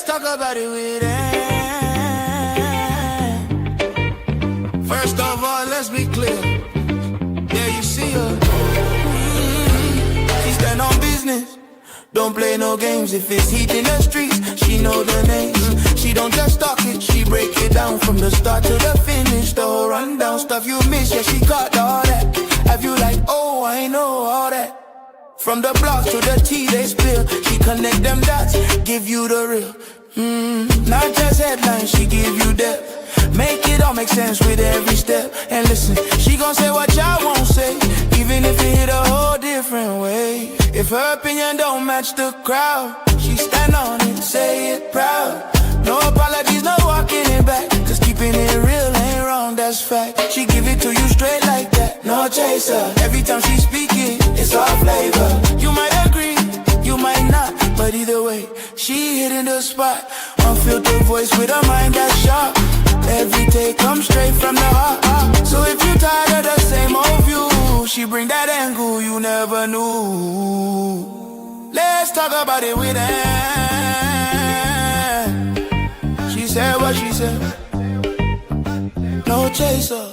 talk about it with them. First of all, let's be clear. Yeah, you see her. She stand on business. Don't play no games. If it's heat in the streets, she know the names. She don't just talk it, she break it down from the start to the finish. The whole rundown stuff you miss, yeah, she got all that. Have you like, oh, I know all that. From the blocks to the tea they spill, she connect them dots, give you the real. Not just headlines, she give you depth. Make it all make sense with every step. And listen, she gon' say what y'all won't say, even if it hit a whole different way. If her opinion don't match the crowd, she stand on it, say it proud. No apologies, no walking it back, cause keeping it real ain't wrong, that's fact. She give it to you straight like that, no chaser. Every time she speak it, it's all flavor. You might agree, you might not, but either way, she hitting the spot. Unfiltered voice with a mind that's sharp. Every take comes straight from the heart. So if you tired of the same old view, she bring that angle you never knew. Let's talk about it with her. She said what she said. No chaser.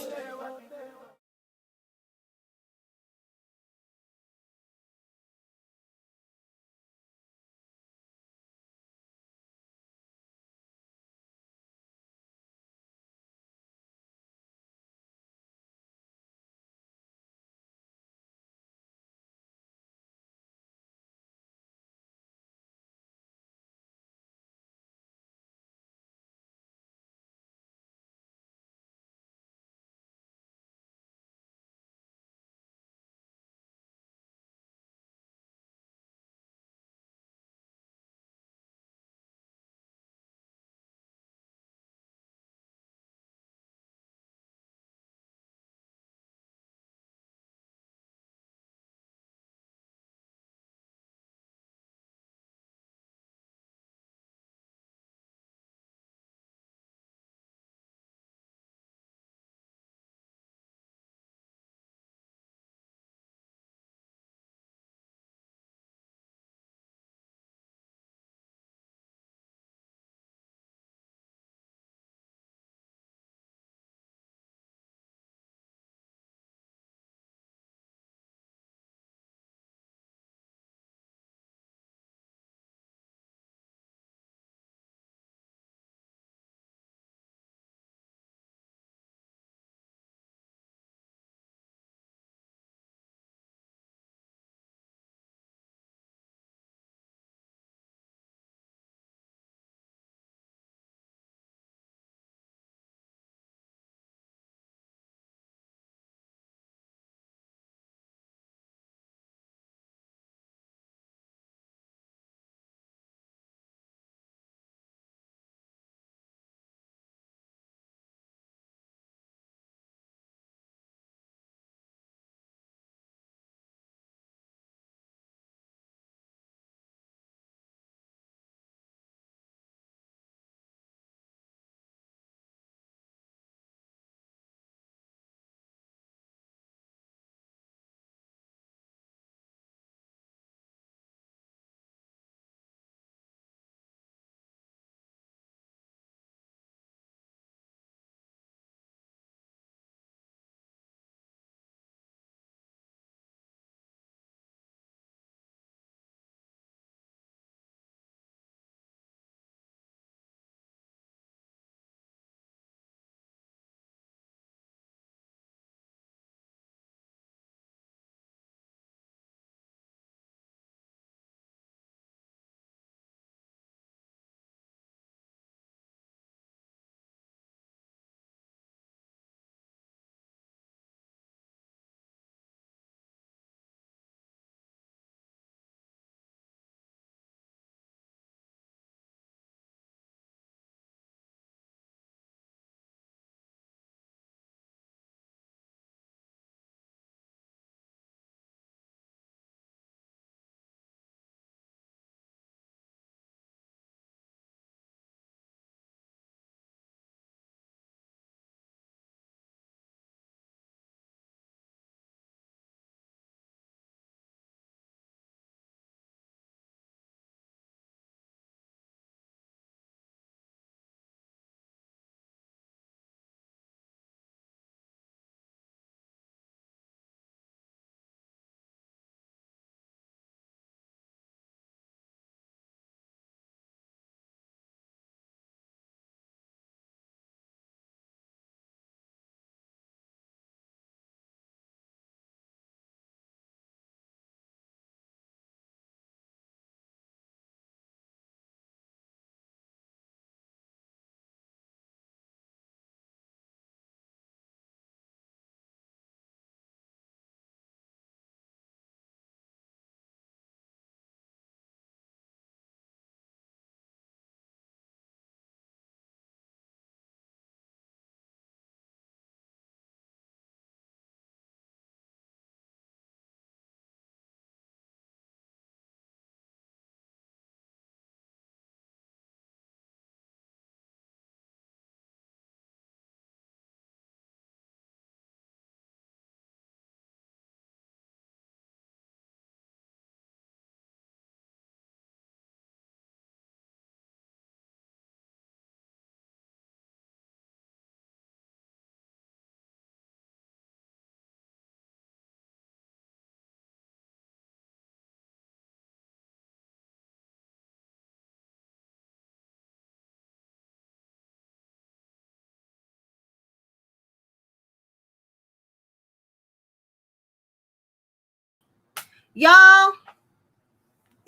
Y'all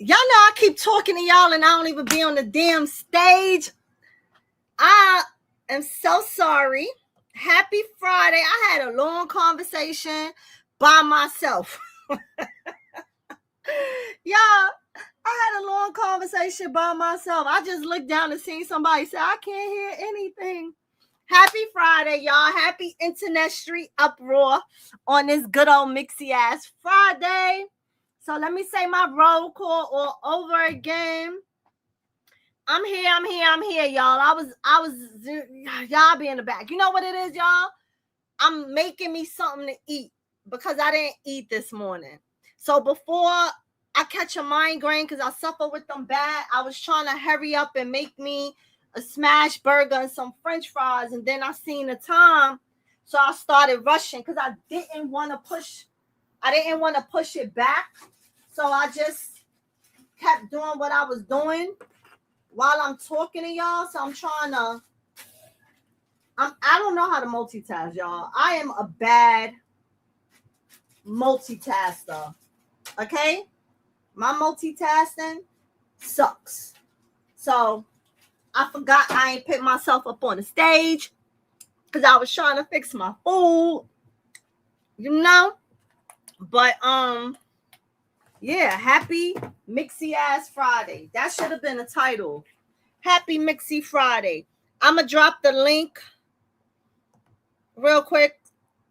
know I keep talking to y'all and I don't even be on the damn stage. I am so sorry. Happy Friday. I had a long conversation by myself. Y'all, I had a long conversation by myself. I just looked down and seen somebody say, I can't hear anything. Happy Friday, y'all. Happy Internet Street uproar on this good old mixy ass Friday. So let me say my roll call all over again. I'm here, y'all. I was y'all be in the back. You know what it is, y'all? I'm making me something to eat because I didn't eat this morning. So before I catch a migraine, because I suffer with them bad, I was trying to hurry up and make me a smash burger and some French fries, and then I seen the time, so I started rushing because I didn't want to push it back. So I just kept doing what I was doing while I'm talking to y'all. So I don't know how to multitask, y'all. I am a bad multitasker. Okay? My multitasking sucks. So I forgot I ain't picked myself up on the stage because I was trying to fix my food. You know? But yeah, happy Mixy Ass Friday. That should have been a title. Happy Mixy Friday. I'ma drop the link real quick.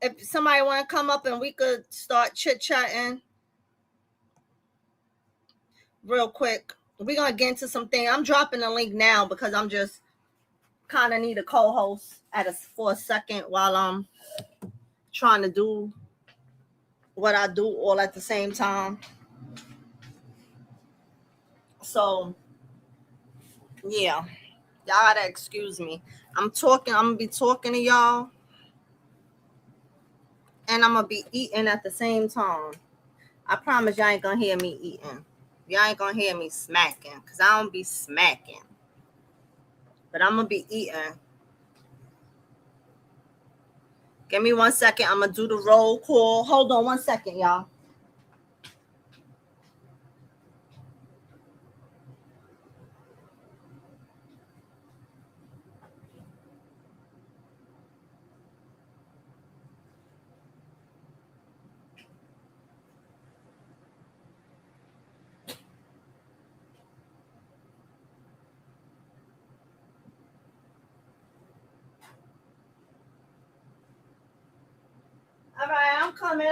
If somebody want to come up and we could start chit-chatting real quick. We're going to get into something. I'm dropping the link now because I'm just kind of need a co-host for a second while I'm trying to do what I do all at the same time. So, yeah. Y'all gotta excuse me. I'm going to be talking to y'all. And I'm going to be eating at the same time. I promise y'all ain't going to hear me eating. Y'all ain't going to hear me smacking because I don't be smacking. But I'm going to be eating. Give me 1 second. I'm going to do the roll call. Hold on 1 second, y'all. All right, I'm coming.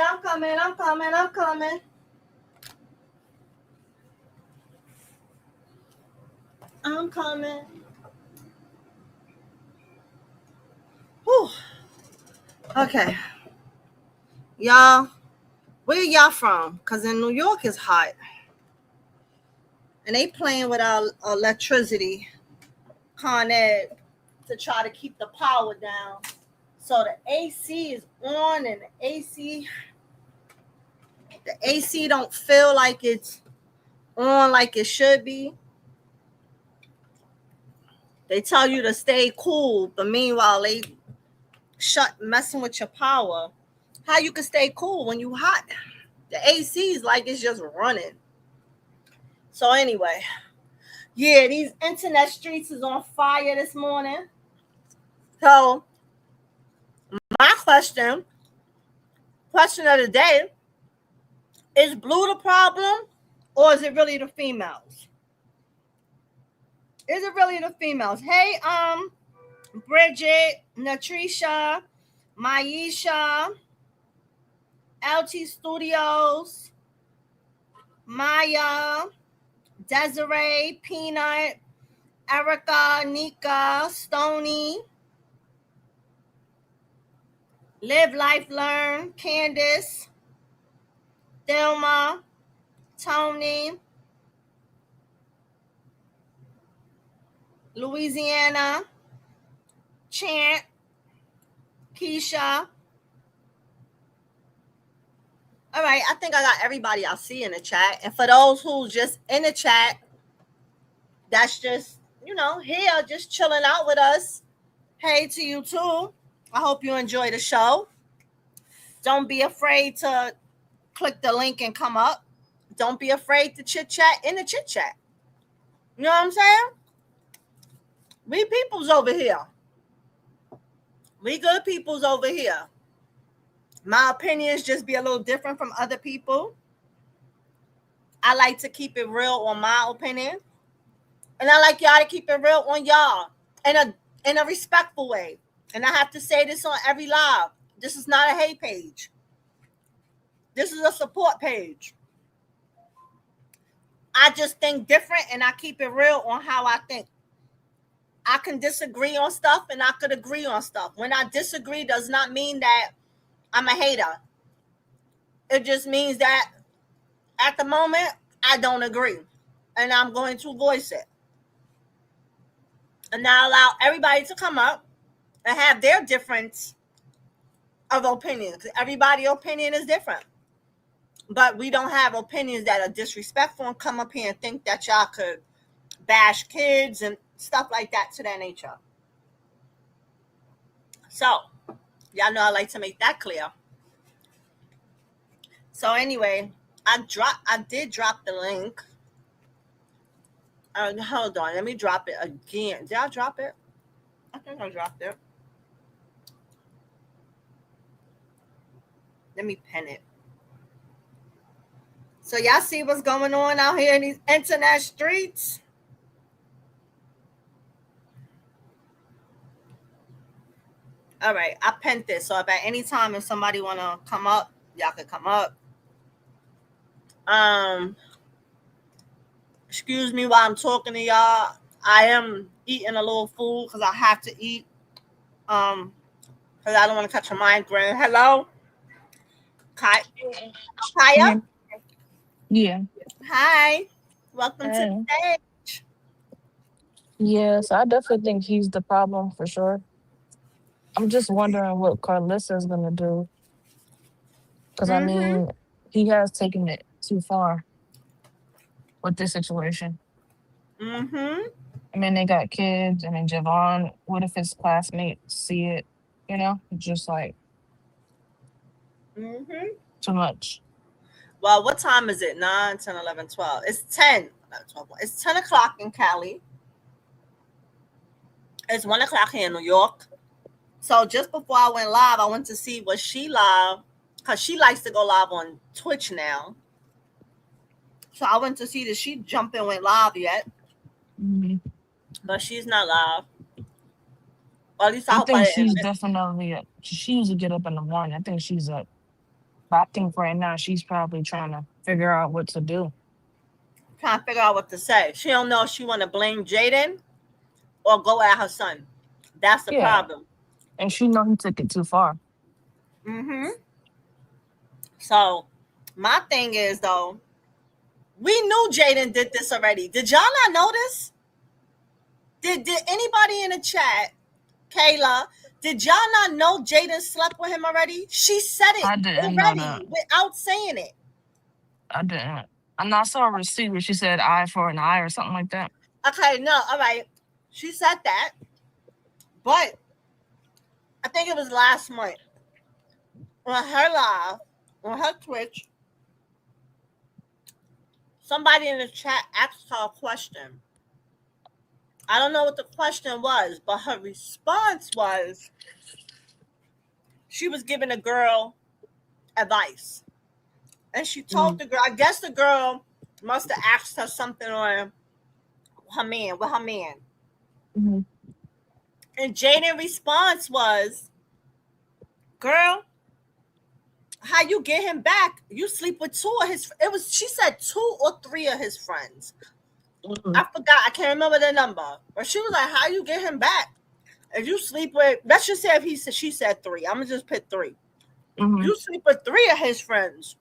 Whew. Okay. Y'all, where y'all from? Because in New York it's hot. And they playing with our electricity, Con Ed, to try to keep the power down. So the AC is on and the AC don't feel like it's on like it should be. They tell you to stay cool, but meanwhile they messing with your power. How you can stay cool when you hot? The AC is like it's just running. So anyway, yeah, these internet streets is on fire this morning. So my question of the day, is blue the problem or is it really the females? Is it really the females? Hey, Bridget, Natrisha, Maisha, LT Studios, Maya, Desiree, Peanut, Erica, Nika, Stony, Live Life Learn, Candace, Thelma, Tony, Louisiana, Chant, Keisha. All right, I think I got everybody I see in the chat. And for those who's just in the chat, that's just, here, just chilling out with us. Hey to you too. I hope you enjoy the show. Don't be afraid to click the link and come up. Don't be afraid to chit chat in the chit chat. You know what I'm saying? We peoples over here. We good peoples over here. My opinions just be a little different from other people. I like to keep it real on my opinion. And I like y'all to keep it real on y'all in a respectful way. And I have to say this on every live. This is not a hate page. This is a support page. I just think different and I keep it real on how I think. I can disagree on stuff and I could agree on stuff. When I disagree does not mean that I'm a hater. It just means that at the moment, I don't agree. And I'm going to voice it. And now allow everybody to come up and have their difference of opinions. Everybody's opinion is different. But we don't have opinions that are disrespectful and come up here and think that y'all could bash kids and stuff like that to that nature. So, y'all know I like to make that clear. So anyway, I did drop the link. Hold on, let me drop it again. Did I drop it? I think I dropped it. Let me pin it. So y'all see what's going on out here in these internet streets? All right, I pinned this. So if at any time if somebody want to come up, y'all can come up. Excuse me while I'm talking to y'all. I am eating a little food because I have to eat. Because I don't want to catch a migraine. Hello? Kaya? Yeah. Hi. Welcome to the stage. Yes, I definitely think he's the problem for sure. I'm just wondering what Carlissa's gonna do. Because I mean, he has taken it too far with this situation. I mean, they got kids. I mean, Javon, what if his classmates see it? You know, just like too much. Well, what time is it? 9, 10, 11, 12. It's 10. 12. It's 10 o'clock in Cali. It's 1 o'clock here in New York. So just before I went live, I went to see was she live because she likes to go live on Twitch now. So I went to see that she jumped and went live yet. But she's not live. Or at least I think she's definitely up. She usually get up in the morning. I think she's up. But I think right now she's probably trying to figure out what to do. Trying to figure out what to say. She don't know if she want to blame Jaidyn or go at her son. That's the problem. And she know he took it too far. So my thing is though, we knew Jaidyn did this already. Did y'all not notice? Did anybody in the chat, Kayla, did y'all not know Jaidyn slept with him already? She said it already without saying it. I didn't. And I saw a receipt where she said eye for an eye or something like that. Okay, no, all right. She said that. But I think it was last month on her live, on her Twitch, somebody in the chat asked her a question. I don't know what the question was, but her response was she was giving a girl advice. And she told the girl, I guess the girl must have asked her something on her man, with her man. And Jaidyn's response was, girl, how you get him back? You sleep with two of his, she said 2 or 3 of his friends. I forgot, I can't remember the number. But she was like, how you get him back? If you sleep with, let's just say if she said 3. I'm gonna just put 3. You sleep with 3 of his friends.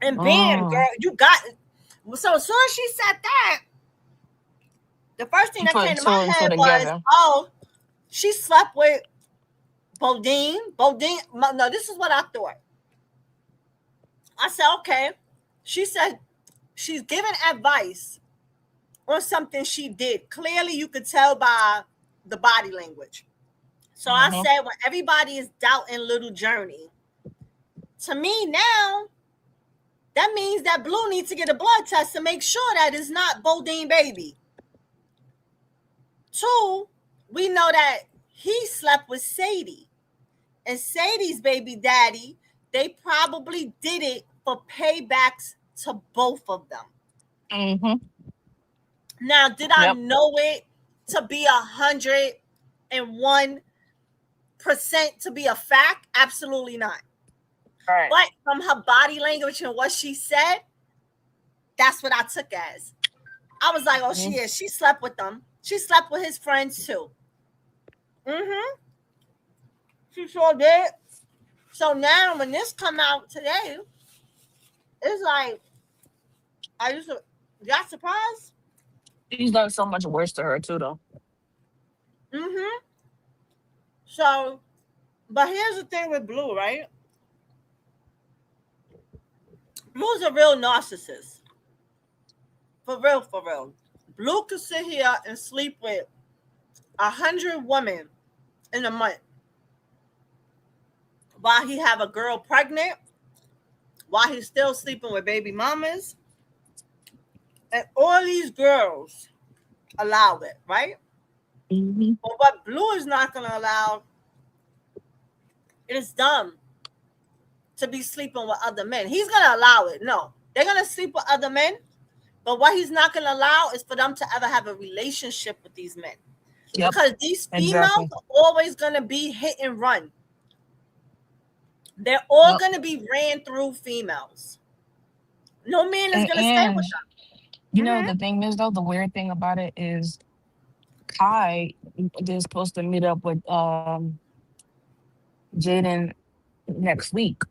And bam, girl, you got it. So as soon as she said that, the first thing that came to my head was, oh, she slept with Bodine. No, this is what I thought. I said, okay. She said she's giving advice on something she did. Clearly, you could tell by the body language. So I said, when everybody is doubting Little Journey, to me now, that means that Blue needs to get a blood test to make sure that it's not Bodine baby. 2, we know that he slept with Sadie. And Sadie's baby daddy, they probably did it for paybacks to both of them. Mm-hmm. Now, did I Yep. know it to be 101% to be a fact? Absolutely not. All right. But from her body language and what she said, that's what I took as. I was like, oh, she is. She slept with them. She slept with his friends too. Mm-hmm. She sure did. So now when this come out today, it's like, got surprised? He's done so much worse to her too, though. Mm-hmm. So, but here's the thing with Blue, right? Blue's a real narcissist. For real, for real. Blue could sit here and sleep with 100 women in a month while he have a girl pregnant, while he's still sleeping with baby mamas, and all these girls allow it, right? Mm-hmm. But what Blue is not going to allow, it is dumb to be sleeping with other men. He's going to allow it. No, they're going to sleep with other men. But what he's not going to allow is for them to ever have a relationship with these men. Yep. Because these females are always going to be hit and run. They're all going to be ran through females. No man is going to stay with them. You know, the thing is, though, the weird thing about it is Kai is supposed to meet up with Jaidyn next week.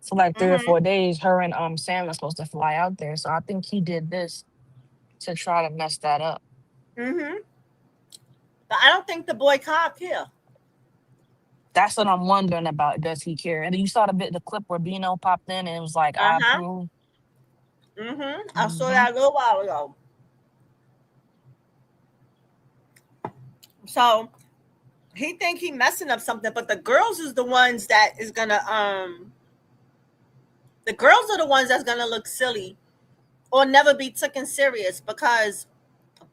For like 3 or 4 days, her and Sam are supposed to fly out there. So I think he did this to try to mess that up. Mm-hmm. But I don't think the boy Cobb care. That's what I'm wondering about. Does he care? And you saw the clip where Bino popped in and it was like, I approve. Mm-hmm. I saw that a little while ago. So he think he messing up something, but the girls is the ones that is gonna the girls are the ones that's gonna look silly or never be taken serious, because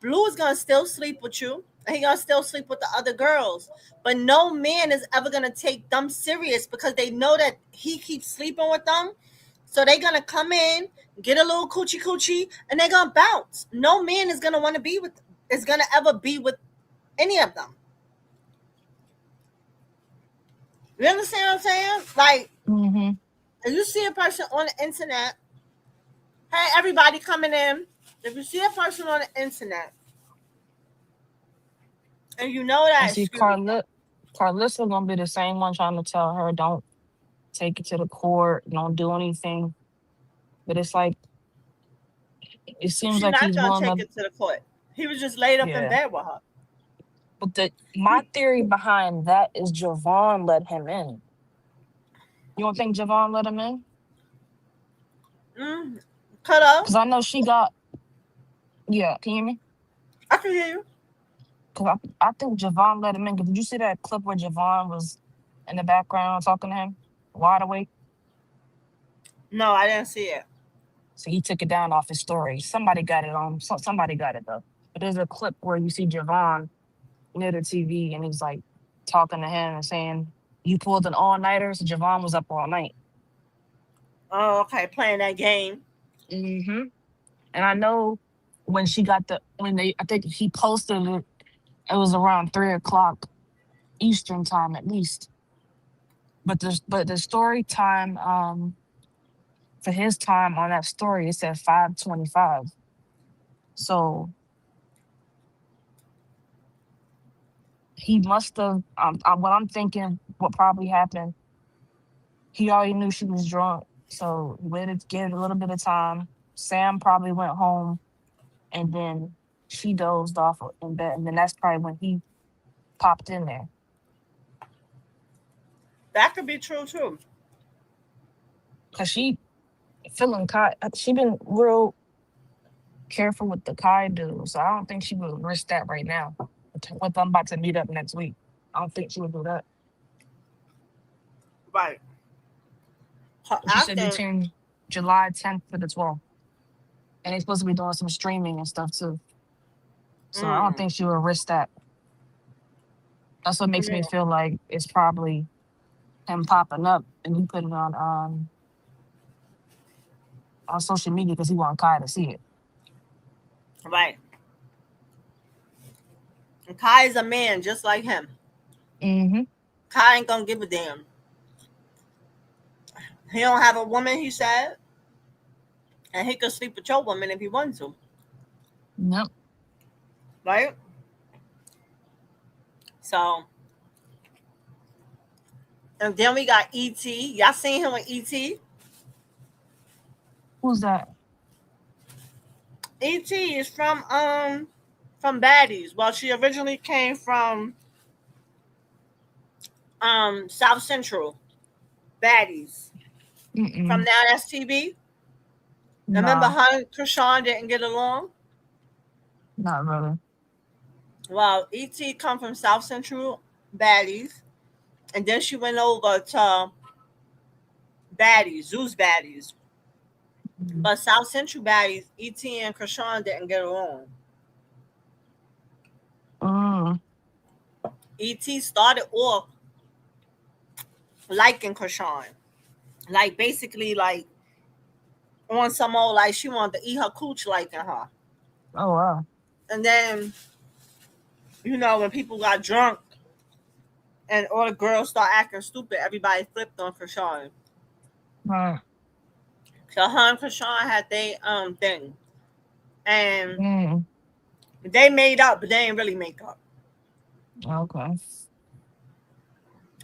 Blue is gonna still sleep with you and he gonna still sleep with the other girls, but no man is ever gonna take them serious because they know that he keeps sleeping with them. So they're gonna come in, get a little coochie, and they're gonna bounce. No man is gonna want to be with, is gonna ever be with any of them. You understand what I'm saying? Like, if you see a person on the internet, hey, everybody coming in. If you see a person on the internet, and you know that, I see Carlissa gonna be the same one trying to tell her, don't take it to the court, don't do anything. But it's like, it seems like he's willing to take it to the court. He was just laid up in bed with her. But my theory behind that is Javon let him in. You don't think Javon let him in? Cut off. Because I know she got. Yeah, can you hear me? I can hear you. Because I think Javon let him in. Did you see that clip where Javon was in the background talking to him, wide awake? No, I didn't see it. So he took it down off his story. Somebody got it on. Somebody got it though. But there's a clip where you see Javon near the TV and he's like talking to him and saying, "You pulled an all-nighter." So Javon was up all night. Oh, okay, playing that game. And I know when she got I think he posted it. It was around 3:00 Eastern time at least. But the story time for his time on that story, it said 5:25. So he must have. What I'm thinking, what probably happened, he already knew she was drunk, so he waited to give it a little bit of time. Sam probably went home, and then she dozed off in bed, and then that's probably when he popped in there. That could be true too. Cause she feeling Kai. She been real careful with the Kai dude, so I don't think she would risk that right now. With I'm about to meet up next week, I don't think she would do that. Right. She said between July 10th to the 12th. And they're supposed to be doing some streaming and stuff too. So I don't think she would risk that. That's what makes me feel like it's probably him popping up and he putting it on social media because he want Kai to see it. Right. And Kai is a man just like him. Mm-hmm. Kai ain't gonna give a damn. He don't have a woman, he said. And he could sleep with your woman if he wanted to. Yep. Right? So, and then we got E.T. Y'all seen him with E.T.? Who's that? E.T. is from Baddies. Well, she originally came from South Central Baddies. Mm-mm. From Now That's TV. Nah, Remember her and Krishan didn't get along? not really. Well, E.T. come from South Central Baddies. And then she went over to Baddies, Zeus Baddies. Mm. But South Central Baddies, E.T. and Krishan didn't get along. E.T. started off liking Krishan. Like, basically, like, on some old, like, she wanted to eat her cooch liking her. Oh, wow. And then, you know, when people got drunk and all the girls start acting stupid, everybody flipped on Krishan. Right. So her and Krishan had their thing. And Mm. they made up, but they ain't really make up. Okay.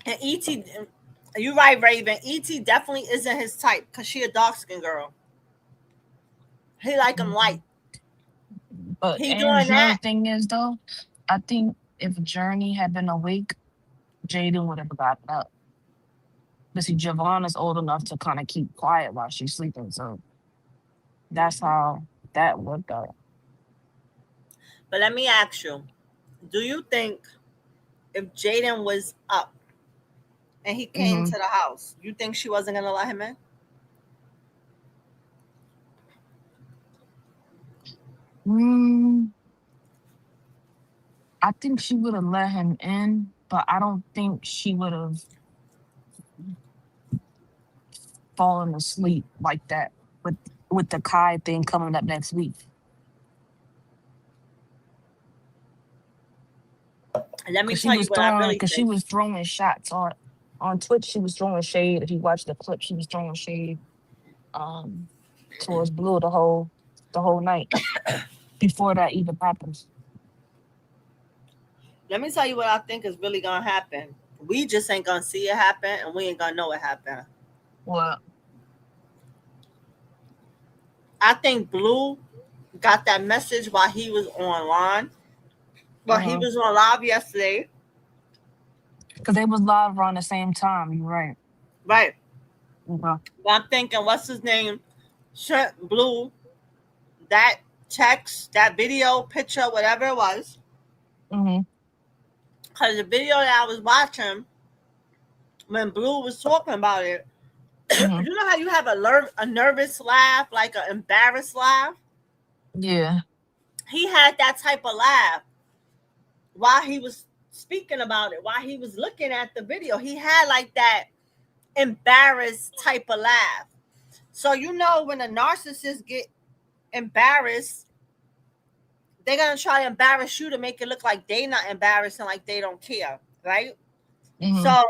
And E.T., you're right, Raven. E.T. definitely isn't his type because she a dark-skinned girl. He like him light. But He and doing you know that. the thing is though, I think if Journey had been awake, Jaden would have gotten up. But see, Javon is old enough to kind of keep quiet while she's sleeping, so that's how that worked out. But let me ask you, do you think if Jaden was up and he came to the house, you think she wasn't going to let him in? I think she would have let him in, but I don't think she would have fallen asleep like that with the Kai thing coming up next week. Let me tell you what I really think. She was throwing shots on Twitch. She was throwing shade. If you watch the clip, she was throwing shade towards Blue the whole night before that even happens. Let me tell you what I think is really gonna happen. We just ain't gonna see it happen, and we ain't gonna know it happen. What? I think Blue got that message while he was online. Well, he was on live yesterday. Because they was live around the same time. You're right. Right. Okay. But I'm thinking, what's his name? Sent Blue that text, that video, picture, whatever it was. Because the video that I was watching, when Blue was talking about it, you know how you have a nervous laugh, like an embarrassed laugh? Yeah. He had that type of laugh while he was speaking about it, while he was looking at the video. He had like that embarrassed type of laugh. So you know when a narcissist get embarrassed, they're gonna try to embarrass you to make it look like they not embarrassed and like they don't care, right? So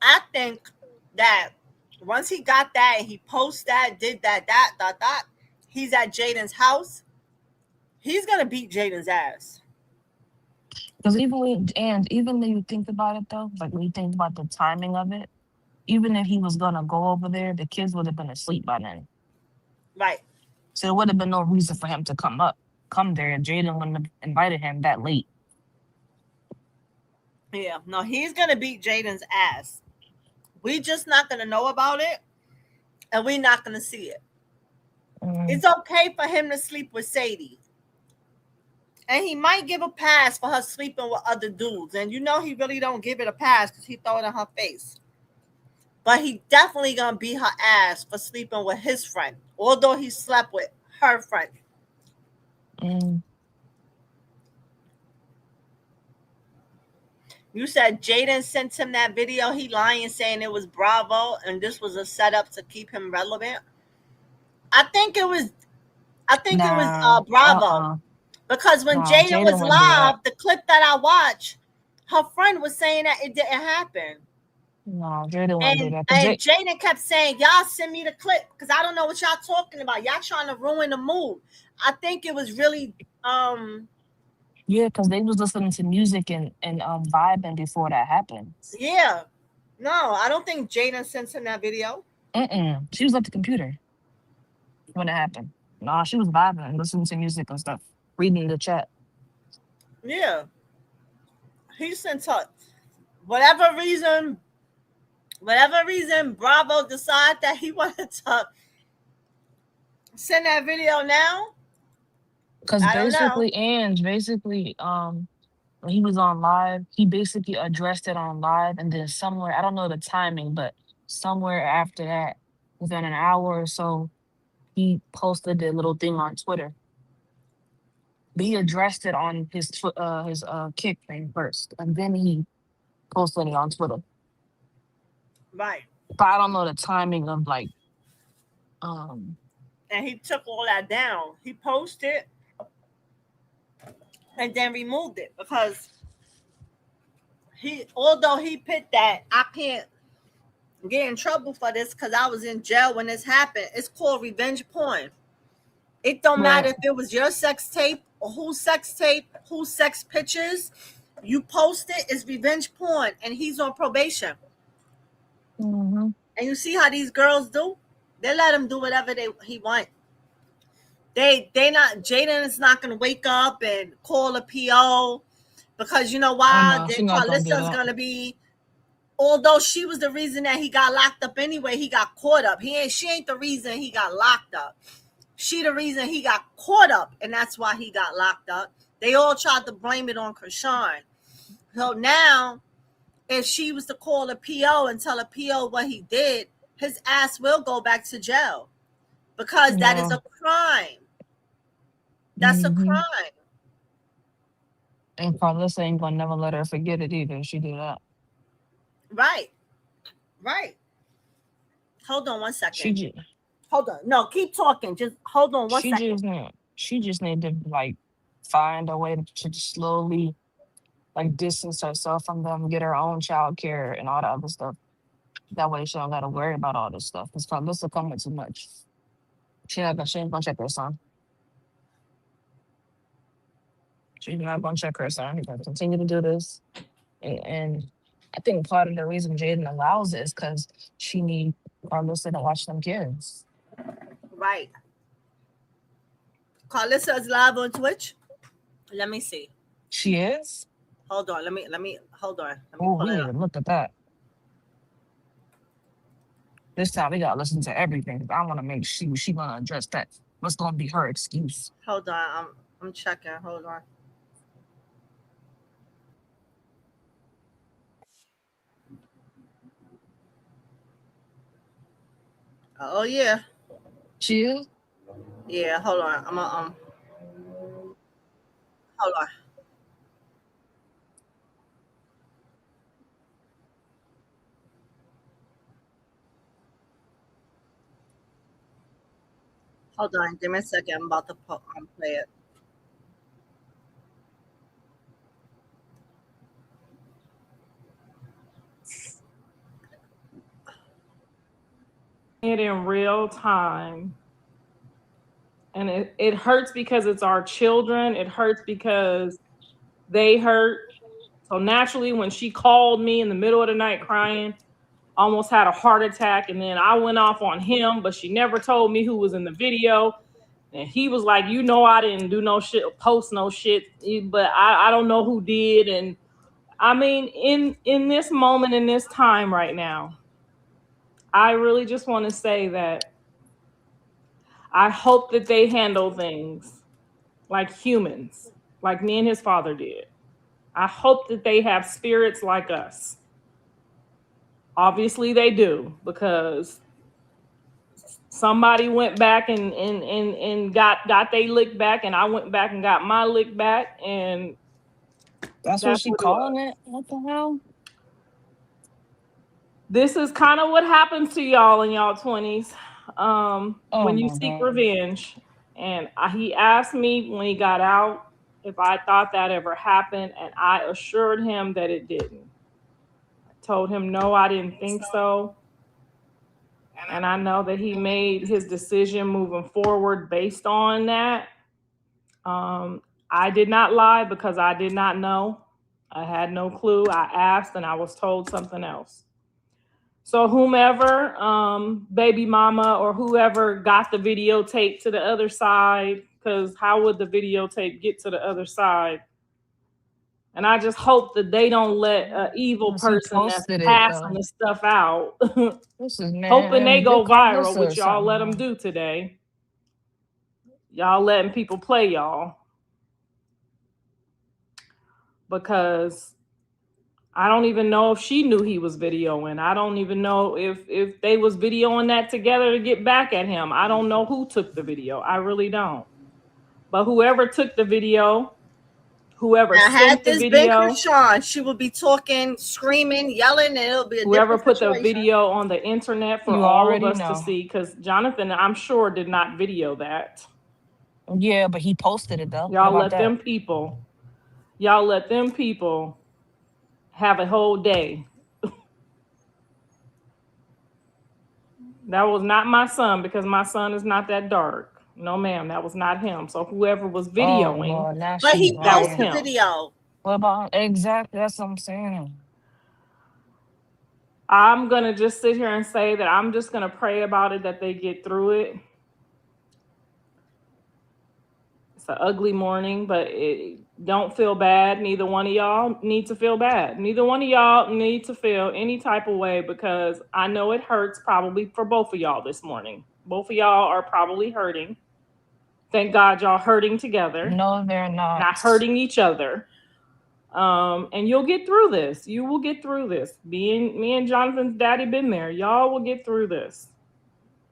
I think that once he got that and he posted that, did that, he's at Jaden's house, he's gonna beat Jaden's ass. Because even when you think about it though, like when you think about the timing of it, even if he was gonna go over there, the kids would have been asleep by then. Right. So there would have been no reason for him to come there, and Jaden wouldn't have invited him that late. Yeah, no, he's gonna beat Jaden's ass. We just not gonna know about it, and we're not gonna see it. It's okay for him to sleep with Sadie, and he might give a pass for her sleeping with other dudes. And you know he really don't give it a pass because he throw it in her face. but he definitely gonna beat her ass for sleeping with his friend, although he slept with her friend. Mm. You said Jaidyn sent him that video. He lying, saying it was Bravo, and this was a setup to keep him relevant. I think it was. I think it was Nah. Bravo, because when Nah. Jaidyn Jaidyn was wouldn't do that. live, the clip that I watched, her friend was saying that it didn't happen. No, Jaidyn wouldn't do And that. and Jaidyn kept saying, "Y'all send me the clip because I don't know what y'all talking about. Y'all trying to ruin the mood." I think it was really Yeah, because they was listening to music and vibing before that happened. yeah. No, I don't think Jaidyn sent him that video. She was at the computer when it happened. No, she was vibing and listening to music and stuff, reading the chat. Yeah, he sent her. Whatever reason, Bravo decided that he wanted to send that video now. Because I don't know. basically, when he was on live, he basically addressed it on live, and then somewhere, I don't know the timing, but somewhere after that, within an hour or so, he posted the little thing on Twitter. But he addressed it on his kick thing first, and then he posted it on Twitter. Right. But I don't know the timing of like um And he took all that down. He posted and then removed it because although he put that, I can't get in trouble for this because I was in jail when this happened. It's called revenge porn. It don't matter right. if it was your sex tape or whose sex pictures you post it. It's revenge porn, and he's on probation. Hmm. And you see how these girls do? They let him do whatever he want. They not Jaidyn is not gonna wake up and call a PO because you know Oh why? no, Then she's not gonna do Carlissa's that. gonna be, although she was the reason that he got locked up anyway, he got caught up. She ain't the reason he got locked up. She the reason he got caught up, and that's why he got locked up. They all tried to blame it on Krishan. So now, if she was to call a PO and tell a PO what he did, his ass will go back to jail because that is Yeah. a crime. That's a Hmm. crime. And Carlissa ain't gonna never let her forget it either. She do that. Right. Right. Hold on one She second. just Hold on. No, keep talking. Just hold on one she second. just need she just need to like find a way to just slowly like distance herself from them, get her own child care and all the other stuff. That way she don't gotta worry about all this stuff. Because Carlissa coming too much. She ain't gonna check her son. She's not gonna check her son. He's gonna continue to do this. And I think part of the reason Jaden allows it is because she need Carlissa to watch them kids. Right. Carlissa is live on Twitch. Let me see. She is? Hold on. Let me hold on. Let me Oh, pull we it need up. to look at that. This time we gotta listen to everything. I wanna make sure she gonna address that. What's gonna be her excuse? Hold on. I'm checking. Hold on. Oh yeah. She is? Yeah, hold on. Hold on. Hold on. Give me a second. I'm about to play it. It in real time. And it hurts because it's our children. It hurts because they hurt. So naturally, when she called me in the middle of the night crying, almost had a heart attack. And then I went off on him, but she never told me who was in the video. And he was like, you know, I didn't do no shit, post no shit, but I don't know who did. And I mean, in this moment, in this time right now, I really just want to say that I hope that they handle things like humans, like me and his father did. I hope that they have spirits like us. Obviously they do, because somebody went back and got they lick back, and I went back and got my lick back, and That's what that's she what it was. calling it? What the hell? This is kind of what happens to y'all in y'all 20s, Oh when you my seek God. revenge. And he asked me when he got out if I thought that ever happened, and I assured him that it didn't. I told him no, I didn't think so. And I know that he made his decision moving forward based on that. I did not lie because I did not know. I had no clue. I asked and I was told something else. So whomever, baby mama or whoever got the videotape to the other side, because how would the videotape get to the other side? And I just hope that they don't let an evil She person that's posted it passing though. the stuff out, This is hoping they man. go Good viral, Carlissa or which y'all let them something. do today. Y'all letting people play y'all. Because I don't even know if she knew he was videoing. I don't even know if they was videoing that together to get back at him. I don't know who took the video. I really don't. But whoever took the video, whoever Now, sent had the this been video, Krishan, she would be talking, screaming, yelling, and it'll be a whoever different put the situation. video on the internet for You all of already us to know. see, because Jonathan, I'm sure, did not video that. Yeah, but he posted it though. What Y'all about let that? them people have a whole day. That was not my son, because my son is not that dark. No, ma'am, that was not him. So whoever was Oh videoing, Lord, now But she he that was posted lying. the him. video. What about exactly? That's what I'm saying. I'm going to just sit here and say that I'm just going to pray about it, that they get through it. It's an ugly morning, but don't feel bad. Neither one of y'all need to feel bad. Neither one of y'all need to feel any type of way, because I know it hurts probably for both of y'all this morning. Both of y'all are probably hurting. Thank God y'all hurting together, No, they're not not. hurting each other. And you'll get through this. You will get through this. Me and Jonathan's daddy been there. Y'all will get through this.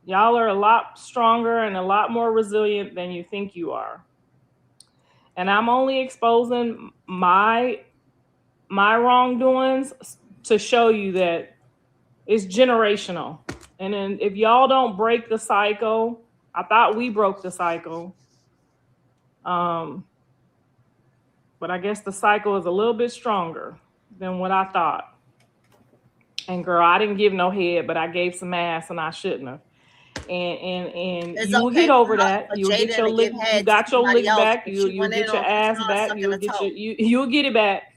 Y'all are a lot stronger and a lot more resilient than you think you are. And I'm only exposing my wrongdoings to show you that it's generational. And then if y'all don't break the cycle, I thought we broke the cycle. But I guess the cycle is a little bit stronger than what I thought. And girl, I didn't give no head, but I gave some ass, and I shouldn't have. And It's you will okay get over for that. You'll get Jaidyn your to lick. give You head to got your somebody lick else, back. but she You'll went in get your on ass Krishan back. sucking You'll a get toe. you'll get it back.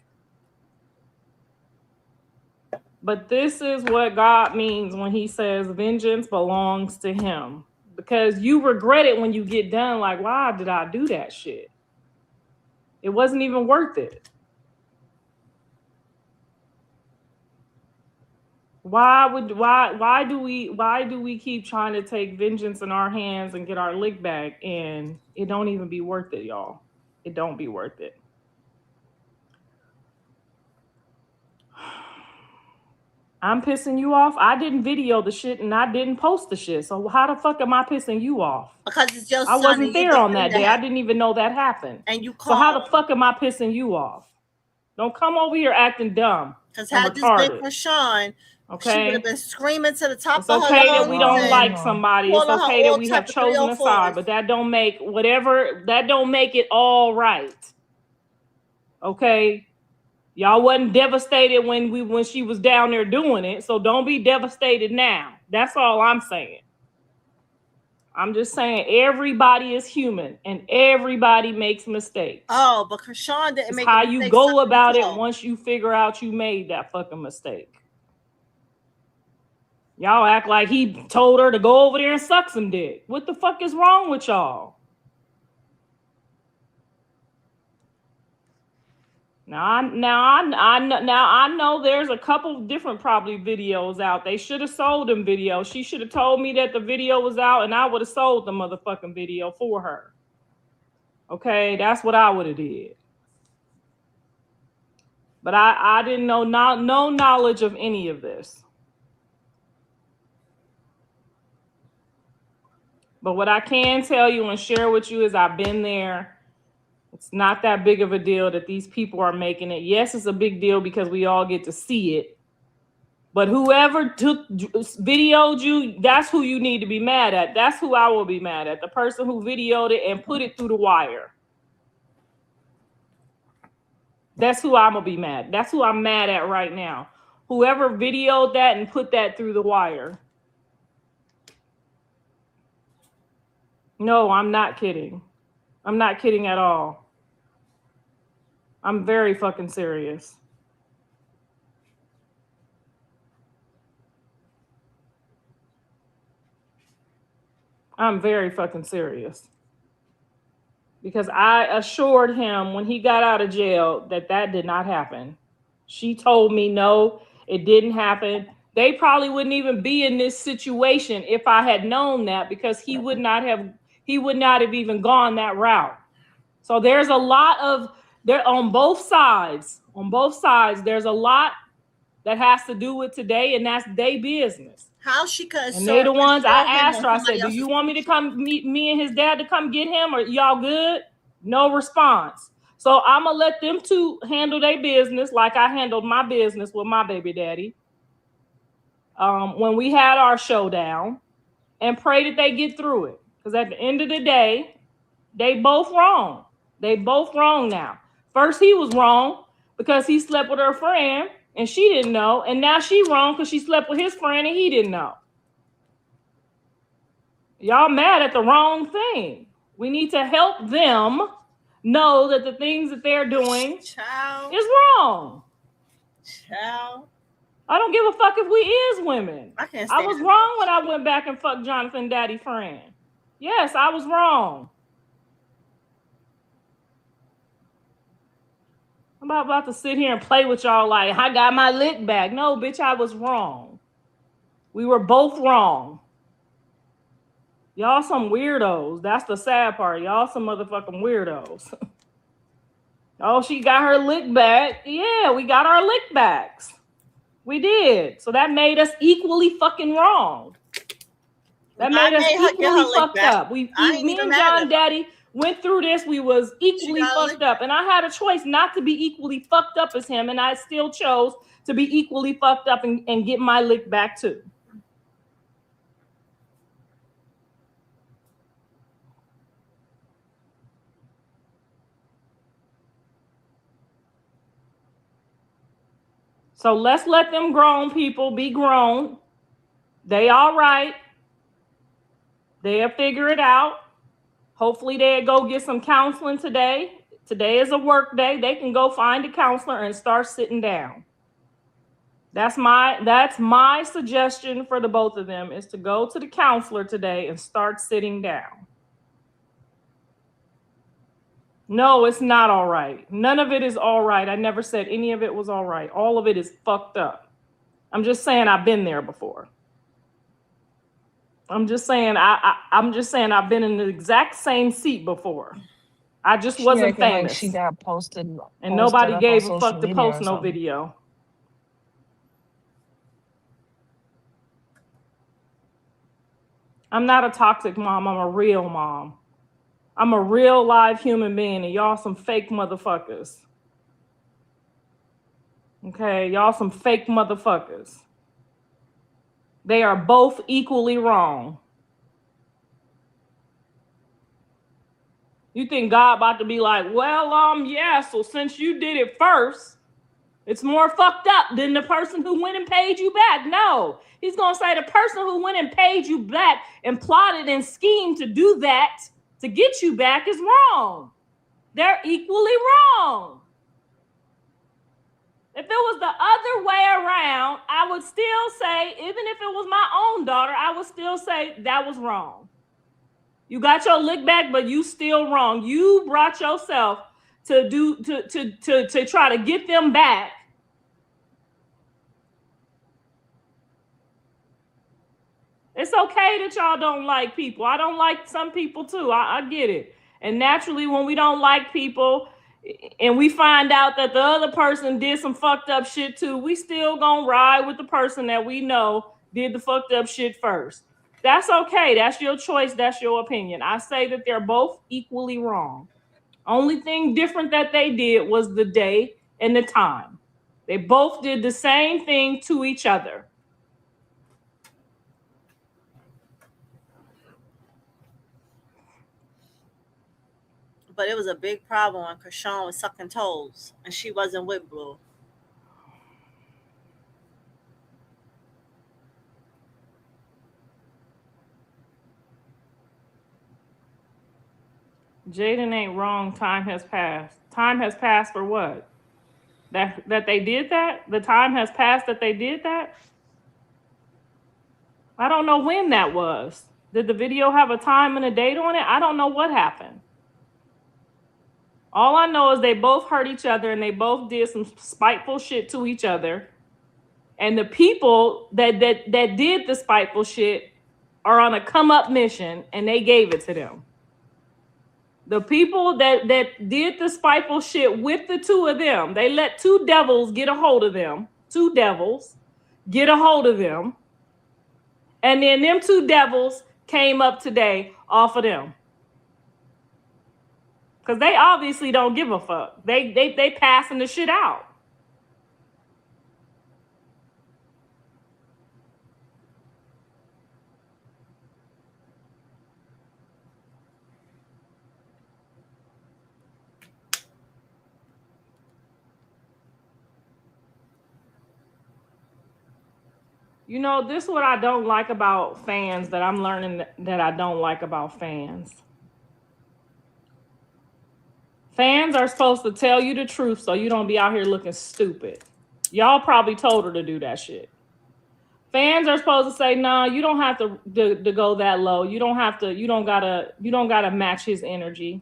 But this is what God means when he says vengeance belongs to him. Because you regret it when you get done. Like, why did I do that shit? It wasn't even worth it. Why do we keep trying to take vengeance in our hands and get our lick back, and it don't even be worth it, y'all. It don't be worth it. I'm pissing you off. I didn't video the shit and I didn't post the shit. So how the fuck am I pissing you off? Because it's your I son wasn't and you there on that defended day. I him. didn't even know that happened. And you So how the called. fuck am I pissing you off? Don't come over here acting dumb Because and had this been retarded. Krishan, she would have Okay? been screaming to the top It's of her okay that lungs we Oh, don't you and like know. somebody. It's calling her okay that all we have type of chosen a side, 304s. but that don't make it all right. Okay? Y'all wasn't devastated when she was down there doing it, so don't be devastated now. That's all I'm saying. I'm just saying everybody is human and everybody makes mistakes. Oh, but Krishan didn't It's make how a you mistake. go about it toe. once you figure out you made that fucking mistake. Y'all act like he told her to go over there and suck some dick. What the fuck is wrong with y'all? Now I know there's a couple different probably videos out. They should have sold them videos. She should have told me that the video was out, and I would have sold the motherfucking video for her. Okay, that's what I would have did. But I didn't know no knowledge of any of this. But what I can tell you and share with you is I've been there. It's not that big of a deal that these people are making it. Yes, it's a big deal because we all get to see it. But whoever videoed you, that's who you need to be mad at. That's who I will be mad at. The person who videoed it and put it through the wire. That's who I'm going to be mad. That's who I'm mad at right now. Whoever videoed that and put that through the wire. No, I'm not kidding. I'm not kidding at all. I'm very fucking serious. I'm very fucking serious. Because I assured him when he got out of jail that that did not happen. She told me no, it didn't happen. They probably wouldn't even be in this situation if I had known that, because he would not have even gone that route. So there's a lot of there on both sides. On both sides, there's a lot that has to do with today, and that's their business. How she could, and they the ones I asked her. I said, "Do you want me to come meet me and his dad to come get him, or y'all good?" No response. So I'm gonna let them two handle their business like I handled my business with my baby daddy. When we had our showdown, and pray that they get through it, because at the end of the day, they both wrong. They both wrong now. First, he was wrong because he slept with her friend and she didn't know. And now she wrong because she slept with his friend and he didn't know. Y'all mad at the wrong thing. We need to help them know that the things that they're doing is wrong. I don't give a fuck if we is women. I was wrong when I went back and fucked Jonathan Daddy friend. Yes, I was wrong. I'm about to sit here and play with y'all like I got my lick back. No, bitch, I was wrong. We were both wrong. Y'all some weirdos. That's the sad part. Y'all some motherfucking weirdos. Oh, she got her lick back. Yeah, we got our lick backs. We did. So that made us equally fucking wrong. That made us equally fucked up. Me and John Daddy went through this. We was equally fucked up. And I had a choice not to be equally fucked up as him. And I still chose to be equally fucked up and get my lick back too. So let's let them grown people be grown. They all right. They'll figure it out. Hopefully they'll go get some counseling today. Today is a work day. They can go find a counselor and start sitting down. That's my suggestion for the both of them, is to go to the counselor today and start sitting down. No, it's not all right. None of it is all right. I never said any of it was all right. All of it is fucked up. I'm just saying I've been there before. I'm just saying I've been in the exact same seat before. I just wasn't famous. Like she got posted and nobody gave a fuck to post no video. I'm not a toxic mom. I'm a real mom. I'm a real live human being, and y'all some fake motherfuckers. Okay, y'all some fake motherfuckers. They are both equally wrong. You think God about to be like, well, yeah, so since you did it first, it's more fucked up than the person who went and paid you back. No, he's going to say the person who went and paid you back and plotted and schemed to do that to get you back is wrong. They're equally wrong. If it was the other way around, I would still say, even if it was my own daughter, I would still say that was wrong. You got your lick back, but you still wrong. You brought yourself to try to get them back. It's okay that y'all don't like people. I don't like some people too. I get it. And naturally, when we don't like people and we find out that the other person did some fucked up shit too, we still gonna ride with the person that we know did the fucked up shit first. That's okay. That's your choice. That's your opinion. I say that they're both equally wrong. Only thing different that they did was the day and the time. They both did the same thing to each other. But it was a big problem when Krishan was sucking toes and she wasn't with Blue. Jaidyn ain't wrong. Time has passed. Time has passed for what? That they did that? The time has passed that they did that? I don't know when that was. Did the video have a time and a date on it? I don't know what happened. All I know is they both hurt each other and they both did some spiteful shit to each other. And the people that did the spiteful shit are on a come up mission and they gave it to them. The people that did the spiteful shit with the two of them, they let two devils get a hold of them. Two devils get a hold of them. And then them two devils came up today off of them. Because they obviously don't give a fuck. They passing the shit out. You know, this is what I don't like about fans, that I'm learning that I don't like about fans. Fans are supposed to tell you the truth so you don't be out here looking stupid. Y'all probably told her to do that shit. Fans are supposed to say, nah, you don't have to go that low. You don't gotta match his energy.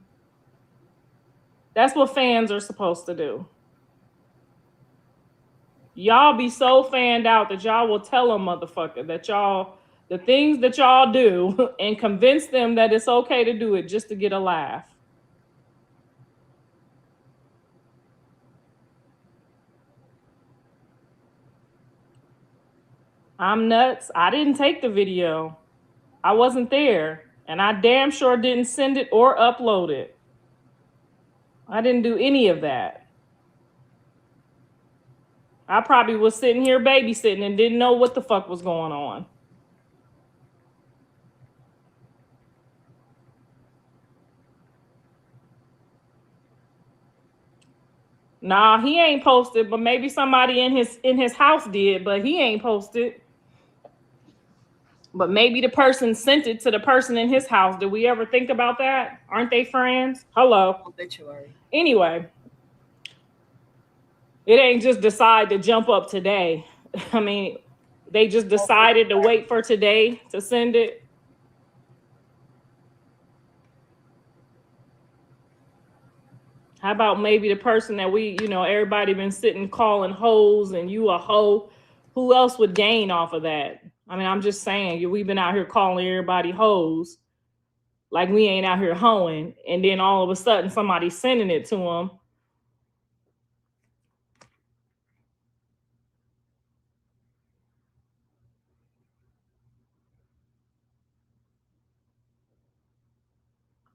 That's what fans are supposed to do. Y'all be so fanned out that y'all will tell a motherfucker that the things that y'all do and convince them that it's okay to do it just to get a laugh. I'm nuts. I didn't take the video. I wasn't there. And I damn sure didn't send it or upload it. I didn't do any of that. I probably was sitting here babysitting and didn't know what the fuck was going on. Nah, he ain't posted, but maybe somebody in his house did, but he ain't posted. But maybe the person sent it to the person in his house. Did we ever think about that? Aren't they friends? Hello. Obituary. Anyway, it ain't just decide to jump up today. I mean, they just decided to wait for today to send it. How about maybe the person that everybody been sitting calling hoes and you a hoe? Who else would gain off of that? I mean, I'm just saying, we've been out here calling everybody hoes like we ain't out here hoeing. And then all of a sudden somebody's sending it to them.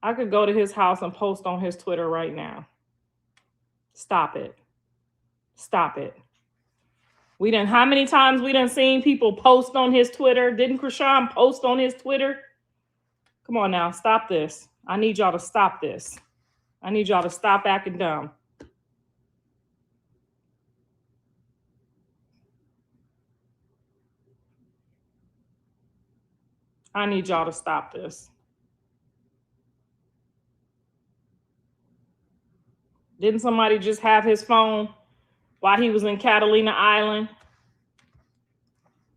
I could go to his house and post on his Twitter right now. Stop it. Stop it. How many times we done seen people post on his Twitter? Didn't Krishan post on his Twitter? Come on now, stop this. I need y'all to stop this. I need y'all to stop acting dumb. I need y'all to stop this. Didn't somebody just have his phone while he was in Catalina Island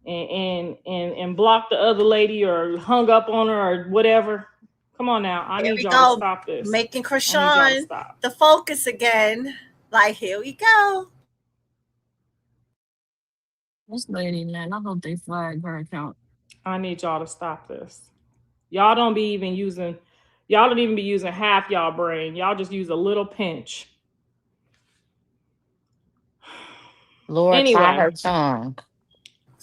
and blocked the other lady or hung up on her or whatever? Come on now. I need y'all to stop this. Making Krishan the focus again. Like, here we go. This lady, man, I hope they flag her account. I need y'all to stop this. Y'all don't even be using half y'all brain. Y'all just use a little pinch. Lord, tie her tongue.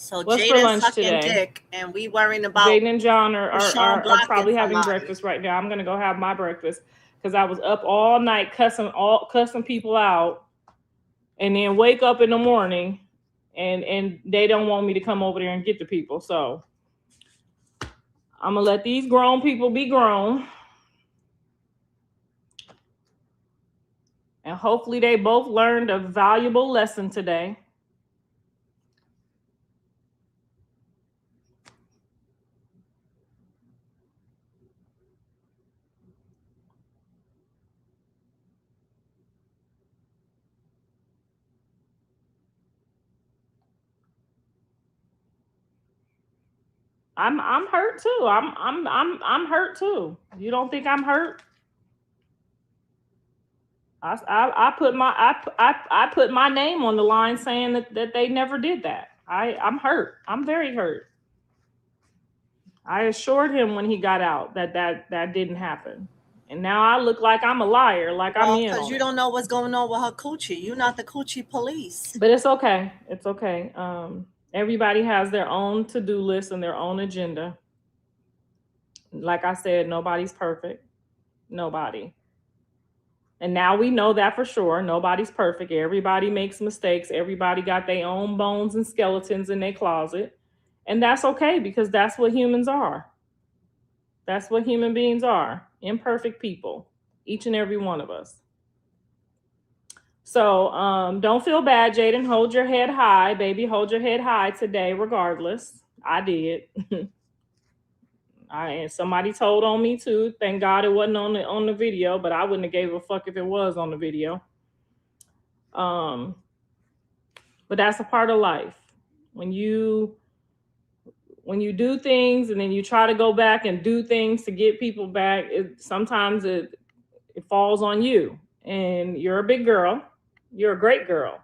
So What's for Jaden lunch sucking today? dick, and we worrying about Jaden and John are Rashawn blocking probably having somebody. breakfast right now. I'm gonna go have my breakfast because I was up all night cussing people out, and then wake up in the morning, and they don't want me to come over there and get the people. So I'm gonna let these grown people be grown, and hopefully they both learned a valuable lesson today. I'm hurt too. I'm hurt too. You don't think I'm hurt? I put my name on the line saying that they never did that. I'm hurt. I'm very hurt. I assured him when he got out that didn't happen, and now I look like I'm a liar, like I'm in Because on you it. don't know what's going on with her coochie. You're not the coochie police. But it's okay. It's okay. Everybody has their own to-do list and their own agenda. Like I said, nobody's perfect. Nobody. And now we know that for sure. Nobody's perfect. Everybody makes mistakes. Everybody got their own bones and skeletons in their closet. And that's okay because that's what humans are. That's what human beings are. Imperfect people. Each and every one of us. So don't feel bad, Jaden. Hold your head high, baby. Hold your head high today, regardless. I did. And somebody told on me too. Thank God it wasn't on the video, but I wouldn't have gave a fuck if it was on the video. But that's a part of life. When you do things and then you try to go back and do things to get people back, sometimes it falls on you. And you're a big girl. You're a great girl.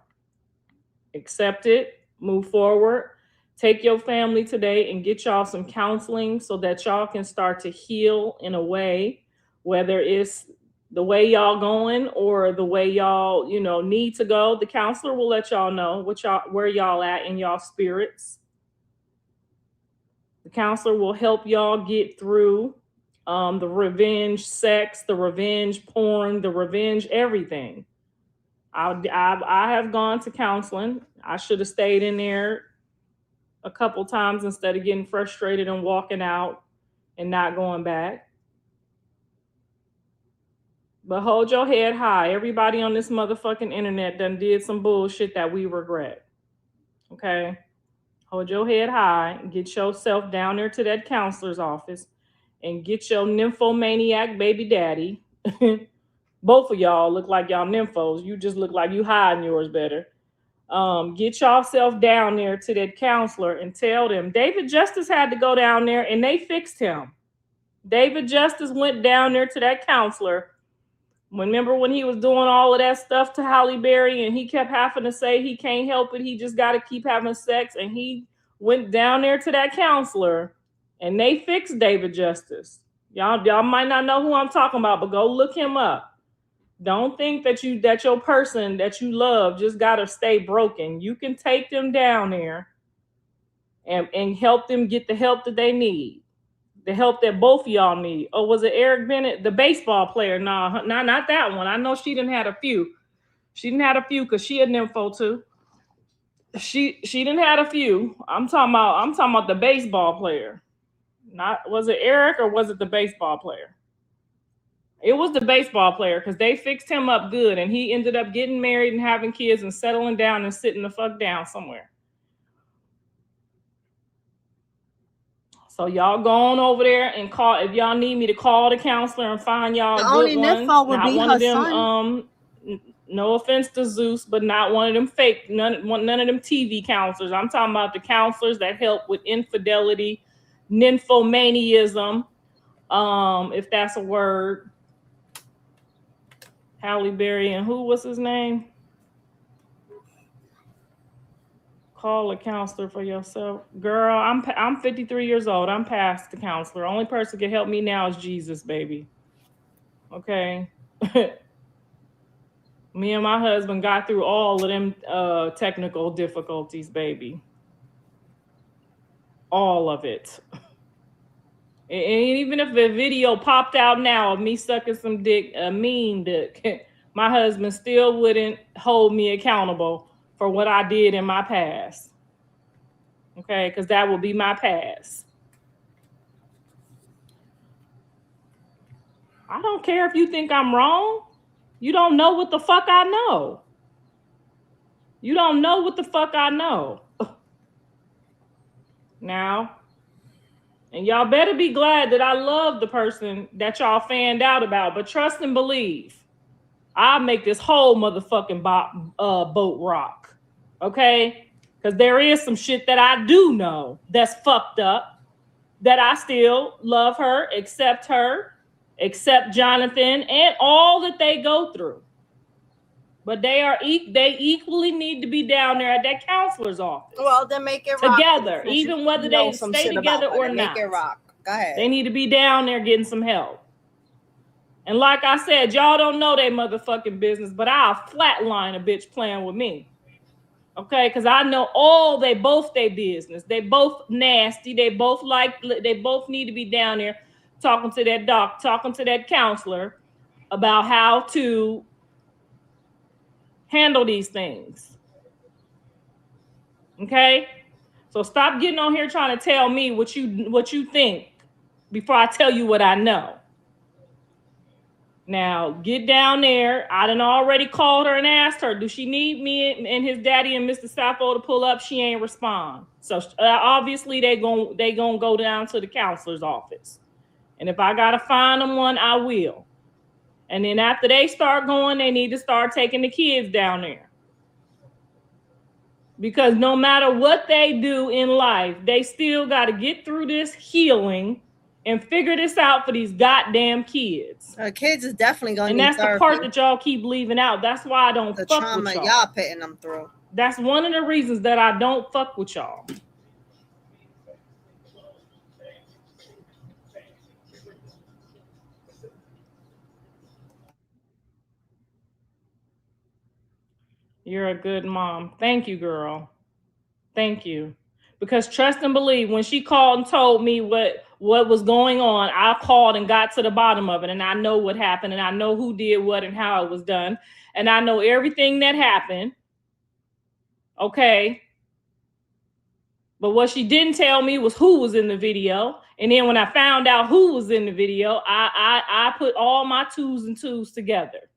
Accept it, move forward, take your family today and get y'all some counseling so that y'all can start to heal in a way, whether it's the way y'all going or the way y'all, need to go. The counselor will let y'all know where y'all at in y'all spirits. The counselor will help y'all get through the revenge sex, the revenge porn, the revenge everything. I have gone to counseling. I should have stayed in there a couple times instead of getting frustrated and walking out and not going back. But hold your head high. Everybody on this motherfucking internet done did some bullshit that we regret. Okay? Hold your head high and get yourself down there to that counselor's office and get your nymphomaniac baby daddy. Both of y'all look like y'all nymphos. You just look like you hiding yours better. Get yourself down there to that counselor and tell them David Justice had to go down there and they fixed him. David Justice went down there to that counselor. Remember when he was doing all of that stuff to Halle Berry and he kept having to say he can't help it. He just got to keep having sex. And he went down there to that counselor and they fixed David Justice. Y'all might not know who I'm talking about, but go look him up. Don't think that your person that you love just gotta stay broken. You can take them down there and help them get the help that they need. The help that both of y'all need. Oh, was it Eric Bennett, the baseball player? No, not that one. I know she didn't have a few. She didn't have a few because she had nympho too. She didn't have a few. I'm talking about the baseball player. Was it Eric or was it the baseball player? It was the baseball player because they fixed him up good and he ended up getting married and having kids and settling down and sitting the fuck down somewhere. So y'all go on over there and call if y'all need me to call the counselor and find y'all The a good only one. nympho would Not be one her of them. son. No offense to Zeus, but not one of them fake. None of them TV counselors. I'm talking about the counselors that help with infidelity, nymphomaniaism, if that's a word. Halle Berry and who was his name? Call a counselor for yourself. Girl, I'm 53 years old. I'm past the counselor. Only person can help me now is Jesus, baby. Okay. Me and my husband got through all of them technical difficulties, baby. All of it. And even if the video popped out now of me sucking some dick, a mean dick, my husband still wouldn't hold me accountable for what I did in my past. Okay, because that will be my past. I don't care if you think I'm wrong. You don't know what the fuck I know. You don't know what the fuck I know. Now, and y'all better be glad that I love the person that y'all fanned out about, but trust and believe, I'll make this whole motherfucking boat rock. Okay? Because there is some shit that I do know that's fucked up, that I still love her, accept Jonathan, and all that they go through. But they equally need to be down there at that counselor's office. Well, then make it rock together, even whether they stay together or not. Make it rock. Go ahead. They need to be down there getting some help. And like I said, y'all don't know their motherfucking business, but I'll flatline a bitch playing with me. Okay, because I know they both their business. They both nasty. They both need to be down there talking to that doc, talking to that counselor about how to handle these things. Okay? So stop getting on here trying to tell me what you think before I tell you what I know. Now, get down there. I done already called her and asked her, do she need me and his daddy and Mr. Sappho to pull up? She ain't respond. So obviously they gonna go down to the counselor's office. And if I gotta find them one, I will. And then after they start going, they need to start taking the kids down there. Because no matter what they do in life, they still got to get through this healing and figure this out for these goddamn kids. Kids is definitely going to need therapy. And that's the part that y'all keep leaving out. That's why I don't fuck with y'all. The trauma y'all putting them through. That's one of the reasons that I don't fuck with y'all. You're a good mom. Thank you, girl. Thank you. Because trust and believe, when she called and told me what was going on, I called and got to the bottom of it. And I know what happened. And I know who did what and how it was done. And I know everything that happened. Okay. But what she didn't tell me was who was in the video. And then when I found out who was in the video, I put all my twos and twos together.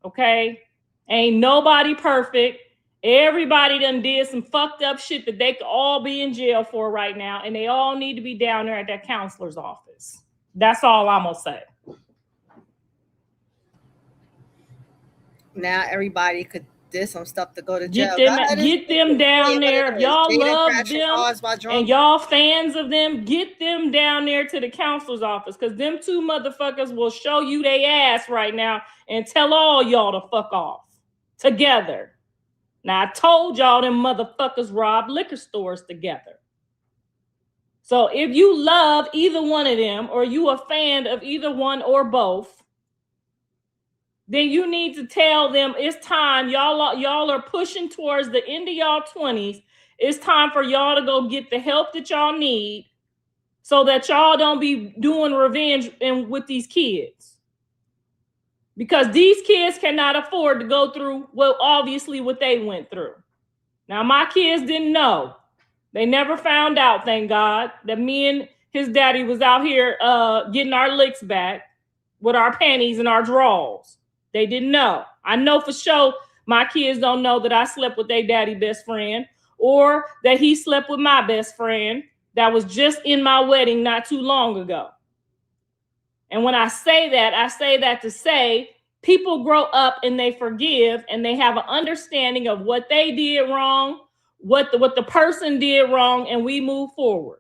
Okay. Ain't nobody perfect. Everybody done did some fucked up shit that they could all be in jail for right now. And they all need to be down there at that counselor's office. That's all I'm going to say. Now everybody could do some stuff to go to jail. Get them down there. If y'all love them and y'all fans of them, get them down there to the counselor's office. Because them two motherfuckers will show you they ass right now and tell all y'all to fuck off. Together. Now, I told y'all them motherfuckers robbed liquor stores together. So if you love either one of them or you a fan of either one or both, then you need to tell them it's time. Y'all are pushing towards the end of y'all 20s. It's time for y'all to go get the help that y'all need so that y'all don't be doing revenge with these kids. Because these kids cannot afford to go through what they went through. Now, my kids didn't know. They never found out, thank God, that me and his daddy was out here getting our licks back with our panties and our drawers. They didn't know. I know for sure my kids don't know that I slept with their daddy best friend or that he slept with my best friend that was just in my wedding not too long ago. And when I say that to say people grow up and they forgive and they have an understanding of what they did wrong, what the person did wrong, and we move forward.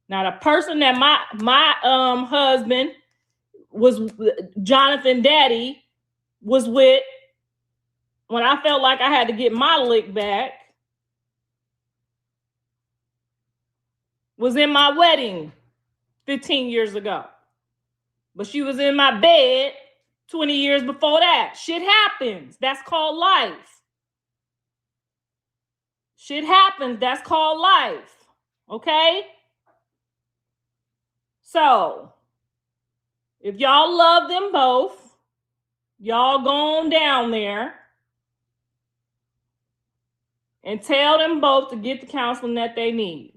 Now, the person that my husband was, Jonathan Daddy, was with when I felt like I had to get my lick back was in my wedding 15 years ago. But she was in my bed 20 years before that. Shit happens. That's called life. Shit happens. That's called life. Okay? So, if y'all love them both, y'all go on down there and tell them both to get the counseling that they need.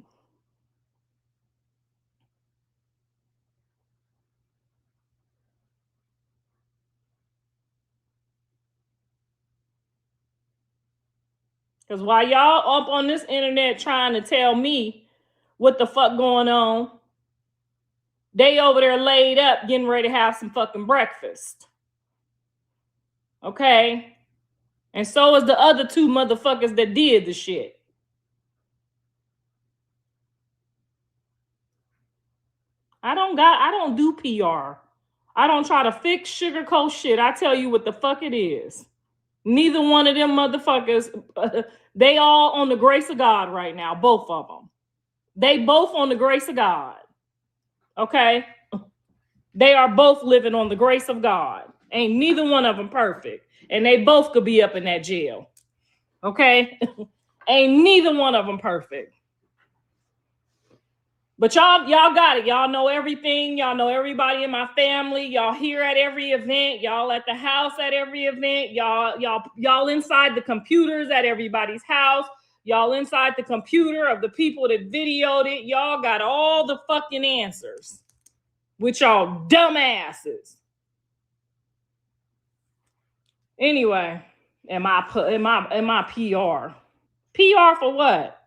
Because while y'all up on this internet trying to tell me what the fuck going on, they over there laid up getting ready to have some fucking breakfast. Okay? And so is the other two motherfuckers that did the shit. I don't do PR. I don't try to fix sugarcoat shit. I tell you what the fuck it is. Neither one of them motherfuckers, they all on the grace of God right now, both of them. They both on the grace of God. Okay? They are both living on the grace of God. Ain't neither one of them perfect. And they both could be up in that jail. Okay? Ain't neither one of them perfect. But y'all got it. Y'all know everything. Y'all know everybody in my family. Y'all here at every event. Y'all at the house at every event. Y'all inside the computers at everybody's house. Y'all inside the computer of the people that videoed it. Y'all got all the fucking answers with y'all dumbasses. Anyway, am I PR? PR for what?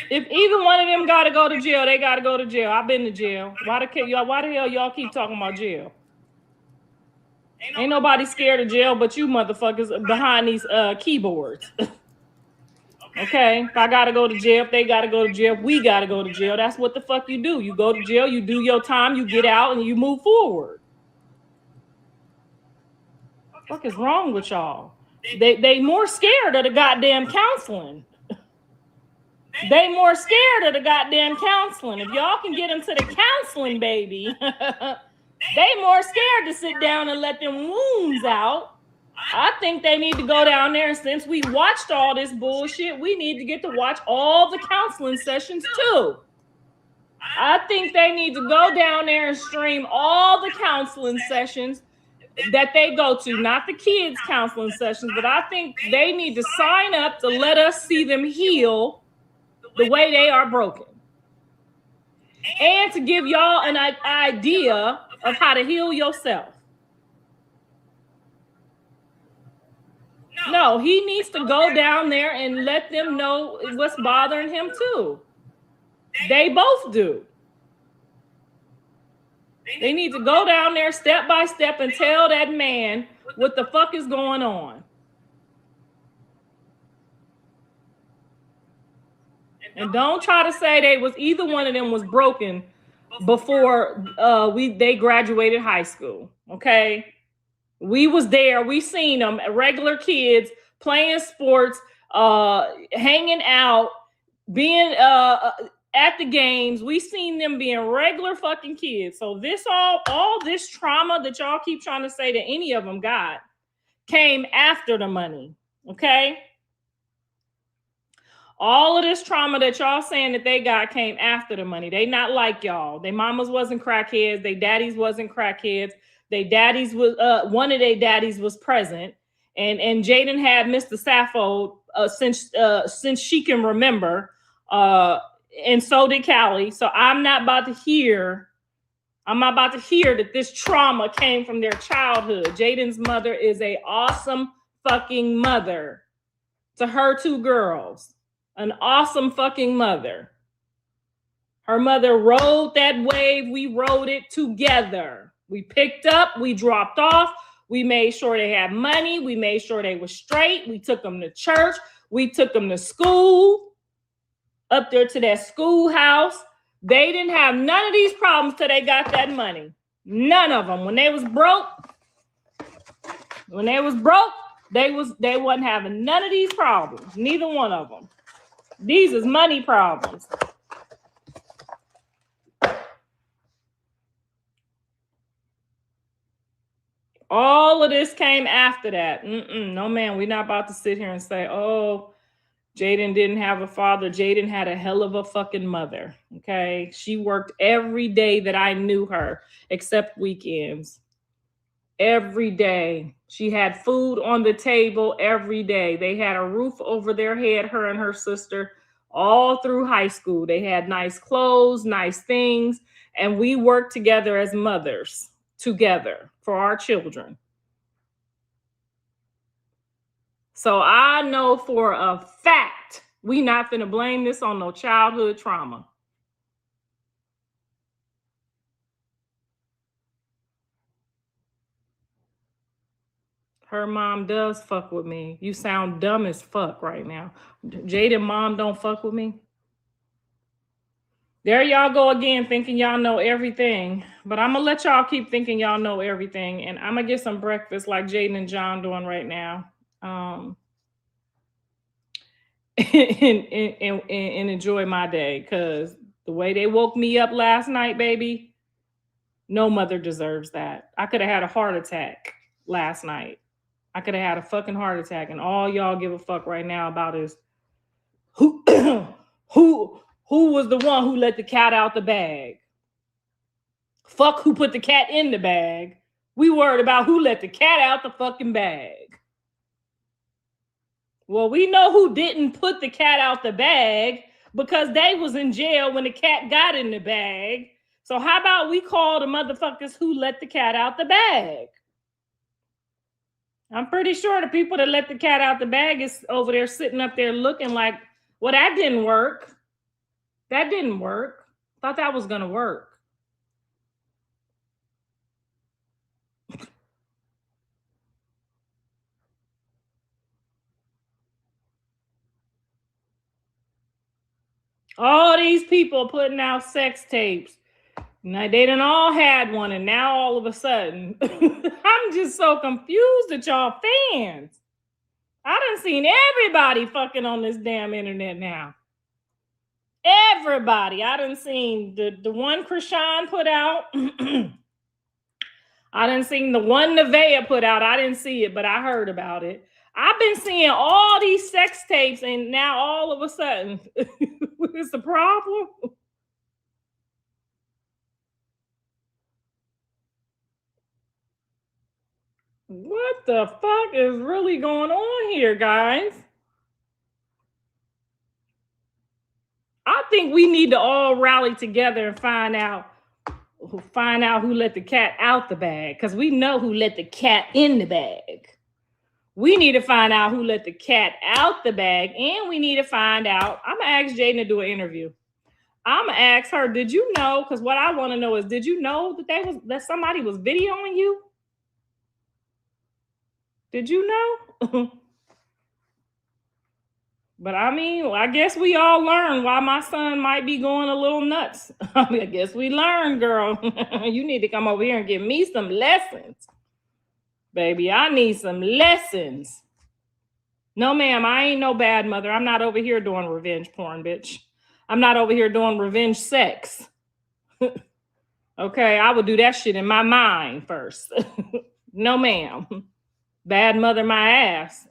If either one of them got to go to jail, they got to go to jail. I've been to jail. Why the hell y'all keep talking about jail? Ain't nobody scared of jail but you motherfuckers behind these keyboards. Okay? If I got to go to jail, if they got to go to jail, if we got to go to jail. That's what the fuck you do. You go to jail, you do your time, you get out, and you move forward. What the fuck is wrong with y'all? They more scared of the goddamn counseling. They more scared of the goddamn counseling. If y'all can get them to the counseling, baby, they more scared to sit down and let them wounds out. I think they need to go down there, and since we watched all this bullshit, we need to get to watch all the counseling sessions too. I think they need to go down there and stream all the counseling sessions that they go to, not the kids' counseling sessions, but I think they need to sign up to let us see them heal the way they are broken. And to give y'all an idea of how to heal yourself. No, he needs to go down there and let them know what's bothering him too. They both do. They need to go down there step by step and tell that man what the fuck is going on. And don't try to say either one of them was broken before they graduated high school. Okay? We was there. We seen them, regular kids playing sports, hanging out, being at the games. We seen them being regular fucking kids. So this all this trauma that y'all keep trying to say that any of them got came after the money. Okay? All of this trauma that y'all saying that they got came after the money. They not like y'all. They mamas wasn't crackheads. They daddies wasn't crackheads. They daddies was one of their daddies was present, and Jaidyn had Mr. Sappho since she can remember, and so did Callie. So I'm not about to hear that this trauma came from their childhood. Jaidyn's mother is a awesome fucking mother to her two girls. An awesome fucking mother. Her mother rode that wave. We rode it together. We picked up, we dropped off. We made sure they had money. We made sure they were straight. We took them to church. We took them to school, up there to that schoolhouse. They didn't have none of these problems till they got that money. None of them. When they was broke, they wasn't having none of these problems. Neither one of them. These is money problems. All of this came after that. No, man, we're not about to sit here and say, oh, Jaidyn didn't have a father. Jaidyn had a hell of a fucking mother, okay? She worked every day that I knew her, except weekends. Every day. She had food on the table every day. They had a roof over their head, her and her sister, all through high school. They had nice clothes, nice things, and we worked together as mothers, together for our children. So I know for a fact we not finna blame this on no childhood trauma. Her mom does fuck with me. You sound dumb as fuck right now. Jaidyn mom don't fuck with me. There y'all go again, thinking y'all know everything. But I'm gonna let y'all keep thinking y'all know everything. And I'm gonna get some breakfast like Jaidyn and John doing right now. And enjoy my day. Because the way they woke me up last night, baby, no mother deserves that. I could have had a heart attack last night. I could have had a fucking heart attack, and all y'all give a fuck right now about is who was the one who let the cat out the bag. Fuck who put the cat in the bag. We worried about who let the cat out the fucking bag. Well, we know who didn't put the cat out the bag because they was in jail when the cat got in the bag. So how about we call the motherfuckers who let the cat out the bag? I'm pretty sure the people that let the cat out the bag is over there sitting up there looking like, well, that didn't work. That didn't work. Thought that was going to work. All these people putting out sex tapes. Now they done all had one, and now all of a sudden, I'm just so confused at y'all fans. I done seen everybody fucking on this damn internet now. Everybody. I done seen the one Krishan put out. I done seen the one Nevaeh put out. I didn't see it, but I heard about it. I've been seeing all these sex tapes, and now all of a sudden, it's the problem. What the fuck is really going on here, guys? I think we need to all rally together and find out who let the cat out the bag, because we know who let the cat in the bag. We need to find out who let the cat out the bag, and we need to find out. I'm gonna ask Jaidyn to do an interview. I'm gonna ask her, did you know? Because what I want to know is, did you know that somebody was videoing you? Did you know? But I mean, I guess we all learned why my son might be going a little nuts. I guess we learned, girl. You need to come over here and give me some lessons. Baby, I need some lessons. No, ma'am, I ain't no bad mother. I'm not over here doing revenge porn, bitch. I'm not over here doing revenge sex. Okay, I would do that shit in my mind first. No, ma'am. Bad mother my ass.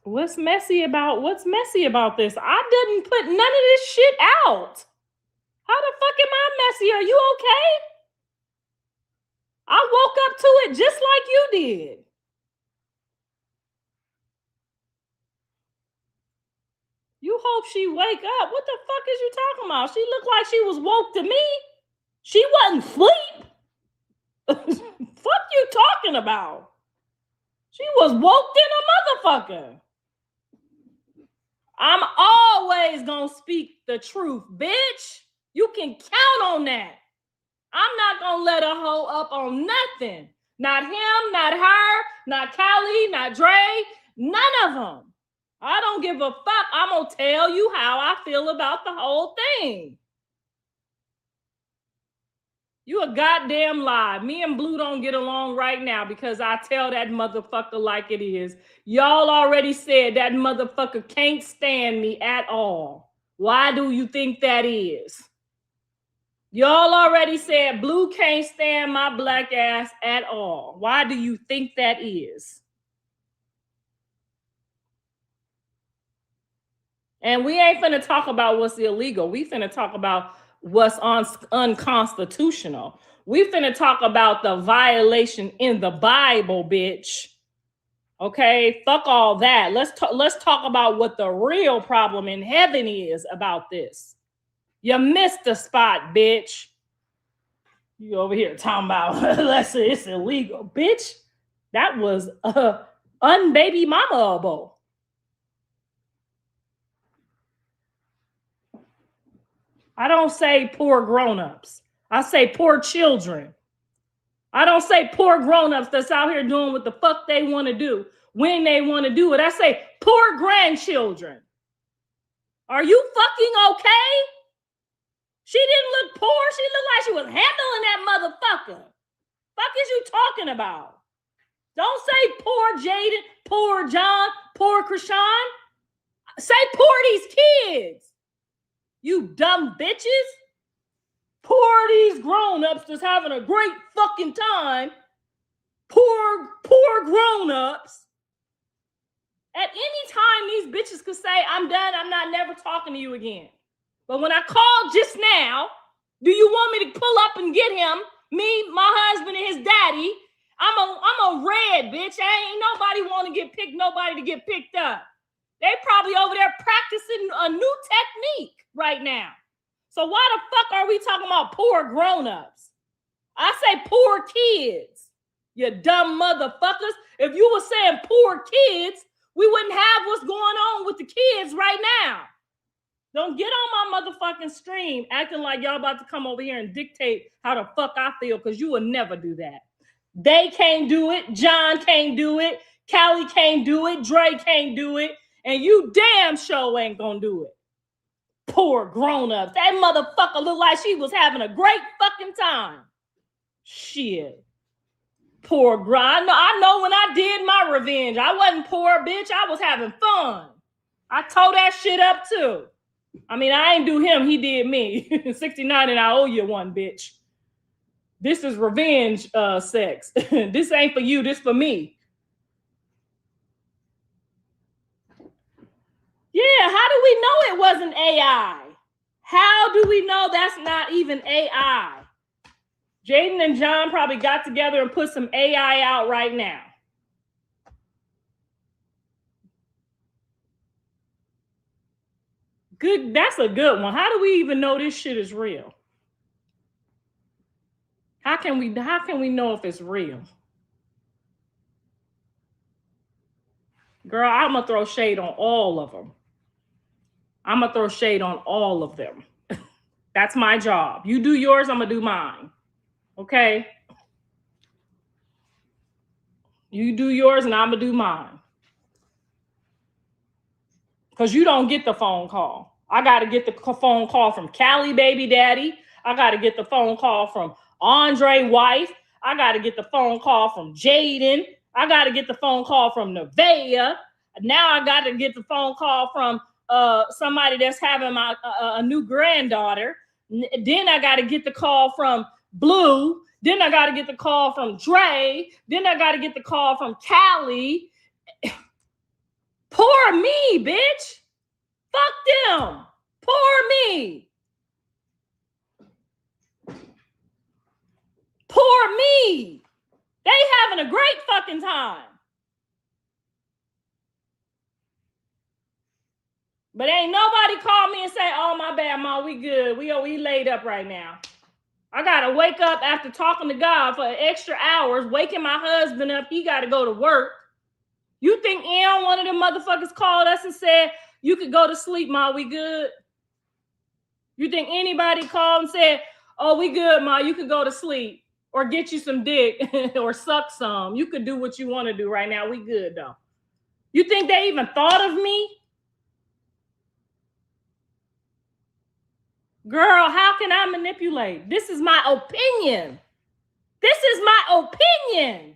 What's messy about this? I didn't put none of this shit out. How the fuck am I messy? Are you okay? I woke up to it just like you did. You hope she wake up. What the fuck is you talking about? She looked like she was woke to me. She wasn't asleep. Fuck you talking about? She was woke than a motherfucker. I'm always gonna speak the truth, bitch. You can count on that. I'm not gonna let a hoe up on nothing. Not him, not her, not Callie, not Dre, none of them. I don't give a fuck. I'm gonna tell you how I feel about the whole thing. You a goddamn lie. Me and Blue don't get along right now because I tell that motherfucker like it is. Y'all already said that motherfucker can't stand me at all. Why do you think that is? Y'all already said Blue can't stand my black ass at all. Why do you think that is? And we ain't finna talk about what's illegal. We finna talk about what's unconstitutional. We finna talk about the violation in the Bible, bitch. Okay, fuck all that. Let's talk about what the real problem in heaven is about this. You missed the spot, bitch. You over here talking about let's say it's illegal, bitch. That was unbaby mama-able. I don't say poor grown-ups. I say poor children. I don't say poor grown-ups that's out here doing what the fuck they want to do when they want to do it. I say poor grandchildren. Are you fucking okay? She didn't look poor. She looked like she was handling that motherfucker. Fuck is you talking about? Don't say poor Jaidyn, poor John, poor Krishan. Say poor these kids. You dumb bitches. Poor these grown-ups just having a great fucking time. Poor grown-ups. At any time, these bitches could say, I'm done, I'm not never talking to you again. But when I called just now, do you want me to pull up and get him? Me, my husband, and his daddy. I'm a red, bitch. Ain't nobody want to get picked, nobody to get picked up. They probably over there practicing a new technique right now. So why the fuck are we talking about poor grown-ups? I say poor kids, you dumb motherfuckers. If you were saying poor kids, we wouldn't have what's going on with the kids right now. Don't get on my motherfucking stream acting like y'all about to come over here and dictate how the fuck I feel, because you will never do that. They can't do it. John can't do it. Callie can't do it. Dre can't do it. And you damn sure ain't gonna do it. Poor grown-ups. That motherfucker looked like she was having a great fucking time. Shit. Poor I know when I did my revenge, I wasn't poor, bitch. I was having fun. I tore that shit up too. I mean, I ain't do him. He did me. 69 and I owe you one, bitch. This is revenge sex. This ain't for you. This for me. Yeah, how do we know it wasn't AI? How do we know that's not even AI? Jaidyn and John probably got together and put some AI out right now. Good, that's a good one. How do we even know this shit is real? How can we know if it's real? Girl, I'm gonna throw shade on all of them. I'm gonna throw shade on all of them. That's my job. You do yours, I'm gonna do mine. Okay? You do yours and I'm gonna do mine. Because you don't get the phone call. I gotta get the phone call from Callie baby daddy. I gotta get the phone call from Andre wife. I gotta get the phone call from Jaidyn. I gotta get the phone call from Nevaeh. Now I gotta get the phone call from somebody that's having a new granddaughter. Then I gotta get the call from Blue. Then I gotta get the call from Dre. Then I gotta get the call from Callie. Poor me, bitch. Fuck them. Poor me. Poor me. They having a great fucking time. But ain't nobody call me and say, oh, my bad, Ma, we good. We laid up right now. I got to wake up after talking to God for extra hours, waking my husband up. He got to go to work. You think Eon, one of them motherfuckers, called us and said, you could go to sleep, Ma, we good? You think anybody called and said, oh, we good, Ma, you could go to sleep or get you some dick or suck some. You could do what you want to do right now. We good, though. You think they even thought of me? Girl, how can I manipulate? This is my opinion. This is my opinion.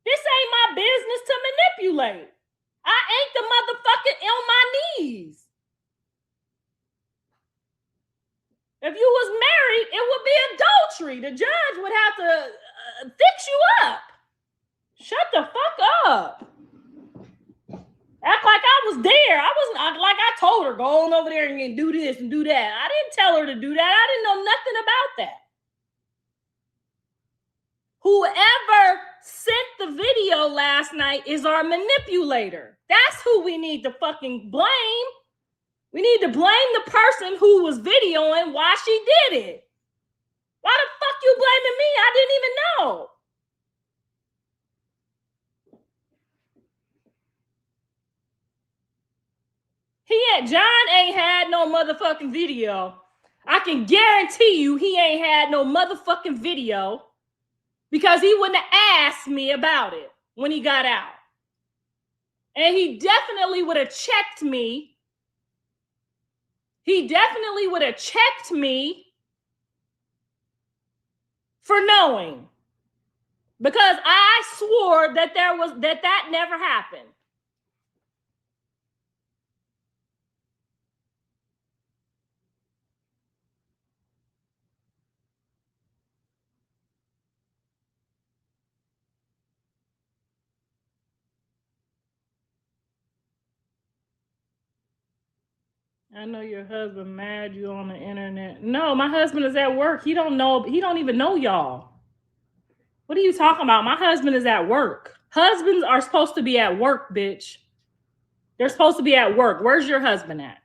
This ain't my business to manipulate. I ain't the motherfucker on my knees. If you was married, it would be adultery. The judge would have to fix you up. Shut the fuck up. Act like I was there. I wasn't like I told her, go on over there and do this and do that. I didn't tell her to do that. I didn't know nothing about that. Whoever sent the video last night is our manipulator. That's who we need to fucking blame. We need to blame the person who was videoing why she did it. Why the fuck you blaming me? I didn't even know. John ain't had no motherfucking video. I can guarantee you he ain't had no motherfucking video because he wouldn't have asked me about it when he got out. And he definitely would have checked me. He definitely would have checked me for knowing. Because I swore that that never happened. I know your husband mad you on the internet. No, my husband is at work. He don't even know y'all. What are you talking about? My husband is at work. Husbands are supposed to be at work, bitch. They're supposed to be at work. Where's your husband at?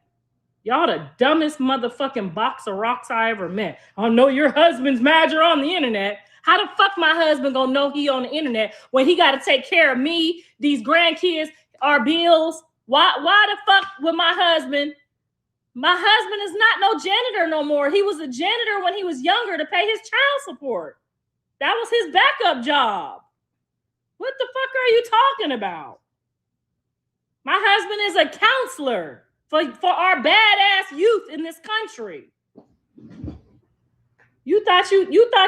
Y'all the dumbest motherfucking box of rocks I ever met. I know your husband's mad you're on the internet. How the fuck my husband gonna know he on the internet when he got to take care of me, these grandkids, our bills? Why the fuck would my husband? My husband is not no janitor no more. He was a janitor when he was younger to pay his child support. That was his backup job. What the fuck are you talking about? My husband is a counselor for our badass youth in this country. You thought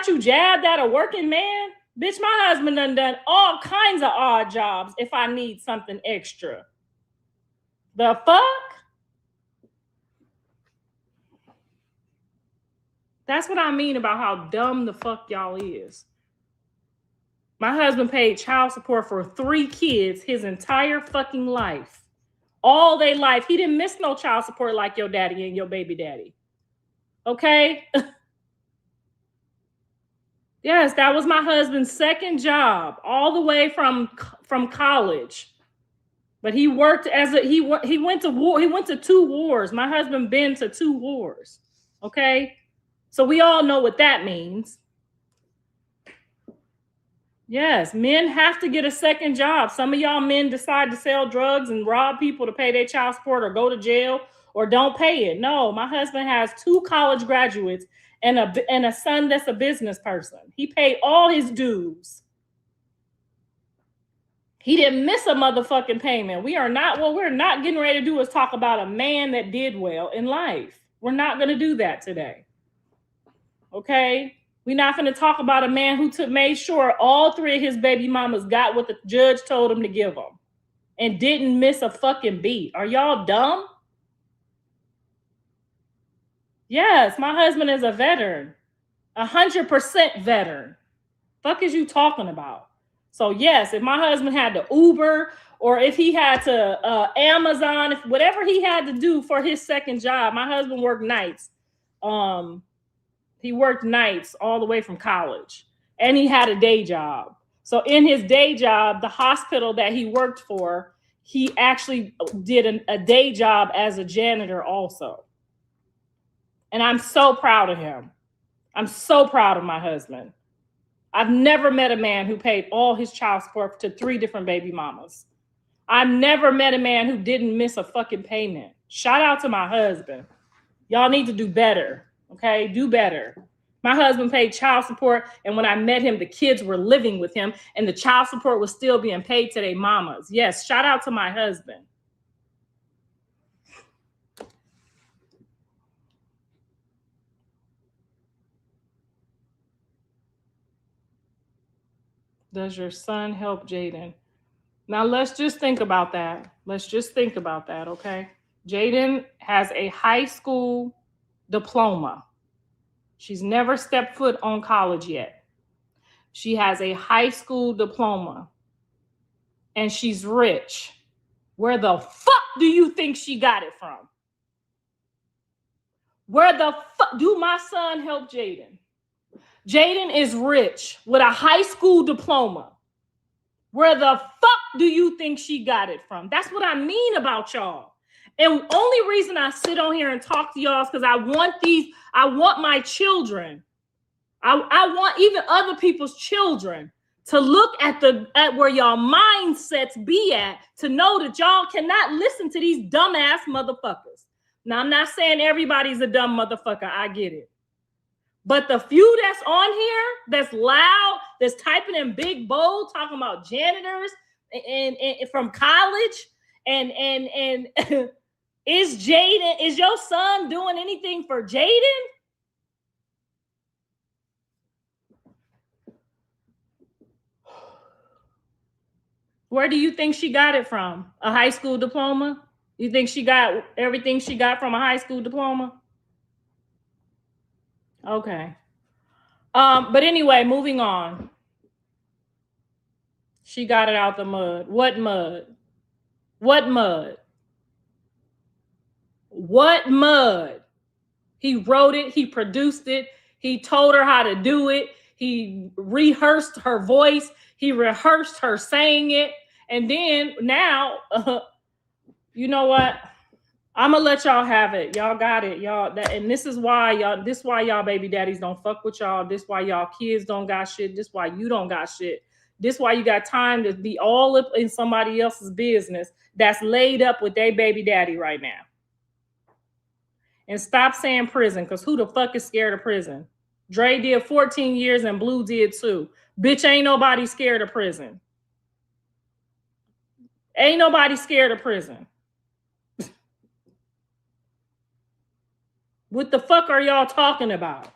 you jabbed at a working man? Bitch, my husband done all kinds of odd jobs if I need something extra. The fuck? That's what I mean about how dumb the fuck y'all is. My husband paid child support for 3 kids his entire fucking life. All their life. He didn't miss no child support like your daddy and your baby daddy. Okay? Yes, that was my husband's second job, all the way from college. But he worked he went to war. He went to 2 wars. My husband been to 2 wars. Okay? So we all know what that means. Yes, men have to get a second job. Some of y'all men decide to sell drugs and rob people to pay their child support or go to jail or don't pay it. No, my husband has 2 college graduates and a son that's a business person. He paid all his dues. He didn't miss a motherfucking payment. What we're not getting ready to do is talk about a man that did well in life. We're not going to do that today. Okay? We're not going to talk about a man who made sure all 3 of his baby mamas got what the judge told him to give them and didn't miss a fucking beat. Are y'all dumb? Yes, my husband is a veteran, 100% veteran. Fuck is you talking about? So yes, if my husband had to Uber or if he had to Amazon, if whatever he had to do for his second job, my husband worked nights. He worked nights all the way from college and he had a day job. So in his day job, the hospital that he worked for, he actually did a day job as a janitor also. And I'm so proud of him. I'm so proud of my husband. I've never met a man who paid all his child support to 3 different baby mamas. I've never met a man who didn't miss a fucking payment. Shout out to my husband. Y'all need to do better. Okay, do better. My husband paid child support, and when I met him, the kids were living with him, and the child support was still being paid to their mamas. Yes, shout out to my husband. Does your son help Jaidyn? Now, let's just think about that. Let's just think about that, okay? Jaidyn has a high school diploma. She's never stepped foot on college yet. She has a high school diploma. And she's rich. Where the fuck do you think she got it from? Where the fuck do my son help Jaidyn? Jaidyn is rich with a high school diploma. Where the fuck do you think she got it from? That's what I mean about y'all. And only reason I sit on here and talk to y'all is because I want my children. I want even other people's children to look at where y'all mindsets be at, to know that y'all cannot listen to these dumbass motherfuckers. Now, I'm not saying everybody's a dumb motherfucker. I get it. But the few that's on here, that's loud, that's typing in big bold, talking about janitors and from college, and is your son doing anything for Jaidyn? Where do you think she got it from? A high school diploma? You think she got everything she got from a high school diploma? Okay. But anyway, moving on. She got it out the mud. What mud? What mud? What mud? He wrote it. He produced it. He told her how to do it. He rehearsed her voice. He rehearsed her saying it. And then now, you know what? I'm gonna let y'all have it. Y'all got it, y'all. And this is why y'all baby daddies don't fuck with y'all. This why y'all kids don't got shit. This why you don't got shit. This why you got time to be all up in somebody else's business that's laid up with their baby daddy right now. And stop saying prison, because who the fuck is scared of prison? Dre did 14 years and Blue did too. Bitch, ain't nobody scared of prison. Ain't nobody scared of prison. What the fuck are y'all talking about?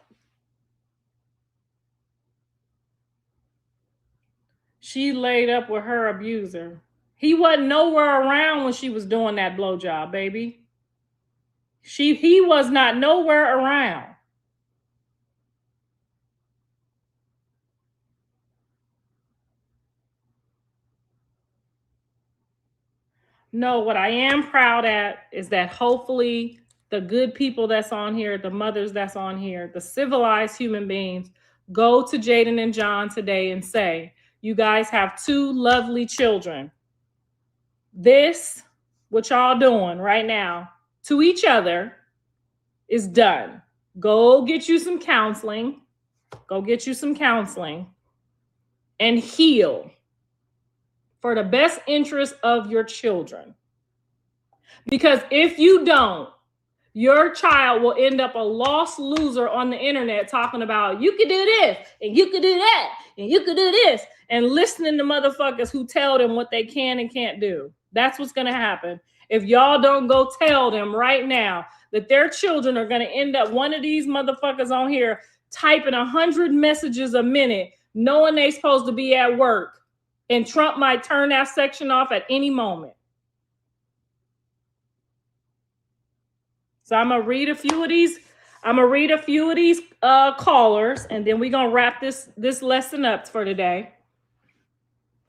She laid up with her abuser. He wasn't nowhere around when she was doing that blowjob, baby. He was not nowhere around. No, what I am proud at is that hopefully the good people that's on here, the mothers that's on here, the civilized human beings, go to Jaidyn and John today and say, you guys have two lovely children. This, what y'all doing right now to each other, is done. Go get you some counseling. Go get you some counseling and heal for the best interest of your children. Because if you don't, your child will end up a lost loser on the internet talking about you could do this and you could do that and you could do this, and listening to motherfuckers who tell them what they can and can't do. That's what's going to happen if y'all don't go tell them right now that their children are going to end up one of these motherfuckers on here typing 100 messages a minute, knowing they supposed to be at work, and Trump might turn that section off at any moment. So I'm gonna read a few of these. Callers, and then we're gonna wrap this lesson up for today.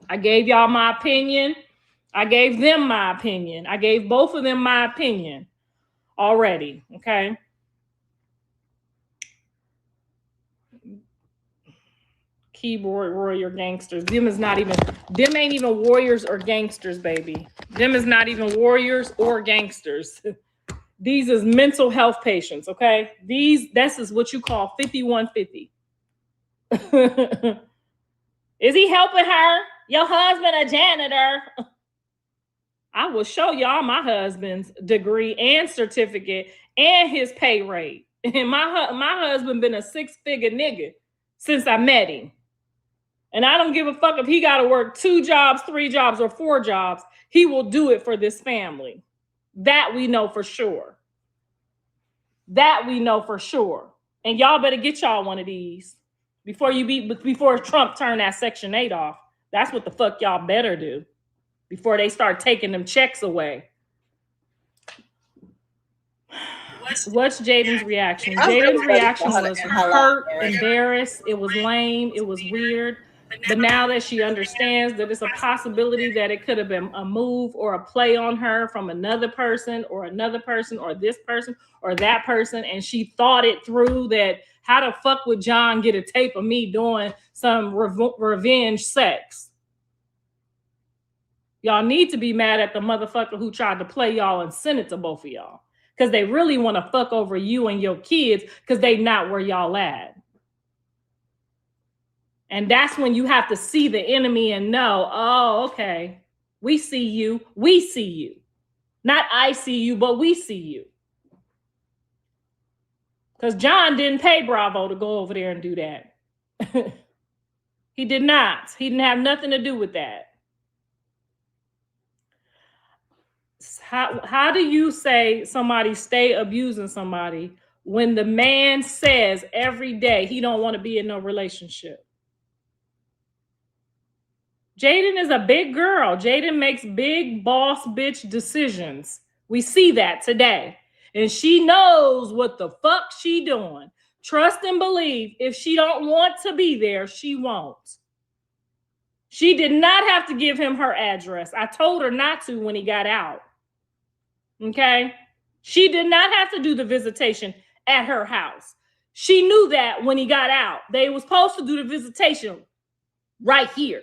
I gave y'all my opinion. I gave them my opinion. I gave both of them my opinion already. Okay. Keyboard warrior gangsters. Them ain't even warriors or gangsters, baby. Them is not even warriors or gangsters. These is mental health patients, okay? This is what you call 5150. Is he helping her? Your husband a janitor. I will show y'all my husband's degree and certificate and his pay rate. And my husband been a 6-figure nigga since I met him. And I don't give a fuck if he got to work 2 jobs, 3 jobs, or 4 jobs. He will do it for this family. That we know for sure. That we know for sure. And y'all better get y'all one of these before Trump turn that Section 8 off. That's what the fuck y'all better do before they start taking them checks away. What's Jaden's reaction? I'm Jaden's really ready for reaction her to was end her life, hurt, man. embarrassed. It was lame. It was weird. But now that she understands that it's a possibility that it could have been a move or a play on her from another person or this person or that person, and she thought it through, that how the fuck would John get a tape of me doing some revenge sex? Y'all need to be mad at the motherfucker who tried to play y'all and send it to both of y'all, because they really want to fuck over you and your kids because they not where y'all at. And that's when you have to see the enemy and know, oh, okay, we see you. We see you. Not I see you, but we see you. Because John didn't pay Bravo to go over there and do that. He did not. He didn't have nothing to do with that. How do you say somebody stay abusing somebody when the man says every day he don't want to be in no relationship? Jaidyn is a big girl. Jaidyn makes big boss bitch decisions. We see that today. And she knows what the fuck she doing. Trust and believe, if she don't want to be there, she won't. She did not have to give him her address. I told her not to when he got out. Okay? She did not have to do the visitation at her house. She knew that when he got out. They were supposed to do the visitation right here.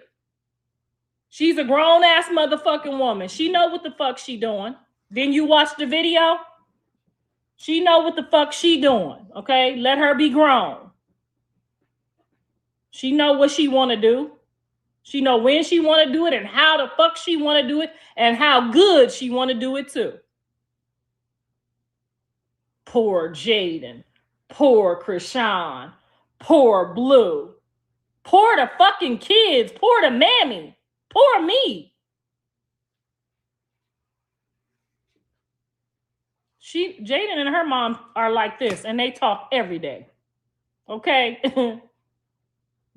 She's a grown-ass motherfucking woman. She know what the fuck she doing. Didn't you watch the video? She know what the fuck she doing, okay? Let her be grown. She know what she want to do. She know when she want to do it and how the fuck she want to do it and how good she want to do it too. Poor Jaidyn. Poor Krishan. Poor Blue. Poor the fucking kids. Poor the mammy. Poor me. Jaidyn and her mom are like this, and they talk every day. Okay?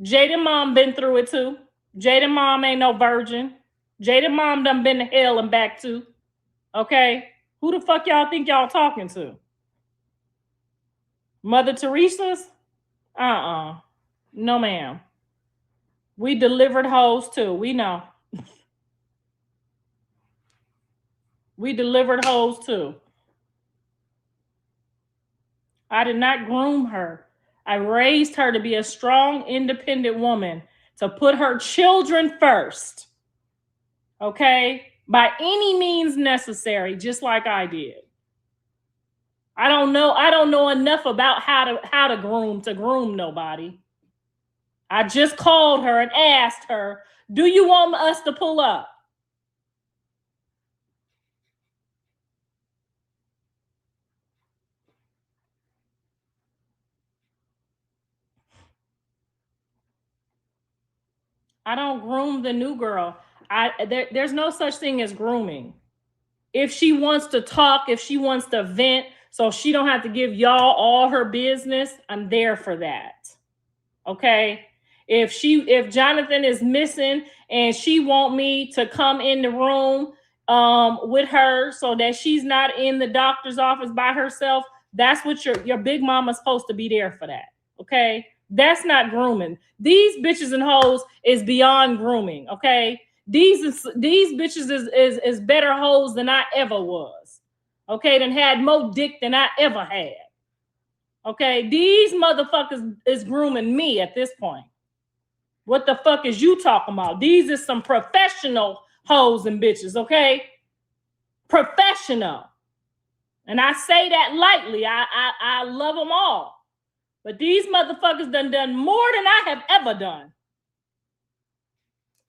Jaidyn mom been through it too. Jaidyn mom ain't no virgin. Jaidyn mom done been to hell and back too. Okay? Who the fuck y'all think y'all talking to? Mother Teresa's? No ma'am. We delivered hoes too. We know. We delivered hoes too. I did not groom her. I raised her to be a strong, independent woman, to put her children first. Okay? By any means necessary, just like I did. I don't know enough about how to groom nobody. I just called her and asked her, do you want us to pull up? I don't groom the new girl. There's no such thing as grooming. If she wants to talk, if she wants to vent, so she don't have to give y'all all her business, I'm there for that. Okay? If Jonathan is missing and she want me to come in the room with her so that she's not in the doctor's office by herself, that's what your big mama's supposed to be there for that. Okay? That's not grooming. These bitches and hoes is beyond grooming. Okay? These bitches is better hoes than I ever was. Okay? Than had more dick than I ever had. Okay? These motherfuckers is grooming me at this point. What the fuck is you talking about? These is some professional hoes and bitches, okay? Professional. And I say that lightly. I love them all. But these motherfuckers done more than I have ever done.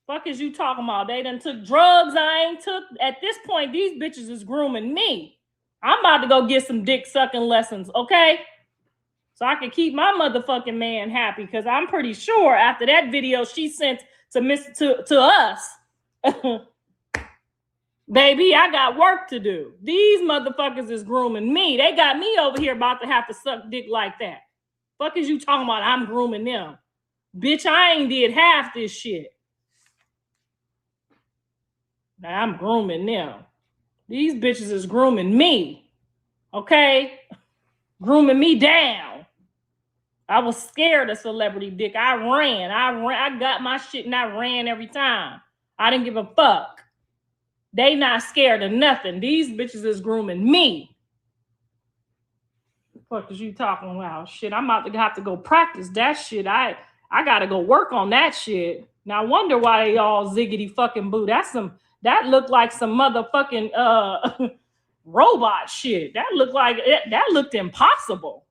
Fuck is you talking about? They done took drugs I ain't took. At this point, these bitches is grooming me. I'm about to go get some dick sucking lessons, okay? So I can keep my motherfucking man happy, because I'm pretty sure after that video she sent to us, baby, I got work to do. These motherfuckers is grooming me. They got me over here about to have to suck dick like that. Fuck is you talking about? I'm grooming them. Bitch, I ain't did half this shit. Now I'm grooming them. These bitches is grooming me. Okay? grooming me down. I was scared of celebrity dick. I ran. I got my shit and I ran every time. I didn't give a fuck. They not scared of nothing. These bitches is grooming me. What the fuck is you talking about? Shit, I'm about to have to go practice that shit. I gotta go work on that shit. Now I wonder why they all ziggity fucking boo. That looked like some motherfucking robot shit. That looked impossible.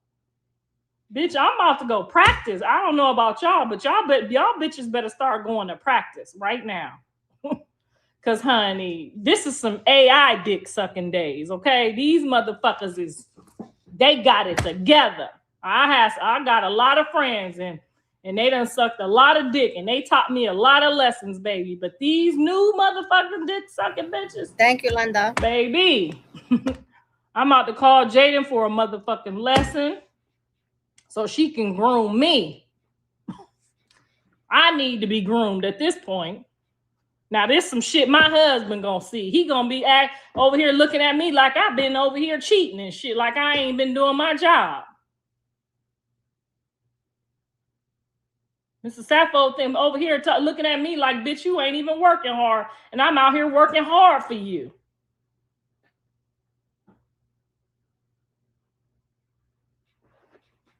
Bitch, I'm about to go practice. I don't know about y'all, but y'all bitches better start going to practice right now. Cause honey, this is some AI dick sucking days, okay? These motherfuckers they got it together. I got a lot of friends and they done sucked a lot of dick and they taught me a lot of lessons, baby. But these new motherfucking dick sucking bitches. Thank you, Linda. Baby. I'm about to call Jaidyn for a motherfucking lesson so she can groom me. I need to be groomed at this point. Now, this some shit my husband gonna see. He gonna be over here looking at me like I've been over here cheating and shit, like I ain't been doing my job. Mr. Sappho thing over here looking at me like, bitch, you ain't even working hard, and I'm out here working hard for you.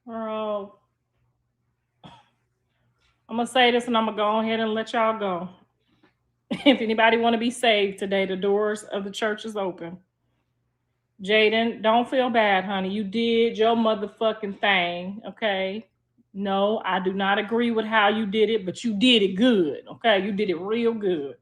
Girl, I'm gonna say this and I'm gonna go ahead and let y'all go. If anybody want to be saved today, the doors of the church is open. Jaidyn, don't feel bad, honey. You did your motherfucking thing, okay? No, I do not agree with how you did it, but you did it good, okay? You did it real good.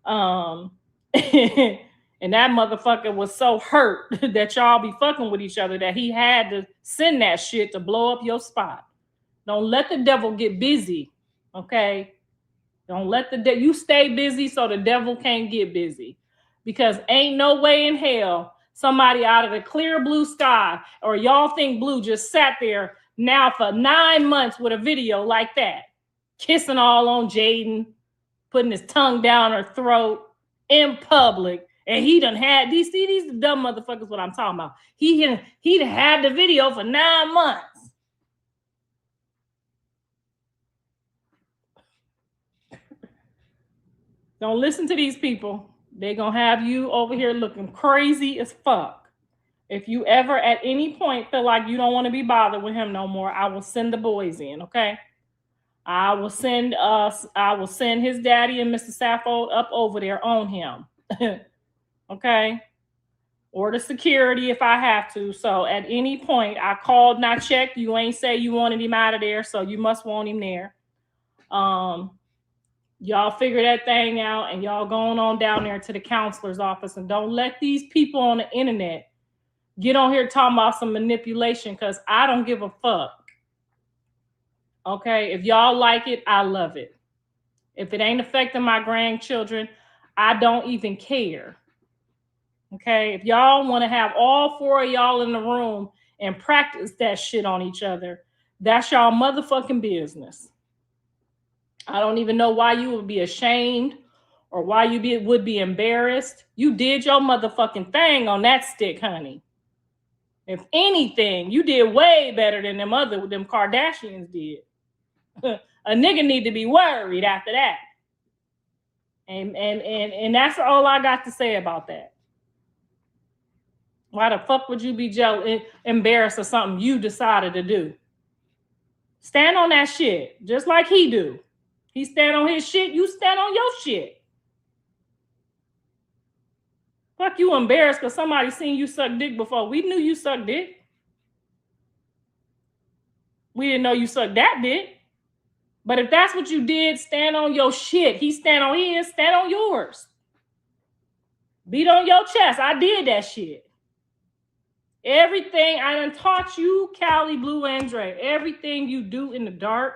And that motherfucker was so hurt that y'all be fucking with each other that he had to send that shit to blow up your spot. Don't let the devil get busy, okay? Don't let you stay busy so the devil can't get busy. Because ain't no way in hell somebody out of the clear blue sky or y'all think Blue just sat there now for 9 months with a video like that, kissing all on Jaidyn, putting his tongue down her throat in public. And he done had these dumb motherfuckers what I'm talking about. He done had the video for 9 months. Don't listen to these people. They're going to have you over here looking crazy as fuck. If you ever at any point feel like you don't want to be bothered with him no more, I will send the boys in, okay? I will send his daddy and Mr. Sappho up over there on him. Okay? Or the security if I have to. So at any point, I called and I checked. You ain't say you wanted him out of there, so you must want him there. Y'all figure that thing out and y'all going on down there to the counselor's office and don't let these people on the internet get on here talking about some manipulation because I don't give a fuck. Okay? If y'all like it, I love it. If it ain't affecting my grandchildren, I don't even care. Okay? If y'all want to have all 4 of y'all in the room and practice that shit on each other, that's y'all motherfucking business. I don't even know why you would be ashamed or why you would be embarrassed. You did your motherfucking thing on that stick, honey. If anything, you did way better than them Kardashians did. A nigga need to be worried after that. And that's all I got to say about that. Why the fuck would you be jealous, embarrassed of something you decided to do? Stand on that shit, just like he do. He stand on his shit, you stand on your shit. Fuck you embarrassed because somebody seen you suck dick before. We knew you sucked dick. We didn't know you sucked that dick. But if that's what you did, stand on your shit. He stand on his, stand on yours. Beat on your chest. I did that shit. Everything I done taught you, Callie, Blue, and Dre, everything you do in the dark,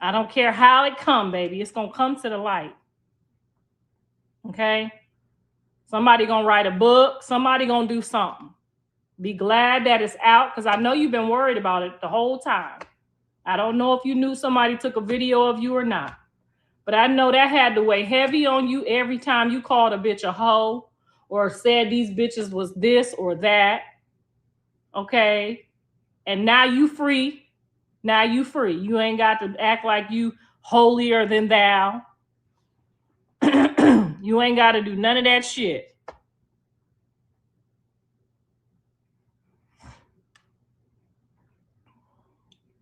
I don't care how it come, baby. It's going to come to the light. Okay? Somebody going to write a book. Somebody going to do something. Be glad that it's out because I know you've been worried about it the whole time. I don't know if you knew somebody took a video of you or not. But I know that had to weigh heavy on you every time you called a bitch a hoe or said these bitches was this or that. Okay. And now you free. Now you free. You ain't got to act like you holier than thou. You ain't got to do none of that shit.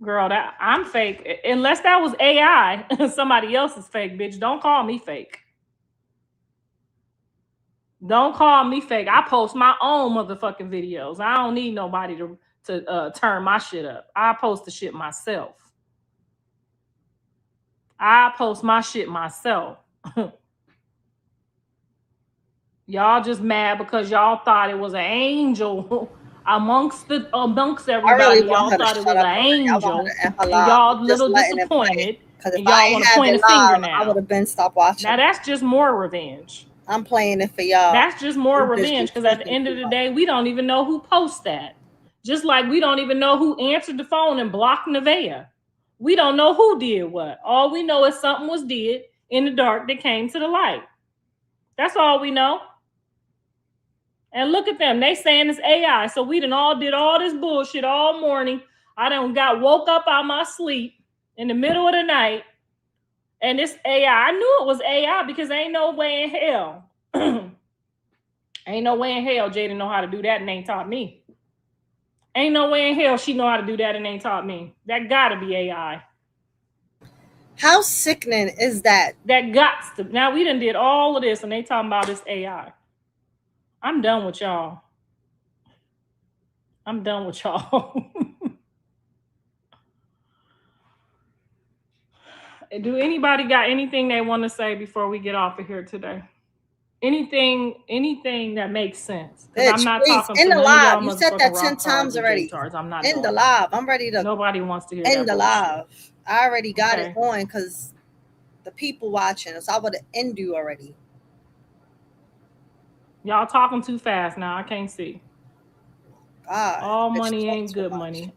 Girl, that I'm fake. Unless that was AI, somebody else is fake, bitch. Don't call me fake. Don't call me fake. I post my own motherfucking videos. I don't need nobody to turn my shit up. I post the shit myself. I post my shit myself. Y'all just mad because y'all thought it was an angel amongst everybody. Y'all thought it was an angel, and y'all little disappointed, and y'all want to point a finger now. I would have been stopped watching. Now that's just more revenge. I'm playing it for y'all. That's just more revenge, because at the end of the day, we don't even know who posts that. Just like we don't even know who answered the phone and blocked Nevaeh. We don't know who did what. All we know is something was did in the dark that came to the light. That's all we know. And look at them. They saying it's AI. So we done all did all this bullshit all morning. I done woke up out my sleep in the middle of the night. And it's AI. I knew it was AI because ain't no way in hell. Ain't no way in hell Jaidyn know how to do that and ain't taught me. Ain't no way in hell she know how to do that and ain't taught me. That gotta be AI. How sickening is that? That gots to. Now we done did all of this and they talking about this AI. I'm done with y'all. I'm done with y'all. Do anybody got anything they want to say before we get off of here today? Anything that makes sense? Bitch, I'm not please, talking in to the none of live. y'all You said that motherfucking 10 rock times stars and already. J-tards. I'm not In doing the that. live. I'm ready to. Nobody wants to hear in that the bullshit. live. I already got it going because the people watching. So I would have end you already. Y'all talking too fast now. I can't see. God, all money ain't good money.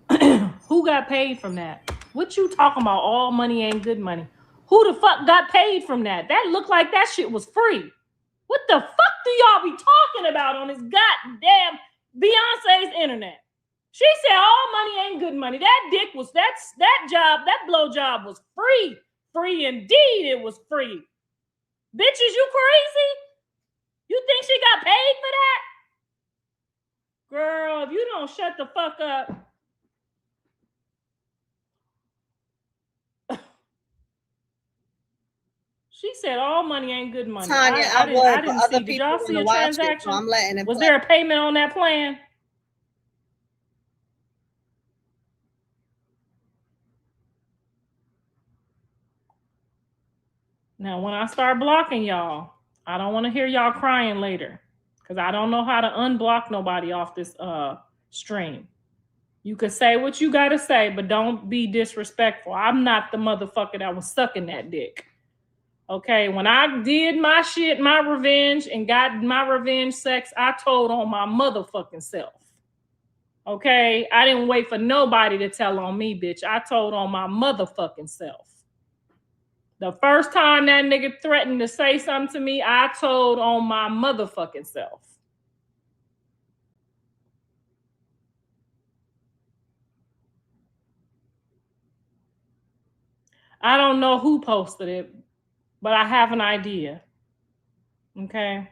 Who got paid from that? What you talking about? All money ain't good money. Who the fuck got paid from that? That looked like that shit was free. What the fuck do y'all be talking about on this goddamn Beyonce's internet? She said all money ain't good money. That dick was that job, that blow job was free. Free indeed, it was free. Bitches, you crazy? You think she got paid for that? Girl, if you don't shut the fuck up. She said all money ain't good money. Tanya, I didn't see. Did y'all see a transaction? So I'm letting it Was play. there a payment on that plan? Now, when I start blocking y'all, I don't want to hear y'all crying later, because I don't know how to unblock nobody off this stream. You could say what you got to say, but don't be disrespectful. I'm not the motherfucker that was sucking that dick. Okay, when I did my shit, my revenge, and got my revenge sex, I told on my motherfucking self. Okay, I didn't wait for nobody to tell on me, bitch. I told on my motherfucking self. The first time that nigga threatened to say something to me, I told on my motherfucking self. I don't know who posted it, but I have an idea. Okay.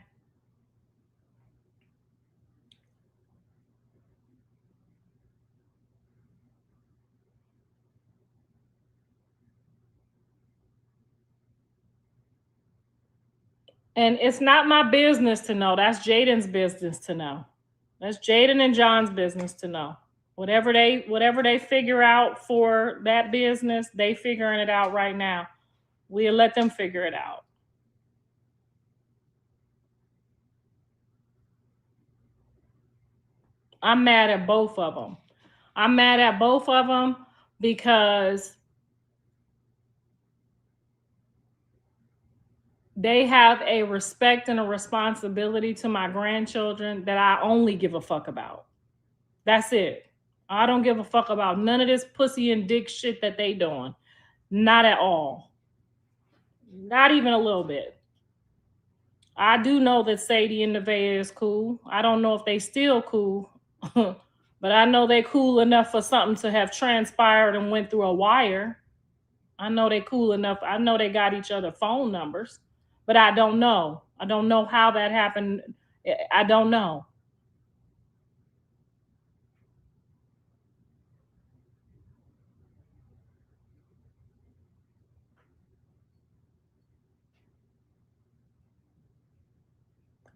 And it's not my business to know. That's Jaidyn's business to know. That's Jaidyn and John's business to know. Whatever they figure out for that business, they figuring it out right now. We'll let them figure it out. I'm mad at both of them. I'm mad at both of them because they have a respect and a responsibility to my grandchildren that I only give a fuck about. That's it. I don't give a fuck about none of this pussy and dick shit that they doing. Not at all. Not even a little bit. I do know that Sadie and Nevaeh is cool. I don't know if they still cool. But I know they cool enough for something to have transpired and went through a wire. I know they cool enough. I know they got each other phone numbers, but I don't know. I don't know how that happened. I don't know.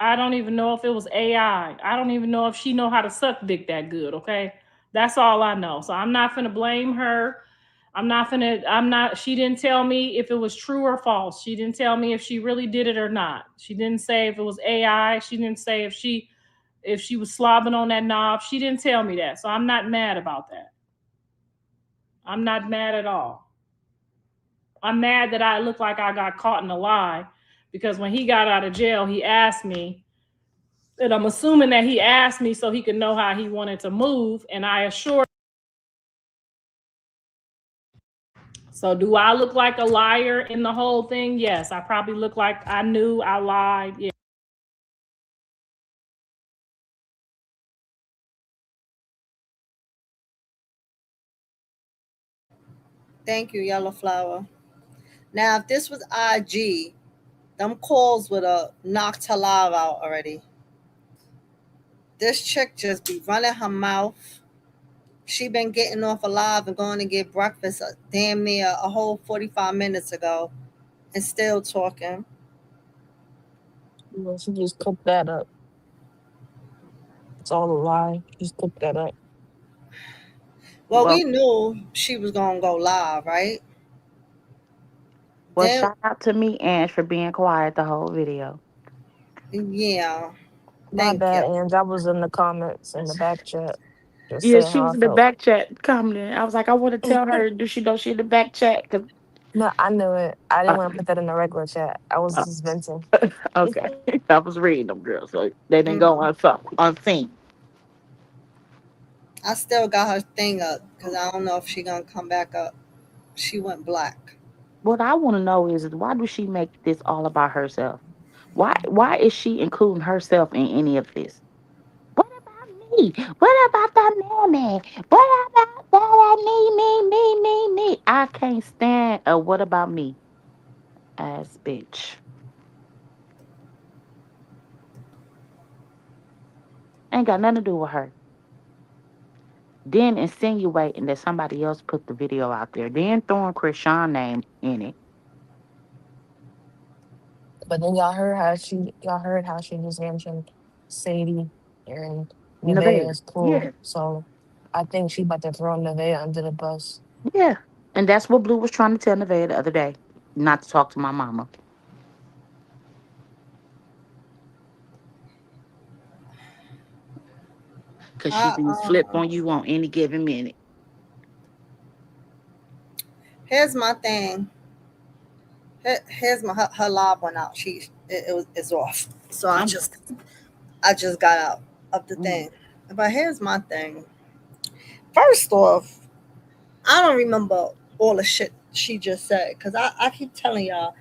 I don't even know if it was AI. I don't even know if she know how to suck dick that good. Okay, that's all I know. So I'm not gonna blame her. I'm not gonna. I'm not. She didn't tell me if it was true or false. She didn't tell me if she really did it or not. She didn't say if it was AI. She didn't say if she was slobbing on that knob. She didn't tell me that. So I'm not mad about that. I'm not mad at all. I'm mad that I look like I got caught in a lie because when he got out of jail, he asked me, and I'm assuming that he asked me so he could know how he wanted to move, and I assured. So do I look like a liar in the whole thing? Yes, I probably look like I knew I lied. Yeah. Thank you, Yellow Flower. Now, if this was IG, them calls would have knocked her live out already. This chick just be running her mouth. She been getting off alive and going to get breakfast damn near a whole 45 minutes ago and still talking. You know, she just cooked that up. It's all a lie. Just cooked that up. Well, Well, we knew she was going to go live, right? well, Then, shout out to me, Ange, for being quiet the whole video. yeah, My thank bad, you. and I was in the comments in the back chat just Yeah, saying she how was I in the felt. back chat commenting. I was like, I want to tell her, do she know she in the back chat? Cause, No, I knew it. I didn't uh, want to put that in the regular chat. I was uh, just venting. okay, I was reading them girls, so they didn't go Mm. unseen. I still got her thing up because I don't know if she going to come back up. She went black. What I want to know is why do she make this all about herself? Why is she including herself in any of this? What about me? What about that man? What about that? Me. I can't stand a what about me ass bitch. Ain't got nothing to do with her. Then insinuating that somebody else put the video out there. Then throwing Krishan name in it. But then y'all heard how she just mentioned Sadie and Nevaeh. Nevaeh is cool. Yeah. So I think she about to throw Nevaeh under the bus. Yeah. And that's what Blue was trying to tell Nevaeh the other day. Not to talk to my mama. Cause she I, can flip on you on any given minute. here's my thing. Here's my her live went out. It's off. So I'm I just got out of the mm, thing. But here's my thing. First off, I don't remember all the shit she just said because I keep telling y'all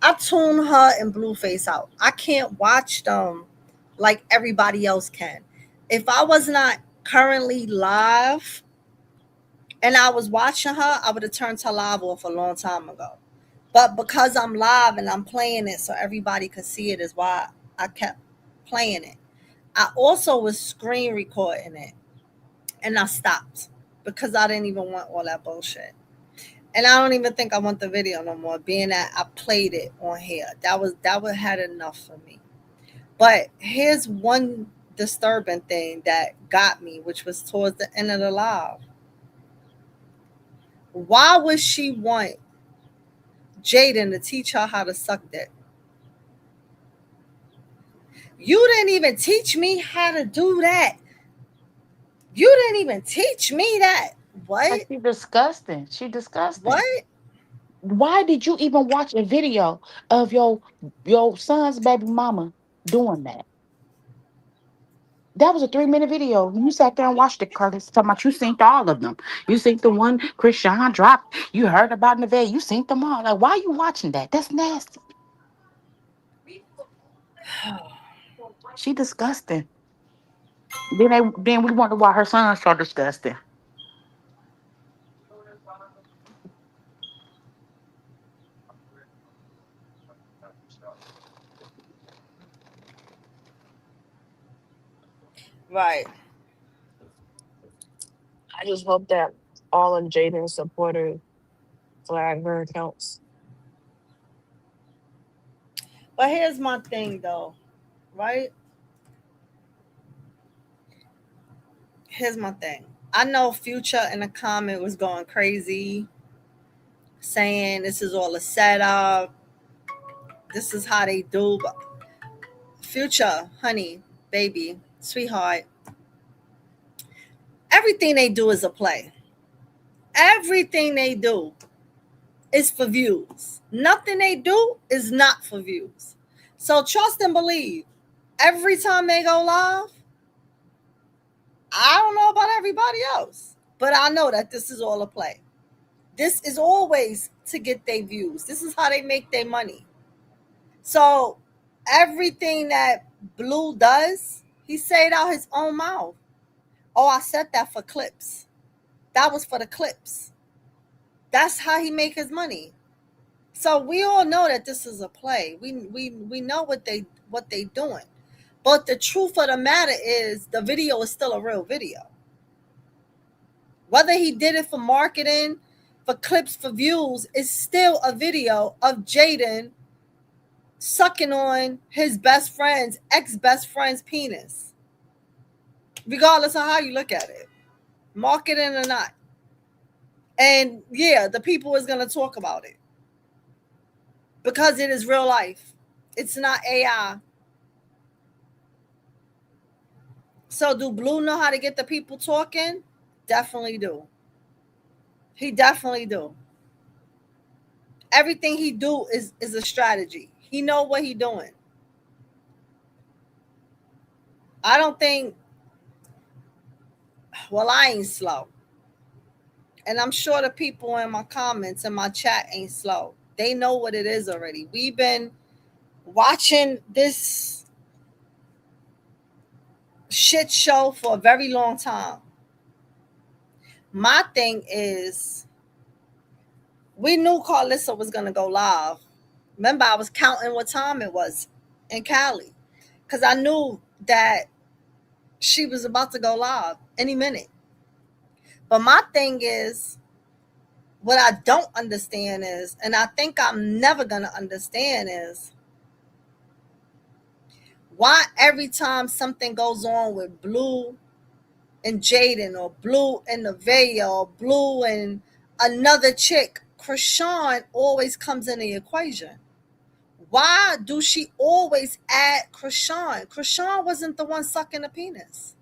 I tune her and Blueface out. I can't watch them like everybody else can. If I was not currently live and I was watching her, I would have turned her live off a long time ago. But because I'm live and I'm playing it so everybody could see it is why I kept playing it. I also was screen recording it and I stopped because I didn't even want all that bullshit. And I don't even think I want the video no more, being that I played it on here. That would had enough for me. But here's one disturbing thing that got me, which was towards the end of the live. Why would she want Jaidyn to teach her how to suck dick? You didn't even teach me how to do that. You didn't even teach me that. like What? she disgusting. She disgusting. What? Why did you even watch a video of your son's baby mama doing that? That was a 3 minute video. You sat there and watched it, Curtis. Talking about you synced all of them. You synced the one Krishan dropped. You heard about Nevaeh. You synced them all. Like, why are you watching that? That's nasty. She disgusting. Then we wonder why her son's so disgusting. Right. I just hope that all of Jaden's supporters flag her accounts. But here's my thing though, right? Here's my thing. I know Future in the comment was going crazy, saying this is all a setup. This is how they do. But Future, honey, baby, sweetheart, everything they do is a play. Everything they do is for views. Nothing they do is not for views. So trust and believe. Every time they go live, I don't know about everybody else, but I know that this is all a play. This is always to get their views. This is how they make their money. So everything that Blue does, he said out his own mouth. Oh, I said that for clips. That was for the clips. That's how he make his money. So we all know that this is a play. We know what they doing. But the truth of the matter is the video is still a real video. Whether he did it for marketing, for clips, for views, it's still a video of Jaidyn sucking on his best friend's, ex-best friend's penis. Regardless of how you look at it. Marketing or not. And yeah, the people is going to talk about it. Because it is real life. It's not AI. So do Blue know how to get the people talking? Definitely do. He definitely do. Everything he do is a strategy. He know what he doing. I don't think, well, I ain't slow. And I'm sure the people in my comments and my chat ain't slow. They know what it is already. We've been watching this shit show for a very long time. My thing is, we knew Carlissa was going to go live. Remember, I was counting what time it was in Cali. Because I knew that she was about to go live any minute. But my thing is, what I don't understand is, and I think I'm never going to understand is, why every time something goes on with Blue and Jaidyn, or Blue and Nevaeh, or Blue and another chick, Krishan always comes in the equation. Why do she always add Krishan? Krishan wasn't the one sucking the penis.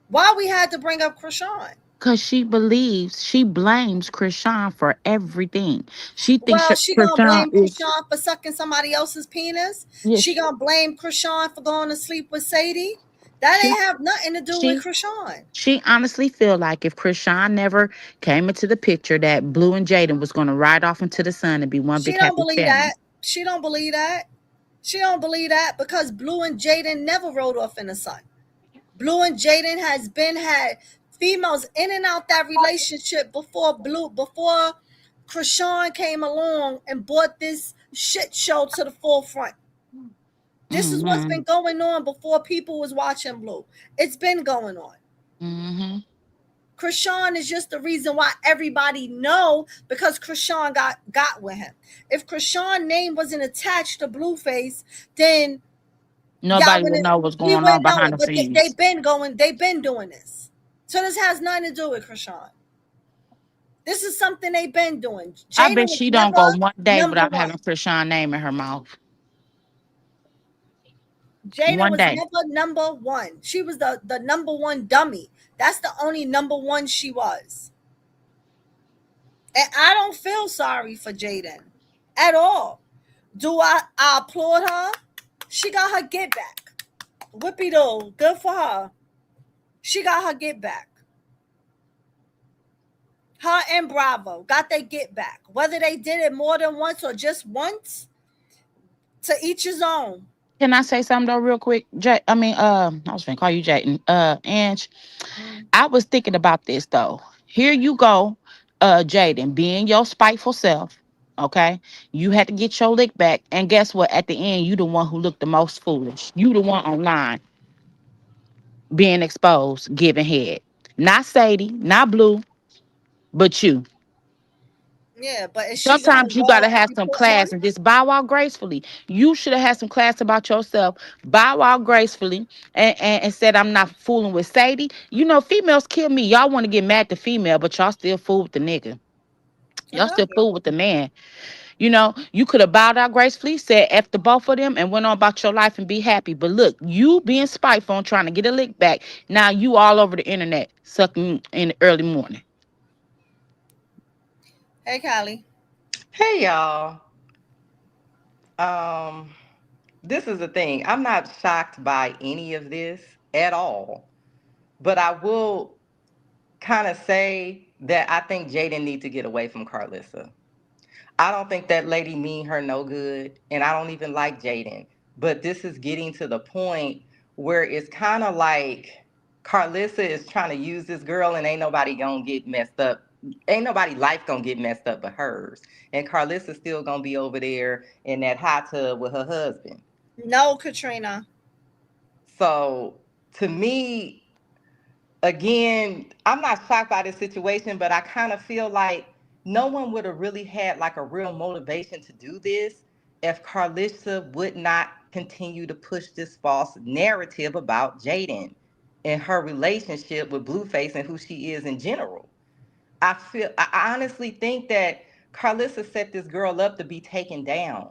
Why we had to bring up Krishan? Because she blames Krishan for everything. She thinks Well, that she gonna Krishan blame is, Krishan for sucking somebody else's penis. yes, She gonna blame Krishan for going to sleep with Sadie. That she, ain't have nothing to do with she, Krishan. she honestly feel like if Krishan never came into the picture, that Blue and Jaden was going to ride off into the sun and be one She big don't happy believe family. that. She don't believe that. She don't believe that because Blue and Jaidyn never rode off in the sun. Blue and Jaidyn had females in and out that relationship before Krishan came along and brought this shit show to the forefront. This is what's Mm-hmm. been going on before people was watching Blue. It's been going on. Mm-hmm. Krishan is just the reason why everybody know, because Krishan got with him. If Krishan's name wasn't attached to Blueface, then y'all Nobody would wouldn't, know what's we going on wouldn't know behind it. the But scenes. they've been doing this. So this has nothing to do with Krishan. This is something they've been doing. I Jaidyn bet was she don't go never one day number without one. having Krishan name in her mouth. Jaidyn One was day. never number one. She was the number one dummy. That's the only number one she was. And I don't feel sorry for Jaidyn at all. Do I applaud her? She got her get back. Whippy do. Good for her. She got her get back. Her and Bravo got their get back. Whether they did it more than once or just once, to each his own. Can I say something though, real quick? I was gonna call you Jayden. Ange, Mm. I was thinking about this though. Here you go, Jaden, being your spiteful self. Okay, you had to get your lick back, and guess what? At the end, you the one who looked the most foolish. You the one online being exposed, giving head. Not Sadie, not Blue, but you. Yeah, but is she gonna Sometimes you go gotta and have some report class him? and just bow out gracefully. You should have had some class about yourself. Bow out gracefully and said, I'm not fooling with Sadie. You know, females kill me. Y'all want to get mad at the female, but y'all still fool with the nigga. Y'all Uh-huh. still fool with the man. You know, you could have bowed out gracefully, said F the both of them, and went on about your life and be happy. But look, you being spiteful and trying to get a lick back, now you all over the internet sucking in the early morning. Hey, Callie. Hey y'all. Um, this is the thing. I'm not shocked by any of this at all. But I will kind of say that I think Jaden needs to get away from Carlissa. I don't think that lady mean her no good, and I don't even like Jaden. But this is getting to the point where it's kind of like Carlissa is trying to use this girl, and ain't nobody gonna get messed up. Ain't nobody life gonna get messed up but hers. And Carlissa's still gonna be over there in that hot tub with her husband. No, Katrina. So to me, again, I'm not shocked by this situation, but I kind of feel like no one would have really had like a real motivation to do this if Carlissa would not continue to push this false narrative about Jaden and her relationship with Blueface and who she is in general. I honestly think that Carlissa set this girl up to be taken down.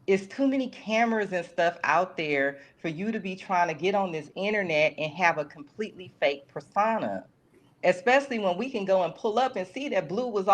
It's too many cameras and stuff out there for you to be trying to get on this internet and have a completely fake persona. Especially when we can go and pull up and see that Blue was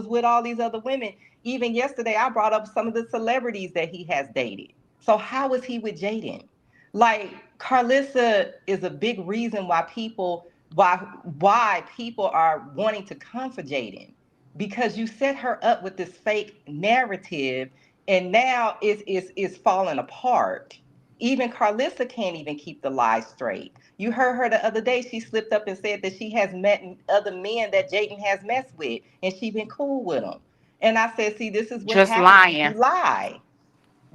with all these other women. Even yesterday, I brought up some of the celebrities that he has dated. So how is he with Jaden? Like Carlissa is a big reason why people are wanting to come for Jaden, because you set her up with this fake narrative, and now it's falling apart. Even Carlissa can't even keep the lies straight. You heard her the other day. She slipped up and said that she has met other men that Jaden has messed with, and she been cool with them. And I said, see, this is what Just happens when you lying. lie.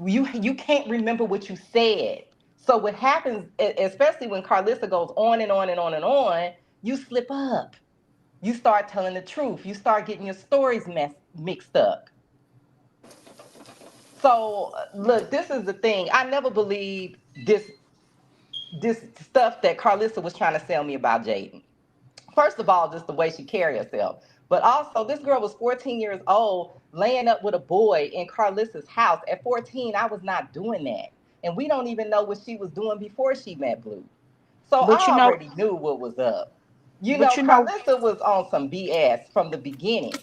You can't remember what you said. So what happens, especially when Carlissa goes on and on and on and on, you slip up. You start telling the truth. You start getting your stories mixed up. So look, this is the thing. I never believed this stuff that Carlissa was trying to sell me about Jaden. First of all, just the way she carried herself. But also, this girl was 14 years old, laying up with a boy in Carlissa's house. At 14, I was not doing that. And we don't even know what she was doing before she met Blue. So But you I know, already knew what was up. You but know, you know, Carlissa was on some BS from the beginning.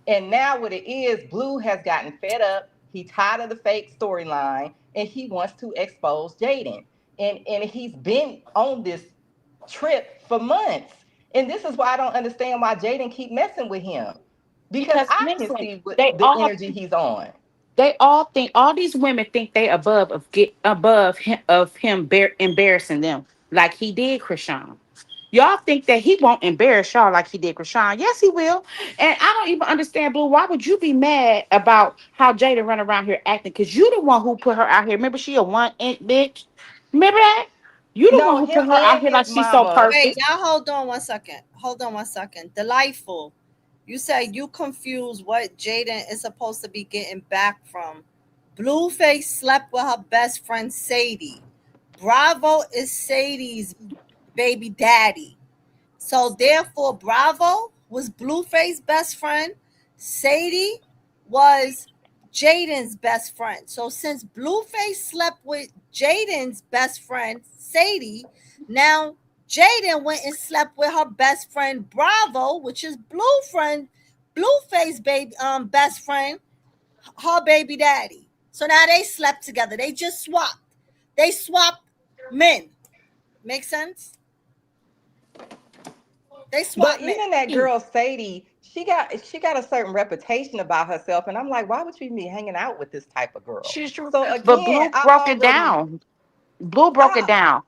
And now what it is, Blue has gotten fed up. He tired of the fake storyline and he wants to expose Jaden. And he's been on this trip for months. And this is why I don't understand why Jaden keep messing with him. Because because I can listen, see what they the all energy he's on. they all think all these women think they above him of him embarrassing them like he did Krishan. Y'all think that he won't embarrass y'all like he did Krishan. Yes, he will. And I don't even understand, Blue. Why would you be mad about how Jada run around here acting? Because you the one who put her out here. Remember, she a one inch bitch. Remember that? You the one No, who him put her out and here his like she's so mama. Wait, perfect. y'all hold on one second. Hold on one second. Delightful. You said you confused what Jaden is supposed to be getting back from. Blueface slept with her best friend Sadie. Bravo is Sadie's baby daddy. So therefore, Bravo was Blueface's best friend. Sadie was Jaden's best friend. So since Blueface slept with Jaden's best friend, Sadie, now Jaden went and slept with her best friend Bravo, which is Blueface baby best friend, her baby daddy. So now they slept together. They just swapped. They swapped men. Make sense? They But swapped men. even that girl Sadie, she got a certain reputation about herself, and I'm like, why would you be hanging out with this type of girl? She's true. So But again, Blue I've broke it already down. Blue broke it I, down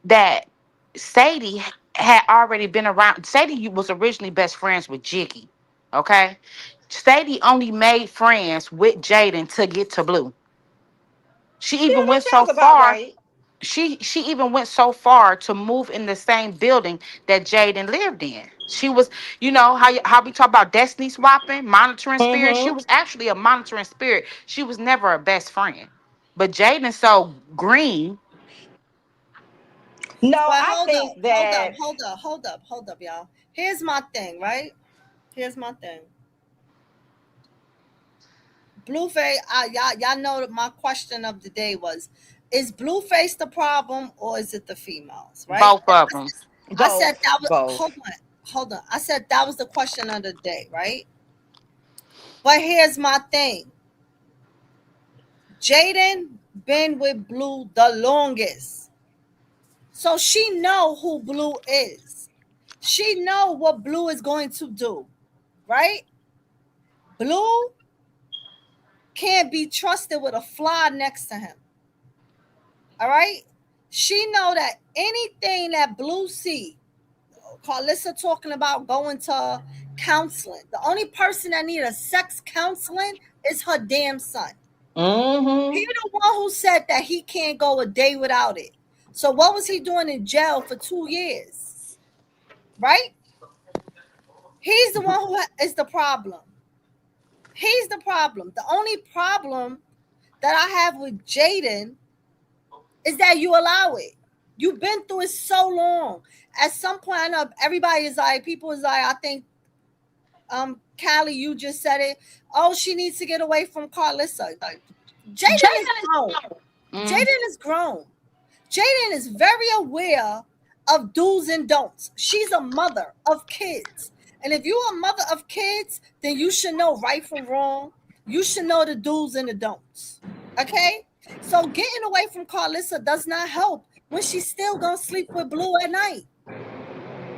that Sadie had already been around. Sadie was originally best friends with Jiggy. Okay. Sadie only made friends with Jaden to get to Blue. She yeah, even that went so sounds about far. right. She even went so far to move in the same building that Jaden lived in. She was, how we talk about destiny swapping, monitoring spirit. She Mm-hmm. was actually a monitoring spirit. She was never a best friend. But Jaden so green. No, But I hold up, think hold up, that. hold up, hold up, hold up, y'all. Here's my thing, right? Here's my thing. Blueface, y'all know that my question of the day was, is Blueface the problem or is it the females, right? Both of them. I said Both, that was, both. hold on. I said that was the question of the day, right? But here's my thing. Jaden been with Blue the longest. So she know who Blue is. She know what Blue is going to do, right? Blue can't be trusted with a fly next to him. All right? She know that anything that Blue see, Carlissa talking about going to counseling. The only person that need a sex counseling is her damn son. He Mm-hmm. the one who said that he can't go a day without it. So what was he doing in jail for 2 years? Right? He's the one who is the problem. He's the problem. The only problem that I have with Jaden is that you allow it. You've been through it so long. At some point, I know everybody is like, people is like, I think Callie, you just said it. Oh, she needs to get away from Carlissa. Jaden is grown. Mm, Jaden is grown. Jaden is very aware of do's and don'ts. She's a mother of kids. And if you're a mother of kids, then you should know right from wrong. You should know the do's and the don'ts. Okay? So getting away from Carlissa does not help when she's still gonna sleep with Blue at night.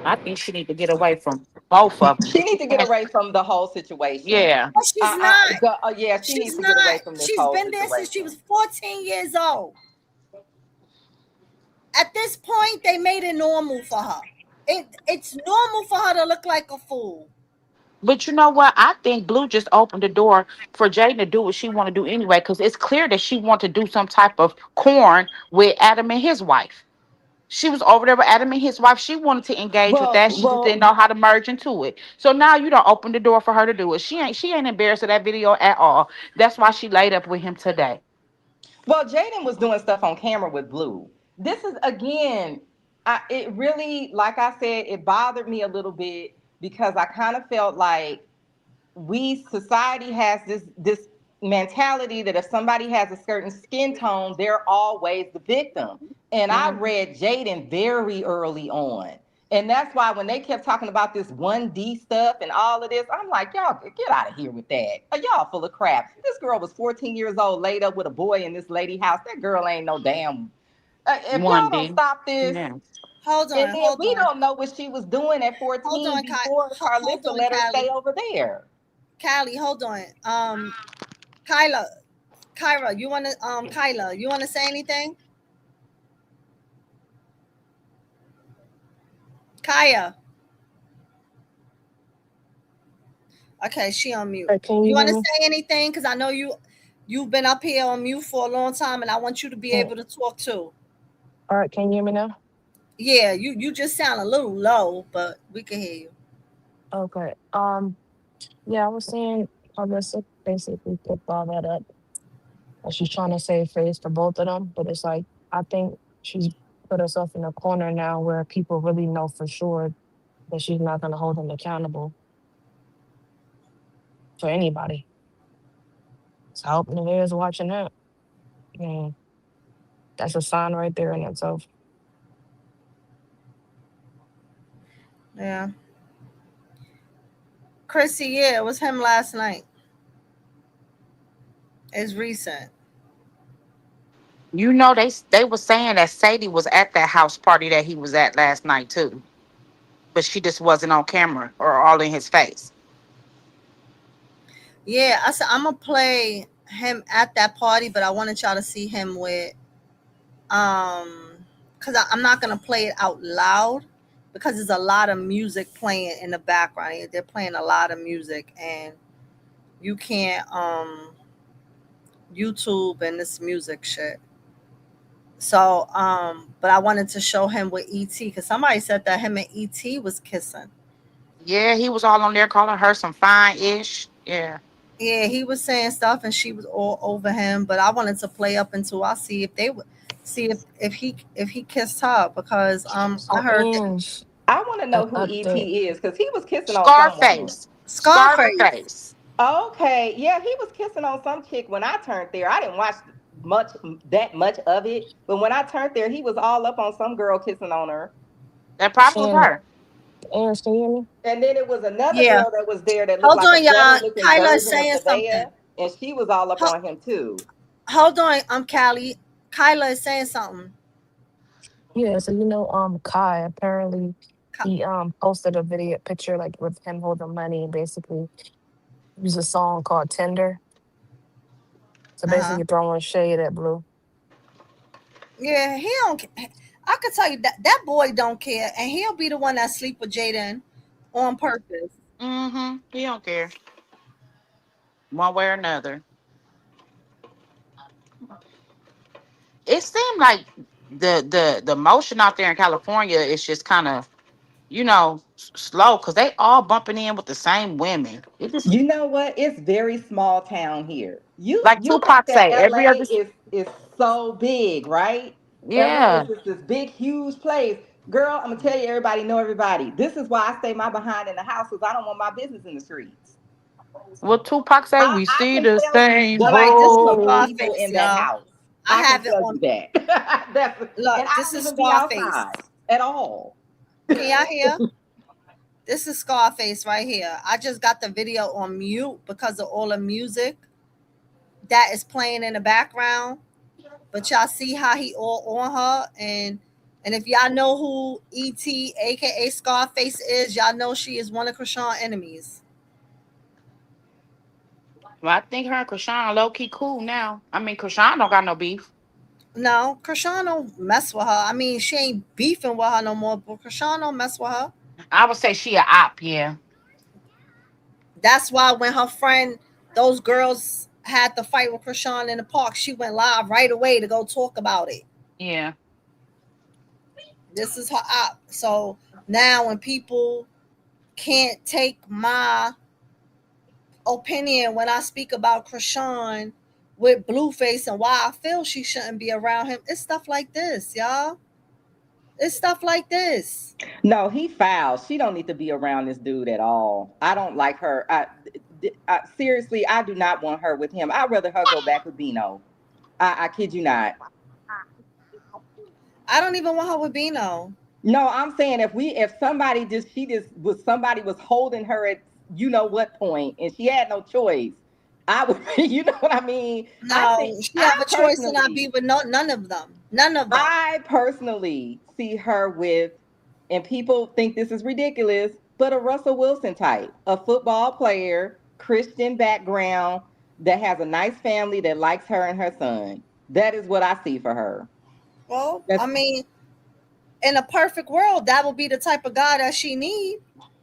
I think she need to get away from both of them. She needs to get away from the whole situation. Yeah. But she's not. Yeah, she She's needs to get not. away from this She's whole been there since she situation. was 14 years old. At this point, they made it normal for her. It's normal for her to look like a fool. But you know what? I think Blue just opened the door for Jaden to do what she want to do anyway, because it's clear that she want to do some type of corn with Adam and his wife. She was over there with Adam and his wife. She wanted to engage with that. She just didn't Well, know how to merge into it. So now you don't open the door for her to do it. She ain't embarrassed of that video at all. That's why she laid up with him today. well, Jaden was doing stuff on camera with Blue. This is again, it really, like I said, it bothered me a little bit because I kind of felt like society has this mentality that if somebody has a certain skin tone, they're always the victim. And I Mm, read Jaden very early on. And that's why when they kept talking about this 1D stuff and all of this, I'm like, y'all get out of here with that. Y'all full of crap. This girl was 14 years old, laid up with a boy in this lady house. That girl ain't no damn. If one y'all don't D. stop this, Yeah. Hold and on, then hold we on, don't know what she was doing at hold 14 on, before hold Carlissa on, let her stay Callie. over there. Callie, hold on. Kyla, Kyra, you wanna Kyla, you wanna say anything? Kaya. Okay, she on mute. Can you You hear wanna me? say anything? Because I know you've been up here on mute for a long time and I want you to be Yeah. able to talk too. All right, can you hear me now? Yeah, you just sound a little low, but we can hear you. Okay. Yeah, I was saying Alyssa basically picked all that up. And she's trying to save face for both of them, but it's like I think she's put herself in a corner now where people really know for sure that she's not gonna hold them accountable for anybody. So I hope the is watching that. And that's a sign right there in itself. Yeah. Chrissy, yeah, it was him last night. It's recent. They were saying that Sadie was at that house party that he was at last night too, but she just wasn't on camera or all in his face. Yeah, I said I'm gonna play him at that party, but I wanted y'all to see him with Because I'm not gonna play it out loud because there's a lot of music playing in the background. They're playing a lot of music, and you can't YouTube and this music shit. So but I wanted to show him with ET because somebody said that him and ET was kissing. Yeah, he was all on there calling her some fine ish. Yeah. Yeah, he was saying stuff and she was all over him. But I wanted to play up until I see if they would see if he kissed her because I So heard that Ange, I want to an know who update. ET is because he was kissing on someone. Scarface. Scarface. Scarface. Okay, yeah, he was kissing on some chick when I turned there. I didn't watch much that much of it, but when I turned there, he was all up on some girl kissing on her. That probably was And her. Ange, can you hear me? And then it was another Yeah. girl that was there that looked Hold like a on, better y'all. looking Kyla is version of saying something. Nevaeh, and she was all up Ho- on him too. Hold on, Callie. Kyla is saying something. Yeah, so Kai apparently Ka- he posted a video picture like with him holding money, basically use a song called Tender. So Uh-huh. basically throwing shade at Blue. Yeah, he don't. I could tell you that that boy don't care, and he'll be the one that sleep with Jaden on purpose. Mm-hmm. He don't care. One way or another. It seemed like the motion out there in California is just kind of, slow because they all bumping in with the same women. It just You know what? It's very small town here. You like you think Tupac that say, every LA other is so big, right? LA is yeah. just this big, huge place. Girl, I'm gonna tell you, everybody know everybody. This is why I stay my behind in the house because I don't want my business in the streets. What Tupac say? We I see can the tell you same All the right, this is names of the road. people Scarface, in that y'all. house. I I can have it tell on. you that. And Look, I this don't is even be Scarface. outside at all. Can y'all hear? This is Scarface right here. I just got the video on mute because of all the music that is playing in the background. But y'all see how he all on her, and if y'all know who E.T. aka Scarface is, y'all know she is one of Krishan's enemies. Well, I think her and Krishan low key cool now. I mean, Krishan don't got no beef. No, Krishan don't mess with her. I mean, she ain't beefing with her no more, but Krishan don't mess with her. I would say she a op, yeah. That's why when her friend, those girls had to fight with Krishan in the park, she went live right away to go talk about it. Yeah. This is her op. So now when people can't take my opinion when I speak about Krishan with Blueface and why I feel she shouldn't be around him, it's stuff like this, y'all. It's stuff like this. No, he foul. She don't need to be around this dude at all. I don't like her. Seriously, I do not want her with him. I'd rather her go back with Bino. I kid you not. I don't even want her with Bino. No, I'm saying if somebody just she just was somebody was holding her at you know what point and she had no choice, I would you know what I mean? No, she have a choice to not be with none of them. None of them. I personally see her with, and people think this is ridiculous, but a Russell Wilson type, a football player, Christian background that has a nice family that likes her and her son. That is what I see for her. Well, I That's mean, in a perfect world, that would be the type of guy that she need,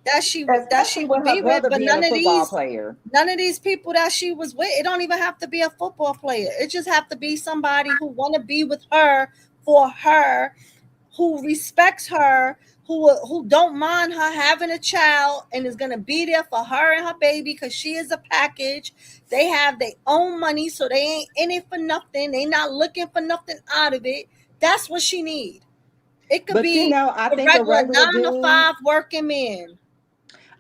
that she especially would with her be with. brother But being a football player. none of these people that she was with, it don't even have to be a football player. It just have to be somebody who want to be with her for her, who respects her, who don't mind her having a child and is gonna be there for her and her baby because she is a package. They have their own money, so they ain't in it for nothing. They not looking for nothing out of it. That's what she need. It could But be I a think a regular regular 9 to 5 dude, working man.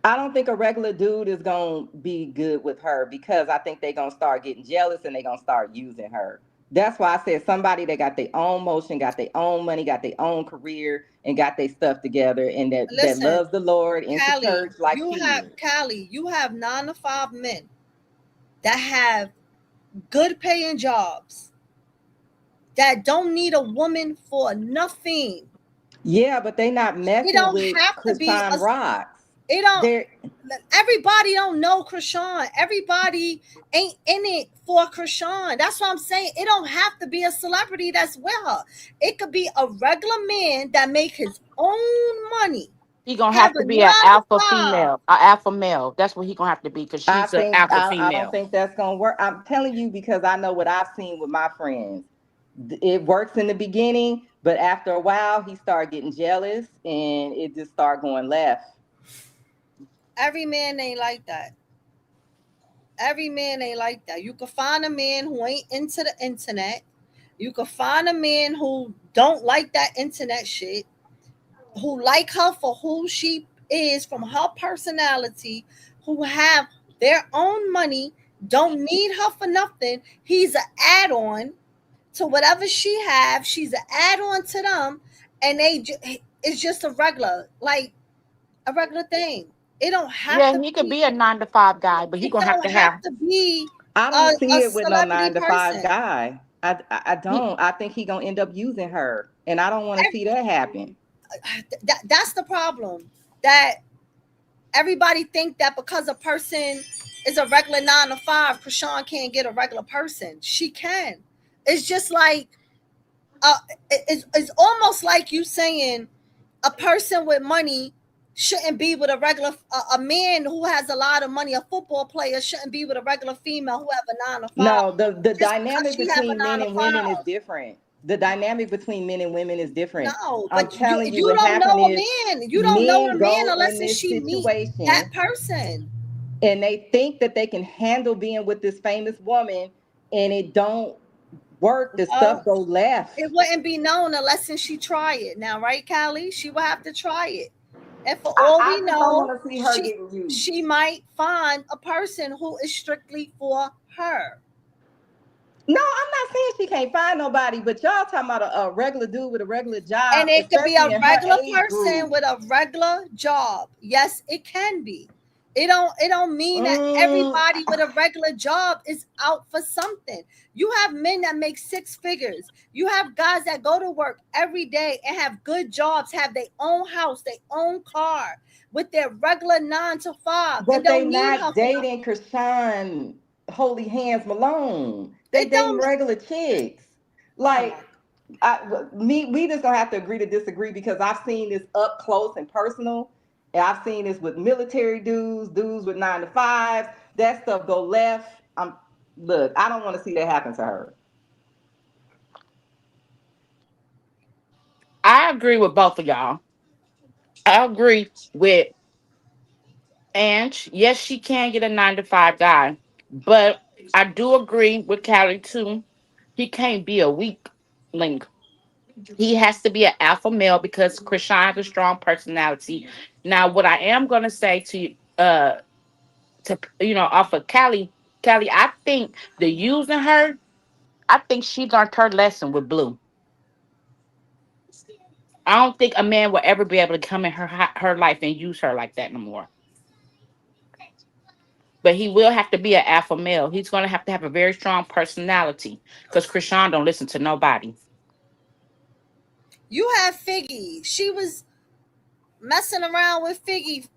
I don't think a regular dude is gonna be good with her because I think they're gonna start getting jealous and they're gonna start using her. That's why I said somebody that got their own motion, got their own money, got their own career, and got their stuff together, and that Listen, loves the Lord, into Callie, church like she is. You have 9 to 5 men that have good paying jobs that don't need a woman for nothing. Yeah, but they not It messing don't with have to be a Krishan Rocks. It don't. There, Everybody don't know Krishan. Everybody ain't in it for Krishan. That's what I'm saying. It don't have to be a celebrity that's with her. It could be a regular man that make his own money. He gonna Have have to a be an 9 to alpha 5. female, an alpha male. That's what he gonna have to be because I she's an think alpha I don't female. think that's gonna work. I'm telling you because I know what I've seen with my friends. It works in the beginning, but after a while, he started getting jealous, and it just started going left. Every man ain't like that. Every man ain't like that. You can find a man who ain't into the internet. You can find a man who don't like that internet shit, who like her for who she is from her personality, who have their own money, don't need her for nothing. He's an add-on to whatever she have. She's an add-on to them, and it's just a regular, like a regular thing. It don't have Yeah, to he could be. be a 9 to 5 guy, but he It gonna have don't to have have. to be I a, don't see a it with no celebrity 9 to 5 person. guy. I He, don't. I think he gonna end up using her, and I don't want to see that happen. That's the problem. That everybody think that because a person is a regular 9 to 5, Krishan can't get a regular person. She can. It's just like uh, it's almost like you saying a person with money shouldn't be with a regular a man who has a lot of money. A football player shouldn't be with a regular female who have a 9 to 5 No, the just because dynamic she have a between men nine to and women is five. different. The dynamic between men and women is different. No, I'm but you telling you, you what don't happened know a is man. You don't know a men man go unless in this she meet that situation person. and they think that they can handle being with this famous woman, and it don't work. The stuff No, go left. it wouldn't be known unless she try it. Now, right, Callie? She would have to try it. And for all we I just don't know, want to see her she getting used. she might find a person who is strictly for her. No, I'm not saying she can't find nobody, but y'all talking about a regular dude with a regular job, And it could be a especially in her regular age person group. with a regular job. Yes, it can be. It don't mean that Mm, everybody with a regular job is out for something. You have men that make 6 figures. You have guys that go to work every day and have good jobs, have their own house, their own car, with their regular 9 to 5, and but they don't need her not for dating nothing. Krishan Holy Hands Malone. They It dating don't. regular chicks. Oh Like my. we just gonna have to agree to disagree because I've seen this up close and personal, and I've seen this with military dudes, dudes with 9 to 5s. That stuff go left. Look, I don't want to see that happen to her. I agree with both of y'all. I agree with Ange. Yes, she can get a 9 to 5 guy, but I do agree with Callie too. He can't be a weak link. He has to be an alpha male because Krishan has a strong personality. Now, what I am gonna say to off of Callie, I think the using her, I think she learned her lesson with Blue. I don't think a man will ever be able to come in her life and use her like that no more. But he will have to be an alpha male. He's gonna have to have a very strong personality because Krishan don't listen to nobody. You have Figgy. She was messing around with Figgy.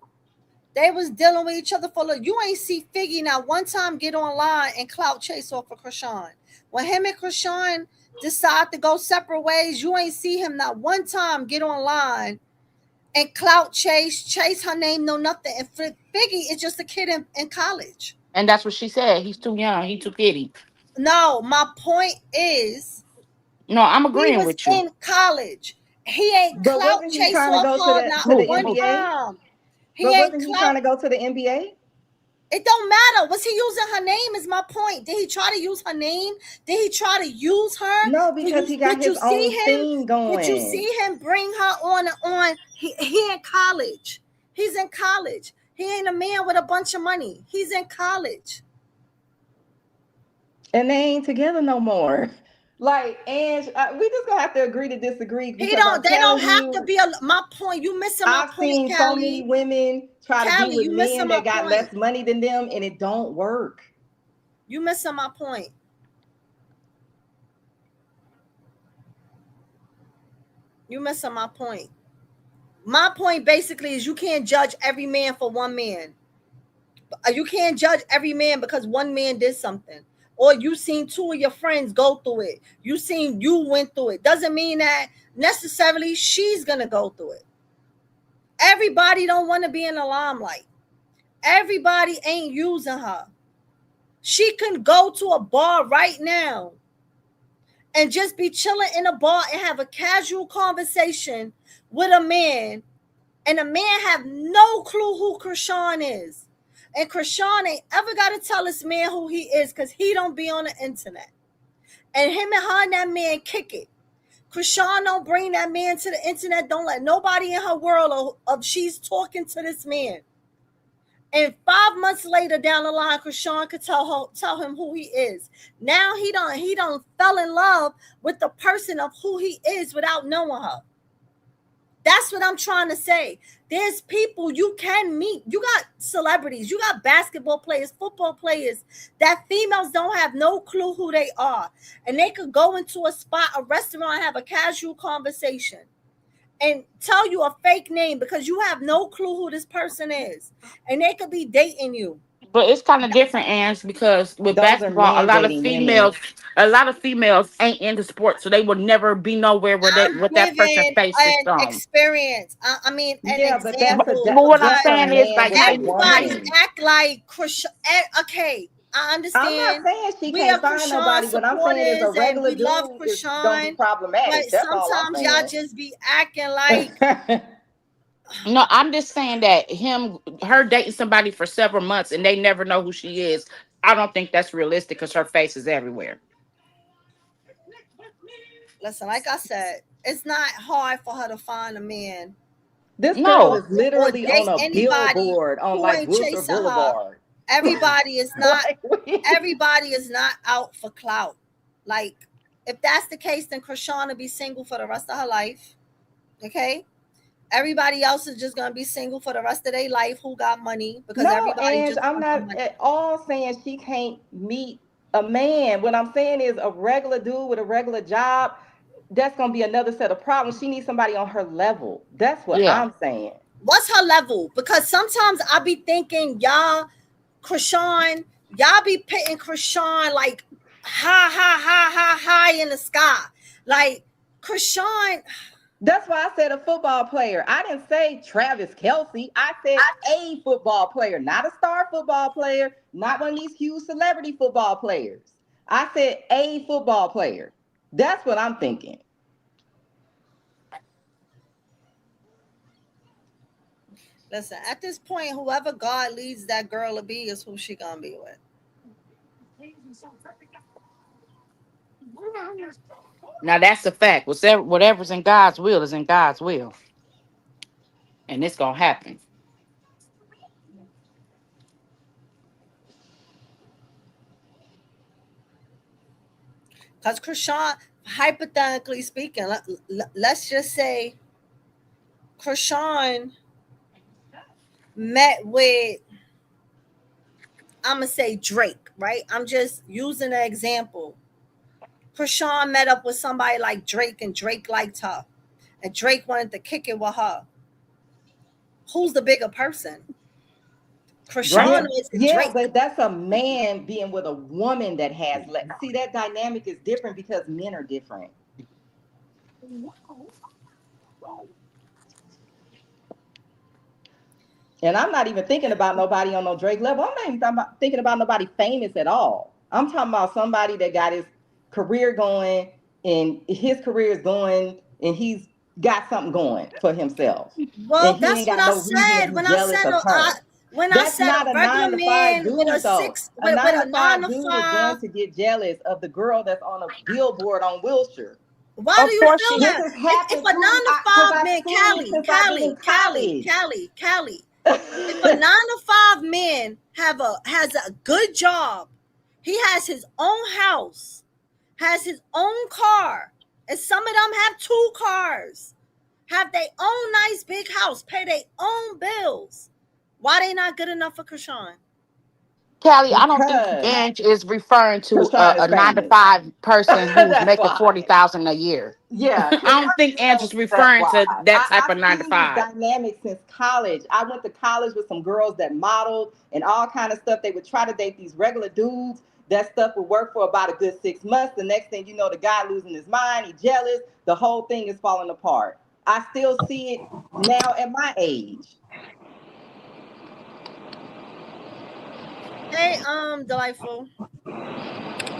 They was dealing with each other for a little. You ain't see Figgy now one time get online and clout chase off of Krishan. When him and Krishan decide to go separate ways, you ain't see him not one time get online and clout chase her name, no nothing. And Figgy is just a kid in college. And that's what she said. He's too young. He too petty. No, my point is No, I'm he agreeing was with you. in college. He ain't But clout wasn't he chase trying to off go to her the not to the one Who? NBA? time. He But ain't wasn't he trying clout. to go to the NBA? It don't matter. Was he using her name? Is my point. Did he try to use her name? Did he try to use her? No, Do because you he got did you his see own him? thing Did you see going. him bring her on? He in college. He's in college. He ain't a man with a bunch of money. He's in college. And they ain't together no more. Like, and we just gonna have to agree to disagree He because don't. I'm They don't telling have to you, be a. My point. You missing my I've point, seen so many Callie. women try to be Callie, with you missing men my that got point. less money than them, and it don't work. You missing my point. You missing my point. My point basically is you can't judge every man for one man. You can't judge every man because one man did something. Or you seen two of your friends go through it. You went through it. Doesn't mean that necessarily she's gonna go through it. Everybody don't want to be in the limelight. Everybody ain't using her. She can go to a bar right now and just be chilling in a bar and have a casual conversation with a man, and a man have no clue who Krishan is. And Krishan ain't ever got to tell this man who he is because he don't be on the internet. And him and her and that man kick it. Krishan don't bring that man to the internet. Don't let nobody in her world of she's talking to this man. And 5 months later down the line, Krishan could tell him who he is. Now he don't fell in love with the person of who he is without knowing her. That's what I'm trying to say. There's people you can meet. You got celebrities. You got basketball players, football players that females don't have no clue who they are. And they could go into a spot, a restaurant, have a casual conversation and tell you a fake name because you have no clue who this person is. And they could be dating you. But it's kind of different, Ange, because with Those are basketball, men dating women. a lot of females ain't into sports, so they would never be nowhere where I'm that person giving faces an from. experience. I mean, an Yeah, but that's But, a example. but what I'm But saying is, like, with a everybody woman. act like Krishan. Okay, I I'm not understand. saying she We are can't find Krishan nobody. What I'm saying is a supporters and regular we love dude is gonna be Krishan, but problematic. That's all I'm sometimes y'all just be acting like saying. no, I'm just saying that her dating somebody for several months and they never know who she is. I don't think that's realistic because her face is everywhere. listen, like I said, it's not hard for her to find a man This girl No, is or literally on date a anybody billboard on who like ain't Wilshire chasing her. Boulevard. Everybody is not Like, everybody is not out for clout. Like, if that's the case, then Krishan will be single for the rest of her life. Okay? Everybody else is just gonna be single for the rest of their life who got money because no, everybody and just I'm wants the not money. at all saying she can't meet a man. What I'm saying is a regular dude with a regular job, that's gonna be another set of problems. She needs somebody on her level. That's what yeah. I'm saying. What's her level? Because sometimes I be thinking Krishan, y'all be pitting Krishan like high in the sky. Like Krishan, That's why I said a football player. I didn't say Travis Kelce. I said a football player, not a star football player, not one of these huge celebrity football players. I said a football player. That's what I'm thinking. listen, at this point, whoever God leads that girl to be is who she gonna be with. Now that's a fact. Whatever's in God's will is in God's will, and it's gonna happen. Because Krishan, hypothetically speaking, let's just say Krishan met with, I'm gonna say Drake, right? I'm just using an example. Krishan met up with somebody like Drake, and Drake liked her, and Drake wanted to kick it with her. Who's the bigger person, Krishan Drake. or is it Yeah, Drake? but that's a man being with a woman that has see, that dynamic is different because men are different. And I'm not even thinking about nobody on no Drake level. I'm not even thinking about nobody famous at all. I'm talking about somebody that got his career going and his career is going and he's got something going for himself. And Well, he that's ain't what got I no reason to said be jealous of her. when I That's said not a a regular 9 to 5 man with a dude, though. six A with nine a to nine five to dude is five. going to get jealous of the girl that's on a billboard on Wilshire. Why do Of you course feel she. This that? has If happened a too, nine to because five I've man, seen it since I've been in Callie, if a 9 to 5 man has a good job, he has his own house, has his own car, and some of them have 2 cars, have their own nice big house, pay their own bills. Why they not good enough for Krishan? Callie, I don't think because Ange is referring to Krishan is a nine to famous. five person who's That's making why. 40,000 a year. Yeah, I Krishan don't think is Ange is famous. That's referring why. to that type of I've nine to seen this five. dynamic since college. I went to college with some girls that modeled and all kind of stuff. They would try to date these regular dudes. That stuff would work for about a good 6 months. The next thing you know, the guy losing his mind. He jealous. The whole thing is falling apart. I still see it now at my age. Hey, delightful.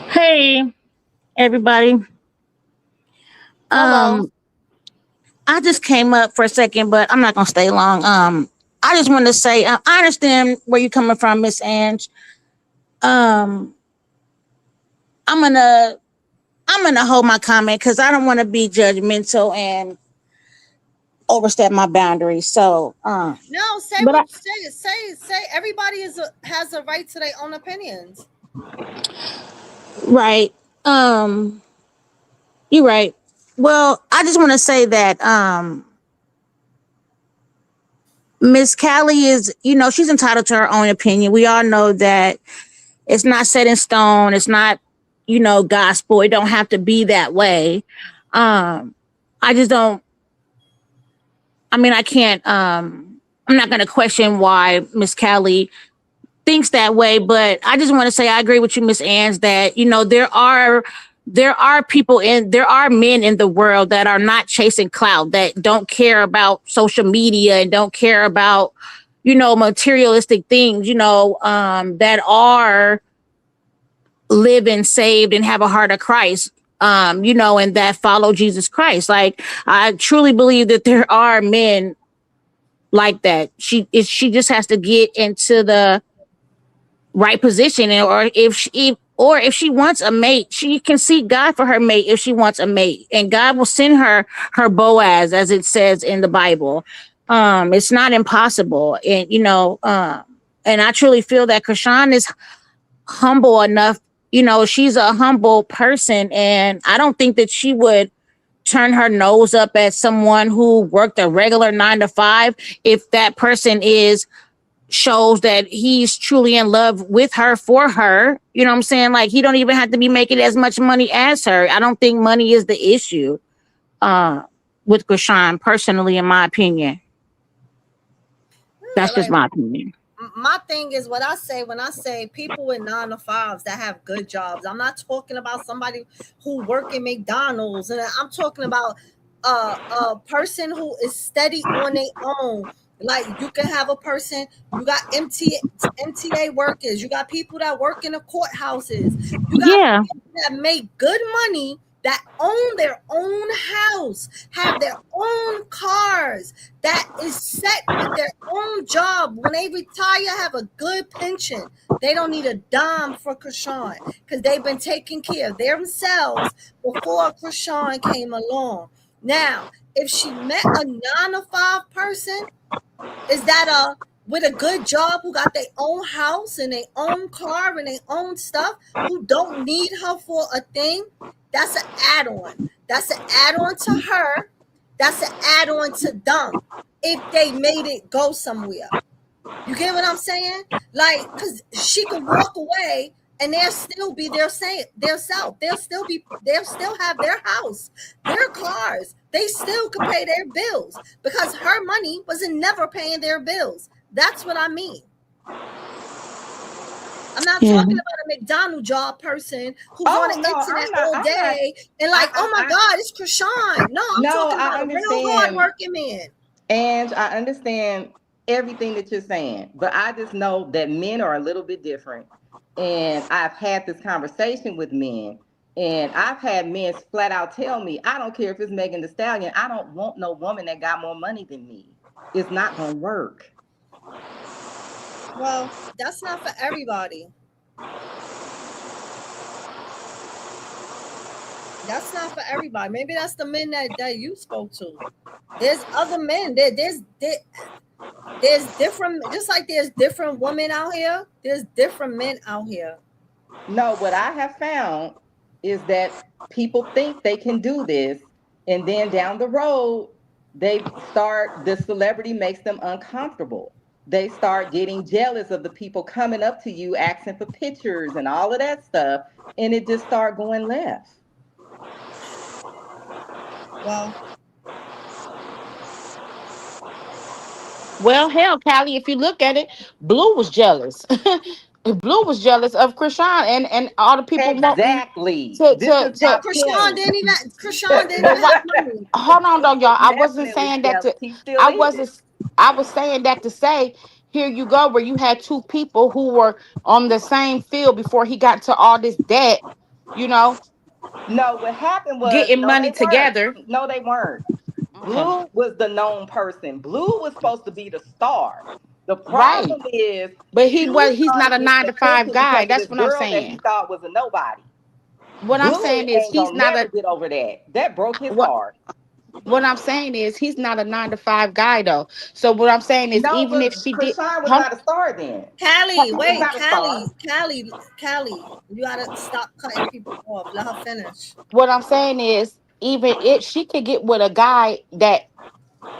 Hey, everybody. Hello. Um, I just came up for a second, but I'm not gonna stay long. I just want to say I understand where you're coming from, Miss Ange. Um, I'm gonna I'm gonna hold my comment because I don't want to be judgmental and overstep my boundaries. So, No, say but I what say. Everybody has a right to their own opinions. right. You're right. Well, I just want to say that Miss Callie is, she's entitled to her own opinion. We all know that it's not set in stone. It's not, gospel. It don't have to be that way. I just don't. I mean, I can't. I'm not going to question why Miss Callie thinks that way, but I just want to say I agree with you, Miss Ange, that there are men in the world that are not chasing clout, that don't care about social media and don't care about materialistic things, that are living saved and have a heart of Christ, and that follow Jesus Christ. Like, I truly believe that there are men like that. She just has to get into the right position, or if she wants a mate, she can seek God for her mate if she wants a mate, and God will send her Boaz, as it says in the Bible. It's not impossible, and and I truly feel that Krishan is humble enough. She's a humble person, and I don't think that she would turn her nose up at someone who worked a regular 9 to 5 if that person is shows that he's truly in love with her, for her. You know what I'm saying? Like, he don't even have to be making as much money as her. I don't think money is the issue uh with Krishan, personally, in my opinion. That's just Like, my opinion. my thing is what I say when I say people with 9 to 5s that have good jobs. I'm not talking about somebody who work in McDonald's, and I'm talking about a person who is steady on their own. Like, you can have a person, you got MTA workers, you got people that work in the courthouses, you got Yeah. people that make good money, that own their own house, have their own cars, that is set with their own job. When they retire, have a good pension. They don't need a dime for Krishan because they've been taking care of themselves before Krishan came along. Now, if she met a 9 to 5 person, is that a with a good job, who got their own house and their own car and their own stuff, who don't need her for a thing? That's an add-on. That's an add-on to her. That's an add-on to them if they made it go somewhere. You get what I'm saying? Like, because she could walk away and they'll still be their self. They'll still have their house, their cars. They still could pay their bills because her money wasn't never paying their bills. That's what I mean. I'm not Yeah. talking about a McDonald's job person who's on Oh the no, internet I'm all not. I'm not. day and like, oh my I God, it's Krishan. No, I'm no, talking I about a real hard understand. working man. And I understand everything that you're saying, but I just know that men are a little bit different. And I've had this conversation with men, and I've had men flat out tell me, I don't care if it's Megan Thee Stallion, I don't want no woman that got more money than me. It's not gonna work. Well, that's not for everybody. That's not for everybody. Maybe that's the men that you spoke to. There's other men. There's different, just like there's different women out here. There's different men out here. No, what I have found is that people think they can do this, and then down the road, the celebrity makes them uncomfortable. they start getting jealous of the people coming up to you asking for pictures and all of that stuff, and it just start going left. Well, Well, hell, Callie, if you look at it, Blue was jealous. Blue was jealous of Krishan and all the people wanting Exactly. to This to is my to. point. Krishan didn't But even what? have money. Hold on, though, y'all. He's I wasn't definitely saying that jealous. to. He still I is. wasn't. I was saying that to say, here you go, where you had two people who were on the same field before he got to all this debt. You know, No, what happened was, getting no, money they weren't. together. No, they weren't. Okay. Blue was the known person. Blue was supposed to be the star. The Right. problem is But he Blue was. He's not started a getting 9 to 5 attention guy. because of That's this what I'm girl that he saying. thought was a nobody. What I'm Blue saying is ain't he's gonna not never a. get over that. That broke his What heart. What I'm saying is he's not a 9 to 5 guy though. So what I'm saying is No, even if but she did, Krishan was huh? not a star then. Callie, She was wait, not a star. Callie, you gotta stop cutting people off. Let her finish. What I'm saying is even if she could get with a guy that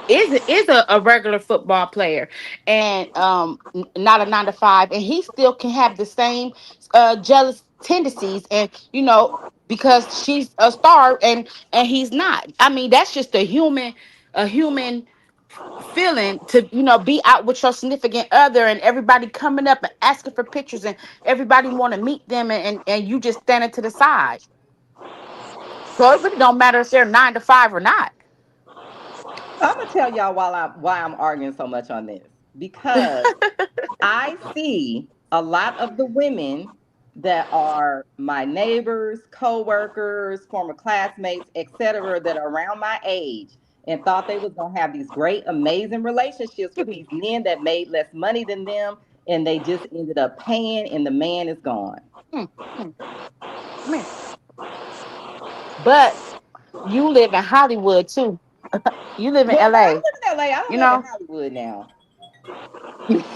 is a regular football player and not a 9 to 5, and he still can have the same jealous tendencies, and because she's a star and he's not. I mean, that's just a human feeling to be out with your significant other and everybody coming up and asking for pictures and everybody want to meet them, and you just standing to the side. So it really don't matter if they're 9 to 5 or not. I'm gonna tell y'all why I'm arguing so much on this. Because I see a lot of the women that are my neighbors, co-workers, former classmates, etc., that are around my age and thought they was gonna have these great, amazing relationships with these men that made less money than them, and they just ended up paying, and the man is gone. Hmm, hmm, come here. But you live in Hollywood too. You live in Well, I LA. live in LA. I don't You live in know? Hollywood now.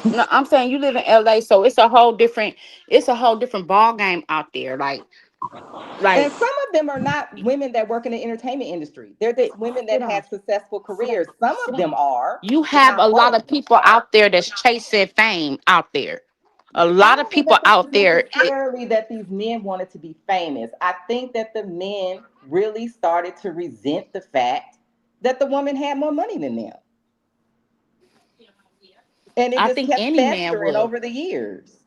No, I'm saying you live in LA, so it's a whole different ball game out there. Like And some of them are not women that work in the entertainment industry. They're the women sit that down. had successful Sit down. careers. Some Sit of down. them are, You but have not a all lot of of them. people out there that's chasing fame out there. A I lot of don't think people that out it's there. necessarily that these men wanted to be famous. I think that the men really started to resent the fact that the woman had more money than them. And it I just think kept any man festering would. over the years.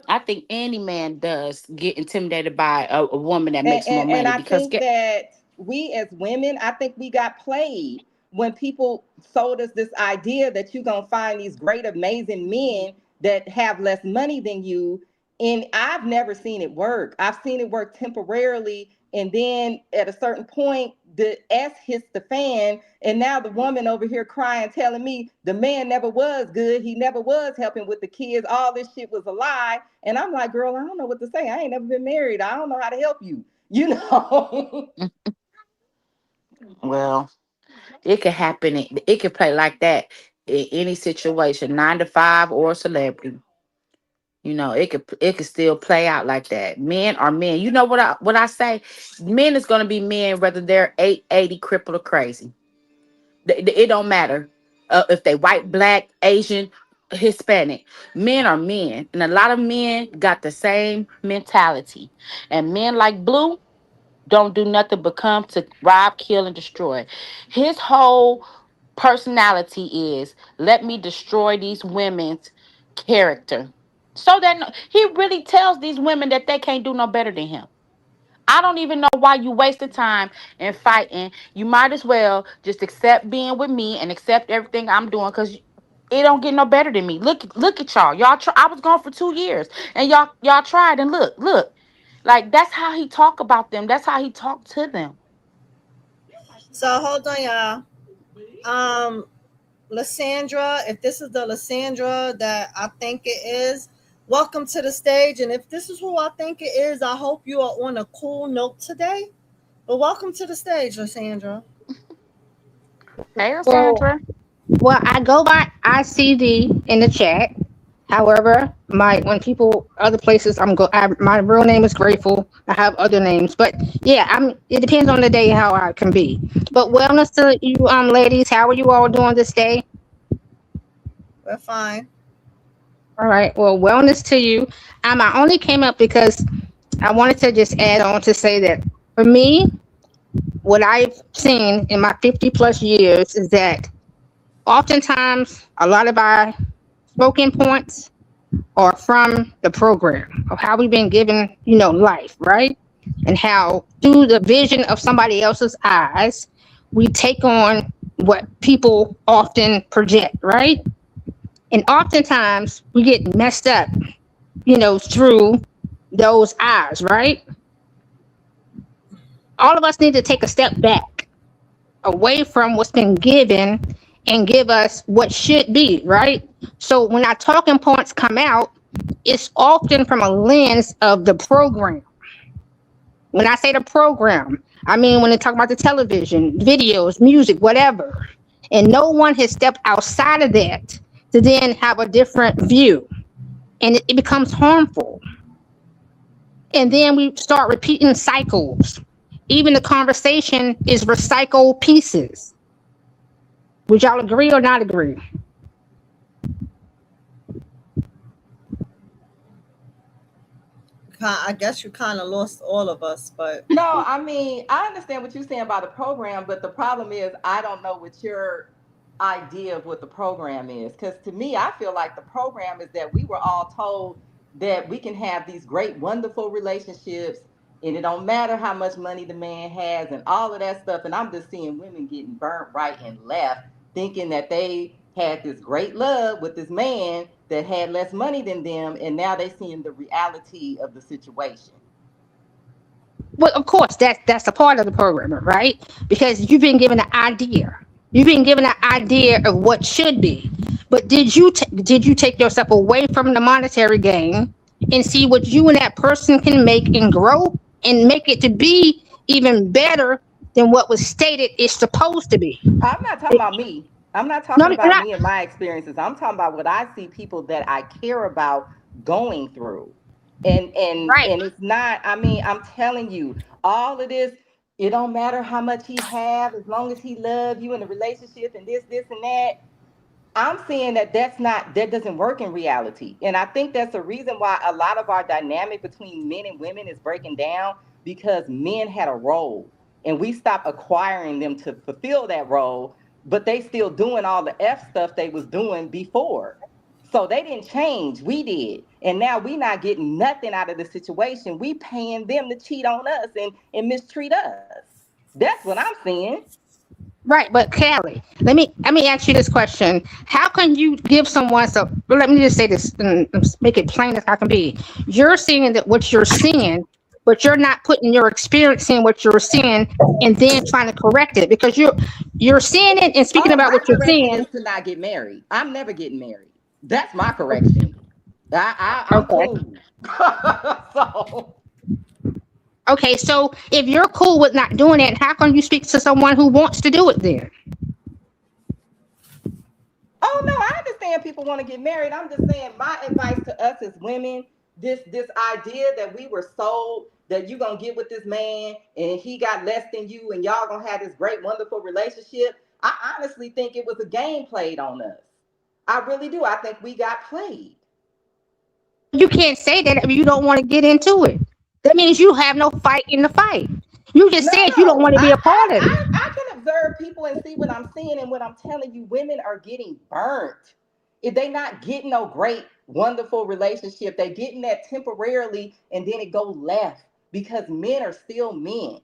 I think any man does get intimidated by a woman that And, makes more and and money I because think get that we as women, I think we got played when people sold us this idea that you're gonna find these great, amazing men that have less money than you. And I've never seen it work. I've seen it work temporarily, and then at a certain point, the S hits the fan, and now the woman over here crying, telling me the man never was good. He never was helping with the kids. All this shit was a lie. And I'm like, girl, I don't know what to say. I ain't never been married. I don't know how to help you. You know. well, it could happen. It could play like that in any situation, 9 to 5 or a celebrity. It could still play out like that. Men are men. You know what I say? Men is gonna be men whether they're 880 crippled or crazy. It don't matter if they white, black, Asian, Hispanic. Men are men, and a lot of men got the same mentality. And men like Blue don't do nothing but come to rob, kill, and destroy. His whole personality is let me destroy these women's character. So that he really tells these women that they can't do no better than him. I don't even know why you wasted time and fighting. You might as well just accept being with me and accept everything I'm doing because it don't get no better than me. Look at y'all. I was gone for 2 years and y'all tried and look. Like that's how he talk about them. That's how he talk to them. So hold on, y'all. Lysandra, if this is the Lysandra that I think it is, welcome to the stage. And if this is who I think it is, I hope you are on a cool note today. But welcome to the stage, Lysandra. Hey, Well, Sandra. I go by ICD in the chat. However, my when people other places, my real name is Grateful. I have other names, but yeah, It depends on the day how I can be. But wellness to you, ladies. How are you all doing this day? We're fine. All right. Well, wellness to you. I only came up because I wanted to just add on to say that for me, what I've seen in my 50 plus years is that oftentimes a lot of our spoken points are from the program of how we've been given, life, right? And how through the vision of somebody else's eyes, we take on what people often project, right? And oftentimes we get messed up, through those eyes, right? All of us need to take a step back away from what's been given and give us what should be, right? So when our talking points come out, it's often from a lens of the program. When I say the program, I mean when they talk about the television, videos, music, whatever. And no one has stepped outside of that to then have a different view. And it becomes harmful. And then we start repeating cycles. Even the conversation is recycled pieces. Would y'all agree or not agree? I guess you kind of lost all of us, but No, I mean, I understand what you're saying about the program, but the problem is I don't know what your idea of what the program is. Because to me, I feel like the program is that we were all told that we can have these great, wonderful relationships, and it don't matter how much money the man has and all of that stuff. And I'm just seeing women getting burnt right and left, thinking that they had this great love with this man that had less money than them, and now they seeing the reality of the situation. Well, of course, that's a part of the program, right? Because you've been given an idea. You've been given an idea of what should be. But did you take yourself away from the monetary gain and see what you and that person can make and grow and make it to be even better than what was stated it's supposed to be? I'm not talking about me. I'm not No, talking you're about not. me and my experiences. I'm talking about what I see people that I care about going through. Right. And it's not, I mean, I'm telling you, all of this, it don't matter how much he have, as long as he love you in a relationship and this and that. I'm saying that that doesn't work in reality. And I think that's the reason why a lot of our dynamic between men and women is breaking down, because men had a role and we stopped acquiring them to fulfill that role, but they still doing all the F stuff they was doing before. So they didn't change, we did. And now we not getting nothing out of the situation. We paying them to cheat on us and mistreat us. That's what I'm saying. Right, but Callie, let me ask you this question: how can you give someone so? Well, let me just say this and make it plain as I can be. You're seeing that what you're seeing, but you're not putting your experience in what you're seeing and then trying to correct it because you're seeing it and speaking Oh, about my what you're correction seeing. is to not get married. I'm never getting married. That's my correction. I'm Okay. cool. So Okay, so if you're cool with not doing it, how can you speak to someone who wants to do it then? oh no, I understand people want to get married. I'm just saying my advice to us as women, this idea that we were sold that you gonna get with this man and he got less than you and y'all gonna have this great, wonderful relationship. I honestly think it was a game played on us. I really do. I think we got played. You can't say that if you don't want to get into it. That means you have no fight in the fight. You just No, said you don't no. want to be a part of it. I can observe people and see what I'm seeing, and what I'm telling you, women are getting burnt. If they not getting no great, wonderful relationship, they getting that temporarily, and then it go left because men are still men.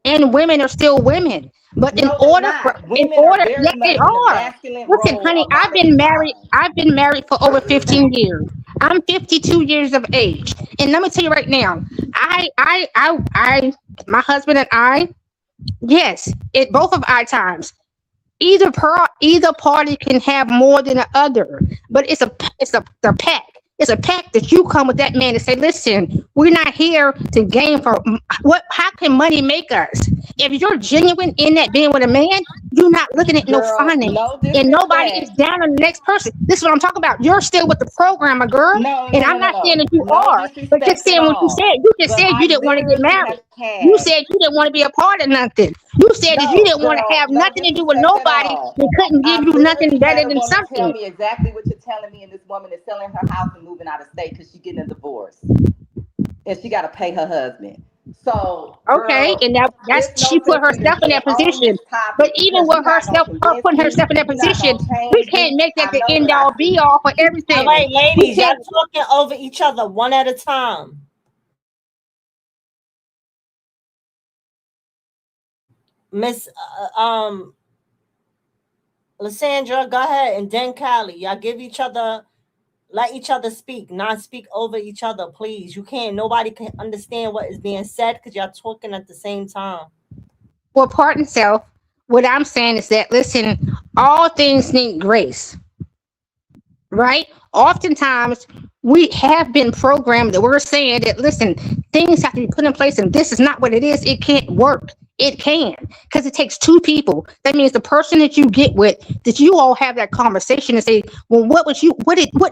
And women are still women. But No, they not. Women are very yes, they much in the are. masculine Listen, role a honey, lot of the time. I've been married for over 15 years. I'm 52 years of age. And let me tell you right now, my husband and I, yes, it both of our times. Either party can have more than the other, but it's a the pack. It's a pack that you come with that man and say, listen, we're not here to gain for what. How can money make us? If you're genuine in that being with a man, you're not looking at no Girl, finance, no and nobody is disrespect. down on the next person. This is what I'm talking about. You're still with the programmer, girl, No, and no, no, I'm no, not saying no. that you No are, but just disrespect at saying what all. you But said you I didn't want to get literally have married. You had said you didn't want to be a part of nothing. You said that you No, didn't want to girl, have no nothing to do with disrespect at nobody. all. They couldn't give I you nothing literally better had a than woman tell something. me exactly what you're telling me, and this woman is selling her house and moving out of state because she's getting a divorce, and she got to pay her husband. So, Okay, girl, and that's it's she no put sense in herself me in being that on this position. But topic even because with you're not gonna her convince putting me. herself in that You're not position, gonna we change can't me. make that I the know end what I all be see. all for All everything. right, We ladies, y'all can't. talking over each other one at a time. Miss Lysandra, go ahead, and then Callie. Y'all give each other, let each other speak, not speak over each other, please. You can't. Nobody can understand what is being said because y'all talking at the same time. Well, pardon self. What I'm saying is that listen, all things need grace, right? Oftentimes we have been programmed that we're saying that listen, things have to be put in place and this is not what it is. It can't work. It can because it takes two people. That means the person that you get with, that you all have that conversation and say, well, what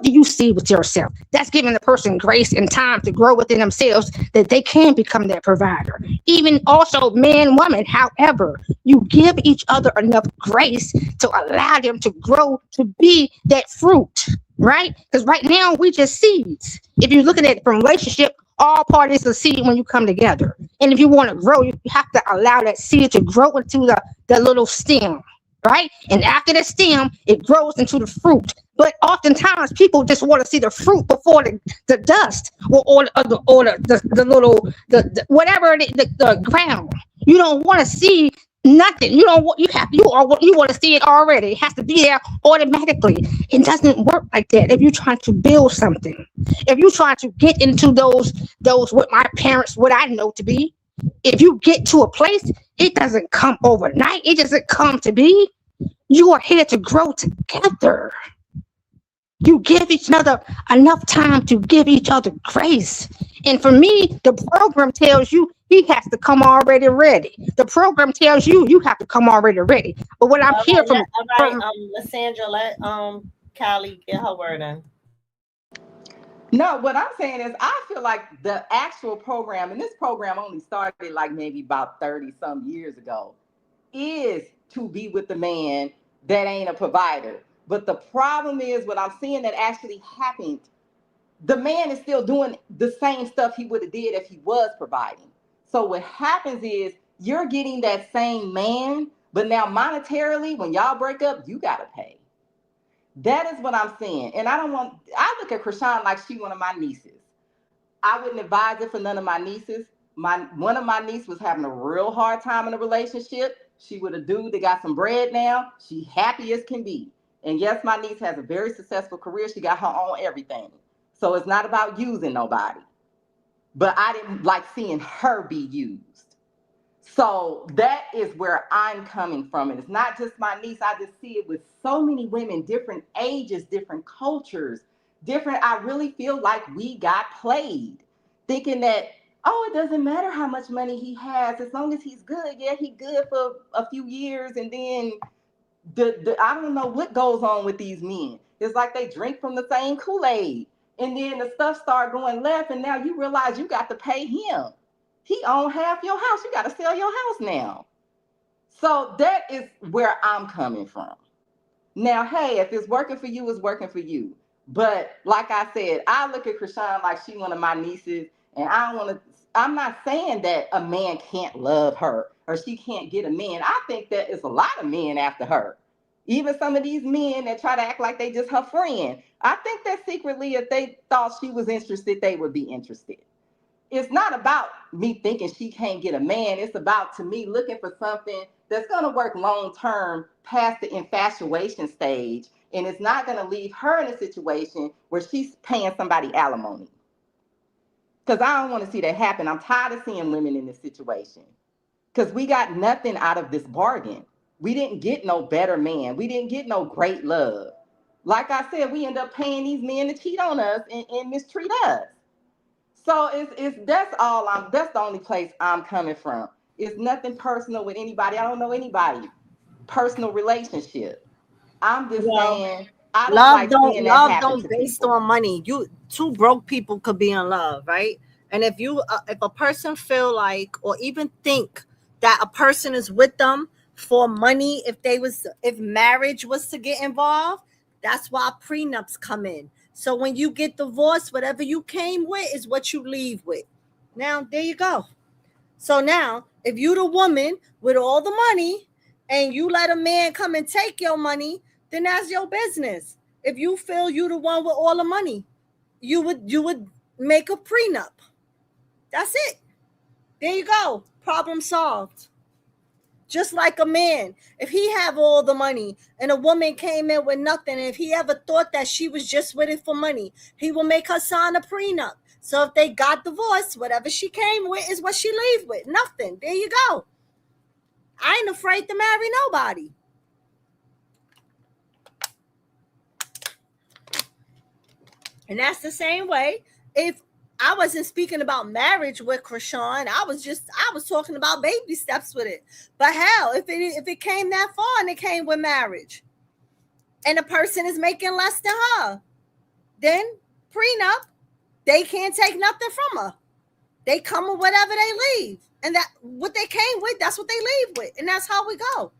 do you see with yourself? That's giving the person grace and time to grow within themselves that they can become that provider. Even also man, woman, however, you give each other enough grace to allow them to grow to be that fruit, right? Because right now we just seeds. If you're looking at it from relationship, all parties are seed when you come together. And if you want to grow, you have to allow that seed to grow into the little stem, right? And after the stem, it grows into the fruit. But oftentimes people just want to see the fruit before the dust or the little whatever the ground. You don't want to see nothing. You don't want you want to see it already. It has to be there automatically. It doesn't work like that if you're trying to build something. If you're trying to get into those what my parents what I know to be. If you get to a place, it doesn't come overnight. It doesn't come to be. You are here to grow together. You give each other enough time to give each other grace. And for me, the program tells you he has to come already ready. The program tells you you have to come already ready. But what I'm here All right, from Lysandra, let Callie get her word in. No, what I'm saying is, I feel like the actual program, and this program only started like maybe about 30 some years ago, is to be with the man that ain't a provider. But the problem is, what I'm seeing that actually happened, the man is still doing the same stuff he would have did if he was providing. So what happens is you're getting that same man, but now monetarily, when y'all break up, you gotta pay. That is what I'm saying. And I look at Krishan like she one of my nieces. I wouldn't advise it for none of my nieces. One of my nieces was having a real hard time in a relationship. She with a dude that got some bread now. She happy as can be. And yes, my niece has a very successful career. She got her own everything. So it's not about using nobody. But I didn't like seeing her be used. So that is where I'm coming from. And it's not just my niece. I just see it with so many women, different ages, different cultures, different. I really feel like we got played, thinking that, oh, it doesn't matter how much money he has, as long as he's good. Yeah, he good for a few years. And then I don't know what goes on with these men. It's like they drink from the same Kool-Aid. And then the stuff start going left. And now you realize you got to pay him. He own half your house. You got to sell your house now. So that is where I'm coming from. Now, hey, if it's working for you, it's working for you. But like I said, I look at Krishan like she one of my nieces, and I'm not saying that a man can't love her or she can't get a man. I think that is a lot of men after her. Even some of these men that try to act like they just her friend. I think that secretly, if they thought she was interested, they would be interested. It's not about me thinking she can't get a man. It's about, to me, looking for something that's going to work long term past the infatuation stage. And it's not going to leave her in a situation where she's paying somebody alimony. Because I don't want to see that happen. I'm tired of seeing women in this situation. Because we got nothing out of this bargain. We didn't get no better man. We didn't get no great love. Like I said, we end up paying these men to cheat on us and mistreat us. So it's that's the only place I'm coming from. It's nothing personal with anybody. I don't know anybody. Personal relationship. I'm just Well, saying I don't like seeing that love happen don't to based people. on money. You two broke people could be in love, right? And if a person feel like or even think that a person is with them for money. If marriage was to get involved, that's why prenups come in. So when you get divorced, whatever you came with is what you leave with. Now there you go. So now if you the woman with all the money and you let a man come and take your money, then that's your business. If you feel you the one with all the money, you would make a prenup. That's it. There you go. Problem solved. Just like a man, if he have all the money and a woman came in with nothing, if he ever thought that she was just with it for money, he will make her sign a prenup. So if they got divorced, whatever she came with is what she leave with. Nothing. There you go. I ain't afraid to marry nobody. And that's the same way. If I wasn't speaking about marriage with Krishan, I was talking about baby steps with it. But hell, if it came that far and it came with marriage, and the person is making less than her, then prenup, they can't take nothing from her. They come with whatever they leave, and that what they came with, that's what they leave with, and that's how we go.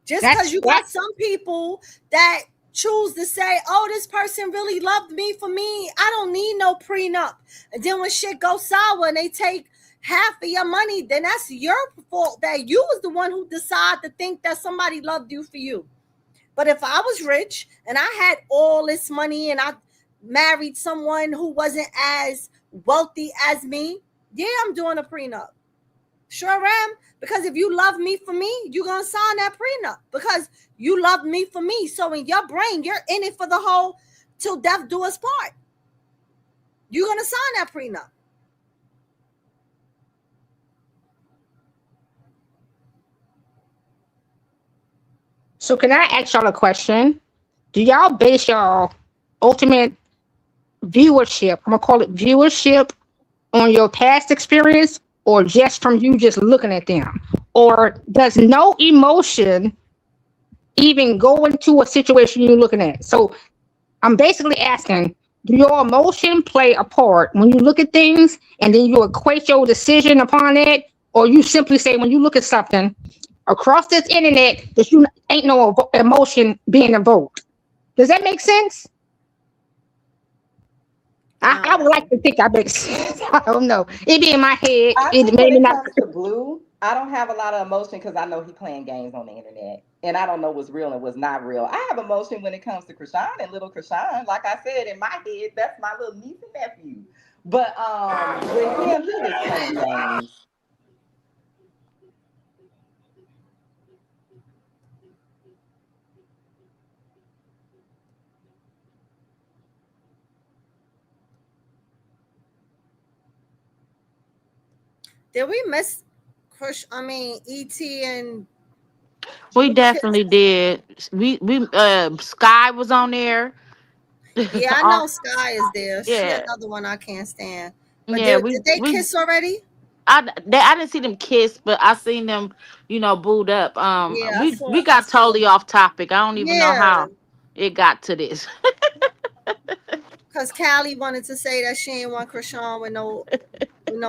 Just because you got some people that choose to say, oh, this person really loved me for me, I don't need no prenup. And then when shit goes sour and they take half of your money, then that's your fault that you was the one who decided to think that somebody loved you for you. But if I was rich and I had all this money and I married someone who wasn't as wealthy as me, yeah, I'm doing a prenup. Sure am. Because if you love me for me, you're going to sign that prenup because you love me for me. So in your brain, you're in it for the whole till death do us part. You're going to sign that prenup. So can I ask y'all a question? Do y'all base y'all ultimate viewership, I'm going to call it viewership, on your past experience or just from you just looking at them? Or does no emotion even go into a situation you're looking at? So I'm basically asking, do your emotion play a part when you look at things and then you equate your decision upon it? Or you simply say when you look at something across this internet that you ain't no emotion being evoked? Does that make sense? I would like to think that makes sense. I don't know. It be in my head. I It think made when me it not. comes to Blue, I don't have a lot of emotion because I know he playing games on the internet, and I don't know what's real and what's not real. I have emotion when it comes to Krishan and little Krishan. Like I said, in my head, that's my little niece and nephew. But with him, he just playing games. Did we miss E.T. and We Blue Kiss? definitely did. We Sky was on there. Yeah, I know Sky is there. She Yeah, another one I can't stand. But yeah. did they kiss already? I didn't see them kiss, but I seen them, booed up. Yeah, We I got saw. totally off topic. I don't even know Yeah, how it got to this. because Callie wanted to say that she ain't want Krishan with no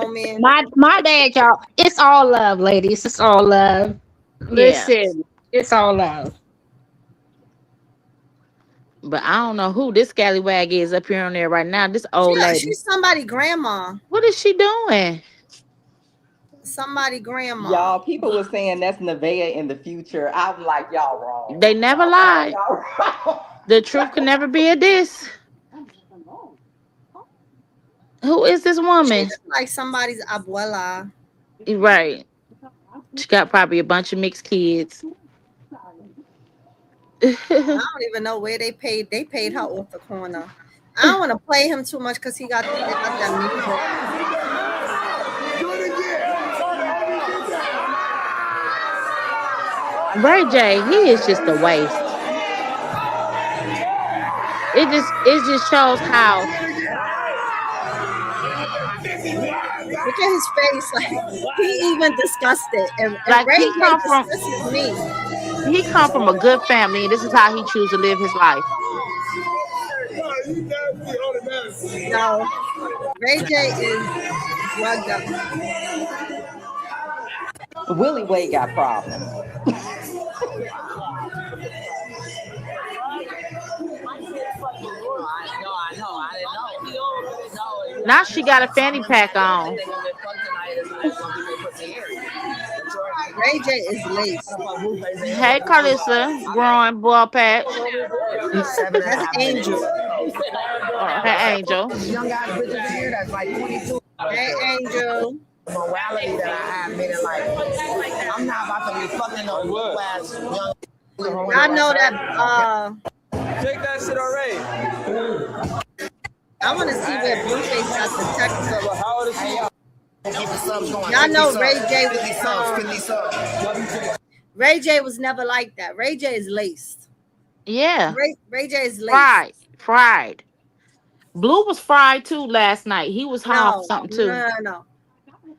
man. My bad, y'all. It's all love, ladies. It's all love. Yeah, Listen, it's all love. but I don't know who this scallywag is up here on there right now. This old lady. She's somebody grandma. What is she doing? Somebody grandma. Y'all, people were saying that's Nevaeh in the future. I'm like, y'all wrong. They never Y'all wrong. lie. Y'all wrong. The truth can never be a diss. Who is this She woman? look like somebody's abuela. Right. She got probably a bunch of mixed kids. I don't even know where they paid. They paid her off the corner. I don't want to play him too much because they got that music. Ray J, he is just a waste. It just shows how Look at his face, like he even disgusted. And like Ray J disgusted me. he come from a good family and this is how he choose to live his life. No, Ray J is drugged up. Willie Way got problems. Now she got a fanny pack on. Ray J is laced. Hey, Carlissa, growing ball patch. That's Angel. Oh, hey, Angel. Young guys bitches in here that's like 22. Hey, Angel. Morality that I have, meaning like I'm not about to be fucking no little ass young. I know that. Take that shit already. I want to see where Blueface got the text. How old is he? Keep the subs going. Y'all know Ray J was 50 subs. Ray J was never like that. Ray J is laced. Yeah. Ray J is laced. Fried. Blue was fried too last night. He was high off something too. No.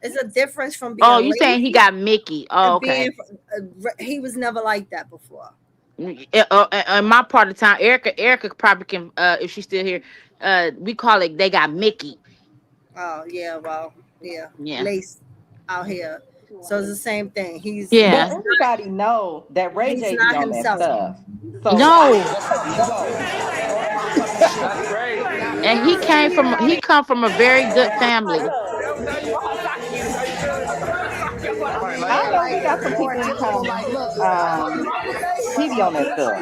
It's a difference from being. Oh, you saying he got Mickey? Oh, okay. He was never like that before. In my part of town, Erica probably can, if she's still here. We call it they got Mickey. Oh yeah, well yeah. Yeah. Lace out here. So it's the same thing. He's But everybody know that Ray J be on that stuff. So no. That's great. And he come from a very good family. I know we got some people who come. He be on that stuff.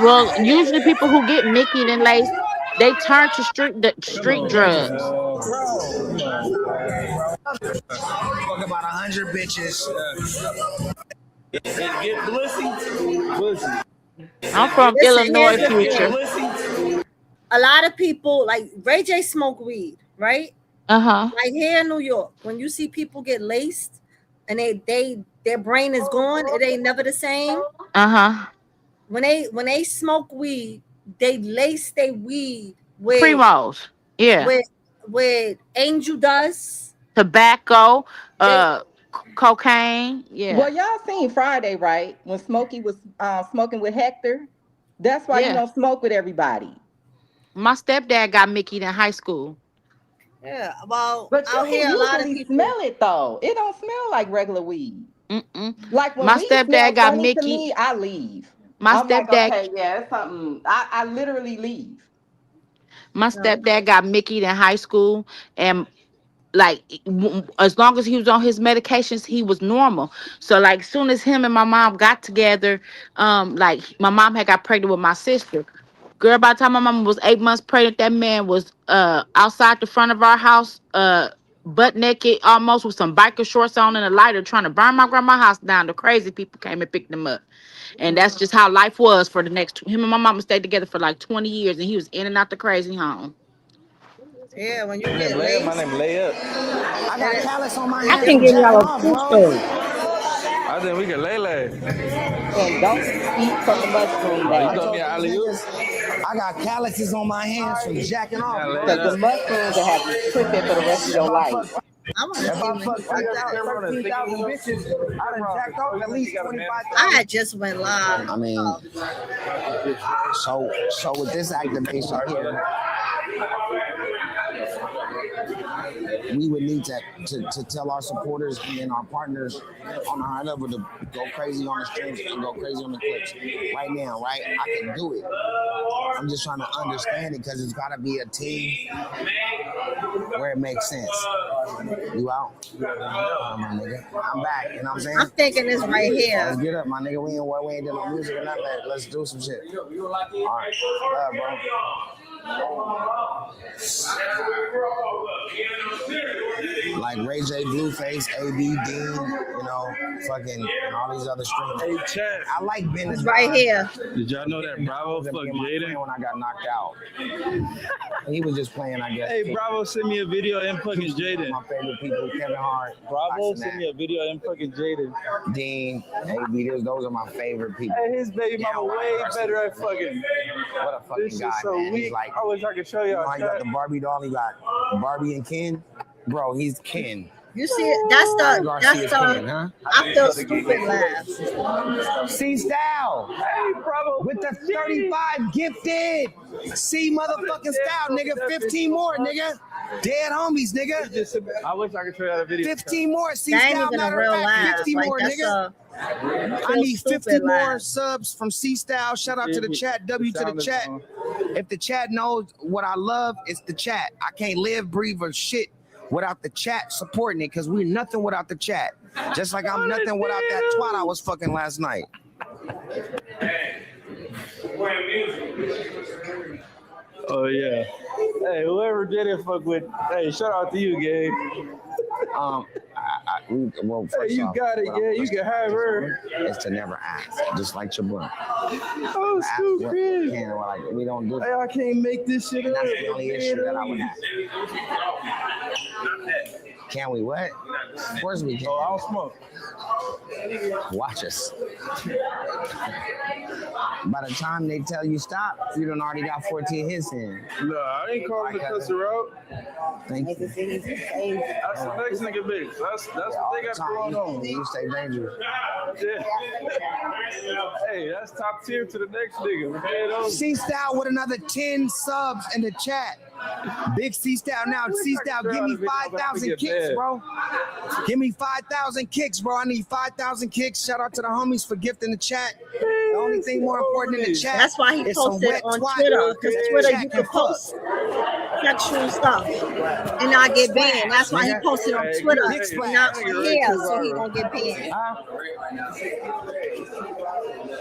Well, usually people who get Mickey and Lace, they turn to street drugs. Talk about 100 bitches. Get blissy. I'm from Illinois, future. A lot of people like Ray J smoke weed, right? Like here in New York, when you see people get laced and their brain is gone, it ain't never the same. When they smoke weed, they lace their weed with Primos, yeah, with angel dust, tobacco, cocaine, yeah. Well, y'all seen Friday, right? When Smokey was smoking with Hector. That's why you don't smoke with everybody. My stepdad got Mickey in high school. Yeah, well, but out here a lot of people smell it though. It don't smell like regular weed. Like when my stepdad got Mickey. Me, I leave. My stepdad, like, okay, yeah, it's something. I literally leave. My stepdad got Mickey in high school, and like as long as he was on his medications, he was normal. So like, soon as him and my mom got together, like my mom had got pregnant with my sister. Girl, by the time my mama was 8 months pregnant, that man was outside the front of our house, butt naked, almost with some biker shorts on and a lighter, trying to burn my grandma's house down. The crazy people came and picked him up. And that's just how life was for the next. Him and my mama stayed together for like 20 years, and he was in and out the crazy home. Yeah, when you get laced. My name Layup. I got callus on my I hands. can give y'all a true story. I think we can lay. And don't eat from the mushroom bag. You gonna be an alley-oop? I got calluses on my hands from jacking off. Because the mushrooms will have you tripping for the rest of your life. I want to see when he fucked out. 13,000 bitches. I done jacked off at least 25,000. I had just went live. I mean, so with this activation here, we would need to tell our supporters and our partners on the high level to go crazy on the streams and go crazy on the clips right now, right? I can do it. I'm just trying to understand it because it's got to be a team where it makes sense. You out? My nigga. I'm back. You know what I'm saying? I'm thinking this right here. Let's get up, my nigga. We ain't doing no music or nothing. Let's do some shit. All right. Love, bro. Like Ray J, Blueface, AB, Dean, you know, fucking, and all these other streamers. Hey, Chad. I like being right here. Did y'all know that Bravo fucked Jaidyn? When I got knocked out, he was just playing, I guess. Hey, Bravo sent me a video of him fucking Jaidyn. My favorite people, Kevin Hart. Bravo sent me a video of him fucking Jaidyn. Dean, AB, those are my favorite people. Hey, his baby mama way better at fucking. What a fucking This guy, is so man. weak. He's like, I wish I could show y'all. you got the Barbie doll, he got Barbie and Ken. Bro, he's Ken. You see it? That's Ken, huh? I feel stupid laugh. C Style. Hey, Bravo. With the 35 gifted. C motherfucking Style, nigga. 15 more, nigga. Dead homies, nigga. I wish I could show you that video. 15 more. See, That ain't style. even a Matter of real fact, laugh. 50 Like more, that's nigga. a I need 50 stupid more laugh. subs from C Style. Shout out to the chat. W to the chat. If the chat knows what I love, it's the chat. I can't live, breathe, or shit without the chat supporting it because we're nothing without the chat. Just like I'm nothing without that twat I was fucking last night. Oh yeah. Hey, whoever did it, fuck with. Hey, shout out to you, gang. Well, Hey, you off, got it, yeah. You can have her. Is to never ask, just like your brother. Oh, stupid. Like, we don't do Hey, I can't make this shit up. That's the only issue that I would have. Can we what? Of course we can. Oh, I'll smoke. Watch us. By the time they tell you stop, you done already got 14 hits in. No, I ain't calling the customer out. Thank you. That's the next nigga bitch. That's what they got going on. You stay dangerous. Yeah. Hey, that's top tier to the next nigga. C Style with another 10 subs in the chat. Big C Style now. C Style, give me 5,000 kicks, bro. Give me 5,000 kicks, bro. I need 5,000 kicks. Shout out to the homies for gifting the chat. The only thing more important in the chat. That's why he posted on Twitter, because Twitter you can post sexual stuff and not get banned. That's why he posted on Twitter, not on here, so he gonna get banned.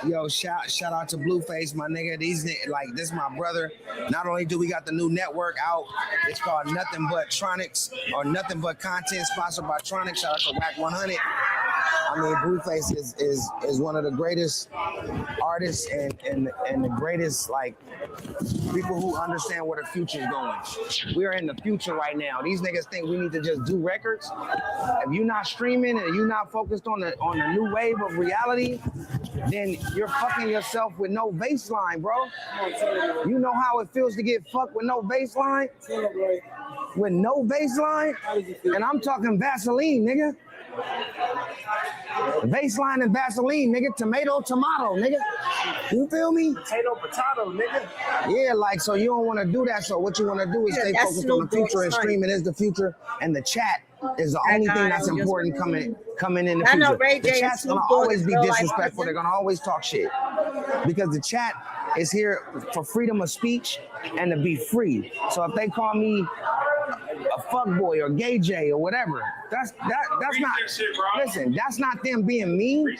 Yo, shout out to Blueface, my nigga. This is my brother. Not only do we got the new network out, it's called Nothing But Tronics or Nothing But Content, sponsored by Tronics. Shout out to Whack 100. I mean, Blueface is one of the greatest artists and the greatest people who understand where the future is going. We're in the future right now. These niggas think we need to just do records. If you're not streaming and you're not focused on the new wave of reality, then you're fucking yourself with no baseline, bro. You know how it feels to get fucked with no baseline? With no baseline? And I'm talking Vaseline, nigga. Baseline and Vaseline, nigga. Tomato, nigga. You feel me? Potato, nigga. Yeah, so you don't want to do that. So what you want to do is stay focused on the future, and streaming is the future, and the chat is the only thing that's important coming in the future. know Ray The J chat's and gonna Snoop Dogg always is be real life disrespectful. cousin. They're gonna always talk shit because the chat is here for freedom of speech and to be free. So if they call me a fuckboy or gay J or whatever, that's not. Listen, that's not them being mean.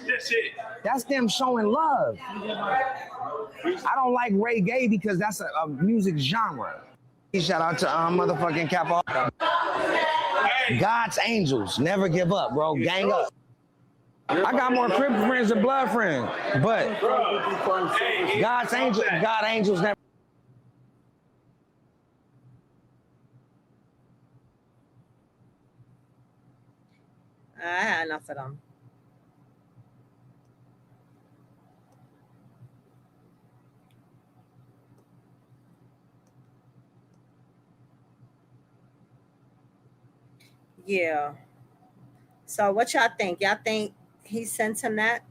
That's them showing love. I don't like reggae because that's a music genre. Shout out to motherfucking Capo. God's angels never give up, bro. Gang up. I got more crib friends than blood friends, but God angels never. I had enough of them. Yeah. So what y'all think? Y'all think he sent him that?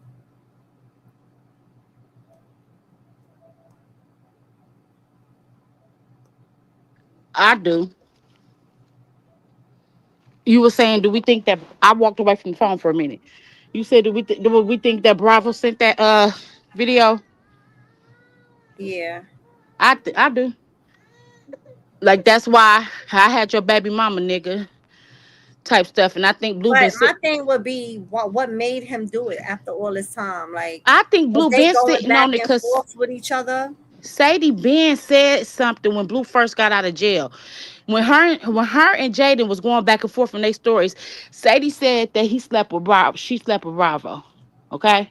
I do. You were saying, do we think that I walked away from the phone for a minute? You said, do we think that Bravo sent that video? Yeah. I do. Like that's why I had your baby mama, nigga, type stuff. And I think Blue been But my sit. thing would be what made him do it after all this time? Like, I think was Blue they been going sitting on back it and because forth with each other? Sadie Ben said something when Blue first got out of jail. When her and Jaidyn was going back and forth in their stories, Sadie said that he slept with Bravo. She slept with Bravo. Okay.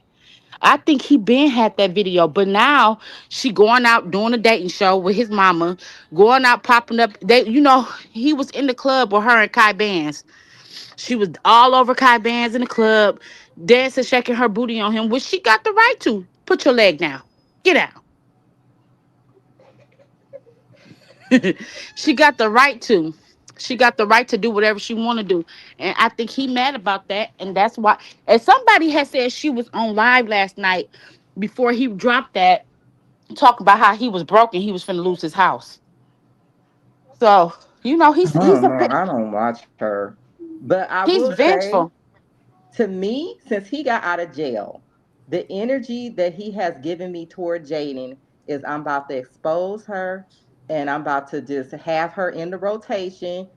I think he been had that video, but now she going out doing a dating show with his mama, going out popping up. He was in the club with her and Kai Bands. She was all over Kai Bands in the club, dancing, shaking her booty on him, which she got the right to. Put your leg down. Get out. She got the right to. She got the right to do whatever she want to do. And I think he mad about that. And that's why. And somebody had said she was on live last night before he dropped that, talk about how he was broken. He was finna lose his house. So You know, he's I he's don't a know. I don't watch her. But I he's will say, vengeful. to me, since he got out of jail, the energy that he has given me toward Jaden is I'm about to expose her and I'm about to just have her in the rotation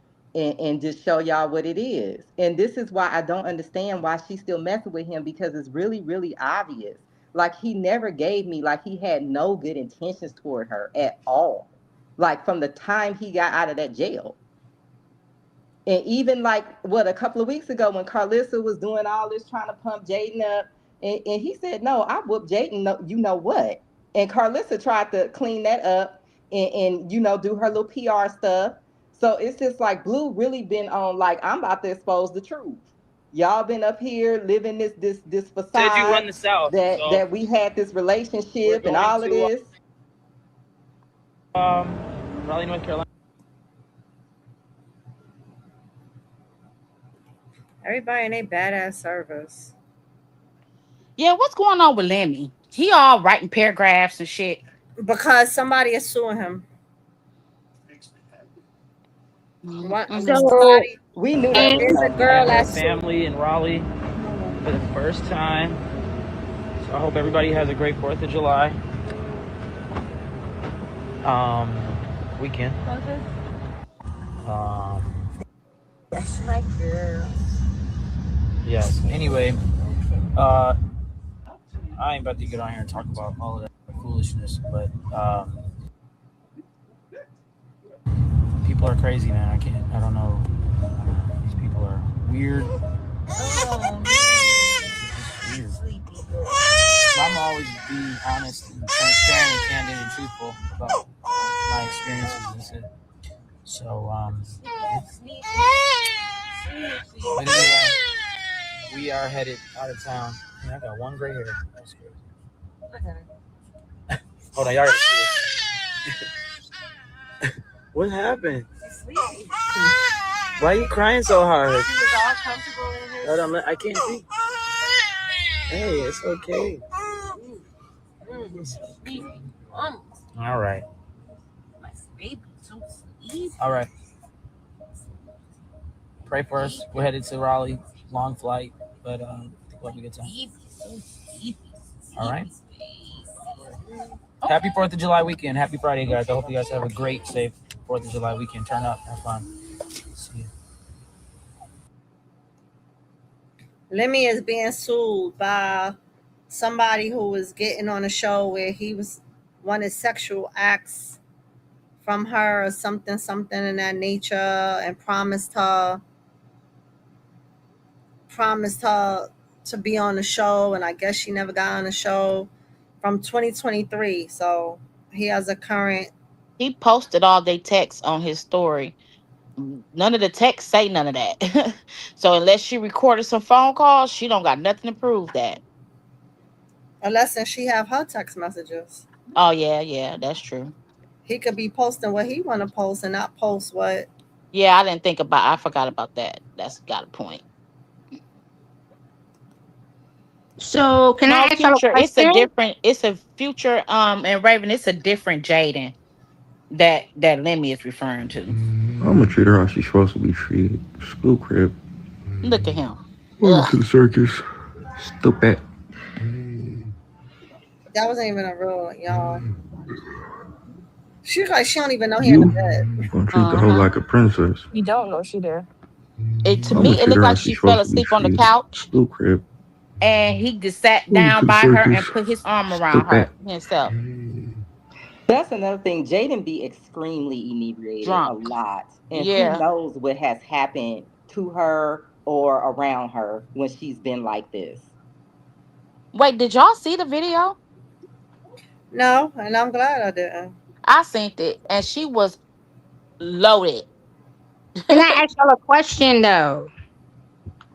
and just show y'all what it is. And this is why I don't understand why she's still messing with him because it's really, really obvious. Like he never gave me, like he had no good intentions toward her at all. Like from the time he got out of that jail. And even like what a couple of weeks ago when Carlissa was doing all this trying to pump Jaden up, and he said, "No, I whooped Jaden. No, you know what?" And Carlissa tried to clean that up and do her little PR stuff. So it's just like Blue really been on like I'm about to expose the truth. Y'all been up here living this Said you facade run the South, so that we had this we're relationship and going all of to this. Raleigh, North Carolina. Everybody in a badass service. Yeah, what's going on with Lemmy? He all writing paragraphs and shit. Because somebody is suing him. Mm-hmm. So, Somebody. We knew that and was There's a coming. girl And her that's suing. family in Raleigh for the first time. So I hope everybody has a great 4th of July weekend. That's my girl. Yes. Anyway, uh, I ain't about to get on here and talk about all of that foolishness, but people are crazy, man. I don't know. These people are weird. It's just weird. I'm always be honest and transparent and candid and truthful about my experiences. That's it. So, but anyway, we are headed out of town. Man, I got one gray hair. That's crazy. Hold on, y'all gotta see this. What happened? Why are you crying so hard? Hold on, I can't see. Hey, it's okay. All right. All right. Pray for us. We're headed to Raleigh. Long flight, but I think we'll have a good time. All right. Happy 4th of July weekend. Happy Friday, guys. I hope you guys have a great, safe 4th of July weekend. Turn up. Have fun. See you. Lemmy is being sued by somebody who was getting on a show where he was wanted sexual acts from her or something in that nature, and promised her to be on the show, and I guess she never got on the show from 2023. So he has a current. He posted all they texts on his story. None of the texts say none of that. So unless she recorded some phone calls, she don't got nothing to prove that. Unless she have her text messages. Oh yeah, that's true. He could be posting what he want to post and not post what. Yeah, I forgot about that. That's got a point. so can I No, ask y'all a future. question? It's a future. And Raven. It's a different Jaden that Lemmy is referring to. I'm gonna treat her how she's supposed to be treated. School crib. Look at him. Welcome to Ugh. the circus. Stupid. That wasn't even a real y'all. She like she don't even know he in the You bed. gonna treat the hoe like a princess. You don't know she there. To I'm gonna me, it treat looked her how like she's she fell supposed to be asleep on the treated. couch, School crib. and he just sat Welcome down to the by her circus. and put his arm around her Stupid. himself, That's another thing. Jaden be extremely inebriated a drunk. lot. And who Yeah. knows what has happened to her or around her when she's been like this. Wait, did y'all see the video? No, and I'm glad I didn't. I seen it, and she was loaded. Can I ask y'all a question though?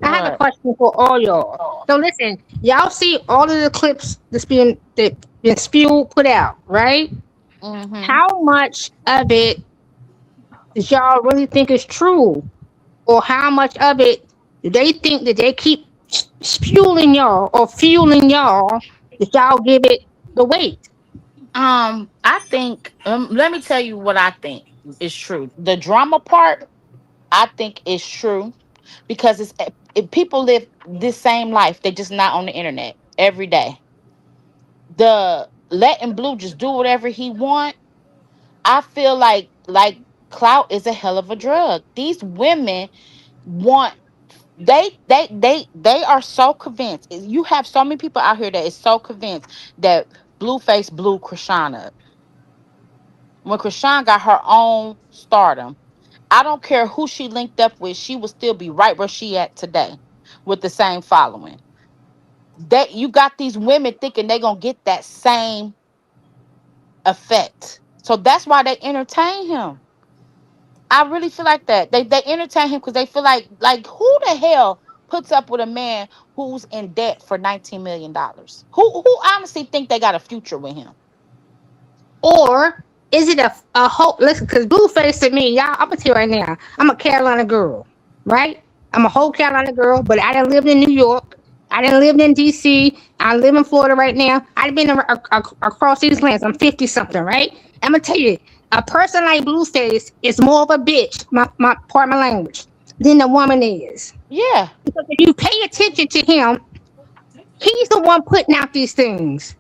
I have a What? question for all y'all. So listen, y'all see all of the clips that's been spewed, put out, right? Mm-hmm. How much of it does y'all really think is true, or how much of it do they think that they keep spewing y'all or fueling y'all that y'all give it the weight? I think. Let me tell you what I think. is true. The drama part, I think, is true because if people live this same life, they just not on the internet every day. The letting Blue just do whatever he want. I feel like clout is a hell of a drug. These women want they are so convinced. You have so many people out here that is so convinced that Blueface blew Krishan up. When Krishan got her own stardom, I don't care who she linked up with, she would still be right where she at today with the same following. That you got these women thinking they're gonna get that same effect. So that's why they entertain him. I really feel like that. They entertain him because they feel like who the hell puts up with a man who's in debt for $19 million? Who honestly think they got a future with him? Or is it a whole listen? Because Blueface to me, y'all, I'm gonna tell you right now, I'm a Carolina girl, right? I'm a whole Carolina girl, but I done lived in New York. I done lived in DC. I live in Florida right now. I've been across these lands. I'm 50 something, right? I'm gonna tell you, a person like Blueface is more of a bitch, my part of my language, than the woman is. Yeah. Because if you pay attention to him, he's the one putting out these things.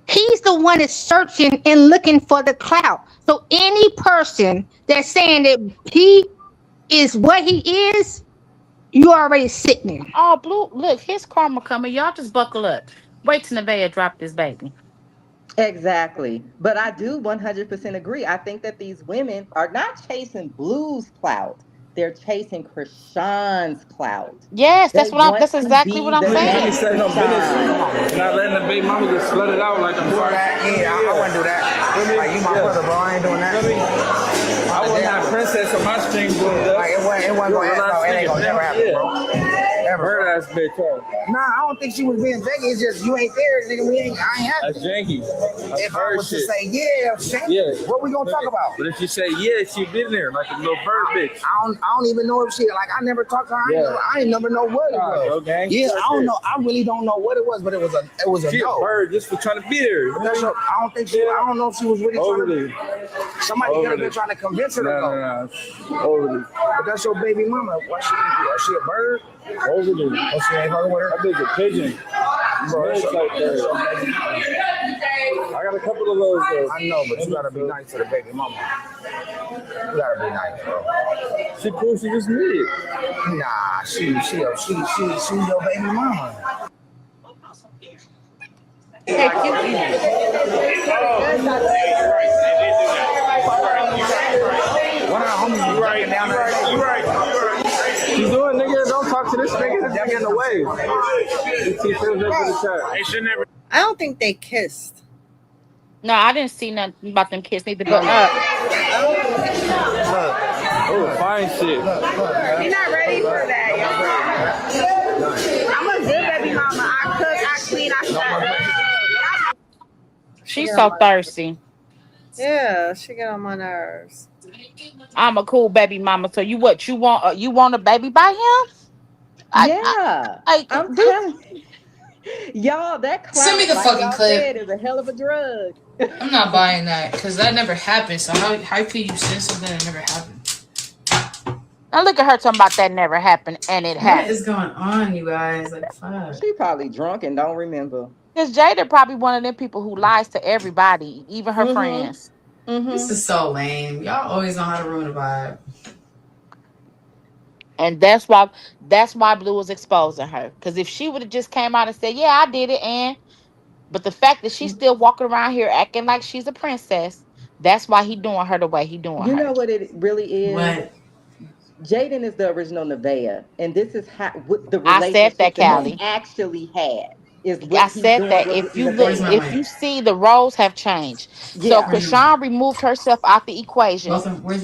He's the one that's searching and looking for the clout. So any person that's saying that he is what he is, you already sitting there. Oh, Blue, look, his karma coming. Y'all just buckle up. Wait till Nevaeh drop this baby. Exactly. But I do 100% agree. I think that these women are not chasing Blue's clout. They're chasing Krishan's clout. Yes, They want that's to exactly what be I'm the Mommy saying. next said no business. Krishan. Not letting the baby mama just flood it out like I'm Do sorry. that? Yeah, I wouldn't do that. Like, you my brother, bro. I ain't doing that. I wouldn't have princess on my stream doing that. Like, it wasn't gonna happen. It ain't gonna never happen, bro. Ever. Bird ass bitch, huh? Nah, I don't think she was being janky. It's just you ain't there, nigga. I ain't happy. That's janky. That's If I bird was to shit. say what we gonna talk about? But if you say yeah, she been there like a little bird bitch. I don't even know if she like. I never talked to her. I ain't never know what it was. Okay. Yeah, I don't know. I really don't know what it was, but it was a She no. a bird just for trying to be there. I don't think she. I don't know if she was really trying to. Somebody could have been trying to convince her to go. No. Overly. But that's your baby mama. What she a bird? Overly. Oh, she ain't fucking with her. That bitch a pigeon. Bro, I got a couple of those though. I know, but you gotta be nice to the baby mama. You gotta be nice, bro. She cool. She just needed. Nah, she your baby mama. One of our homies right down there. You right. You doing, nigga? Don't talk to this nigga. This nigga in the way. I don't think they kissed. No, I didn't see nothing about them kids neither. But Oh, fine shit. You're not ready for that, y'all. I'm a good baby mama. I cook, I clean, I serve. she's so thirsty. Yeah, she get on my nerves. I'm a cool baby mama. So you want a baby by him? I'm telling y'all, that clout, Send me the like fucking y'all clip. said, is a hell of a drug. I'm not buying that because that never happened. So how could you send something that never happened? Now look at her talking about that never happened and it happened. What is going on, you guys? Like, fuck. She probably drunk and don't remember. Because Jada probably one of them people who lies to everybody, even her friends. This is so lame. Y'all always know how to ruin a vibe. And that's why Blue was exposing her. Because if she would have just came out and said, "Yeah, I did it," but the fact that she's still walking around here acting like she's a princess, that's why he doing her the way he doing her. You know what it really is? What? Jaidyn is the original Nevaeh, and this is how the I said that, relationship that Callie. he actually had. Is what I he's said doing that with if you Nevaeh. look, if you see, the roles have changed. So Yeah. Krishan removed herself out the equation,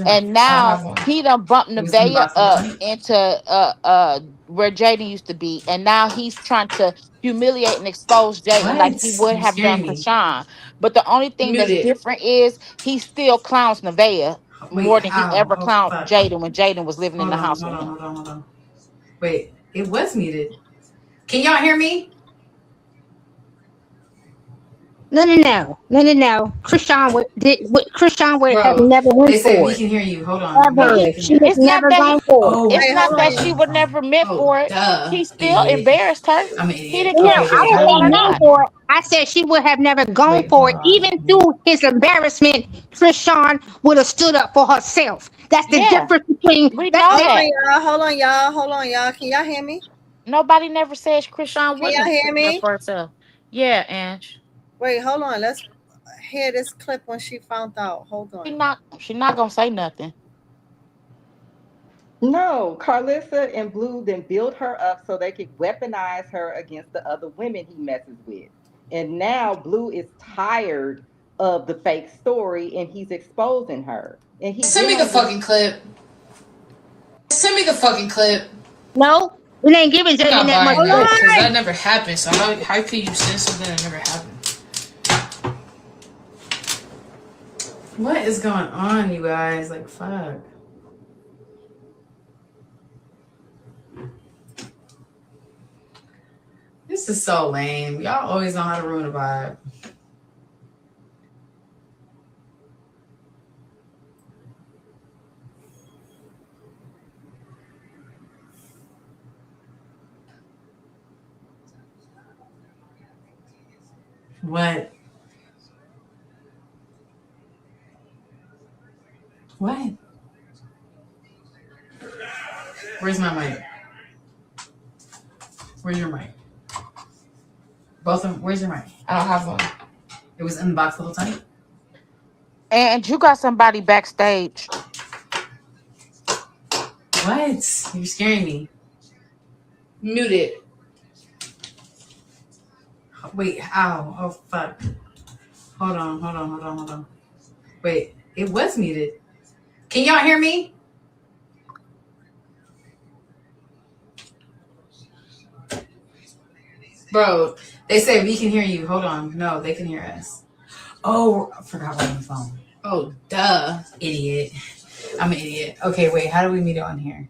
and now he done bumped Nevaeh up into where Jaidyn used to be, and now he's trying to humiliate and expose Jaidyn like he would You're have done scaring me. Krishan. But the only thing that's Muted. different is he still clowns Nevaeh more than he ever clowned fuck. Jaidyn when Jaidyn was living in the house with him. Hold on. Wait, it was muted. Can y'all hear me? No. Christian would have Bro, never went they say for we it. can hear you. Hold on. But No, Ever. they he, can She hear has it's us. not never that gone for it. Oh, it's Wait, not hold that on. okay. she would never meant Oh, for it. duh. He still Idiot. embarrassed her. I'm an He idiot. didn't care No, Okay, if she I wait. didn't How do told say him we or meant not. mute? for it. I said she would have never gone Wait, for hold it. on. Even through his embarrassment, Krishan would have stood up for herself. That's the Yeah, difference between we that's know the that. Hold on, y'all. Can y'all hear me? Nobody never says Krishan Can wouldn't y'all have hear stood up me? for herself. Yeah, Ange. Wait, hold on. Let's hear this clip when she found out. Hold She on. not she not gonna say nothing. No, Carlissa and Blue then build her up so they could weaponize her against the other women he messes with. And now Blue is tired of the fake story and he's exposing her. And he Send went me the on this. fucking clip. Send me the fucking clip. no. We ain't giving I'm Jaden not that much buying Hold that credit. because on. that never happened. So how could you send something that never happened? What is going on, you guys? Like, fuck. This is so lame. Y'all always know how to ruin a vibe. What? What? Where's my mic? Where's your mic? Both of them. Where's your mic? I don't have one. It was in the box the whole time. And you got somebody backstage. What? You're scaring me. Mute it. Wait. Ow. Oh fuck. Hold on. Wait. It was muted. Can y'all hear me? Bro, they say we can hear you. Hold on. No, they can hear us. Oh, I forgot we're on the phone. Oh, duh. Idiot. I'm an idiot. Okay, wait. How do we meet it on here?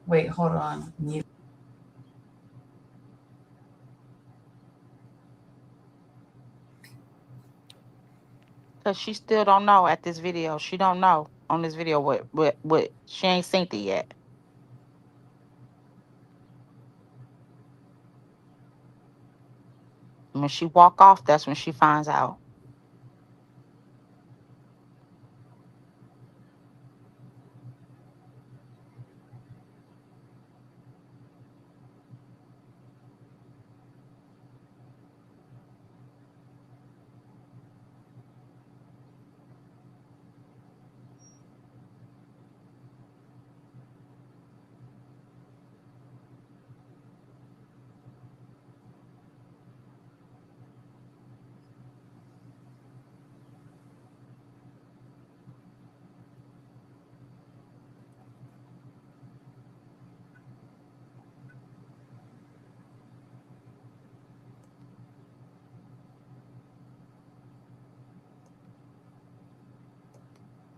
Wait, hold on. Mute. Cause she still don't know at this video. She don't know on this video what she ain't seen it yet. When she walk off, that's when she finds out.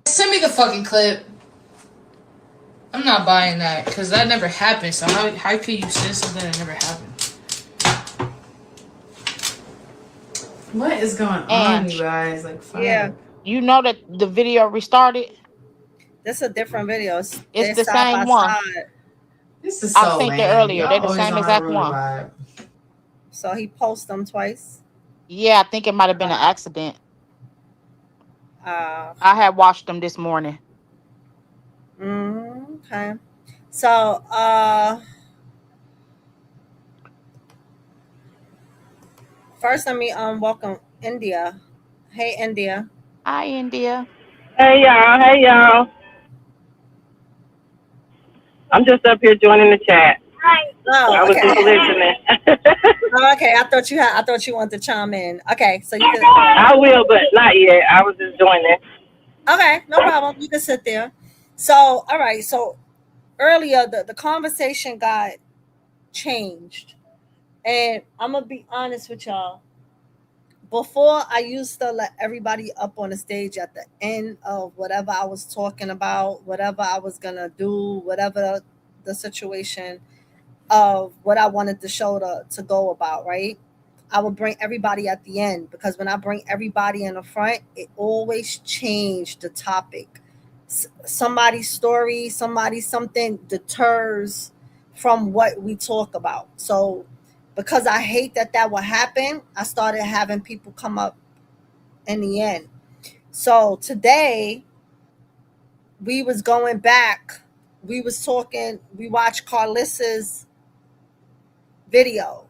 Send me the fucking clip. I'm not buying that because that never happened. So how could you send something that never happened? What is going on, And you guys? Like, fuck. Yeah, you know that the video restarted. this is a different video. It's They're the side by same one. side. This is I so seen it lame. earlier. They Y'all the always same know how to exact ruin a one. vibe. So he posted them twice. Yeah, I think it might have been an Uh, accident. uh, I had watched them this morning. okay. So first let me welcome India. Hey India. Hi, India. Hey y'all. I'm just up here joining the chat. I Oh, was just okay. listening. Oh, okay. I thought you wanted to chime in. Okay, so you could I will, but not yet. I was just joining. okay, no problem. You can sit there. So all right, so earlier the conversation got changed. And I'm gonna be honest with y'all. Before I used to let everybody up on the stage at the end of whatever I was talking about, whatever I was gonna do, whatever the situation of what I wanted the show to go about, right? I will bring everybody at the end, because when I bring everybody in the front, it always change the topic. Somebody's story, somebody something deters from what we talk about. So because I hate that that will happen, I started having people come up in the end. So today we was going back, we was talking, we watched Carlissa's video.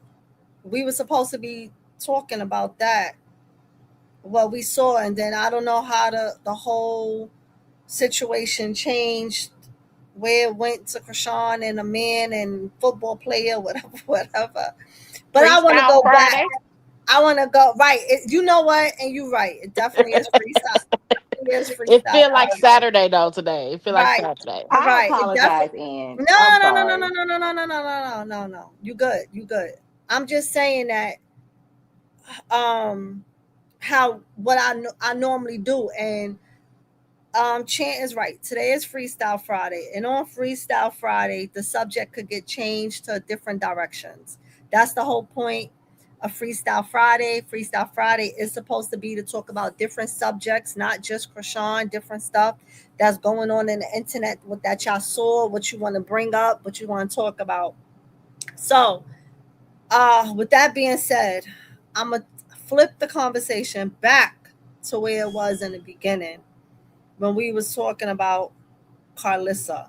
We were supposed to be talking about that, what we saw, and then I don't know how the whole situation changed, where it went to Krishan and a man and football player, whatever, whatever. But I want to Freestyle go back. Friday. I want to go right. You know what? And you're right. It definitely is freestyle. It is It freestyle feel like Friday. Saturday though today. It feel like Right. Saturday. I Right. It apologize, definitely. and I'm No, no, no, no, no, sorry. no, no, no, no, no, no, no, no, no. You good. You good. I'm just saying that um how what I normally do. And Chant is right. Today is Freestyle Friday, and on Freestyle Friday, the subject could get changed to different directions. That's the whole point of Freestyle Friday. Freestyle Friday is supposed to be to talk about different subjects, not just Krishan, different stuff that's going on in the internet, what that y'all saw, what you want to bring up, what you want to talk about. So, with that being said, I'm gonna flip the conversation back to where it was in the beginning, when we was talking about Carlissa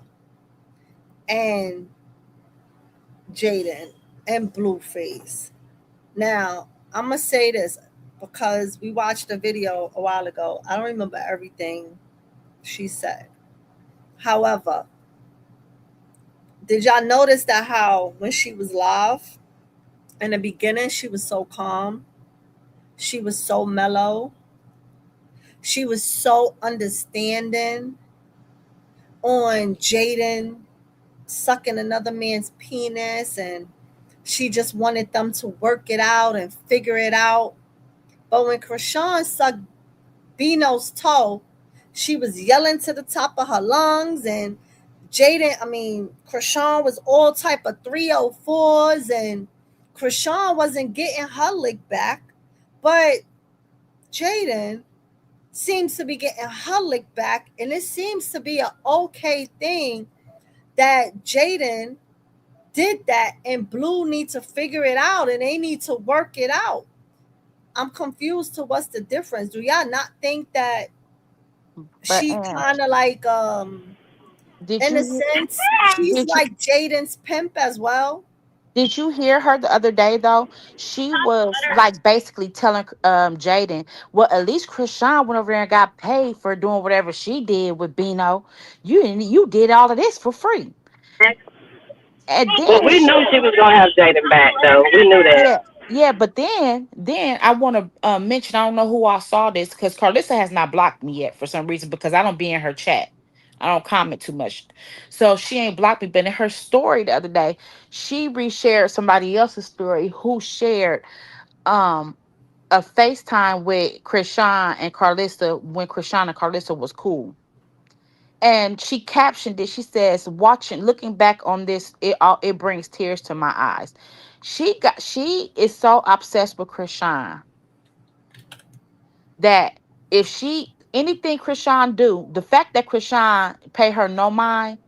and Jaidyn and Blueface. Now, I'm gonna say this because we watched a video a while ago. I don't remember everything she said. However, did y'all notice that how when she was live in the beginning, she was so calm, she was so mellow, she was so understanding on Jaidyn sucking another man's penis, and she just wanted them to work it out and figure it out. But when Krishan sucked Bino's toe, she was yelling to the top of her lungs, and Krishan was all type of 304s, and Krishan wasn't getting her lick back, but Jaidyn seems to be getting her lick back, and it seems to be an okay thing that Jaidyn did that, and Blue need to figure it out, and they need to work it out. I'm confused to what's the difference. Do y'all not think that But she kind of like did in a you sense she's did you like Jaden's pimp as well? did you hear her the other day though? She was like basically telling Jaden, well, at least Krishan went over there and got paid for doing whatever she did with Bino. You did all of this for free. And Well, then we knew she was gonna have Jaden back, though. We knew that. yeah, yeah, but then I want to mention, I don't know who I saw this because Carlissa has not blocked me yet for some reason because I don't be in her chat. I don't comment too much. So she ain't blocked me. But in her story the other day, she reshared somebody else's story who shared um a FaceTime with Krishan and Carlissa when Krishan and Carlissa was cool. And she captioned it. She says, "Watching, looking back on this, it brings tears to my eyes." She is so obsessed with Krishan that if she anything Krishan do, the fact that Krishan pay her no mind,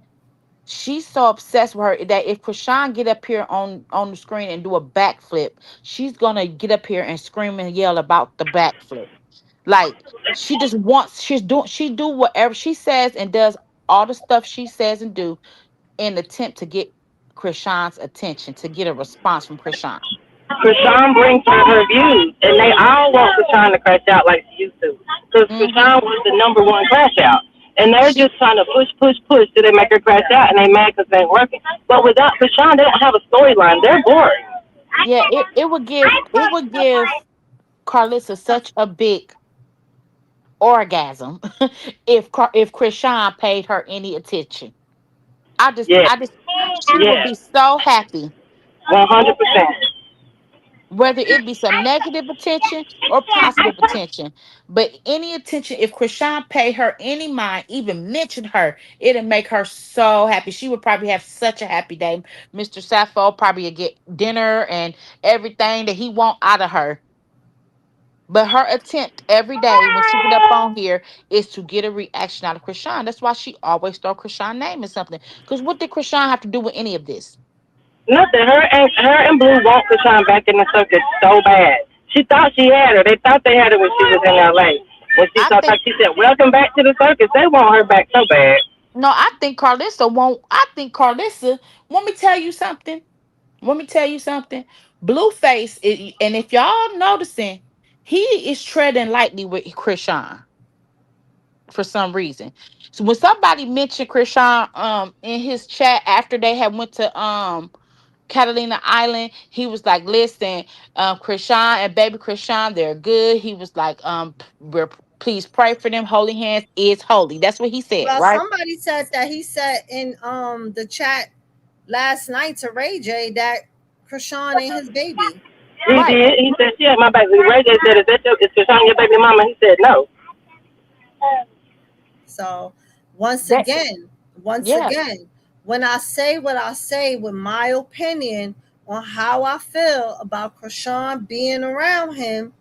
she's so obsessed with her that if Krishan get up here on the screen and do a backflip, she's gonna get up here and scream and yell about the backflip. Like she just wants, she do whatever she says and does all the stuff she says and do in attempt to get Krishan's attention, to get a response from Krishan. Krishan brings her views, and they all want Krishan to crash out like she used to. Because Hmm. Krishan was the number one crash out. And they're She just trying to push, push, push till they make her crash out, and they mad because they ain't working. But without Krishan, they don't have a storyline. They're boring. Yeah, it would give Carlissa such a big orgasm if Krishan paid her any attention. Yeah, I just she would yeah, be so happy. 100%. whether it be some negative attention or positive attention. But any attention, if Krishan paid her any mind, even mentioned her, it'll make her so happy. She would probably have such a happy day. Mr. Sappho probably would get dinner and everything that he want out of her. But her attempt every day when she get up on here is to get a reaction out of Krishan. That's why she always throw Krishan name in something. Because what did Krishan have to do with any of this? Nothing. Her and Blue want Krishan back in the circus so bad. She thought she had her. They thought they had her when she was in LA. When she I saw think she said, "Welcome back to the circus." They want her back so bad. no, I think Carlissa won't. I think Carlissa. Let me tell you something. Let me tell you something. Blueface, and if y'all noticing, he is treading lightly with Krishan for some reason. So when somebody mentioned Krishan in his chat after they had went to Catalina Island, he was like, listen, Krishan and baby Krishan, they're good. He was like, please pray for them. Holy hands is holy. That's what he said, Well, right? somebody said that he said in the chat last night to Ray J that Krishan ain't his baby. He Right. did. He said, "She had my baby." Ray J said, "Is Krishan your baby mama?" He said, "No." So once That again, once yeah. again, when I say what I say with my opinion on how I feel about Krishan being around him,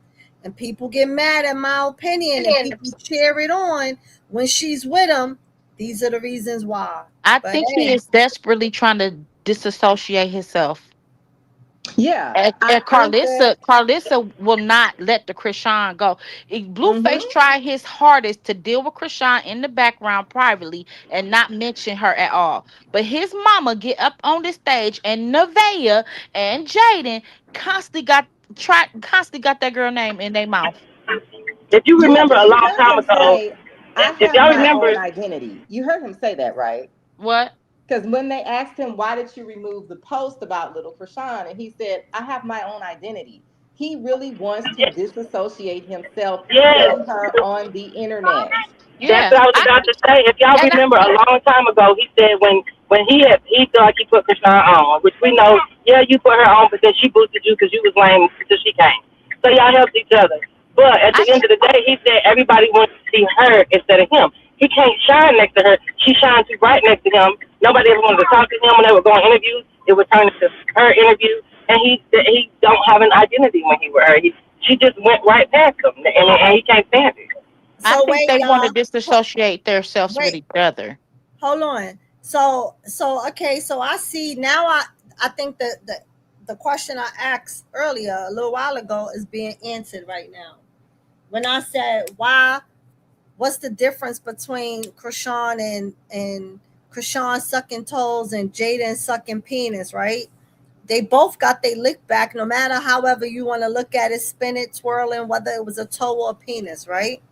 and people get mad at my opinion and people cheer it on when she's with him, these are the reasons why. I But think he hey, is desperately trying to disassociate himself. Yeah, I And think that. Carlissa will not let the Krishan go. Blueface Hmm. tried his hardest to deal with Krishan in the background privately and not mention her at all. But his mama get up on the stage and Nevaeh and Jaden constantly got that girl name in their mouth. If you Yeah, remember but a you long heard time him ago, say, "I if have y'all my remember, own identity." You heard him say that, right? What? Because when they asked him, "Why did you remove the post about little Krishan?" and he said, "I have my own identity." He really wants to disassociate himself yes, from her on the internet. that's Yeah. what I was about to say. If y'all And I remember a long time ago, he said when he felt like he put Krishan on, which we know, yeah, you put her on because she boosted you because you was lame until she came. So y'all helped each other. But at the I end of the day, he said everybody wants to see her instead of him. He can't shine next to her. She shines too bright next to him. Nobody ever wanted to talk to him when they were going interviews. It would turn into her interview, and he don't have an identity when he with her. She just went right past him, and he can't stand it. I so think wait, they want to y'all. disassociate themselves with Wait, each other. hold on. So okay, so I see now I think that the question I asked earlier a little while ago is being answered right now. When I said what's the difference between Krishan and Krishan sucking toes and Jaden sucking penis, right? They both got their lick back, no matter however you want to look at it, spin it, twirling, whether it was a toe or a penis, right?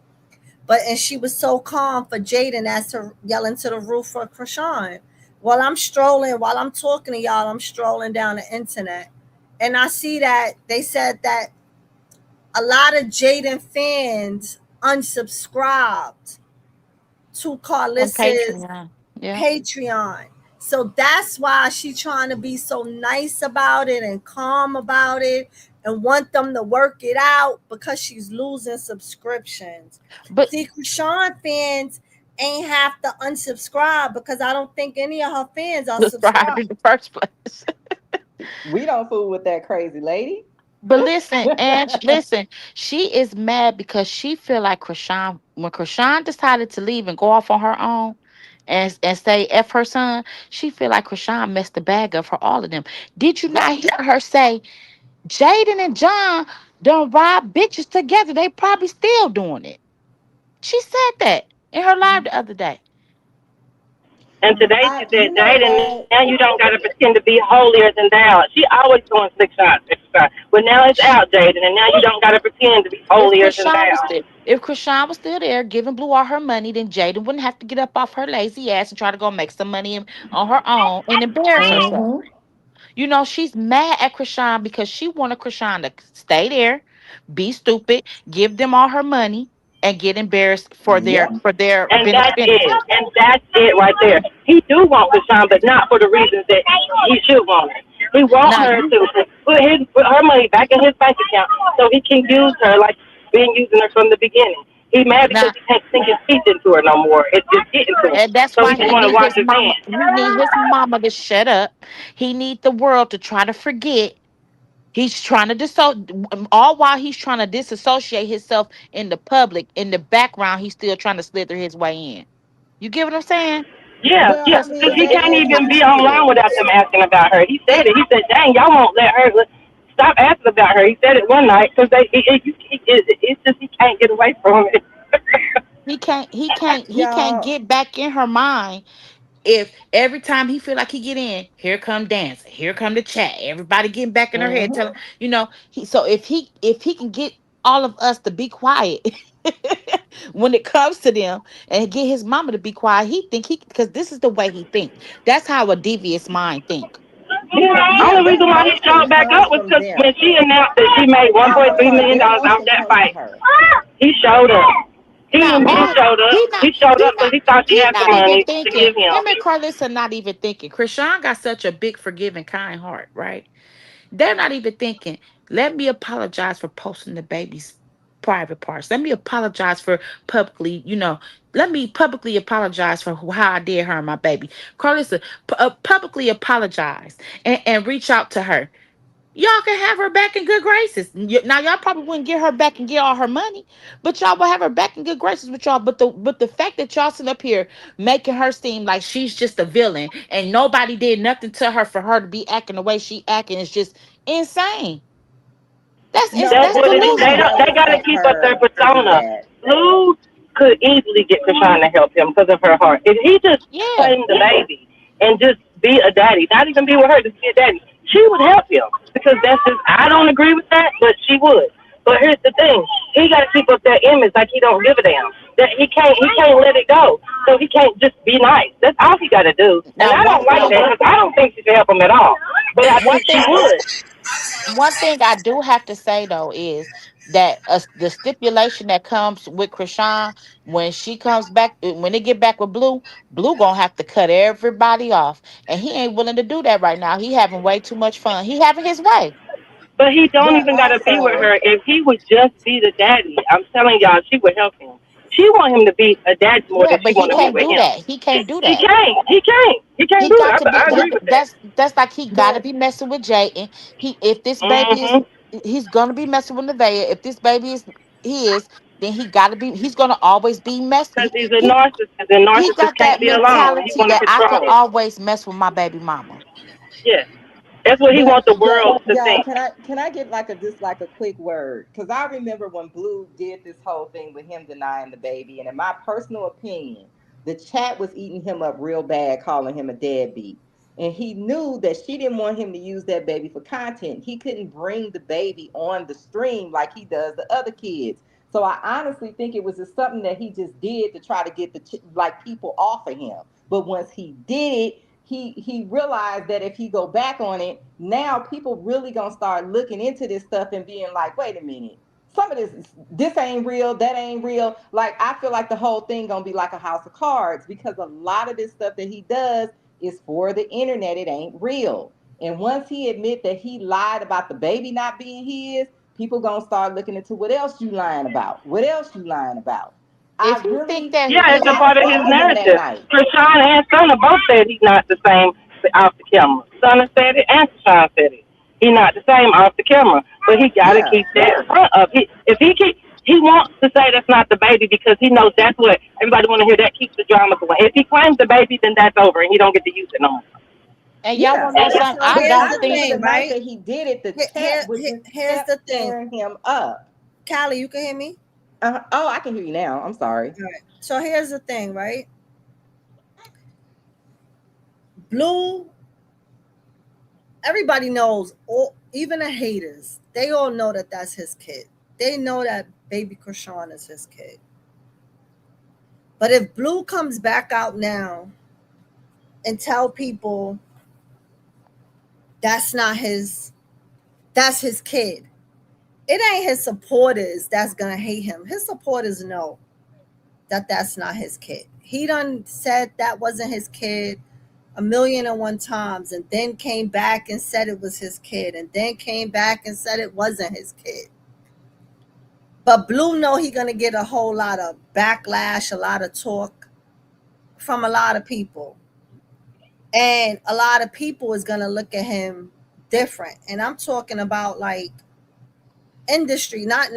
But and she was so calm for Jaden as to yelling to the roof for Krishan. While I'm talking to y'all, I'm strolling down the internet. And I see that they said that a lot of Jaden fans unsubscribed to On Carlissa's Patreon. Yeah. Patreon. So that's why she's trying to be so nice about it and calm about it and want them to work it out because she's losing subscriptions. But See, Krishan fans ain't have to unsubscribe because I don't think any of her fans are subscribed subscribed. in the first place. We don't fool with that crazy lady. But listen, and listen, she is mad because she feel like when Krishan decided to leave and go off on her own and say F her son, she feel like Krishan messed the bag up for all of them. Did you not Yep. hear her say Jaden and John don't rob bitches together? They probably still doing it. She said that in her live the other day. And today she said, You know Jaden, what? now you don't got to pretend to be holier than thou. She always doing six shots, six shots. But now it's out, Jaden, and now you don't got to pretend to be holier than thou. If Krishan was still there giving Blue all her money, then Jada wouldn't have to get up off her lazy ass and try to go make some money on her own and embarrass herself. Hmm. You know, she's mad at Krishan because she wanted Krishan to stay there, be stupid, give them all her money, and get embarrassed for their Yep. And that's it. benefit. And that's it right there. He do want Krishan, but not for the reasons that he should want it. He wants Now her you to put her money back in his bank account so he can use her like he's been using her from the beginning. He's mad because now he can't sink his teeth into her no more. It's just getting to him. and that's So he why just he want to need wash his his mama. hands. He need his mama to shut up. He need the world to try to forget. He's trying to all while he's trying to disassociate himself in the public. In the background, he's still trying to slither his way in. You get what I'm saying? Yeah, Well, yeah, I Cause because mean, he that can't is even his be kid. online without them asking about her. He said it. He said, dang, y'all won't let her stop asking about her. He said it one night because it's just he can't get away from it. he can't Y'all, get back in her mind. If every time he feel like he get in, here come dancing, here come the chat, everybody getting back in her head, mhm. telling so if he can get all of us to be quiet when it comes to them and get his mama to be quiet, he think he because this is the way he think. That's how a devious mind think. Yeah, Only that reason why he emotion showed back comes up was from because them. when she announced that she made I'm $1.3 sorry, million that off emotion that comes from fight, her. he showed up. Now He all showed up. he not He showed he up because not he thought she he had the not even money to thinking. give him. Him and Carlissa not even thinking. Krishan got such a big, forgiving, kind heart, right? They're not even thinking, let me apologize for posting the baby's private parts. Let me apologize for publicly, let me publicly apologize for how I did her and my baby. Carlissa, publicly apologize and reach out to her. Y'all can have her back in good graces. Now y'all probably wouldn't get her back and get all her money, but y'all will have her back in good graces with y'all. But the fact that y'all sit up here making her seem like she's just a villain and nobody did nothing to her for her to be acting the way she acting is just insane. No, That's That's but what we need to they delusional. don't. They never gotta let keep up their her do persona. that. Blue could easily get Krishan to help him because of her heart. If he just Yeah. claimed the baby and just be a daddy, not even be with her, just be a daddy, she would help him because that's just. I don't agree with that, but she would. But here's the thing: he got to keep up that image like he don't give a damn. That he can't let it go. So he can't just be nice. That's all he got to do. And Now I don't like that because I don't think she should help him at all. But I one think she thing would. one thing I do have to say though is that the stipulation that comes with Krishan when she comes back, when they get back with Blue, Blue gonna have to cut everybody off, and he ain't willing to do that right now. He having way too much fun. He having his way. But he don't But even gotta be with also, her. If he would just be the daddy, I'm telling y'all, she would help him. She want him to be a daddy more Yeah, than she but he want to be can't with do him. that. He can't do He that. can't. He can't. He can't He do it. got to be. I agree with that. That's like he got to but be messing with Jayden. If this baby is, Mhm. he's gonna be messing with Nevaeh. If this baby is his, then he got to be. He's gonna always be messing. Because he's a narcissist, and He narcissists got can't that be alone. He mentality want to that I could control. always mess with my baby mama. Yes, that's what he but wants the world to y'all, think. can I get like a just like a quick word? Because I remember when Blue did this whole thing with him denying the baby, and in my personal opinion, the chat was eating him up real bad, calling him a deadbeat. And he knew that she didn't want him to use that baby for content. He couldn't bring the baby on the stream like he does the other kids. So I honestly think it was just something that he just did to try to get like people off of him. But once he did it, he realized that if he go back on it, now people really gonna start looking into this stuff and being like, wait a minute, some of this ain't real, that ain't real. Like I feel like the whole thing gonna be like a house of cards because a lot of this stuff that he does is for the internet. It ain't real. And once he admit that he lied about the baby not being his, people gonna start looking into what else you lying about. What else you lying about? I If he think really, that, Yeah, if it's a he I part of his spoke to him that narrative. night. Krishan and Sona both said he's not the same off the camera. Sona said it and Krishan said it. He's not the same off the camera. But he gotta Yeah. keep that front up. If he wants to say that's not the baby because he knows that's what everybody wanna hear, that keeps the drama going. If he claims the baby, then that's over and he don't get to use it no more. and y'all Yeah. want to know something, So I But here's don't the I think. remember thing, the night right? that he did it, the chat was just Here's kept the thing. tearing him up. Callie, you can hear me? Oh, I can hear you now. I'm sorry. All right. So here's the thing, right? Blue, everybody knows, all, even the haters, they all know that that's his kid. They know that baby Krishan is his kid. But if Blue comes back out now and tell people that's not his, that's his kid, it ain't his supporters that's gonna hate him. His supporters know that that's not his kid. He done said that wasn't his kid. 1,000,001 times, and then came back and said it was his kid, and then came back and said it wasn't his kid. But Blue know he gonna get a whole lot of backlash, a lot of talk from a lot of people, and a lot of people is gonna look at him different. And I'm talking about like industry, not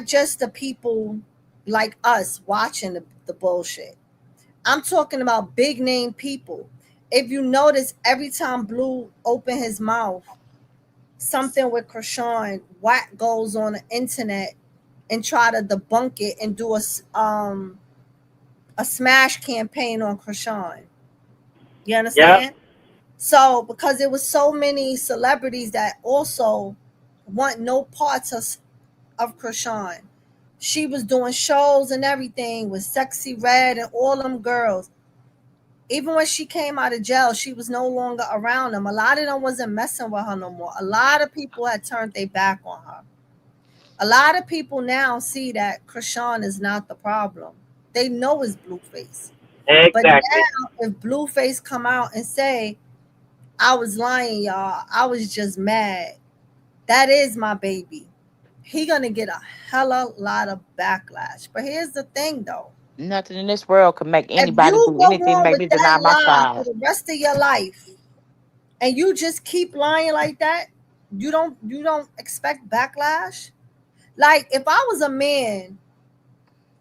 just the people like us watching the bullshit. I'm talking about big name people. If you notice, every time Blue open his mouth, something with Krishan, Wack goes on the internet and try to debunk it and do a smash campaign on Krishan. You understand? Yep. So because there was so many celebrities that also want no parts of Krishan. She was doing shows and everything with Sexy Red and all them girls. Even when she came out of jail, she was no longer around them. A lot of them wasn't messing with her no more. A lot of people had turned their back on her. A lot of people now see that Krishan is not the problem. They know it's Blueface. But Exactly. now, if Blueface come out and say, I was lying, y'all, I was just mad, that is my baby, he gonna get a hella lot of backlash. But here's the thing, though. Nothing in this world can make If anybody you do go anything to on make with me that deny my lie for child. the rest of your life, and you just keep lying like that, you don't expect backlash. Like if I was a man,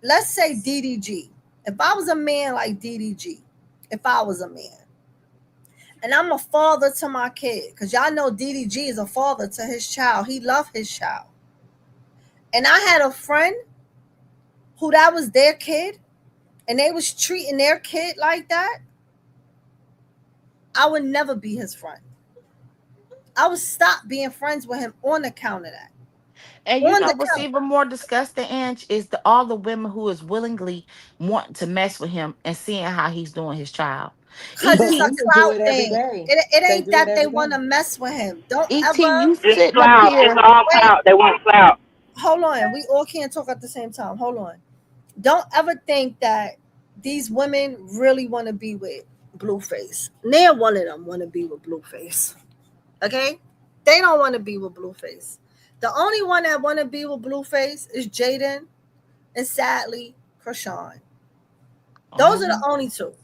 let's say DDG. If I was a man like DDG, if I was a man, and I'm a father to my kid, because y'all know DDG is a father to his child. He loved his child. And I had a friend who that was their kid, and they was treating their kid like that, I would never be his friend. I would stop being friends with him on account of that. And you On know the what's count. even more disgusting, Ange, is all the women who is willingly wanting to mess with him and seeing how he's doing his child. Because Et, it's a Women do clout it every thing. day. It They ain't do it that they every want day. to mess with him. Don't ever you It's sitting up clout. It's here. all wait. clout. They want clout. Hold on. We all can't talk at the same time. Hold on. Don't ever think that these women really want to be with Blueface. Neither one of them want to be with Blueface. Okay? They don't want to be with Blueface. The only one that want to be with Blueface is Jaidyn and sadly Krishan. Those are the Mhm. only two.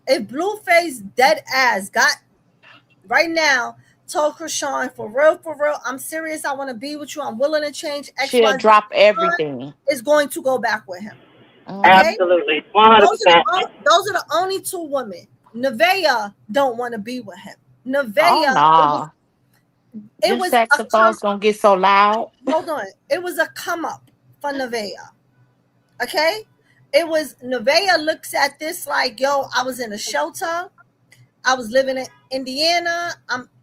If Blueface dead ass got right now told Krishan for real, I'm serious. I want to be with you. I'm willing to change X, She'll Y, Z. drop Krishan everything. is going to go back with him. Hmm. Okay, Absolutely. 100%. those are the only two women. Nevaeh don't want to be with him. Oh Nevaeh, no. it Them was a saxophones gonna get so loud. hold on. It was a come up for Nevaeh. Okay, it was Nevaeh looks at this like, yo, I was in a shelter. I was living in Indiana.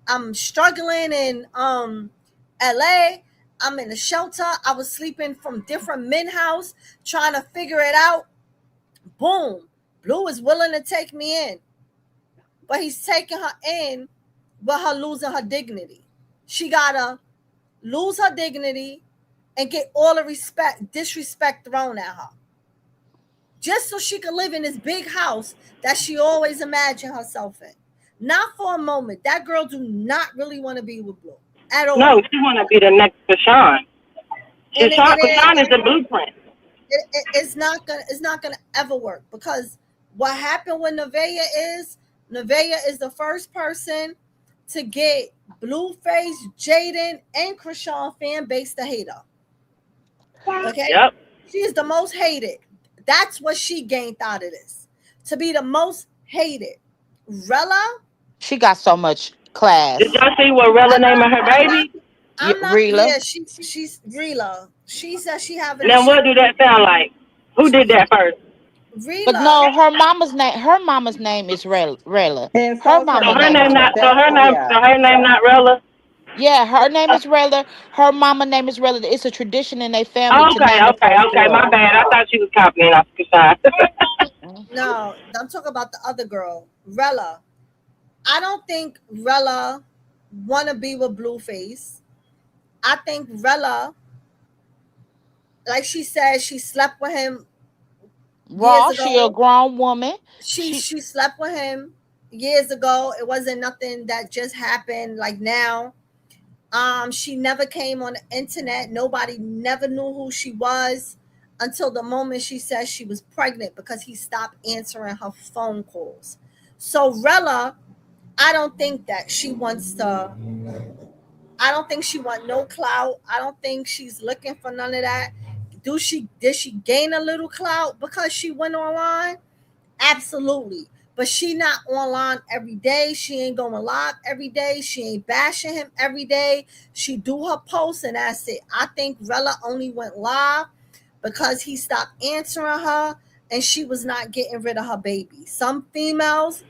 I'm struggling in LA. I'm in a shelter. I was sleeping from different men house, trying to figure it out. Boom. Blue is willing to take me in. But he's taking her in with her losing her dignity. She gotta lose her dignity and get all the disrespect thrown at her. Just so she could live in this big house that she always imagined herself in. Not for a moment. That girl do not really want to be with Blue at No, all. she want to be the next Krishan. And it, and it, Krishan is the blueprint. it's not gonna ever work because what happened with Nevaeh is the first person to get Blueface, Jaidyn, and Krishan fan base to hate her. Okay, Yep. she is the most hated. That's what she gained out of this. To be the most hated. Rella, She got so much Did class. y'all see what Rella naming her baby? Rila. yeah, she's Rela. She says she having a Now, child. what do that sound like? Who did that first? But Rela, no, her mama's name is Rayla. And Her so's her mama So her name mama. is name not. Rayla. So That's her name. So yeah. her name not Rella. Yeah, her name is Rayla. Her mama name is Rayla. It's a tradition in their family Oh, to okay. name the Okay. first Okay. My girl. bad. I thought she was copying off Krishan. Mhm. no, I'm talking about the other girl, Rella. I don't think Rella wanna be with Blueface. I think Rella, like she said, she slept with him years Raw, she a ago. grown woman. She She she slept with him years ago. It wasn't nothing that just happened like now. She never came on the internet. Nobody never knew who she was until the moment she said she was pregnant because he stopped answering her phone calls. So Rella, I don't think that she wants to. I don't think she want no clout. I don't think she's looking for none of that. Did she gain a little clout because she went online? Absolutely. But she not online every day. She ain't going live every day. She ain't bashing him every day. She do her posts and that's it. I think Rella only went live because he stopped answering her and she was not getting rid of her baby. Some females,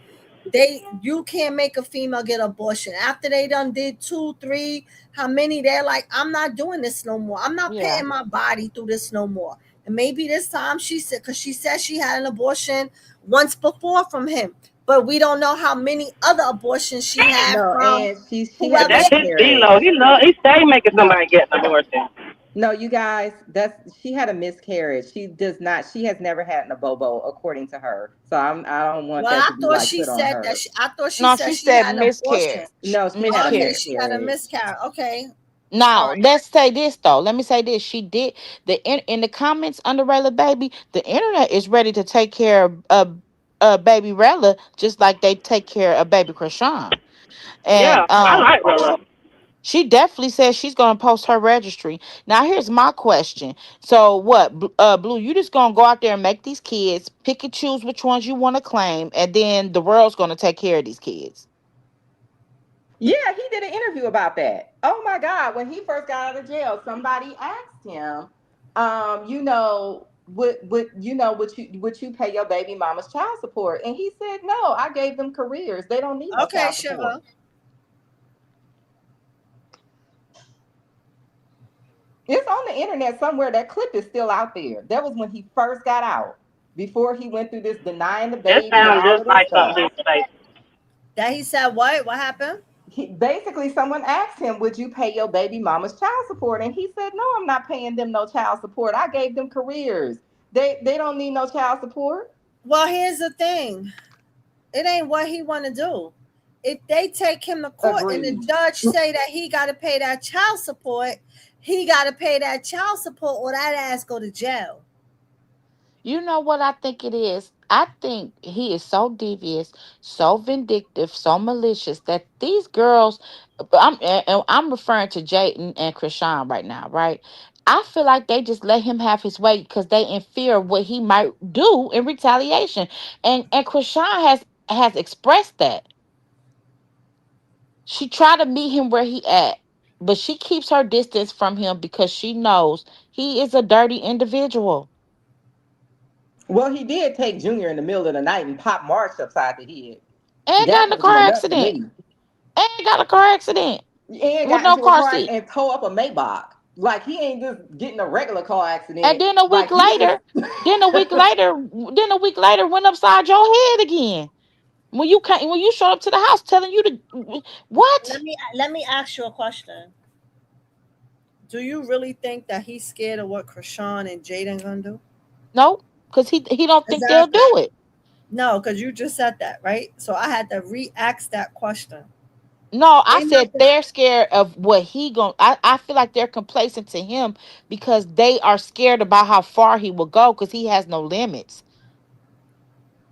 you can't make a female get abortion after they done did two, three, how many, they're like, I'm not doing this no more. I'm not yeah. putting my body through this no more. And maybe this time she said, because she said she had an abortion once before from him, but we don't know how many other abortions she had No, from and she had a whoever That's she. his miscarriage. D-Lo. He stay making No, somebody get an abortion. no, you guys, that's she had a miscarriage. She does not. She has never had an abobo, according to her. So I don't want Well, that I to be thought like she put on said that her. I thought she No, said she she said had an abortion. miscarriage. No, she had a Okay, Miscarriage. she had a miscarriage. miscarriage. Okay, all Now right. let's say this though. Let me say this. She did in the comments under Rayla Baby. The internet is ready to take care of baby Rayla just like they take care of baby Krishan. And Yeah, I like Rilla. she definitely says she's gonna post her registry. Now here's my question. So what, Blue? You just gonna go out there and make these kids pick and choose which ones you want to claim, and then the world's gonna take care of these kids. Yeah, he did an interview about that. Oh my God. When he first got out of jail, somebody asked him, would you pay your baby mama's child support? And he said, no, I gave them careers. They don't need no Okay, child support. Shiva. It's on the internet somewhere. That clip is still out there. That was when he first got out, before he went through this denying the That baby and sounds all just of this like stuff. something he would say. That he said what? What happened? Basically, someone asked him, would you pay your baby mama's child support? And he said, no, I'm not paying them no child support. I gave them careers. They don't need no child support. Well, here's the thing. It ain't what he want to do. If they take him to court and the Agreed. judge say that he got to pay that child support, he got to pay that child support or that ass go to jail. You know what I think it is? I think he is so devious, so vindictive, so malicious that these girls, and I'm referring to Jayden and Krishan right now, right? I feel like they just let him have his way because they in fear of what he might do in retaliation. And Krishan has expressed that. She tried to meet him where he at, but she keeps her distance from him because she knows he is a dirty individual. Well, he did take Junior in the middle of the night and pop March upside the head. And got That in a would have been car enough for accident. me. And got a car accident And with got no into a car car seat. and tow up a Maybach. Like he ain't just getting a regular car And accident. then a week Like he is. later, then a week later went upside your head again. When you showed up to the house telling you to what? Let me ask you a question. Do you really think that he's scared of what Krishan and Jaden gonna do? No, because he don't think they'll Exactly. do it. No, because you just said that, right? So I had to re-ask that question. No, I They not said gonna. they're scared of what he going. I feel like they're complacent to him because they are scared about how far he will go because he has no limits.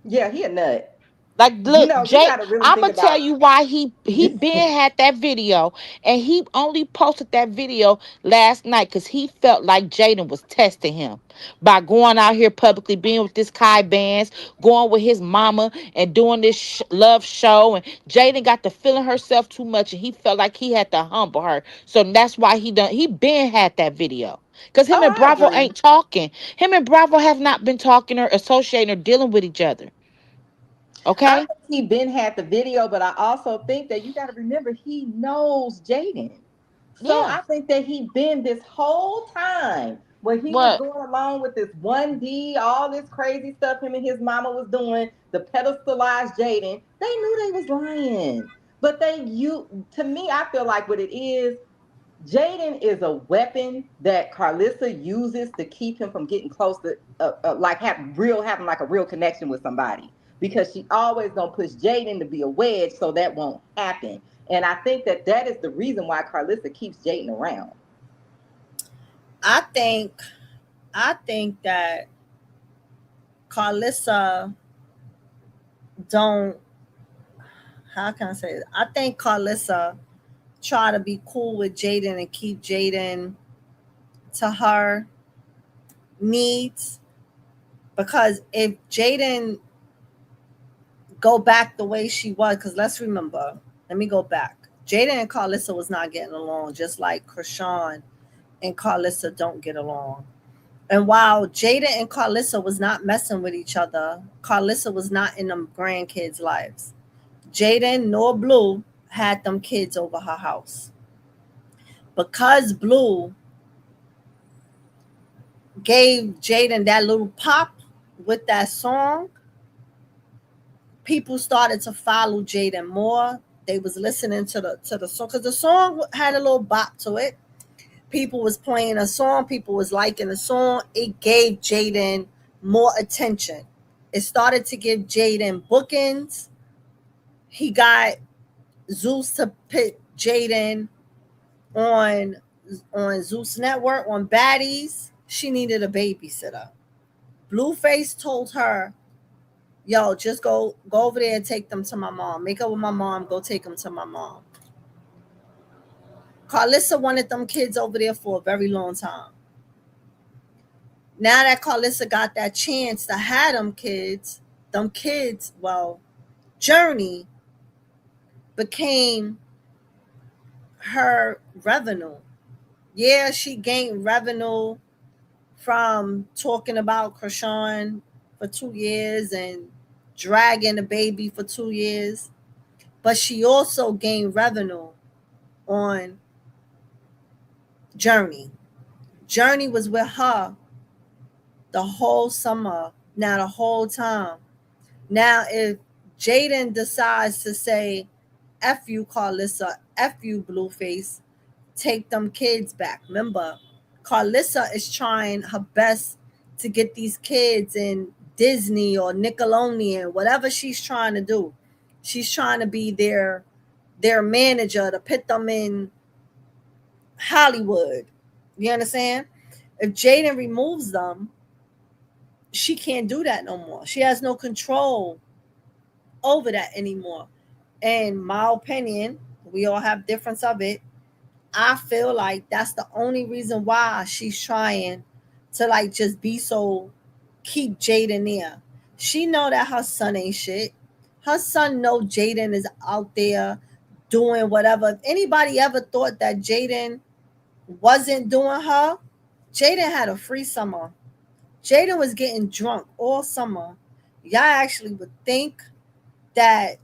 Yeah, he a nut. Like, You look, know, you Jay, got to really I'm think gonna tell about. you why he been had that video, and he only posted that video last night because he felt like Jaden was testing him by going out here publicly, being with this Kai Bands, going with his mama, and doing this love show. And Jaden got to feeling herself too much, and he felt like he had to humble her. So that's why he been had that video. Cause him Oh, and I Bravo agree. ain't talking. Him and Bravo have not been talking or associating or dealing with each other. I Okay. think he been had the video, but I also think that you got to remember he knows Jaden. So Yeah. I think that he been this whole time when he was What? going along with this 1D, all this crazy stuff him and his mama was doing, the pedestalized Jaden. They knew they was lying, but to me, I feel like what it is. Jaden is a weapon that Carlissa uses to keep him from getting close to, like having like a real connection with somebody. Because she always gonna push Jaden to be a wedge, so that won't happen. And I think that that is the reason why Carlissa keeps Jaden around. I think I think that Carlissa don't, how can I say it? I think Carlissa try to be cool with Jaden and keep Jaden to her needs, because if Jaden go back the way she was, because let's remember, let me go back. Jaden and Carlissa was not getting along, just like Krishan and Carlissa don't get along. And while Jada and Carlissa was not messing with each other, Carlissa was not in them grandkids' lives. Jaden nor Blue had them kids over her house. Because Blue gave Jaden that little pop with that song, people started to follow Jaden more. They was listening to the song because the song had a little bop to it. People was playing a song, people was liking the song. It gave Jaden more attention. It started to give Jaden bookings. He got Zeus to put Jaden on Zeus Network on Baddies. She needed a babysitter. Blueface told her, "Yo, just go over there and take them to my mom. Make up with my mom. Go take them to my mom." Carlissa wanted them kids over there for a very long time. Now that Carlissa got that chance to have them kids, well, Journey became her revenue. Yeah, she gained revenue from talking about Krishan for 2 years and dragging the baby for 2 years. But she also gained revenue on Journey. Journey was with her the whole summer, now the whole time. Now, if Jaden decides to say, F you, Carlissa, F you, Blueface, take them kids back. Remember, Carlissa is trying her best to get these kids in Disney or Nickelodeon, whatever she's trying to do. She's trying to be their manager to put them in Hollywood. You understand? If Jaden removes them, she can't do that no more. She has no control over that anymore. In my opinion, we all have difference of it. I feel like that's the only reason why she's trying to like just be so keep Jaden there. She know that her son ain't shit. Her son know Jaden is out there doing whatever. If anybody ever thought that Jaden wasn't doing her, Jaden had a free summer. Jaden was getting drunk all summer. Y'all actually would think that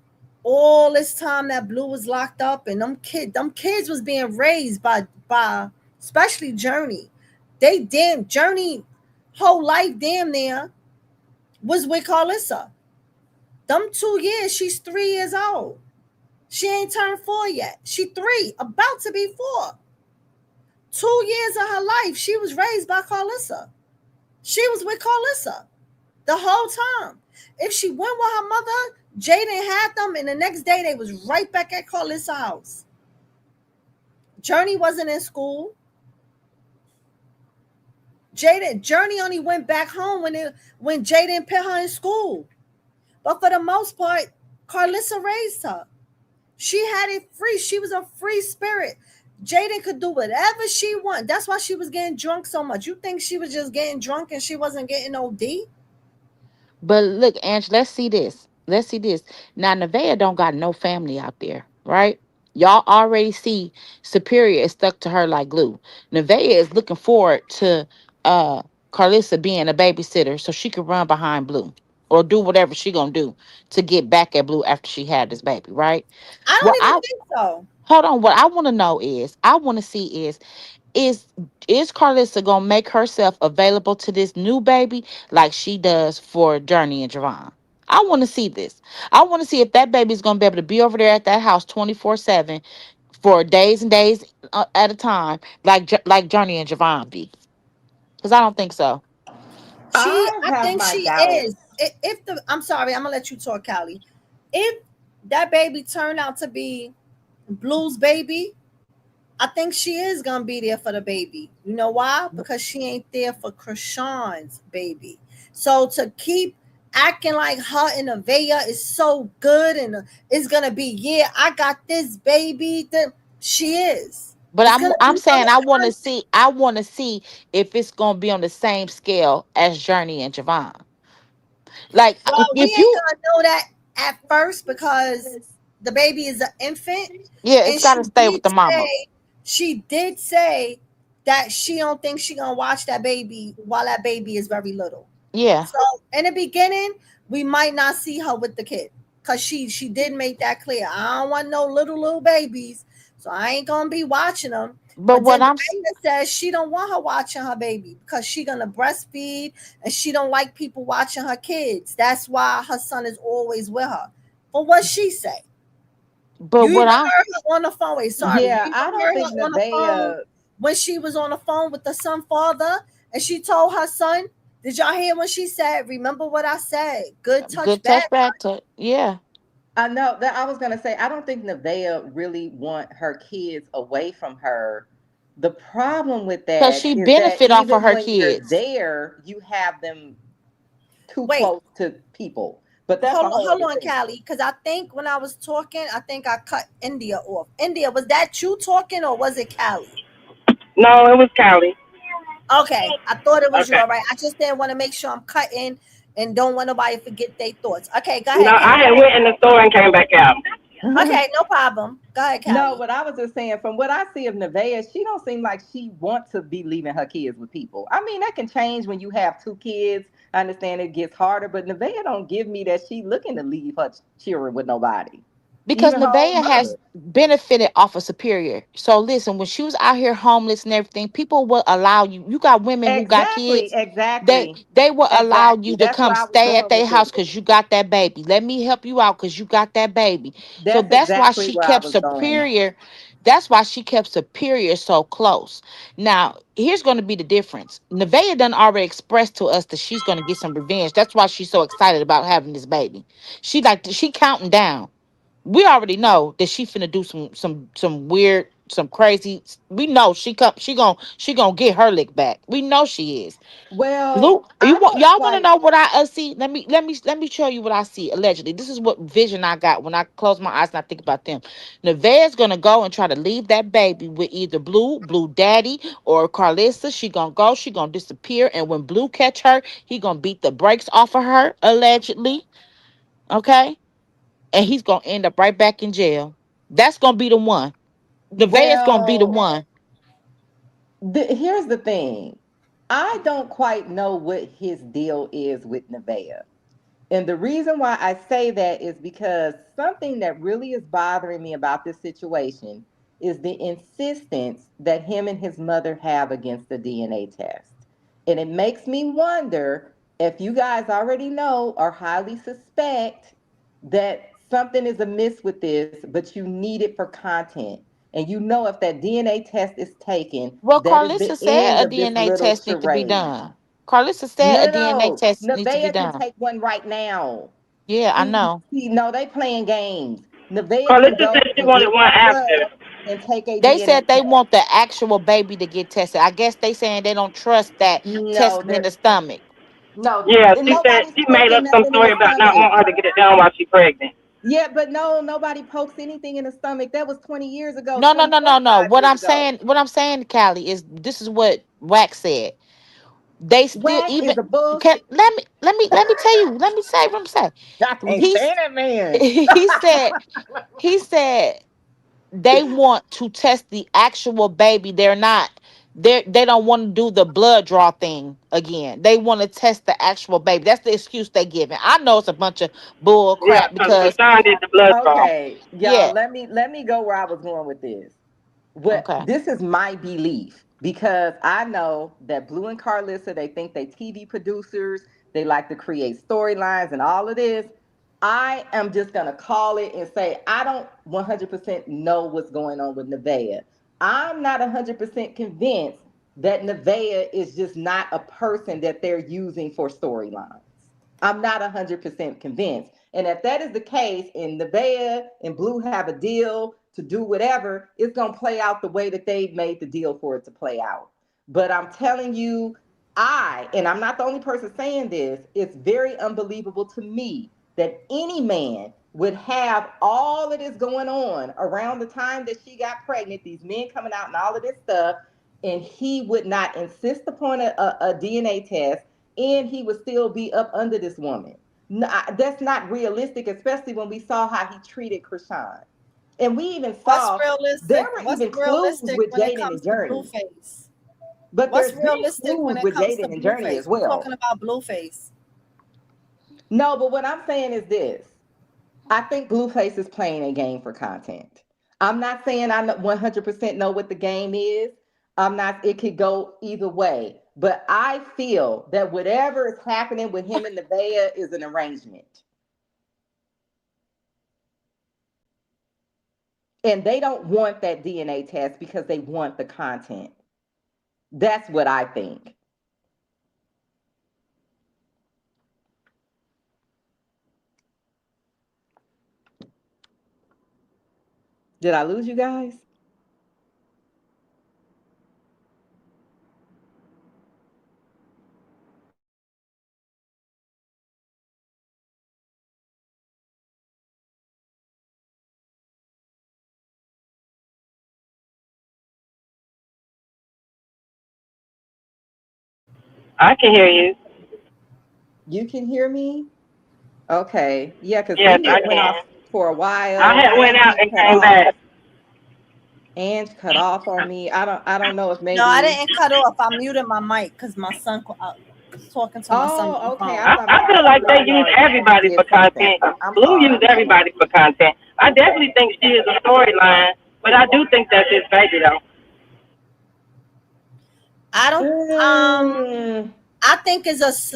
all this time that Blue was locked up and them kids was being raised by especially Journey. They damn Journey whole life damn near was with Carlissa. Them 2 years, she's 3 years old. She ain't turned 4 yet. She 3, about to be 4. 2 years of her life, she was raised by Carlissa. She was with Carlissa the whole time. If she went with her mother, Jaden had them, and the next day they was right back at Carlissa's house. Journey wasn't in school. Journey only went back home when Jaden put her in school. But for the most part, Carlissa raised her. She had it free. She was a free spirit. Jaden could do whatever she wanted. That's why she was getting drunk so much. You think she was just getting drunk and she wasn't getting OD? But look, Ange, let's see this. Let's see this. Now, Nevaeh don't got no family out there, right? Y'all already see Superior is stuck to her like glue. Nevaeh is looking forward to Carlissa being a babysitter so she could run behind Blue or do whatever she gonna do to get back at Blue after she had this baby, right? I What don't even I think so. hold on, what I want to know is I want to see is is Carlissa gonna make herself available to this new baby like she does for Journey and Javon? I want to see this. I want to see if that baby's gonna be able to be over there at that house 24/7 for days and days at a time, like Journey and Javon be? Because I don't think so. I I have think my she doubts. is. If the, I'm sorry, I'm gonna let you talk, Callie. If that baby turned out to be Blue's baby, I think she is gonna be there for the baby. You know why? Because she ain't there for Krishan's baby. So to keep acting like her and Avaya is so good and it's gonna be, yeah, I got this baby. That she is. But It's gonna I'm be saying I want to because see I want to see if it's gonna be on the same scale as Journey and Javon. Like well, we if ain't you, gonna know that at first because the baby is an infant, yeah, it's and got to stay with the mama. she did say that she don't think she gonna watch that baby while that baby is very little. Yeah, So in the beginning, we might not see her with the kid because she did make that clear. I don't want no little babies, so I ain't gonna be watching them. but But what then I'm Vega says she don't want her watching her baby because she gonna breastfeed and she don't like people watching her kids. That's why her son is always with her. For what she say, but you even what I'm heard her on the phone. Wait, sorry, you Yeah, even I don't heard think her on the phone Nevaeh. when she was on the phone with the son father and she told her son, did y'all hear when she said, remember what I said? Good touch, good bad touch back touch. to, yeah, I know that I was gonna say I don't think Nevaeh really want her kids away from her. The problem with because that she is that benefit off of even her when you're kids. there, you have them too Wait, close to people. But that's a whole hold other on, thing. Callie, because I think when I was talking, I think I cut India off. India, was that you talking or was it Callie? No, it was Callie. Okay, I thought it was you. Okay. All right, I just didn't want to make sure I'm cutting and don't want nobody to forget their thoughts. Okay, go No, ahead, I Callie. had went in the store and came back out. Okay, no problem. Go ahead, No, Callie. but I was just saying, from what I see of Nevaeh, she don't seem like she wants to be leaving her kids with people. I mean, that can change when you have two kids. I understand it gets harder, but Nevaeh don't give me that she looking to leave her children with nobody, Because even her own Nevaeh has mother. benefited off of Superior. So listen, when she was out here homeless and everything, people will allow you. You got women who got Exactly, kids. They exactly, they will allow exactly. you to That's come where I was stay at going their with this. house because you got that baby. Let me help you out because you got that baby. So That's that's why exactly she where I kept was going. Superior. That's why she kept Superior so close. Now, here's going to be the difference. Nevaeh done already expressed to us that she's going to get some revenge. That's why she's so excited about having this baby. She counting down. We already know that she finna do some weird, some crazy. We know she gonna get her lick back. We know she is. Well, Luke, I don't y'all want to like. know what I see? Let me show you what I see. Allegedly, this is what vision I got when I close my eyes and I think about them. Nevaeh's gonna go and try to leave that baby with either Blue Daddy, or Carlissa. She gonna go. She gonna disappear. And when Blue catch her, he gonna beat the brakes off of her. Allegedly, okay, and he's gonna end up right back in jail. That's gonna be the one. Nevaeh's gonna be the Well, one. here's the thing. I don't quite know what his deal is with Nevaeh. And the reason why I say that is because something that really is bothering me about this situation is the insistence that him and his mother have against the DNA test. And it makes me wonder if you guys already know or highly suspect that something is amiss with this, but you need it for content. And you know, if that DNA test is taken, Well, that is the Carlissa end said a of this DNA little test need to be charade. done. Carlissa said No, a no, DNA no. test needs to be Nevaeh can done. take one right now. Yeah, I See, know. see, no, they playing games. Nevaeh can Carlissa said go she and wanted get one some after. blood and take a They DNA said they test. want the actual baby to get tested. I guess they saying they don't trust that No, testing in they're the stomach. no, Yeah, she said nobody's she made up poking some nothing in story the about not stomach. wanting her to get it done while she's pregnant. Yeah, but no, nobody pokes anything in the stomach. That was 20 years ago, No, no, 20, no, no, no. 25 What years I'm ago. saying, Callie, is this is what Wax said. They still Whack even is a can bullshit. let me tell you. Let me say what I'm saying. I can't He's stand that man. he said they want to test the actual baby. They don't want to do the blood draw thing again. They want to test the actual baby. That's the excuse they giving. I know it's a bunch of bull Yeah, crap because because Krishan did the blood draw. Okay, y'all, yeah, let me go where I was going with this. What okay. this is my belief because I know that Blue and Carlissa, they think they TV producers, they like to create storylines and all of this. I am just going to call it and say, I don't 100% know what's going on with Nevaeh. I'm not 100% convinced that Nevaeh is just not a person that they're using for storylines. I'm not 100% convinced. And if that is the case, and Nevaeh and Blue have a deal to do whatever, it's going to play out the way that they made the deal for it to play out. But I'm telling you, and I'm not the only person saying this, it's very unbelievable to me that any man would have all of this going on around the time that she got pregnant, these men coming out and all of this stuff, and he would not insist upon a DNA test, and he would still be up under this woman. No, that's not realistic, especially when we saw how he treated Krishan. And we even saw there were What's even clues realistic with when it Jaidyn comes and to Journey. Blueface? But What's there's been realistic when clues it with comes to Jaidyn and Journey Blueface? as We're well. talking about Blueface. No, but what I'm saying is this. I think Blueface is playing a game for content. I'm not saying I 100% know what the game is. I'm not, it could go either way. But I feel that whatever is happening with him and Nevaeh is an arrangement. And they don't want that DNA test because they want the content. That's what I think. Did I lose you guys? I can hear you. You can hear me? Okay. Yeah, because Yes, we I had went can. off for a I while. had went out Angie and cut came off. back. Ange cut off on me. I don't know if No, I maybe. didn't cut off. I muted my mic because my son was talking to my son on Oh, the okay. phone. I thought I maybe feel like they y'all use had everybody for did something. content. I'm Blue use sorry. everybody for content. I definitely think she is a storyline, but I do think that's his baby though. I don't. Mm, I think it's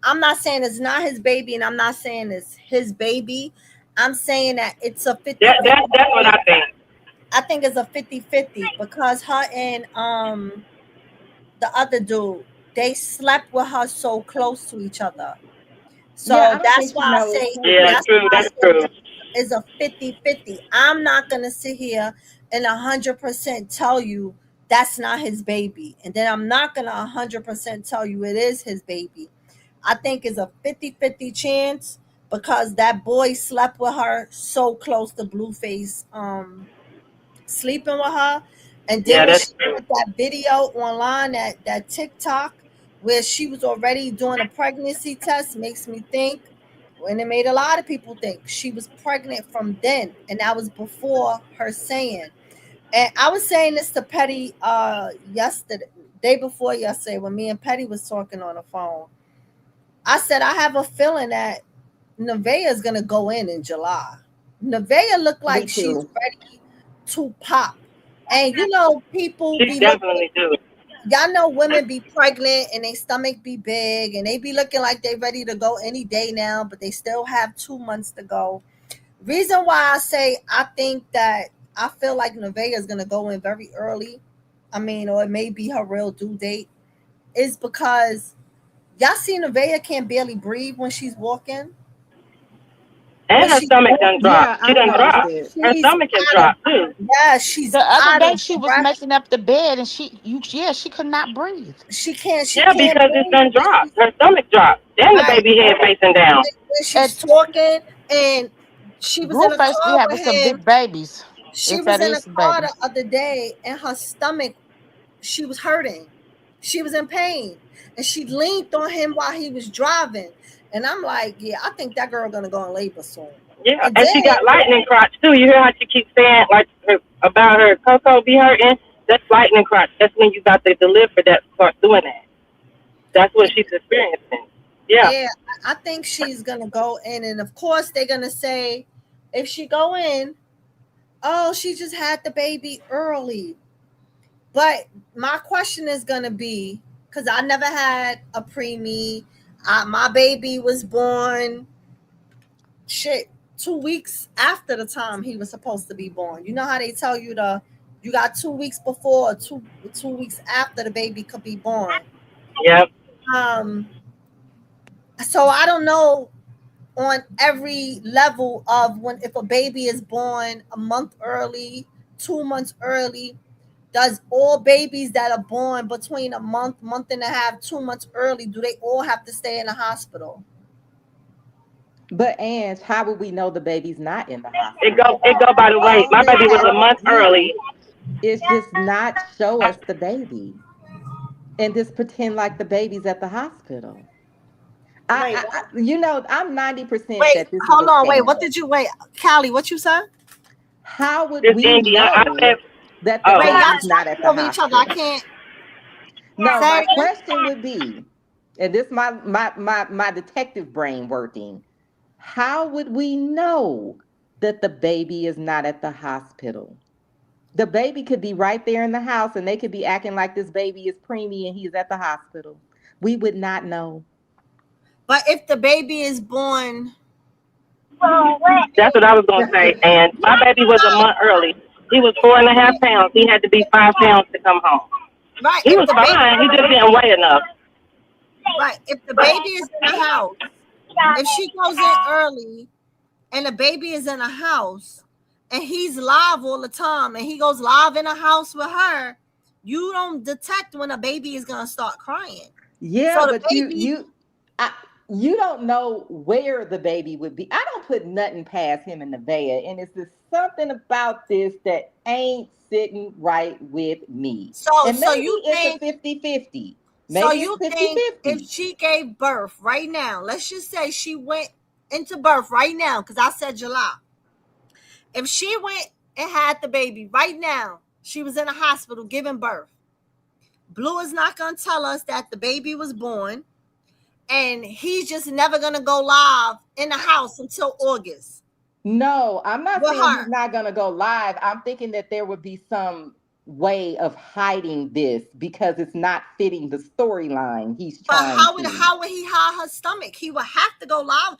I'm not saying it's not his baby, and I'm not saying it's his baby. I'm saying that it's a 50 That 50 that's what I think. I think it's a 50-50 because her and the other dude, they slept with her so close to each other. yeah, So I don't that's think why she I knows say who Yeah, to. that's true. why I That's say true. it's a 50-50. I'm not gonna sit here and 100% tell you that's not his baby. And then I'm not gonna 100% tell you it is his baby. I think it's a 50-50 chance because that boy slept with her so close to Blueface sleeping with her. And then Yeah, when that's she true. put that video online, that TikTok, where she was already doing a pregnancy test, makes me think, and it made a lot of people think she was pregnant from then. And that was before her saying. And I was saying this to Petty yesterday, day before yesterday, when me and Petty was talking on the phone. I said, I have a feeling that Nevaeh is gonna go in July. Nevaeh looked Me like she's too. ready to pop. And you know, people She be looking, definitely do. y'all know women be pregnant and they stomach be big and they be looking like they ready to go any day now, but they still have 2 months to go. Reason why I say I think that I feel like Nevaeh is gonna go in very early. I mean, or it may be her real due date, is because y'all see Nevaeh can't barely breathe when she's walking. When And her she's stomach done walking, Yeah, dropped. She I've done noticed dropped. it. Her she's stomach has out of, dropped too. yeah, she's The other out day of she was breath. making up the bed and she could not breathe. She Yeah, can't because it's breathe done when dropped. she's Her stomach dropped. Then the right baby head facing down. when she's And talking, and she was in a Blueface be car having with some him. big babies. She If was that in a is the car baby. the other day, and her stomach, she was hurting. She was in pain, and she leaned on him while he was driving. And I'm like, yeah, I think that girl gonna go in labor soon. Yeah, And and she then got lightning crotch too. You hear how she keeps saying like about her cocoa be hurting? That's lightning crotch. That's when you about to deliver that start doing that. That's what she's experiencing. Yeah. yeah, I think she's gonna go in, and of course they're gonna say, if she go in, oh, she just had the baby early. But my question is gonna be, because I never had a preemie, my baby was born 2 weeks after the time he was supposed to be born. You know how they tell you you got 2 weeks before or 2 weeks after the baby could be born. Yep. So I don't know on every level of when if a baby is born a month early, 2 months early, does all babies that are born between a month and a half, 2 months early, do they all have to stay in the hospital? But Ange, how would we know the baby's not in the It hospital? go by the way. All My this baby was has a to month do early. is just not show us the baby and just pretend like the baby's at the hospital. Wait, I'm 90% wait, that this is a hold on, wait. What scam. did you wait, Callie? What you said? How would This we India, I know said, that the oh, Wait, y'all baby's not at talking the over each other. I hospital? can't No, say my it again. question would be, and this my detective brain working. How would we know that the baby is not at the hospital? The baby could be right there in the house and they could be acting like this baby is preemie and he's at the hospital. We would not know. But if the baby is born, that's what I was gonna say. And my baby was a month early. He was 4.5 pounds. He had to be 5 pounds to come home. right? He If was the baby, fine. He just didn't weigh enough. right? If the baby is in the house, if she goes in early, and the baby is in a house, and he's live all the time, and he goes live in a house with her, you don't detect when a baby is gonna start crying. Yeah, So the but baby, you don't know where the baby would be. I don't put nothing past him and Nevaeh, and it's just something about this that ain't sitting right with me. And so maybe you it's a think 50-50. So Maybe it's you think if 50-50. she gave birth right now, let's just say she went into birth right now, because I said July. If she went and had the baby right now, she was in a hospital giving birth. Blue is not going to tell us that the baby was born, and he's just never going to go live in the house until August No, I'm not with saying he's her. not going to go live. I'm thinking that there would be some way of hiding this because it's not fitting the storyline he's But trying to. how would he hide her stomach? He would have to go live.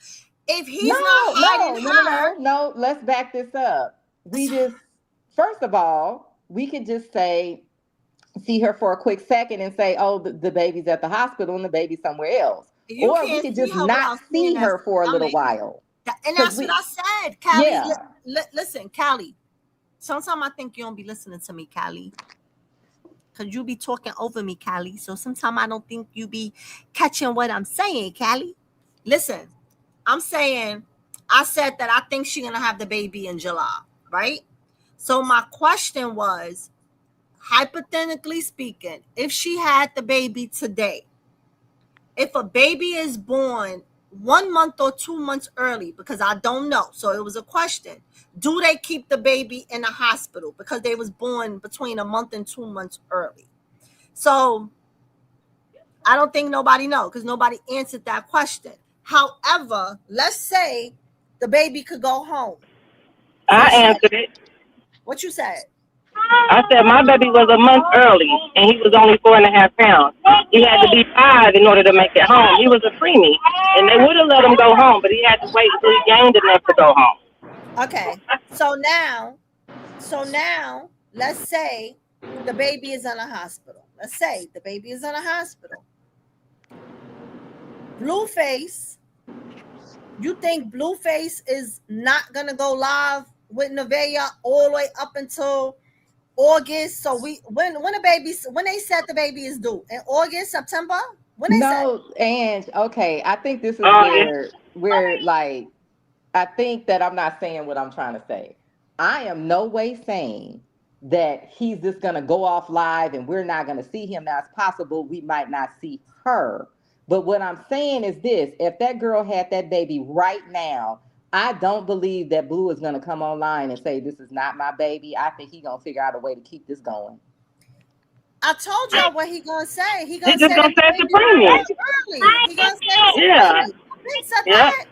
If he's not No, hiding no, no, no, her, no, no. Let's back this up. First of all, we could just say, see her for a quick second and say, oh, the baby's at the hospital and the baby's somewhere else. you Or we can't could see just her not without seeing see that her for a little stomach. while. And Because that's what I said, Callie. yeah. Listen, Callie. Sometimes I think you don't be listening to me, Callie. Because you be talking over me, Callie. So sometimes I don't think you be catching what I'm saying, Callie. Listen, I said that I think she's going to have the baby in July, right? So my question was, hypothetically speaking, if she had the baby today, if a baby is born 1 month or 2 months early, because I don't know, so it was a question, do they keep the baby in the hospital because they was born between a month and 2 months early? So I don't think nobody knows because nobody answered that question. However, let's say the baby could go home. I answered it. What you said? I said my baby was a month early, and he was only 4.5 pounds. He had to be 5 in order to make it home. He was a preemie, and they would have let him go home, but he had to wait until he gained enough to go home. Okay. So now, let's say the baby is in a hospital. Blueface, you think Blueface is not gonna go live with Nevaeh all the way up until August? So when they said the baby is due in August, September? When they said? No, and okay, I think this is Yeah. where like I think that I'm not saying what I'm trying to say. I am no way saying that he's just gonna go off live and we're not gonna see him. Now it's possible we might not see her. But what I'm saying is this: if that girl had that baby right now, I don't believe that Blue is gonna come online and say this is not my baby. I think he's gonna figure out a way to keep this going. I told y'all what he gonna say. He He gonna just say gonna that the say it's a baby was preemie. born early. He gonna say it's a Yeah. preemie. I've been said Yep. that.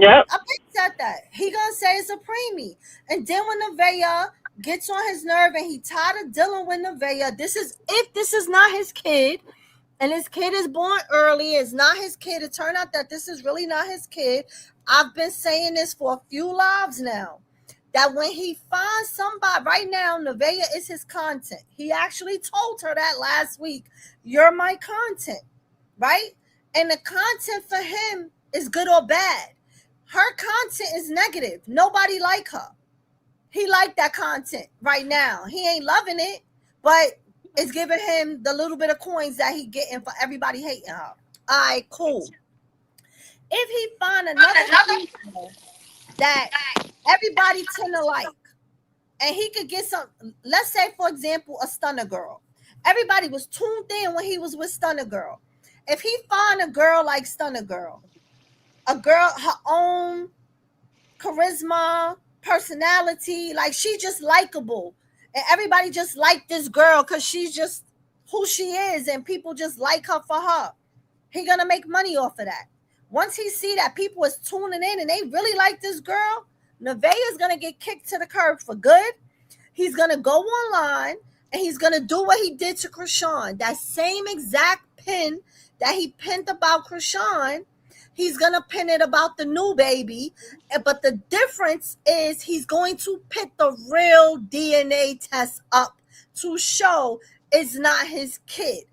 Yep. I've been said that. He gonna say it's a preemie. And then when Nevaeh gets on his nerve and he tired of dealing with Nevaeh, if this is not his kid, and his kid is born early. It's not his kid. It turned out that this is really not his kid. I've been saying this for a few lives now. That when he finds somebody, right now, Nevaeh is his content. He actually told her that last week. You're my content, right? And the content for him is good or bad. Her content is negative. Nobody like her. He liked that content right now. He ain't loving it, but it's giving him the little bit of coins that he getting for everybody hating her. All right, cool. If he find another female that everybody tend to like, and he could get some, let's say, for example, a stunner girl. Everybody was tuned in when he was with stunner girl. If he find a girl like stunner girl, a girl, her own charisma, personality, like she just likable, and everybody just like this girl because she's just who she is, and people just like her for her. He gonna make money off of that. Once he see that people is tuning in and they really like this girl, Nevaeh is gonna get kicked to the curb for good. He's gonna go online and he's gonna do what he did to Krishan. That same exact pin that he pinned about Krishan, he's gonna pin it about the new baby. But the difference is he's going to put the real DNA test up to show it's not his kid.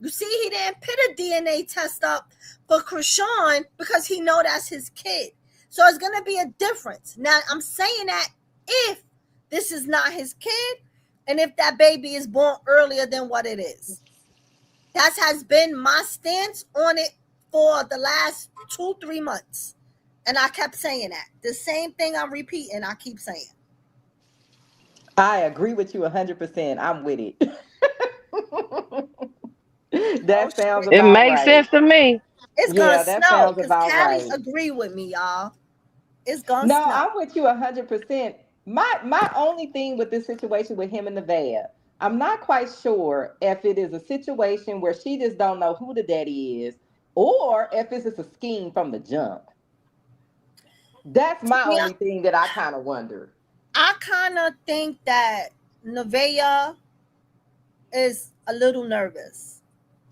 You see, he didn't put a DNA test up for Krishan because he know that's his kid. So it's gonna be a difference. Now I'm saying that if this is not his kid, and if that baby is born earlier than what it is. That has been my stance on it for the last 2-3 months. And I kept saying that. The same thing I'm repeating, I keep saying. I agree with you 100%. I'm with it. Oh, That sounds It about makes right. sense to me. it's gonna Yeah, that snow sounds because about Cali right. agree with me, y'all. It's gonna No, snow. I'm with you 100%. My only thing with this situation with him and Nevaeh, I'm not quite sure if it is a situation where she just don't know who the daddy is, or if it's just a scheme from the jump. That's To my be only thing that I kind of wonder. I kind of think that Nevaeh is a little nervous.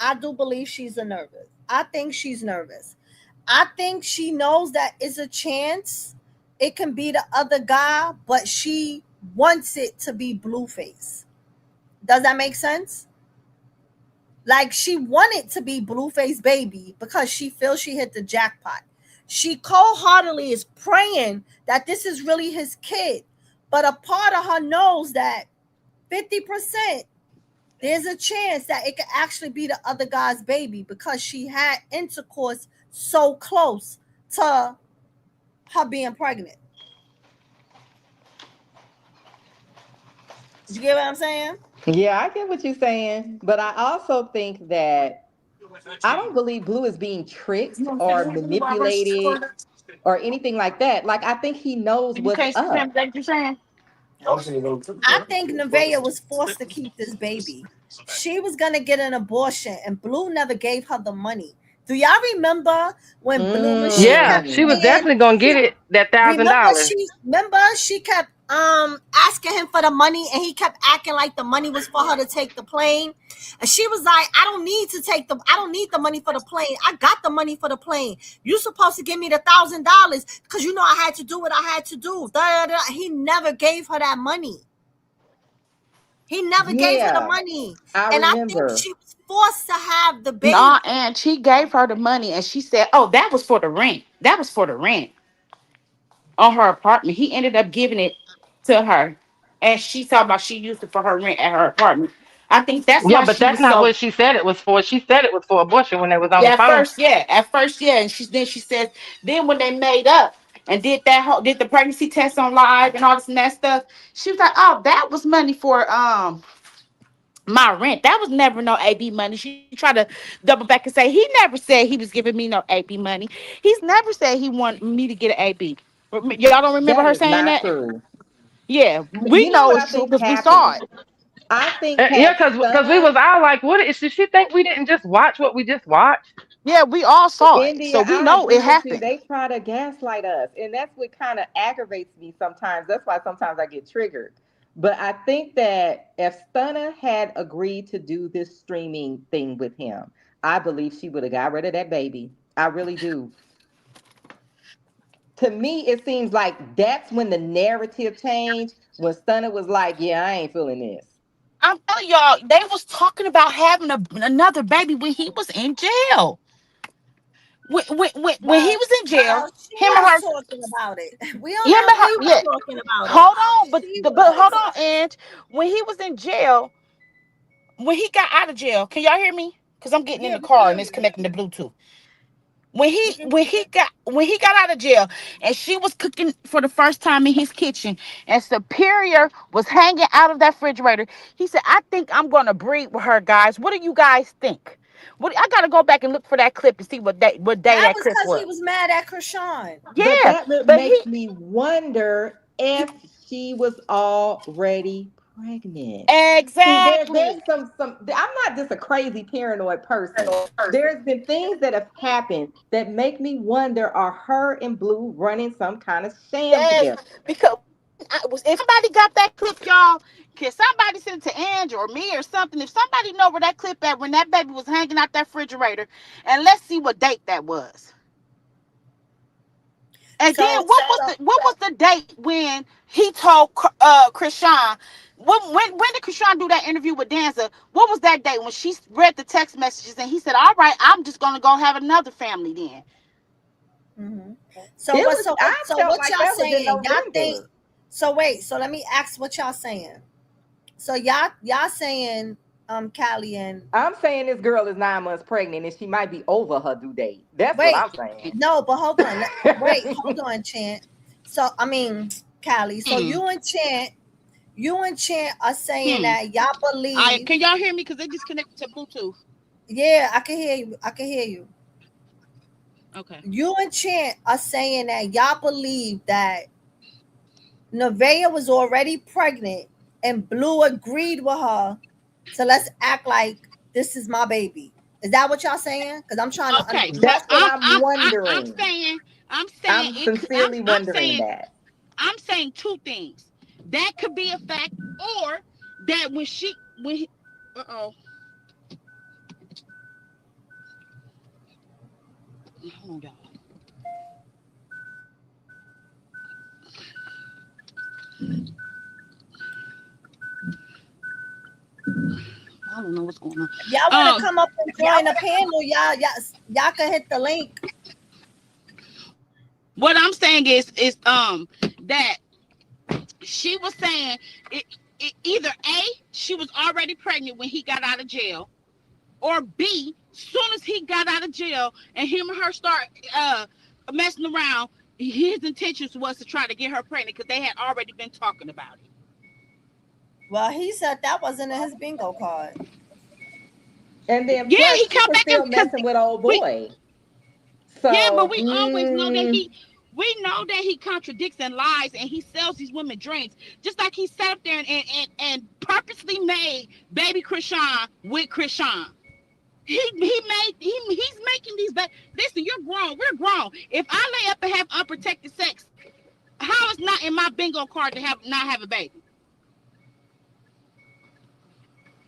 I do believe she's a nervous. I think she's nervous. I think she knows that it's a chance. It can be the other guy, but she wants it to be Blueface. Does that make sense? Like she wanted to be Blueface baby because she feels she hit the jackpot. She cold-heartedly is praying that this is really his kid. But a part of her knows that 50% there's a chance that it could actually be the other guy's baby because she had intercourse so close to her being pregnant. You get what I'm saying? Yeah, I get what you're saying, but I also think that I don't believe Blue is being tricked or manipulated or anything like that. Like I think he knows You what's can't see him, up. like you're saying? I think Nevaeh was forced to keep this baby. She was gonna get an abortion, and Blue never gave her the money. Do y'all remember when she Yeah, kept she Mm. was saying definitely gonna get she it, that remember $1,000. she kept asking him for the money, and he kept acting like the money was for her to take the plane, and she was like, I don't need the money for the plane. I got the money for the plane. You supposed to give me the $1,000 because you know I had to do what I had to do. Da, da, da. He never gave her that money. He never gave her the Yeah, money, I and I think remember. she was forced to have the baby. Nah, and she gave her the money and she said, "Oh, that was for the rent. That was for the rent on her apartment." He ended up giving it to her. And she talked about she used it for her rent at her apartment. I think that's Yeah, why but she that's was not so. what she said it was for. She said it was for abortion when they was on the Yeah, at phone. first, yeah. At first, yeah. And she says, then when they made up and did the pregnancy test on live and all this and that stuff, she was like, "Oh, that was money for my rent. That was never no AB money." She tried to double back and say, "He never said he was giving me no AB money. He's never said he wanted me to get an AB." Y'all don't remember That her is saying not that? true. Yeah, we You know know what I it's true think because we saw happened? it. I think Yeah, had cause we Stunner, was all like, what is, did she think we didn't just watch what we just watched? Yeah, we all saw it. So India, we I know agree it with you. happened. They try to gaslight us. And that's what kind of aggravates me sometimes. That's why sometimes I get triggered. But I think that if Stunner had agreed to do this streaming thing with him, I believe she would have got rid of that baby. I really do. To me, it seems like that's when the narrative changed. When Stunner was like, "Yeah, I ain't feeling this." I'm telling y'all, they was talking about having another baby when he was in jail. When he Well, was in jail, she him and was her, talking about it. We don't him know and if her, he was yeah. talking about it. Hold on, She but hold was. on, and when he was in jail, when he got out of jail, can y'all hear me? Because I'm getting in Yeah, the we can car hear and it's you. connecting to Bluetooth. When We he can. got out of jail and she was cooking for the first time in his kitchen and Superior was hanging out of that refrigerator, he said, I think I'm gonna breed with her, guys. What do you guys think? What I gotta go back and look for that clip to see what day That that was clip because he was. was mad at Krishan. But Yeah, that but he makes me wonder if she was already pregnant. See, there's exactly. some. I'm not just a crazy paranoid person. There's been things that have happened that make me wonder: are her and Blue running some kind of sham Yes, together? because if somebody got that clip, y'all, can somebody send it to Angie or me or something? If somebody know where that clip at when that baby was hanging out that refrigerator, and let's see what date that was. And then So, what was the date when he told Krishan? When did Krishan do that interview with Danza? What was that date when she read the text messages and he said, "All right, I'm just gonna go have another family then." mhm. It was. I So felt what like y'all that was in saying? Y'all think? November. So wait. So let me ask what y'all saying. So y'all saying Callie and I'm saying this girl is 9 months pregnant and she might be over her due date. That's what wait. I'm saying. No, but hold on. Wait, hold on, Chant. So I mean, Callie. So Hmm. you and Chant are saying Hmm. that y'all I believe. can y'all hear me? Because they disconnected to Bluetooth. Yeah, I can hear you. I can hear you. Okay. You and Chant are saying that y'all believe that Nevaeh was already pregnant and Blue agreed with her. So let's act like this is my baby. Is that what y'all saying? Because I'm trying to. Okay. So That's what I'm I'm wondering. saying I'm it. sincerely wondering that. I'm saying two things. That could be a fact, or that when he, uh-oh, hold on, y'all. I don't know what's going on. If y'all want to come up and join the panel, y'all can hit the link. What I'm saying is that she was saying either A, she was already pregnant when he got out of jail, or B, soon as he got out of jail and him and her start messing around, his intentions was to try to get her pregnant because they had already been talking about it. Well, he said that wasn't in his bingo card. And then Yeah, plus he she come was back still and because messing with old we boy. yeah, but So we always know that we know that he contradicts and lies and he sells these women drinks. Just like he sat up there and purposely made baby Krishan with Krishan. He's making these listen, you're grown. We're grown. If I lay up and have unprotected sex, how is not in my bingo card to not have a baby?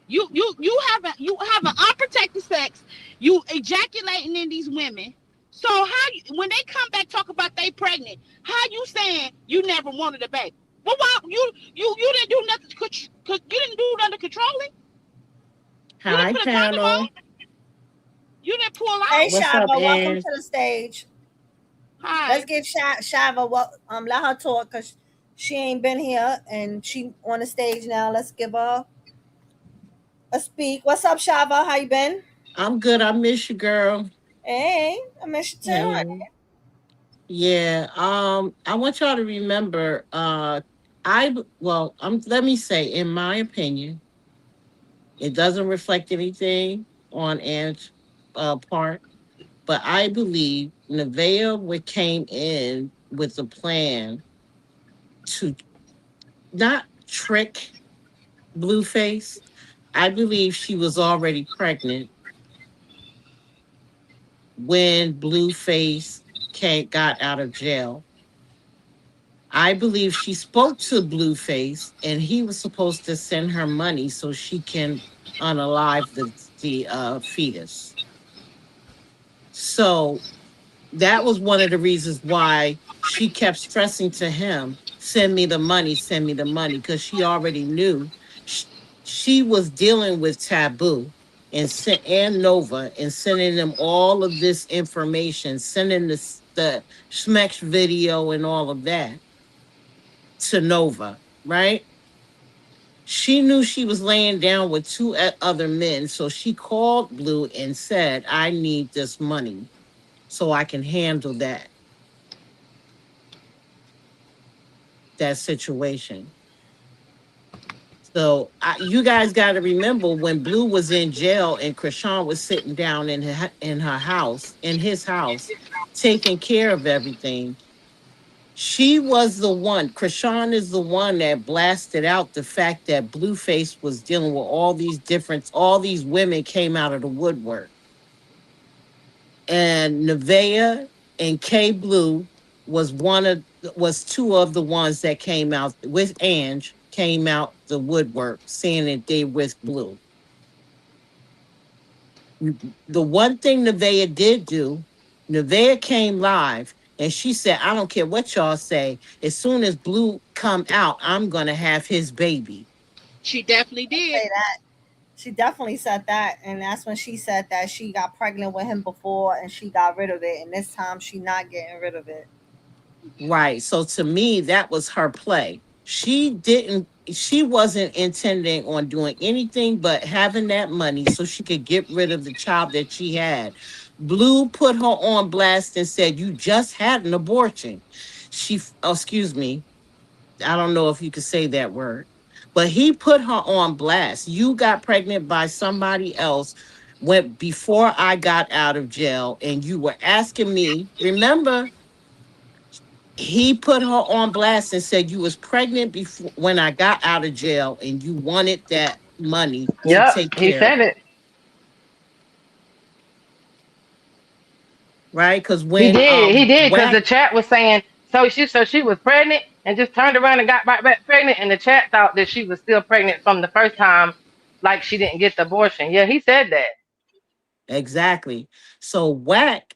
You have an unprotected sex, you ejaculating in these women. So when they come back talk about they pregnant, how you saying you never wanted a baby? Well, why you didn't do nothing you didn't do nothing controlling? You didn't Hi, put a condom on. panel. You didn't pull Hey, out. What's up, Shava, welcome Ange? to the stage. Let's Hi. give Shava let her talk because she ain't been here and she on the stage now. Let's give her a speak. What's up, Shava? How you been? I'm good. I miss you, girl. Hey, I miss you too. Hey. Yeah. I want y'all to remember. Let me say, in my opinion, it doesn't reflect anything on Ange's part, but I believe Nevaeh came in with a plan to not trick Blueface. I believe she was already pregnant when Blueface got out of jail. I believe she spoke to Blueface and he was supposed to send her money so she can unalive the fetus. So that was one of the reasons why she kept stressing to him, send me the money, send me the money, because she already knew sh- she was dealing with Taboo and Nova and sending them all of this information, sending the Schmex video and all of that to Nova, right? She knew she was laying down with two other men, so she called Blue and said, I need this money so I can handle that situation. So you guys got to remember when Blue was in jail and Krishan was sitting down in her house, in his house, taking care of everything. She was the one. Krishan is the one that blasted out the fact that Blueface was dealing with all these women came out of the woodwork, and Nevaeh and K Blue was two of the ones that came out with Ange, came out the woodwork saying that they with Blue. The one thing Nevaeh did do, Nevaeh came live and she said, I don't care what y'all say. As soon as Blue come out, I'm gonna have his baby. She definitely did. Say that. She definitely said that, and that's when she said that she got pregnant with him before and she got rid of it, and this time she not getting rid of it. Right. So to me, that was her play. She wasn't intending on doing anything but having that money so she could get rid of the child that she had. Blue put her on blast and said, you just had an abortion. Excuse me, I don't know if you could say that word, but he put her on blast. You got pregnant by somebody else went before I got out of jail, and you were asking me, remember, he put her on blast and said you was pregnant before when I got out of jail and you wanted that money to Yep, take he care of said it. it. Right? Because He when did. He did because Whack the chat was saying so she was pregnant and just turned around and got right back pregnant, and the chat thought that she was still pregnant from the first time, like she didn't get the abortion. Yeah, he said that. exactly. So Whack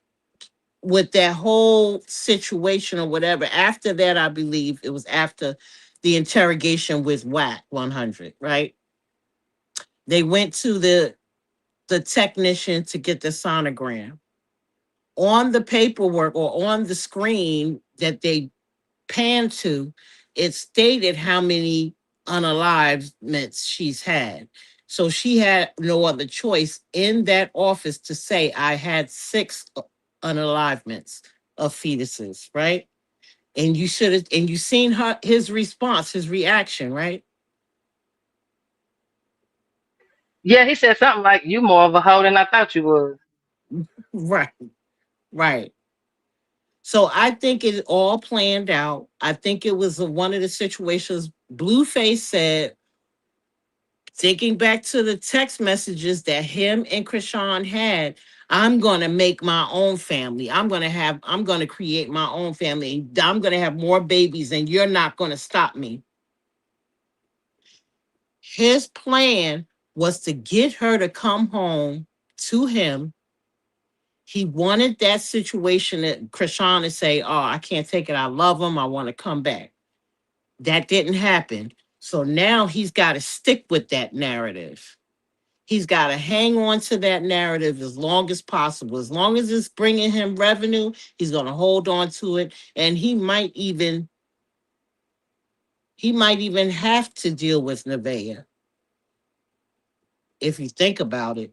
with that whole situation or whatever, after that, I believe it was after the interrogation with Whack 100, right? They went to the technician to get the sonogram. On the paperwork or on the screen that they panned to, it stated how many unalivements she's had. So she had no other choice in that office to say, I had 6 unalivements of fetuses, right? And you should have, and you seen his response, his reaction, right? Yeah, he said something like, "You more of a hoe than I thought you was." Right, right. So I think it all planned out. I think it was one of the situations Blueface said, thinking back to the text messages that him and Krishan had, I'm going to make my own family. I'm going to create my own family. I'm going to have more babies and you're not going to stop me. His plan was to get her to come home to him. He wanted that situation that Krishan to say, oh, I can't take it. I love him. I want to come back. That didn't happen. So now he's got to stick with that narrative. He's got to hang on to that narrative as long as possible. As long as it's bringing him revenue, he's going to hold on to it. And he might even have to deal with Nevaeh if you think about it.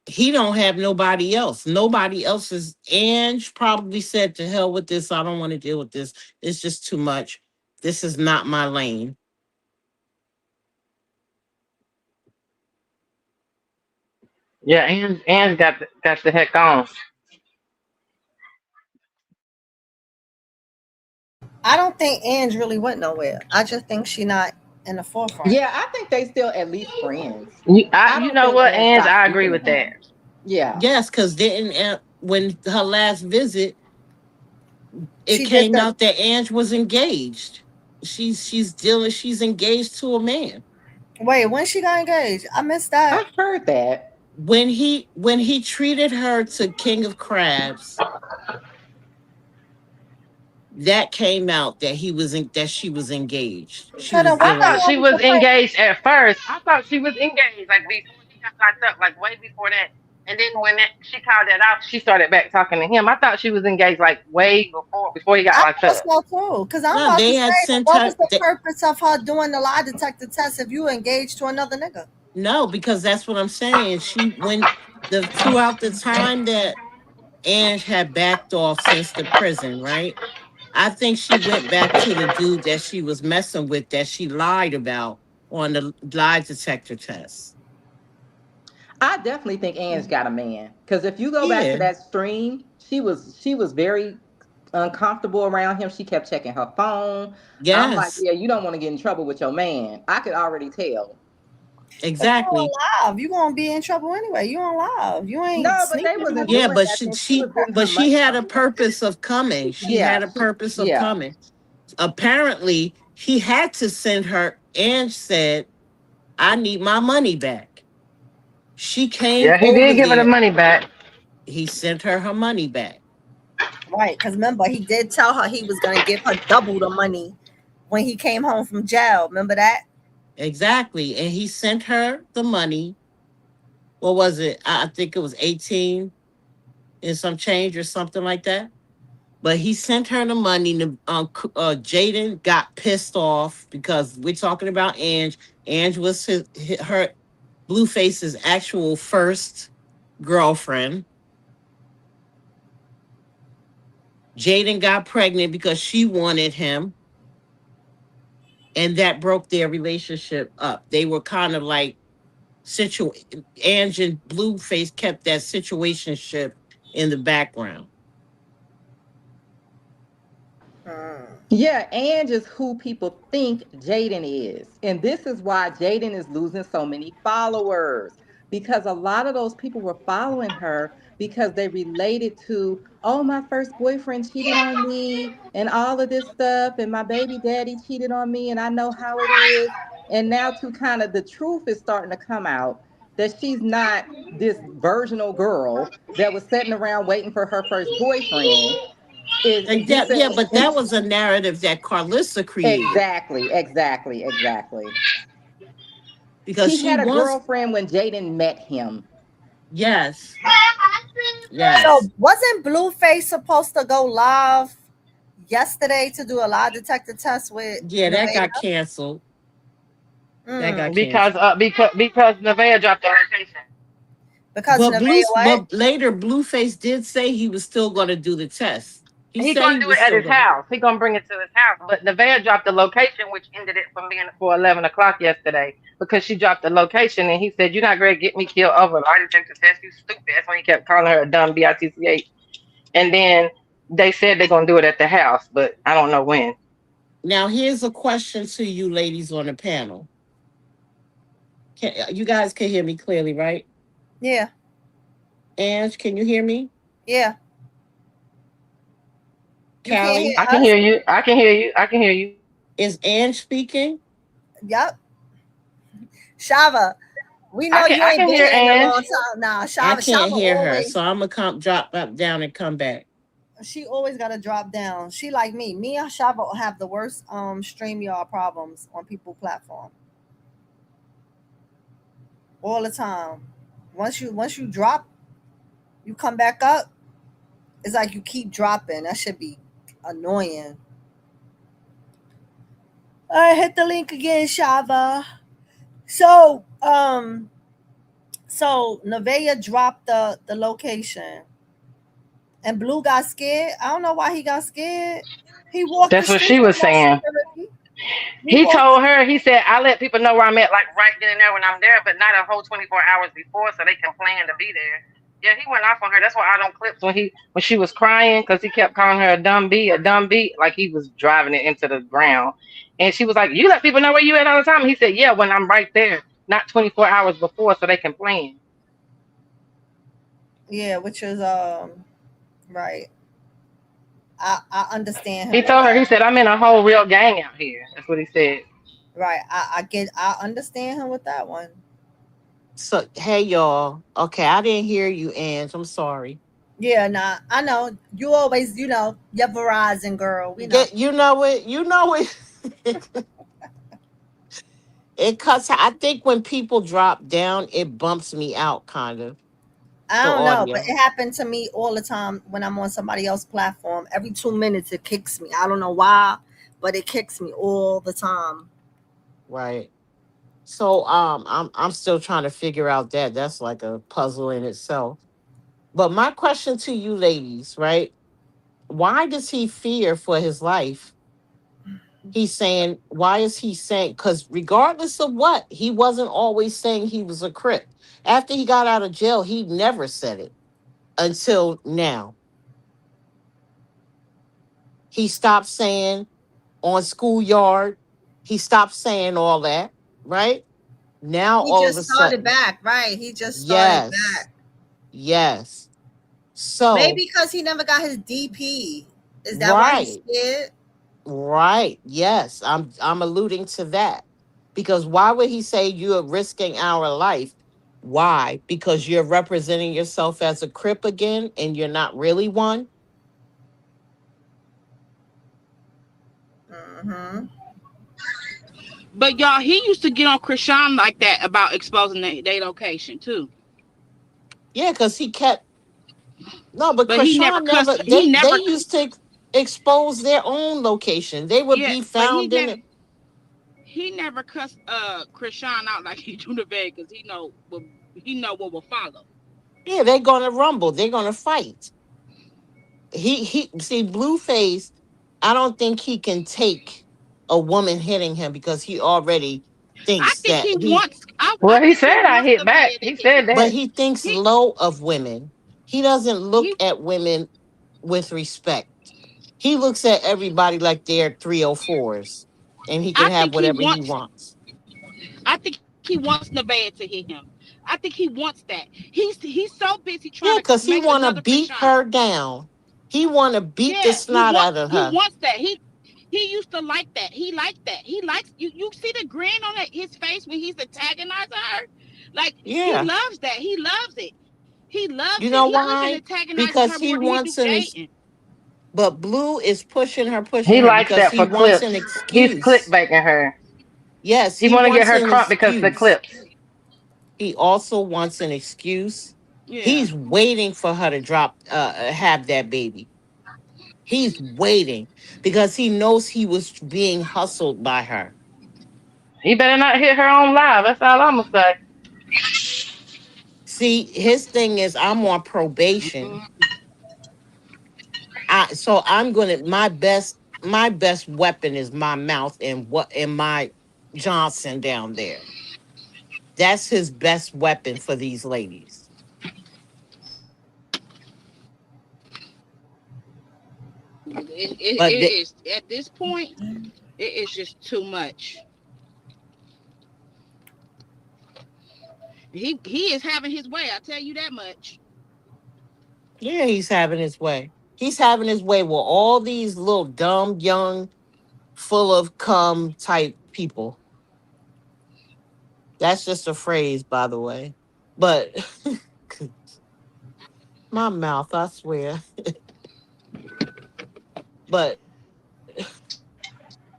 He don't have nobody else. Nobody else is. Ange probably said, to hell with this. I don't want to deal with this. It's just too much. This is not my lane. Yeah, and got the heck on. I don't think Ange really went nowhere. I just think she not in the forefront. Yeah, I think they still at least friends. I You don't know think what, Ann Ange? stopped I agree speaking to with that. him. Yeah. Yes, because didn't when her last visit, it She did came the out that Ange was engaged. She's engaged to a man. wait, when she got engaged? I missed that. I heard that. when he treated her to King of Crabs, that came out that she was engaged. She So then was why I dealing you thought with. she always was afraid? engaged at first. I thought she was engaged like before he got locked up, like way before that. And then when she called that off, she started back talking to him. I thought she was engaged like way before he got I locked thought up. so too. Because I'm No, about to they had say, sent what was her. the purpose of her doing the lie detector test if you engaged to another nigga? No, because that's what I'm saying. She when the throughout the time that Ange had backed off since the prison, right? I think she went back to the dude that she was messing with that she lied about on the lie detector test. I definitely think Ange got a man. Because if you go back to Yeah. that stream, she was very uncomfortable around him. She kept checking her phone. I'm like, Yes. yeah, you don't want to get in trouble with your man. I could already tell. But you on Exactly. live. You gonna be in trouble anyway. You on live. You ain't No, but they sneaking wasn't on me. Yeah, doing but nothing. She was getting her she money had from a him. purpose of coming. She Yeah, had a purpose of yeah. coming. Apparently, he had to send her and said, I need my money back. She came Yeah, he over did give her the there. money back. He sent her money back. Right. Because remember, he did tell her he was gonna give her double the money when he came home from jail. Remember that? Exactly. And he sent her the money. What was it? I think it was 18 and some change or something like that. But he sent her the money. Jaden got pissed off because we're talking about Ange. Ange was her Blueface's actual first girlfriend. Jaden got pregnant because she wanted him, and that broke their relationship up. They were kind of like Ange and Blueface kept that situationship in the background. Yeah, Ange is who people think Jaden is. And this is why Jaden is losing so many followers. Because a lot of those people were following her because they related to, oh, my first boyfriend cheated on me and all of this stuff. And my baby daddy cheated on me and I know how it is. And now, to kind of the truth is starting to come out that she's not this virginal girl that was sitting around waiting for her first boyfriend. Is Like you that, said yeah, but that was a narrative that Carlissa created exactly. because He she had a wants. girlfriend when Jaden met him. Yes, So yes, wasn't Blueface supposed to go live yesterday to do a lie detector test with yeah, that Nevaeh? got canceled. That got Because canceled. because Nevaeh dropped the location. Because Nevaeh what? But later Blueface did say he was still going to do the test. He He said gonna he do was it at still his going to. house. He gonna bring it to his house. But Nevaeh dropped the location, which ended it from being for 11 o'clock yesterday because she dropped the location and he said, "You're not gonna get me killed over a lie detector test. You stupid." That's when he kept calling her a dumb bitch. And then they said they're gonna do it at the house, but I don't know when. Now here's a question to you, ladies on the panel. You guys can hear me clearly, right? Yeah, Ange, can you hear me? yeah. You can't Callie, hear I can us? hear you. I can hear you. I can hear you. is Ange speaking? Yep. Shava, we I know can you I ain't can been hear here in a Ange. long time now. I Shava can't hear her, always, so I'm gonna drop up down and come back. she always gotta drop down. She like me. Me and Shava have the worst StreamYard problems on people platform. All the time. Once you drop, you come back up, it's like you keep dropping. That should be annoying. I hit the link again, Shava. So, Nevaeh dropped the location, and Blue got scared. I don't know why he got scared. He walked the That's what streets she with was no saying. security. He He walked. told her, he said, I let people know where I'm at, like right then and there when I'm there, but not a whole 24 hours before so they can plan to be there. Yeah, he went off on her. That's why I don't clips when she was crying because he kept calling her a dumb beat, like he was driving it into the ground. And she was like, "You let people know where you at all the time." And he said, "Yeah, when I'm right there, not 24 hours before so they can plan." Yeah, which is right. I understand He him with told her, that. he said, "I'm in a whole real gang out here." That's what he said. Right. I understand him with that one. So hey y'all. Okay, I didn't hear you, Ange. I'm sorry. Yeah, nah, I know. You always, your Verizon girl. We know. Get you know it. You know it. It cuts. I think when people drop down, it bumps me out, kind of I the don't know, but audio. it happened to me all the time when I'm on somebody else's platform. Every 2 minutes, it kicks me. I don't know why, but it kicks me all the time. Right. So I'm still trying to figure out that. That's like a puzzle in itself. But my question to you ladies, right? Why does he fear for his life? He's saying, why is he saying? Because regardless of what, he wasn't always saying he was a Crip. After he got out of jail, he never said it until now. He stopped saying on schoolyard. He stopped saying all that, right? Now He all of a just started sudden, back, right? He just started yes, back. yes. So, Maybe because he never got his DP. Is that why he's right, scared? right, yes. I'm alluding to that. Because why would he say you are risking our life? Why? Because you're representing yourself as a Crip again and you're not really one? Mm-hmm. But y'all, he used to get on Krishan like that about exposing their location too. Yeah, because he kept no, but But he never Krishan cussed. never He they never. used to expose their own location. They would Yeah, be but he found in never. it. He never cussed Krishan out like he do the vet because he know what will follow. Yeah, they're gonna rumble, they're gonna fight. He see Blueface, I don't think he can take a woman hitting him because he already I thinks think that he he wants. I Well, he think he said I wants hit back. Nevaeh to He hit said him. but that. he thinks He low of women. He doesn't look he. at women with respect. He looks at everybody like they're 304s and he can I have think he whatever he wants. wants. I think he wants Nevaeh to hit him. I think he wants that. He's so busy trying Yeah, to because he make wanna another beat Krishan. her down. He wanna beat the Yeah, snot out of he her. wants that. He used to like that. He liked that. He likes you. You see the grin on his face when he's antagonizing her. Like he Yeah. loves that. He loves it. He loves You it. know He even why? antagonizes Because her he more than he do wants Jaden. but Blue is He pushing her likes because that he for wants an clips. He's excuse. clickbaiting her. Yes, He he want to get wants her an crunk because the excuse. clips. He also wants an excuse. Yeah. He's waiting for her to have that baby. He's waiting because he knows he was being hustled by her. He better not hit her on live. That's all I'm gonna say. See, his thing is I'm on Mm-hmm. probation. So I'm gonna my best weapon is my mouth and what and my Johnson down there. That's his best weapon for these ladies. It But is at this point. It is just too much. He is having his way. I tell you that much. yeah, he's having his way. He's having his way with all these little dumb, young, full of cum type people. That's just a phrase, by the way. But my mouth, I swear. But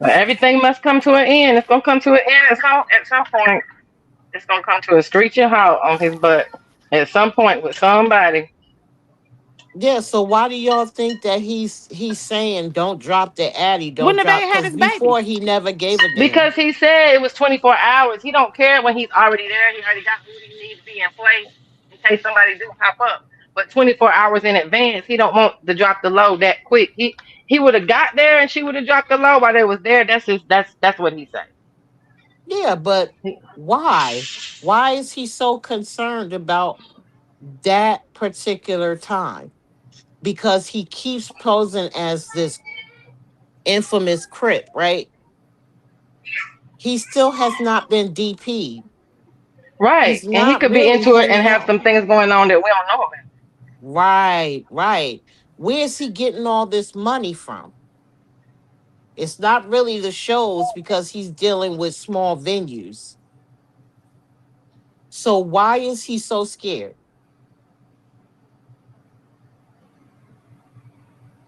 But everything must come to an end. It's gonna come to an end at some point. It's gonna come to a screeching halt on his butt at some point with somebody. yeah, so why do y'all think that he's saying don't drop the addy, When don't the drop? baby had Because his baby. before he never gave a damn. Because he said it was 24 hours. He don't care when he's already there. He already got what he needs to be in place in case somebody do pop up. But 24 hours in advance, he don't want to drop the low that quick. He would have got there and she would have dropped the low while they was there. That's what he said. Yeah, but why? Why is he so concerned about that particular time? Because he keeps posing as this infamous Crip, right? He still has not been DP. Right. He's And he not could be really into it and hanging have out. some things going on that we don't know about. Right, right. Where's he getting all this money from? It's not really the shows because he's dealing with small venues. So why is he so scared?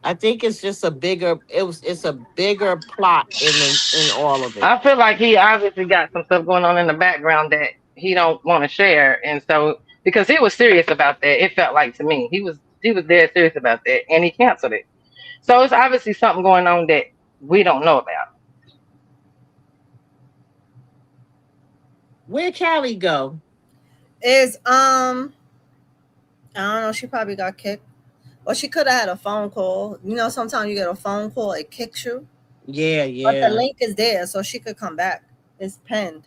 I think it's just a bigger. It's a bigger plot in all of it. I feel like he obviously got some stuff going on in the background that he don't want to share, and so because he was serious about that, it felt like to me he was dead serious about that, and he canceled it. So it's obviously something going on that we don't know about. Where Callie go? Is I don't know. She probably got kicked. Or she could have had a phone call. You know, sometimes you get a phone call, it kicks you. Yeah, But the yeah. link is there, so she could come back. It's pinned.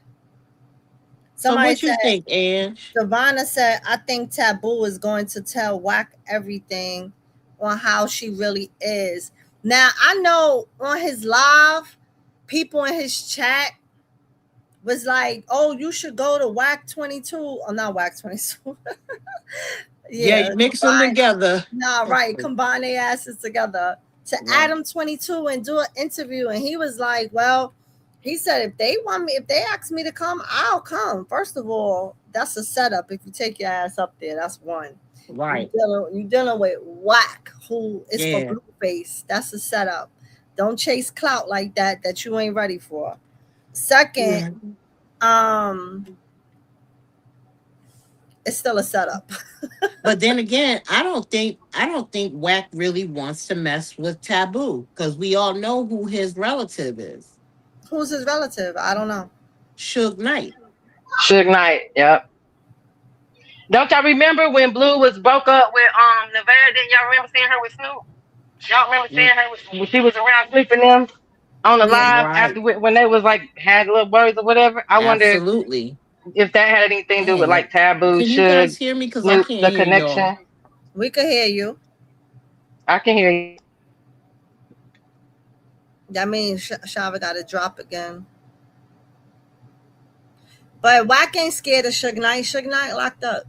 So Somebody what you said, think, Ange? Savannah said, I think Taboo is going to tell Whack everything on how she really is. Now, I know on his live, people in his chat was like, oh, you should go to Whack 22. Oh, not Whack 22. Yeah, Yeah, you mix them together. nah, right. Combine their asses together to Right. Adam 22 and do an interview. And he was like, well, he said, if they ask me to come, I'll come. First of all, that's a setup. If you take your ass up there, that's one. Right. You dealing with Whack, who is for Yeah. Blueface. That's a setup. Don't chase clout like that you ain't ready for. Second, it's still a setup. But then again, I don't think Wack really wants to mess with Taboo because we all know who his relative is. Who's his relative? I don't know. Suge Knight. Suge Knight, yep. Don't y'all remember when Blue was broke up with Nevada? Didn't y'all remember seeing her with Snoop? Y'all remember seeing her when she was around sleeping them on the Yeah. live Right. after when they was like had little words or whatever? I wonder Absolutely. if that had anything to do with Man, like Taboo, can you guys Suge, hear me? Because I Snoop, can't the hear y'all. connection. We could hear you. I can hear you. That means Shava got to drop again. But Wack ain't scared of Suge Knight. Suge Knight locked up.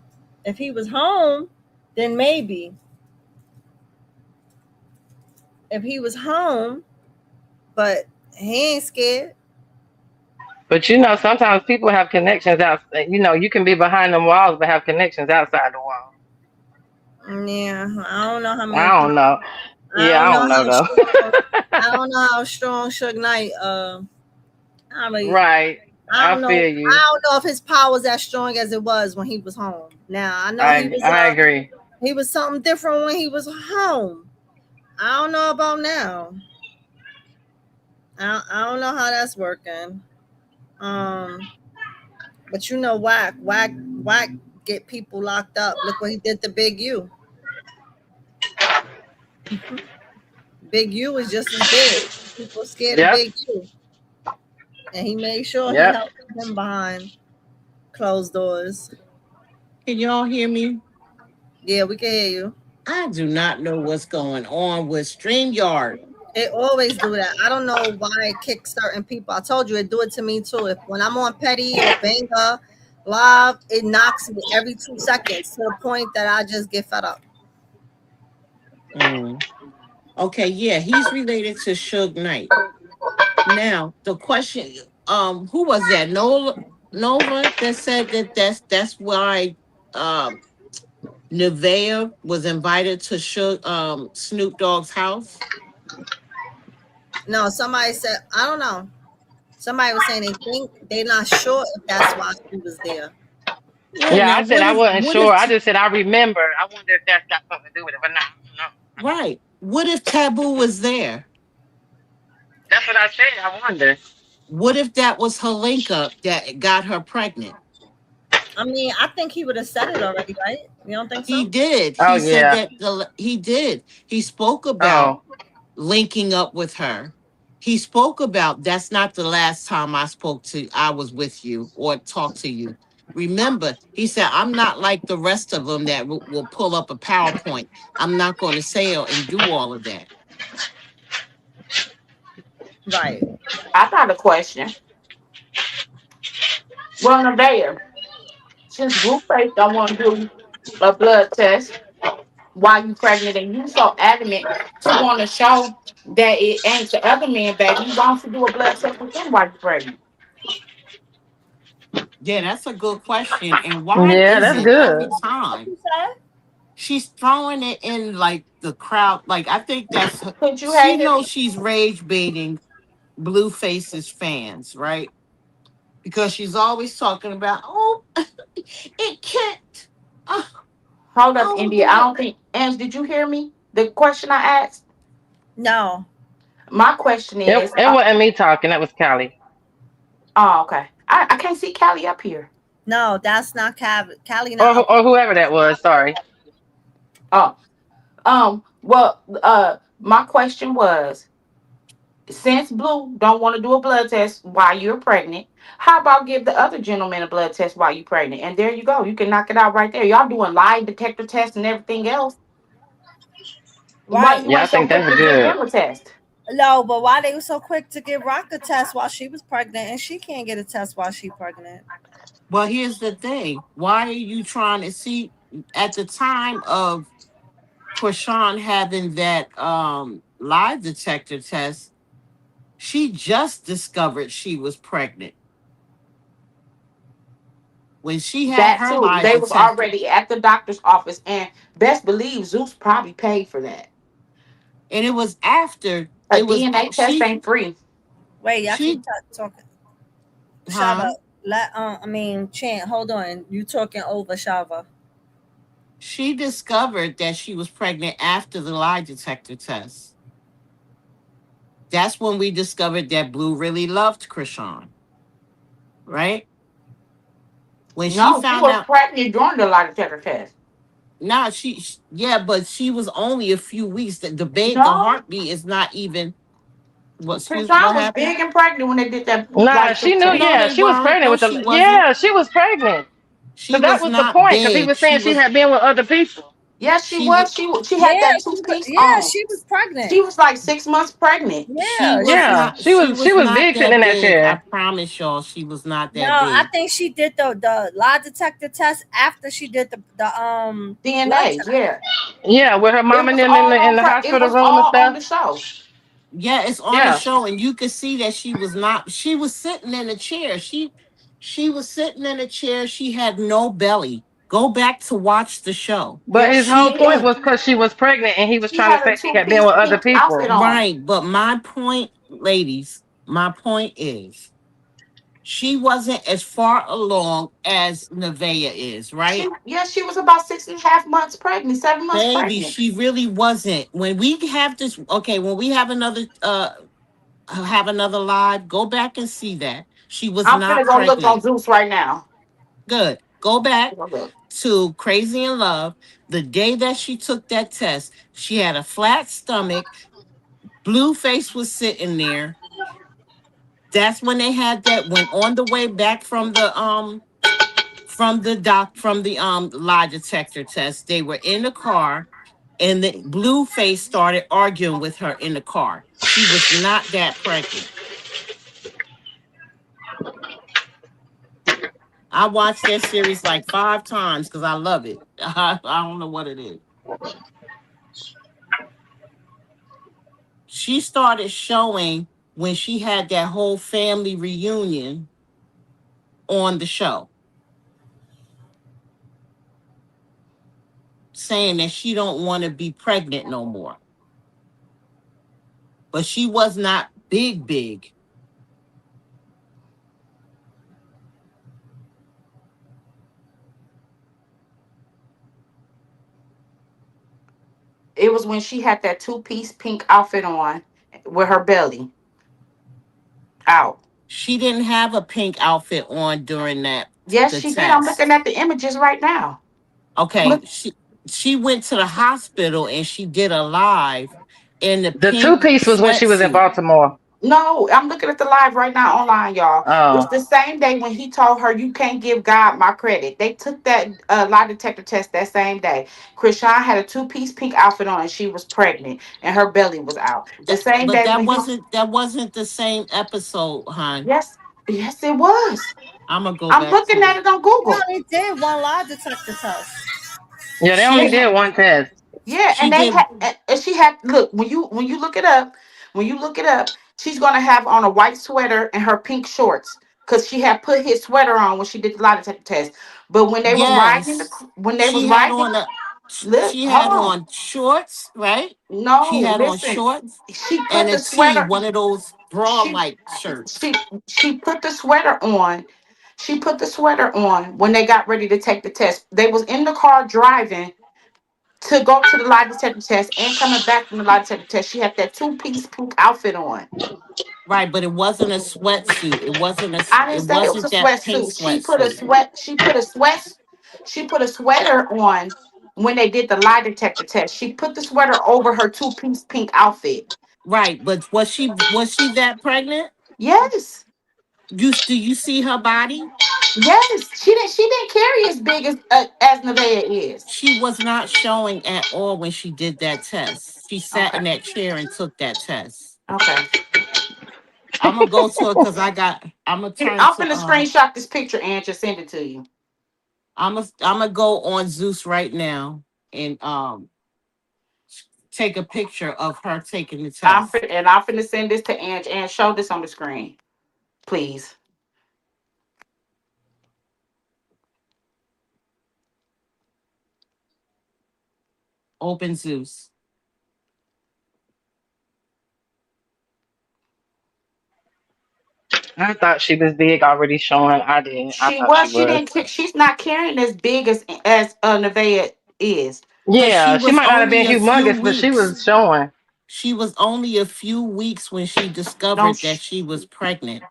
If he was home, then maybe. If he was home, but he ain't scared. But sometimes people have connections out. You can be behind them walls, but have connections outside the wall. Yeah, I don't know how many I don't people. know. I Yeah, don't I know don't know how strong. though. I don't know how strong Suge Knight. I mean, Right. I I don't know. feel I you. don't know if his power was as strong as it was when he was home. Now I know I agree. he was something different when he was home. I don't know about now. I don't know how that's working. But Whack get people locked up. Look what he did to Big U. Big U is just as big. People scared of Yep. Big U, and he made sure he Yep. helped him behind closed doors. Can y'all hear me? Yeah, we can hear you. I do not know what's going on with StreamYard. It always do that. I don't know why it kicks certain people. I told you it do it to me too. If when I'm on Petty or Banger Live, it knocks me every 2 seconds to the point that I just get fed up. Mm. Okay, yeah, he's related to Suge Knight. Now the question, who was that? Nova that said that's why um Nevaeh was invited to Snoop Dogg's house. No, somebody said I don't know. Somebody was saying they think they're not sure if that's why she was there. Yeah. Yeah, Now I said what I if wasn't what sure. if I just said I remember. I wonder if that's got something to do with it, but no, no. right? What if Taboo was there? That's what I said. I wonder. What if that was her link up that got her pregnant? I mean, I think he would have said it already, right? You don't think He so? did. Oh He said yeah. that he did. He spoke about Oh. linking up with her. He spoke about that's not the last time I was with you or talked to you. Remember, he said, I'm not like the rest of them that will pull up a PowerPoint. I'm not going to say and do all of that. Right. I got a question. Well, Nevaeh, since Blueface don't want to do a blood test while you pregnant and you so adamant to want to show that it ain't the other man, baby, you want to do a blood test with him while you pregnant. Yeah, that's a good question. And why Yeah, is that's it every good. What time you say? she's throwing it in like the crowd? Like I think Could you she hate it? knows she's rage baiting Blueface's fans, right? Because she's always talking about, oh, it can't. Uh, Hold up, oh, India. I don't think. Ange, did you hear me? The question I asked. No, My question It, is, it wasn't me talking. That was Callie. oh, okay. I can't see Callie up here. no, that's not Callie. Not up. Or whoever that was. Sorry. Oh, well, my question was, since Blue don't want to do a blood test while you're pregnant, how about give the other gentleman a blood test while you're pregnant? And there you go. You can knock it out right there. Y'all doing lie detector tests and everything else. Why Right. you Yeah, I ain't so think quick that's to give good. them a test? No, but why they were so quick to give Rock a test while she was pregnant and she can't get a test while she pregnant? well, here's the thing. Why are you trying to see at the time of Krishan having that lie detector test? She just discovered she was pregnant when she had That her too. lie They was detector, already at the doctor's office, and best believe Zeus probably paid for that. and it was after A it was DNA test ain't free. Wait, y'all keep she, talking. Shava, huh? Chant, hold on. You talking over Shava. She discovered that she was pregnant after the lie detector test. That's when we discovered that Blue really loved Krishan, right? When she No, she found was out, pregnant during the lie detector test. now yeah, but she was only a few weeks. The No, heartbeat is not even. What? Excuse. Krishan What was happened? big and pregnant when they did that lie Nah, she detector knew. test. No, Yeah, they she was weren't. pregnant No, with she the. wasn't. Yeah, she was pregnant. She Cause that was was the not point. Cause he big. was saying she had been with other people. Yes, she She was. was. She Yeah, had that two piece yeah, on. she was pregnant. She was like 6 months pregnant. She Yeah, was she was. Yeah, not. she She was. She was was not big sitting that in that big. I chair. promise y'all, she was not No, that I big. think she did the lie detector test after she did the blood DNA. test. Yeah, Yeah, with her mom it and was them in all the on. It hospital was room and all on stuff. the show. Yeah, it's on the Yeah, show, and you could see that she was not. She was sitting in a chair. She was sitting in a chair. She had no belly. Go back to watch the show. but Yes, his she whole She point did. is was because she was pregnant and he was She trying to had a say she two had been piece with other pink outfit people. on. right, but my point, ladies, my point is, she wasn't as far along as Nevaeh is. Right, She was about 6.5 months pregnant, 7 months baby, pregnant. she really wasn't. When we have this, okay, when we have another live, go back and see that she was I'm finna not go look on pregnant. Zeus right now. Good. Go back Look. to Crazy in Love. The day that she took that test, she had a flat stomach. Blueface was sitting there. That's when they had that. When on the way back from the lie detector test, they were in the car, and the Blueface started arguing with her in the car. She was not that pregnant. I watched that series like 5 times because I love it. I don't know what it is. She started showing when she had that whole family reunion on the show, saying that she don't want to be pregnant no more. But she was not big. It was when she had that two-piece pink outfit on with her belly out. She didn't have a pink outfit on during that Yes, the she did. I'm looking test. at the images right now. Okay, Look, she went to the hospital and she did a live in the The two pink piece was when she was in sweatsuit. Baltimore. no, I'm looking at the live right now online, y'all. It's Oh, the same day when he told her you can't give God my credit. They took that lie detector test that same day. Krishan had a two-piece pink outfit on and she was pregnant and her belly was out. The same But day when he that wasn't the same episode, hon. yes, yes, it was. I'm gonna go I'm back looking to at it. it on She Google. only did one lie detector test. yeah, they only She They had did one test. Yeah, she and they did had, and she had. Look, when you look it up, she's gonna have on a white sweater and her pink shorts. because she had put his sweater on when she did the lie detector test. But when they was riding Yes. when they was She had riding, on a look, she hold had on. on shorts, right? She No, had on listen. shorts She and put a the tee, sweater. one of those bra She like shirts. she put the sweater on. She put the sweater on when they got ready to take the test. They was in the car driving to go to the lie detector test and coming back from the lie detector test. She had that two-piece pink outfit on. Right, but it wasn't a sweatsuit. I didn't It say it was a wasn't that pink sweatsuit. sweatsuit. She put a sweater on when they did the lie detector test. She put the sweater over her two-piece pink outfit. Right, but was she that pregnant? Yes. Do you see her body? Yes. She didn't carry as big as Nevaeh is. She was not showing at all when she did that test. She sat Okay. in that chair and took that test. Okay. I'm gonna go to it because I'm gonna turn I'm to finna screenshot this picture and just send it to you. I'm gonna go on Zeus right now and take a picture of her taking the test. I'm finna send this to Ange and show this on the screen, please. Open Zeus. I thought she was big already showing. I didn't. I She thought she was. She was. didn't. She's not carrying as big as Nevaeh is. But she Yeah, she was might not have only been a few humongous, but she weeks. was showing. She was only a few weeks when she No, discovered that she was pregnant.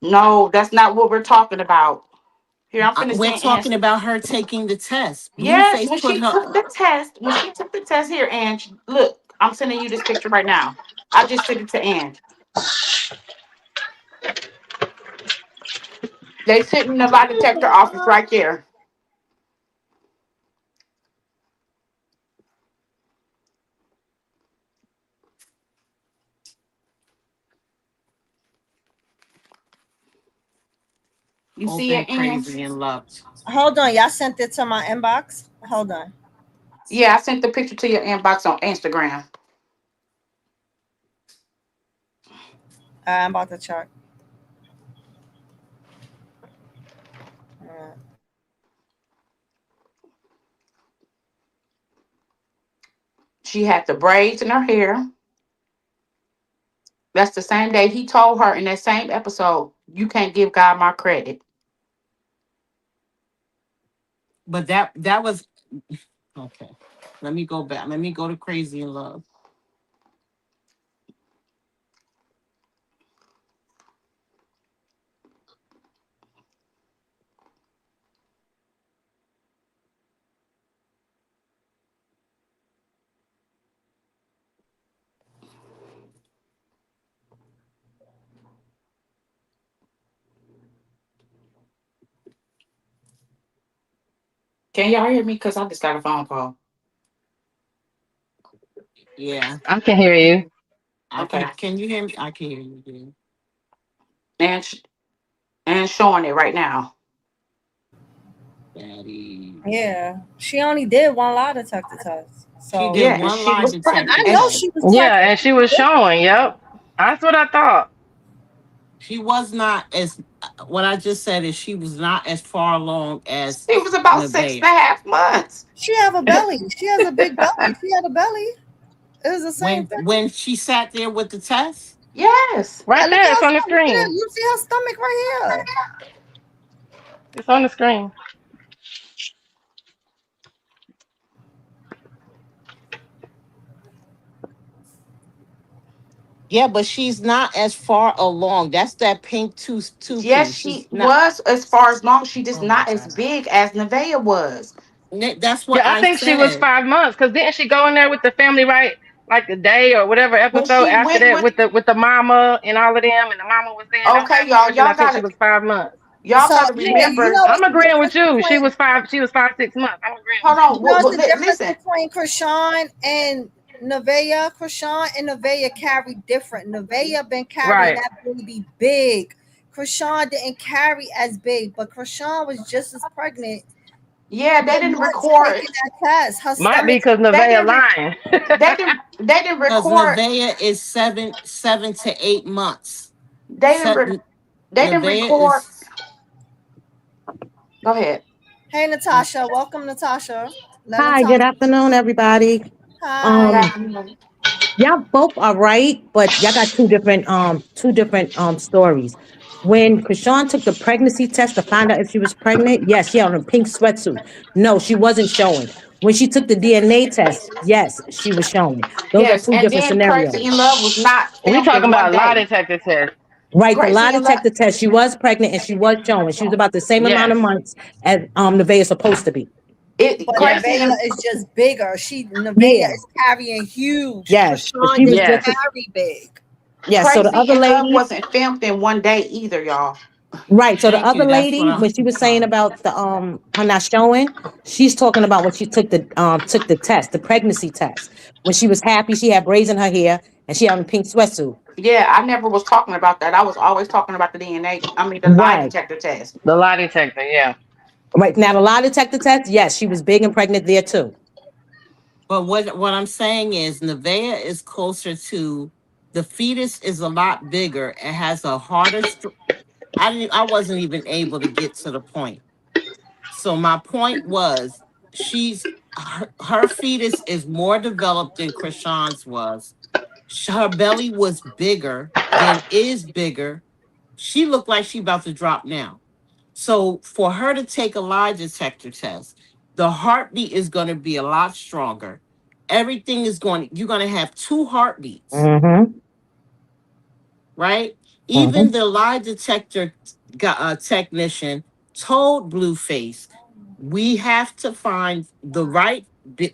no, that's not what we're talking about. Here, I'm finna We're send Ange. talking about her taking the test. Yes, Blueface when put she her. took the test. When she took the test, here, Ange. Look, I'm sending you this picture right now. I just sent it to Ange. They sit in the lie detector office right there. You see Open it, Ange? Crazy and Love. Hold on, y'all sent it to my inbox. Hold on. Yeah, I sent the picture to your inbox on Instagram. I'm about to check. She had the braids in her hair. That's the same day he told her in that same episode, you can't give God my credit. But that was okay. Let me go back. Let me go to Crazy in Love. Can y'all hear me? Because I just got a phone call. Yeah. I can hear you. I Okay. can you hear me? I can hear you. Yeah. And and showing it right now. Daddy. Yeah, she only did one lie detector test. She So did Yeah, and one she lie was pregnant. detector I And know test. she was Yeah, pregnant. and she was showing. Yep, that's what I thought. She was not as what I just said is she was not as far along as she was about six Nevaeh. and a half months. She have a belly. She has a big belly. She had a belly. It was the same thing. When she sat there with the test, Yes. Right Look at there, her it's on the stomach. Look at her. screen. You see her stomach right here. It's on the screen. yeah, but she's not as far along. That's that pink two Yes, piece. she She's not. was as far as long. She just Oh my not as god. big as Nevaeh was. That's what Yeah, I I think she was said. 5 months. Cause didn't she go in there with the family right, like the day or whatever When episode she after went that with with the mama and all of them, and the mama was there. That was okay, after y'all, birthing. I think she was 5 months. y'all So gotta yeah, you remember. know I'm what's the agreeing with difference you. She between was five. She was 5 6 months. I'm agreeing Hold with you. you on. know what's the difference Listen. between Krishan and Nevaeh? Krishan and Nevaeh carry different. Nevaeh been carrying Right. that baby big. Krishan didn't carry as big, but Krishan was just as pregnant Yeah, they with didn't months record. taking that test. Her Might be stomach. because They Nevaeh didn't. lying. They didn't Because record. Nevaeh is 7 to 8 months. They didn't. Seven, They didn't Nevaeh record. is Go ahead. Hey, Natasha. Welcome, Natasha. Let Hi, good Natasha. afternoon, everybody. Hi. Um, y'all both are right, but y'all got two different stories. When Krishan took the pregnancy test to find out if she was pregnant, yes, she had on a pink sweatsuit. No, she wasn't showing. When she took the DNA test, yes, she was showing. Those are Yes, two and different then Crazy scenarios. in Love was not We filmed talking in one about lie day. detector test. Right, the lie Crazy in Love. detector test, she was pregnant and she was showing. She was about the same amount Yes. of months as Nevaeh is supposed to be. But Yes. Crazy Nevaeh in is just bigger. Nevaeh Yeah, is carrying huge. yes, but Krishan she was didn't Yes. different. carry big. Yes, so the Crazy other in Love lady, wasn't filmed in one day either, y'all. right. So the Thank other you. That's what lady, I'm when she was saying trying. about the her not showing, she's talking about when she took the test, the pregnancy test. When she was happy, she had braids in her hair and she had on a pink sweatsuit. Yeah, I never was talking about that. I was always talking about the DNA. I mean, the lie Right. detector test. The lie detector, yeah. Right. Now the lie detector test, yes, she was big and pregnant there too. But what I'm saying is Nevaeh is closer to the fetus is a lot bigger and has a harder I wasn't even able to get to the point. So my point was her fetus is more developed than Krishan's was. Her belly was bigger than is bigger. She looked like she about to drop now. So for her to take a lie detector test, the heartbeat is going to be a lot stronger. Everything is you're going to have two heartbeats, Mm-hmm. right? Mm-hmm. Even the lie detector technician told Blueface, we have to find the right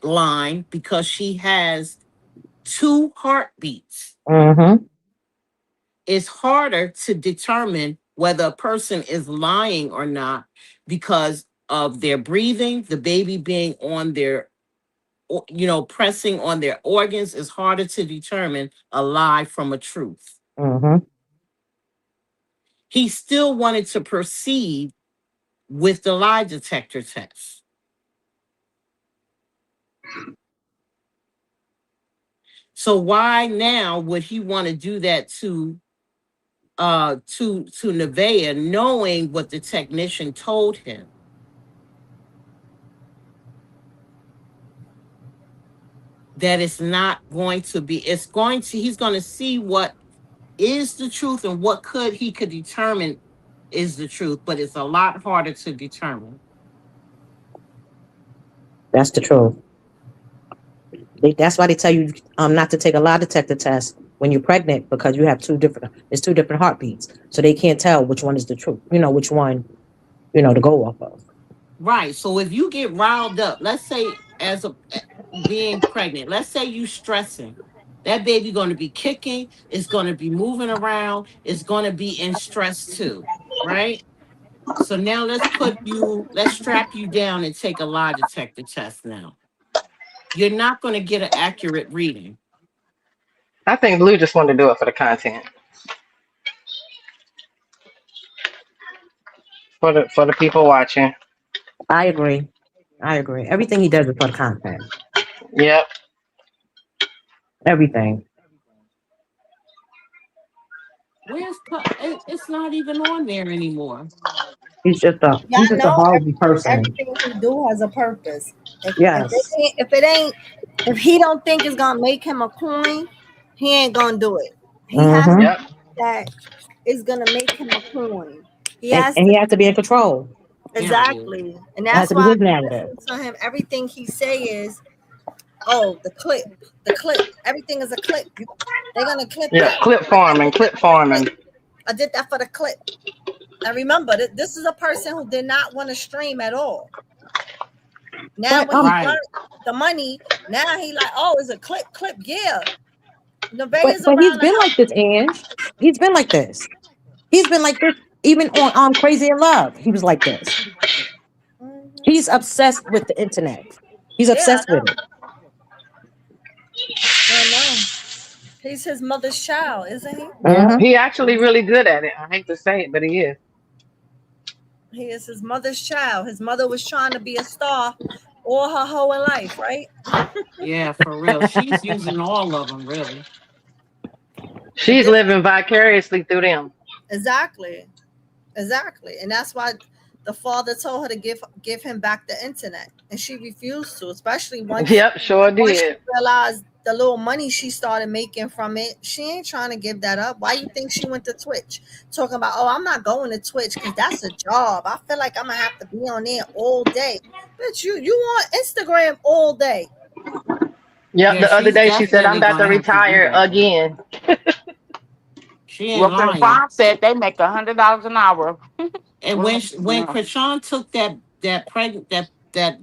line because she has two heartbeats. Mm-hmm. It's harder to determine whether a person is lying or not because of their breathing, the baby being on their, pressing on their organs is harder to determine a lie from a truth. Mm-hmm. He still wanted to proceed with the lie detector test. So why now would he want to do that to Nevaeh, knowing what the technician told him? That it's not going to be, he's going to see what is the truth and what he could determine is the truth, but it's a lot harder to determine. That's the truth. That's why they tell you not to take a lie detector test when you're pregnant because you have two different heartbeats. So they can't tell which one is the truth, which one, to go off of. Right. So if you get riled up, let's say being pregnant, let's say you stressing, that baby going to be kicking, it's going to be moving around, it's going to be in stress too, right? So now let's strap you down and take a lie detector test now. You're not going to get an accurate reading. I think Blue just wanted to do it for the content. For the people watching. I agree. I agree. Everything he does is for the content. Yep. Everything. It's not even on there anymore. Y'all He's just a know horrible person. everything he do has a purpose. Yes. If he don't think it's gonna make him a coin, he ain't gonna do it. He has to Mm-hmm. Yep. think that it's gonna make him a coin. He And, has and to he has to be in control. Period. exactly, and It has that's to be why his narrative. listen to him. Everything he say is, "Oh, the clip. Everything is a clip. They're gonna clip Yeah. it. Clip I did farming. that Clip for the clip. farming. I did that for the clip." And remember that this is a person who did not want to stream at all. Now But when he Right. learned the money, now he like, oh, it's a clip, yeah. but Nevaeh's but he's around the been house. like this, Ange. He's been like this. He's been like this even on Crazy in Love. He was like this. He's obsessed with the internet. He's Yeah, I obsessed with know. it. I know. He's his mother's child, isn't he? Yeah. Mm-hmm. He actually really good at it. I hate to say it, but he is. He is his mother's child. His mother was trying to be a star all her whole life, right? Yeah, for real. She's using all of them, really. But She's this living vicariously through them. exactly. And that's why the father told her to give him back the internet, and she refused to. Especially once Yep, sure she did. realized the little money she started making from it, she ain't trying to give that up. Why you think she went to Twitch? Talking about, oh, I'm not going to Twitch because that's a job. I feel like I'm gonna have to be on there all day. Bitch, you on Instagram all day. Yep, Yeah, the other she's day she said, I'm definitely about to gonna have to do retire that. again. She ain't Well, lying. Krishan said they make $100 an hour. And when Krishan took that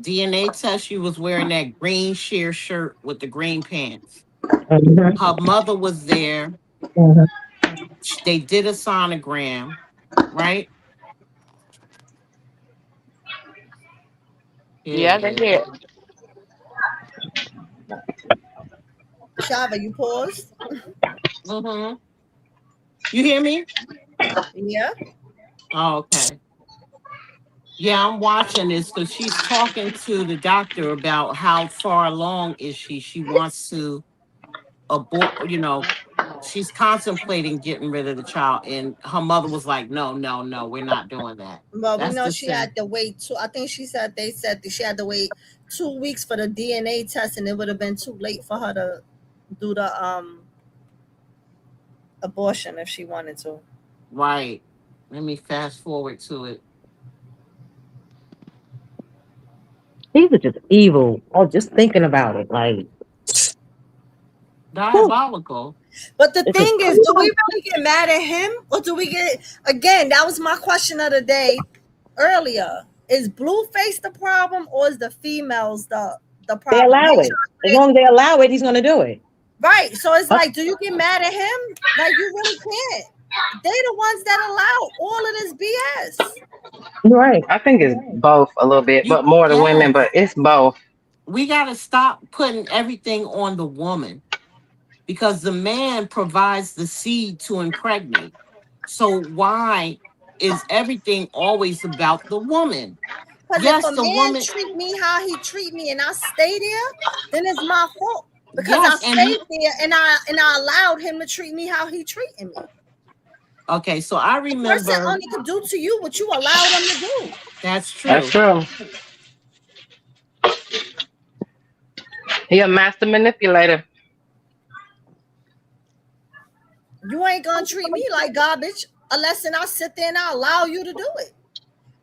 DNA test, she was wearing that green sheer shirt with the green pants. Mhm. Her mother was there. Mhm. They did a sonogram, right? Here Yeah, it they is. did. Shava, you paused? Mm-hmm. You hear me? Yeah. Oh, okay. Yeah, I'm watching this because she's talking to the doctor about how far along is she. She wants to abort, she's contemplating getting rid of the child. And her mother was like, no, no, no, we're not doing that. Well, we That's know the she thing. had to wait two. I think they said that she had to wait 2 weeks for the DNA test, and it would have been too late for her to do the abortion if she wanted to. Right. Let me fast forward to it. These are just evil. Oh, just thinking about it, like, whew, Diabolical. But the this is thing is, do we really get mad at him, or do we get again? That was my question of the day earlier. Is Blueface the problem, or is the females the they problem? allow it. As long as they allow it, he's gonna do it. Right. So it's Huh? like, do you get mad at him? Like, you really can't. They the ones that allow all of this BS. Right. I think it's both a little bit, but more the women, but Yes. it's both. We got to stop putting everything on the woman because the man provides the seed to impregnate. So why is everything always about the woman? Because if Yes, a the man woman, treat me how he treat me and I stay there, then it's my fault. Because I yes, and stayed there and I allowed him to treat me how he treated me. okay, so I A person remember only could do to you what you allow them to do. that's That's true. true. He a master manipulator. You ain't gonna treat me like garbage unless I sit there and I allow you to do it.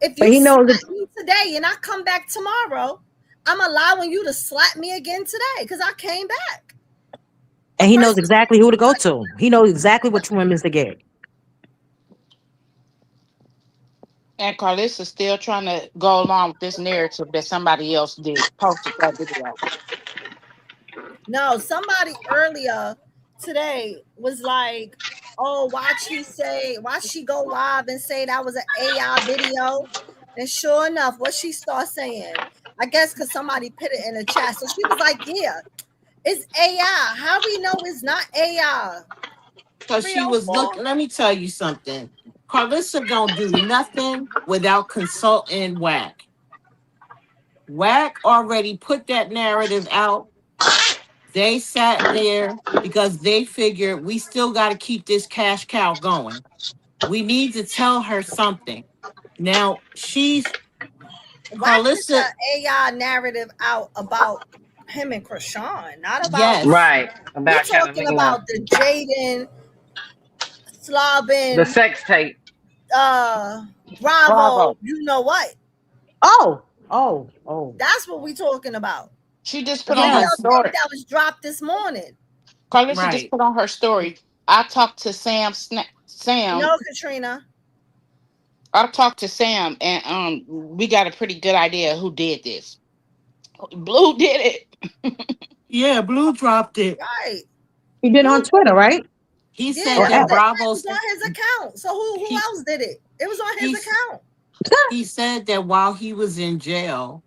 If But you he knows slap that, me today and I come back tomorrow, I'm allowing you to slap me again today because I came back. A and he knows person, exactly who to go to. He knows exactly which women's to get. And Carlissa's still trying to go along with this narrative that somebody else did posted that video. no, somebody earlier today was like, oh, why'd she go live and say that was an AI video? And sure enough, what she started saying, I guess because somebody put it in the chat. So she was like, yeah, it's AI. How we know it's not AI? Because she was 304. looking, let me tell you something. Carlissa don't do nothing without consulting Whack. Whack already put that narrative out. They sat there because they figured we still got to keep this cash cow going. We need to tell her something. Now Why put Carlissa, the AI narrative out about him and Krishan? Not about yes, Right. we About talking Catalina. about the Jaden, The Slobbin, sex tape. Bravo, Bravo. you know what? Oh. That's what we talking about. She just The put on video her yes, tape story. that was dropped this morning. Carlissa just right. put on her story. I talked to Sam. No, Katrina. I talked to Sam, and we got a pretty good idea who did this. Blue did it. Yeah, Blue dropped it. Right. He did Blue on did Twitter, it. right? He Yeah, said Or that X. it was Bravo's on his account. So who he else did it? It was on his he account. he said that while he was in jail,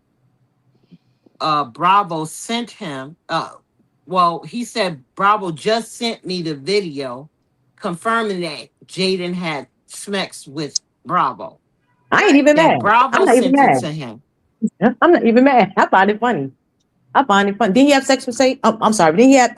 Bravo sent him. Well, he said Bravo just sent me the video confirming that Jaden had sex with Bravo. I ain't Right. even That mad. I'm Bravo not even sent it mad. to him. I'm not even mad. I find it funny. I find it funny. Did he have sex with Sadie? I'm sorry. Did he have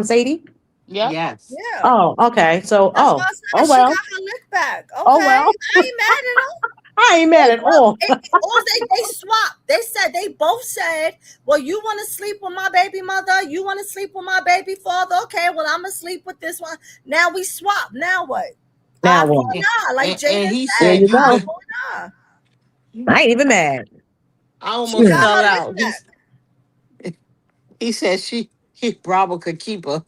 Sadie? Yep. Yes. Yeah. Oh, okay. So That's why I said oh she got well. her lick back. Oh Okay. well. I ain't mad at her. I ain't mad at all. Or they swapped. They said they both said, "Well, you want to sleep with my baby mother. You want to sleep with my baby father. Okay, well, I'm gonna sleep with this one. Now we swap. Now what? Now Eye for what? an eye, like And Jaden he There said. said you you Eye go. could. for an eye. I ain't even mad. I She almost got Mm. fell her out. lick back. He said he Bravo could keep her.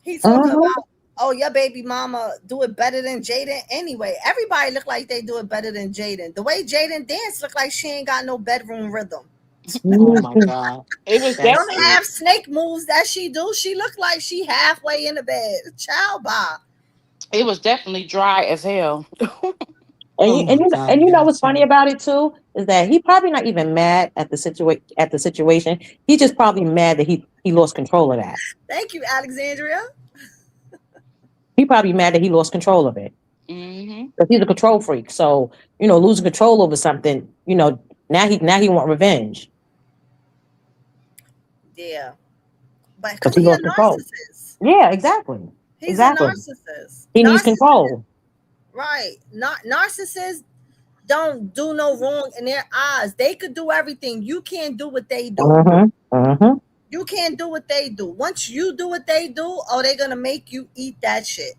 He talking Uh-huh. about, oh, your baby mama do it better than Jaden anyway. Everybody look like they do it better than Jaden. The way Jaden dance look like she ain't got no bedroom rhythm. Oh my Mhm. God, It was that's Them definitely it. half snake moves that she do, she look like she halfway in the bed. Child bye. it was definitely dry as hell. And Oh you and my you God, and I you know gotta what's funny tell. about it too is that he probably not even mad at the situation. He just probably mad that he lost control of that. Thank you, Alexandria. He probably mad that he lost control of it Hmm. because he's a control freak. So losing control over something, now he want revenge Yeah. But because because he he a lost control. narcissist. Yeah, exactly, He's a exactly. narcissist. He needs Narcissist, control. right. Not narcissists don't do no wrong in their eyes. They could do everything. You can't do what they do. Mm-hmm. Mm-hmm. You can't do what they do. Once you do what they do, oh, they're gonna make you eat that shit.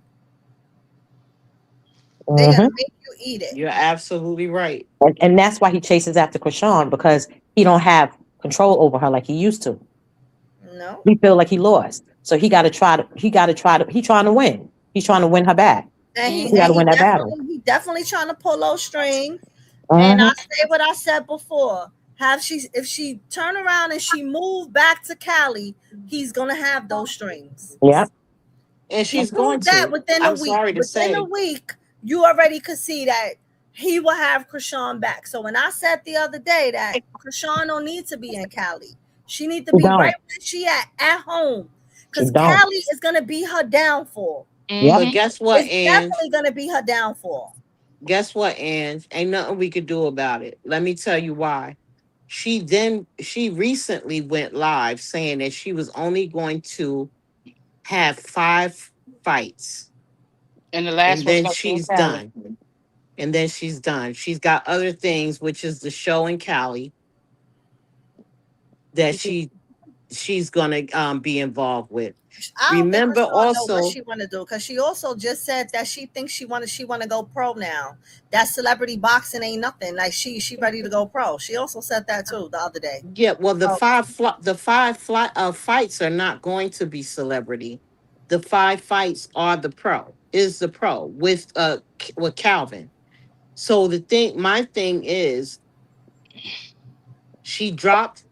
They're Mm-hmm. gonna make you eat it. You're absolutely right. And that's why he chases after Krishan because he don't have control over her like he used to. No. He feel like he lost. So he trying to win. He's trying to win her back. And he He got and to he win that battle. definitely he definitely trying to pull those strings. And I Uh-huh. say what I said before. Have she if she turn around and she move back to Cali, he's gonna have those strings. Yeah. And She she's going proved that to. within a I'm week. sorry to Within a say. week, you already could see that he will have Krishan back. So when I said the other day that Krishan don't need to be in Cali, she need to She be right don't. where she at home. She Because don't. Cali is gonna be her downfall. Yep. But Hmm. guess what, It's Ange? definitely gonna be her downfall. Guess what, Ange? Ain't nothing we could do about it. Let me tell you why. She recently went live saying that she was only going to have 5 fights, And the last and one's then gonna be in she's Cali. done. And then she's done. She's got other things, which is the show in Cali that she's gonna be involved with. I don't think Remember Krishan know what also, she want to do because she also just said that she thinks she want to go pro now. That celebrity boxing ain't nothing. Like she ready to go pro. She also said that too the other day. yeah, well, the So fights are not going to be celebrity. The 5 fights are the pro, is the pro with Calvin. So my thing is, she dropped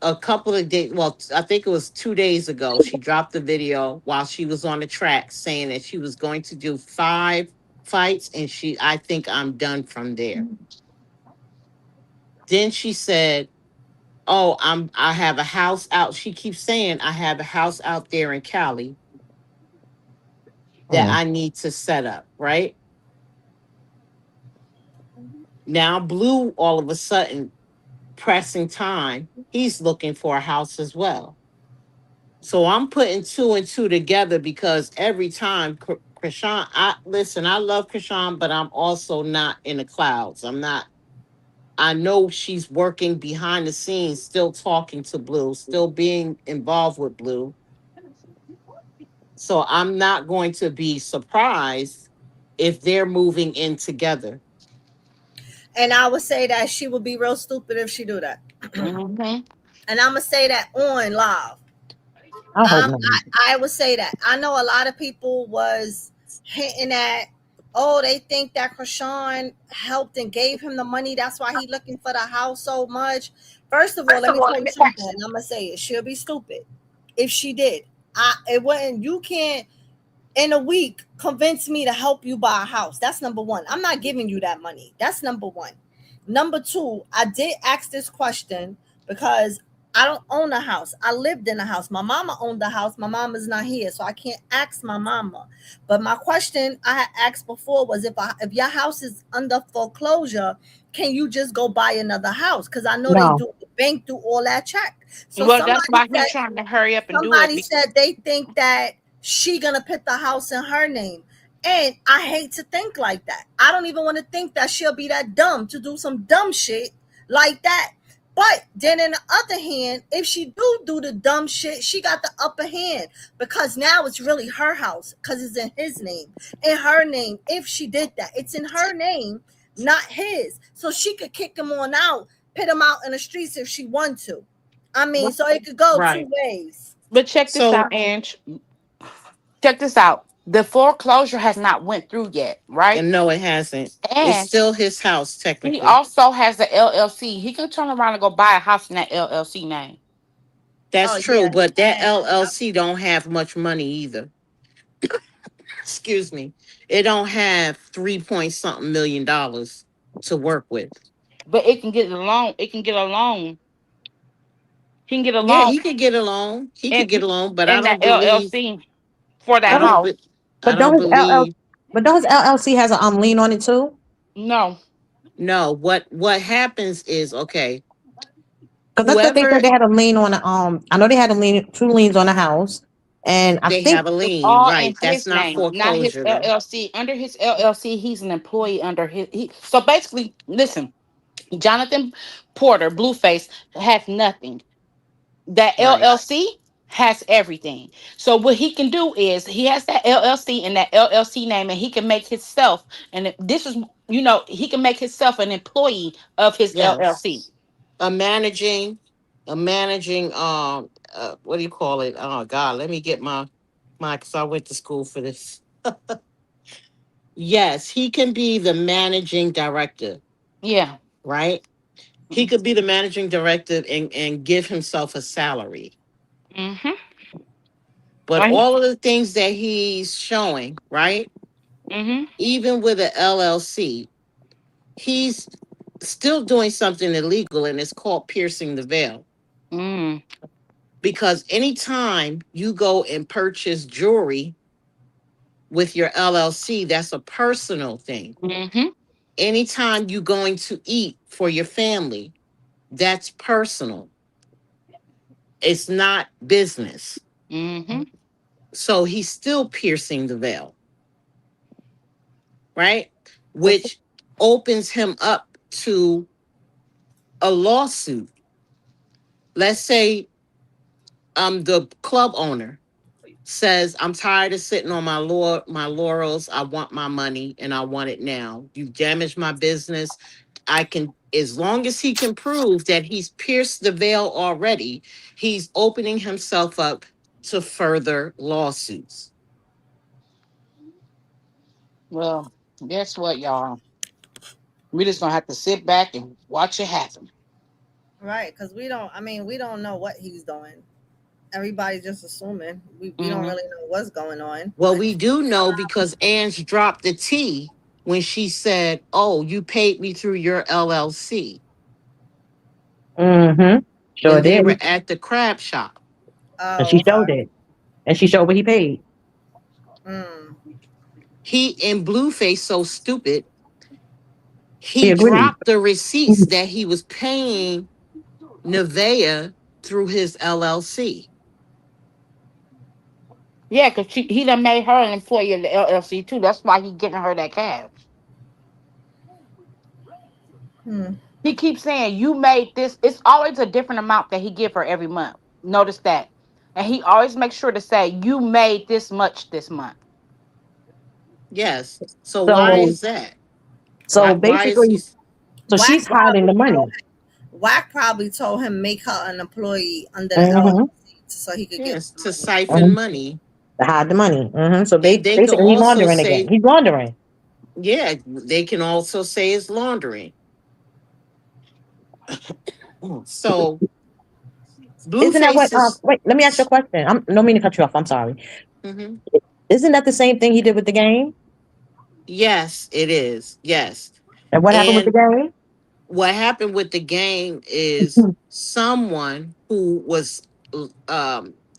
a couple of days. Well, I think it was 2 days ago. She dropped the video while she was on the track saying that she was going to do 5 fights, and I think I'm done from there. Then she said, "Oh, I have a house out." She keeps saying, "I have a house out there in Cali that Mm. I need to set up." Right now, Blue all of a sudden pressing time. He's looking for a house as well. So I'm putting two and two together because every time Krishan, I love Krishan, but I'm also not in the clouds. I'm not. I know she's working behind the scenes, still talking to Blue, still being involved with Blue. So I'm not going to be surprised if they're moving in together. and I would say that she would be real stupid if she do that. Hmm. And I'm gonna say that on live. I hope not. I would say that. I know a lot of people was hinting at, oh, they think that Krishan helped and gave him the money. That's why he looking for the house so much. First of all, let me tell you something. And I'm gonna say it. She'll be stupid if she did. It wouldn't. You can't in a week convince me to help you buy a house. That's number one. I'm not giving you that money. That's number one. Number two, I did ask this question because I don't own a house. I lived in a house. My mama owned the house. My mama's not here, so I can't ask my mama. But my question I had asked before was if your house is under foreclosure, can you just go buy another house? Because I know they No. do the bank do all that check. So Well, that's why he's trying to hurry up and do it. somebody said they think that she gonna put the house in her name. And I hate to think like that. I don't even want to think that she'll be that dumb to do some dumb shit like that. But then, in the other hand, if she do the dumb shit, she got the upper hand because now it's really her house because it's in his name, in her name. If she did that, it's in her name, not his. So she could kick him on out, put him out in the streets if she want to. I mean, so it could go two Right. ways. But check this So out, Ange. Check this out. The foreclosure has not went through yet, right? and no, it hasn't. It's And still his house he technically. also has the LLC. He can turn around and go buy a house in that LLC name. That's Oh true, yeah, he but that can. LLC don't have much money either. Excuse me. It don't have 3 point something $1 million to work with. But it can get a loan. It can get a loan. He can get a Yeah, loan he could get along. He could in get along, but I in that don't believe. LLC for I that don't. house. I But don't don't his LL, believe. but don't his LLC has a lien on it too? No. No. What happens is okay. Because I thought they Whoever said they had a lien on the I know they had a lien, two liens on the house, and I they think have a It's lien, all in right? That's his not name, not his foreclosure though. LLC. Under his LLC, he's an employee under his. So basically, listen, Jonathan Porter, Blueface, has nothing. That Right. LLC has everything. So what he can do is he has that LLC and that LLC name, and he can make himself. And this is, he can make himself an employee of his Yes. LLC. A managing, what do you call it? Oh God, let me get my because I went to school for this. Yes, he can be the managing director, Yeah. right? He could be the managing director and give himself a salary. Mm-hmm. But Right. all of the things that he's showing, right? Mm-hmm. Even with an LLC, he's still doing something illegal, and it's called piercing the veil. Mm. Because anytime you go and purchase jewelry with your LLC, that's a personal thing. Mm-hmm. Anytime you going to eat for your family, that's personal. It's not business. Mm-hmm. So he's still piercing the veil, right? but Which opens him up to a lawsuit. Let's say the club owner says, I'm tired of sitting on my laurels. I want my money and I want it now. You've damaged my business. I can, as long as he can prove that he's pierced the veil already, he's opening himself up to further lawsuits. Well, guess what, y'all? We just gonna have to sit back and watch it happen. Right, because we don't. I mean, we don't know what he's doing. Everybody's just assuming. We don't Mm-hmm. really know what's going on. Well, we do know because Ange dropped the T when she said, oh, you paid me through your LLC mm-hmm, sure when they did, were at the crab shop. and she Oh, showed okay. it, and she showed what he paid. Mm. He in Blueface so stupid. He He agreed. dropped the receipts that he was paying Nevaeh through his LLC. Yeah, because he done made her an employee of the LLC too. That's why he getting her that cash. Hmm. He keeps saying you made this. It's always a different amount that he give her every month. Notice that, and he always makes sure to say you made this much this month. Yes. So why So is that? so Why is he? basically, so Whack she's hiding probably the money. Whack probably told him make her an employee under the Mm-hmm, LLC so he could get Yes, the to money. siphon mm-hmm, money. to hide the money. Mm-hmm. So And they can basically, he's also laundering again. say, He's laundering. yeah, they can also say it's laundering. So Isn't that what? Blueface is, Wait, let me ask you a question. I'm no mean to cut you off. I'm sorry. mhm. Isn't that the same thing he did with the game? Yes, it is. Yes. And what happened with the And game? what happened with the game is someone who was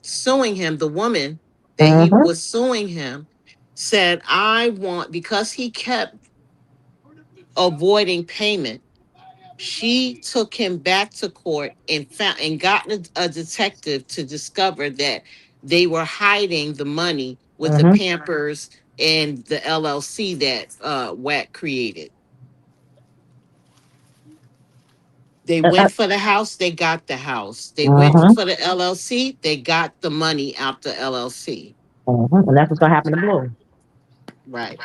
suing him, the woman that he Mm-hmm. was suing him, said, I want, because he kept avoiding payment, she took him back to court and found and got a detective to discover that they were hiding the money with the Mm-hmm. Pampers in the LLC that WAC created. They went for the house, they got the house. They went Mm-hmm. for the LLC, they got the money out the LLC. Mm-hmm. And that's what's gonna happen to Blue. Right.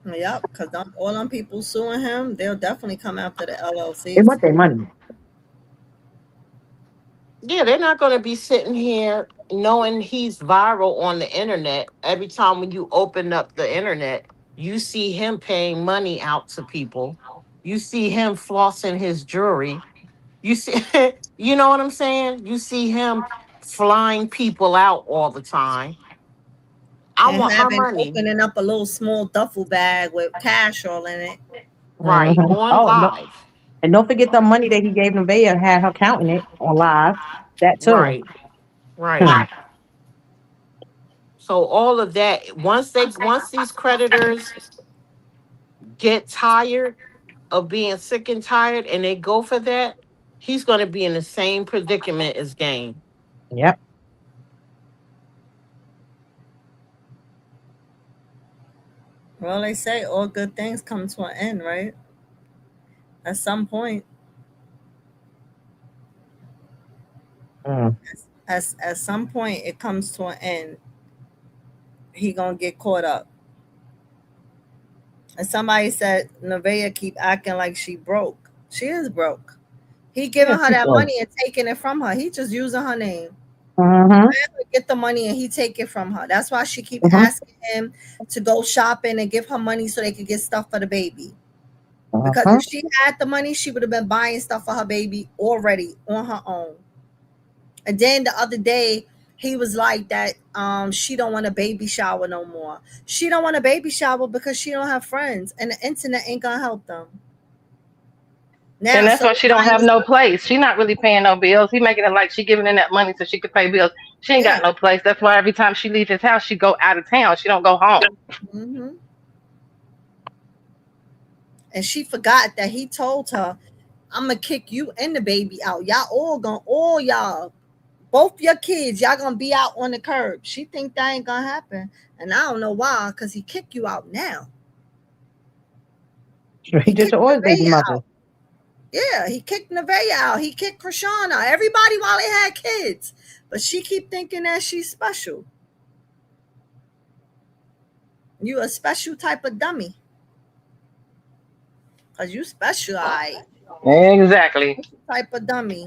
Yep, because all them people suing him, they'll definitely come after the They LLCs. want their money. Yeah, they're not going to be sitting here knowing he's viral on the internet. Every time when you open up the internet, you see him paying money out to people. You see him flossing his jewelry. You see, you know what I'm saying? You see him flying people out all the time. I And want my money. opening up a little small duffel bag with cash all in it. Right. Mm-hmm. On Oh no. live. And don't forget the money that he gave Nevaeh, had her counting it on live. That too. Right. Right. Hmm. So all of that, once these creditors get tired of being sick and tired and they go for that, he's going to be in the same predicament as Game. Yep. Well, they say all good things come to an end, right? At some point. Mm. At some point it comes to an end. He gonna get caught up. And somebody said Nevaeh keep acting like she broke. She is broke. He giving Yeah, her she that was. money and taking it from her. He just using her name. Mm-hmm. Get the money and he take it from her. That's why she keep Mm-hmm. asking him to go shopping and give her money so they could get stuff for the baby. Because Uh-huh. if she had the money, she would have been buying stuff for her baby already on her own. And then the other day, he was like that she don't want a baby shower no more. She don't want a baby shower because she don't have friends and the internet ain't gonna help them. And Now, that's so why she don't have no place. She not really paying no bills. He making it like she giving him that money so she could pay bills. She ain't yeah. got no place. That's why every time she leave his house, she go out of town. She don't go home. Mm-hmm. And she forgot that he told her, I'm gonna kick you and the baby out. All y'all, both your kids, y'all gonna be out on the curb. She think that ain't gonna happen. And I don't know why, because he kicked you out now. He He did to kicked all his baby Nevaeh mothers. out. Yeah, he kicked Nevaeh out. He kicked Krishan out. Everybody while they had kids. But she keep thinking that she's special. You a special type of dummy. Cause you special, I Exactly. type of dummy.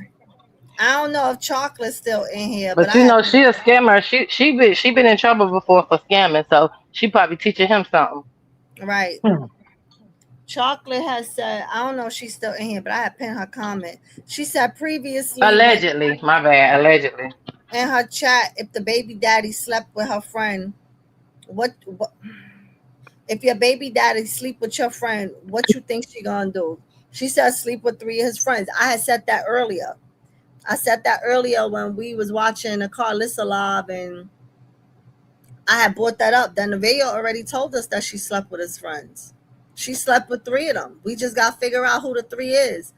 I don't know if Chocolate's still in here, but But I you had know she a scammer. She been in trouble before for scamming, so she probably teaching him something. right. Hmm. Chocolate has said, I don't know if she's still in here, but I had pinned her comment. She said previously when Allegedly, my bad. Allegedly. in her chat, if the baby daddy slept with her friend, what if your baby daddy sleep with your friend, what you think she gonna do? She said sleep with 3 of his friends. I had said that earlier. I said that earlier when we was watching a Carlissa live and I had brought that up. Then Nevaeh already told us that she slept with his friends. She slept with 3 of them. We just got to figure out who the 3 is.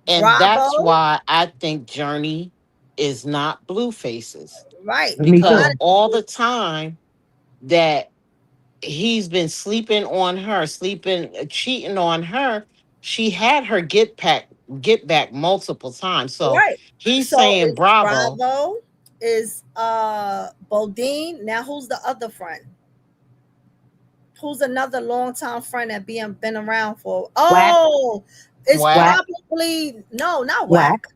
And that's Bravo. why I think Journey is not Blueface's. Right. Me Because too. all the time that he's been sleeping on her, cheating on her, she had her get back multiple times. So Right. he's So saying it's bravo. Bravo, is Bodine. Now who's the other friend? Who's another longtime friend that been around for? Whack. Oh, it's Whack. Whack. probably no, not Whack. Whack.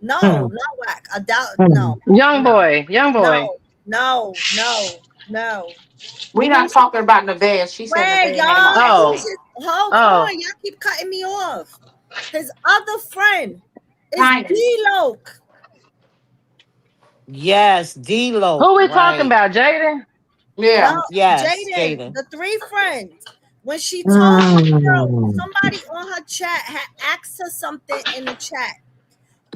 No, Hmm. not Whack. I doubt Hmm. no, Young no, boy. Young boy. no. We're Who's not talking about Nevaeh. She said Wait, Nevaeh name on y'all? accident. Who's Oh. his? Hold Oh. on, y'all keep cutting me off. His other friend is Tiny. D-Loke. Yes, D-Lo, Who we talking right. about, Jaden? No, Yeah. Yes, Jaden, Jaden. the 3 friends. When she told her girl, Hmm. somebody on her chat had asked her something in the chat.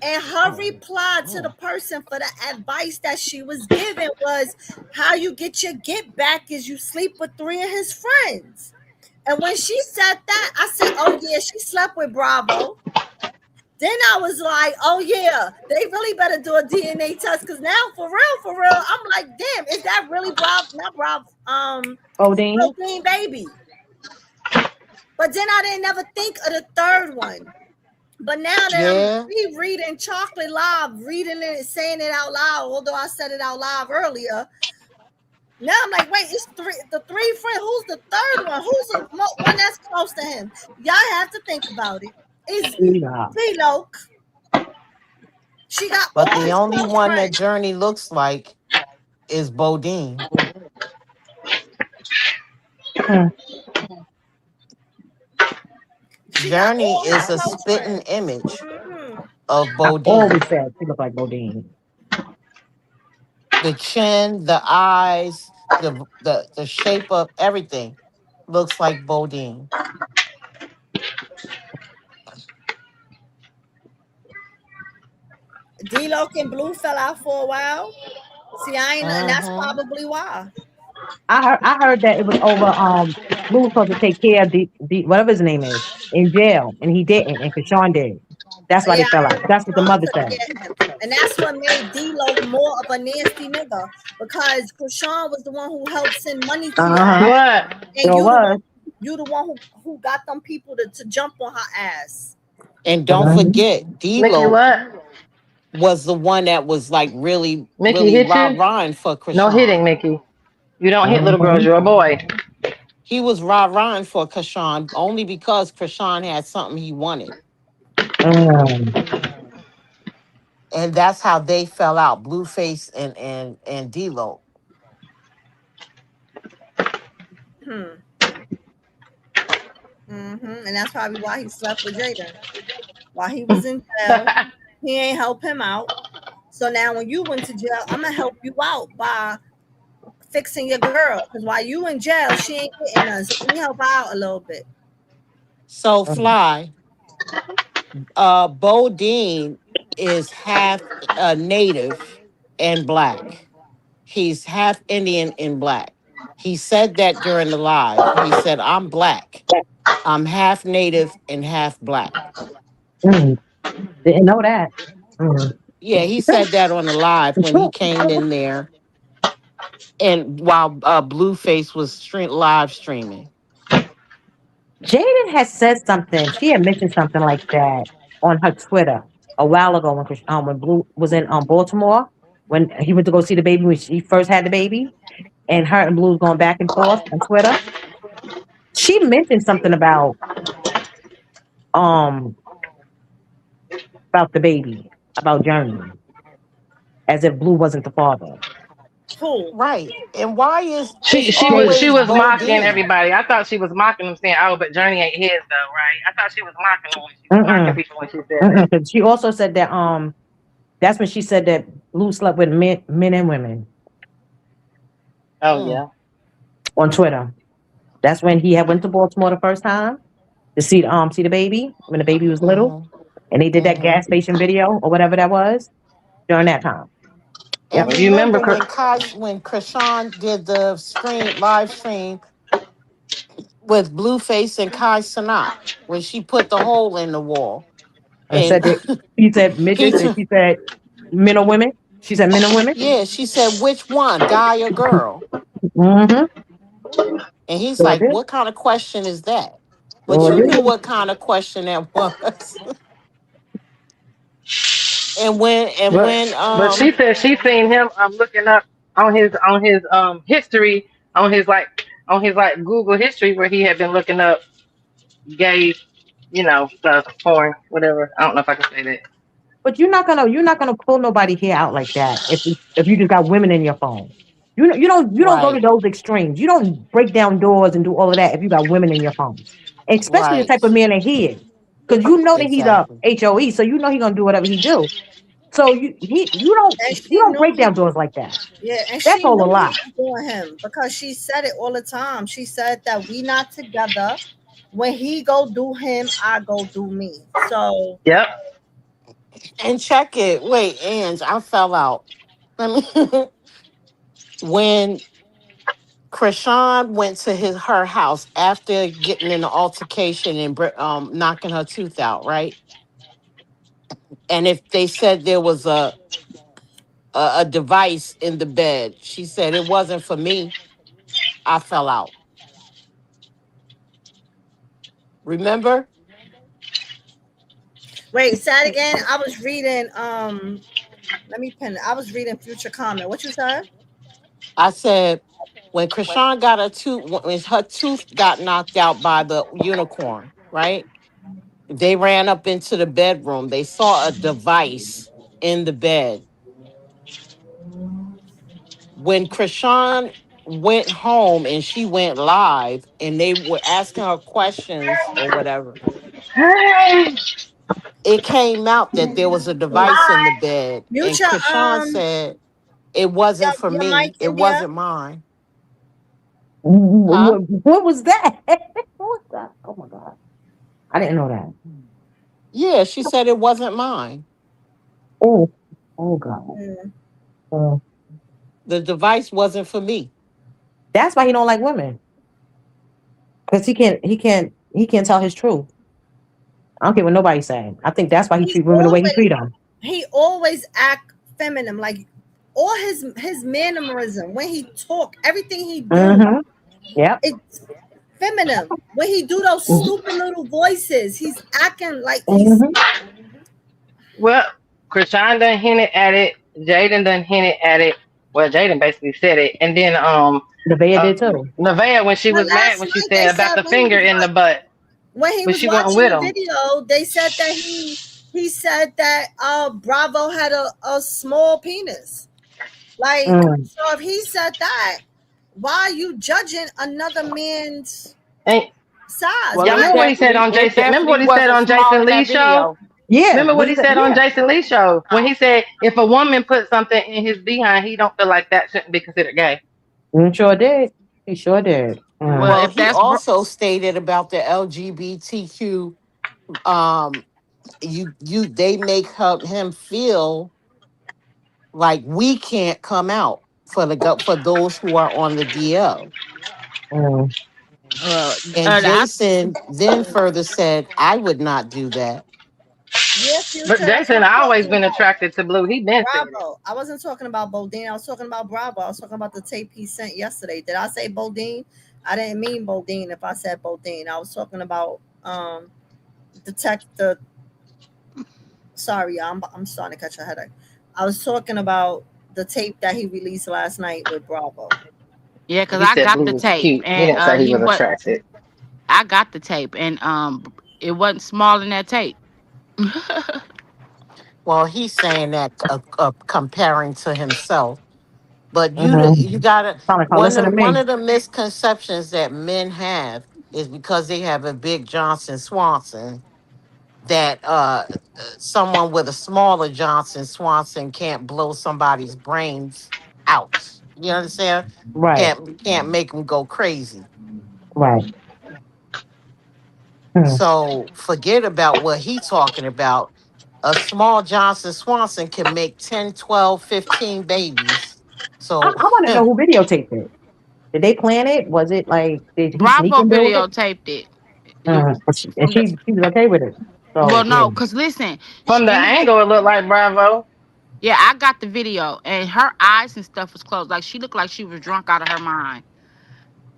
And her reply to the person for the advice that she was given was, how you get your get back is you sleep with 3 of his friends. And when she said that, I said, oh yeah, she slept with Bravo. Then I was like, oh yeah, they really better do a DNA test because now for real, I'm like, damn, is that really not Odin. Protein baby? But then I didn't never think of the third one. But now that I'm Yeah. rereading Chocolate Live, reading it, saying it out loud, although I said it out loud earlier, now I'm like, wait, it's the three friend. Who's the third one? Who's the one that's close to him? Y'all have to think about it. Is Yeah. T-Lo. She got But all the his only close one that friends. Journey looks like is Bodine. Hmm. She got Journey all his is a close spitting friends. image Mm-hmm. of I always Bodine. said she looked like Bodine. The chin, the eyes, the shape of everything looks like Bodine. D-Lo and Blue fell out for a while. See, I ain't, and that's Mm-hmm. probably why. I heard that it was over. Blue was supposed to take care of the whatever his name is in jail, and he didn't, and Krishan did. That's why Yeah, they I fell heard out. That's what the Krishan mother took said. care of him. And that's what made D-Lo more of a nasty nigga. Because Krishan was the one who helped send money to Uh y'all. huh. What? And Sure was. you the one who got them people to jump on her ass. And don't Mhm. forget, Mickey, D'Lo what? was the one that was like really, Mickey really hit rah you? rahing for No hitting, Krishan. Mickey. You don't hit little girls. Mhm. You're a boy. He was rah rahing for Krishan only because Krishan had something he wanted. Mm. And that's how they fell out, Blueface and D'Lo. Hmm. And that's probably why he slept with Jaden. While he was in jail, he ain't help him out. So now when you went to jail, I'm gonna help you out by fixing your girl. Because while you in jail, she ain't getting none. So let me help her out a little bit. So Mm. Fly, Bodine is half native and black. He's half Indian and black. He said that during the live. He said, I'm black. I'm half native and half black. Mm. Didn't know that. Mm. Yeah, he said that on the live when he came in there and while Blueface was live streaming. Jaden has said something. She had mentioned something like that on her Twitter a while ago when Blue was in Baltimore when he went to go see the baby when she first had the baby, and her and Blue was going back and forth on Twitter. She mentioned something um about the baby, about Journey, as if Blue wasn't the father. Who? Right. And why is She it's she was she Jaden. always was mocking Bodine? everybody. I thought she was mocking them, saying, "Oh, but Journey ain't his though, right?" I thought she was mocking them when she was mocking Mm-mm. people when she said that. Mm-mm. 'Cause she also said that that's when she said that Blue slept with men and women Oh Mm, yeah. on Twitter. That's when he had went to Baltimore the first time to see the baby when the baby was little, mm-hmm, and they did that mm-hmm. gas station video or whatever that was during that time. And Yep. Well, you remember? remember when Krishan did the live stream with Blueface and Kai Sanat, when she put the hole in the wall. And And said that he said he midgets and took, she said men or women. She said men and women. yeah, she said, which one, guy or girl? Mm-hmm. And he's So I like, did. what kind of question is that? But So I you knew did. what kind of question that was. And when But she said she seen him looking up on his history on his Google history where he had been looking up gay, stuff, porn, whatever. I don't know if I can say that. But you're not gonna pull nobody here out like that if you just got women in your phone. You don't go to right, those extremes. You don't break down doors and do all of that if you got women in your phones. Especially the type of right, man that he is. Because you know that he's a exactly. HOE, so you know he's gonna do whatever he do. So you don't And you she don't knew break he down doors like that. Yeah, and That's she all a knew he lie. was doing him because she said it all the time. She said that we not together. When he go do him, I go do me. So Yep. And check it. Wait, Ange, I fell out. Let me when Krishan went to her house after getting in an altercation and knocking her tooth out, right? And if they said there was a device in the bed, she said it wasn't for me. I fell out. Remember? Wait, say it again. I was reading. Let me pin it. I was reading Future comment. What you said? I said when Krishan got her tooth, when her tooth got knocked out by the unicorn, right? They ran up into the bedroom. They saw a device in the bed. When Krishan went home and she went live and they were asking her questions or whatever, it came out that there was a device in the bed. Mute And your Krishan said, it wasn't for your mic, me. It India. wasn't mine. Huh? What was that? What was that? Oh my god, I didn't know that. Yeah, she said it wasn't mine. Oh, oh god. Mm. Uh, The device wasn't for me. that's why he don't like women because he can't tell his truth. I don't care what nobody's saying. I think that's why he He treat women the way he always treat them. he always act feminine, like all his mannerism when he talk, everything he do, Mm-hmm. Yep. it's feminine. When he do those stupid little voices, he's acting like he's. Mm-hmm. Well, Krishan done hinted at it. Jaden done hinted at it. Well, Jaden basically said it, and then The Bea did too. Nevaeh when she But was mad last when she night they said about said the finger in the butt, when he but was she wasn't watching with the him. video, they said that he said that Bravo had a small penis. Like, Mm. so if he said that, why are you judging another man's And size? Well, y'all Why? remember what he said on it Jason? Remember what definitely he said wasn't on small Jason in that Lee's show? video. Yeah. Remember What what is he that? said on Yeah. Jason Lee's show when he said if a woman put something in his behind, he don't feel like that shouldn't be considered gay. He sure did. He sure did. Well, Well, if he that's also stated about the LGBTQ. Um, they make him feel like we can't come out for those who are on the DL. Mm. well, And I Jason then further said, I would not do that. Yeah, But future. That's what Jason I'm always talking been about. attracted to Blue. He been said it. Bravo. I wasn't talking about Bodine. I was talking about Bravo. I was talking about the tape he sent yesterday. Did I say Bodine? I didn't mean Bodine if I said Bodine. I was talking about the. Sorry, I'm starting to catch a headache. I was talking about the tape that he released last night with Bravo. yeah, because He I said got Blue the was tape cute. He and didn't say he was what attracted. I got the tape and it wasn't small in that tape. Well, he's saying that comparing to himself. But you Mm-hmm. gotta Sound like listen to one me. of the misconceptions that men have is because they have a big Johnson Swanson that someone with a smaller Johnson Swanson can't blow somebody's brains out. You understand? Right. Can't make them go crazy. Right. Hmm. So forget about what he talking about. A small Johnson Swanson can make 10, 12, 15 babies. I So want to know who videotaped it. Did they plan it? Was it like did he sneak Bravo and do it? videotaped it. And she was okay with it. Well, So yeah. no, because listen, From the in the angle, it looked like Bravo. yeah, I got the video, and her eyes and stuff was closed. Like she looked like she was drunk out of her mind.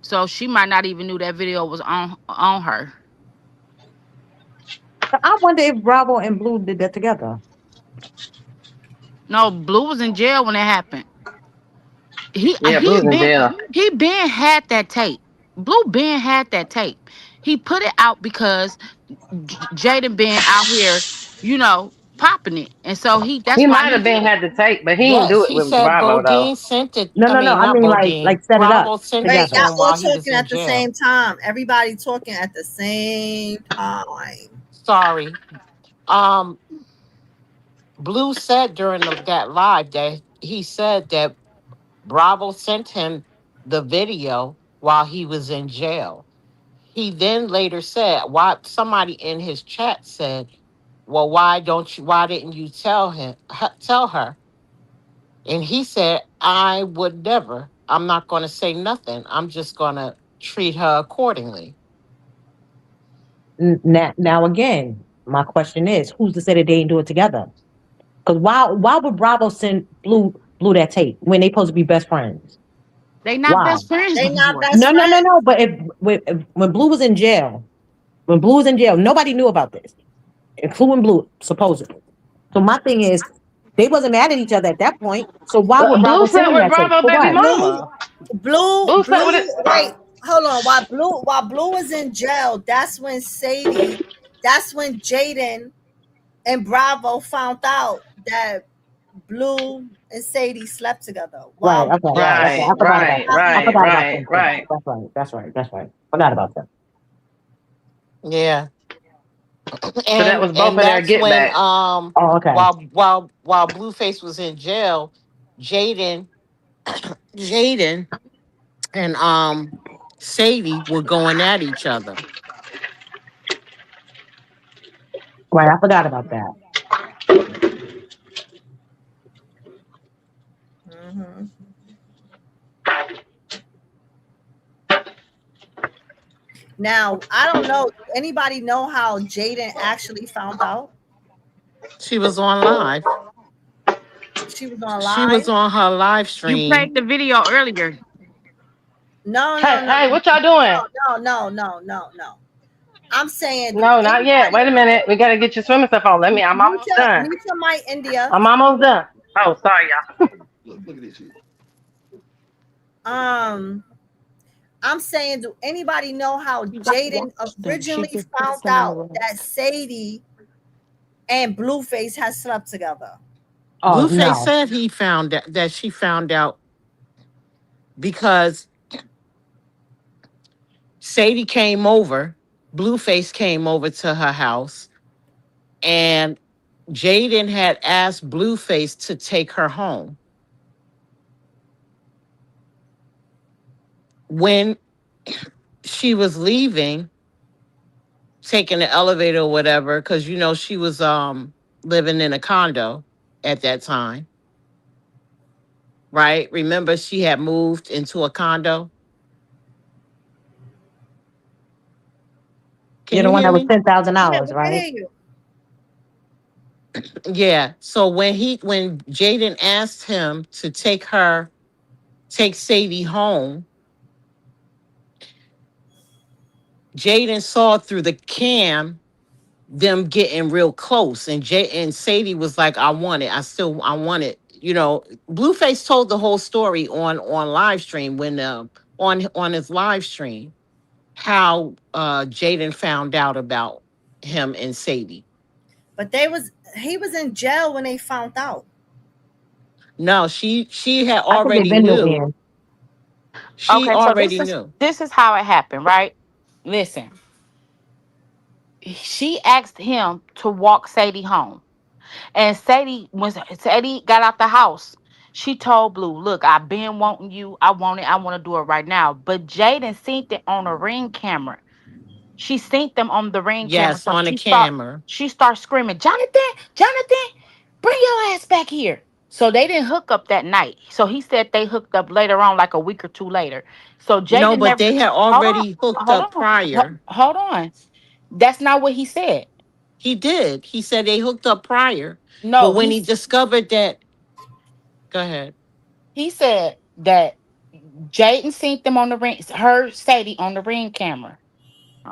So she might not even knew that video was on her. I wonder if Bravo and Blue did that together. No, Blue was in jail when it happened. He Yeah, he Blue's in been jail. he been had that tape. Blue Ben had that tape. He put it out because Jaden been out here, popping it, and so that's He why might he have been had the tape, but he didn't do yes, it he with said Bravo though. Bodine sent it. No, I no, no. mean, I not mean Bodine. like set it up Bravo sent it Wait, to together. y'all him all while he was talking in at the jail. same time. Everybody talking at the same time. Sorry. Um, Blue said during that live that he said that Bravo sent him the video while he was in jail. He then later said, "Why?" Somebody in his chat said, "Well, why didn't you tell her?" And he said, "I would never. I'm not going to say nothing. I'm just going to treat her accordingly." Now again, My question is, who's to say that they didn't do it together? Because why would Bravo send Blue that tape when they supposed to be best friends? They not Why? best friends They no not more. best No, no, no, friends. no. But when Blue was in jail, nobody knew about this, including Blue, supposedly. So my thing is, they wasn't mad at each other at that point. So why would Blue Bravo slept send him with that tape? Bravo For baby what? Blue, mama. Blue, Blue slept with Blue. it. Wait, hold on. While Blue was in jail, that's when Jaden and Bravo found out that Blue and Sadie slept together. Right. While Okay. while Right. Okay. Right, I forgot about right, that. I right, Bravo, forgot about right, that. right. That's right. That's right. That's right. Forgot about that. Yeah. So that was both And of their that's get when back. Oh, okay. while Blueface was in jail, Jaden Jaden and Sadie were going at each other. Right. I forgot about that. hmm now I don't know. Anybody know how Jaden actually found out She was on live. she was on She was live? on her live You stream. played the video earlier. No, Hey, no, no, hey, what y'all doing? no. I'm saying, do No, not yet. anybody Wait a minute. We gotta get your swimming stuff on. I'm almost done. mute your mic, India? I'm almost done. Oh, sorry, y'all. Um, I'm saying, do anybody know how You got to Jaden watch them. She originally just put found some in the out room. that Sadie and Blueface had slept together? Oh Blueface no. said he found that she found out because Sadie came over, Blueface came over to her house, and Jaden had asked Blueface to take her home. When she was leaving, taking the elevator or whatever, because she was living in a condo at that time, right? Remember, she had moved into a condo. Can You're you the one hear that was me? Yeah, $10,000, we can right? hear you. Yeah. So when Jaden asked him to take Sadie home, Jaden saw through the cam them getting real close, and Sadie was like, "I want it. I want it." Blueface told the whole story on live stream when on his live stream how Jaden found out about him and Sadie. But he was in jail when they found out. No, she had I think they've already been new knew. in. She Okay, so already knew. this is how it happened, right? Listen, she asked him to walk Sadie home. And when Sadie got out the house, she told Blue, "Look, I've been wanting you. I want it. I want to do it right now." But Jaden seen it on a ring camera. She seen them on the ring camera. Yes, So on the camera. she started screaming, "Jonathan, Jonathan, bring your ass back here." So they didn't hook up that night. So he said they hooked up later on, like a week or two later. So No, Jaden but never they had hold on, already hooked hold up on, prior. hold on. That's not what he said. He did. He said they hooked up prior. But No, when he discovered that, go ahead. he said that Jaden seen them on the ring, her Sadie on the ring camera.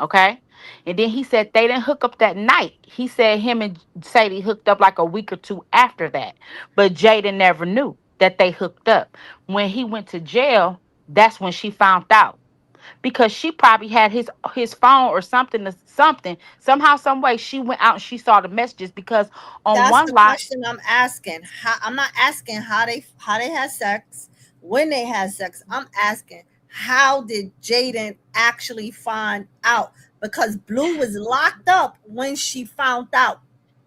Okay. And then he said they didn't hook up that night. He said him and Sadie hooked up like a week or two after that. But Jaden never knew that they hooked up. When he went to jail, that's when she found out. Because she probably had his phone or something something. Somehow, some way she went out and she saw the messages because on That's one the lot, question I'm asking. I'm not asking how they had sex, when they had sex. I'm asking, how did Jaden actually find out? Because Blue was locked up when she found out.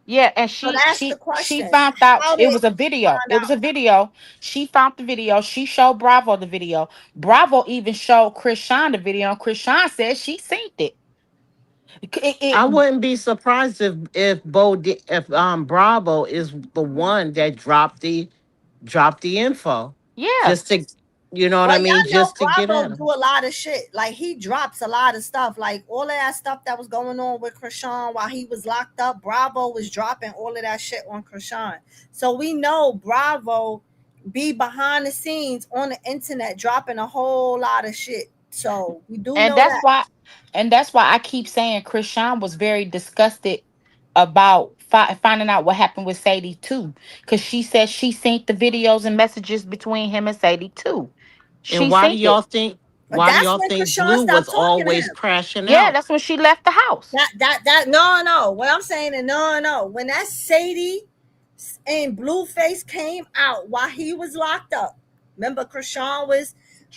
yeah, and So that's the she question. found out How it did was a she video. find It was out? a video. She found the video. She showed Bravo the video. Bravo even showed Chris Sean the video. And Chris Sean said she seen it. I It- wouldn't be surprised if Bravo is the one that dropped the info. yeah. Just to You know what Well, I mean? y'all know Just to get Bravo at do him. a lot of shit. Like he drops a lot of stuff. Like all of that stuff that was going on with Krishan while he was locked up. Bravo was dropping all of that shit on Krishan. So we know Bravo be behind the scenes on the internet dropping a whole lot of shit. So we do And know that's that. why and that's why I keep saying Krishan was very disgusted about finding out what happened with Sadie too. Because she said she synced the videos and messages between him and Sadie too. And She synced it. But why do that's y'all when think Krishan Blue was stopped talking to always him. crashing Yeah, out? that's when she left the house. That no. What I'm saying is no. When that Sadie and Blueface came out while he was locked up. Remember, Krishan was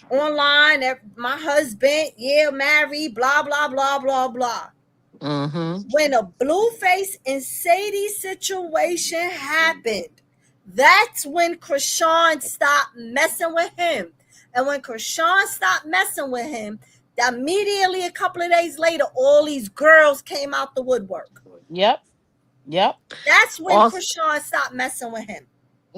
online. My husband, yeah, married, blah blah blah blah blah. Mm-hmm. When a Blueface and Sadie situation happened, that's when Krishan stopped messing with him. And when Krishan stopped messing with him, immediately a couple of days later, all these girls came out the woodwork. Yep. Yep. That's when Also, Krishan stopped messing with him.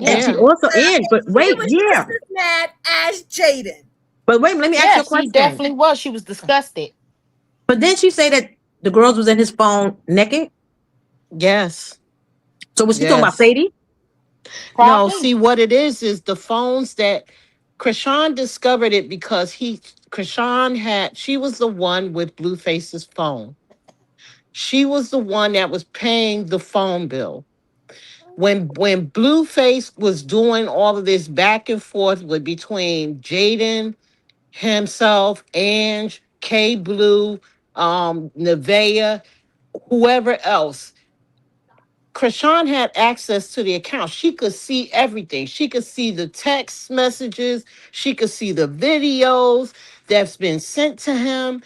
And Yeah. she yeah. also I in, think but she wait, was yeah. just as mad as Jaidyn. But wait, let me ask you a Yes, she question. definitely was. She was disgusted. But then she say that the girls was in his phone naked. Yes. So was she talking about Yes. Sadie? No, Probably. see what it is the phones that Krishan discovered it because Krishan had she was the one with Blueface's phone. She was the one that was paying the phone bill. When Blueface was doing all of this back and forth with between Jaden himself, Ange, K Blue, Nevaeh, whoever else, Krishan had access to the account. She could see everything. She could see the text messages. She could see the videos that's been sent to him.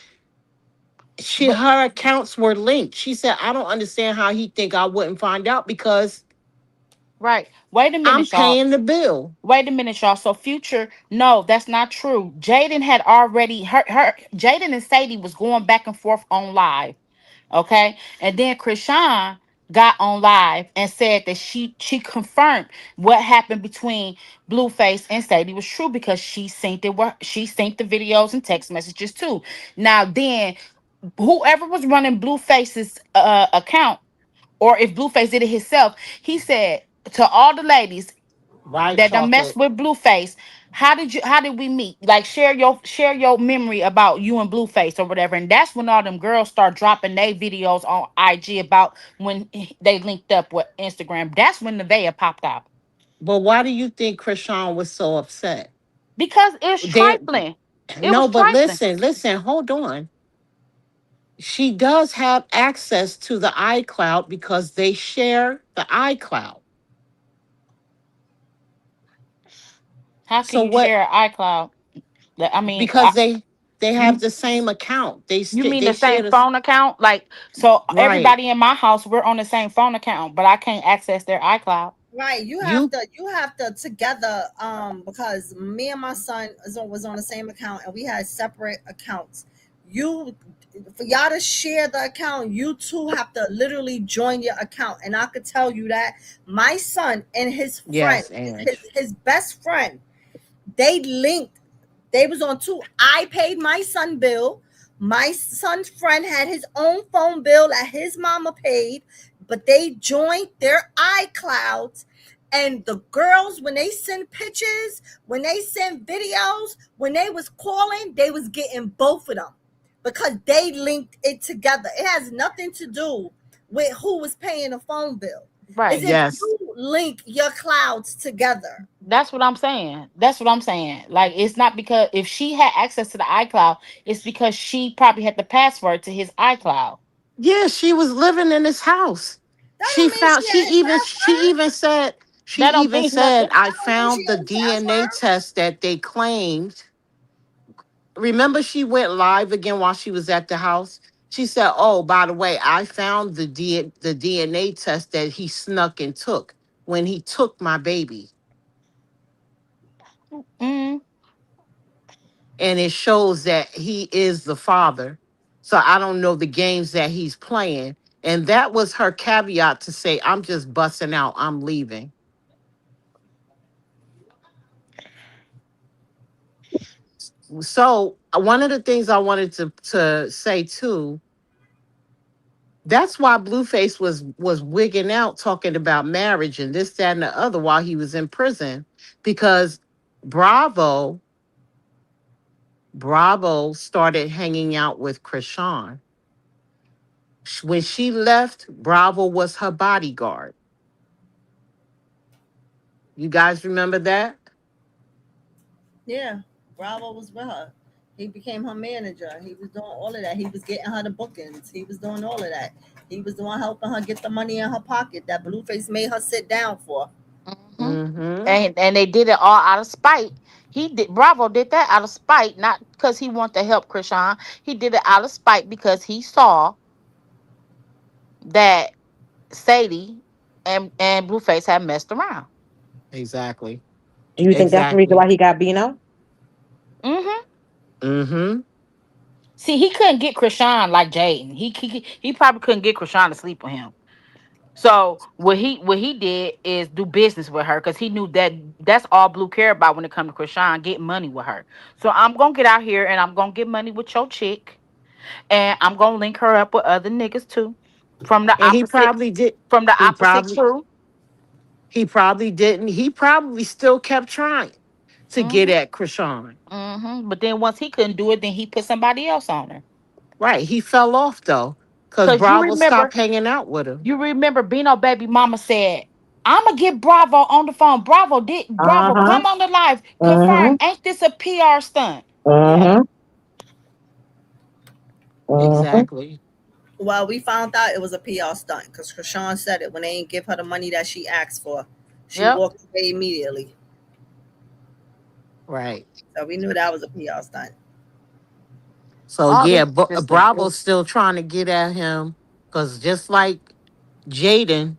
But Her accounts were linked. She said, "I don't understand how he think I wouldn't find out because right. Wait a I'm minute, y'all. paying the bill." Wait a minute, y'all. So Future, no, that's not true. Jaden had already her Jaden and Sadie was going back and forth on live. Okay. And then Krishan got on live and said that she confirmed what happened between Blueface and Sadie was true because she synced the videos and text messages too. Now then whoever was running Blueface's account, or if Blueface did it himself, he said to all the ladies White that done messed chocolate. with Blueface, how did we meet? Like share your memory about you and Blueface or whatever. And that's when all them girls start dropping their videos on IG about when they linked up with Instagram. That's when the Nevaeh popped out. But why do you think Krishan was so upset? Because it's There, trifling. It was no, but trifling. listen, hold on. She does have access to the iCloud because they share the iCloud. How can So you what? share iCloud? I mean, Because they have you the same account. you mean They the share same this, phone account? Like, so right. everybody in my house, we're on the same phone account, but I can't access their iCloud. Right, You you have to together because me and my son was on the same account and we had separate accounts. You For y'all to share the account, you two have to literally join your account. And I could tell you that my son and his friend, yes, Ange. his best friend, they linked. They was on two. I paid my son bill. My son's friend had his own phone bill that his mama paid, but they joined their iClouds. And the girls, when they send pictures, when they send videos, when they was calling, they was getting both of them because they linked it together. It has nothing to do with who was paying the phone bill. It's Right. if Yes. you link your clouds together. That's what I'm saying. That's what I'm saying. Like, it's not because if she had access to the iCloud, it's because she probably had the password to his iCloud. Yeah, she was living in his house. That don't mean she had his password. She That don't even mean nothing. said I That don't mean she found the had his DNA password. test that they claimed. Remember, she went live again while she was at the house. She said, "Oh, by the way, I found the DNA test that he snuck and took when he took my baby, Mm, and it shows that he is the father. So I don't know the games that he's playing." And that was her caveat to say, "I'm just busting out. I'm leaving." So one of the things I wanted to say too, that's why Blueface was wigging out talking about marriage and this, that, and the other while he was in prison. Because Bravo, Bravo started hanging out with Krishan. When she left, Bravo was her bodyguard. You guys remember that? Yeah, Bravo was with her. He became her manager. He was doing all of that. He was getting her the bookings. He was doing all of that. He was the one helping her get the money in her pocket that Blueface made her sit down for. Hmm. Mm-hmm. And they did it all out of spite. He did Bravo did that out of spite, not because he wanted to help Krishan. He did it out of spite because he saw that Sadie and Blueface had messed around. Exactly. Do you think that's the reason Exactly. why he got Bino? Hmm. Mm-hmm. See, he couldn't get Krishan like Jaden. He probably couldn't get Krishan to sleep with him. So what he did is do business with her because he knew that that's all Blue care about when it comes to Krishan, get money with her. So I'm gonna get out here and I'm gonna get money with your chick, and I'm gonna link her up with other niggas too, from the And he opposite probably did. from the He opposite probably crew. he probably didn't. He probably still kept trying to get Hmm. at Krishan. But then once he couldn't do it, then he put somebody else on her. Right. He fell off though, because Cause Bravo stopped hanging out with him. you remember Bino baby mama said, "I'ma get Bravo on the phone. Bravo Uh-huh. come on the live, confirm. Uh-huh. Ain't this a PR stunt?" Yeah. Uh-huh. Uh-huh. Exactly. Well, we found out it was a PR stunt because Krishan said it when they didn't give her the money that she asked for. She Yep. walked away immediately. Right. So we knew that was a PR stunt. So All yeah, this is just a Bravo's still trying to get at him because just like Jaden,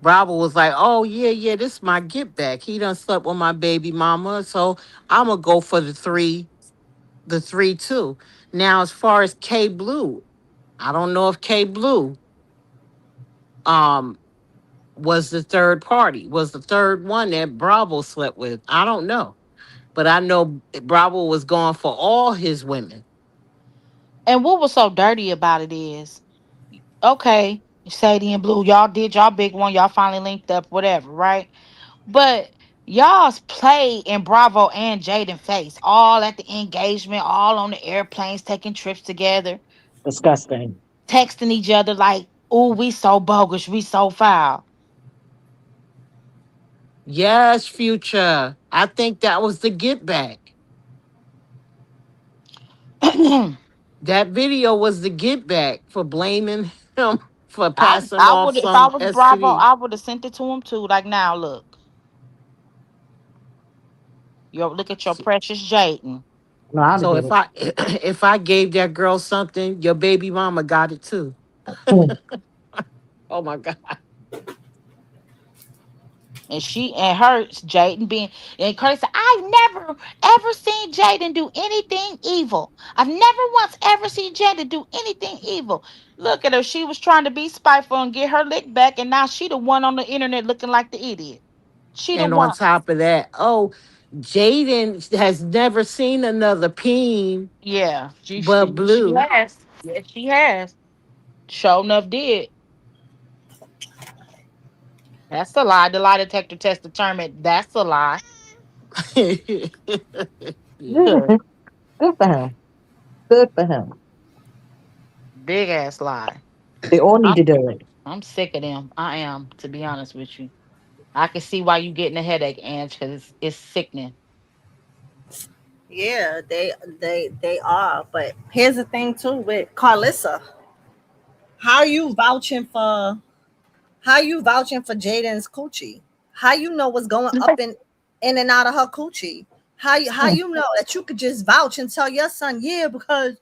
Bravo was like, "Oh yeah, yeah, this is my get back. He done slept with my baby mama, so I'm gonna go for the three too." Now, as far as K Blue, I don't know if K Blue um was the third party, was the third one that Bravo slept with. I don't know, but I know Bravo was going for all his women. And what was so dirty about it is, okay, Sadie and Blue, y'all did y'all big one, y'all finally linked up, whatever, right? But y'all's play in Bravo and Jaden face, all at the engagement, all on the airplanes, taking trips together, Disgusting. texting each other like, "Ooh, we so bogus, we so foul." Yes, Future. I think that was the get back. That video was the get back for blaming him for passing I off would, if I some was Bravo, STD. I would have sent it to him too. Like, now look, yo, look at your precious Jaden. No, I So did if it. I if I gave that girl something, your baby mama got it too. Hmm. Oh my God. And she and her Jaden being and Cardi said, "I've never ever seen Jaden do anything evil. I've never once ever seen Jaden do anything evil." Look at her. She was trying to be spiteful and get her lick back, and now she the one on the internet looking like the idiot. She the And on one. top of that, oh, Jaden has never seen another peen Yeah, but she Blue. has. Yes, she has. Sure enough did. That's a lie. The lie detector test determined that's a lie. Yeah. Good. Good for him. Good for him. Big ass lie. They all need I'm to do it. I'm sick of them. I am, to be honest with you. I can see why you getting a headache, Ange, because it's sickening. Yeah, they are. But here's the thing too with Carlissa. How you vouching for Jaden's coochie? How you know what's going up in and out of her coochie? How you know that you could just vouch and tell your son, yeah, because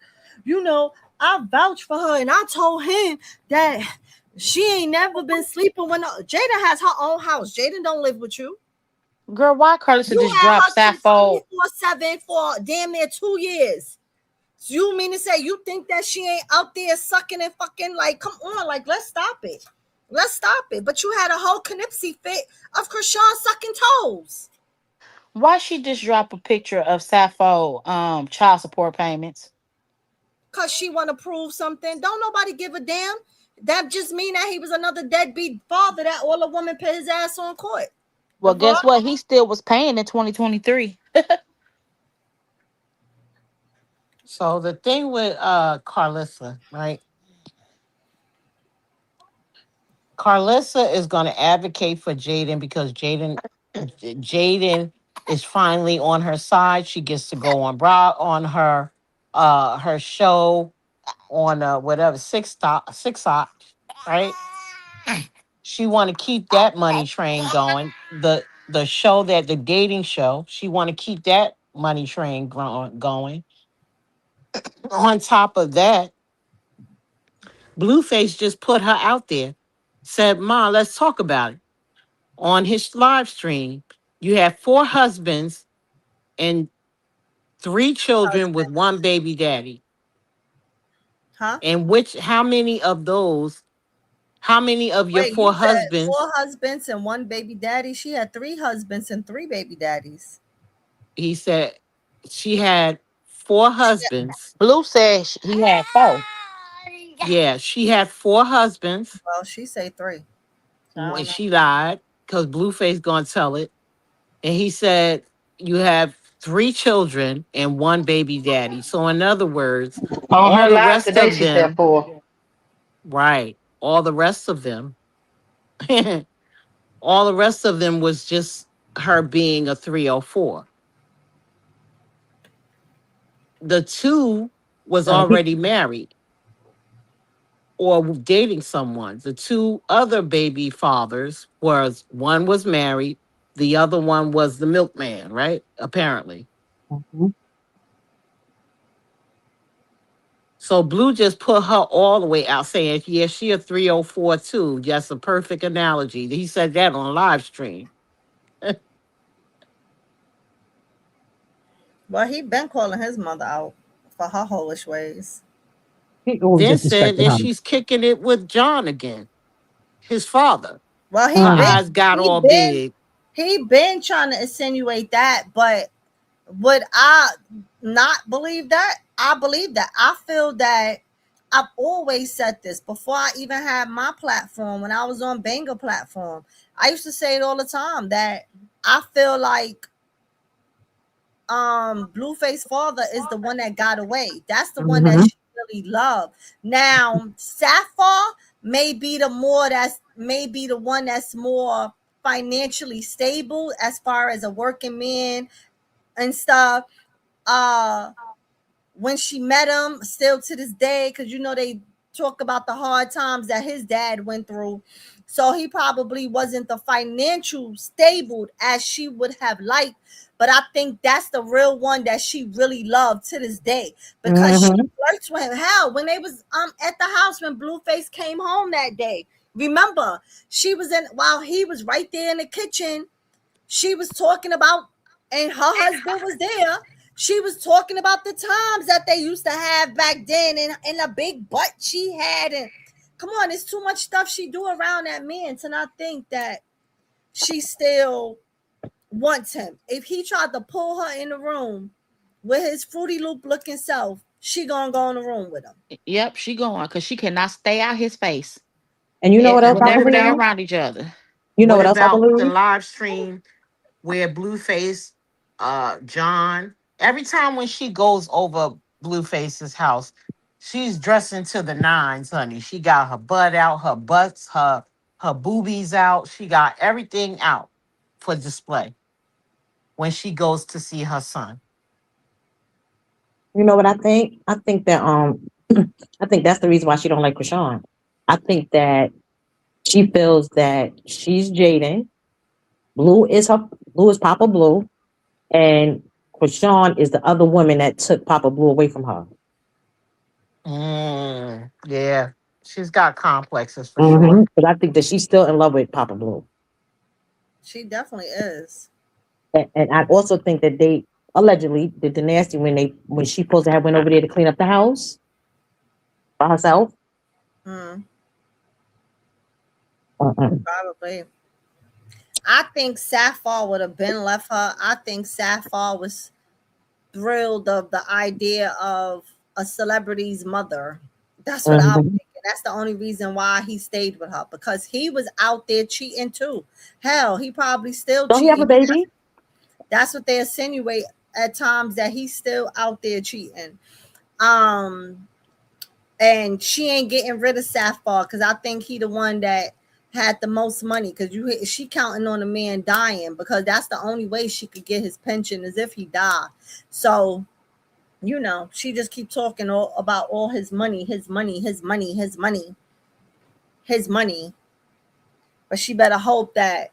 you know I vouched for her and I told him that she ain't never been sleeping when Jaden has her own house. Jaden don't live with you. Girl, why Carlissa You just had dropped her since Sappho? 24/7 for damn near 2 years. So you mean to say you think that she ain't out there sucking and fucking? Like, come on, like, let's stop it. Let's stop it. But you had a whole canipsy fit of Krishan sucking toes. Why she just drop a picture of Sappho child support payments? Cause she want to prove something. Don't nobody give a damn. That just mean that he was another deadbeat father that all a woman put his ass on court. The Well, guess fuck? what? He still was paying in 2023. So the thing with Carlissa, right? Carlissa is going to advocate for Jaden because Jaden is finally on her side. She gets to go on on her show on whatever six right? She want to keep that money train going. The show that the dating show, she want to keep that money train going. On top of that, Blueface just put her out there. Said, "Ma, let's talk about it." On his live stream, you have 4 husbands and 3 children with Husband. 1 baby daddy. Huh? And how many of your Wait, 4 you said husbands? 4 husbands and 1 baby daddy. She had 3 husbands and 3 baby daddies. He said she had 4 husbands. Blue said he had 4. Yeah, she had 4 husbands. Well, she say 3. So I When don't know. she lied, because Blueface gonna tell it. And he said you have 3 children and 1 baby daddy. So in other words, On all her the live rest today, of she said them, 4. right? All the rest of them, all the rest of them was just her being a 304. The 2 was already married or dating someone. The 2 other baby fathers was one was married, the other one was the milkman, right? Apparently. Mhm. So Blue just put her all the way out saying, yeah, she a 304 too. Just a perfect analogy. He said that on live stream. Well, he been calling his mother out for her hoish ways. He always Then said disrespected that her. she's kicking it with John again, his father. Well, Her Mhm. eyes got he all been big. he been trying to insinuate that, but would I not believe that? I believe that. I feel that I've always said this before I even had my platform when I was on Banger platform. I used to say it all the time that I feel like Blueface father is the one that got away. That's the one that Mhm. she really loved. Now Sapphire may be the one that's more financially stable as far as a working man and stuff. uh when she met him, still to this day, because they talk about the hard times that his dad went through. So he probably wasn't the financial stable as she would have liked. But I think that's the real one that she really loved to this day because she Mhm. flirts with him. Hell, when they was at the house when Blueface came home that day, remember she was in while he was right there in the kitchen. She was talking about, and her husband was there. She was talking about the times that they used to have back then, and the big butt she had. And come on, there's too much stuff she do around that man to not think that she still wants him. If he tried to pull her in the room with his Fruity Loop looking self, she gonna go in the room with him. Yep, she going because she cannot stay out his face. And you know what else I Whenever they believe? around each other. You know What what else I about the believe? live stream where Blueface, John, every time when she goes over Blueface's house, she's dressing to the nines, honey. She got her butt out, her butts, her boobies out. She got everything out for display when she goes to see her son. You know what I think? I think that I think that's the reason why she don't like Krishan. I think that she feels that she's Jaden. Blue is Papa Blue, and Krishan is the other woman that took Papa Blue away from her. Yeah, she's got complexes for sure. But I think that she's still in love with Papa Blue. She definitely is. And I also think that they allegedly did the nasty when she supposed to have went over there to clean up the house by herself. Hmm. Uh-uh. Probably. I think Sapphire would have been left her. I think Sapphire was thrilled of the idea of a celebrity's mother. That's what I'm Mhm. thinking. That's the only reason why he stayed with her because he was out there cheating too. Hell, he probably still Don't he have a cheating. baby? That's what they insinuate at times that he's still out there cheating. Um, and she ain't getting rid of Sapphire because I think he the one that had the most money because she counting on a man dying because that's the only way she could get his pension is if he died. So she just keep talking about all his money, his money, his money, his money, his money. But she better hope that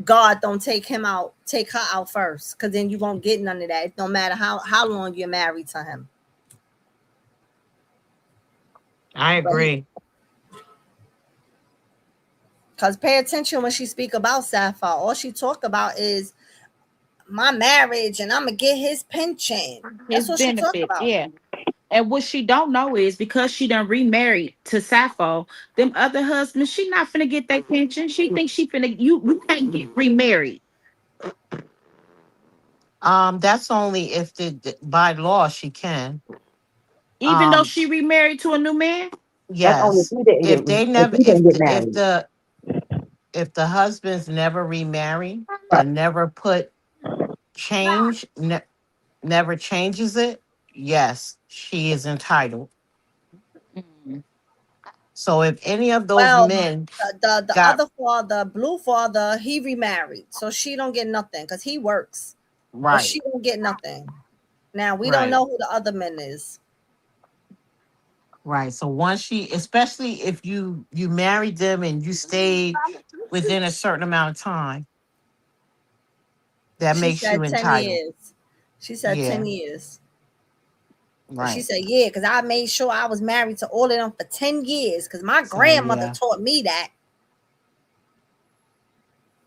God don't take her out first, because then you won't get none of that. It don't matter how long you're married to him. I But agree. because pay attention when she speak about Sapphire, all she talk about is my marriage and I'm gonna get his pension. His That's what she talk benefits, about. yeah. And what she don't know is because she done remarried to Sappho, them other husbands, she not finna get that pension. She thinks she finna you can't get remarried. That's only if by law she can. Even though Um, she remarried to a new man. That's only if yes. he didn't get If they if never, he didn't get married. if the husbands never remarry Right. and never put change, never changes it, yes, she is entitled. Mm. So if any of those Well, men the got other father, blue father, he remarried, so she don't get nothing because he works, but right, she don't get nothing. Now we don't right, know who the other man is. right. So once especially if you married them and you stayed within a certain amount of time, that She makes you said 10 entitled. years. She said Yeah, 10 years. And she right. said, yeah, because I made sure I was married to all of them for 10 years because my So grandmother yeah, taught me that.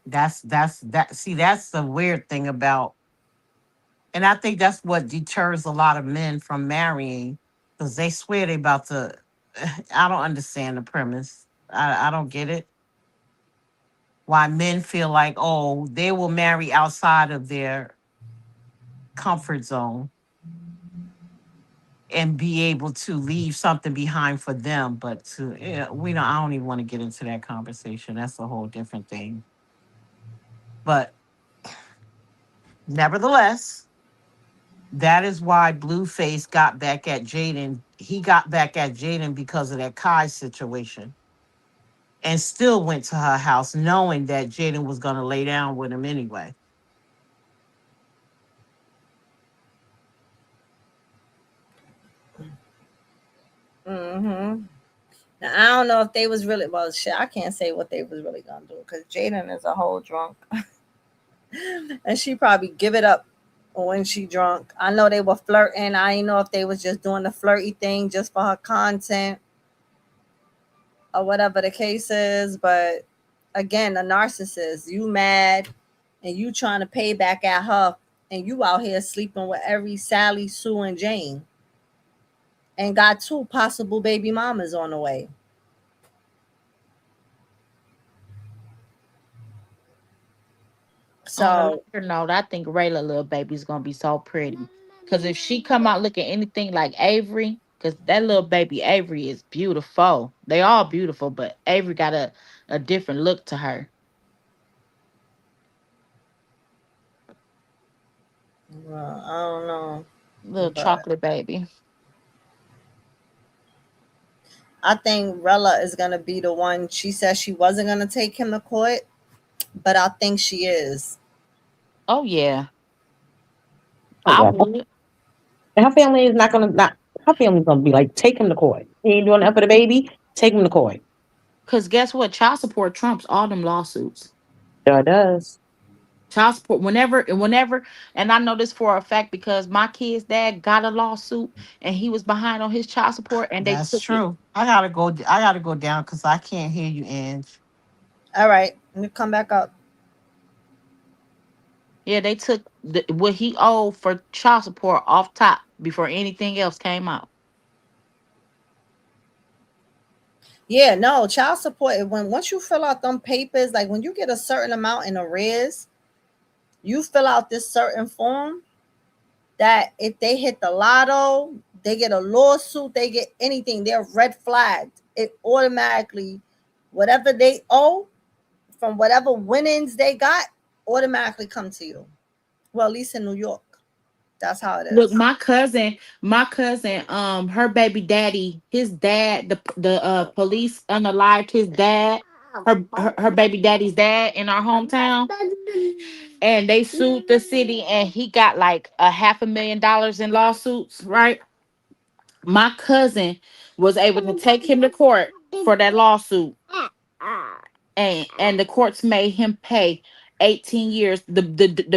that. See, that's the weird thing about, and I think that's what deters a lot of men from marrying because they swear they about to. I don't understand the premise. I don't get it. Why men feel like, oh, they will marry outside of their comfort zone and be able to leave something behind for them. But we don't. I don't even want to get into that conversation. That's a whole different thing. But nevertheless, that is why Blueface got back at Jaden. He got back at Jaden because of that Kai situation and still went to her house knowing that Jaden was going to lay down with him anyway. Mm-hmm. Now, I don't know if they was really, well, shit, I can't say what they was really going to do because Jaden is a whole drunk. And she probably give it up when she drunk. I know they were flirting. I didn't know if they was just doing the flirty thing just for her content or whatever the case is. But again, a narcissist, you mad and you trying to pay back at her, and you out here sleeping with every Sally, Sue, and Jane, and got two possible baby mamas on the way. On a So lighter note, I think Rayla little baby's gonna be so pretty. Cause if she come out looking anything like Avery, cause that little baby Avery is beautiful. They all beautiful, but Avery got a different look to her. I don't know, Little but chocolate baby. I think Rella is gonna be the one. She said she wasn't gonna take him to court, but I think she is. Oh yeah, Oh I yeah. would. And her family is not gonna not her family's gonna be like, take him to court. He ain't doing that for the baby, take him to court. Cause guess what? Child support trumps all them lawsuits. Sure does. Child support whenever, and I know this for a fact because my kid's dad got a lawsuit and he was behind on his child support and they That's took it. true. I gotta go. I gotta go down because I can't hear you, Ange. All right, let me come back up. Yeah, they took what he owed for child support off top before anything else came out. Yeah, no, child support. When once you fill out them papers, like when you get a certain amount in arrears, you fill out this certain form that if they hit the lotto, they get a lawsuit, they get anything, they're red flagged. It automatically, whatever they owe from whatever winnings they got, automatically come to you. Well, at least in New York, that's how it Look, is. her baby daddy, his dad, the police unalived his dad, her baby daddy's dad in our hometown, and they sued the city, and he got like a $500,000 in lawsuits. Right, my cousin was able to take him to court for that lawsuit, and the courts made him pay 18 years. The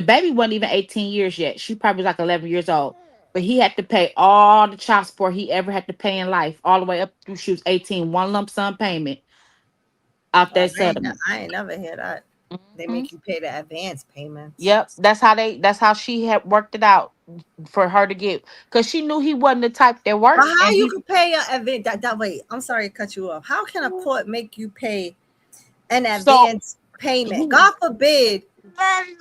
baby wasn't even 18 years yet. She probably was like 11 years old. But he had to pay all the child support he ever had to pay in life, all the way up through she was 18, one lump sum payment out Oh, that settlement. I ain't never hear that. They Mhm. make you pay the advance payments. Yep, that's how she had worked it out for her to get, because she knew he wasn't the type that But worked, how and you he could pay a advance? Wait, I'm sorry to cut you off. How can a court make you pay an so advance payment? he God forbid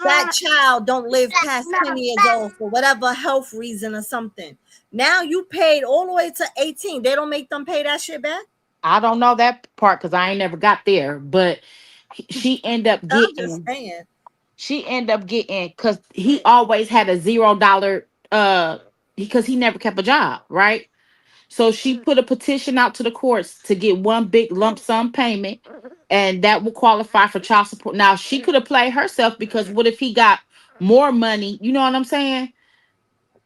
that child don't live past 10 years old for whatever health reason or something. Now you paid all the way to 18. They don't make them pay that shit back? I don't know that part because I ain't never got there, but she ended up I'm just getting saying. she ended up getting, because he always had a $0 because he never kept a job, right? So she put a petition out to the courts to get one big lump sum payment, and that will qualify for child support. Now she could have played herself, because what if he got more money, you know what I'm saying,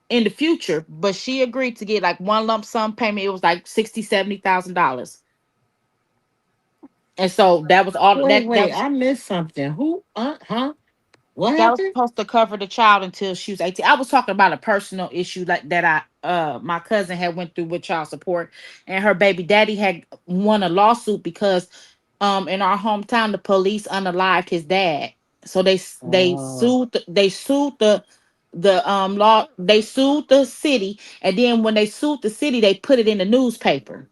in the future? But she agreed to get like one lump sum payment. It was like 60, $70,000. And so that was all Wait, that wait, I missed something. Who? Huh? What that was happened? supposed to cover the child until she was 18. I was talking about a personal issue like that my cousin had went through with child support, and her baby daddy had won a lawsuit because in our hometown the police unalived his dad. So Oh, they sued they sued the city, and then when they sued the city they put it in the newspaper,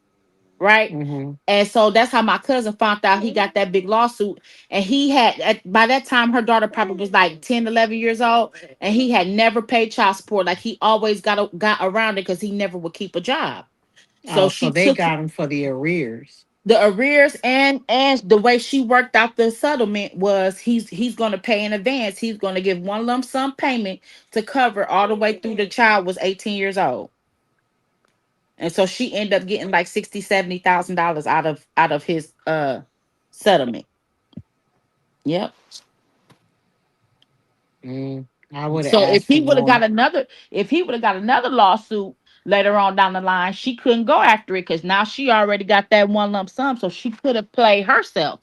right? mm-hmm. And so that's how my cousin found out he got that big lawsuit. And he had, by that time, her daughter probably was like 10, 11 years old. And he had never paid child support. Like he always got around it because he never would keep a job. So Oh, so she they took got him for the arrears. the arrears, and the way she worked out the settlement was he's going to pay in advance. He's going to give one lump sum payment to cover all the way through the child was 18 years old. And so she ended up getting like 60, $70,000 out of his settlement. Yep. I would have So asked for more. if he would have got another lawsuit later on down the line, she couldn't go after it because now she already got that one lump sum. So she could have played herself.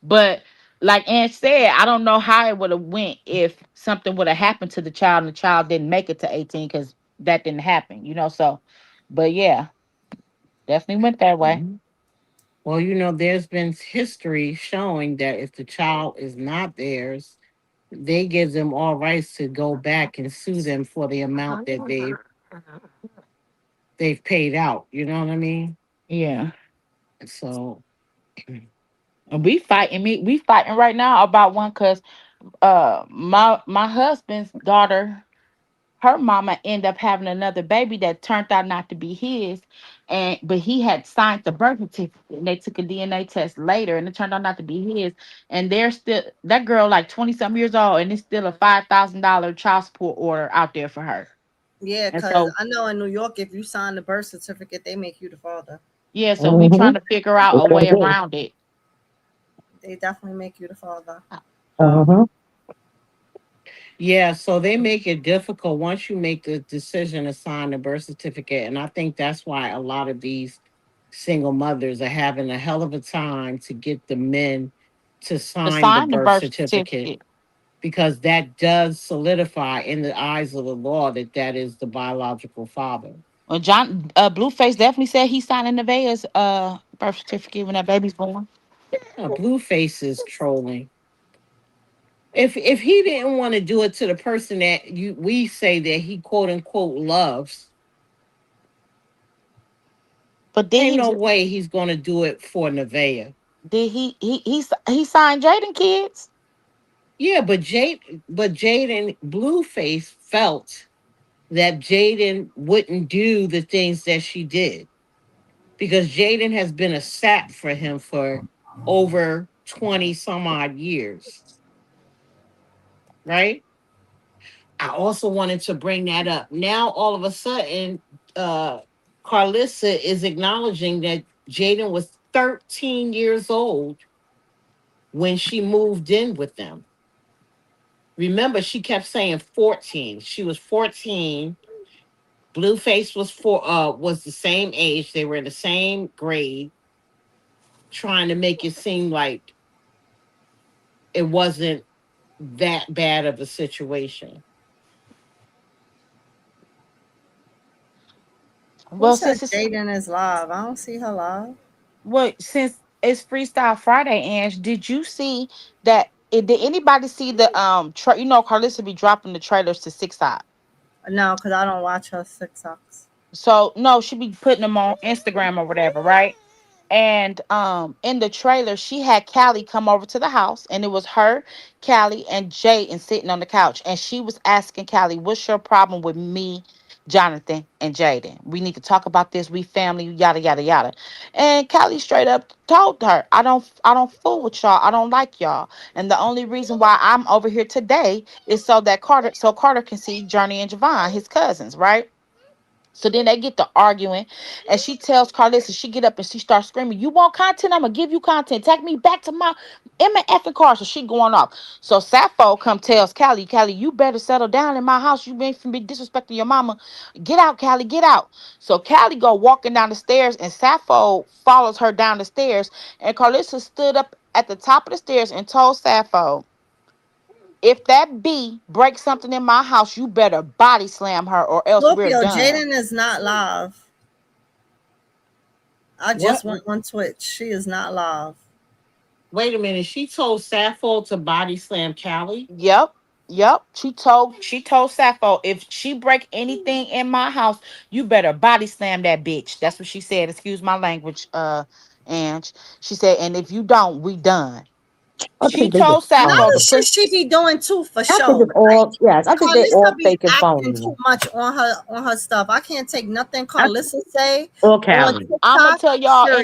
But like Ann said, I don't know how it would have went if something would have happened to the child and the child didn't make it to 18, because that didn't happen. So, but yeah, definitely went that way. Mhm. Well, there's been history showing that if the child is not theirs, they give them all rights to go back and sue them for the amount that they've paid out. You know what I mean? Yeah. So, And we fighting right now about one, because my husband's daughter, her mama ended up having another baby that turned out not to be his, and but he had signed the birth certificate, and they took a DNA test later and it turned out not to be his. And they're still, that girl like 20 some years old, and it's still a $5,000 child support order out there for her. Yeah, And because so I know in New York, if you sign the birth certificate, they make you the father. yeah, so we Mm-hmm. trying to figure out a Okay, way good. around it. They definitely make you the father. So Mm-hmm. yeah, so they make it difficult once you make the decision to sign the birth certificate. And I think that's why a lot of these single mothers are having a hell of a time to get the men to to sign the sign the birth birth certificate, certificate. because that does solidify in the eyes of the law that that is the biological father. Well, Blueface definitely said he's signing Nevaeh's birth certificate when that baby's born. Blueface is trolling. If he didn't want to do it to the person that we say that he quote unquote loves, But did Ain't he no way he's gonna do it for Nevaeh. did he signed Jaden kids? Yeah, but Jaden Blueface felt that Jaden wouldn't do the things that she did because Jaden has been a sap for him for over 20 some odd years, right? I also wanted to bring that up. Now, all of a sudden, uh, Carlissa is acknowledging that Jaden was 13 years old when she moved in with them. Remember, she kept saying 14. She was 14. Blueface was the same age. They were in the same grade, trying to make it seem like it wasn't that bad of a situation. Who Well, said since it's Jaden is live? I don't see her live. since it's Freestyle Friday, Ange, did you see that? Did anybody see the you know, Carlissa be dropping the trailers to 6 No, because I don't watch her TikToks. So no, she be putting them on Instagram or whatever, right? And in the trailer, she had Callie come over to the house, and it was her, Callie, and Jay sitting on the couch. And she was asking Callie, "What's your problem with me, Jonathan, and Jaden? We need to talk about this. We family, yada yada yada." And Callie straight up told her, I don't fool with y'all. I don't like y'all. And the only reason why I'm over here today is so Carter can see Journey and Javon, his cousins, right? So then they get to arguing, and she tells Carlissa, she get up and she starts screaming, "You want content? I'm gonna give you content. Take me back to my Emma effing car." So she going off. So Sappho come tells Callie, "Callie, you better settle down in my house. You been be disrespecting your mama. Get out, Callie, get out." So Callie go walking down the stairs, and Sappho follows her down the stairs. And Carlissa stood up at the top of the stairs and told Sappho, "If that B breaks something in my house, you better body slam her, or else we're Scorpio, done." Jaden is not live. I just What? went on Twitch. She is not live. Wait a minute. She told Sappho to body slam Callie. Yep. Yep. She told Sappho, "If she break anything in my house, you better body slam that bitch." That's what she said. Excuse my language, Ange. She said, "And if you don't, we done." I She think they just told A lot Sappho of to shit put she be doing too for I think show. it's all yes. I think they Carlissa all be fake and acting phony. too much on her stuff. I can't take nothing I, Carlissa say or on Callie. I'ma TikTok tell y'all serious.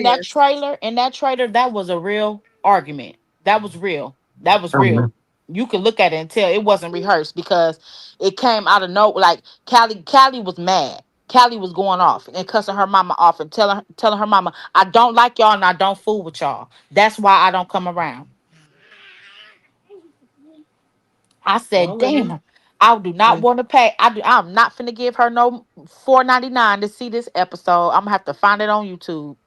in that trailer, that was a real argument. That was real. That was real. Um, You can look at it and tell it wasn't rehearsed because it came out of no, like Callie was mad. Callie was going off and cussing her mama off and telling her mama, "I don't like y'all and I don't fool with y'all. That's why I don't come around." I said, Well, let me. "Damn, I do not Let, want to pay. I'm not finna give her no $4.99 to see this episode. I'm gonna have to find it on YouTube."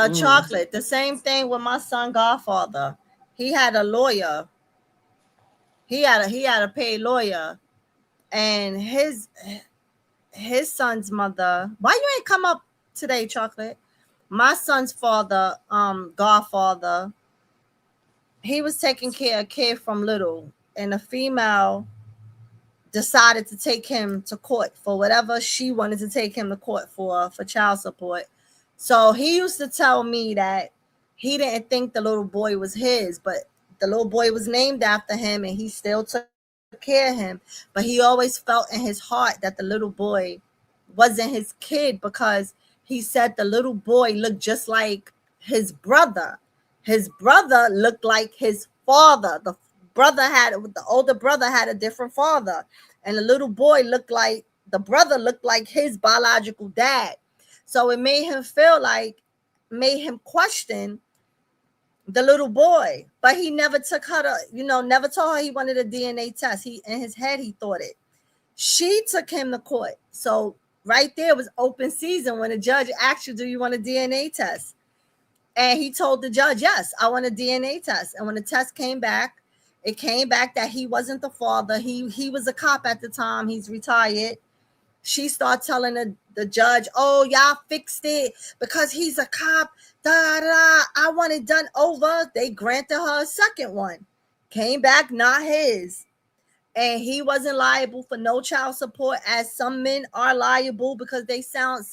mm, Chocolate. The same thing with my son Godfather. He had a lawyer. He had a paid lawyer, and his son's mother. Why you ain't come up today, Chocolate? My son's father, Godfather. He was taking care of a kid from little, and a female decided to take him to court for whatever she wanted to take him to court for child support. So he used to tell me that he didn't think the little boy was his, but the little boy was named after him and he still took care of him. But he always felt in his heart that the little boy wasn't his kid because he said the little boy looked just like his brother. His brother looked like his father. The older brother had a different father, and the little boy looked like his biological dad. So it made him question the little boy, but he never took her to, never told her he wanted a DNA test. He in his head he thought it. She took him to court. So right there was open season when the judge asked you, "Do you want a DNA test?" And he told the judge, "Yes, I want a DNA test." And when the test came back, it came back that he wasn't the father. He was a cop at the time. He's retired. She started telling the judge, "Oh, y'all fixed it because he's a cop. Da da. I want it done over." They granted her a second one. Came back not his. and he wasn't liable for no child support, as some men are liable because they signed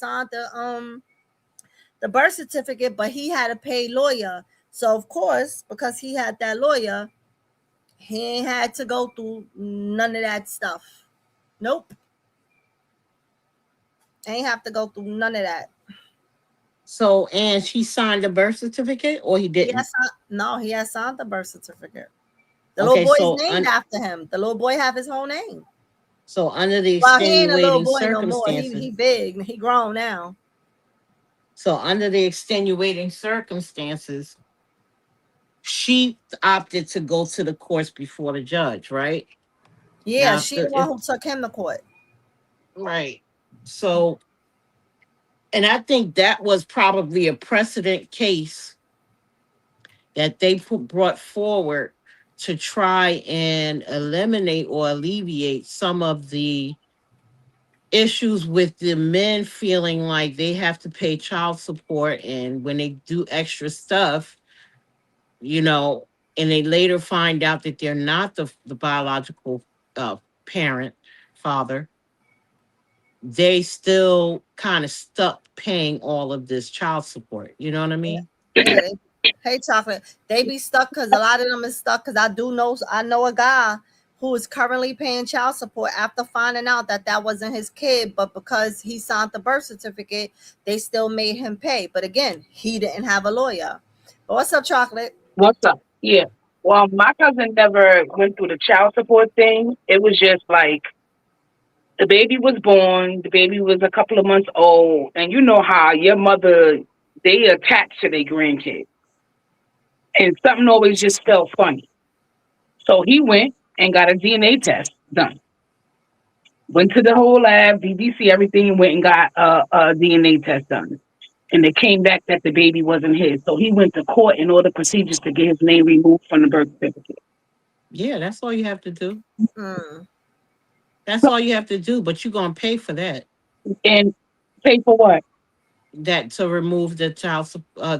the birth certificate, but he had a paid lawyer. So of course, because he had that lawyer, he ain't had to go through none of that stuff. Nope. Ain't have to go through none of that. So, and she signed the birth certificate, or he didn't? No, he has signed the birth certificate. The little Okay, boy is so named after him. The little boy have his whole name. so under the Well, he ain't a little extenuating boy no more. circumstances, He big. He grown now. so under the extenuating circumstances, she opted to go to the courts before the judge, right? Yeah, Now, she the one who took him to court. right. So, and I think that was probably a precedent case that they brought forward to try and eliminate or alleviate some of the issues with the men feeling like they have to pay child support, and when they do extra stuff, you know, and they later find out that they're not the biological uh, parent, father, they still kind of stuck paying all of this child support. You know what I mean? Yeah, hey chocolate. They be stuck because a lot of them is stuck because I know a guy who is currently paying child support after finding out that that wasn't his kid, but because he signed the birth certificate, they still made him pay. But again, he didn't have a lawyer. But what's up, chocolate? What's up? Yeah. Well, my cousin never went through the child support thing. It was just like the baby was born, the baby was a couple of months old, and you know how your mother, they attach to their grandkids. And something always just felt funny. So he went and got a DNA test done. Went to the whole lab, BBC, everything, and went and got a DNA test done. And it came back that the baby wasn't his. So he went to court in order procedures to get his name removed from the birth certificate. Yeah, that's all you have to do. Mm. That's all you have to do, but you're gonna pay for that. And pay for what? That to remove the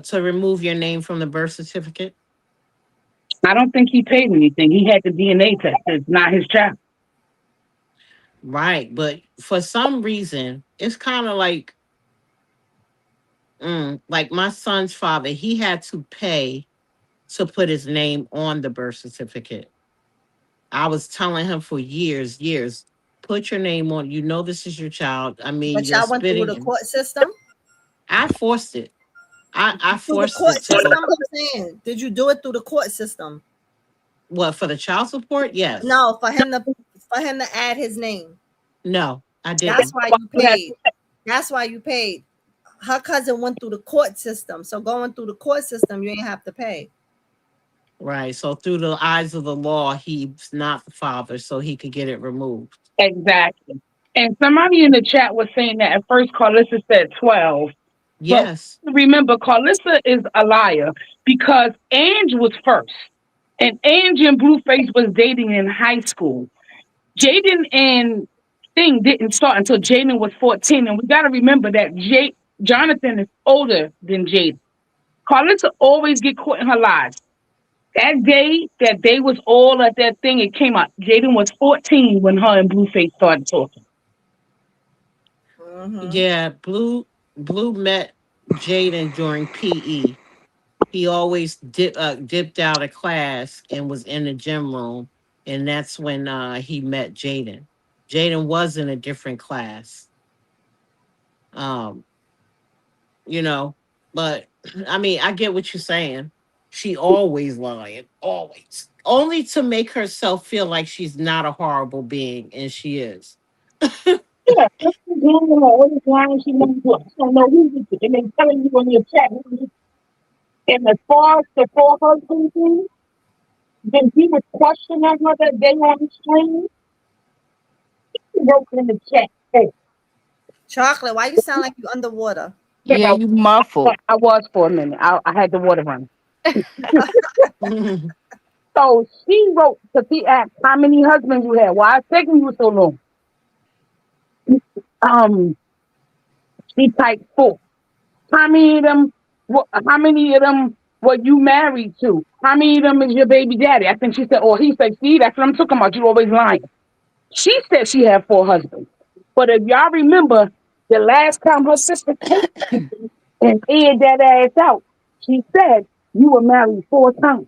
to remove your name from the birth certificate. I don't think he paid anything. He had the DNA test. It's not his child. Right, but for some reason, it's kind of like my son's father. He had to pay to put his name on the birth certificate. I was telling him for years, put your name on. You know this is your child. I mean, But you're y'all went through spitting. the court system? I forced it. I Through the forced court it system, to. I'm saying. Did you do it through the court system? What, for the child support? Yes. No, for him to add his name. No, I That's didn't. why you paid. That's why you paid. Her cousin went through the court system. So going through the court system, you ain't have to pay. Right. So through the eyes of the law, he's not the father, so he could get it removed. Exactly. And somebody in the chat was saying that at first Carlissa said 12. But Yes. remember, Carlissa is a liar because Ange was first. And Ange and Blueface was dating in high school. Jaden and Thing didn't start until Jaden was 14. And we got to remember that Jonathan is older than Jaden. Carlissa always get caught in her lies. That day that they was all at that thing, it came out. Jaden was 14 when her and Blueface started talking. Mm-hmm. Yeah, Blue met Jaden during PE. He always dipped out of class and was in the gym room, and that's when he met Jaden. Jaden was in a different class. Um, you know, but I mean, I get what you're saying. She always lying, always. Only to make herself feel like she's not a horrible being, and she is. Yeah, all this lying she wants to. I don't know who did it. And they telling you in your chat. And as far as the four husband thing, then he was questioning her that day on the stream. He wrote in the chat. Hey, Chocolate, why you sound like you underwater? Yeah, you muffled. I was for a minute. I had the water run. So she wrote because he asked how many husbands you had. Why it's taking you so long? She typed 4. How many of them? How many of them what you married to. How many of them is your baby daddy? I think she said, or he said, see, that's what I'm talking about. You always lying. She said she had 4 husbands. But if y'all remember, the last time her sister came and aired that ass out, she said you were married 4 times.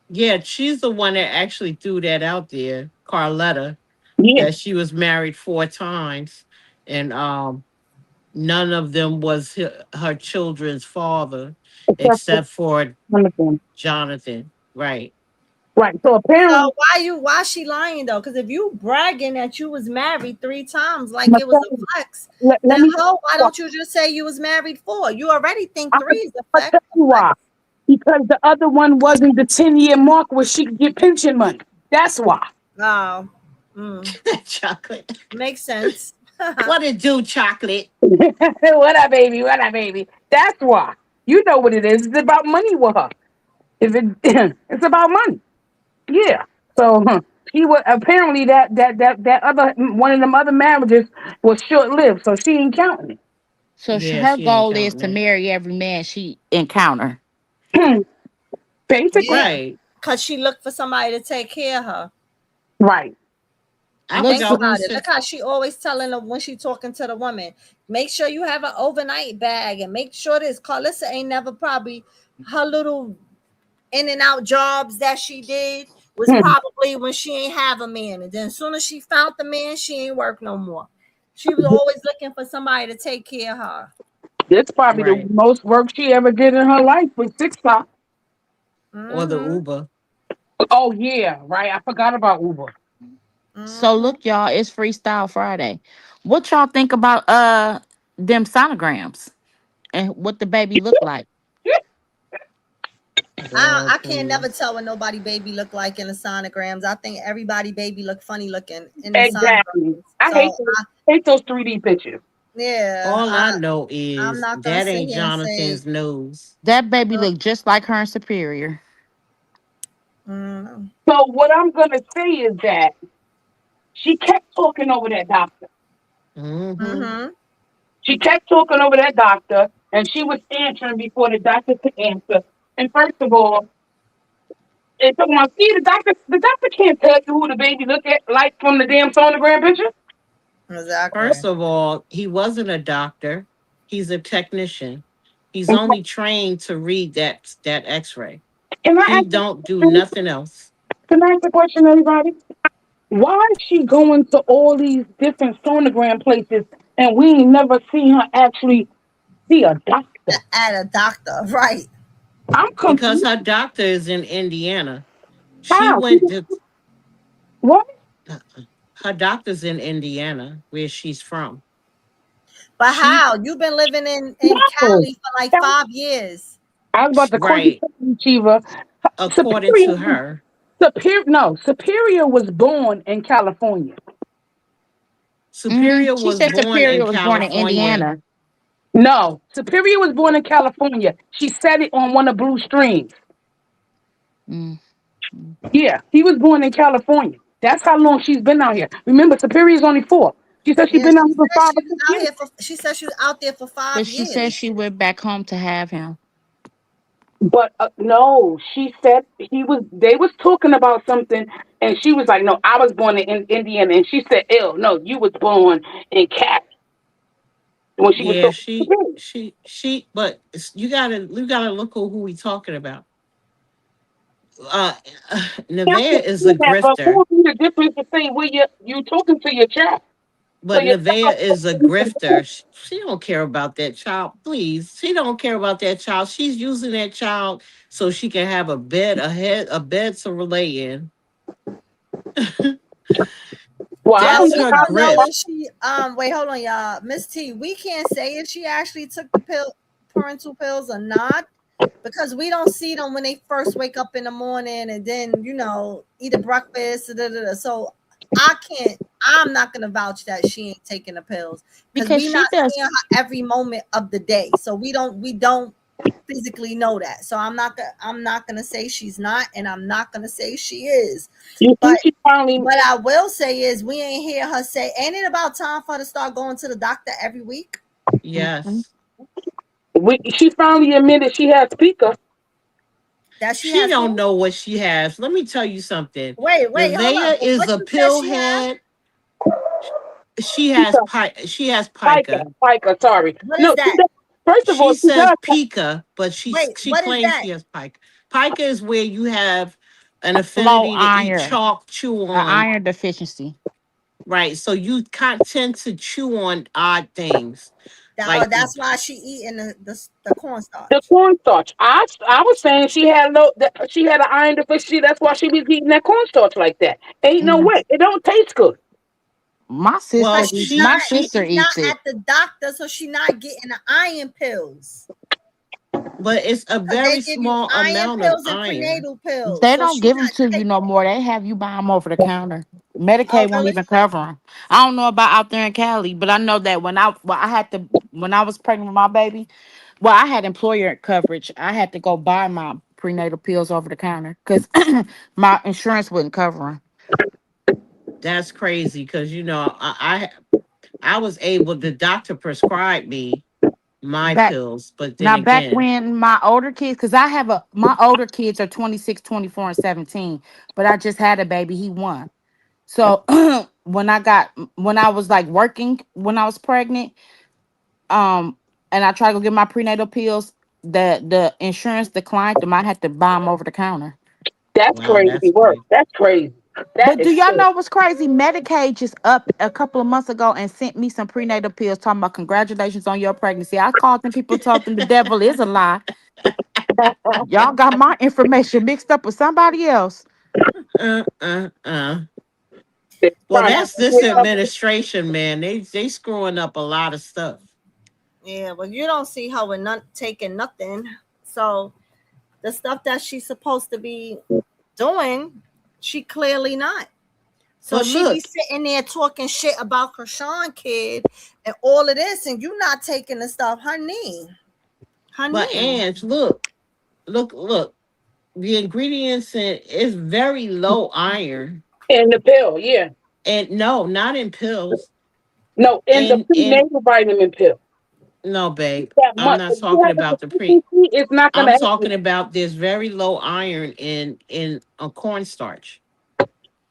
Yeah, she's the one that actually threw that out there, Carletta, Yeah. that she was married 4 times, and none of them was her children's father, Except for except for Jonathan. Jonathan. Right. Right. So apparently, So why she lying though? Because if you bragging that you was married 3 times like my it was a son, flex, let then me how why why. don't you just say you was married 4? You already think I'll 3 is a tell flex. you why. Because the other one wasn't the 10-year mark where she could get pension money. That's why. Oh, Chocolate. makes sense. What it do, chocolate? What up, baby? What up, baby? That's why. You know what it is. It's about money with her. If it, it's about money. Yeah. So she was apparently that other one of them other marriages was short lived. So she ain't counting So Yeah, her she ain't goal is counting to it. marry every man she encounter. it. Basically, Yeah, Right. because she looked for somebody to take care of her. right. I Looks Think forgot for, who about it. said. Look how she always telling them when she talking to the woman, make sure you have an overnight bag and make sure this Carlissa ain't never probably her little in and out jobs that she did was Hmm. probably when she ain't have a man. And then as soon as she found the man, she ain't work no more. She was always looking for somebody to take care of her. This probably the Right. most work she ever did in her life with 6 o'clock. Or the Mm-hmm. Uber. Oh yeah, right. I forgot about Uber. so Mm-hmm. look, y'all, it's Freestyle Friday. What y'all think about them sonograms and what the baby look like? Girl, I can't never please. tell what nobody baby look like in the sonograms. I think everybody baby look funny looking in the Exactly. sonograms. I So hate those 3D pictures. yeah, All I know I'm is not gonna that sit ain't here and say Jonathan's nose. That baby look just like her superior. mm, So what I'm gonna say is that she kept talking over that doctor. Mm-hmm. mm-hmm. She kept talking over that doctor, and she was answering before the doctor could answer. And first of all, it's on see the doctor can't tell you who the baby look at like from the damn sonogram picture. First Exactly. of all, he wasn't a doctor. He's a technician. He's only trained to read that X-ray. Can I He ask a don't do question? nothing else. Can I ask a question, everybody? Why is she going to all these different sonogram places and we ain't never seen her actually see a doctor? At a doctor, right? I'm Because confused. her doctor is in Indiana. She How? went to What? her doctor's in Indiana, where she's from. But She how? You've been living in No. Cali for like 5 years. I was about to call you right, Chiva. according Superior, to her. Superior was born in California. Superior She was said born in superior was born in California. Indiana. No, Superior was born in California. She said it on one of Blue Streams. Mm. Yeah, he was born in California. That's how long she's been out here. Remember, Superior's only 4. She said she's Yeah, been out here for 5 or 6 years. she said she was out there for But five she said years. she went back home to have him. But no, she said he was. They was talking about something, and she was like, "No, I was born in Indiana," and she said, "Ew, no, you was born in Cali." When she was Yeah, so but you gotta look at who we talking about. Uh, yeah, I Nevaeh can is see a that, but what grifter, would be the difference to say where you talking to your child? So but your Nevaeh is a child, grifter. She don't care about that child. Please, she don't care about that child. She's using that child so she can have a bed to lay in. well, I Well, don't That's know we her how don't know grift. if she wait, hold on, y'all. Miss T, we can't say if she actually took the parental pills or not, because we don't see them when they first wake up in the morning and then eat a breakfast. Da, da, da. So I'm not gonna vouch that she ain't taking the pills because Because we not she does. seeing her every moment of the day. So we don't physically know that. So I'm not gonna say she's not, and I'm not gonna say she is. you But think she finally. what I will say is we ain't hear her say, ain't it about time for her to start going to the doctor every week? Mhm. Yes. She finally admitted she has Pika. That she She has don't who? know what she has. Let me tell you something. Wait, hold up. Nevaeh is What a you said pill she has? head. She has Pika, She has Pika, pica. Pika. Sorry. What No, is she that? does, first of all, She she says does. pica, but Wait, she what is claims that? she has pica. Pica is where you have an Low affinity to eat iron, chalk, chew an on. iron deficiency. Right. So you can't tend to chew on odd things. Like That's why she eating the The cornstarch. cornstarch. I was saying she had she had an iron deficiency. That's why she was eating that cornstarch like that. Ain't no Mm. way. It don't taste good. My well, sister Cause eats. she My she sister she not eats it. at the doctor, so she not getting the iron pills. but it's a Cause they very give you small iron amount of pills and iron. prenatal pills, They so don't she give them not to you no taking. more. They have you buy them over the counter. Oh, Medicaid won't really? even cover them. I don't know about out there in Cali, but I know that when I was pregnant with my baby, well, I had employer coverage. I had to go buy my prenatal pills over the counter because my insurance wouldn't cover them. That's crazy because I was able, the doctor prescribed me my Back pills, but then Now, back again, when my older kids, because my older kids are 26, 24, and 17, but I just had a baby, he won. So when I was like working, when I was pregnant, and I tried to go get my prenatal pills, the insurance declined them. I had to buy them over the counter. That's wow, crazy that's work. crazy. That's crazy. That But do is y'all crazy. know what's crazy? Medicaid just up a couple of months ago and sent me some prenatal pills talking about congratulations on your pregnancy. I called them people, told them the devil is a lie. Y'all got my information mixed up with somebody else. uh, uh, uh. They're Well, trying to Yeah, that's but this you don't. administration, man. They screwing up a lot of stuff. Yeah, but you don't see her with not taking nothing. So the stuff that she's supposed to be doing, she clearly not. So But she be look, sitting there talking shit about Krishan kid and all of this, and you not taking the stuff, honey. but Honey. Ange, look. The ingredients in is very low iron, in the pill. Yeah. and no, not in pills. No, in the In prenatal vitamin pill. no, babe. That I'm much. not If you talking have a about the pre. deficiency, it's not gonna I'm help you. talking about there's very low iron in a cornstarch.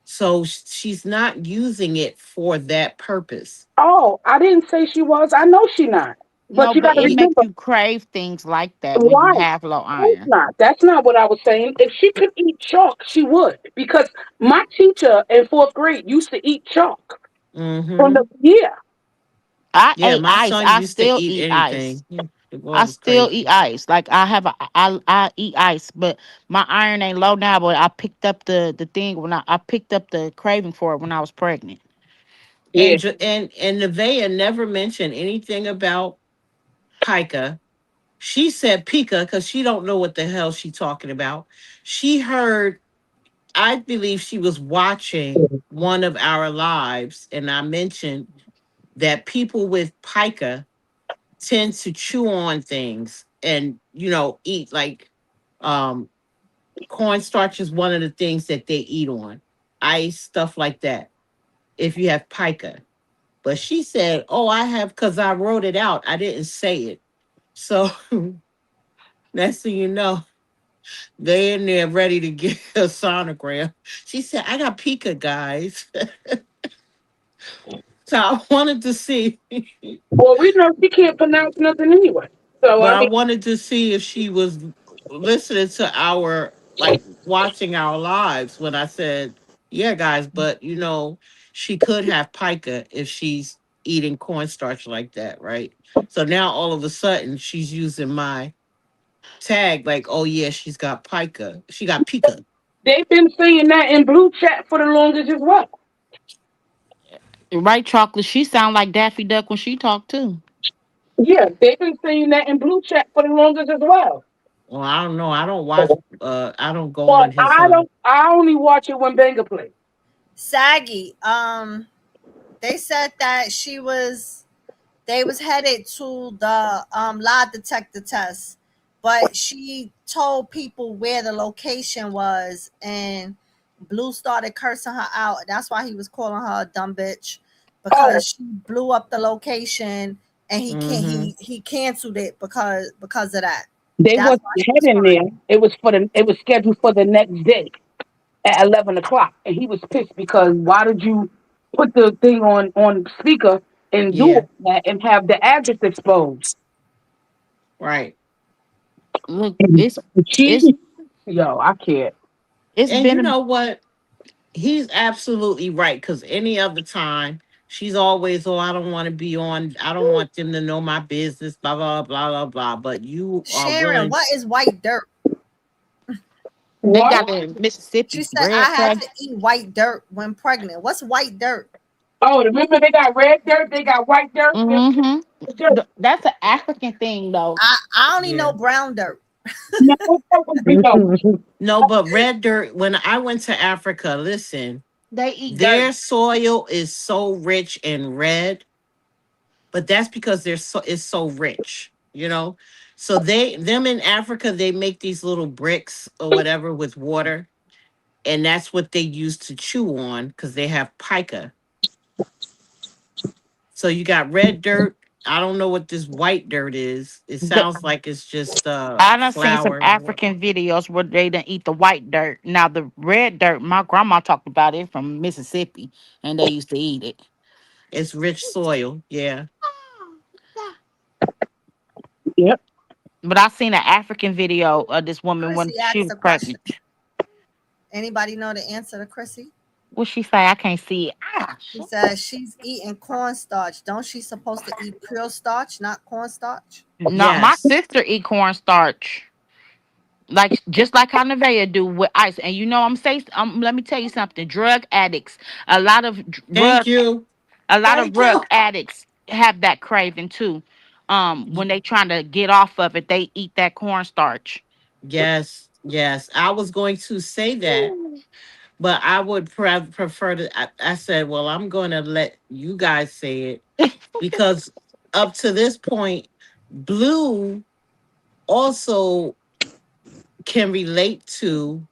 So she's not using it for that purpose. Oh, I didn't say she was. I know she not. But No, you but got to it make remember you crave things like that when you why. have low Of course iron. not. That's not what I was saying. If she could eat chalk, she would. Because my teacher in fourth grade used to eat chalk. From the Mm-hmm. yeah. I Yeah, ate my ice. son I used to still eat eat ice. anything. Yeah, the boy I was still crazy. eat ice. Like I eat ice, but my iron ain't low now. But I picked up the thing when I picked up the craving for it when I was pregnant. Yeah. And Nevaeh never mentioned anything about pica. She said pica because she don't know what the hell she talking about. She heard, I believe she was watching one of our lives, and I mentioned that people with pica tend to chew on things and eat like um cornstarch is one of the things that they eat on. Ice, stuff like that. If you have pica. But she said, "Oh, I have because I wrote it out. I didn't say it." So next thing you know, they in there ready to get a sonogram. She said, "I got pica, guys." So I wanted to see, Well, we know she can't pronounce nothing anyway. So but I I mean, wanted to see if she was listening to our, like, watching our lives when I said, "Yeah, guys," but she could have pica if she's eating cornstarch like that, right? So now all of a sudden she's using my tag like, "Oh yeah, she's got pica. She got pica." they've been saying that in blue chat for the longest as well. Right, chocolate. She sound like Daffy Duck when she talk too. Yeah, they've been saying that in blue chat for the longest as well. Well, I don't know. I don't watch. I don't go But on his. I don't. I only watch it when Banger plays. Saggy. They said that they was headed to the lie detector test, but she told people where the location was, and Blue started cursing her out. That's why he was calling her a dumb bitch, Oh, because she blew up the location and Mm-hmm. he canceled it because of that. They That's wasn't why he was heading there. crying. It was scheduled for the next day at 11 o'clock, and he was pissed because why did you put the thing on speaker and do Yeah. all that and have the address exposed? Right. Look, And she, it's yo, I can't. it's And you been a know what? He's absolutely right. Because any other time, she's always, oh, I don't want to be on. I don't want them to know my business. Blah blah blah blah blah. But you are Sharon, willing. what is white dirt? they What? got it in She Mississippi. said Red I had flag. to eat white dirt when pregnant. What's white dirt? Oh, remember they got red dirt, they got white dirt. Mm-hmm. Dirt. That's an African thing though. I only know Yeah. brown dirt. No, that would be no. No, but red dirt. When I went to Africa, listen, They eat dirt. their soil is so rich and red, but that's because it's so rich, you know. So them in Africa, they make these little bricks or whatever with water, and that's what they use to chew on because they have pica. So you got red dirt. I don't know what this white dirt is. It The, sounds like it's just I done seen some flour. African videos where they done eat the white dirt. Now the red dirt, my grandma talked about it from Mississippi, and they used to eat it. It's rich soil. Yeah. Yep. But I seen an African video of this woman when Chrissy she asked was a question. pregnant. Anybody know the answer to Chrissy? What she say? I can't see it. She says she's eating cornstarch. Don't she supposed to eat pure starch, not cornstarch? Not my Yes. sister eat cornstarch. Like just like how Nevaeh do with ice. And you know, let me tell you something. Drug addicts, a lot of Thank you. Thank drug you. addicts have that craving too. Y- When they trying to get off of it, they eat that cornstarch. Yes. Yes. I was going to say that, but I would prefer to. I said, well, I'm going to let you guys say it because up to this point, Blue also can relate to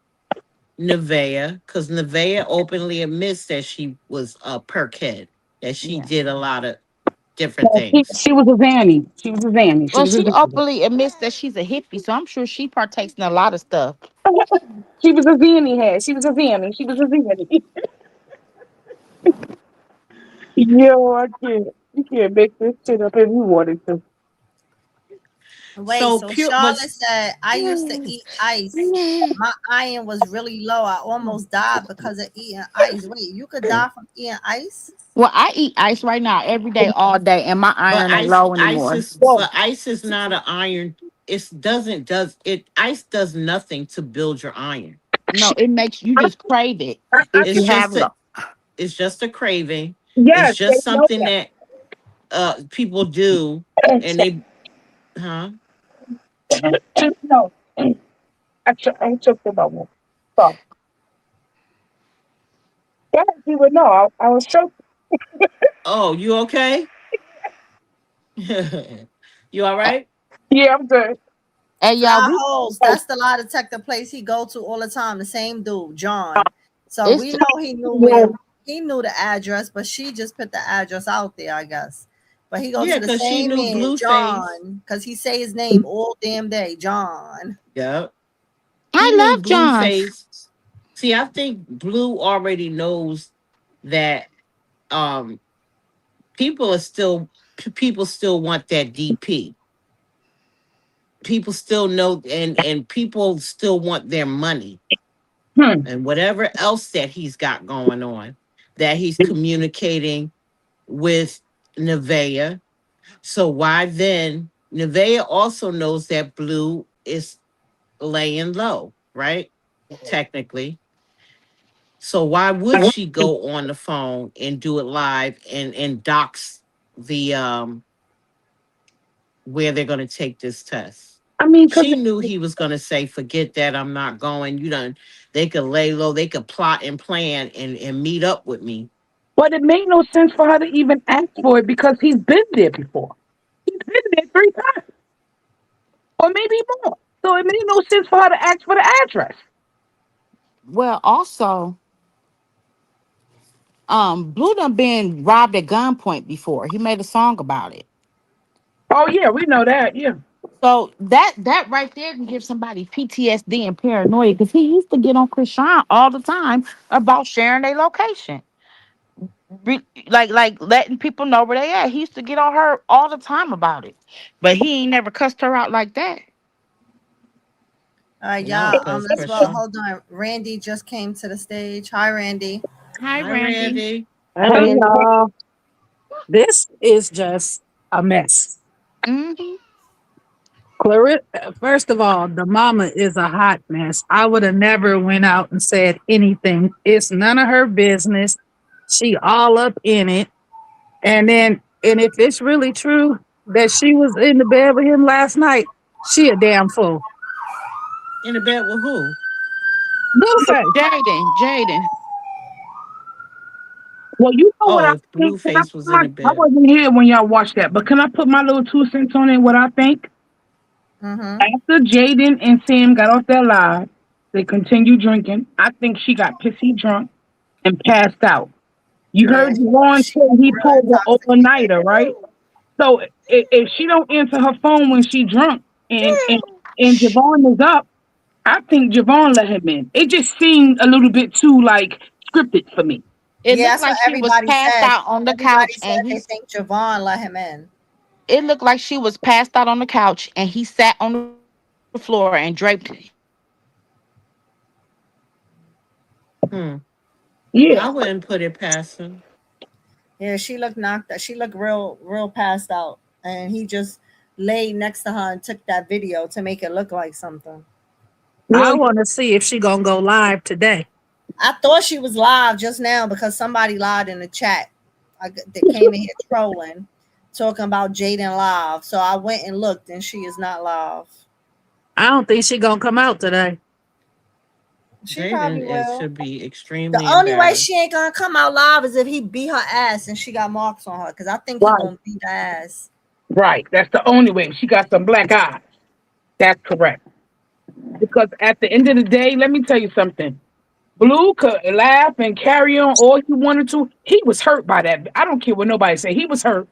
Nevaeh because Nevaeh openly admits that she was a perkhead, that she Yeah. did a lot of different No, things. she was a Zanny. She was a Zanny. She Well, was a she Zanny. openly admits that she's a hippie, so I'm sure she partakes in a lot of stuff. She was a Zanny head. She was a Zanny. She was a Zanny. Yo, I can't. You can't make this shit up if you wanted to. Wait, So so pure, but Charlotte said I used to eat ice. My iron was really low. I almost died because of eating ice. Wait, you could die from eating ice? Well, I eat ice right now every day, all day, and my but iron ain't low anymore. Whoa. ice is not an iron. It doesn't does it. Ice does nothing to build your iron. No, it makes you just crave it if It's you have just it. a it's just a craving. It's Yes, they just know something that people do, and that. they huh. No, I took the bubble. So, yes, you would know. I was joking. Oh, you okay? You all right? Yeah, I'm good. Hey, y'all, Fly holes. That's the lie detector place he go to all the time. The same dude, John. So it's we know he knew the address, but she just put the address out there, I guess. But he go Yeah, to the because she same knew man, Blueface. John, because he say his name all damn day, John. Yep. He I knew love Johns. Blueface. See, I think Blue already knows that um people are still people still want that DP. People still know and people still want their money Hmm. and whatever else that he's got going on, that he's communicating with Nevaeh. So why then Nevaeh also knows that Blue is laying low, right? Technically. So why would she go on the phone and do it live and dox the where they're going to take this test? I mean, because She knew he was going to say, "Forget that, I'm not going." You done. They could lay low. They could plot and plan and meet up with me. but it made no sense for her to even ask for it because he's been there before. He's been there 3 times, or maybe more. So it made no sense for her to ask for the address. Well, also, Blue done been robbed at gunpoint before. He made a song about it. Oh yeah, we know that. Yeah. So that right there can give somebody PTSD and paranoia because he used to get on Krishan all the time about sharing their location. Like letting people know where they at. He used to get on her all the time about it. But he ain't never cussed her out like that. All right, No, y'all. because Let's vote. Krishan. Hold on. Randy just came to the stage. Hi, Randy. Hi, Hi, Randy. Randy. Hey y'all, this is just a mess. Hmm. First of all, the mama is a hot mess. I would have never went out and said anything. It's none of her business. She all up in it. And if it's really true that she was in the bed with him last night, she a damn fool. In the bed with who? Blueface. Jaden. Well, you know what I Oh, if think. Can I, Blueface was in the I bed. wasn't here when y'all watched that, but can I put my little 2 cents on it? What I think Mm-hmm. after Jaden and Sam got off that live, they continued drinking. I think she got pissy drunk and passed out. You Yeah, heard Javon she say was he real pulled the intoxicated. overnighter, right? So if she don't answer her phone when she drunk and Javon is up, I think Javon let him in. It just seemed a little bit too like scripted for me. It Yeah, looked that's what like she was everybody passed said. out on the Everybody couch said and they think Javon let him in. it looked like she was passed out on the couch and he sat on the floor and draped Hmm. Yeah. I wouldn't put it past him. Yeah, she looked knocked out. She looked real passed out. And he just laid next to her and took that video to make it look like something. I Well, want to see if she gonna go live today. I thought she was live just now because somebody lied in the chat. That came in here trolling, talking about Jaden live. So I went and looked, and she is not live. I don't think she gonna come out today. She probably Jaden is will. should be The extremely only way she embarrassed. ain't gonna come out live is if he beat her ass and she got marks on her. Cause I think he right, gonna beat her ass. right. That's the only way. She got some black eyes. That's correct. Because at the end of the day, let me tell you something. Blue could laugh and carry on all he wanted to. He was hurt by that. I don't care what nobody say. He was hurt.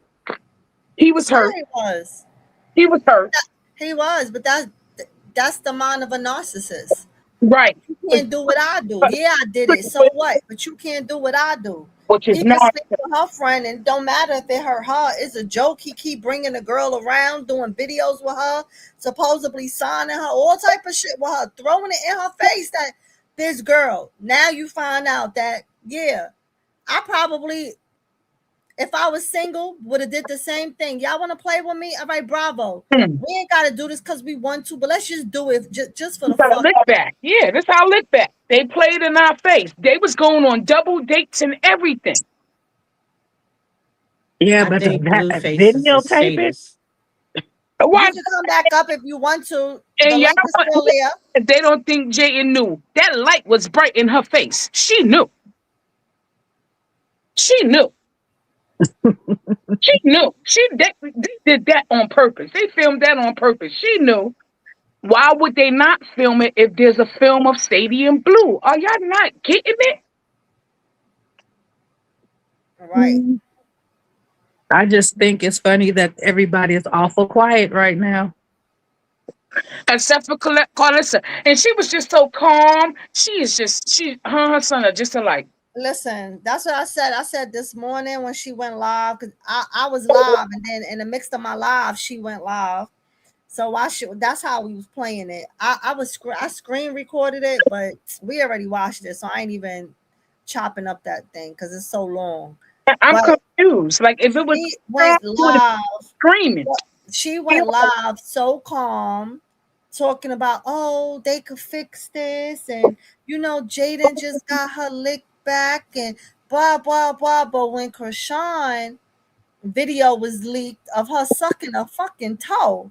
He was Yeah, hurt. he was. He was hurt. He was, but that's the mind of a narcissist. Right. You can't do what I do. Yeah, I did it. So what? But you can't do what I do. Which is He could not. sleep with her friend, and don't matter if it hurt her. It's a joke. He keep bringing the girl around, doing videos with her, supposedly signing her, all type of shit with her, throwing it in her face. That this girl. Now you find out that yeah, I probably, if I was single, would have did the same thing. Y'all want to play with me? All right, bravo. Hmm. We ain't got to do this because we want to, but let's just do it just for We the got a fuck. lick back. Yeah, this our lick back. They played in our face. They was going on double dates and everything. Yeah, I but think that Blueface is a videotape it. sadist. Why? You can come back up if you want to. The And y'all, link is still there. they don't think Jayden knew. That light was bright in her face. She knew. She knew. She knew. They did that on purpose. They filmed that on purpose. She knew. Why would they not film it if there's a film of Sadie and Blue? Are y'all not getting it? All right. I just think it's funny that everybody is awful quiet right now. Except for Carlissa. And she was just so calm. She is just, her and her son are just alike. Listen, that's what I said. I said this morning when she went live, because I was live, and then in the mix of my live, she went live. So that's how we was playing it. I screen recorded it, but we already watched it, so I ain't even chopping up that thing because it's so long. I'm But confused. Like if it was she went live. screaming. She went live so calm, talking about, oh, they could fix this, and Jaden just got her lick back, and blah blah blah. But when Krishan video was leaked of her sucking a fucking toe,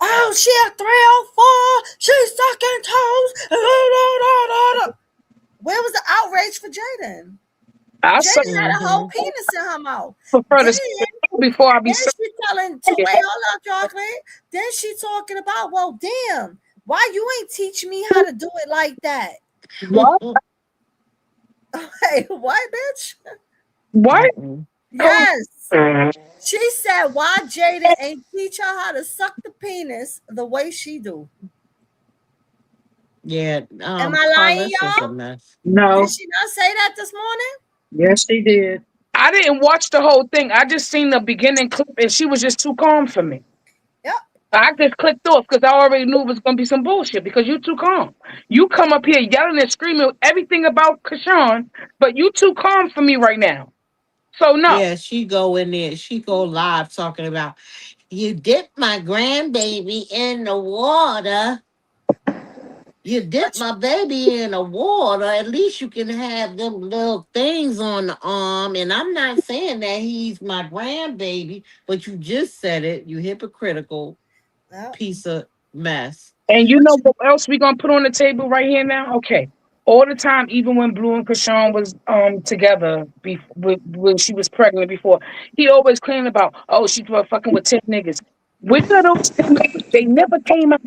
oh, she a 304, she's sucking toes. Where was the outrage for Jaden? I saw Jaden had a whole penis in her mouth. prefer Then to before I be Then saying she telling to wait, hold up, chocolate. Then she talking about, well, damn, why you ain't teach me how to do it like that? what? Hey, what, bitch? What? Yes. She said, "Why Jada ain't teach her how to suck the penis the way she do?" Yeah, Am I lying, Carlissa's a y'all? mess. Did No. she not say that this morning? Yes, she did. I didn't watch the whole thing. I just seen the beginning clip, and she was just too calm for me. Yep. I just clicked off because I already knew it was gonna be some bullshit because you too calm. You come up here yelling and screaming everything about Kashawn, but you too calm for me right now. So no. Yeah, she go in there, she go live talking about you dipped my grandbaby in the water. You dip But my baby in the water, at least you can have them little things on the arm. And I'm not saying that he's my grandbaby, but you just said it. You hypocritical yep. piece of mess. And you But know what else we gonna put on the table right here now? Okay. All the time, even when Blue and Krishan was together, when she was pregnant before, he always claimed about, oh, she was fucking with 10 niggas. Where are those 10 niggas? They never came out.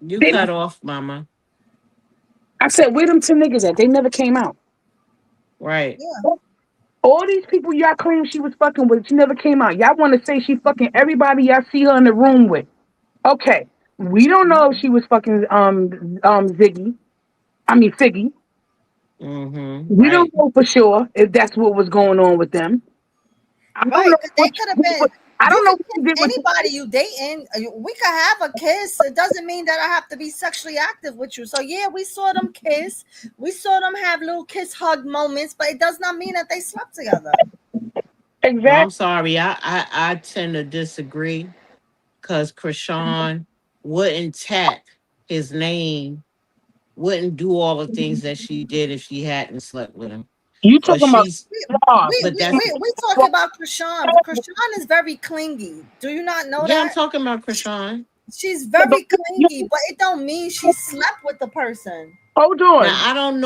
You They, cut off, mama. I said, where them 10 niggas at? They never came out. Right. yeah, All these people y'all claim she was fucking with, she never came out. Y'all want to say she fucking everybody y'all see her in the room with. Okay. We don't know if she was fucking Ziggy. I mean Figgy. Mm-hmm. We don't Right. know for sure if that's what was going on with them. I don't right. know Because they what could have been. I You don't know can what she kiss did with anybody you dating. We could have a kiss. It doesn't mean that I have to be sexually active with you. So yeah, we saw them kiss. We saw them have little kiss hug moments, but it does not mean that they slept together. No, I'm exactly. sorry. I tend to disagree because Krishan wouldn't tap his name, wouldn't do all the things that she did if she hadn't slept with him. You But talking about she's We Suave. but that's we talking about Krishan, but Krishan is very clingy. Do you not know yeah, I'm that? talking about Krishan. She's very clingy, but it don't mean she slept with the person. Hold Now on. I don't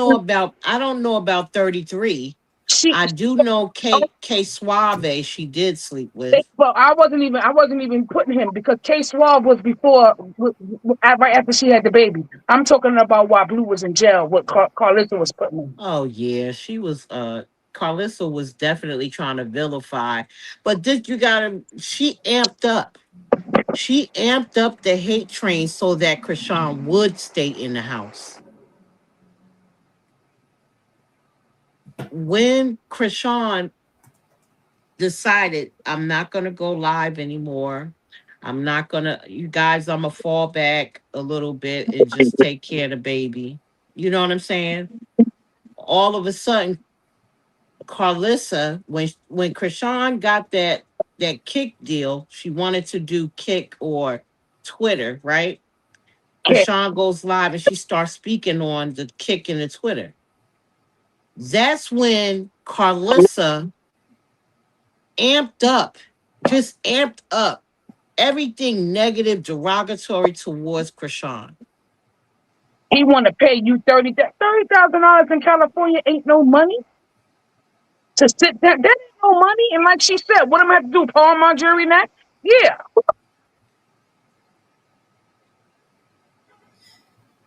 know about 33. She I do know K Suave she did sleep with. well, I wasn't even putting him because K Suave was before right after she had the baby. I'm talking about while Blue was in jail, what Carlissa was putting him. Oh yeah, she was Carlissa was definitely trying to vilify. But this you gotta she amped up. She amped up the hate train so that Krishan would stay in the house. When Krishan decided I'm not gonna go live anymore. I'm not gonna you guys, I'm gonna fall back a little bit and just take care of the baby. You know what I'm saying? All of a sudden, Carlissa, when Krishan got that kick deal, she wanted to do kick or Twitter, right? Okay. Krishan goes live and she starts speaking on the kick and the Twitter. That's when Carlissa amped up, just amped up everything negative, derogatory towards Krishan. He want to pay you $30,000 in California ain't no money to sit there. That ain't no money. And like she said, what am I have to do? Pawn my jury next? Yeah.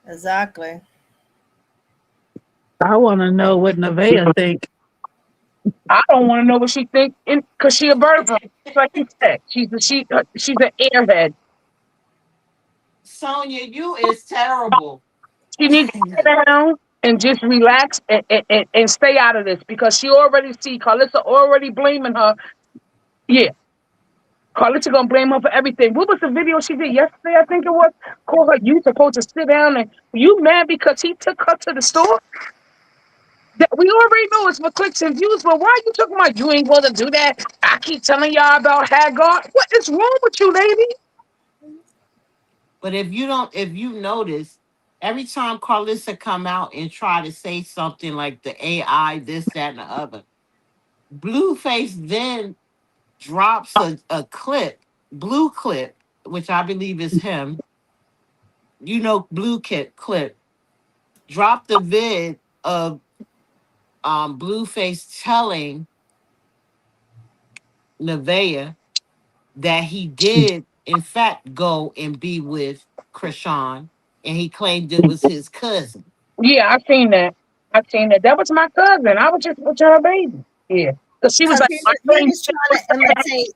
Exactly. I want to know what Nevaeh think. I don't want to know what she think because she a bird. Like you said, she's an airhead. Sonia, you is terrible. She needs to sit down and just relax and stay out of this because she already see Carlissa already blaming her. Yeah, Carlissa gonna blame her for everything. What was the video she did yesterday? I think it was. Call her. You supposed to sit down and you mad because he took her to the store? That we already know it's for clicks and views, but why you talking about you ain't gonna do that? I keep telling y'all about Hagar. What is wrong with you, lady? But if you notice, every time Carlissa come out and try to say something like the AI, this, that, and the other, Blueface then drops a clip, blue clip, which I believe is him. You know, blue clip, dropped the vid of Blueface telling Nevaeh that he did in fact go and be with Krishan, and he claimed it was his cousin. Yeah, I seen that. I seen that. That was my cousin. I was just with her baby. Yeah. Because she was Because like, my he friend was trying to imitate.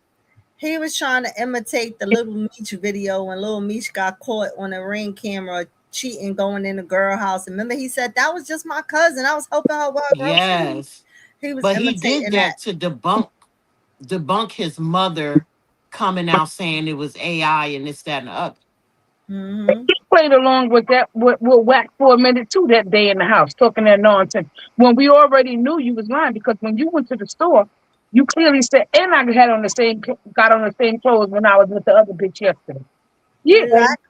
He was trying to imitate the Little Meech video when Little Meech got caught on a ring camera cheating, going in the girl house. And remember, he said that was just my cousin. I was helping her with her groceries. Yes. He was But he did imitating that. that to debunk his mother coming out saying it was AI and this, that, and the other. Mm-hmm. he played along with that with Whack for a minute too that day in the house, talking that nonsense. When we already knew you was lying, because when you went to the store, you clearly said, and I had on the same got on the same clothes when I was with the other bitch yesterday. Yeah. Exactly.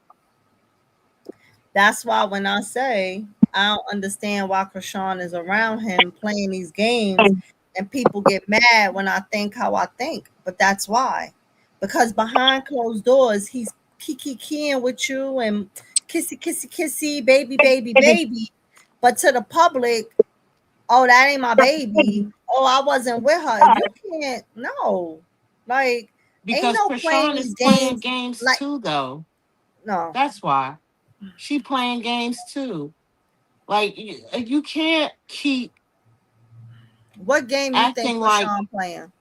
That's why when I say I don't understand why Krishan is around him playing these games and people get mad when I think how I think. But that's why. Because behind closed doors, he's kiki with you and kissy, baby, baby, baby. But to the public, oh, that ain't my baby. Oh, I wasn't with her. You can't, no. Like, ain't Because no playing Krishan is these playing games. games Like, too, though. no. That's why. She playing games too. Like you can't keep What game you think acting like Krishan playing?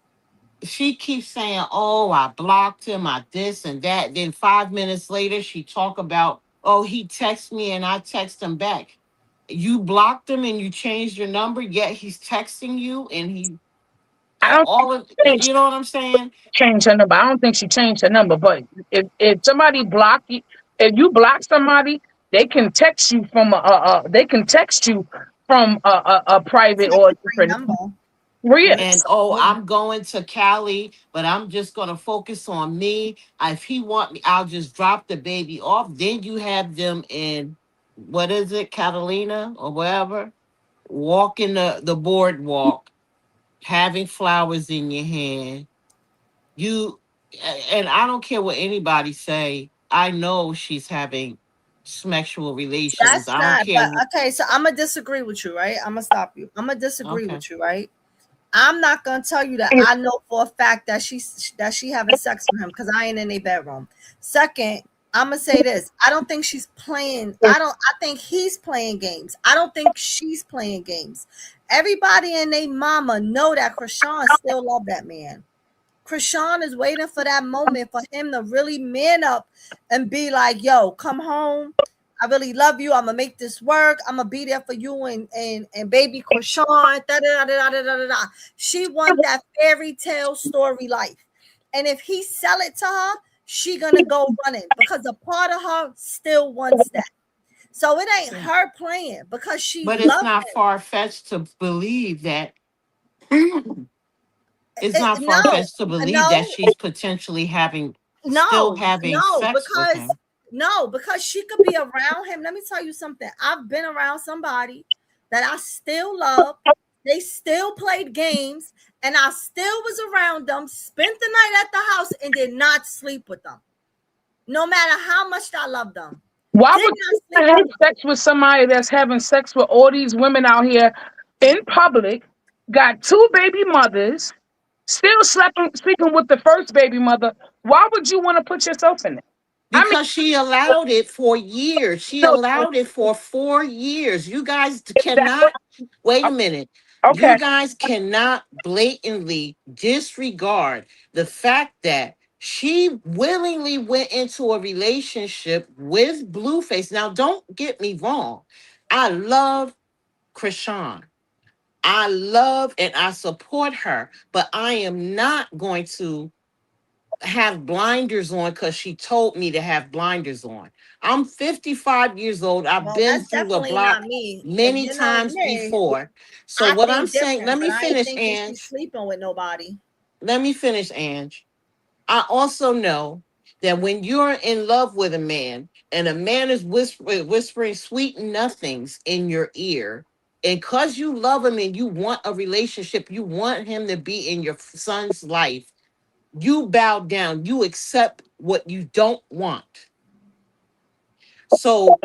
she keeps saying, "Oh, I blocked him, I this and that." Then 5 minutes later, she talk about, "Oh, he texts me and I text him back." You blocked him and you changed your number, yet he's texting you and he I don't all of think you know what I'm saying? changed her number. I don't think she changed her number. But if somebody block you, if you block somebody, they can text you from they can text you from a private or a Text free different number. real. But And oh, I'm going to Cali, but I'm just gonna focus on me. If he want me, I'll just drop the baby off. Then you have them in what is it, Catalina or wherever, walking the boardwalk, having flowers in your hand. You and I don't care what anybody say. I know she's having sexual relations. that's I don't not. care. But okay, so I'm gonna disagree with you, right? I'm gonna stop you. I'm gonna disagree Okay. with you, right? I'm not gonna tell you that I know for a fact that she having sex with him because I ain't in a bedroom. Second, I'm gonna say this. I don't think she's playing. I think he's playing games. I don't think she's playing games. Everybody and their mama know that Krishan still love that man. Krishan is waiting for that moment for him to really man up and be like, yo, come home. I really love you. I'm gonna make this work. I'm gonna be there for you and baby Krishan. Da, da, da, da, da, da, da, da. She want that fairy tale story life. And if he sell it to her, she gonna go running because a part of her still wants that. So it ain't her playing because she But it's loves not him. far fetched to believe that it's not far No, fetched to believe that no, she's potentially having, still No, having no, sex with because him. no, because she could be around him. Let me tell you something. I've been around somebody that I still love. They still played games, and I still was around them, spent the night at the house, and did not sleep with them. No matter how much I love them. Why Did would not you sleep have with them. sex with somebody that's having sex with all these women out here in public, got two baby mothers, still sleeping with the first baby mother? Why would you want to put yourself in it? I mean, Because she allowed it for years. She no, allowed it for 4 years. You guys that's cannot, wait a minute. You okay. guys cannot blatantly disregard the fact that she willingly went into a relationship with Blueface. Now, don't get me wrong. I love Krishan. I love and I support her, but I am not going to have blinders on because she told me to have blinders on. I'm 55 years old. I've Well, been that's through the definitely not block me. If many you know times me, before. So I what I'm think saying, let different, but me I ain't finish, thinking she's Ange. sleeping with nobody. Let me finish, Ange. I also know that when you're in love with a man and a man is whispering sweet nothings in your ear, and because you love him and you want a relationship, you want him to be in your son's life, you bow down, you accept what you don't want. So,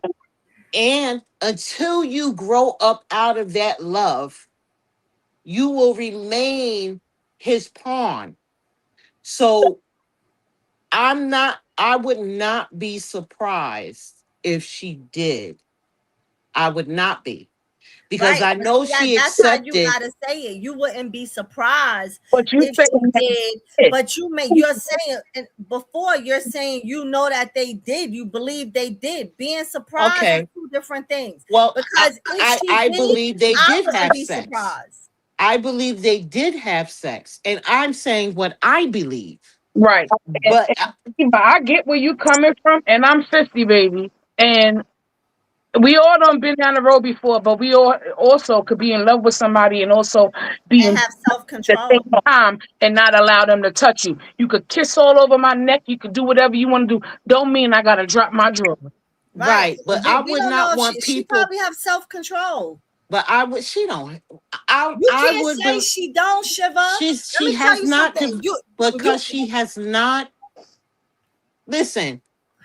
and until you grow up out of that love, you will remain his pawn. So, I would not be surprised if she did. I would not be. because Right. I But know see, she that's how you accepted. gotta say it. You wouldn't be surprised But you if she saying did, that but you're saying, and before you're saying you know that they did, you believe they did. Being surprised is Okay, two different things. well, Because if she I did, believe they I did wouldn't have be sex. surprised. I believe they did have sex, and I'm saying what I believe. right. But But I get where you coming from, and I'm 50, baby. And we all done been down the road before, but we all also could be in love with somebody and also be And in have the self-control. same time and not allow them to touch you. You could kiss all over my neck. You could do whatever you want to do. Don't mean I gotta drop my drawer. Right. right, but I We would don't know not if want she people. probably have self-control. But I would. She don't. You I can't would. say she don't, Shiva. Let She me tell has you not. something. You Because she has not. Listen,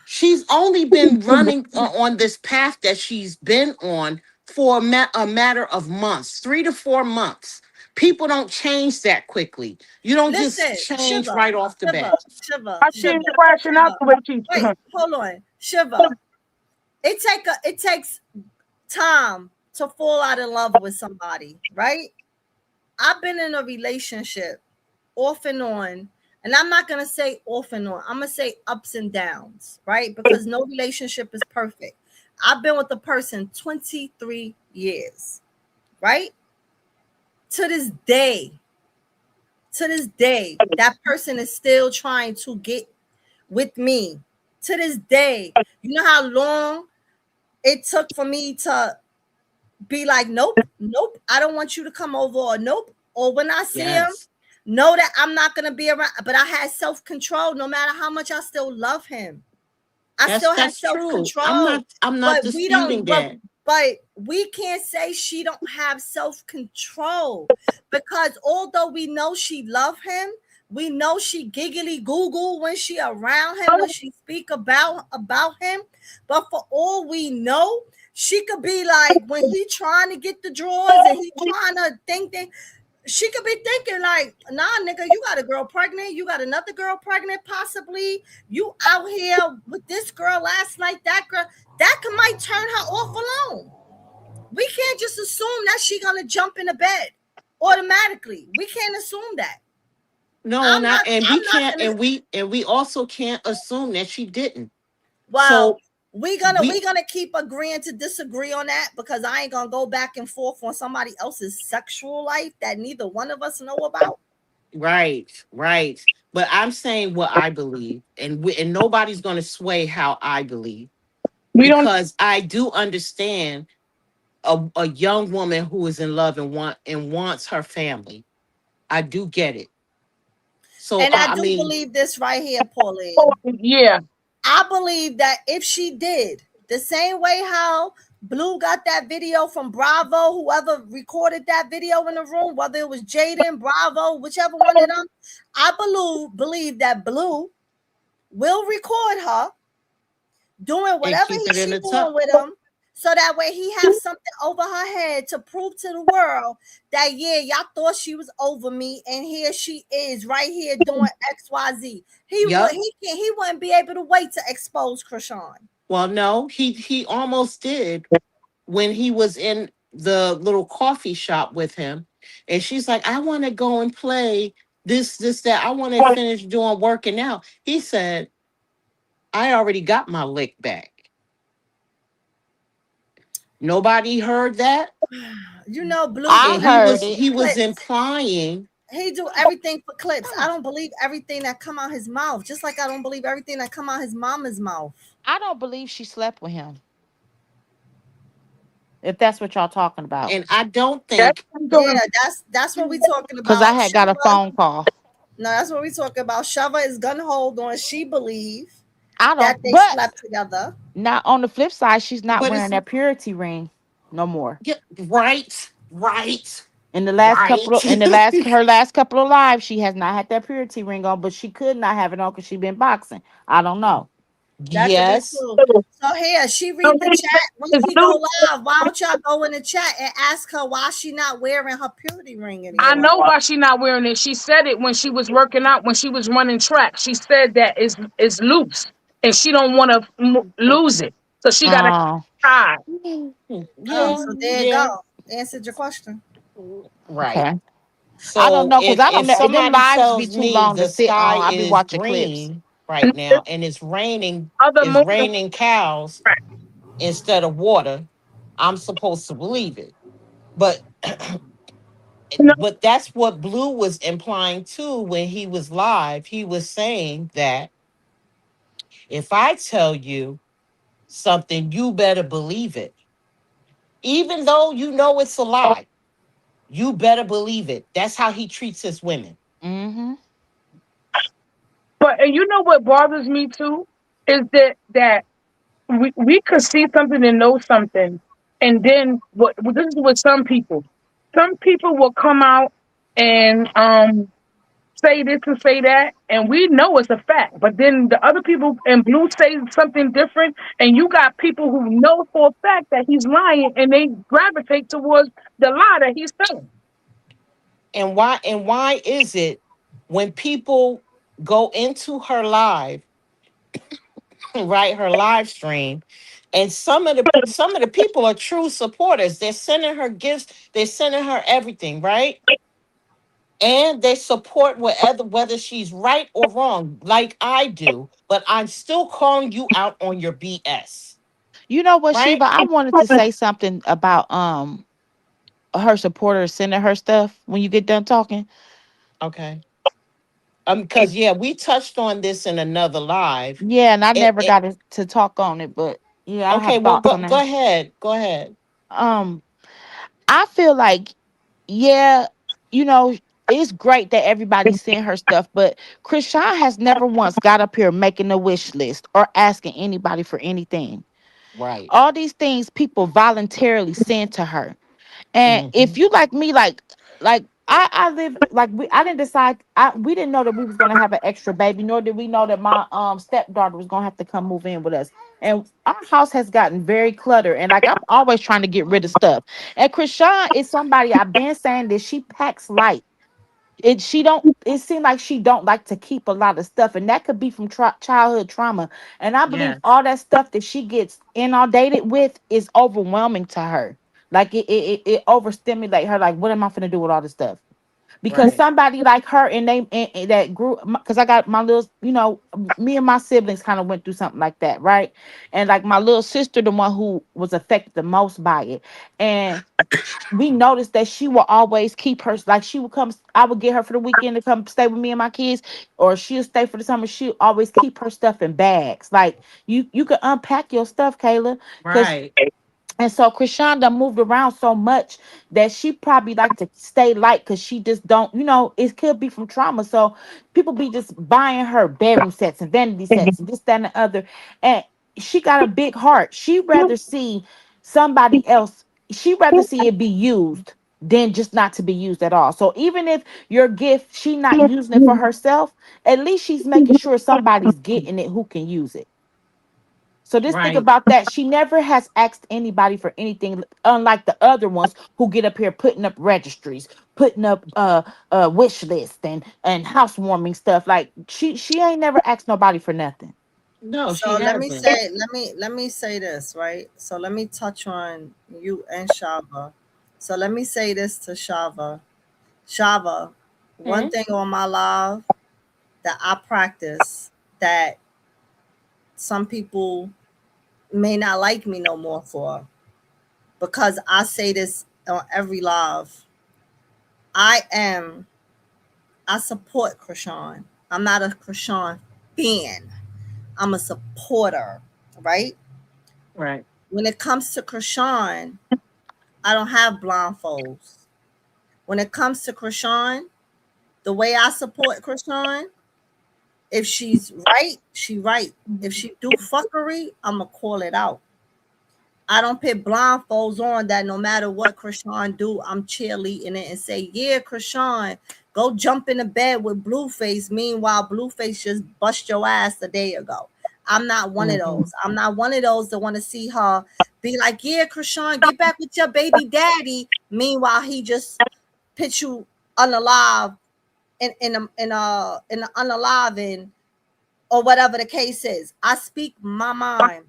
she's only been running on this path that she's been on for a matter of months, 3 to 4 months. People don't change that quickly. You don't just listen, change Shiva, right off the Shiva, bat. Shiva, I see Shiva, you crashing out Shiva. the way she. Wait, hold on, Shiva. It takes time to fall out of love with somebody, right? I've been in a relationship off and on, and I'm not gonna say off and on. I'm gonna say ups and downs, right? Because no relationship is perfect. I've been with a person 23 years, right? To this day, that person is still trying to get with me. To this day, you know how long it took for me to be like, nope, nope, I don't want you to come over, or nope, or when I see him, Yes. know that I'm not gonna be around. But I had self-control. No matter how much I still love him, I still had That's true. self-control. I'm not But we disputing don't, that. but we can't say she don't have self-control, because although we know she love him, we know she giggly google when she around him, when she speak about him. But for all we know, she could be like, when he trying to get the drawers and he trying to think, she could be thinking like, nah, nigga, you got a girl pregnant, you got another girl pregnant, possibly you out here with this girl last night, that girl, that might turn her off alone. We can't just assume that she gonna jump in the bed automatically. We can't assume that. No, I'm not not. and we I'm not can't gonna. and we also can't assume that she didn't. Well, So we we gonna keep agreeing to disagree on that, because I ain't gonna go back and forth on somebody else's sexual life that neither one of us know about. right, right. But I'm saying what I believe, and nobody's going to sway how I believe, We don't. because I do understand a young woman who is in love and wants her family. I do get it. So And I I do mean, believe this right here, Pauline. Yeah. I believe that if she did, the same way how Blue got that video from Bravo, whoever recorded that video in the room, whether it was Jaidyn, Bravo, whichever one of them, I believe that Blue will record her doing and whatever keep it in she the tuck. doing with him, so that way he have something over her head to prove to the world that, yeah, y'all thought she was over me, and here she is right here doing XYZ. Yep. He wouldn't be able to wait to expose Krishan. Well, no, he almost did when he was in the little coffee shop with him, and she's like, I want to go and play this that. I want to finish doing working out. He said, I already got my lick back. Nobody heard that, You know, Blue I do and heard everything it. he for was clicks. implying. He do everything for clips. I don't believe everything that come out his mouth, just like I don't believe everything that come out his mama's mouth. I don't believe she slept with him. If that's what y'all talking about. And I don't That's think. what I'm Yeah, talking that's what we talking Cause I about. had got a Shiva. phone call. No, that's what we talking about. Shava is gun hold on. She believe I don't, that they but slept together. not on the flip side, she's not But wearing it's that purity ring no more. yeah, right, right, In the last couple of right. in the last her last couple of lives, she has not had that purity ring on, but she could not have it on because she been boxing. I don't know. That could be Yes. true. So here, she read the chat when she go live. Why don't y'all go in the chat and ask her why she not wearing her purity ring I anymore? know why she not wearing it. She said it when she was working out, when she was running track. She said that it's loose, and she don't want to lose it, so she got to Oh, try. Oh, Yeah, so there you yeah. go. answered your question. Right. Okay. I don't So know because if I don't know. Them somebody lives be tells too me long to the sit sky on. I be is watching clips. green right now and Other it's moon, raining cows instead of water, I'm supposed to believe it. But no, but that's what Blue was implying too when he was live. He was saying that if I tell you something, you better believe it. Even though you know it's a lie, you better believe it. That's how he treats his women. Mm-hmm. but and you know what bothers me too is that we could see something and know something, and then what this is with some people. Some people will come out and say this and say that, and we know it's a fact. But then the other people in blue say something different, and you got people who know for a fact that he's lying, and they gravitate towards the lie that he's telling. And why is it when people go into her live, right, her live stream, and some of the people are true supporters. They're sending her gifts, they're sending her everything, right? And they support whether she's right or wrong, like I do, but I'm still calling you out on your BS, You know what, right? Sheba? I wanted to say something about her supporters sending her stuff when you get done talking. Okay. Because yeah, we touched on this in another live. Yeah, and I never It got to talk on it, but yeah, I okay, have well thoughts go on go that. ahead. Go ahead. Um, I feel like, yeah, you know, it's great that everybody sent her stuff, but Krishan has never once got up here making a wish list or asking anybody for anything. Right. All these things people voluntarily send to her. And Hmm. if you like me, like I live like I didn't decide we didn't know that we was gonna have an extra baby, nor did we know that my stepdaughter was gonna have to come move in with us. And our house has gotten very cluttered, and like I'm always trying to get rid of stuff. And Krishan is somebody I've been saying that she packs light. It seemed like she don't like to keep a lot of stuff, and that could be from childhood trauma. And I believe Yes. all that stuff that she gets inundated with is overwhelming to her. Like it overstimulate her. Like, what am I gonna do with all this stuff? Because Right. somebody like her and that grew, because I got my little, me and my siblings kind of went through something like that, right? And like my little sister, the one who was affected the most by it, and we noticed that she will always keep her, like she would come, I would get her for the weekend to come stay with me and my kids, or she'll stay for the summer. She'll always keep her stuff in bags. Like you can unpack your stuff, Kayla, because Right. and so Krishanda moved around so much that she probably like to stay light because she just don't, it could be from trauma. So people be just buying her bedroom sets and vanity sets and this, that, and the other. And she got a big heart. She rather see somebody else, she rather see it be used than just not to be used at all. So even if your gift, she not using it for herself, at least she's making sure somebody's getting it who can use it. So just think Right. about that. She never has asked anybody for anything, unlike the other ones who get up here putting up registries, putting up wish lists and housewarming stuff. Like she ain't never asked nobody for nothing. No, So she let me hasn't. say, let me say this, right? So let me touch on you and Shava. So let me say this to Shava. Shava, one Hmm? thing on my live that I practice that some people may not like me no more for, because I say this on every live. I am I support Krishan. I'm not a Krishan fan. I'm a supporter, right? Right. When it comes to Krishan, I don't have blindfolds. When it comes to Krishan, the way I support Krishan, if she's right, she right. If she do fuckery, I'ma call it out. I don't put blindfolds on that no matter what Krishan do, I'm cheerleading it and say, yeah, Krishan, go jump in the bed with Blueface. Meanwhile, Blueface just bust your ass a day ago. I'm not one of Hmm. those. I'm not one of those that want to see her be like, yeah, Krishan, get back with your baby daddy. Meanwhile, he just put you unalive in the unaliving or whatever the case is. I speak my mind.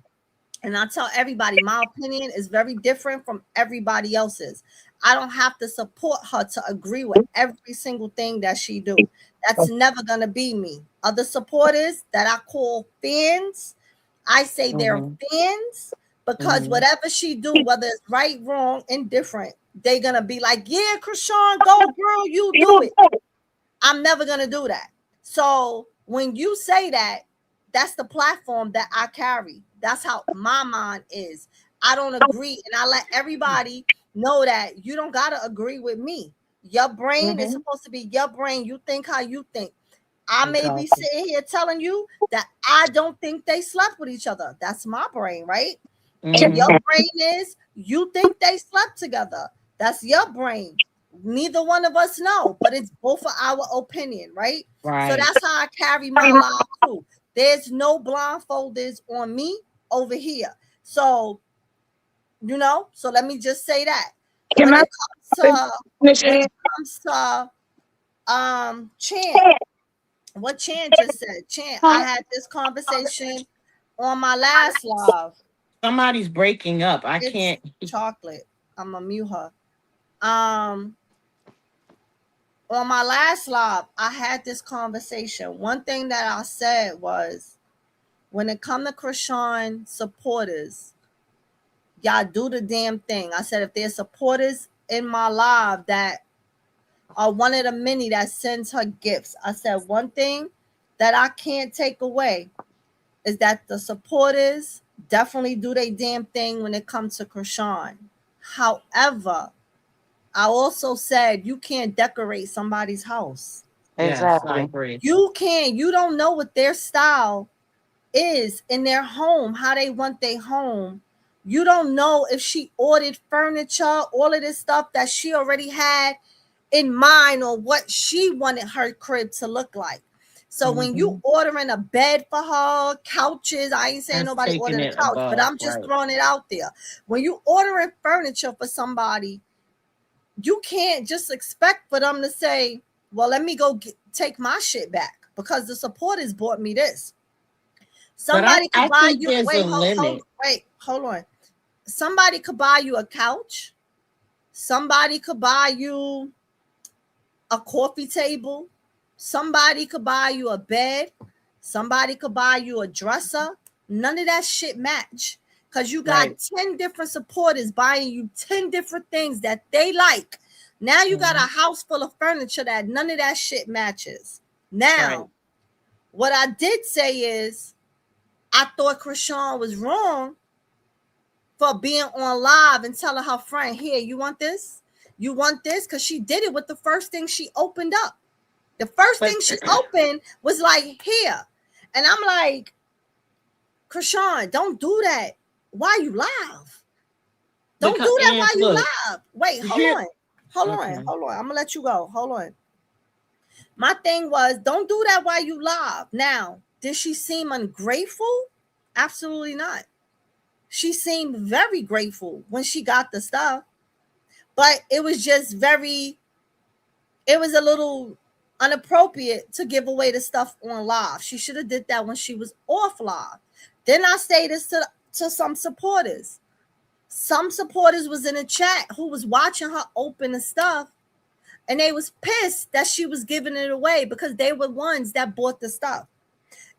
And I tell everybody, my opinion is very different from everybody else's. I don't have to support her to agree with every single thing that she do. That's never gonna be me. Other supporters that I call fans, I say they're Mm-hmm. fans because Mm-hmm. whatever she do, whether it's right, wrong, indifferent, they gonna be like, yeah, Krishan, go girl, you do it. I'm never gonna do that. So when you say that, that's the platform that I carry. That's how my mind is. I don't agree, and I let everybody know that you don't gotta agree with me. Your brain is Mm-hmm. supposed to be your brain. You think how you think. I may be Exactly. sitting here telling you that I don't think they slept with each other. That's my brain, right? And your Mm-hmm. brain is you think they slept together. That's your brain. Neither one of us know, but it's both of our opinion, right? So Right. that's how I carry my life too. There's no blindfolders on me over here. So, so let me just say that. Can When I it comes to finish? when it comes to Chant, what Chant just said, Chant, I had this conversation on my last live. Somebody's breaking up. I It's can't. chocolate. I'm gonna mute her. Um, on my last live, I had this conversation. One thing that I said was, when it come to Krishan supporters, y'all do the damn thing. I said if there's supporters in my live that are one of the many that sends her gifts, I said one thing that I can't take away is that the supporters definitely do their damn thing when it comes to Krishan. However, I also said you can't decorate somebody's house. Yes, I Exactly. agree. You can't. You don't know what their style is in their home, how they want their home. You don't know if she ordered furniture, all of this stuff that she already had in mind or what she wanted her crib to look like. So when you Mm-hmm. ordering a bed for her, couches, I ain't saying That's nobody taking ordered a it couch, but above. I'm just Right. throwing it out there. When you ordering furniture for somebody, you can't just expect for them to say, well, let me go take my shit back because the supporters bought me this. But Somebody could I buy think you, there's a limit. hold on. Somebody could buy you a couch. Somebody could buy you a coffee table. Somebody could buy you a bed. Somebody could buy you a dresser. None of that shit match. Because you got Right. 10 different supporters buying you 10 different things that they like. Now you got a Mm-hmm. house full of furniture that none of that shit matches. Right. Now, what I did say is I thought Krishan was wrong for being on live and telling her friend, here, you want this? You want this? Because she did it with the first thing she opened up. The first But thing she opened was like, here. And I'm like, Krishan, don't do that. Why you live? Don't because do that and while you look live. Wait, hold here. on. Hold on. Okay. Hold on. I'm going to let you go. Hold on. My thing was, don't do that while you live. Now, did she seem ungrateful? Absolutely not. She seemed very grateful when she got the stuff, but it was just it was a little inappropriate to give away the stuff on live. She should have did that when she was off live. Then I say this to some supporters. Some supporters was in a chat who was watching her open the stuff, and they was pissed that she was giving it away because they were ones that bought the stuff.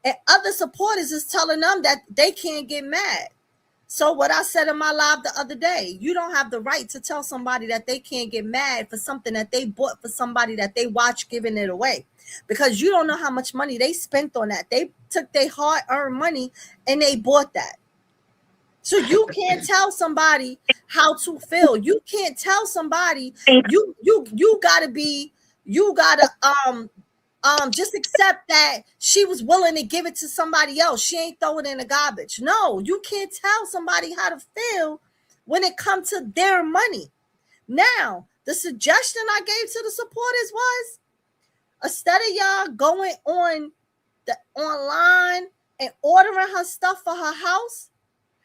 And other supporters is telling them that they can't get mad. So what I said in my live the other day, you don't have the right to tell somebody that they can't get mad for something that they bought for somebody that they watch giving it away, because you don't know how much money they spent on that. They took their hard-earned money and they bought that. So you can't tell somebody how to feel. You can't tell somebody you gotta just accept that she was willing to give it to somebody else. She ain't throw it in the garbage. No, you can't tell somebody how to feel when it comes to their money. Now, the suggestion I gave to the supporters was, instead of y'all going on the online and ordering her stuff for her house,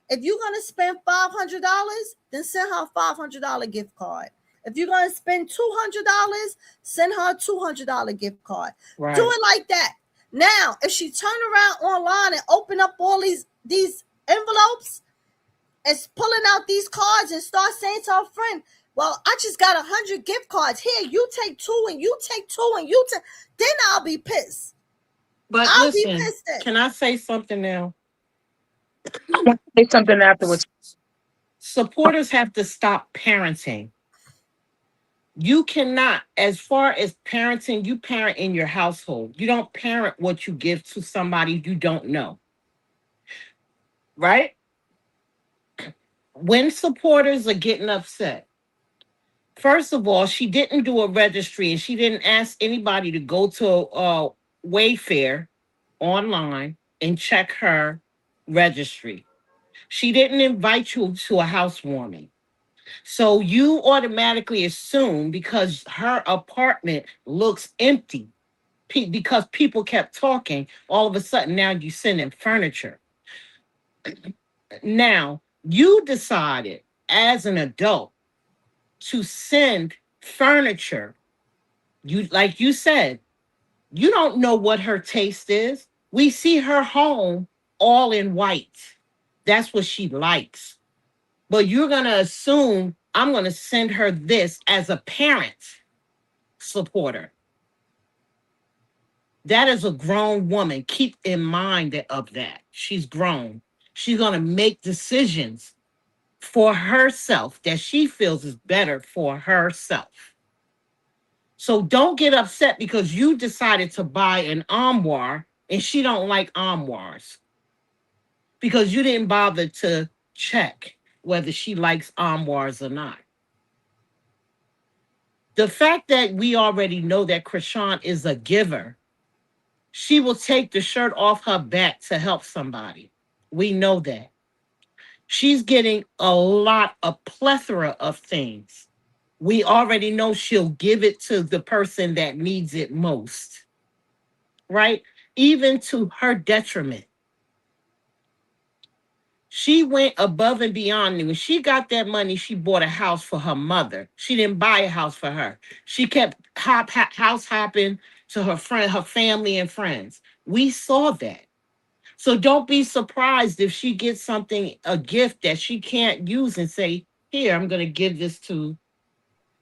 if you're gonna spend $500, then send her a $500 gift card. If you're gonna spend $200, send her a $200 gift card. Do Right. it like that. Now, if she turn around online and open up all these envelopes is pulling out these cards and start saying to her friend, well, I just got 100 gift cards. Here, you take 2 and you take 2 and you take, then I'll be pissed. But I'll be listen, pissed then. can I say something now? Say something afterwards. Supporters have to stop parenting. You cannot, as far as parenting, you parent in your household. You don't parent what you give to somebody you don't know. Right? When supporters are getting upset, first of all, she didn't do a registry and she didn't ask anybody to go to Wayfair online and check her registry. She didn't invite you to a housewarming. So you automatically assume because her apartment looks empty because people kept talking, all of a sudden now you send in furniture. Now you decided as an adult to send furniture. You, like you said, you don't know what her taste is. We see her home all in white. That's what she likes. But you're going to assume I'm going to send her this as a parent supporter. That is a grown woman. Keep in mind of that. She's grown. She's going to make decisions for herself that she feels is better for herself. So don't get upset because you decided to buy an armoire and she don't like armoires because you didn't bother to check whether she likes armoires or not. The fact that we already know that Krishan is a giver, she will take the shirt off her back to help somebody. We know that. She's getting a plethora of things. We already know she'll give it to the person that needs it most, right? Even to her detriment. She went above and beyond. When she got that money, she bought a house for her mother. She didn't buy a house for her. She kept house hopping to her friend, her family and friends. We saw that. So don't be surprised if she gets something, a gift that she can't use and say, here, I'm going to give this to.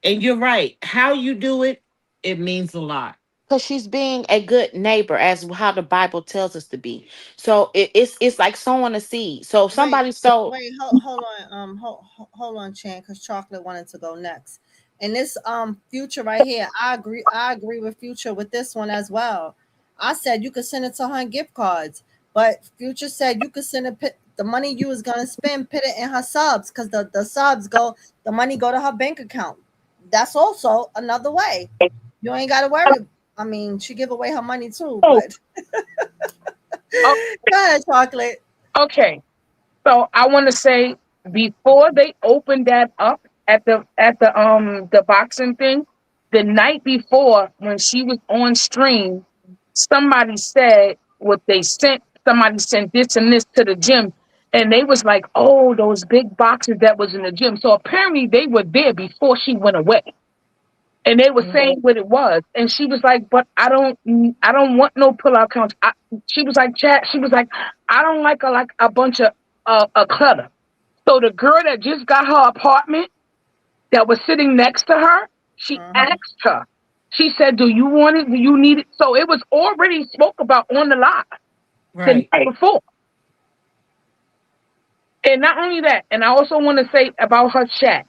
And you're right. How you do it, it means a lot. Because she's being a good neighbor, as how the Bible tells us to be. So it's like sowing a seed. So Wait, somebody sowed. wait, hold on, hold on, Chan, because Chocolate wanted to go next. And this Future right here, I agree with Future with this one as well. I said you could send it to her in gift cards, but Future said you could send it the money you was gonna spend, put it in her subs, because the subs go, the money go to her bank account. That's also another way. You ain't gotta worry. I mean, she give away her money too, but Okay. go ahead, Chocolate. Okay. So I want to say before they opened that up at the boxing thing, the night before when she was on stream, somebody said what they sent. Somebody sent this and this to the gym, and they was like, "Oh, those big boxes that was in the gym." So apparently they were there before she went away. And they were saying what it was, and she was like, "But I don't want no pull-out counts." She was like, "Chat." She was like, "I don't like a bunch of a clutter." So the girl that just got her apartment, that was sitting next to her, she asked her. She said, "Do you want it? Do you need it?" So it was already spoke about on the live the night before. And not only that, and I also want to say about her chat.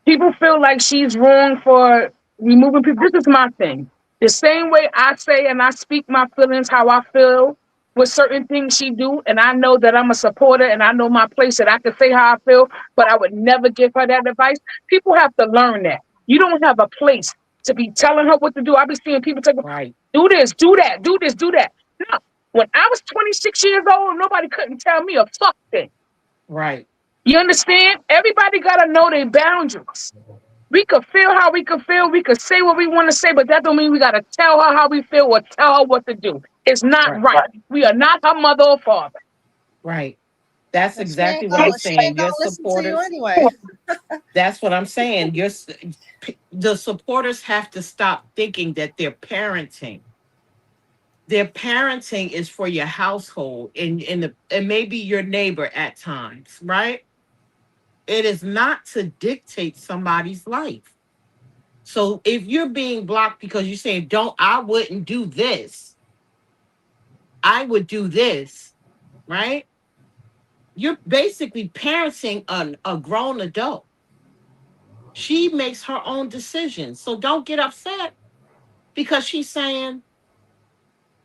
People feel like she's wrong for removing people. This is my thing. The same way I say and I speak my feelings, how I feel with certain things she do, and I know that I'm a supporter and I know my place that I can say how I feel, but I would never give her that advice. People have to learn that. You don't have a place to be telling her what to do. I be seeing people take, do this, do that, do this, do that. No. When I was 26 years old, nobody couldn't tell me a fuck thing. Right. You understand? Everybody got to know their boundaries. We could feel how we could feel. We could say what we want to say, but that don't mean we got to tell her how we feel or tell her what to do. It's not right. We are not her mother or father. Right. That's She exactly ain't what I'm gonna, she saying. ain't gonna Your listen to you supporters. anyway. That's what I'm saying. The supporters have to stop thinking that they're parenting. Their parenting is for your household and maybe your neighbor at times, right? It is not to dictate somebody's life. So if you're being blocked because you're saying, don't, I wouldn't do this, I would do this, right? You're basically parenting a grown adult. She makes her own decisions. So don't get upset because she's saying,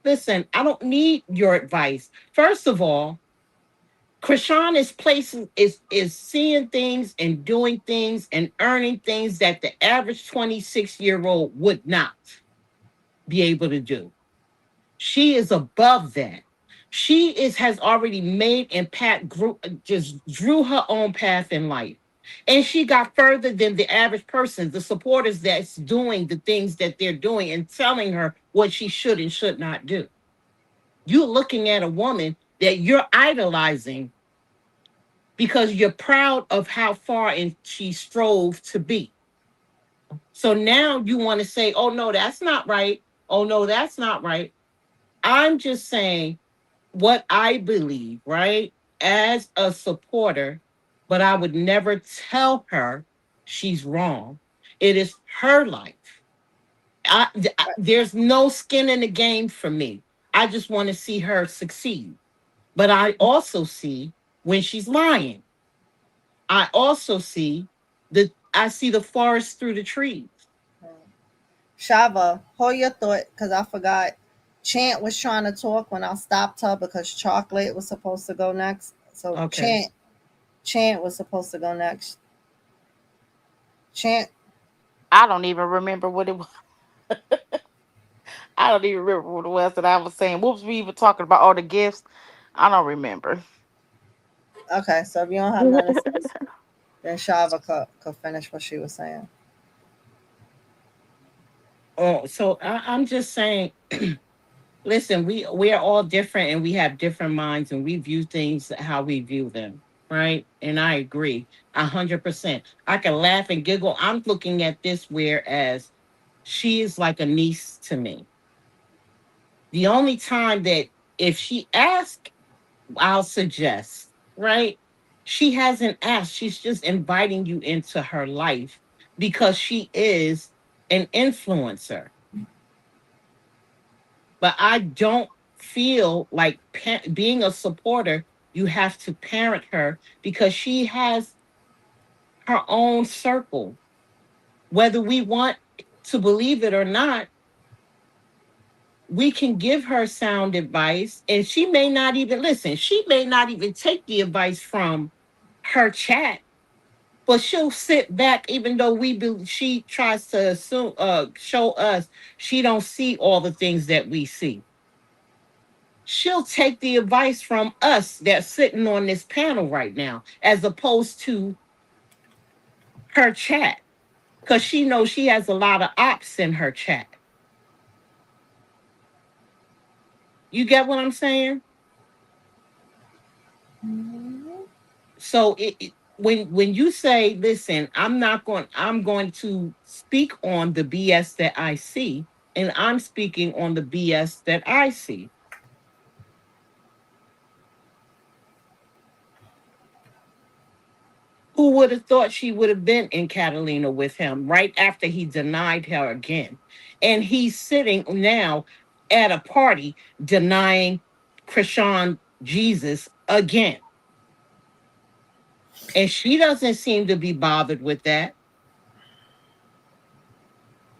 listen, I don't need your advice. First of all, Krishan is placing is seeing things and doing things and earning things that the average 26-year-old would not be able to do. She is above that. She is has already made and just drew her own path in life. And she got further than the average person, the supporters that's doing the things that they're doing and telling her what she should and should not do. You're looking at a woman that you're idolizing because you're proud of how far and she strove to be. So now you want to say, oh no, that's not right. Oh no, that's not right. I'm just saying what I believe, right? As a supporter, but I would never tell her she's wrong. It is her life. There's no skin in the game for me. I just want to see her succeed. But I also see when she's lying. I also see I see the forest through the trees. Shava, hold your thought because I forgot. Chant was trying to talk when I stopped her because Chocolate was supposed to go next. So Okay. Chant was supposed to go next. Chant. I don't even remember what it was. I don't even remember what it was that I was saying. What was we even talking about? All the gifts? I don't remember. Okay, so if you don't have nothing to say, then Shava could finish what she was saying. Oh, so I'm just saying, listen, we are all different and we have different minds and we view things how we view them, right? And I agree 100%. I can laugh and giggle. I'm looking at this whereas she is like a niece to me. The only time that if she asks, I'll suggest, right? She hasn't asked. She's just inviting you into her life because she is an influencer. But I don't feel like being a supporter, you have to parent her because she has her own circle. Whether we want to believe it or not, we can give her sound advice and she may not even listen. She may not even take the advice from her chat, but she'll sit back even though she tries to assume show us she don't see all the things that we see. She'll take the advice from us that's sitting on this panel right now, as opposed to her chat, because she knows she has a lot of ops in her chat. You get what I'm saying? So when you say, listen, I'm going to speak on the BS that I see, and I'm speaking on the BS that I see. Who would have thought she would have been in Catalina with him right after he denied her again? And he's sitting now at a party denying Krishan Jesus again. And she doesn't seem to be bothered with that.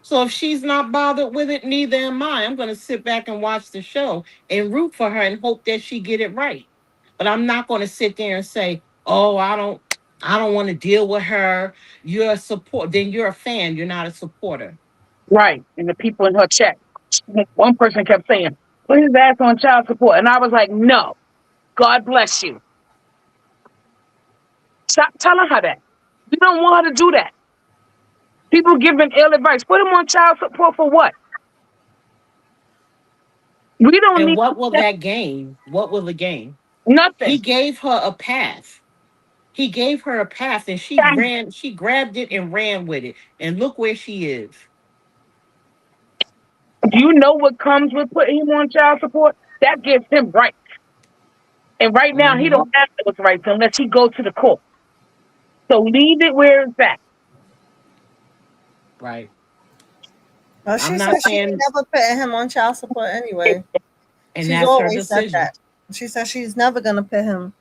So if she's not bothered with it, neither am I. I'm going to sit back and watch the show and root for her and hope that she get it right. But I'm not going to sit there and say, "Oh, I don't want to deal with her." You're a support. Then you're a fan. You're not a supporter. Right. And the people in her chat, one person kept saying, put his ass on child support. And I was like, no, God bless you. Stop telling her that. You don't want her to do that. People giving ill advice. Put him on child support for what? We don't And need what will that gain? What will the gain? He nothing. gave her a path. He gave her a path, and she And ran. She grabbed it and ran with it. And look where she is. do you know what comes with putting him on child support? That gives him rights. And right now, he Mm-hmm. don't have those rights unless he goes to the court. So leave it where it's at. Right. Well, I'm she not said she ain't saying, never putting him on child support anyway. and She's that's her always said decision. that. She said she's never gonna put him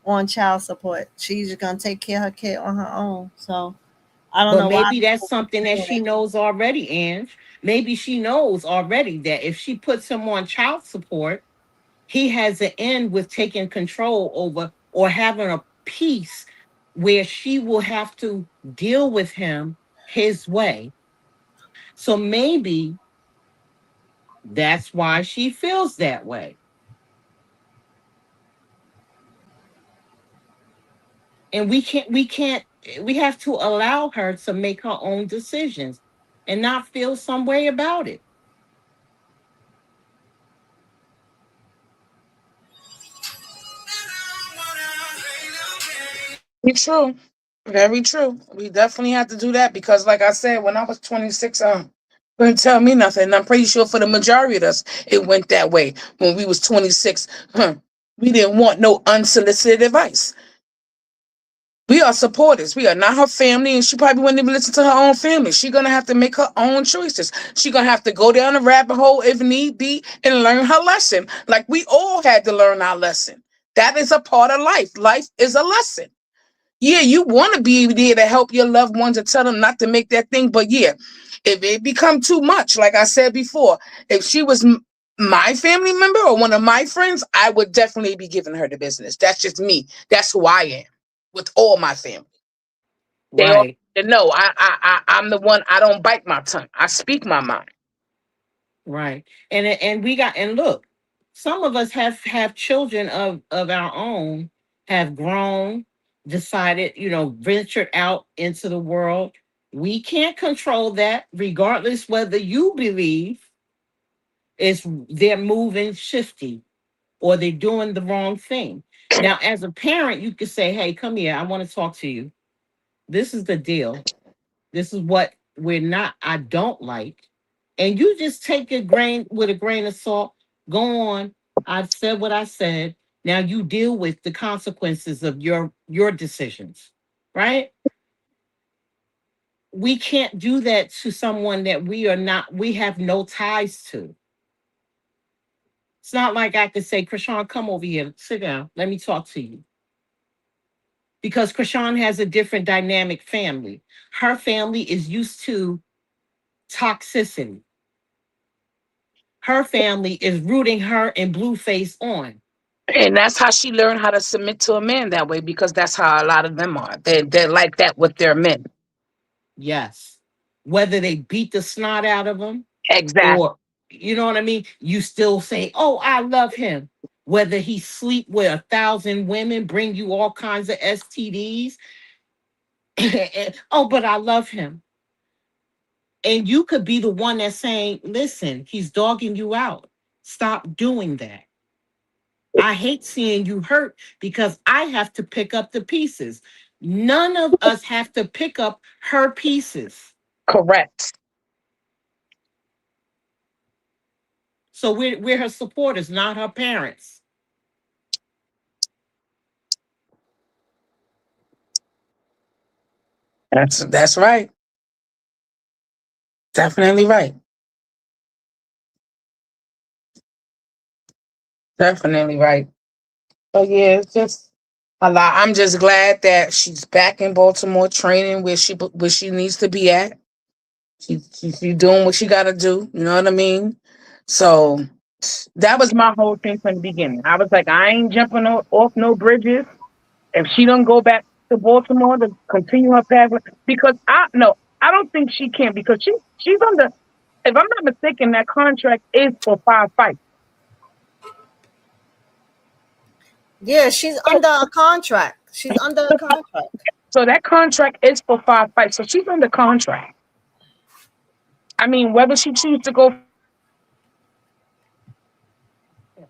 on child support. She's just gonna take care of her kid on her own. So I don't But know why maybe that's people something keep that saying she it. knows already, Ange. Maybe she knows already that if she puts him on child support, he has an end with taking control over or having a peace where she will have to deal with him his way. So maybe that's why she feels that way. And we have to allow her to make her own decisions and not feel some way about it. It's true. Very true. We definitely have to do that because, like I said, when I was 26, couldn't tell me nothing. And I'm pretty sure for the majority of us, it went that way. When we was 26, we didn't want no unsolicited advice. We are supporters. We are not her family, and she probably wouldn't even listen to her own family. She's gonna have to make her own choices. She's gonna have to go down the rabbit hole if need be and learn her lesson. Like we all had to learn our lesson. That is a part of life. Life is a lesson. Yeah, you want to be there to help your loved ones and tell them not to make that thing. But yeah, if it become too much, like I said before, if she was my family member or one of my friends, I would definitely be giving her the business. That's just me. That's who I am with all my family. They all Right. know I'm the one. I don't bite my tongue. I speak my mind. Right. And we got, and look, some of us have children of our own, have grown, decided, ventured out into the world. We can't control that, regardless whether you believe it's they're moving shifty or they're doing the wrong thing. Now, as a parent, you could say, "Hey, come here. I want to talk to you. This is the deal. This is what we're not, I don't like." And you just take a grain with a grain of salt. Go on. I've said what I said. Now you deal with the consequences of your decisions. Right? We can't do that to someone that we have no ties to. It's not like I could say, Krishan, come over here, sit down, let me talk to you. Because Krishan has a different dynamic family. Her family is used to toxicity. Her family is rooting her and Blueface on. And that's how she learned how to submit to a man that way because that's how a lot of them are. They're like that with their men. Yes. Whether they beat the snot out of them Exactly. or, you know what I mean? You still say, oh, I love him. Whether he sleep with 1,000 women, bring you all kinds of STDs. Oh, but I love him. And you could be the one that's saying, listen, he's dogging you out. Stop doing that. I hate seeing you hurt because I have to pick up the pieces. None of us have to pick up her pieces. Correct. So we're her supporters, not her parents. That's right. Definitely right. Definitely right. So yeah, it's just a lot. I'm just glad that she's back in Baltimore training where she needs to be at. She doing what she got to do. You know what I mean? So that was my whole thing from the beginning. I was like, I ain't jumping off no bridges. If she don't go back to Baltimore to continue her path, because I don't think she can because she's under. If I'm not mistaken, that contract is for 5 fights. Yeah, she's under a contract. She's under a contract. So that contract is for 5 fights. So she's under contract. I mean, whether she chooses to go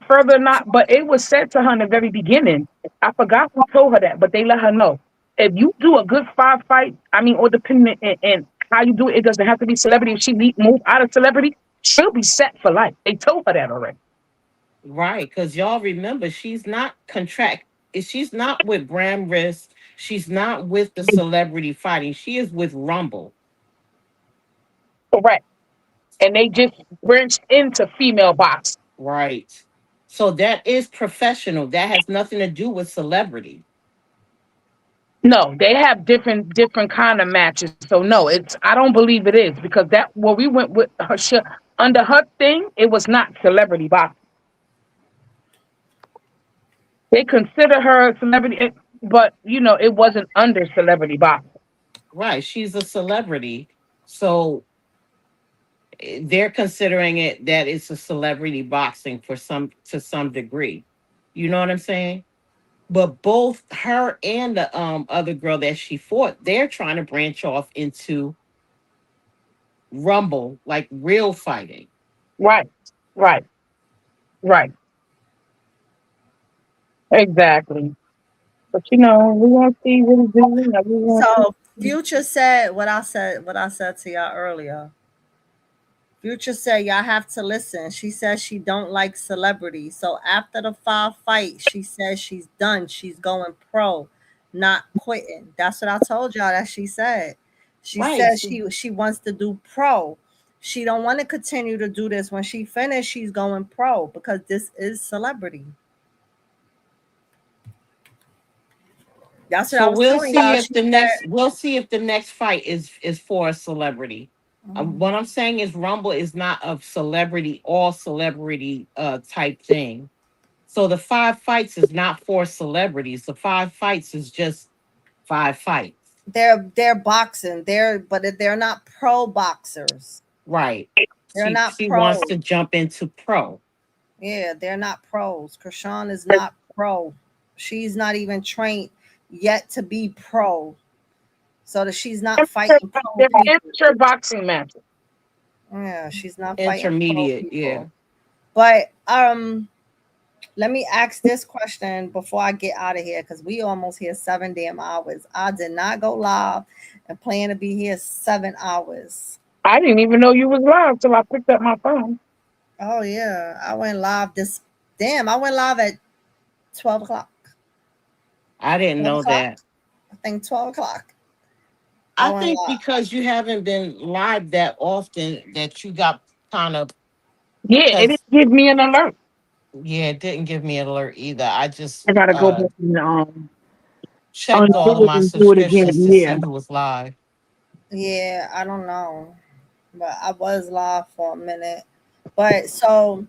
further or not, but it was said to her in the very beginning. I forgot who told her that, but they let her know. If you do a good 5 fight, I mean, or depending and how you do it, it doesn't have to be celebrity. If she move out of celebrity, she'll be set for life. They told her that already. Right. Because y'all remember, she's not she's not with Bram Wrist. She's not with the celebrity fighting. She is with Rumble. Correct. And they just branched into female boxing. Right. So that is professional. That has nothing to do with celebrity. No, they have different kind of matches. So no, it's I don't believe it is because that when we went with her under her thing, it was not celebrity boxing. They consider her a celebrity, but it wasn't under celebrity boxing. Right. She's a celebrity. So they're considering it that it's a celebrity boxing for some to some degree. You know what I'm saying? But both her and the other girl that she fought, they're trying to branch off into Rumble, like real fighting. Right, right, right. Exactly. But we want to see what he's doing. We want to So see. Future said what I said. What I said to y'all earlier. Future said y'all have to listen. She says she don't like celebrities. So after the 5 fights, she says she's done. She's going pro, not quitting. That's what I told y'all that she said. She Right. says she wants to do pro. She don't want to continue to do this. When she finished, she's going pro because this is celebrity. That's what I So was telling y'all. She said, we'll see if the next fight is for a celebrity. What I'm saying is Rumble is not a celebrity, all celebrity type thing. So the 5 fights is not for celebrities. The 5 fights is just 5 fights. they're boxing. They're not pro boxers. Right. They're not She wants pros. to jump into pro. Yeah, they're not pros. Krishan is not pro. She's not even trained yet to be pro. So that she's not fighting pro They're people. amateur boxing matches. Yeah, she's not fighting pro Intermediate, yeah. people. But let me ask this question before I get out of here because we almost here 7 damn hours. I did not go live and plan to be here 7 hours. I didn't even know you was live till I picked up my phone. Oh yeah, I went live I went live at 12 o'clock. I didn't 12 know o'clock? that. I think 12 o'clock. I went think live. because you haven't been live that often that you got kind of Yeah, it didn't give me an alert. Yeah, it didn't give me an alert either. I just I gotta go back and checked all of undo it my and do it again. subscriptions to Yeah. see who was live. Yeah, I don't know. But I was live for a minute. But so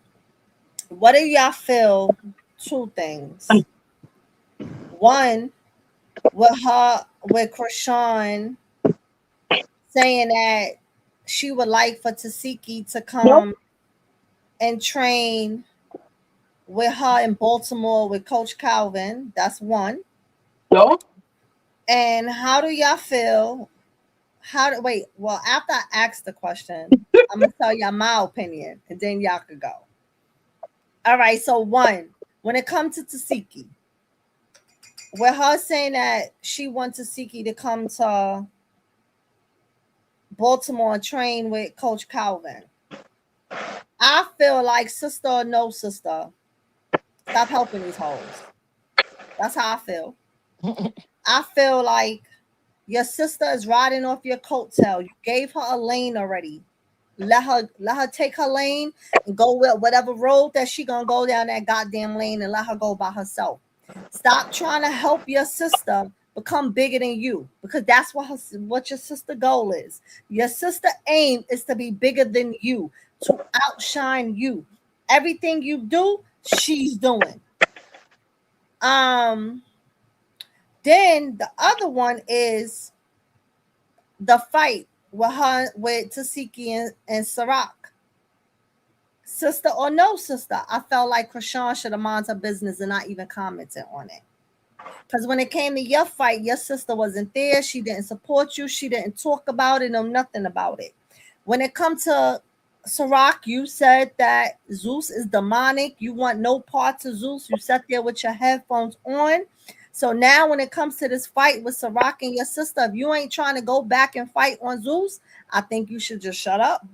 what do y'all feel? 2 things. One, with Krishan saying that she would like for Tasiki to come and train with her in Baltimore with Coach Calvin. That's one. Nope. And how do y'all feel? Well, after I ask the question, I'm gonna tell y'all my opinion, and then y'all could go. All right. So one, when it comes to Tasiki, with her saying that she wants Tasiki to come to Baltimore and train with Coach Calvin, I feel like sister or no sister, stop helping these hoes. That's how I feel. I feel like your sister is riding off your coattail. You gave her a lane already. Let her take her lane and go with whatever road that she gonna go down that goddamn lane and let her go by herself. Stop trying to help your sister become bigger than you because that's what your sister goal is. Your sister aim is to be bigger than you, to outshine you. Everything you do, she's doing. Then the other one is the fight with Tasiki and Sarak. Sister or no sister, I felt like Krishan should have minded her business and not even commented on it. Because when it came to your fight, your sister wasn't there. She didn't support you. She didn't talk about it, know nothing about it. When it comes to Sarak, you said that Zeus is demonic. You want no parts of Zeus. You sat there with your headphones on. So now when it comes to this fight with Sarak and your sister, if you ain't trying to go back and fight on Zeus, I think you should just shut up.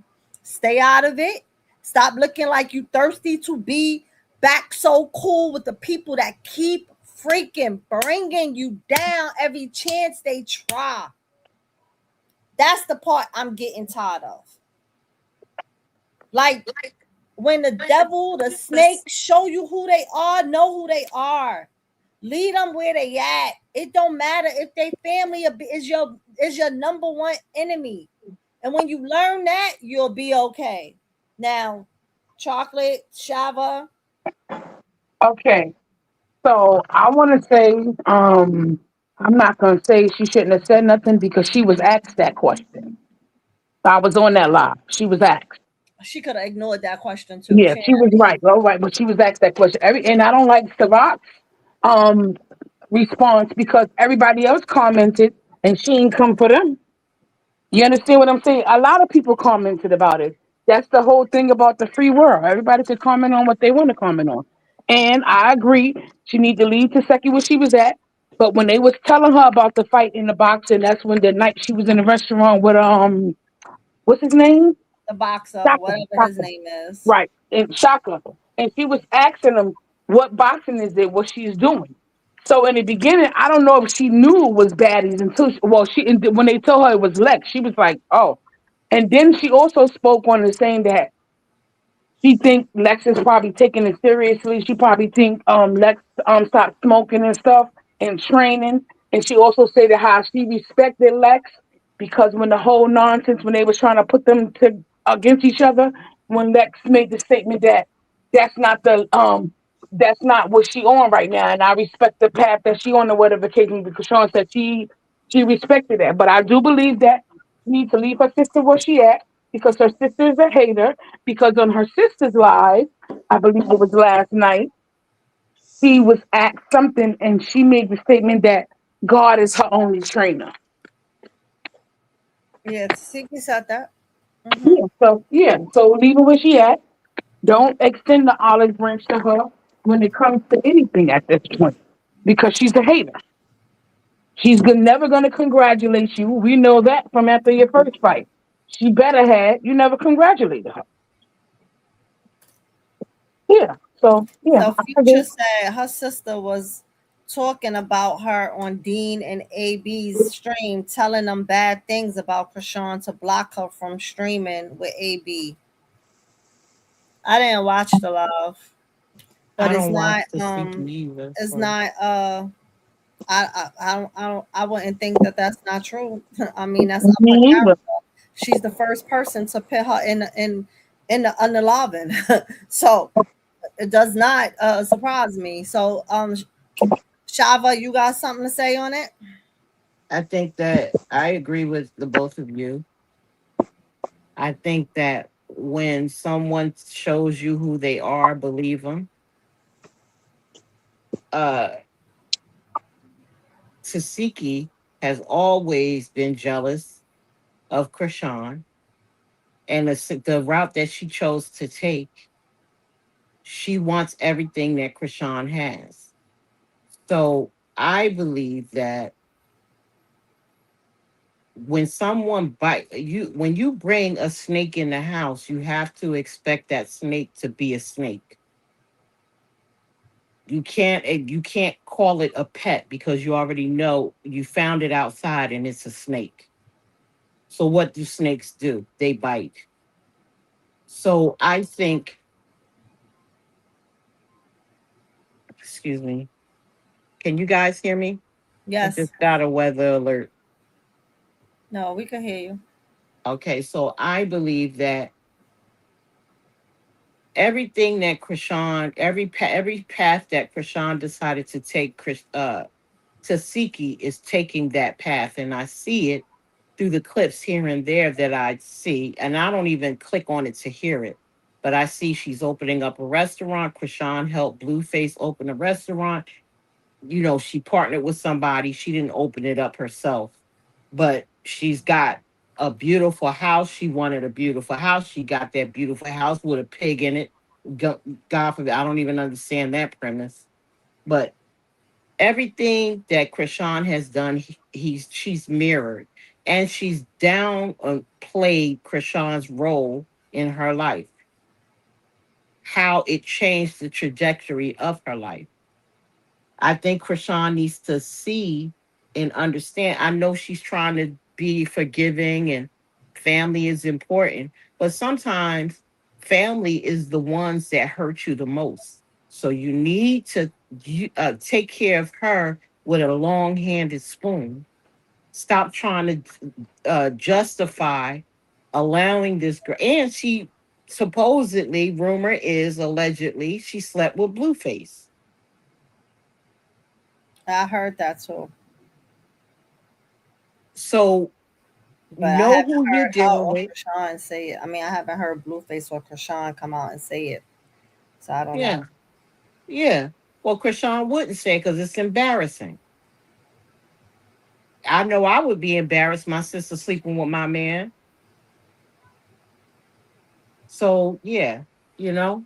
Stay out of it. Stop looking like you thirsty to be back so cool with the people that keep freaking bringing you down every chance they try. That's the part I'm getting tired of. Like when the devil, the snake show you who they are, know who they are. Lead them where they at. It don't matter if they family is your number one enemy. And when you learn that, you'll be okay. Now, chocolate, Shava. Okay, so I want to say, I'm not gonna say she shouldn't have said nothing because she was asked that question. I was on that live. She was asked. She could have ignored that question too. Yeah, She ain't she was have to right. All right, but she was asked that question. And I don't like Sarat's um response because everybody else commented and she ain't come for them. You understand what I'm saying? A lot of people commented about it. That's the whole thing about the free world. Everybody could comment on what they want to comment on. And I agree, she need to leave to second where she was at. But when they was telling her about the fight in the boxing, that's when the night she was in the restaurant with what's his name? the boxer, Shaka. whatever his Shaka. name is. Right. And Shaka. And she was asking him what boxing is it, what she's doing. So in the beginning, I don't know if she knew it was baddies until when they told her it was Lex, she was like, oh. And then she also spoke on the saying that she think Lex is probably taking it seriously. She probably think Lex stopped smoking and stuff and training. And she also said that how she respected Lex because when the whole nonsense when they was trying to put them to against each other, when Lex made the statement that that's not the that's not what she on right now, and I respect the path that she on or whatever case because Sean said she respected that. But I do believe that she needs to leave her sister where she at because her sister is a hater because on her sister's live, I believe it was last night, she was asked something and she made the statement that God is her only trainer. Yeah, Siki said that. So leave her where she at. Don't extend the olive branch to her when it comes to anything at this point because she's a hater. Never gonna congratulate you. We know that from after your first fight. She better had you never congratulated her. Yeah. So yeah, So I Future agree. said her sister was talking about her on Dean and AB's stream, telling them bad things about Krishan to block her from streaming with AB. I didn't watch the live, but I it's don't watch not the Seeking either. it's So not I wouldn't think that that's not true. I mean that's upper Me character. either. She's the first person to put her in the underloving. So it does not surprise me. So Shava, you got something to say on it? I think that I agree with the both of you. I think that when someone shows you who they are, believe them. Uh, Tasiki has always been jealous of Krishan, and the route that she chose to take, she wants everything that Krishan has. So I believe that when you bring a snake in the house, you have to expect that snake to be a snake. You can't call it a pet because you already know you found it outside and it's a snake. So what do snakes do? They bite. So I think, excuse me, can you guys hear me? I Yes. just got a weather alert. No, we can hear you. Okay, so I believe that everything that Krishan, every path that Krishan decided to take, Tasiki is taking that path, and I see it through the clips here and there that I see, and I don't even click on it to hear it. But I see she's opening up a restaurant. Krishan helped Blueface open a restaurant. She partnered with somebody. She didn't open it up herself, but she's got a beautiful house. She wanted a beautiful house. She got that beautiful house with a pig in it. God forbid, I don't even understand that premise. But everything that Krishan has done, she's mirrored, and she's down played Krishan's role in her life, how it changed the trajectory of her life. I think Krishan needs to see and understand. I know she's trying to be forgiving and family is important, but sometimes family is the ones that hurt you the most. So you need to take care of her with a long handed spoon. Stop trying to justify allowing this girl. And she supposedly, rumor is allegedly, she slept with Blueface. I heard that too, So but I know haven't who you're heard her dealing or with. Krishan say it. I mean, I haven't heard Blueface or Krishan come out and say it, so I don't know. Yeah, yeah. Well, Krishan wouldn't say because it's embarrassing. I know I would be embarrassed. My sister sleeping with my man. So yeah, you know,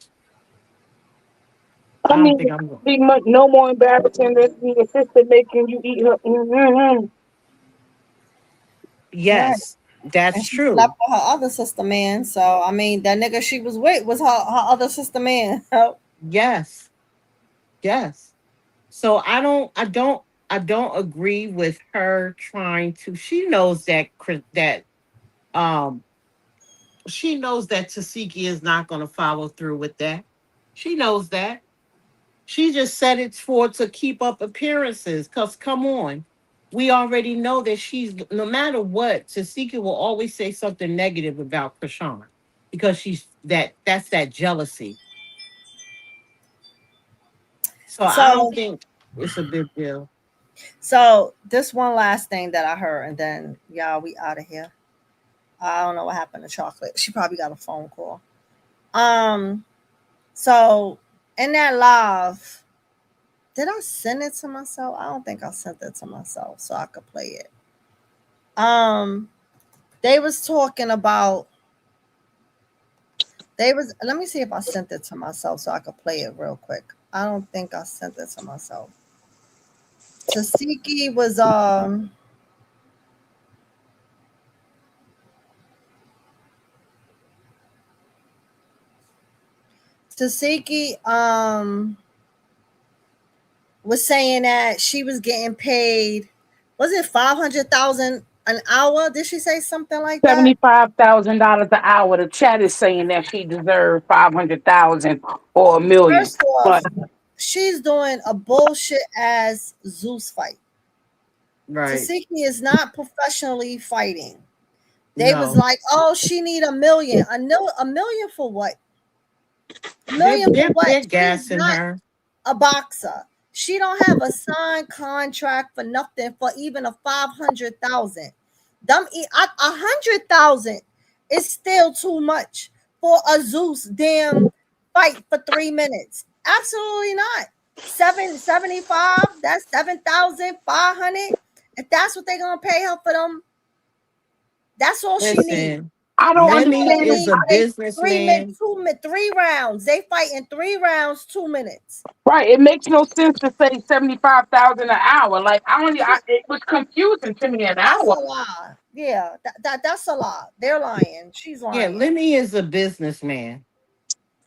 I I don't mean, think I'm going. be no more embarrassing than your sister making you eat her. Right. Yes, that's And she slept true. with her other sister man. So I mean, that nigga she was with was her other sister man. Yes, yes. So I don't agree with her trying to. She knows that um she knows that Tasiki is not going to follow through with that. She knows that. She just said it's for to keep up appearances. Cause come on, we already know that she's no matter what, Tasiki will always say something negative about Krishan because that's that jealousy. So I don't so think it's a big deal. so this one last thing that I heard, and then y'all we out of here. I don't know what happened to Chocolate. She probably got a phone call. Um, so in that live, did I send it to myself? I don't think I sent it to myself so I could play it. Um, they was talking about they was let me see if I sent it to myself so I could play it real quick. I don't think I sent it to myself. Tasiki was Tasiki was saying that she was getting paid, was it 500,000 an hour? Did she say something like that? $75,000 an hour. The chat is saying that she deserved 500,000 or 1 million. First But off, she's doing a bullshit ass Zeus fight. Right. Tasiki is not professionally fighting. They was No. like, oh, she need a million. A million for what? A They're million for they're what? they're She's gassing not her. a boxer. She don't have a signed contract for nothing for even a 500,000. Dumb, 100,000 is still too much for a Zeus damn fight for 3 minutes. Absolutely not. 775. That's 7,500. If that's what they're gonna pay her for them, that's all she needs. Listen, I don't That's all Lemmy they understand is need. a how they. businessman. 3 rounds. They fight in 3 rounds, 2 minutes. Right, it makes no sense to say 75,000 an hour. Like it was confusing to me an That's hour. a lie. Yeah, that's a lie. They're lying. She's Yeah, lying. Lemmy is a businessman.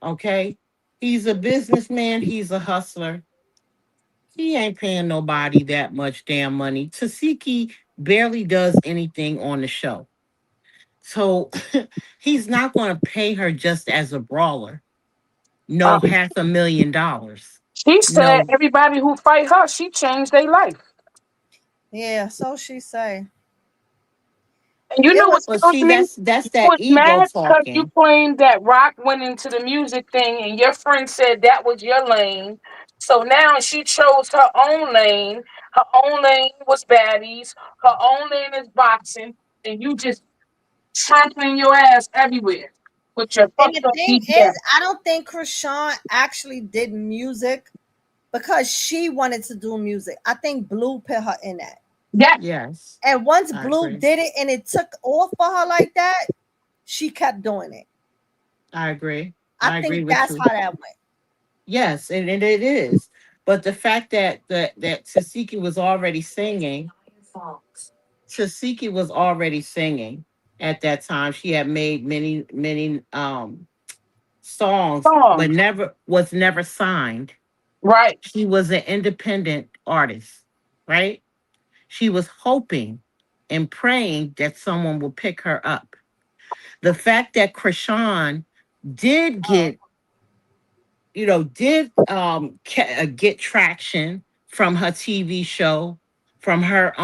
Okay, he's a businessman. He's a hustler. He ain't paying nobody that much damn money. Tasiki barely does anything on the show, so he's not going to pay her just as a brawler. Uh, No, $500,000. she said No. everybody who fight her, she changed their life. Yeah, so she say. And you It know what was Well, kills see, me? that's You that was ego mad because you talking. claimed that Rock went into the music thing and your friend said that was your lane. So now she chose her own lane. Her own lane was baddies. Her own lane is boxing. And you just trampling your ass everywhere with your and fucked the up thing DPS. is, I don't think Krishan actually did music because she wanted to do music. I think Blue put her in that. Yes. Yes, And once I Blue agree. did it and it took off for her like that, she kept doing it. I agree. I I agree think with that's you. how that went. Yes, and it is. But the fact that Tasiki was already singing, Tasiki was already singing at that time. She had made many songs, but Songs. never was never signed. Right. She was an independent artist, right? She was hoping and praying that someone would pick her up. The fact that Krishan did get, get traction from her TV show, from her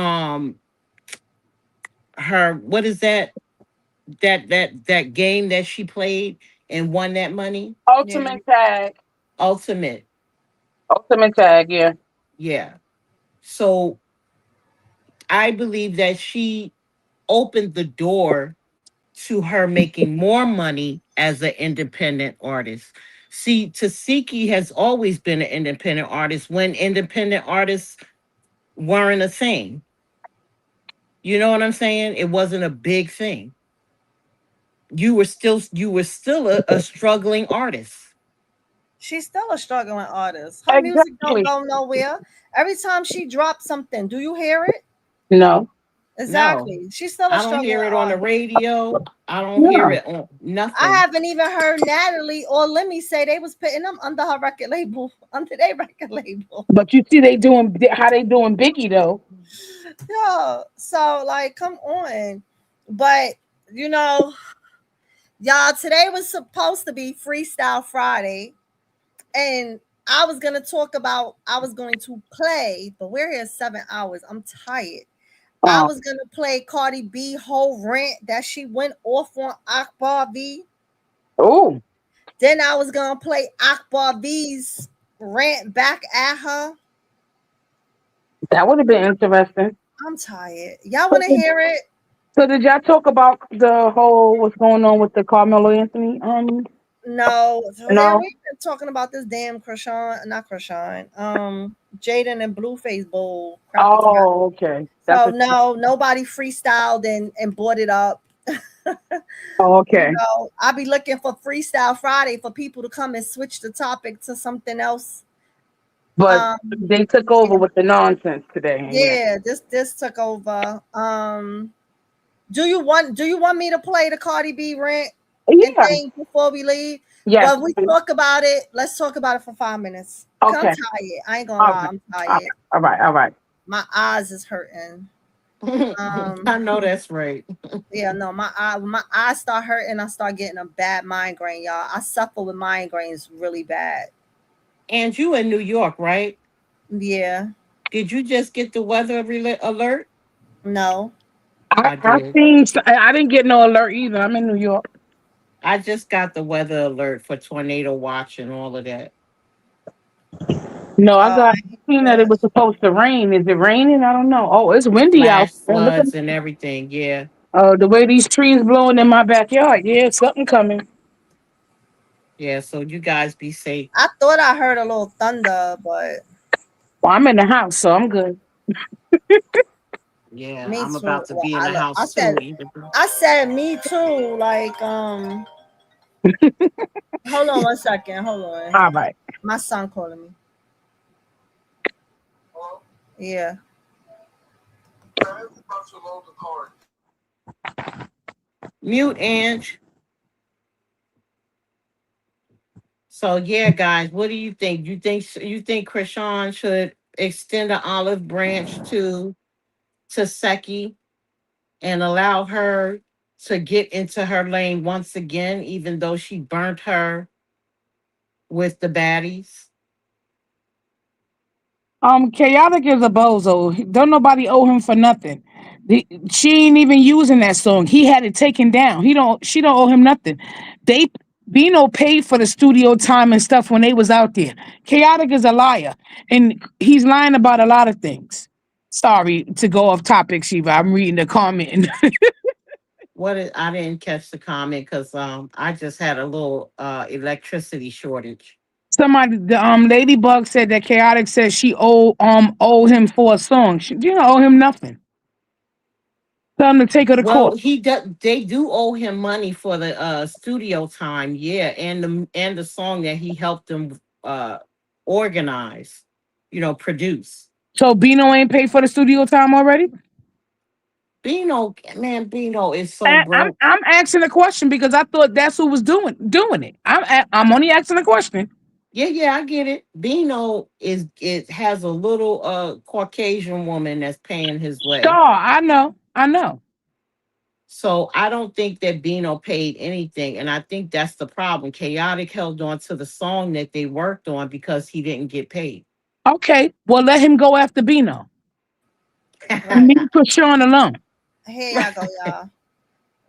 what is that game that she played and won that money? Yeah. Ultimate tag. Ultimate. Ultimate tag. Yeah. Yeah. So I believe that she opened the door to her making more money as an independent artist. See, Tasiki has always been an independent artist when independent artists weren't a thing. You know what I'm saying? It wasn't a big thing. You were still a struggling artist. She's still a struggling artist. Her music don't Exactly. go nowhere. Every time she drops something, do you hear it? No. No, Exactly. She's still a I don't struggling hear it on the artist. radio. I don't hear No. it on I nothing. haven't even heard Natalie or Lemmy say they was putting them under her record label, under their record label. But you see, they doing how they doing Biggie though. Yeah. So like, come on. But you know, y'all, today was supposed to be Freestyle Friday, and I was going to play, but we're here 7 hours. I'm tired. I was gonna play Cardi B whole rant that she went off on Akbar V. Oh, Then I was gonna play Akbar V's rant back at her. that would have been interesting. I'm tired. Y'all want to hear it? So did y'all talk about the whole what's going on with the Carmelo Anthony? No. So there No. we've been talking about this damn Krishan, not Krishan, Jaidyn and Blueface Bowl crappy crap. Oh, okay. That's So a, no, nobody freestyled and brought it up. oh, okay. I'll be looking for Freestyle Friday for people to come and switch the topic to something else. But Um, they took over with the nonsense today. Yeah. yeah, this took over. Do you want me to play the Cardi B rant and Yeah. thing before we leave? Yes. Well, we talk about it. Let's talk about it for 5 minutes. 'Cause I'm Okay. tired. I ain't gonna All lie, right. I'm All tired. right. All right. All right. My eyes is hurting. I know that's right. Yeah, no, my eyes start hurting. I start getting a bad migraine, y'all. I suffer with migraines really bad. And you in New York, right? Yeah, Did you just get the weather alert? no. I, I I did. seen. I didn't get no alert either. I'm in New York. I just got the weather alert for tornado watch and all of that. No, I Oh, got seen that it was supposed to rain. Is it raining? I don't know. Oh, it's windy out Flash there. Look at floods and everything. Yeah. the way these trees blowing in my backyard. Yeah, something coming. Yeah. So you guys be safe. I thought I heard a little thunder, but Well, I'm in the house, so I'm good. Yeah. me I'm too. about to Well, be in the I house said too. Even though- I said me too. Like, hold on one second. Hold on. All right. My son calling me. Yeah. Mute Ange. So yeah, guys, what do you think? You think Krishan should extend an olive branch to Seki and allow her to get into her lane once again, even though she burnt her with the baddies? Chaotic is a bozo. Don't nobody owe him for nothing. She ain't even using that song. He had it taken down. He don't. She don't owe him nothing. They Bino paid for the studio time and stuff when they was out there. Chaotic is a liar, and he's lying about a lot of things. Sorry to go off topic, Shiva. I'm reading the comment. I didn't catch the comment because I just had a little electricity shortage. Somebody, the ladybug said that chaotic said she owe him for a song. She don't owe him nothing. Tell him to take her to Well, court. they do owe him money for the studio time, yeah, and the song that he helped them organize, produce. So Bino ain't paid for the studio time already? Bino is so broke. I'm asking a question because I thought that's who was doing it. I'm only asking a question. Yeah, I get it. Bino has a little Caucasian woman that's paying his Star, way. I know. So I don't think that Bino paid anything. And I think that's the problem. Chaotic held on to the song that they worked on because he didn't get paid. Okay, well let him go after Bino. Right. Leave Krishan alone. Here y'all go, y'all.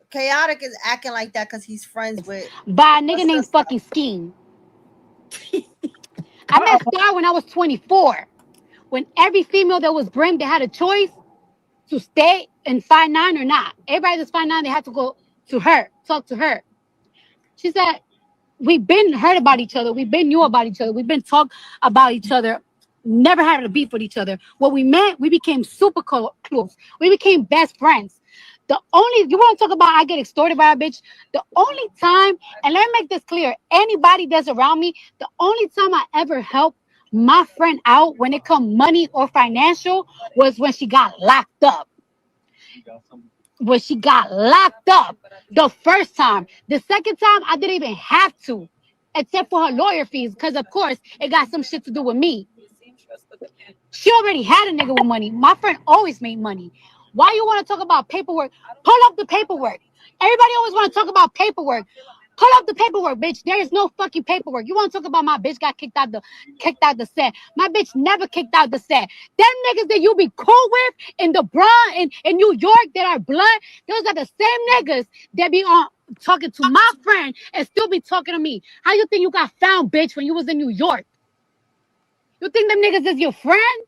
Chaotic is acting like that because he's friends with By a her nigga named sister. fucking Scheme. I met Star when I was 24. When every female that was brim, they had a choice to stay in 5'9" or not. Everybody that's 5'9", they had to go to her, talk to her. She said, we've been heard about each other. We've been knew about each other. We've been talk about each other. Never had a beef with each other. When we met, we became super close. We became best friends. The only you want to talk about I get extorted by a bitch. The only time, and let me make this clear, anybody that's around me, the only time I ever helped my friend out when it come money or financial was when she got locked up. When she got locked up the first time. The second time, I didn't even have to, except for her lawyer fees, because of course it got some shit to do with me. She already had a nigga with money. My friend always made money. Why you want to talk about paperwork? Pull up the paperwork. Everybody always want to talk about paperwork. Pull up the paperwork, bitch. There is no fucking paperwork. You want to talk about my bitch got kicked out the set? My bitch never kicked out the set. Them niggas that you be cool with in the Bronx in New York that are blood, those are the same niggas that be on talking to my friend and still be talking to me. How you think you got found, bitch, when you was in New York? You think them niggas is your friend?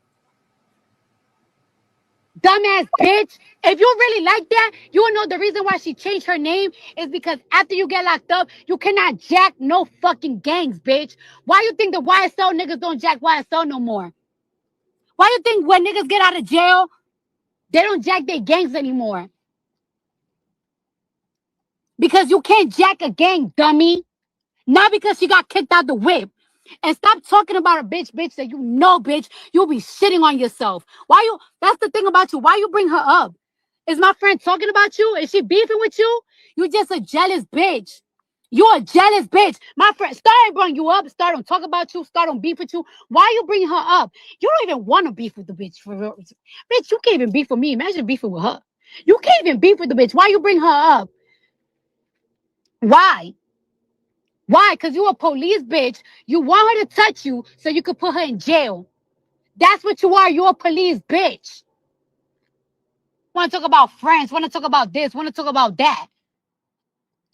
Dumbass bitch. If you really like that, you will know the reason why she changed her name is because after you get locked up, you cannot jack no fucking gangs, bitch. Why you think the YSL niggas don't jack YSL no more? Why you think when niggas get out of jail, they don't jack their gangs anymore? Because you can't jack a gang, dummy. Not because she got kicked out the whip. And stop talking about a bitch that you know, bitch. You'll be shitting on yourself. Why you? That's the thing about you. Why you bring her up? Is my friend talking about you? Is she beefing with you? You just a jealous bitch. You a jealous bitch. My friend, Star ain't bring you up. Star don't talk about you. Star don't beef with you. Why you bring her up? You don't even want to beef with the bitch for real. Bitch, you can't even beef with me. Imagine beefing with her. You can't even beef with the bitch. Why you bring her up? Why? Why? Because you a police bitch. You want her to touch you so you could put her in jail. That's what you are. You're a police bitch. Want to talk about friends. Want to talk about this. Want to talk about that.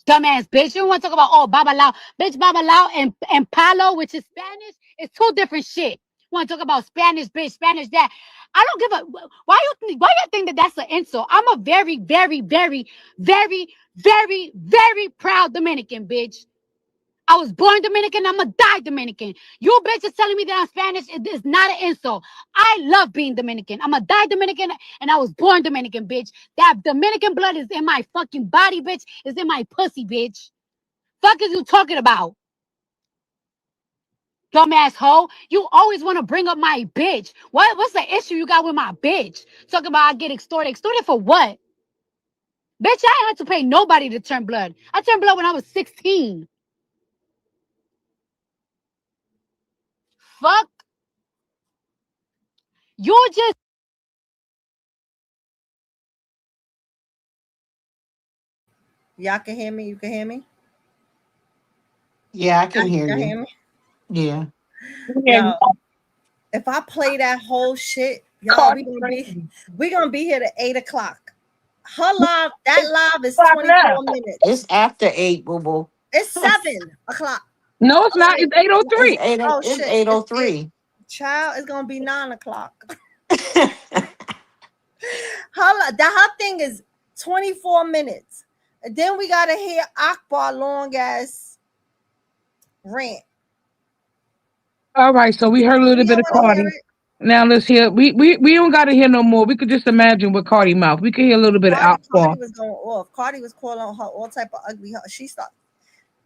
Dumbass bitch. You want to talk about, oh, Baba Lao. Bitch, Baba Lao and Palo, which is Spanish, is two different shit. Want to talk about Spanish bitch, Spanish that. I don't give a... Why you think that that's an insult? I'm a very, very, very, very, very, very proud Dominican, bitch. I was born Dominican. I'm gonna die Dominican. You bitches telling me that I'm Spanish. It is not an insult. I love being Dominican. I'm gonna die Dominican, and I was born Dominican, bitch. That Dominican blood is in my fucking body, bitch. Is in my pussy, bitch. Fuck is you talking about? Dumbass hoe. You always want to bring up my bitch. What's the issue you got with my bitch? Talking about I get extorted. Extorted for what? Bitch, I ain't had to pay nobody to turn blood. I turned blood when I was 16. Fuck. You just... Y'all can hear me? You can hear me? Yeah, I can hear Y'all you. hear me? Yeah. Yo, if I play that whole shit, y'all, we gonna be here at 8 o'clock. Her live, that live is 24 minutes. It's after 8, boo boo. It's 7 o'clock. No, it's not. It's It's 8:03. 8 Oh it's shit! 8:03. Child, it's gonna be 9 o'clock. Her thing is 24 minutes. And then we gotta hear Akbar long ass rant. All right, so we heard a little bit of Want to hear Cardi. it? Now let's hear. We don't got to hear no more. We could just imagine what Cardi mouth. We could hear a little bit of Cardi Akbar. was going off. Cardi was calling her all type of ugly. She started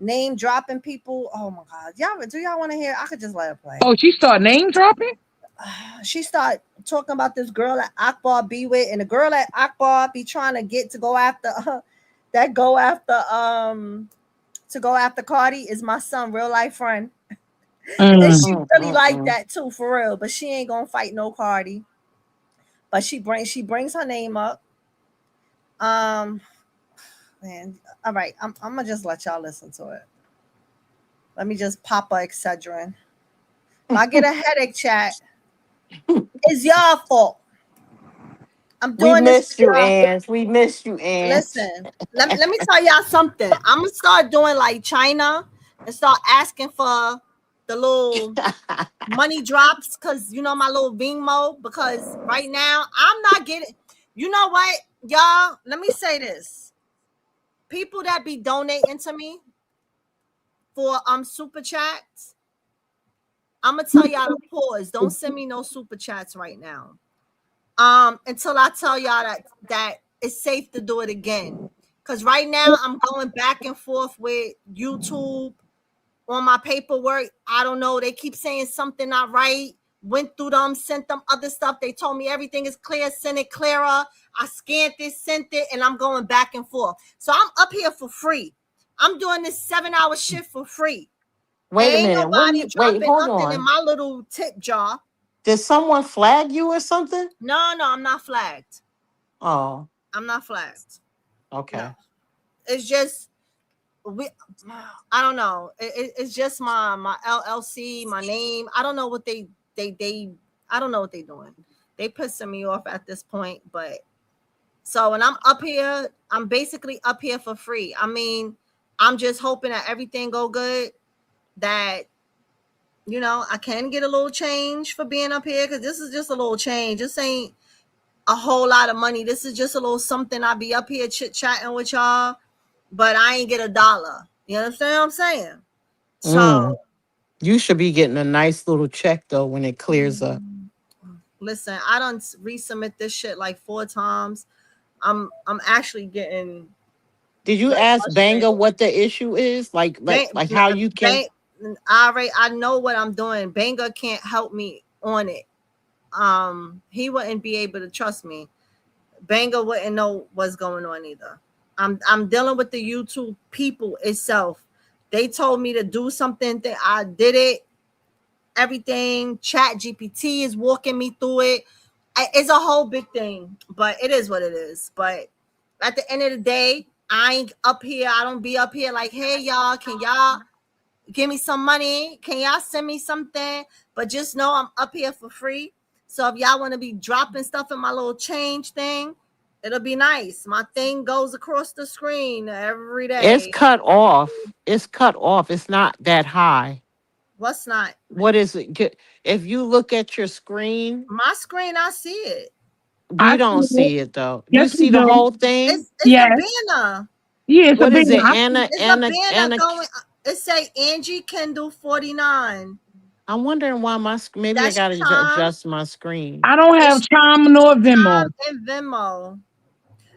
name dropping people. Oh my god, do y'all want to hear? I could just let her play. Oh, she started name dropping. She started talking about this girl that Akbar be with, and the girl that Akbar be trying to get to go after to go after Cardi is my son, real life friend. And Mm. she really like that too, for real. But she ain't gonna fight no Cardi. But she brings her name up. Um, man, all right. I'm gonna just let y'all listen to it. Let me just pop a Excedrin. If I get a headache, chat, it's y'all fault. I'm We doing this for missed you, y'all. Ange. We missed you, Ange. Listen, let me tell y'all something. I'm gonna start doing like China and start asking for the little money drops because you know my little Venmo. Because right now I'm not getting. You know what, y'all? Let me say this: people that be donating to me for super chats, I'm gonna tell y'all to pause. Don't send me no super chats right now. Until I tell y'all that it's safe to do it again. Cause right now I'm going back and forth with YouTube on my paperwork. I don't know. They keep saying something not right. Went through them, sent them other stuff. They told me everything is clear, send it clearer. I scanned it, sent it, and I'm going back and forth. So I'm up here for free. I'm doing this 7-hour shift for free. Wait a Ain't minute. What do nobody you wait? dropping Hold nothing in on. my little tip jar. Did someone flag you or something? No, I'm not flagged. Oh, I'm not flagged. No, okay. it's just we. I don't know. It's just my LLC, my name. I don't know what they. I don't know what they're doing. They pissing me off at this point. But so when I'm up here, I'm basically up here for free. I mean, I'm just hoping that everything go good. That I can get a little change for being up here because this is just a little change. This ain't a whole lot of money. This is just a little something. I be up here chit chatting with y'all, but I ain't get a dollar. You understand what I'm saying? So Mm. You should be getting a nice little check though when it clears up. listen, I done resubmit this shit like 4 times. I'm actually getting Did you like ask Banga frustrated. what the issue is? Bang, Like how you can? bang, I know what I'm doing. Banga can't help me on it. He wouldn't be able to trust me. Banga wouldn't know what's going on either. I'm dealing with the YouTube people itself. They told me to do something that I did it. Everything. Chat GPT is walking me through it. It's a whole big thing, but it is what it is. But at the end of the day, I ain't up here. I don't be up here like, hey y'all, can y'all give me some money? Can y'all send me something? But just know I'm up here for free. So if y'all want to be dropping stuff in my little change thing, it'll be nice. My thing goes across the screen every It's day. cut off. It's cut off. It's not that high. What's not? What is it? If you look at your screen, My screen, I see it. I we see don't it. see it though. You Yes, we see the do. whole thing? It's the Yes. banner. Yeah, it's a What big is it? one. It's a banner going. It say Angie Kendall 49. I'm wondering why maybe I That's gotta Chime. adjust my screen. I don't have It's Chime nor Venmo. Chime and Venmo.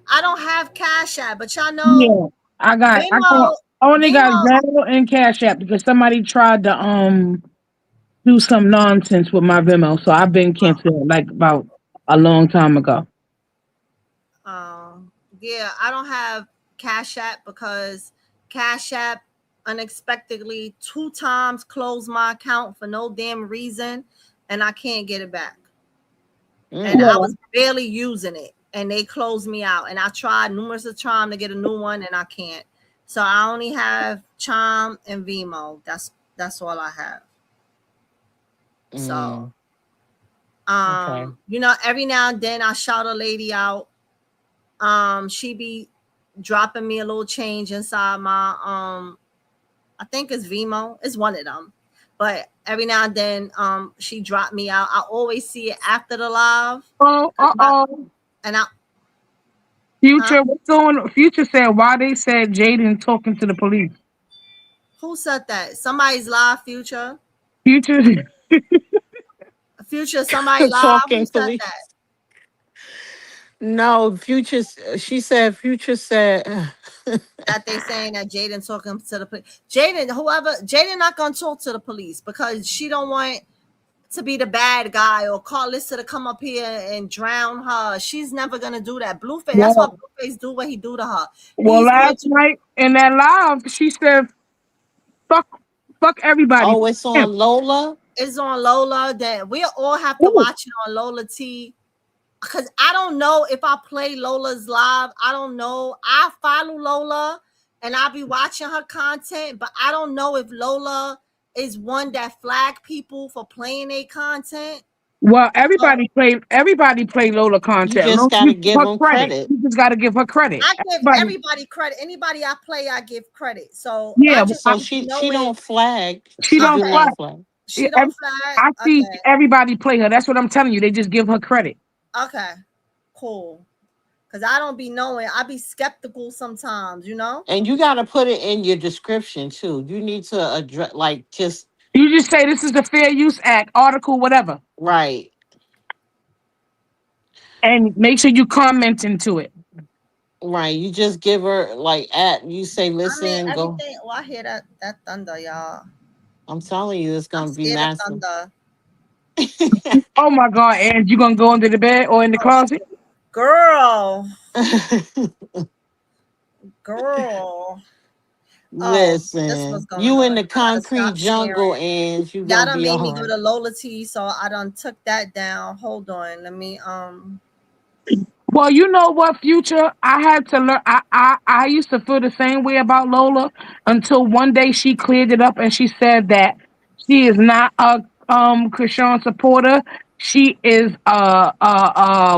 I don't have Cash App, but y'all know Yeah, I Venmo. only got Venmo. Venmo and Cash App because somebody tried to do some nonsense with my Venmo, so I've been canceled like about a long time ago. Yeah, I don't have Cash App because Cash App unexpectedly 2 times closed my account for no damn reason, and I can't get it back. And I Yeah. was barely using it, and they closed me out. And I tried numerous of times to get a new one, and I can't. So I only have Chime and Vimo. That's all I have. So Mm, okay. every now and then I shout a lady out. She be dropping me a little change inside my I think it's Vimo. It's one of them. But every now and then she dropped me out. I always see it after the live. Oh, And I Future, what's going on? Future said why they said Jaden talking to the police. who said that? Somebody's live, Future. Future. Future, somebody live. Who Talking said police. that? No, Future. She said. Future said. That they saying that Jaden talking to the police. Jaden not gonna talk to the police because she don't want to be the bad guy or Carlissa to come up here and drown her. She's never gonna do that. Blueface, that's why Well, Blueface do what he do to her. well, He's going last to night in that live, she said, "Fuck." Fuck everybody. Oh, it's on Lola. It's on Lola. That we all have to Ooh. watch it on Lola T. Because I don't know if I play Lola's live. I don't know. I follow Lola and I'll be watching her content, but I don't know if Lola is one that flag people for playing their content. Well, So everybody play Lola You content. just Look, gotta you give give her them credit. credit. You just gotta give her credit. I give Everybody, everybody credit. Anybody I play, I give credit. So I yeah, just So don't be she knowing. don't flag. she She don't do Okay. flag. not flag. Yeah, She don't flag. I see Okay. everybody play her. That's what I'm telling you. They just give her credit. Okay. Cool. Because I don't be knowing. I be skeptical sometimes, you know? And you gotta put it in your description too. You need to address like just You just say this is the Fair Use Act article, whatever, right. and make sure you comment into it. Right. You just give her like you say I mean, listen, go. everything. Oh, I hear that thunder, y'all. I'm telling you it's I'm gonna be scared of massive. thunder. Oh my God, and you gonna go into the bed or in the closet? Girl. Girl. Oh, this was Listen, going you on. in the I gotta concrete stop jungle sharing. and you Y'all gonna done be made all me go right. to Lola T, so I done took that down. Hold on. Let me Well, you know what, Future? I had to learn. I used to feel the same way about Lola until one day she cleared it up and she said that she is not a Krishan supporter. She is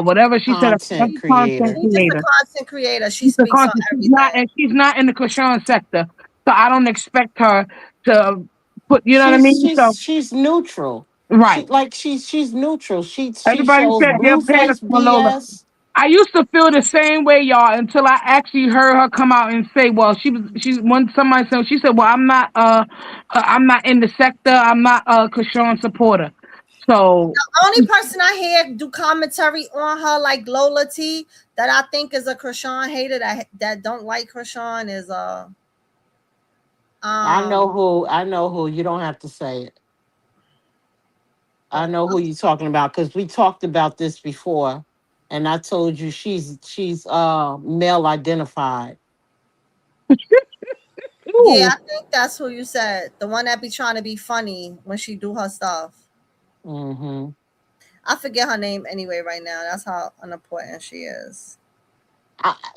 whatever she said, a Content content creator. She's just a creator. content creator. She She's a speaks on content. everything. She's not in the Krishan sector. So I don't expect her to put. You know what I She's mean? So she's she's neutral. right. She's neutral. She Everybody shows said they're paying Blueface for Lola. BS. I used to feel the same way, y'all, until I actually heard her come out and say, "Well, she's when somebody said she said, well, I'm not in the sector. I'm not a Krishan supporter." So Only person I hear do commentary on her like Lola T that I think is a Krishan hater that don't like Krishan is I know um who. I know who. You don't have to say it. I know who you're talking about because we talked about this before, and I told you she's male identified. yeah, ooh, I think that's who you said. The one that be trying to be funny when she do her stuff. Mm-hmm. I forget her name anyway right now. That's how unimportant she is.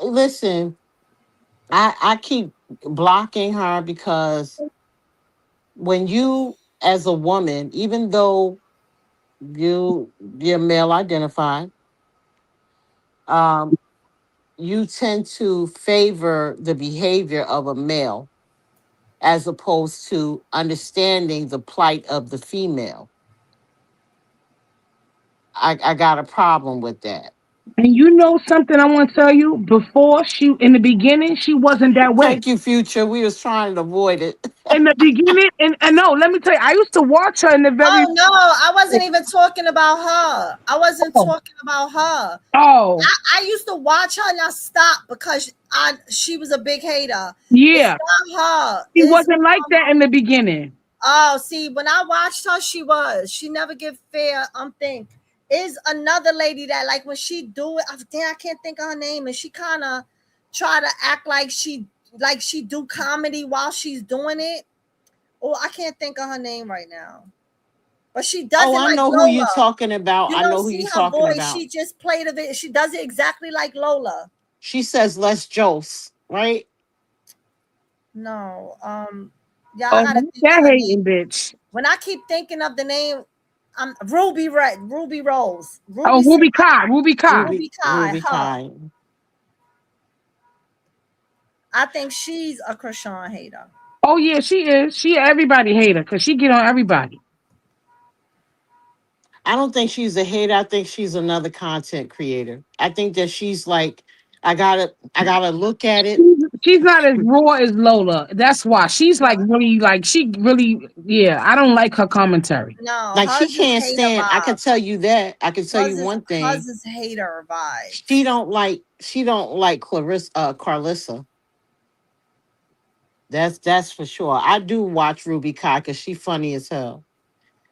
Listen, I keep blocking her because when you as a woman, even though you're male identified, um, you tend to favor the behavior of a male as opposed to understanding the plight of the female. I got a problem with that. and you know something I want to tell you. Before she, in the beginning, she wasn't that way. Thank you, Future. We was trying to avoid it. In the beginning, and no, let me tell you, I used to watch her in the very. Oh no, I wasn't even talking about her. I wasn't Oh, talking about her. oh I used to watch her and I stopped because she was a big hater. It's yeah, not her. she wasn't like that in the beginning. Oh, see, when I watched her, she was. She never give fair think. Is another lady that like when she do it, I can't think of her name, and she kind of try to act like she do comedy while she's doing it. Oh, I can't think of her name right now. But she does Oh, it I like know who you're Lola. talking about. You I don't know who see you're her talking voice. about. She just played of it. She does it exactly like Lola. She says let's Jose, right? No. Yeah, I Oh, gotta think of that her name. hating bitch. When I keep thinking of the name, Ruby Red, Ruby Rose, Oh, Ruby Ruby Kai, Ruby Kai. Ruby Kai. Ruby Her. Kai. I think she's a Krishan hater. Oh yeah, she is. She everybody hate her because she get on everybody. I don't think she's a hater. I think she's another content creator. I think that she's like, I gotta look at it. She's not as raw as Lola. That's why she's like really like she really yeah. I don't like her commentary. No, Like she hers is can't hater stand. I can tell vibes. you that. I can tell you one Hers thing. is hater She vibes. don't like. She don't like Carlissa. That's for sure. I do watch Ruby Kai because she funny as hell,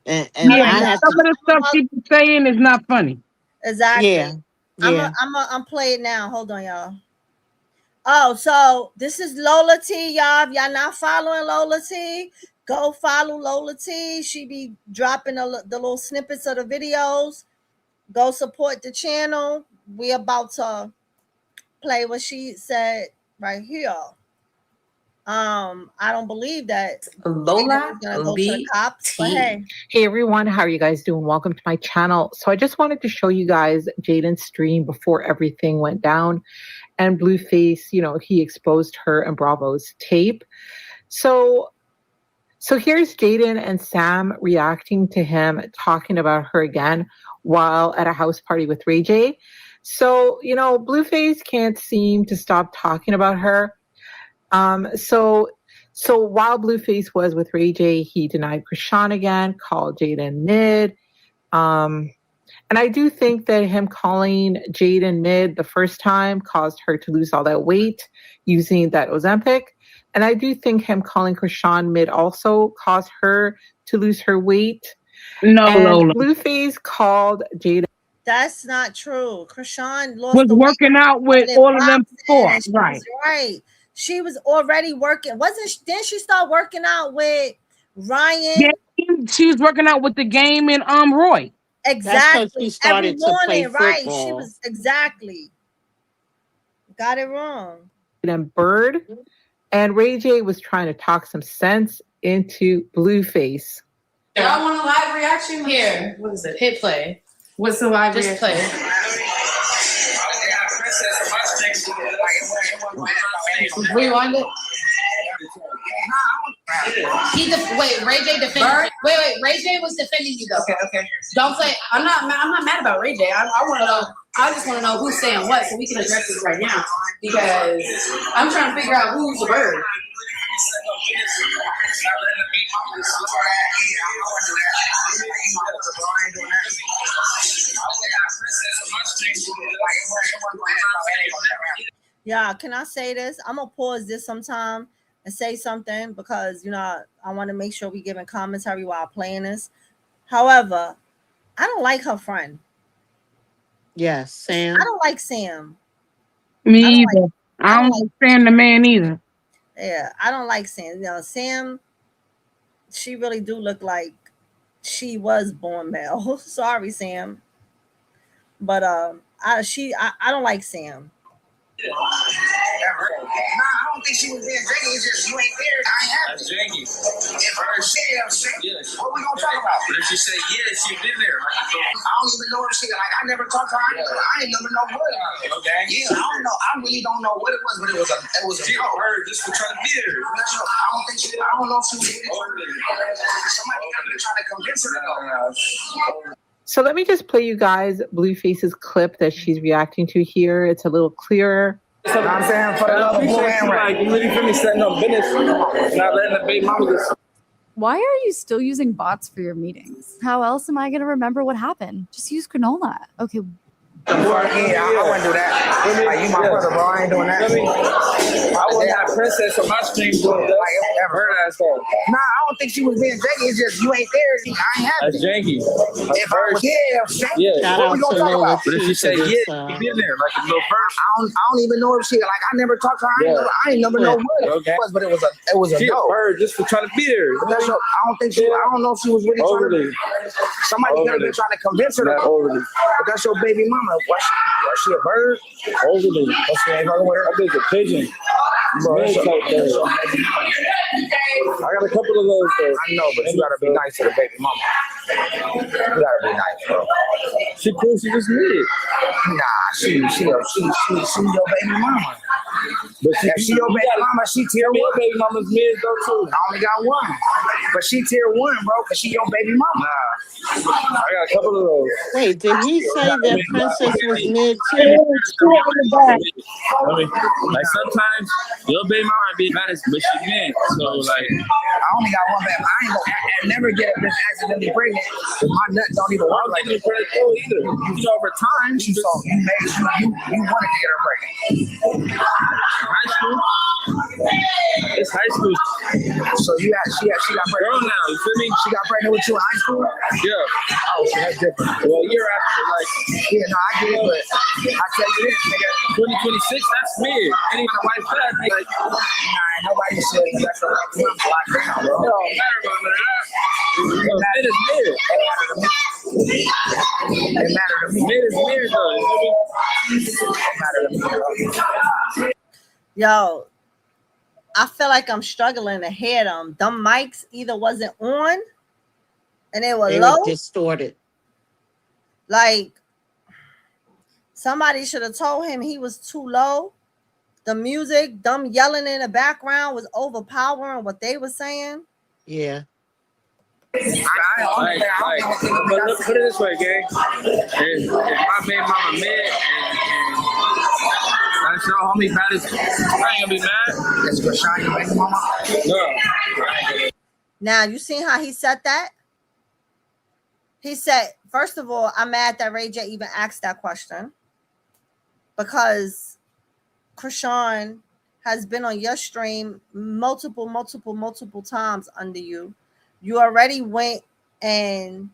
and All Yeah, right, I but have y'all. some to. of the stuff she be saying is not funny. Exactly. Yeah, yeah. I'm play it now. Hold on, y'all. Oh, so this is Lola T, y'all. If y'all not following Lola T, Go follow Lola T. She be dropping the little snippets of the videos. Go support the channel. We about to play what she said right here. I don't believe that Lola gonna go to the cops. But hey. Hey everyone, how are you guys doing? Welcome to my channel. So I just wanted to show you guys Jaidyn's stream before everything went down, and Blueface, you know, he exposed her and Bravo's tape. So here's Jaidyn and Sam reacting to him talking about her again while at a house party with Ray J. So, you know, Blueface can't seem to stop talking about her. So while Blueface was with Ray J, he denied Krishan again, called Jaidyn mid. And I do think that him calling Jaidyn mid the first time caused her to lose all that weight using that Ozempic. And I do think him calling Krishan mid also caused her to lose her weight. No, Lola. Blueface called Jaidyn. That's not true. Krishan was working out with all of them before. Right. Right. She was already working. Didn't she start working out with Ryan? Yeah, she was working out with the game and Roy. Exactly. She started every morning, to play right? football. She was exactly. Got it wrong. And Bird, and Ray J was trying to talk some sense into Blueface. Y'all want a live reaction? Here. What is it? Hit play. What's the live reaction? Just play. Rewind it. Wait, Ray J defended. Wait, Ray J was defending you though. Okay. Don't play. I'm not mad about Ray J. I want to know. I just want to know who's saying what, so we can address this right now. Because I'm trying to figure out who's the bird. Yeah, can I say this? I'm gonna pause this sometime and say something because you know I want to make sure we giving commentary while playing this. However, I don't like her friend. Yes, Sam. I don't like Sam. Me either. I don't understand the man either. Yeah, I don't like Sam. You know, Sam, she really do look like she was born male. Sorry, Sam. But I don't like Sam. Nah, I don't think she was being janky. It's just you ain't there. I ain't happy. That's janky. If her shit, yes. What we gonna talk about? But if she say yes, she been there. I don't even know if she like. I never talked to her. I ain't never know what. Okay. Yeah, I don't know. I really don't know what it was, but it was a joke. Her just for trying to be there. I don't think she. I don't know if she was. Somebody been trying to convince her to go. So let me just play you guys Blueface's clip that she's reacting to here. It's a little clearer. So, you know what I'm saying? For the appreciate you, like, you really feel me setting up business, not letting the baby mama just. Why are you still using bots for your meetings? How else am I going to remember what happened? Just use granola. Okay. Yeah, I wouldn't do that. Like, you my brother, bro. I ain't doing that. I was not princess on my stream doing that. Like, ever heard that stuff. Nah, I don't think she was being janky. It's just you ain't there. I ain't happy. That's janky. If I was what we gonna talk about? But if she say yeah, she been there like a little first. I don't even know if she like. I never talked to her. I ain't never know what it was, but it was a she no. Bird just for trying to be there. I don't think she. I don't know if she was really trying to. Somebody could have been trying to convince her. But that's your baby mama. Was she a bird? Overly. She ain't fucking with her. I think a pigeon. Bro, I got a couple of those. I know, but you gotta be nice to the baby mama. You gotta be nice, bro. She cool. She just mid. Nah, she your baby mama. But she your baby mama. She tier one. Baby mama's mid though too. I only got one, but she tier one, bro, cause she your baby mama. I got a couple of those. Wait, did he say that Princess was mid too? I mean, like sometimes your baby mama be honest, but she mid. So like, I only got one baby. I ain't gonna never get a bitch accidentally pregnant. My nut don't even work like that. Either. You know, over time, so you made sure you wanted to get her pregnant. High school. It's high school. So she got pregnant. Girl now, you feel me? She got pregnant pregnant with you in high school? Yeah. Oh, shit, that's different. Well, a year after, like, Yeah, no, I get it, but I tell you this, nigga. 2026, that's weird. Any of the white flag, nigga. Like, Nah, nobody said that's a locked down, bro. it don't matter about none of that. Mid is mid. It matter to me. Mid is mid, though. You know what It matter to me. Yo, I feel like I'm struggling to hear them. Them mics either wasn't on and they were They low. were distorted. Like somebody should have told him he was too low. The music, them yelling in the background was overpowering what they were saying. Yeah. Put it this way, gang. If my baby mama mid and that's your homie bad as I ain't gonna be mad. That's for Sean, your baby mama? No. Now, you seen how he said that? He said, first of all, I'm mad that Ray J even asked that question because Krishan has been on your stream multiple times under you. You already went and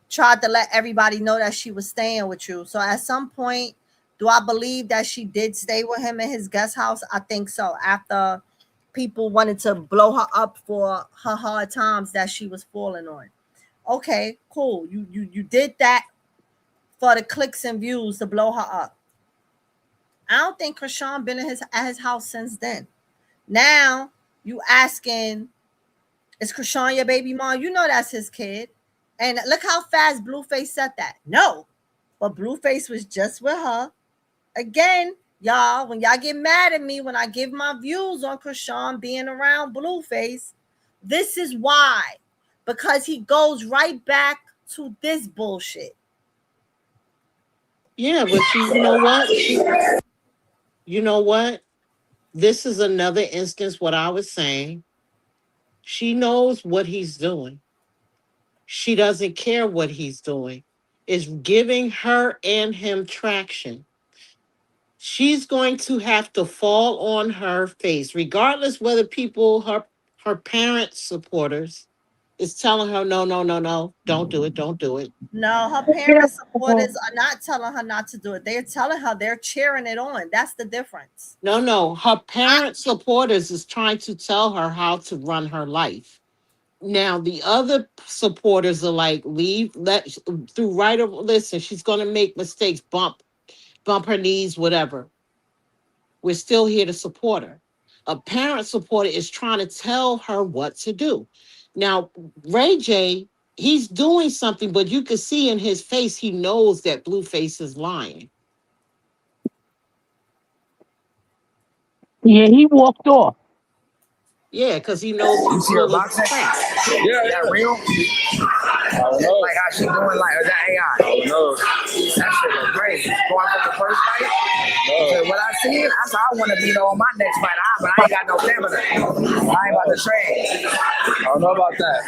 tried to let everybody know that she was staying with you. So at some point, do I believe that she did stay with him in his guest house? I think so. After people wanted to blow her up for her hard times that she was falling on. Okay, cool. You did that for the clicks and views to blow her up. I don't think Krishan been at his house since then. Now you asking, is Krishan your baby mom? You know that's his kid. And look how fast Blueface said that. No, but Blueface was just with her. Again, y'all, when y'all get mad at me when I give my views on Krishan being around Blueface, this is why. Because he goes right back to this bullshit. Yeah, but you know what? You know what? This is another instance what I was saying. She knows what he's doing. She doesn't care what he's doing. It's giving her and him traction. She's going to have to fall on her face, regardless whether people, her parents, supporters, is telling her, no, don't do it. No, her parents supporters are not telling her not to do it. They're telling her, they're cheering it on. That's the difference. No, her parent supporters is trying to tell her how to run her life. Now the other supporters are like, listen, she's gonna make mistakes, bump her knees, whatever. We're still here to support her. A parent supporter is trying to tell her what to do. Now, Ray J, he's doing something, but you can see in his face, he knows that Blueface is lying. Yeah, he walked off. Yeah, because he knows he's full of crap. Yeah, Is that real? I don't know. Like how she doing, like, is that AI? I don't know. That shit was crazy. Going from the first fight. So what I seen, I said I want to be on my next fight, but I ain't got no stamina. I ain't about to train. I don't know about that.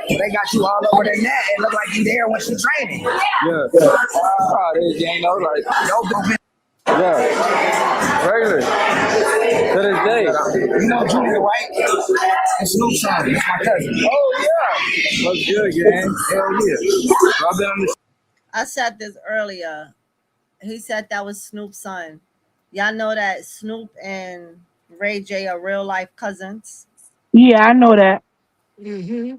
They got you all over the net and look like you there when she training. Yeah. Oh, this gang, though, like, No movement. yeah. Regular. To this day. You know Junior, right? And Snoop son. That's my cousin. Oh, yeah. Looks good, gang. Hell yeah. I've been on the I said this earlier. He said that was Snoop's son. Y'all know that Snoop and Ray J are real life cousins. Yeah, I know that. Mm-hmm.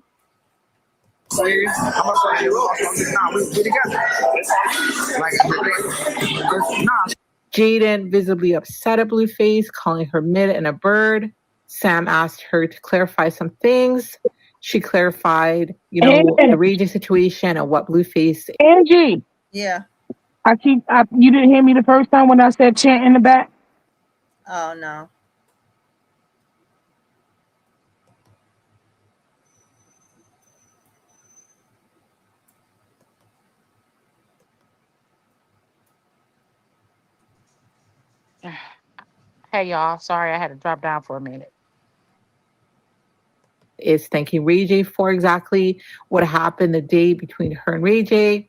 I'm gonna say we together. Like, nah. Jaidyn visibly upset at Blueface, calling her mid and a bird. Sam asked her to clarify some things. She clarified, the Ray J situation and what Blueface. Angie. Yeah. You didn't hear me the first time when I said chant in the back? Oh, no. Hey, y'all. Sorry, I had to drop down for a minute. Is thanking Ray J for exactly what happened the day between her and Ray J.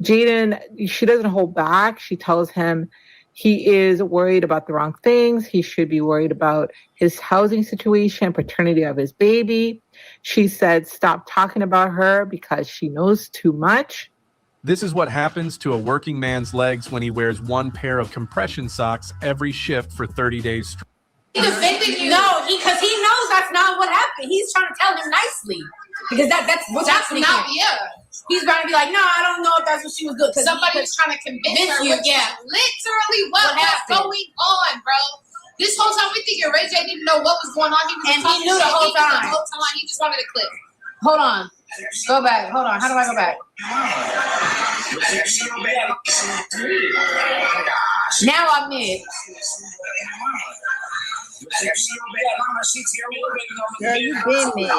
Jaidyn, she doesn't hold back. She tells him He is worried about the wrong things. He should be worried about his housing situation, paternity of his baby. She said, stop talking about her because she knows too much. This is what happens to a working man's legs when he wears one pair of compression socks every shift for 30 days straight. He defended you. No, because he knows that's not what happened. He's trying to tell him nicely. Because that's what's happening. Yeah. He's going to be like, no, I don't know if that's what she was doing. Somebody's trying to convince her. Yeah. Literally what's going on, bro. This whole time we thinking Ray J didn't even know what was going on. He knew the whole time. He just wanted a clip. Hold on. Go back. Hold on. How do I go back? Now I'm mid. Girl, you been mid.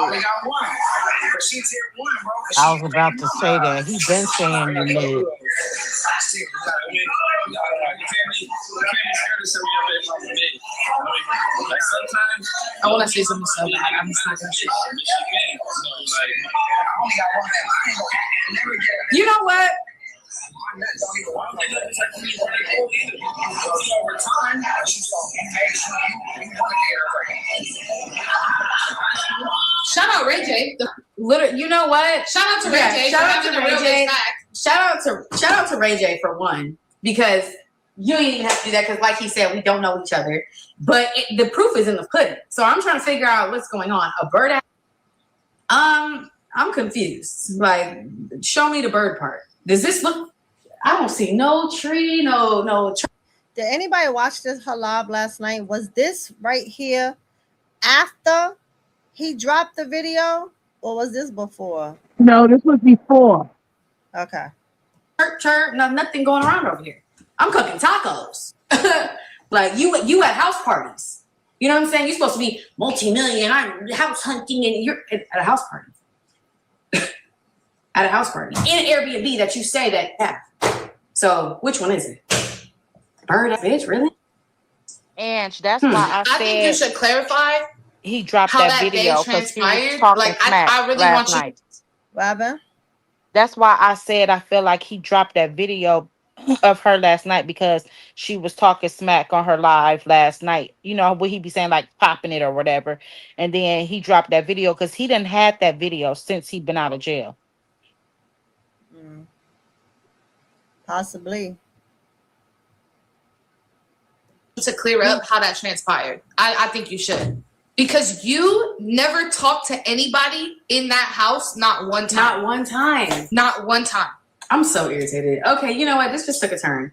I was about to say that. He been saying you mid. I want to say something so bad. I'm just not going to say it. You know what? Shout out Ray J. You know what? Shout out to Ray J. Shout out to Ray J. Shout out to Ray J for one, because you ain't even have to do that because, like he said, we don't know each other. But the proof is in the pudding. So I'm trying to figure out what's going on. A bird? I'm confused. Like, show me the bird part. Does this look? I don't see no tree, no tree. Did anybody watch this live last night? Was this right here after he dropped the video, or was this before? No, this was before. Okay. Chirp, nothing going around over here. I'm cooking tacos. Like you at house parties. You know what I'm saying? You're supposed to be multi-million. I'm house hunting, and you're at a house party. At a house party in an Airbnb that you say that have. So which one is it? Bird, bitch, really? And that's why I think you should clarify. He dropped how that video because he was talking smack I really last want night. Robin? That's why I said I feel like he dropped that video of her last night because she was talking smack on her live last night. You know, would he be saying like popping it or whatever? And then he dropped that video because he didn't have that video since he'd been out of jail. Possibly. To clear up how that transpired. I think you should. Because you never talked to anybody in that house, not one time. Not one time. Not one time. I'm so irritated. Okay, you know what? This just took a turn.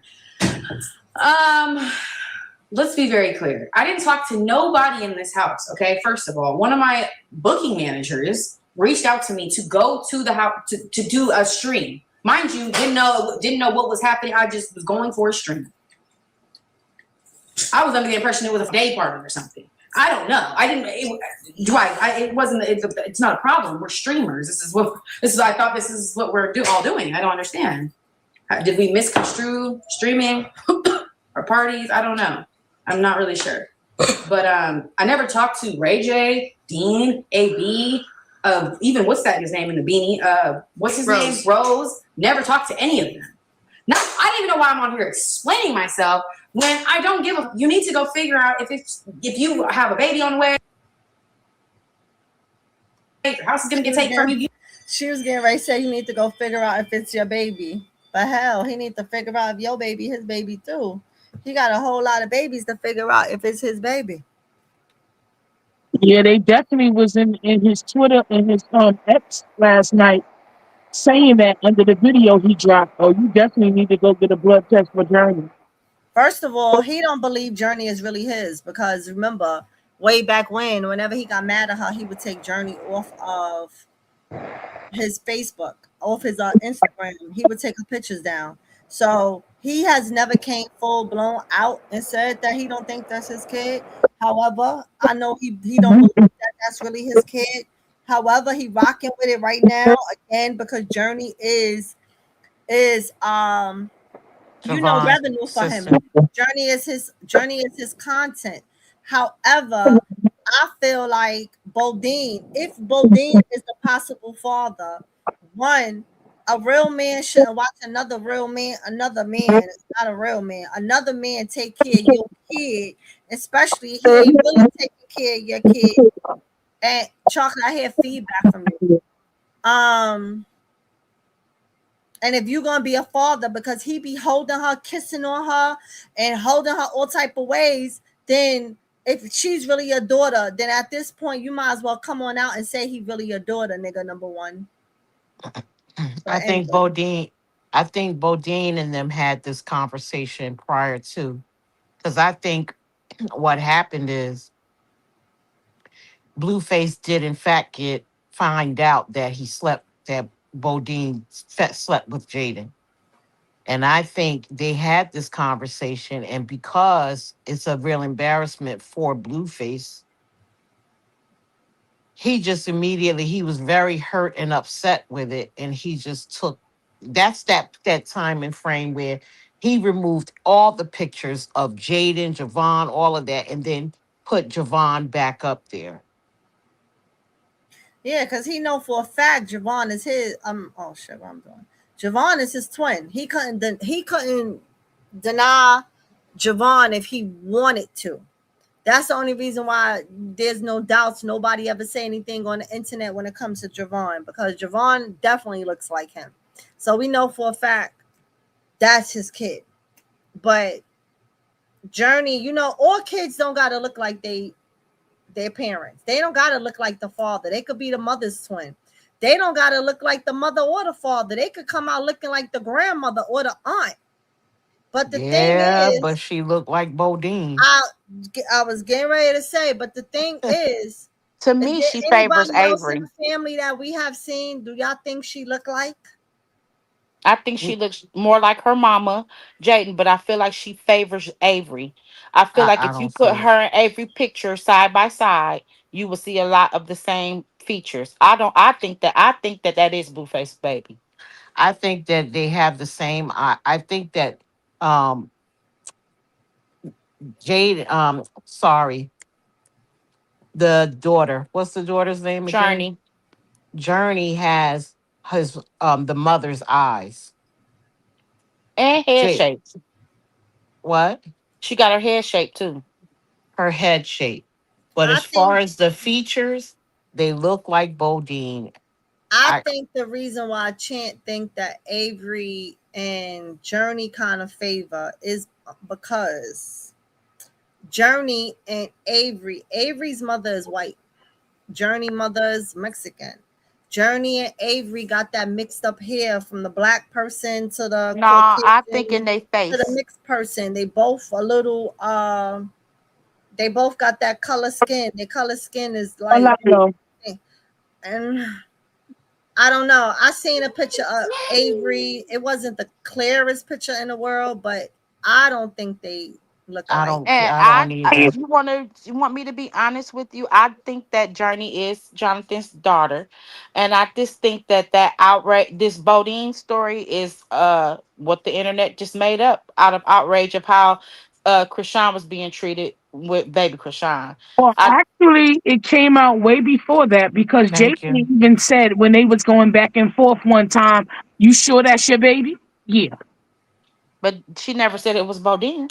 Let's be very clear. I didn't talk to nobody in this house, okay? First of all, one of my booking managers reached out to me to go to the house to do a stream. Mind you, didn't know what was happening. I just was going for a stream. I was under the impression it was a day party or something. I don't know. I didn't. It wasn't. It's not a problem. We're streamers. I thought this is what we're all doing. I don't understand. Did we misconstrue streaming or parties? I don't know. I'm not really sure. But I never talked to Ray J, Dean, AB, even what's that his name in the beanie? What's his name? Rose. Never talked to any of them. Now I don't even know why I'm on here explaining myself when I don't give a. You need to go figure out if you have a baby on the way. Your house is gonna get taken from you. She was getting ready to say you need to go figure out if it's your baby. But hell, he needs to figure out if your baby his baby too. He got a whole lot of babies to figure out if it's his baby. Yeah, they definitely was in his Twitter and his X last night saying that under the video he dropped. Oh, you definitely need to go get a blood test for Journey. First of all, he don't believe Journey is really his because remember, way back whenever he got mad at her, he would take Journey off of his Facebook, off his Instagram. He would take her pictures down. So he has never came full blown out and said that he don't think that's his kid. However, I know he don't believe that that's really his kid. However, he rocking with it right now again because Journey is revenue for him. Journey is his content. However, I feel like Bodine, if Bodine is the possible father, one, A real man shouldn't watch another real man, another man. It's not a real man. Another man take care of your kid, especially he ain't really taking care of your kid. And chocolate, I hear feedback from you. Um, and if you're gonna be a father because he be holding her, kissing on her, and holding her all type of ways, then if she's really your daughter, then at this point you might as well come on out and say he really your daughter, nigga. Number one. But I think anyway, Bodine and them had this conversation prior to, because I think what happened is Blueface did in fact find out that Bodine slept with Jaden. And I think they had this conversation, and because it's a real embarrassment for Blueface, he was very hurt and upset with it, and he just took that time and frame where he removed all the pictures of Jaden, Javon, all of that, and then put Javon back up there. yeah, because he know for a fact Javon is his. Oh shit, what I'm doing? Javon is his twin. He couldn't deny Javon if he wanted to. That's the only reason why there's no doubts. Nobody ever say anything on the internet when it comes to Javon, because Javon definitely looks like him. So we know for a fact that's his kid. But Journey, all kids don't gotta look like their parents. They don't gotta look like the father. They could be the mother's twin. They don't gotta look like the mother or the father. They could come out looking like the grandmother or the aunt. But the thing Yeah, but is, she looked like Bodine. I was getting ready to say, but the thing is, To is me, there she favors anybody else in Avery. the family that we have seen? Do y'all think she look like? I think she looks more like her mama, Jaden, but I feel like she favors Avery. I feel like I if you don't put see it. her and Avery picture side by side, you will see a lot of the same features. I don't. I think that that is Blueface baby. I think that they have the same. I think that um Jade, sorry, the daughter. What's the daughter's name again? Journey Journey has his the mother's eyes. and head Jade, shape. what? She got her head shape too. Her head shape. But I as far think as the features, they look like Bodine. I I think the reason why I Chant think that Avery and Journey kind of favor is because Journey and Avery's mother is white. Journey mother is Mexican. Journey and Avery got that mixed up hair from the black person to the Nah, I think Caucasian in their to the face. mixed person. They both a little they both got that color skin. Their color skin is like, Orlando. and I don't know. I seen a picture of Avery. It wasn't the clearest picture in the world, but I don't think they look alike. And I don't either. you want me to be honest with you? I think that Journey is Jonathan's daughter, and I just think that outrage, this Bodine story is what the internet just made up out of outrage of how Krishan was being treated with baby Krishan. Well, I actually, it came out way before that because Jaden Thank you. even said when they was going back and forth one time, "You sure that's your baby?" Yeah. But she never said it was Bodine.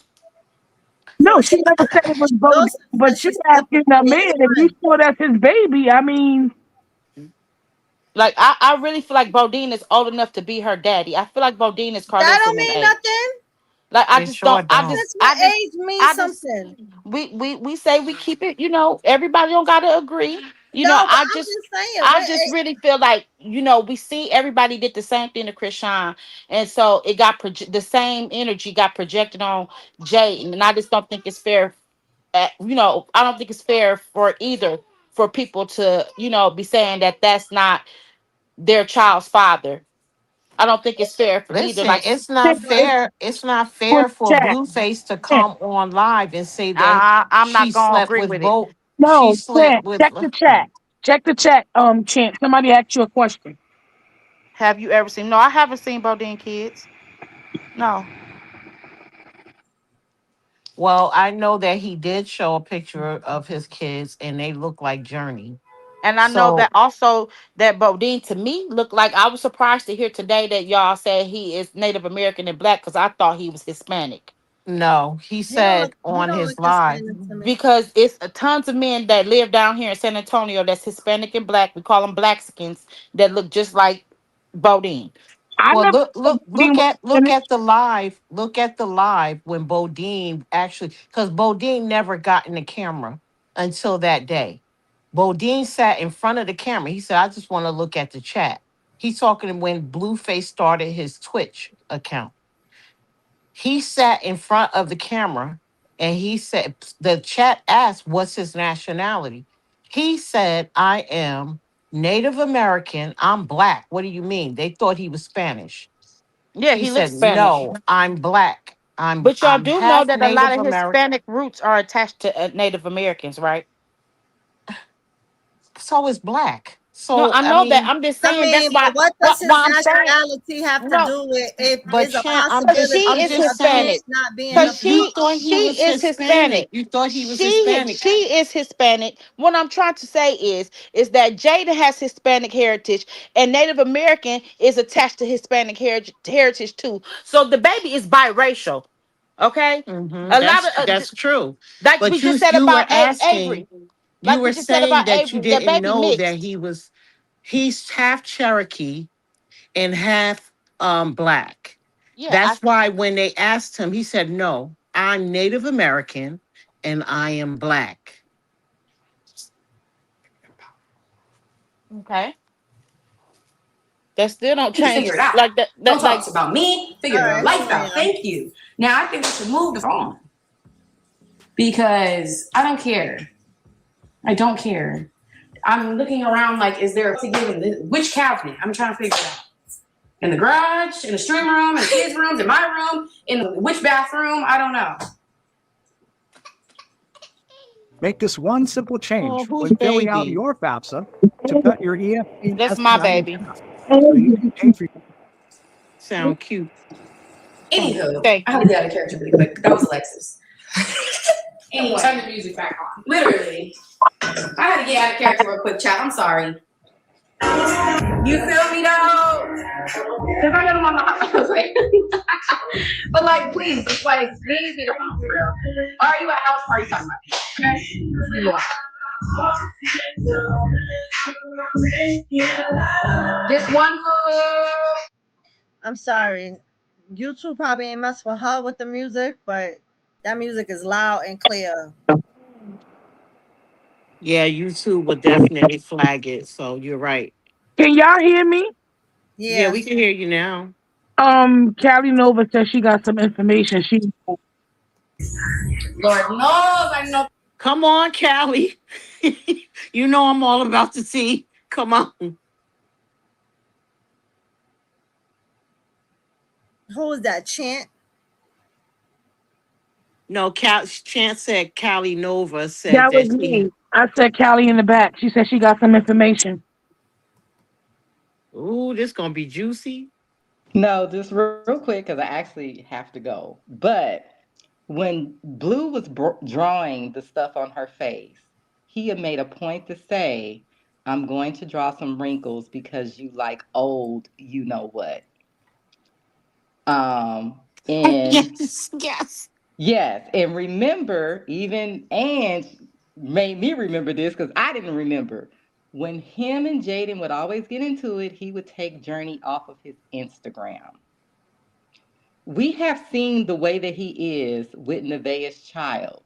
No, she never said it was both. Joseph said But you she said asking a Bodine man is if you mine. sure that's his baby? I mean, Like I really feel like Bodine is old enough to be her daddy. I feel like Bodine is That Carlissa don't in them mean age. nothing. Like I They just sure don't. don't. Since what age means I just. something. We say we keep it. Everybody don't gotta agree. No, but I'm just saying, I what just age? really feel like we see everybody did the same thing to Krishan, and so it got the same energy got projected on Jay, and I just don't think it's fair. I don't think it's fair for either for people to be saying that that's not their child's father. I don't think it's fair for either. Listen, Like, it's not fair. It's not for fair for chat. Blueface to come on live and say that I'm she not gonna slept agree with with it. both. She No, slept chat. with. Check the chat. Check the chat. Chant. Somebody asked you a question. Have you ever seen? No, I haven't seen Bodine kids. No. Well, I know that he did show a picture of his kids, and they look like Journey. And I know So that also that Bodine to me looked like, I was surprised to hear today that y'all said he is Native American and black because I thought he was Hispanic. no, he He don't look. said He on don't his look live. Hispanic to me. Because it's tons of men that live down here in San Antonio that's Hispanic and black. We call them Blackskins that look just like Bodine. I Well, never look, thought look, Bodine was look Hispanic. at the live. Look at the live when Bodine actually, because Bodine never got in the camera until that day. Bodine sat in front of the camera. He said, "I just want to look at the chat." He's talking when Blueface started his Twitch account. He sat in front of the camera and he said, the chat asked, "What's his nationality?" He said, "I am Native American. I'm black." "What do you mean?" They thought he was Spanish. Yeah, He he looks said, Spanish. "No, I'm black. But y'all I'm do know half that a lot Native of American." Hispanic roots are attached to Native Americans, right? So is black. No, So I I know that. mean, I'm just I saying mean, that's but why what why, does his why I'm saying nationality have to no. do with if but is a Chan, Because possibility I'm she is just of him saying, Hispanic. not being Because a you part? thought he she was is Hispanic. Hispanic. You thought he was Hispanic. She is Hispanic. What I'm trying to say is that Jada has Hispanic heritage and Native American is attached to Hispanic heritage too. So the baby is biracial. Okay, Hmm. a lot of That's true. like we But just said you were about asking, Avery, you like we were just said saying about that you Avery, the didn't baby know that mixed. he's half Cherokee and half black. Yeah, That's why when they asked him, he said, "No, I'm Native American and I am black." okay. That still don't Just change figure it out. like that. Don't That talk like about me. All Figure your right, life who's out. there? Thank you. Now I think we should move this on because I don't care. I don't care. I'm looking around like, is there to give in which cabinet? I'm trying to figure it out. In the garage, in the stream room, in the kids' rooms, in my room, in which bathroom? I don't know. Make this one simple Oh, change who's when filling out baby? your FAFSA to cut your EFT that's my estimating baby. costs so you can pay for Sound cute. Anywho, Thank I had you. to get out of character really quick. That was Alexis. Anyway, turn the music back on. Literally, I had to get out of character real quick, chat. I'm sorry. You feel me though? Cause I got my like, but like, please, it's like, please get around for real. Are you a house party talking about? Okay. Yeah. Just one hood. I'm sorry. YouTube probably ain't mess with her with the music, but that music is loud and clear. Yeah, YouTube would definitely flag it. So you're right. Can y'all hear me? Yeah, Yeah. we can hear you now. Callie Nova says she got some information. Lord knows I know. Come on, Callie. You know I'm all about the tea. Come on. Who is that? Chant? No, Chance said Callie Nova said That was that she. me. I said Callie in the back. She said she got some information. Ooh, this gonna be juicy. No, just real quick because I actually have to go. But when Blue was drawing the stuff on her face, he had made a point to say, "I'm going to draw some wrinkles because you like old, you know what." And Yes, yes. yes, and remember, even and made me remember this because I didn't remember. When him and Jaden would always get into it, he would take Journey off of his Instagram. We have seen the way that he is with Nevaeh's child.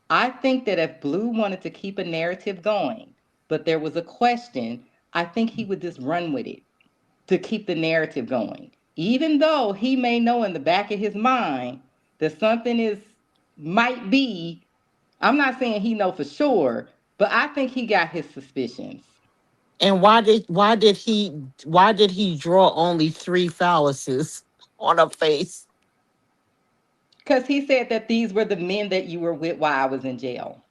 I think that if Blue wanted to keep a narrative going, but there was a question, I think he would just run with it to keep the narrative going. Even though he may know in the back of his mind that something is might be, I'm not saying he know for sure, but I think he got his suspicions. And why did he draw only three phalluses on her face? Because he said that these were the men that you were with while I was in jail.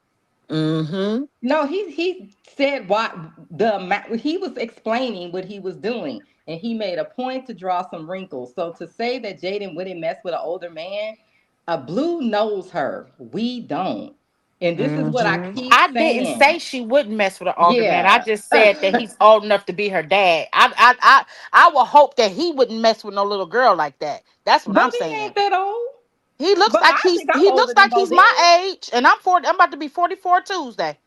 Mm-hmm. No, he said what the amount he was explaining what he was doing, and he made a point to draw some wrinkles. So to say that Jaden wouldn't mess with an older man, Blue knows her. We don't. And this is what I keep I didn't saying. say she wouldn't mess with an older man. I Yeah. just said that he's old enough to be her dad. I will hope that he wouldn't mess with no little girl like that. That's what I'm Bodine saying. ain't that old. He looks But like I think I'm he older looks than like he's Bodine. my age, and I'm 40. I'm about to be 44 Tuesday.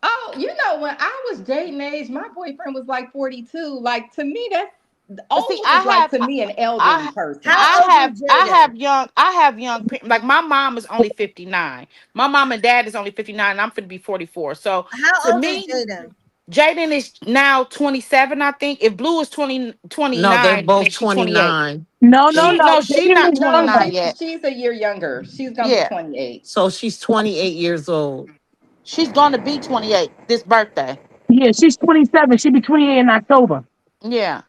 Oh, you know, when I was dating age, my boyfriend was like 42. Like to me, that's See, old is like to me an elderly I person. How old is Jaden? I have young like my mom is only 59. My mom and dad is only 59 and I'm finna be 44. So to How old is me, Jaden? Jaden is now 27, I think. If Blue is 29, No, they're then both she 28. 29. No, no, She no. no, she Jaden not is younger. 29 yet. She's a year younger. She's gonna be Yeah. 28. So she's 28 years old. She's gonna be 28 this birthday. Yeah, she's 27. She'll be 28 in October. Yeah.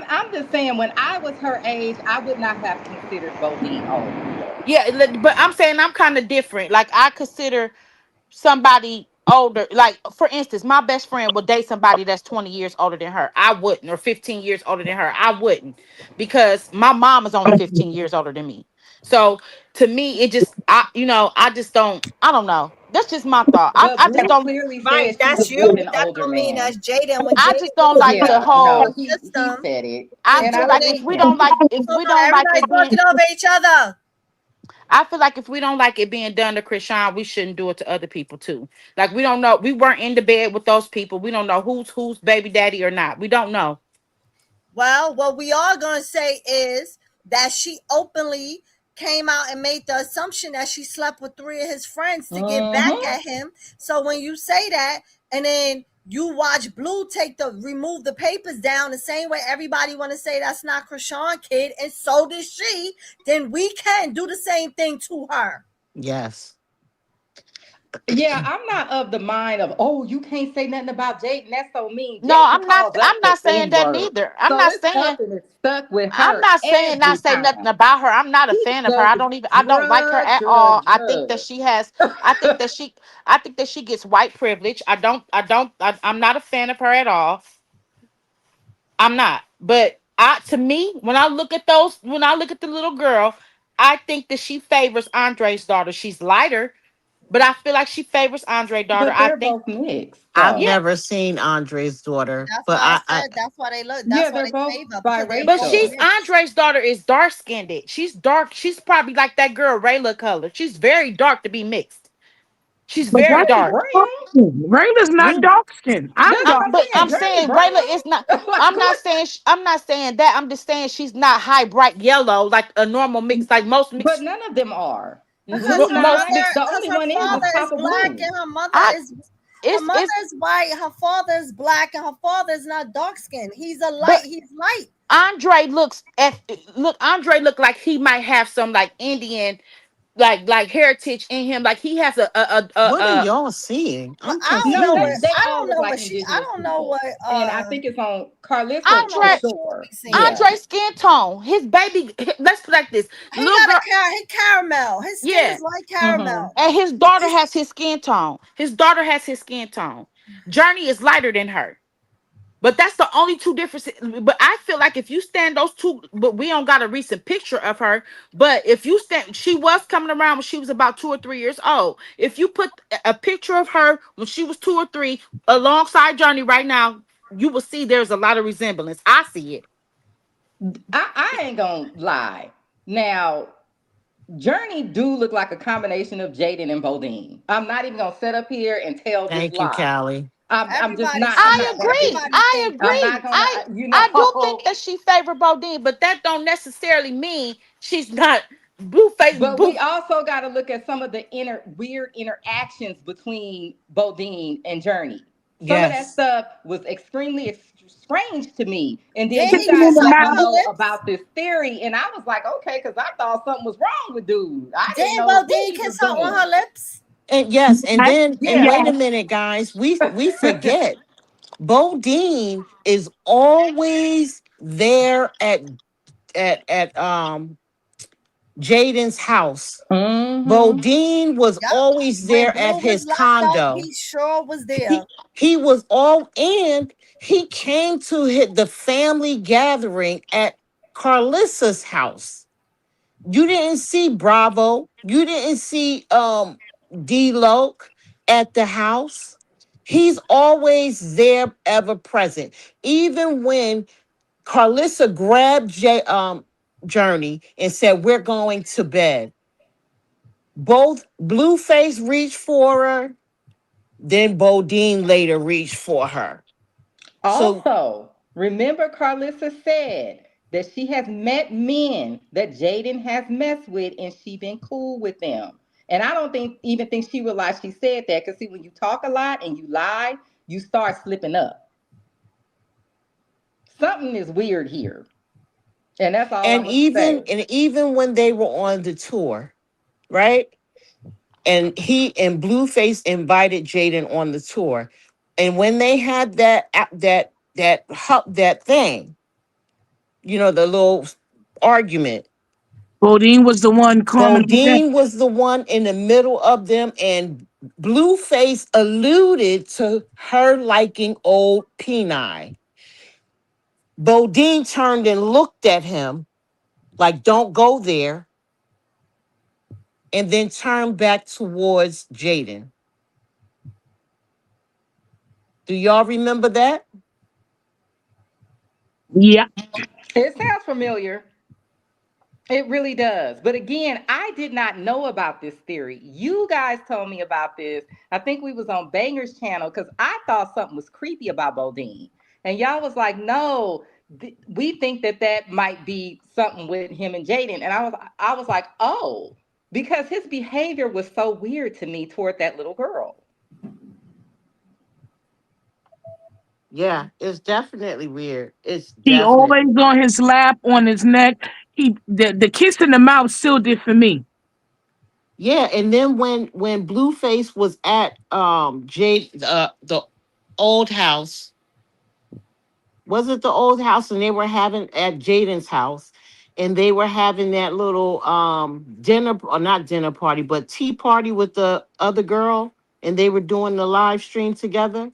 I'm just saying when I was her age, I would not have considered Bodine old. Yeah, but I'm saying I'm kind of different. Like I consider somebody older, like for instance, my best friend will date somebody that's 20 years older than her. I wouldn't, or 15 years older than her. I wouldn't, because my mom is only 15 years older than me. So to me, it just I just don't, I don't know. That's just my thought. But I just Blue don't clearly Right, said she that's was you. with an That older don't mean man. that's Jaden. When I Jaden just don't was like the Yeah, in no, the whole he system, said it. I And feel I like if believe we him. don't like if hold we on, don't like everybody's it being talking over each other. I feel like if we don't like it being done to Krishan, we shouldn't do it to other people too. Like we don't know, we weren't in the bed with those people. We don't know who's baby daddy or not. We don't know. Well, what we are going to say is that she openly came out and made the assumption that she slept with three of his friends to get back Mm-hmm. at him. So when you say that, and then you watch Blue remove the papers down the same way everybody want to say that's not Krishan kid, and so did she, then we can do the same thing to her. Yes. Yeah, I'm not of the mind of, oh, you can't say nothing about Jaden. That's so mean. No, Jaden calls us I'm the not saying N that word. neither. So it's something that's stuck with I'm her not saying every not say nothing time. about her. I'm not a He fan of her. does I don't like her drug, at all. drug, I think that drug. she has I think that she gets white privilege. I'm not a fan of her at all. I'm not. But to me, when I look at the little girl, I think that she favors Andre's daughter. She's lighter, but I feel like she favors Andre's daughter. But I they're think both mixed, I've though. yeah. never seen Andre's daughter, That's but why I I said that's why they look. Yeah, That's why they're they both favor because they're But both biracial. she's mixed. Andre's daughter is dark skinned. She's dark. She's probably like that girl Rayla color. She's very dark to be mixed. She's But very Journey that's dark. Brown. Rayla's not yeah. dark skinned. I'm That's what dark. I'm But saying. I'm Journey saying Rayla is not. Brown. Like what? I'm not saying that. I'm just saying she's not high bright yellow like a normal mix. Like most But mix. none of them are. Because Blue not. The because only her one is father is Papa black Blue. and her mother I is it's white. Her father is black and her father is not dark skinned. He's a light. but He's light. Andre look like he might have some like Indian like heritage in him. Like he has What are y'all seeing? Well, I'm I don't know No, what confused. they I all don't look know like what she. I indigenous don't know people. what And I think it's on Carlissa I don't know for Andre what she sure. be seeing. Yeah. Andre skin tone. His baby. Let's put it like this. He Little got girl. he caramel. His skin Yeah. is light Mm-hmm. caramel. And his daughter has his skin tone. His daughter has his skin tone. Journey is lighter than her. But that's the only two differences. But I feel like if you stand those two, but we don't got a recent picture of her. But if you stand, she was coming around when she was about 2 or 3 years old. If you put a picture of her when she was 2 or 3 alongside Journey right now, you will see there's a lot of resemblance. I see it. I ain't gonna lie. Now, Journey do look like a combination of Jaden and Bodine. I'm not even gonna sit up here and tell this Thank you, lie. Callie. I'm just Everybody not. I'm see I not gonna do agree. it. everybody I think I'm that. agree. not gonna. I do think that she favored Bodine, but that don't necessarily mean she's not But Blue. we also got to look at some of the weird interactions between Bodine and Journey. Some of that Yes. stuff was extremely strange to me. And then Then you he guys kissed her let me on her know lips. about this theory, and I was like, okay, because I thought something was wrong with dude. I didn't Didn't know what Bodine he was kiss her on doing. her lips? And yes, and Yeah. wait a minute, guys. We forget. Bodine is always there at Jaden's house. Mm-hmm. Bodine was Yep. always When there Blue at was his locked up, condo. he sure was He there. he was all and he came to hit the family gathering at Carlissa's house. You didn't see Bravo. You didn't see D-Loc at the house. He's always there, ever present. Even when Carlissa grabbed Journey and said, "We're going to bed." Both Blueface reached for her, then Bodine later reached for her. So Also, remember Carlissa said that she has met men that Jaidyn has messed with and she been cool with them. And I don't even think she realized she said that, because see, when you talk a lot and you lie, you start slipping up. Something is weird here. And that's all I'm and gonna say. even when they were on the tour, right? And he and Blueface invited Jaidyn on the tour. And when they had that thing, the little argument, Bodine was the one calming them down. Bodine was the one in the middle of them, and Blueface alluded to her liking old Peni. Bodine turned and looked at him like, "Don't go there," and then turned back towards Jaidyn. Do y'all remember that? Yeah. It sounds familiar. It really does. But again, I did not know about this theory. You guys told me about this. I think we was on Banger's channel, because I thought something was creepy about Bodine. And y'all was like, no, we think that might be something with him and Jaidyn. And I was like, oh, because his behavior was so weird to me toward that little girl. Yeah, it's definitely weird. It's He definitely. always on his lap, on his neck. The kiss in the mouth sealed it for me. Yeah, and then when Blueface was at the old house, was it the old house? And they were having at Jaden's house, and they were having that little dinner, or not dinner party, but tea party with the other girl, and they were doing the live stream together.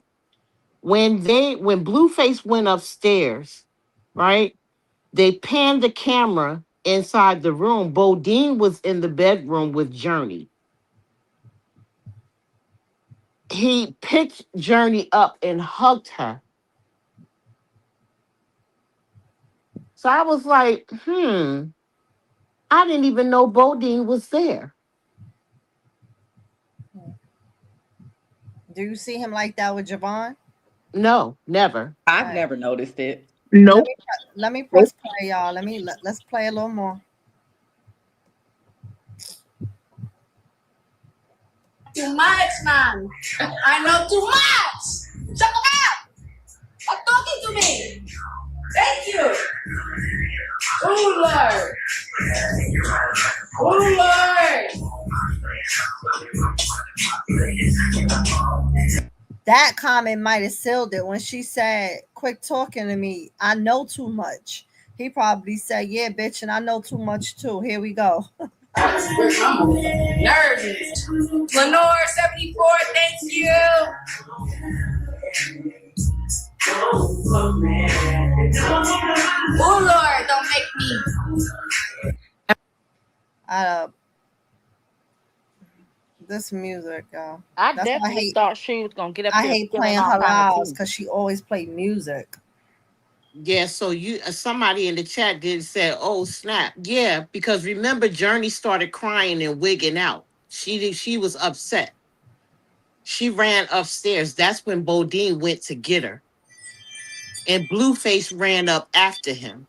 When Blueface went upstairs, right? They panned the camera inside the room. Bodine was in the bedroom with Journey. He picked Journey up and hugged her. So I was like, I didn't even know Bodine was there. Do you see him like that with Javon? No, never. I've never noticed it. Nope. Let me press play, y'all. Let's play a little more. Too much, man. I know too much. Shut up. Stop talking to me. Thank you. Oh, Lord. Oh, Lord. That comment might have sealed it when she said, "Quit talking to me. I know too much." He probably said, "Yeah, bitch, and I know too much too." Here we go. I'm nervous. Lenore 74, thank you. Oh, Lord, don't make me. This music, y'all. I definitely thought she was gonna get up I there hate spilling playing all her kind of lives tea. because she always played music. Yeah, so somebody in the chat did say, "Oh snap!" Yeah, because remember, Journey started crying and wigging out. She was upset. She ran upstairs. That's when Bodine went to get her, and Blueface ran up after him.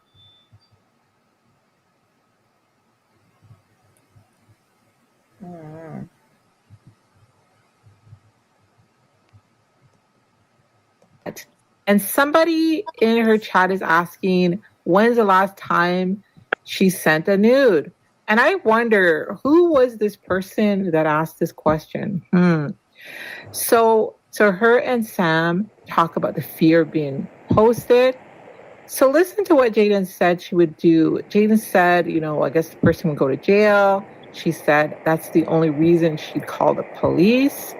And somebody in her chat is asking, when's the last time she sent a nude? And I wonder, who was this person that asked this question? So her and Sam talk about the fear of being posted. So listen to what Jaidyn said she would do. Jaidyn said, I guess the person would go to jail. She said that's the only reason she'd call the police.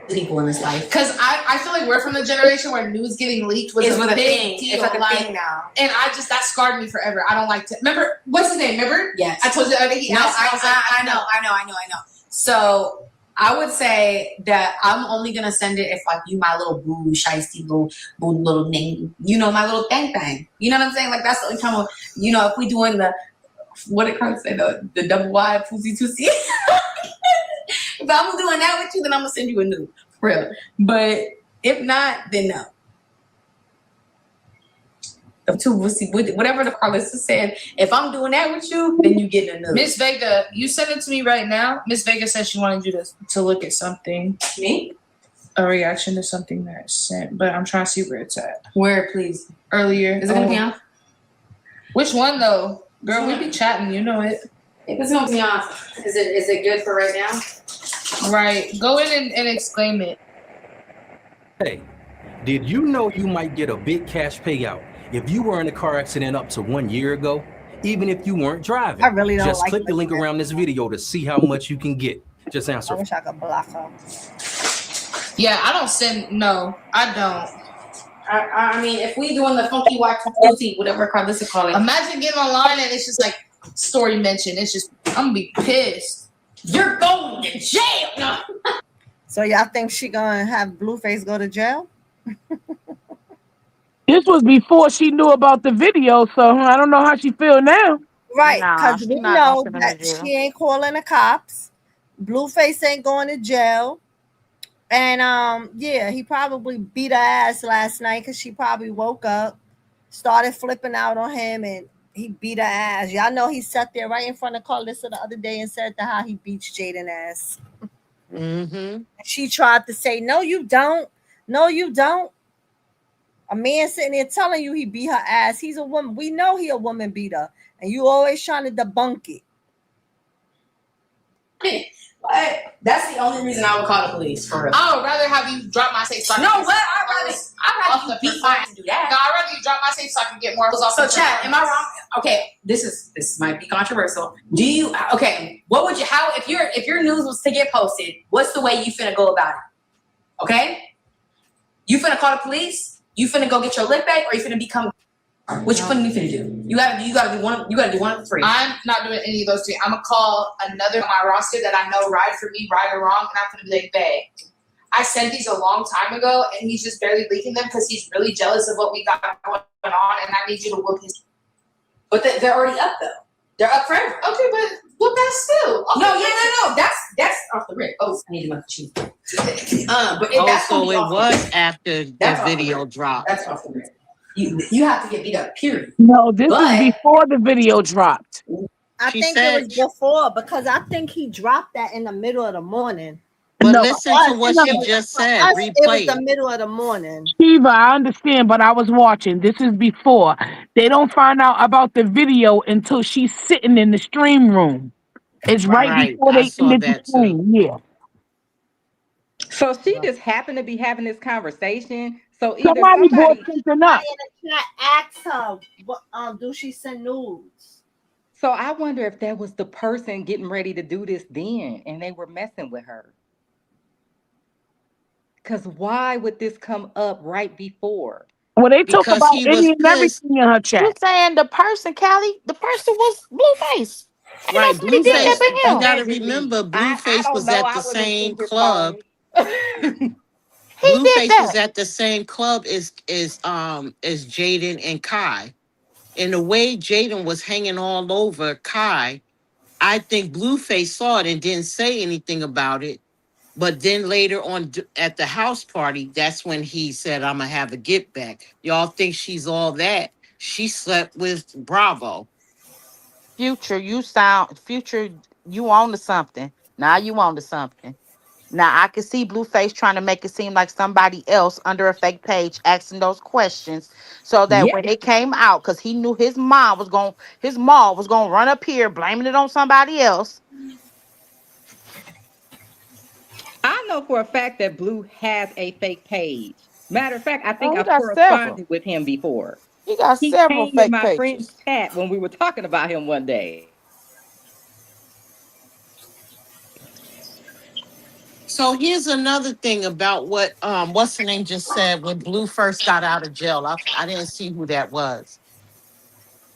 People in this life, because I feel like we're from the generation where news getting leaked was a big deal. It's like a thing now, and that scarred me forever. I don't like to remember. What's his name? Remember? Yes. I told you the other day. I know. So I would say that I'm only gonna send it if like you my little boo, shiesty little name, my little thing. You know what I'm saying? Like that's the only time of, if we doing the what it Cardi say, the double wide pussy tussy. If I'm doing that with you, then I'm gonna send you a nude, for real. But if not, then no. Whatever the Carlissa said, if I'm doing that with you, then you get a nude. Miss Vega, you send it to me right now. Miss Vega said she wanted you to look at something. Me? A reaction to something that I sent, but I'm trying to see where it's at. Where, please? Earlier. Is it gonna be on? Which one though? Girl, we be chatting, you know it. If it's gonna be on, is it good for right now? Right. Go in and exclaim it. Hey, did you know you might get a big cash payout if you were in a car accident up to 1 year ago? Even if you weren't driving. I really don't Just like click the link around this video to see how much you can get. Just answer. I wish I could block her. Yeah, I don't send. No, I don't. I mean, if we doing the funky white pussy, whatever Carlissa call it. Imagine getting online and it's just like story mention. It's just I'm gonna be pissed. You're going to jail. No. So y'all think she gonna have Blueface go to jail? This was before she knew about the video, so I don't know how she feel now. Right, Nah, because she we not know gonna send him that to jail. she ain't calling the cops. Blueface ain't going to jail. And yeah, he probably beat her ass last night because she probably woke up, started flipping out on him, and he beat her ass. Y'all know he sat there right in front of Carlissa the other day and said to how he beats Jaidyn ass. Mm-hmm. She tried to say, no, you don't. No, you don't. A man sitting there telling you he beat her ass. He's a woman. We know he a woman beater. And you always trying to debunk it. What? That's the only reason I would call the police, for real. I would rather have you drop my safe so I can No, get what? off I'd rather you beat my ass and do that. No, I'd rather you drop my safe so I can get more off. So, chat, am I wrong? Okay, this might be controversial. What would you, if your news was to get posted, what's the way you finna go about it? Okay? You finna call the police? You finna go get your lick back, or you finna become, which one you finna do? You gotta do one of the three. I'm not doing any of those three. I'm gonna call another on my roster that I know ride for me, right or wrong, and I'm gonna be like, babe, I sent these a long time ago, and he's just barely leaking them because he's really jealous of what we got going on, and I need you to whoop his. But they're already up though. They're up forever. Okay, but whoop that still. Okay. No. That's off the rip. Oh, I need to make the cheese. But that's so it was after the video dropped. That's off the rip. You have to get beat up, period. No, this is before the video dropped. I think it was before, because I think he dropped that in the middle of the morning. But listen to what she just said. It was the middle of the morning. Shiva, I understand, but I was watching. This is before. They don't find out about the video until she's sitting in the stream room. It's right before they ended the stream. Yeah. So she just happened to be having this conversation. So either Somebody brought something up. In the chat asked her, do she send nudes? So I wonder if that was the person getting ready to do this then, and they were messing with her. Because why would this come up right before? Well, they talk about any and everything in her chat. You saying the person, Callie? The person was Blueface. Right, Blueface. You gotta remember, Blueface was at the same club. Blueface was at the same club as Jaidyn and Kai. And the way Jaidyn was hanging all over Kai, I think Blueface saw it and didn't say anything about it. But then later on at the house party, that's when he said, I'm going to have a get back. Y'all think she's all that. She slept with Bravo. Future, you on to something. Now you on to something. Now I can see Blueface trying to make it seem like somebody else under a fake page asking those questions so that when it came out, because he knew his mom was going to run up here blaming it on somebody else. I know for a fact that Blue has a fake page. Matter of fact, I think he I've got corresponded with him before. He got several came fake in my pages. friend's chat when we were talking about him one day. So here's another thing about what what's the name just said when Blue first got out of jail. I didn't see who that was.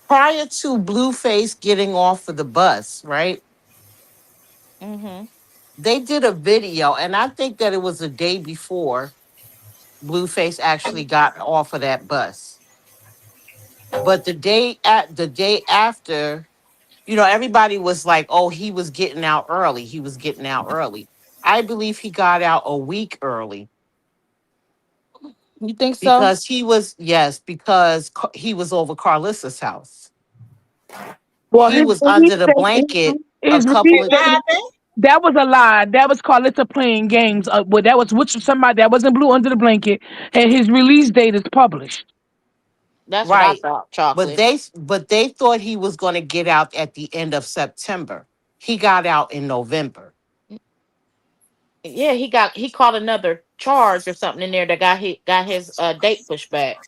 Prior to Blueface getting off of the bus, right? Mm-hmm. they did a video, and I think that it was the day before Blueface actually got off of that bus. But the day after, everybody was like, "Oh, he was getting out early. He was getting out early." I believe he got out a week early You think so? because he was over Carlissa's house. Well, He his was release under the statement, blanket a his couple release of. What statement, happened? that was a lie. That was Carlissa playing games. Well, that was which somebody that wasn't blue under the blanket, and his release date is published. That's what I Right. thought, But chocolate. they thought he was going to get out at the end of September. He got out in November. Yeah, he caught another charge or something in there that got his date pushed back.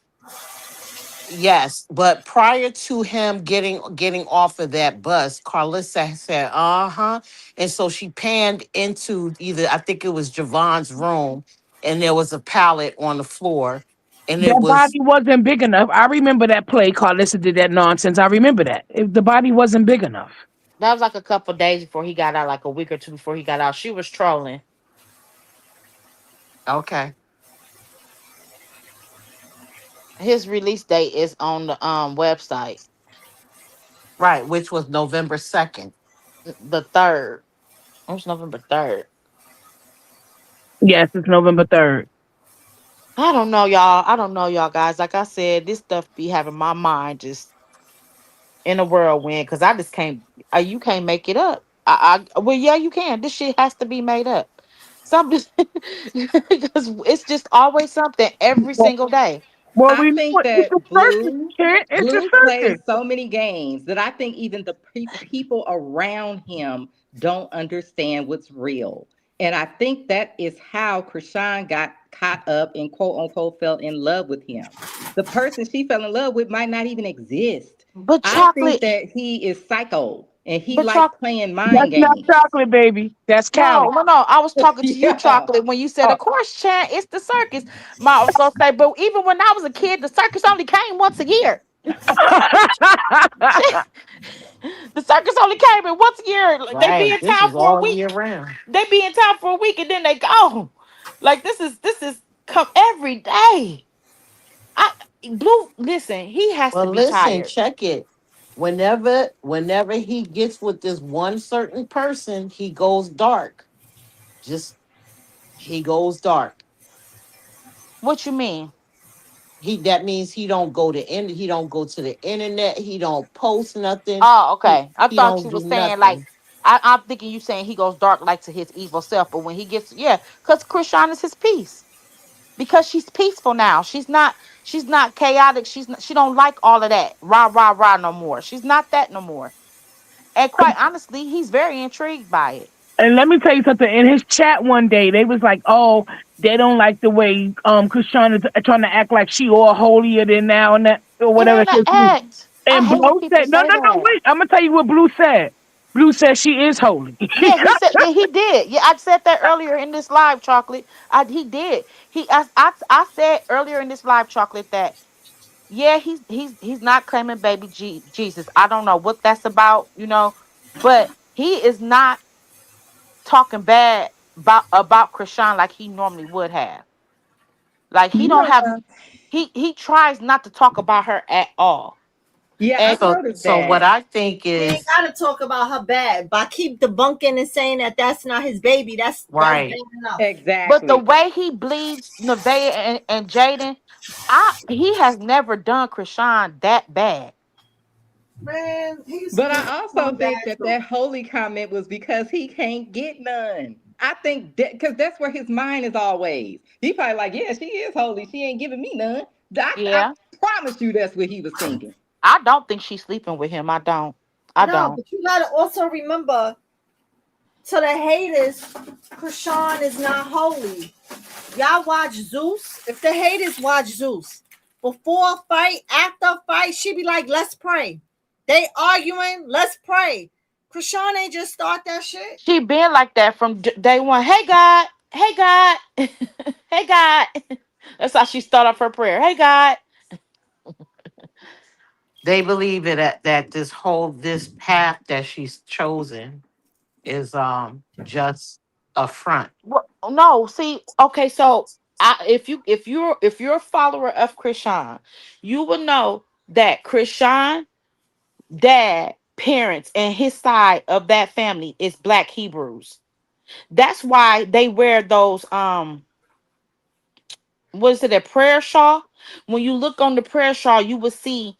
Yes, but prior to him getting off of that bus, Carlissa said, "Uh-huh." And so she panned into either, I think it was Javon's room, and there was a pallet on the floor, and it That was body wasn't big enough. I remember that play. Carlissa did that nonsense. I remember that. The body wasn't big enough. That was like a couple days before he got out, like a week or two before he got out. She was trolling. okay. His release date is on the website, Right, which was November 2nd. the third. It was November 3rd. Yes, it's November 3rd. I don't know, y'all. I don't know, y'all guys. Like I said, this stuff be having my mind just in a whirlwind because I just can't. You can't make it up. Well, yeah, you can. This shit has to be made up. Something because it's just always something every single day. Well, I we know think it's a that circus, kid. It's a Blue circus. plays so many games that I think even the people around him don't understand what's real. And I think that is how Krishan got caught up and quote unquote fell in love with him. The person she fell in love with might not even exist. But I think chocolate, that he is psycho and he but likes chocolate. playing mind That's not games. chocolate, baby. That's No, Callie. no, no. I was talking to you, Yeah. chocolate, when you said, Oh. "Of course, Chan, it's the circus." My, I was gonna say, but even when I was a kid, the circus only came once a year. The circus only came in once a year. Like, they be Right. in This town is for a all week. year round. They be in town for a week and then they go. Like, this is come every day. I Blue, listen, he has Well, to be listen, tired. check it. Whenever he gets with this one certain person, he goes dark. Just he goes dark. What you mean? That means he don't go to the internet, he don't post nothing. Oh, He okay. I he thought don't you do were saying like nothing. I'm thinking you saying he goes dark like to his evil self, but when he gets because Krishan is his peace. Because she's peaceful now. She's not chaotic. She don't like all of that. Rah rah rah no more. She's not that no more. And quite honestly, he's very intrigued by it. And let me tell you something. In his chat one day, they was like, "Oh, they don't like the way Krishan is trying to act like she all holier than now and that or It whatever." ain't an act. I And hate when Blue people said, "No, say no, no, that. wait. I'm gonna tell you what Blue said. Blue said she is holy." Yeah, he said. Yeah, he did. Yeah, I said that earlier in this live chocolate. He did. I said earlier in this live chocolate that yeah, he's not claiming baby Jesus. I don't know what that's about, but he is not talking bad about Krishan like he normally would have. Like he don't have Yeah. he tries not to talk about her at all. Yeah, And I've noticed So what that. I think He ain't is gotta talk about her bad, but keep debunking and saying that that's not his baby. That's bad right. enough. but the Exactly. way he bleeds Nevaeh and Jaden, he has never done Krishan that bad. Man, he used to But do I also some think bad that too. that holy comment was because he can't get none. I think that because that's where his mind is always. He probably like, yeah, she is holy. She ain't giving me none. I Yeah. promise you that's what he was thinking. I don't think she's sleeping with him. I don't. I No, don't. but you gotta also remember to the haters, Krishan is not holy. Y'all watch Zeus. If the haters watch Zeus, before a fight, after a fight, she be like, let's pray. They arguing, let's pray. Krishan ain't just start that shit. She been like that from day one. Hey God. Hey God. Hey God. That's how she start off her prayer. Hey God. They believe it that this path that she's chosen is just affront. Well, no, see, okay, so if you're a follower of Krishan, you will know that Krishan dad, parents, and his side of that family is Black Hebrews. That's why they wear those what is it, a prayer shawl? When you look on the prayer shawl, you will see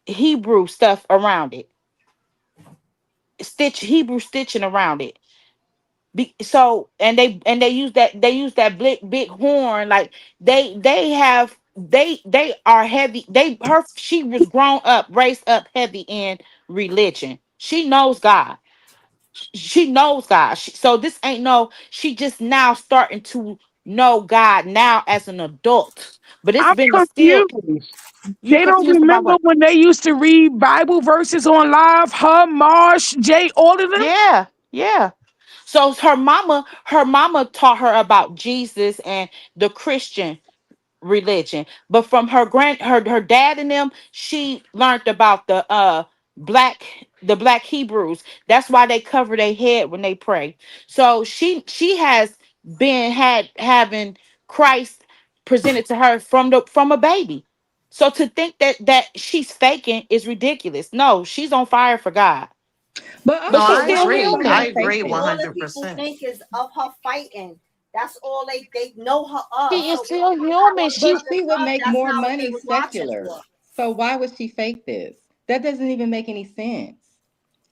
Hebrew stuff around it. Hebrew stitching around it. So and they use that big horn, like they are heavy. She was grown up, raised up heavy in religion. She knows God. She knows God. So this ain't no, she just now starting to know God now as an adult. But it's I'm been still. confused. You They don't confused about remember what? when they used to read Bible verses on live. Her, Marsh, Jay, all of them. Yeah, yeah. So her mama taught her about Jesus and the Christian religion, but from her dad and them, she learned about black the black Hebrews. That's why they cover their head when they pray. So she has been having Christ presented to her from a baby. So to think that she's faking is ridiculous. No, she's on fire for God. But But No, she's also, I what still she's agree. doing I is human. agree All faking. the people 100%. think is of her fighting. That's all they know her of. She is So when still she have human. all But this She other she would stuff, make that's more not what they money was watching secular. for. So why would she fake this? That doesn't even make any sense.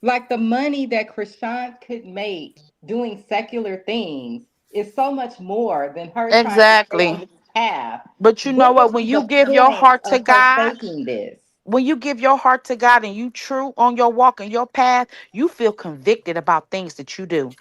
Like the money that Krishan could make doing secular things is so much more than her trying to stay on exactly. this path. But you know What what? would When be you the give your point heart to of her God, faking this? when you give your heart to God and you true on your walk and your path, you feel convicted about things that you do.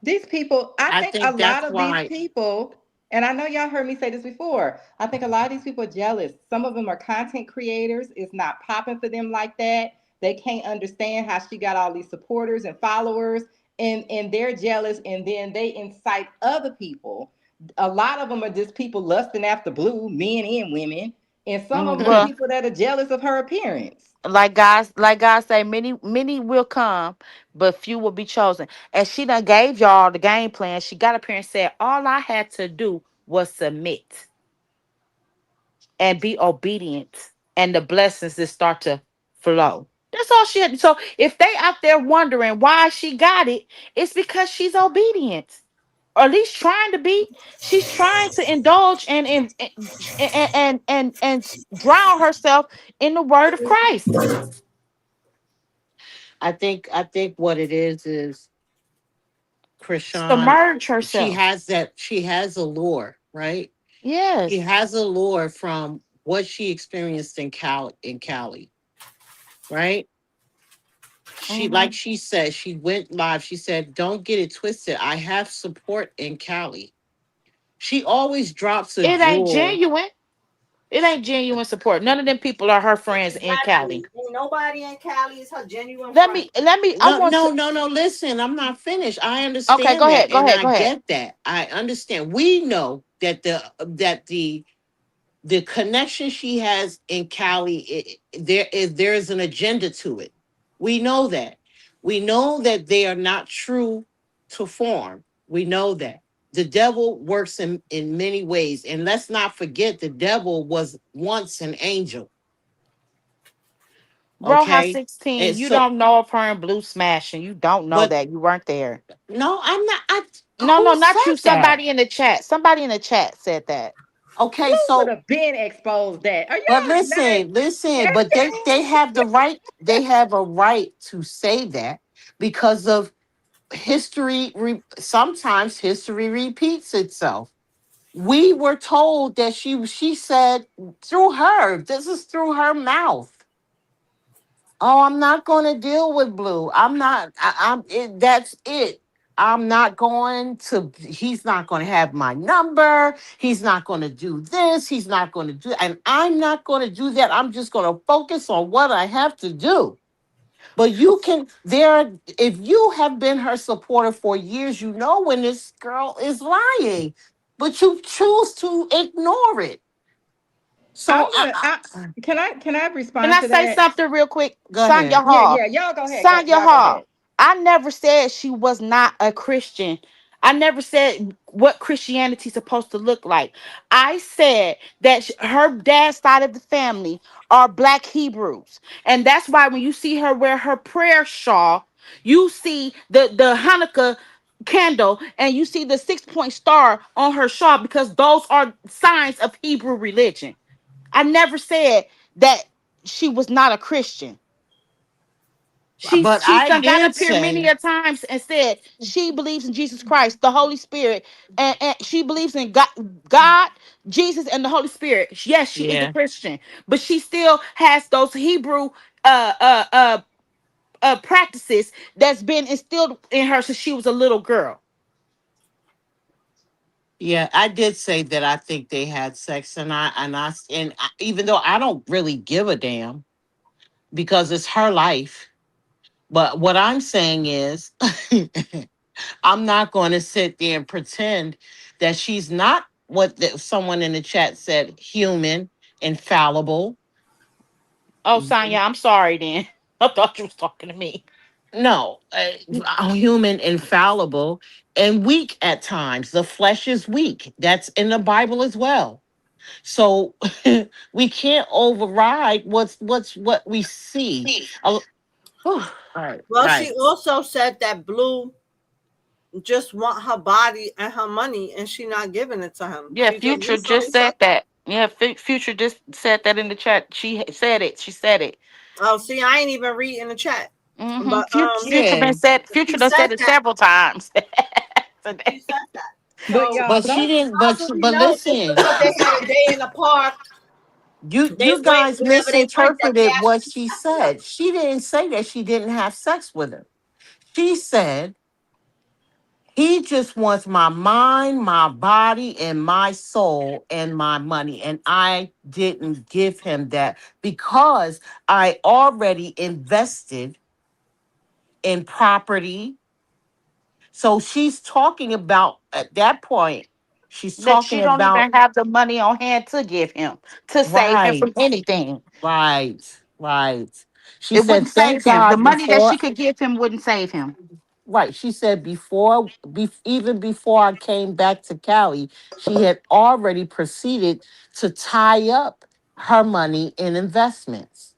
These people, I I think a think lot that's of these why. people, and I know y'all heard me say this before, I think a lot of these people are jealous. Some of them are content creators. It's not popping for them like that. They can't understand how she got all these supporters and followers, and they're jealous, and then they incite other people. A lot of them are just people lusting after Blue, men and women, and some of them are Well, people that are jealous of her appearance. like God say, many will come, but few will be chosen. And she done gave y'all the game plan. She got up here and said, all I had to do was submit and be obedient, and the blessings that start to flow. That's all she had. So if they out there wondering why she got it, it's because she's obedient. Or at least trying to be. She's trying to indulge and drown herself in the word of Christ. I think what it is Krishan, Submerge herself. she has a lure, right? She Yes. has a lure from what she experienced in Cali, right? She, Hmm. like she said, she went live. She said, "Don't get it twisted. I have support in Cali." She always drops a It ain't jewel. genuine. It ain't genuine support. None of them people are her friends in Exactly. Cali. Ain't nobody in Cali is her genuine Let friend. me let me I No, want no, to. no, no. Listen, I'm not finished. I Okay, understand go that, ahead. Go and ahead. I Go ahead. get that. I understand. We know that the connection she has in Cali, there is an agenda to it. We know that. We know that they are not true to form. We know that. The devil works in many ways. And let's not forget the devil was once an angel. Roja Okay. 16, And you so, don't know of her in Blue Smashing. You don't know but that. You weren't there. no, I'm not. No, Who not said you. that? Somebody in the chat. Somebody in the chat said that. Okay, Blue would so have been exposed that. Are but y'all not? listen, but they have the right, they have a right to say that because of sometimes history repeats itself. We were told that she said through her, this is through her mouth. Oh, I'm not going to deal with Blue. I'm not. I'm. That's it. I'm not going to. He's not going to have my number. He's not going to do this. He's not going to do. And I'm not going to do that. I'm just going to focus on what I have to do. But you can. If you have been her supporter for years, you know when this girl is lying, but you choose to ignore it. I'm So gonna. Can I Can respond I to say that? something real quick? go Sonya ahead. Yeah, Hall. yeah. Y'all go ahead. Sonya Y'all go Hall. ahead. I never said she was not a Christian. I never said what Christianity is supposed to look like. I said that her dad's side of the family are Black Hebrews. And that's why when you see her wear her prayer shawl, you see the Hanukkah candle and you see the 6-point star on her shawl because those are signs of Hebrew religion. I never said that she was not a Christian. But She's I done got did up here many say, a times and said she believes in Jesus Christ, the Holy Spirit, and she believes in God, Jesus, and the Holy Spirit. Yes, she is a yeah, Christian, but she still has those Hebrew uh uh uh practices that's been instilled in her since she was a little girl. yeah, I did say that I think they had sex, even though I don't really give a damn because it's her life. But what I'm saying is, I'm not going to sit there and pretend that she's not what someone in the chat said, human, infallible. Oh, Sonya, I'm sorry then. I thought you was talking to me. No, human, infallible, and weak at times. The flesh is weak. That's in the Bible as well. So we can't override what we see. Oh, right, Well, she right. also said that Blue just want her body and her money, and she not giving it to him. Yeah, She just Future recently just said said that. Yeah, Future just said that in the chat. She said it. She said it. Oh, see, I ain't even reading the chat. Mm-hmm. But Future been said. she Future done said said it that. several times. She said that. But So y'all But don't. she didn't. possibly But no, just listen, because they had a day in the park, they you went guys whenever they went. That misinterpreted cash what was she packed up. said. She didn't say that she didn't have sex with him. She said he just wants my mind, my body, and my soul and my money. And I didn't give him that because I already invested in property. So she's talking about at that point, she's That talking she don't about even have the money on hand to give him to save him right, from anything. right. She It said, wouldn't save thank him. The God money that before. she could give him wouldn't save him. Right. She said even before I came back to Cali, she had already proceeded to tie up her money in investments.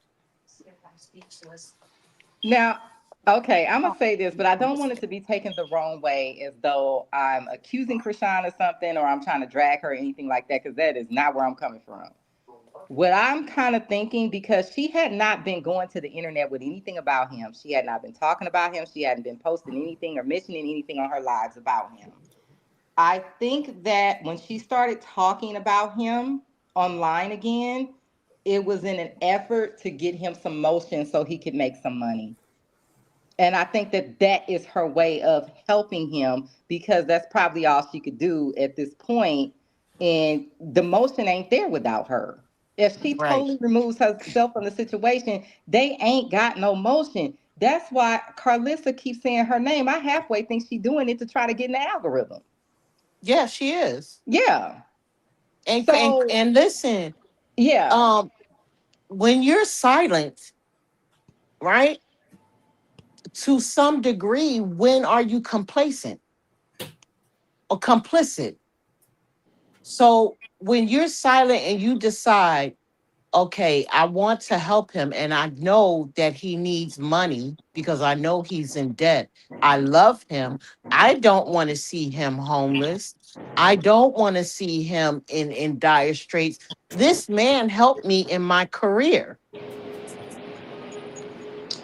Now, okay, I'm gonna say this, but I don't want it to be taken the wrong way as though I'm accusing Krishan of something or I'm trying to drag her or anything like that, because that is not where I'm coming from. What I'm kind of thinking, because she had not been going to the internet with anything about him, she had not been talking about him, she hadn't been posting anything or mentioning anything on her lives about him. I think that when she started talking about him online again, it was in an effort to get him some motion so he could make some money. And I think that that is her way of helping him because that's probably all she could do at this point. And the motion ain't there without her. If she Right. totally removes herself from the situation, they ain't got no motion. That's why Carlissa keeps saying her name. I halfway think she's doing it to try to get in the algorithm. Yeah, she is. Yeah. And So, and listen, yeah. um, when you're silent, right, to some degree, when are you complacent or complicit? So when you're silent and you decide, okay, I want to help him and I know that he needs money because I know he's in debt. I love him. I don't want to see him homeless. I don't want to see him in dire straits. This man helped me in my career.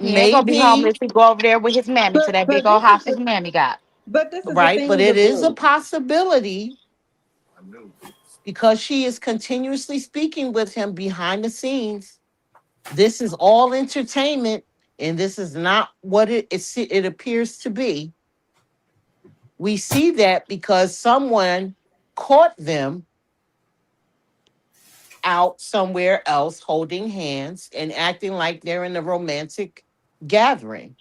He ain't gonna be Maybe, homeless. He go over there with his mammy to that big But old this is house his the mammy got. but this is the right? But thing it with is a Blue. possibility because she is continuously speaking with him behind the scenes. This is all entertainment, and this is not what it appears to be. We see that because someone caught them out somewhere else holding hands and acting like they're in a romantic gathering.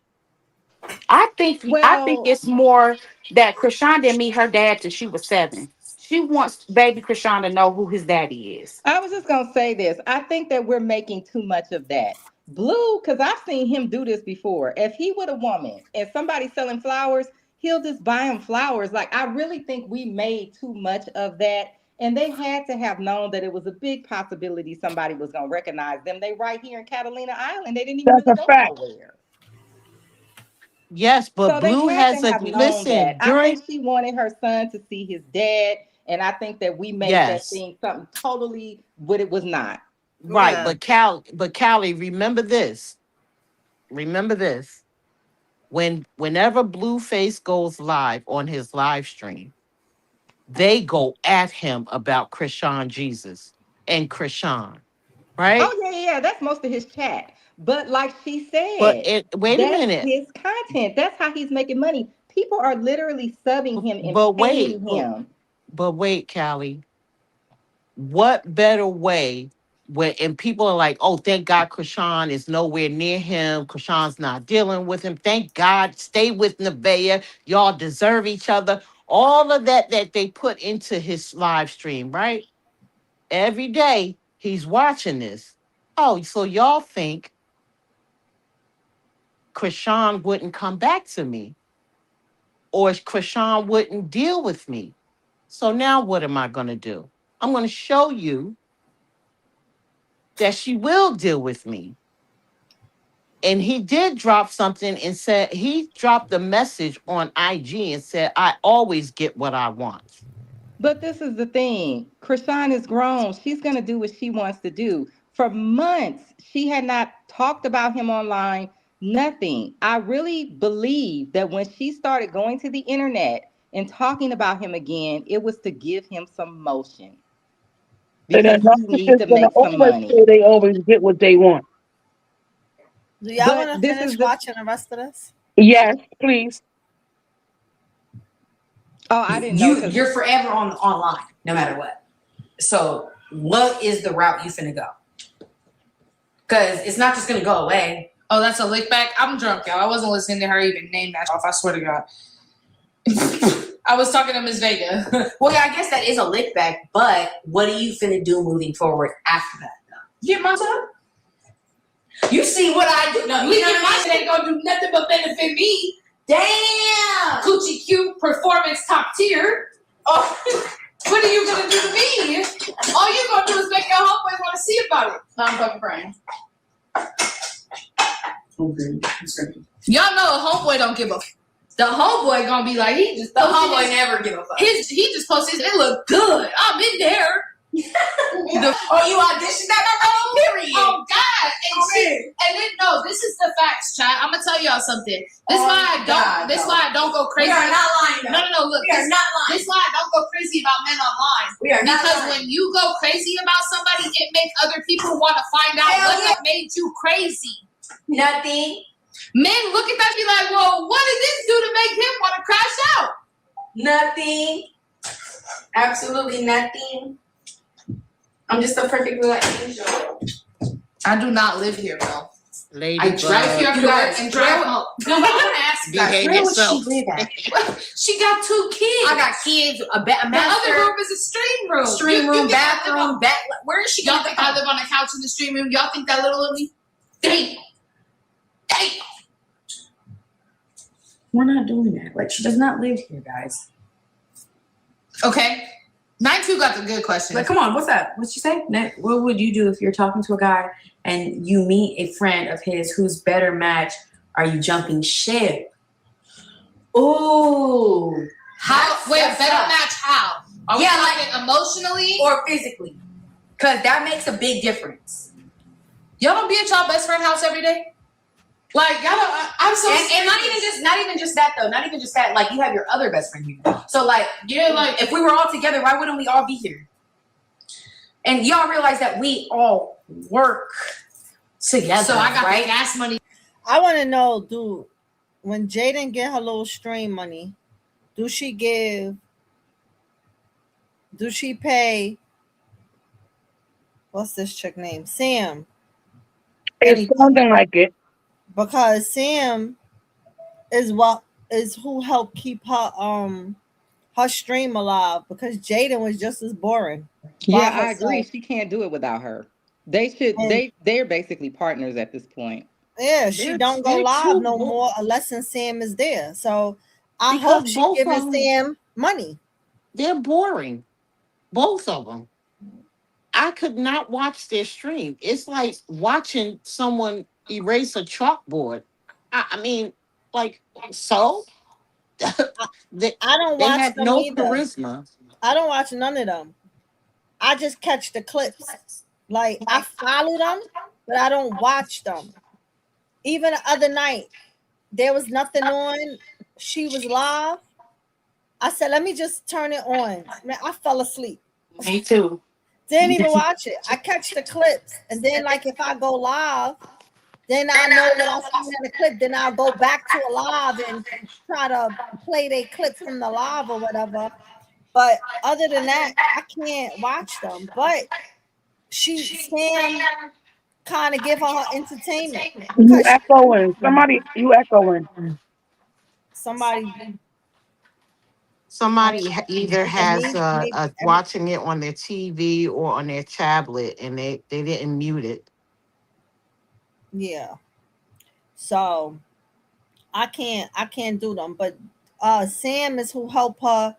I think Well, it's more that Krishan didn't meet her dad till she was 7. She wants baby Krishan to know who his daddy is. I was just going to say this. I think that we're making too much of that Blue, because I've seen him do this before. If he with a woman and somebody selling flowers, he'll just buy them flowers. Like, I really think we made too much of that. And they had to have known that it was a big possibility somebody was going to recognize them. They right here in Catalina Island. They didn't even That's really a go fact. nowhere. Yes, but So they Blue had has to a have known listen that. I during. think she wanted her son to see his dad. And I think that we made that Yes, thing something totally what it was not. right. Yeah. But Callie, remember this. Remember this. Whenever Blueface goes live on his live stream, they go at him about Krishan Jesus and Krishan, right? Oh yeah. That's most of his chat. But like she But said, wait a that's minute. his content. That's how he's making money. People are literally subbing him and But paying wait, him. but wait, Callie. What better way where and people are like, oh, thank God Krishan is nowhere near him. Krishan's not dealing with him. Thank God, stay with Nevaeh. Y'all deserve each other. All of that they put into his live stream, right? Every day he's watching this. Oh, so y'all think Krishan wouldn't come back to me or Krishan wouldn't deal with me. So now what am I going to do? I'm going to show you that she will deal with me. And he did drop something and said, he dropped a message on IG and said, I always get what I want. But this is the thing. Krishan is grown. She's going to do what she wants to do. For months, she had not talked about him online, nothing. I really believe that when she started going to the internet and talking about him again, it was to give him some motion And because a he needs narcissist to gonna make some always money. say they always get what they want. Do y'all But want to this finish is the watching the rest of this? Yes, please. oh, I didn't know because You're forever online, no matter what. So what is the route you finna go? Because it's not just gonna go away. Oh, that's a lick back. I'm drunk, y'all. I wasn't listening to her even name that off. I swear to God. I was talking to Miss Vega. Well, yeah, I guess that is a lick back, but what are you finna do moving forward after that, though? Get my son. You see what I do? No, We you know get what my I shit ain't gonna do nothing but benefit me. Damn! Coochie cute performance top tier. Oh, what are you gonna do to me? All you gonna do is make your homeboys want to see about it. I'm fucking crying. Y'all know a homeboy don't give a f. The homeboy gonna be like, he just The homeboy never give a fuck. He just posted his, it look good. I'm in there. You auditioned that? Oh, period. Oh God! And then no, this is the facts, chat. I'm gonna tell y'all something. This is why I don't go crazy. We are not lying. No. Look, we are not lying. This is why I don't go crazy about men online. We are not because lying. when you go crazy about somebody, it makes other people want to find out what made you crazy. Nothing. Men look at that and be like, well, what did this do to make him want to crash out? Nothing. Absolutely nothing. I'm just a perfect little angel. I do not live here, bro. Lady I drive here after work and drive home. No, I want to ask you guys, Behave where yourself. would she live at? She got 2 kids. I got kids, a The master. other room is a stream room. Stream You room, think I live bathroom, on- back. Where is she? Y'all think I live on a couch in the stream room? Y'all think that little of me? Damn. We're not doing that. Like, she does not live here, guys. Okay. 9-2 got the good question. Like, come on, what's that? What'd she say? What would you do if you're talking to a guy and you meet a friend of his who's better match? Are you jumping ship? Ooh. How? Wait, That's better tough. match how? Are we talking emotionally or physically? Because that makes a big difference. Y'all don't be at y'all best friend house every day? Like, y'all don't, I'm so and not even just that though. Not even just that. Like, you have your other best friend here. So like, like if we were all together, why wouldn't we all be here? And y'all realize that we all work together. So I got right? the gas money. I want to know, dude, when Jaidyn get her little stream money, do she pay, what's this chick name? Sam. It's something like it. Because Sam is who helped keep her stream alive, because Jaidyn was just as boring. Yeah, by I agree. herself. She can't do it without her. They're basically partners at this point. Yeah, she don't go they're live too no bo- more unless Sam is there. So I because hope she both giving of them, Sam money. they're boring. Both of them. I could not watch their stream. It's like watching someone erase a chalkboard. I mean, like, so they I don't they watch have them no either. charisma. I don't watch none of them. I just catch the clips. Like I follow them, but I don't watch them. Even the other night, there was nothing on. She was live. I said, let me just turn it on. Man, I fell asleep. Me too. Didn't even watch it. I catch the clips. And then like if I go live, then I know what I seen in the clip. Then I'll go back to a live and try to play their clip from the live or whatever. But other than that, I can't watch them. But Sam kind of give her entertainment You because echoing. You echoing. somebody Somebody either is it has me? Maybe watching it on their TV or on their tablet, and they didn't mute it. yeah. So I can't do them. But Sam is who help her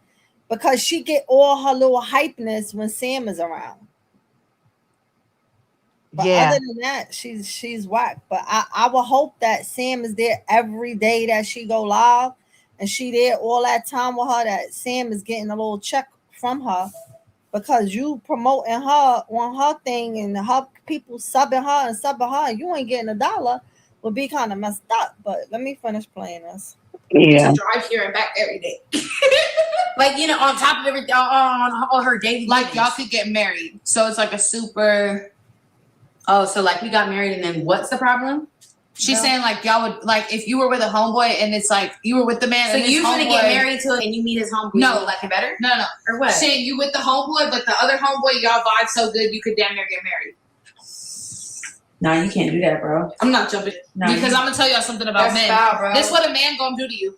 because she get all her little hypeness when Sam is around. But Yeah, other than that, she's whack. But I will hope that Sam is there every day that she go live and she there all that time with her, that Sam is getting a little check from her because you promoting her on her thing and her people subbing her and and you ain't getting $1 would be kind of messed up. But let me finish playing this. Yeah. To drive here and back every day. Like, you know, on top of everything, on all her daily. Like, y'all could get married. So it's like a super. Oh, so like we got married and then what's the problem? She's saying like y'all would, like, if you were with a homeboy and it's like you were with the man. So and you gonna get married to him and you meet his homeboy. No, like it better. No. Or what? Saying you with the homeboy, but the other homeboy y'all vibe so good you could damn near get married. No, you can't do that, bro. I'm not jumping because I'm gonna tell y'all something about men. Foul, bro. This is what a man gonna do to you.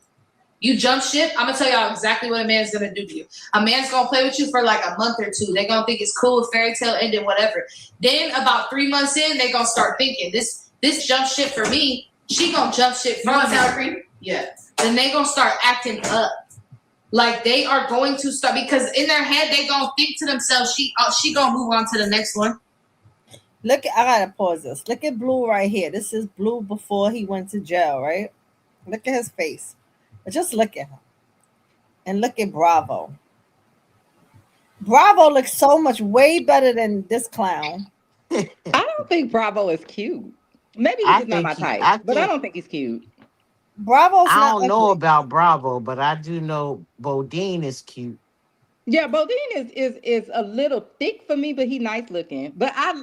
You jump ship, I'm gonna tell y'all exactly what a man's gonna do to you. A man's gonna play with you for like a month or two. They're gonna think it's cool, fairy tale ending, whatever. Then about 3 months in, they gonna start thinking this jump ship for me. She gonna jump ship from me. Sour cream? Yeah. Then they gonna start acting up. Like they are going to start because in their head they gonna think to themselves, she gonna move on to the next one. Look, I gotta pause this. Look at Blue right here. This is Blue before he went to jail, right? Look at his face. But just look at him. And look at Bravo. Bravo looks so much way better than this clown. I don't think Bravo is cute. Maybe he's just not my type, but I don't think he's cute. Bravo's I not don't know ugly. about Bravo, but I do know Bodine is cute. Yeah, Bodine is a little thick for me, but he nice looking. But I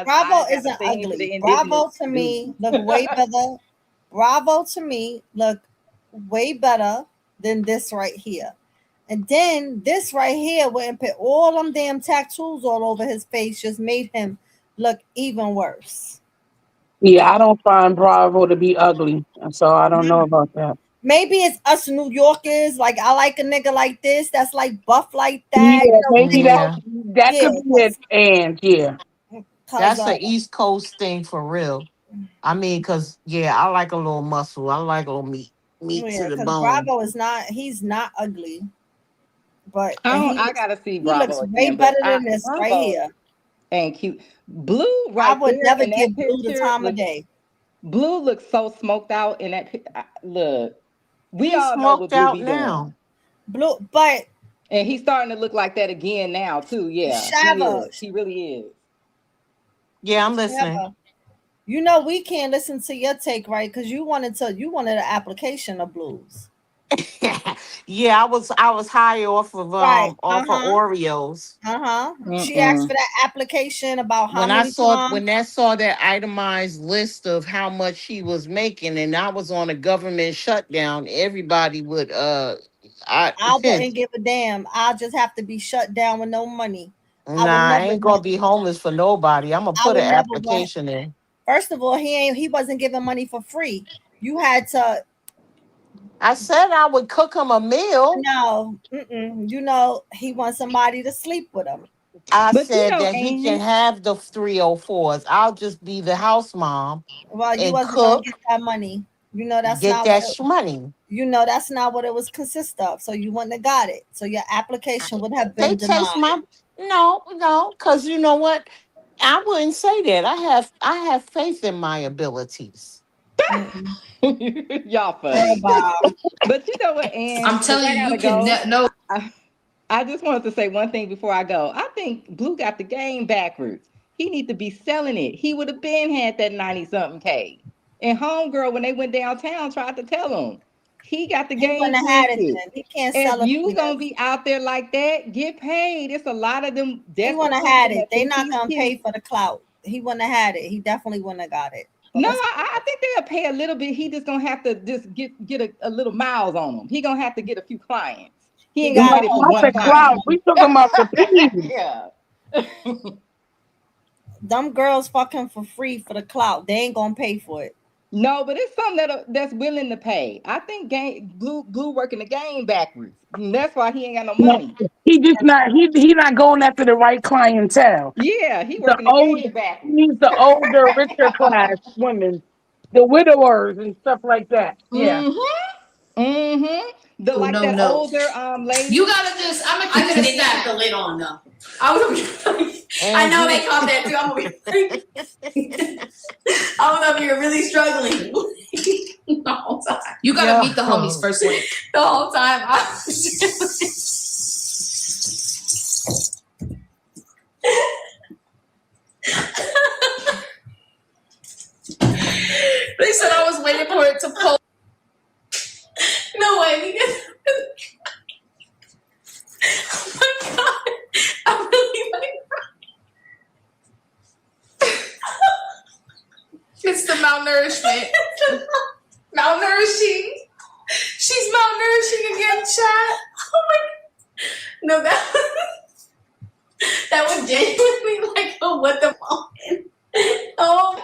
Bravo isn't ugly. Bravo to me look way better. Bravo to me look way better than this right here. And then this right here went and put all them damn tattoos all over his face, just made him look even worse. Yeah, I don't find Bravo to be ugly, so I don't know about that. Maybe it's us New Yorkers. Like I like a nigga like this. That's like buff like that. Yeah, maybe that could be it. And yeah, That's an East Coast thing for real. I mean, cause I like a little muscle. I like a little meat to the because bone. Bravo is not. He's not ugly. But I gotta see he Bravo looks way again, better but than this right here. And cute. Blue right I would there never in that give Blue the picture time of day. Blue looks so smoked out in that picture. Look, we He's all know what smoked Blue out be now. doing. Blue, but and he's starting to look like that again now too. Yeah, Shava. he really is. Yeah, I'm listening. Shava. You know we can't listen to your take, right? Because you wanted an application of Blues. Yeah, I was high off of Right. of Oreos. She asked for that application about how many times. When I saw that itemized list of how much she was making, and I was on a government shutdown, everybody would I wouldn't give a damn. I'll just have to be shut down with no money. I ain't gonna be homeless for nobody. I'm gonna put an application in. First of all, he wasn't giving money for free. You had to. I said I would cook him a meal. No, you know he wants somebody to sleep with him. I But you said know, that he can and have the 304s. I'll just be the house mom Well, you and wasn't gonna get cook, that money. You know that's get not what that it, money. you know that's not what it was consist of. So you wouldn't have got it. So your application would have They been taste denied. my no, because you know what? I wouldn't say that. I have faith in my abilities. Mm-mm. y'all Girl, funny. bye. But you know what, and I'm because telling I you, you gotta can go. no. I just wanted to say one thing before I go. I think Blue got the game backwards. He need to be selling it. He would have been had that 90 something K. And Homegirl, when they went downtown, tried to tell him he got the He wouldn't game have had it twisted. then. He can't If sell a you gonna penis. be out there like that, get paid. It's a lot of them He desperate wouldn't have had women it. that They think not he's gonna pay cute. for the clout. He wouldn't have had it. He definitely wouldn't have got it. But No, let's I think they'll pay a little bit. He just gonna have to just get a little miles on him. He gonna have to get a few clients. He he ain't gonna got get it No, from not one the cloud. client. We talking about the penis. Yeah. them girls fucking for free for the clout. They ain't gonna pay for it. No, but it's some that's willing to pay. I think Blue working the game backwards. And that's why he ain't got no No, money. he just not. He not going after the right clientele. Yeah, he The working the old, game he backwards. needs the older, richer class women, the widowers and stuff like that. Yeah. Mm-hmm. Mm-hmm. The Oh like no, that no. older You lady. gotta just. I'm gonna keep it that the lid on though. I was. I know they caught that too. I'm gonna be. I was over here really struggling the whole time. You gotta meet the homies first link. The whole time I was. They said I was waiting for it to post. No way. We did. Oh my god. I'm really like. It's the malnourishment. Malnourishing. She's malnourishing again, chat. Oh my. No, that was genuinely like a what the moment. Oh.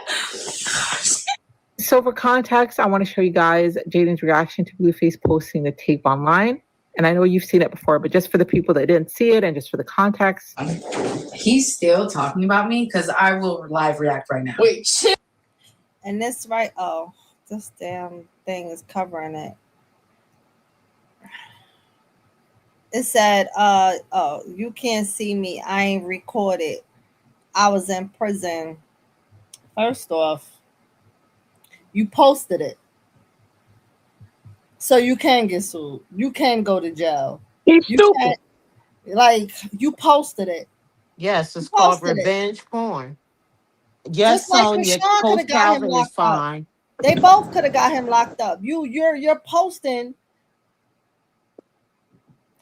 So for context, I want to show you guys Jaidyn's reaction to Blueface posting the tape online. And I know you've seen it before, but just for the people that didn't see it and just for the context. He's still talking about me because I will live react right now. Wait, shit. And this right, oh, this damn thing is covering it. It said, oh, you can't see me. I ain't recorded. I was in prison. First off, you posted it. So you can get sued. You can go to jail. He's You stupid. can't, like, you posted it. Yes, it's You called posted it. revenge porn. Yes, Just like Sonia, Krishan could Coach have got him Calvin is locked up. fine. They both could have got him locked up. You're posting,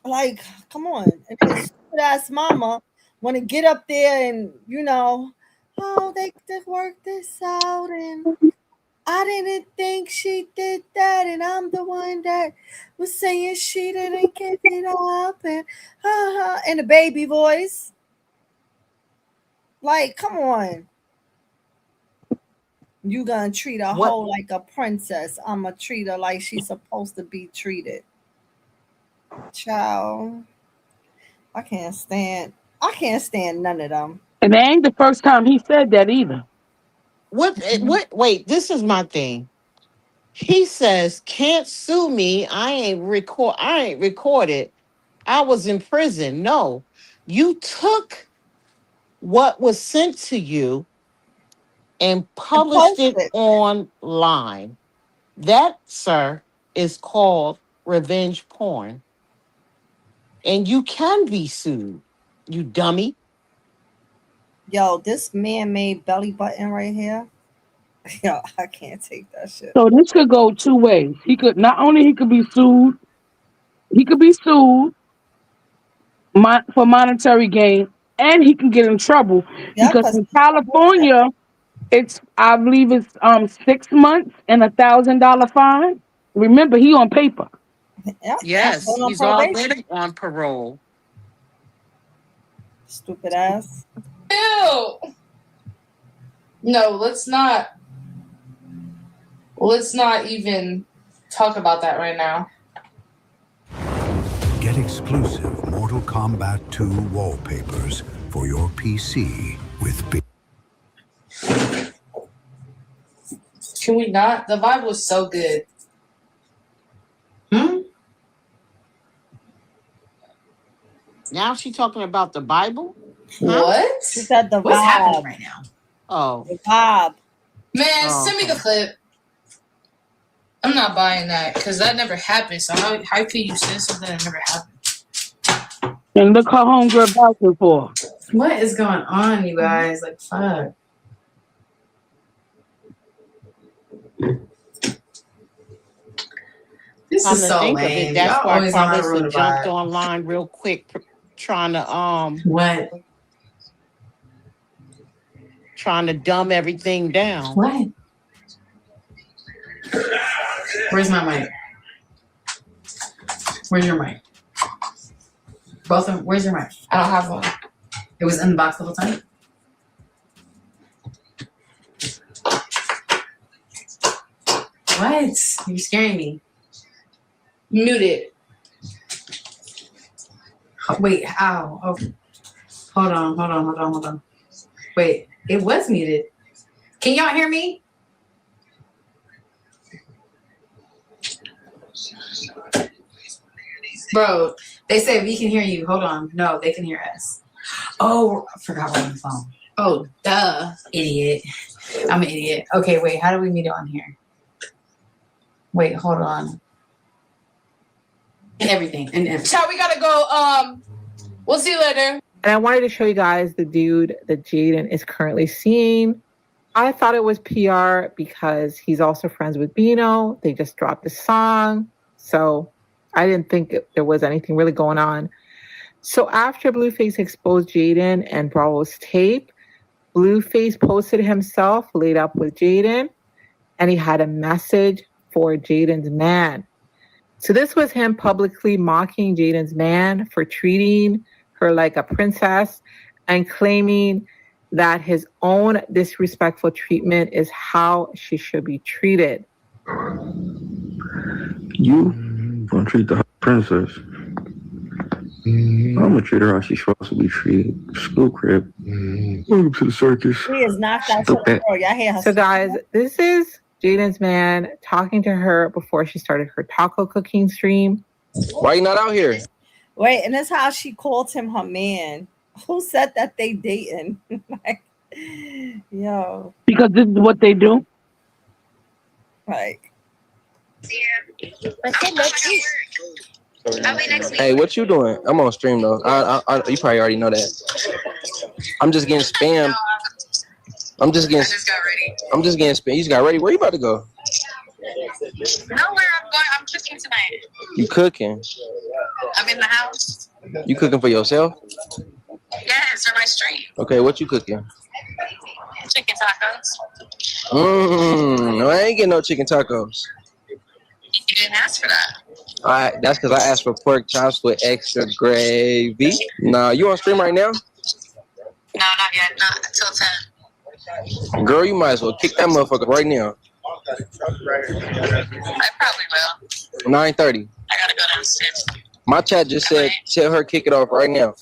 like, come on. And his stupid ass mama want to get up there and, you know, oh, they work this out and I didn't think she did that, and I'm the one that was saying she didn't give it up, and and the baby voice. Like, come on. You gonna treat a What? hoe like a princess. I'ma treat her like she's supposed to be treated. Child. I can't stand none of them. And it ain't the first time he said that either. What? Wait, this is my thing. He says, "Can't sue me. I ain't recorded. I was in prison." No, you took what was sent to you and And published post it it. online. That, sir, is called revenge porn. And you can be sued, you dummy. Yo, this man-made belly button right here. Yo, I can't take that shit. So this could go two ways. He could be sued. He could be sued for monetary gain, and he can get in trouble Yeah, because because in California, I believe it's 6 months and $1,000 fine. Remember, he on paper. yeah, Yes, still on he's probation. already on parole. Stupid ass. Ew. No, let's not even talk about that right now. Get exclusive Mortal Kombat Combat 2 wallpapers for your PC with Can we not? The vibe was so good. Now she talking about the Bible? What? She said the What's vibe. happening right now? Oh. The vibe. Man, Oh, send me the clip. I'm not buying that because that never happened. So how can you say something that never happened? And look how homegirl vouching for. What is going on, you guys? Like, fuck. This Come is to so think of lame. it, that's Y'all why always know how to ruin Carlissa the jumped vibe. online real quick, trying to What? trying to dumb everything down. What? Where's my mic? Where's your mic? Both of them. Where's your mic? I don't have one. It was in the box the whole time. What? You're scaring me. Mute it. Wait, ow. Oh. Hold on. Wait, it was muted. Can y'all hear me? Bro, they say we can hear you. Hold on. No, they can hear us. Oh, I forgot we're on the phone. Oh, duh. Idiot. I'm an idiot. Okay, wait. How do we meet on here? Wait, hold on. Everything. And Ciao, we gotta go. We'll see you later. And I wanted to show you guys the dude that Jaidyn is currently seeing. I thought it was PR because he's also friends with Bino. They just dropped a song. So I didn't think there was anything really going on. So after Blueface exposed Jaidyn and Bravo's tape, Blueface posted himself laid up with Jaidyn, and he had a message for Jaidyn's man. So this was him publicly mocking Jaidyn's man for treating her like a princess and claiming that his own disrespectful treatment is how she should be treated. You gonna treat the princess? I'm gonna treat her how she's supposed to be treated. School crib. Welcome to the circus. She is not that type of girl. Y'all hear her. So guys, this is Jaidyn's man talking to her before she started her taco cooking stream. Why you not out here? Wait, and that's how she called him her man. Who said that they dating? Like, yo. Because this is what they do. Like. Hey, what you doing? I'm on stream though. You probably already know that. I'm just getting spammed. I'm just getting spammed. You just got ready. Where you about to go? Nowhere. I'm going. I'm cooking tonight. You cooking? I'm in the house. You cooking for yourself? Yes, for my stream. Okay, what you cooking? Chicken tacos. No, I ain't getting no chicken tacos. You didn't ask for that. Alright, that's because I asked for pork chops with extra gravy. Nah, you on stream right now? No, not yet. Not until 10. Girl, you might as well kick that motherfucker right now. I probably will. 9:30. I gotta go downstairs. My chat just said tell her kick it off right now.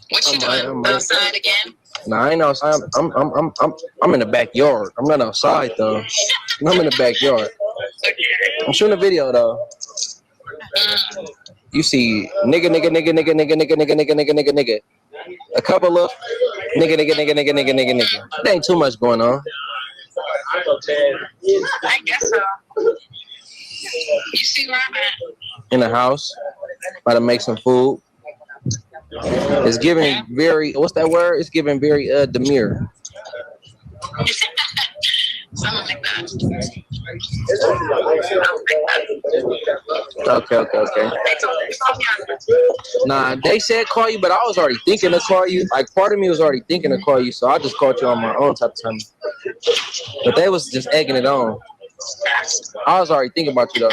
What you doing? Outside again? Nah, I ain't outside. I'm in the backyard. I'm not outside though. I'm in the backyard. I'm shooting a video though. You see nigga. A couple of nigga. There ain't too much going on. I guess so. You see where I'm at? In the house, about to make some food. It's giving very, what's that word? It's giving very demure. Something like that. Okay. Nah, they said call you, but I was already thinking to call you. Like, part of me was already thinking to call you, so I just called you on my own type of time. But they was just egging it on. I was already thinking about you, though.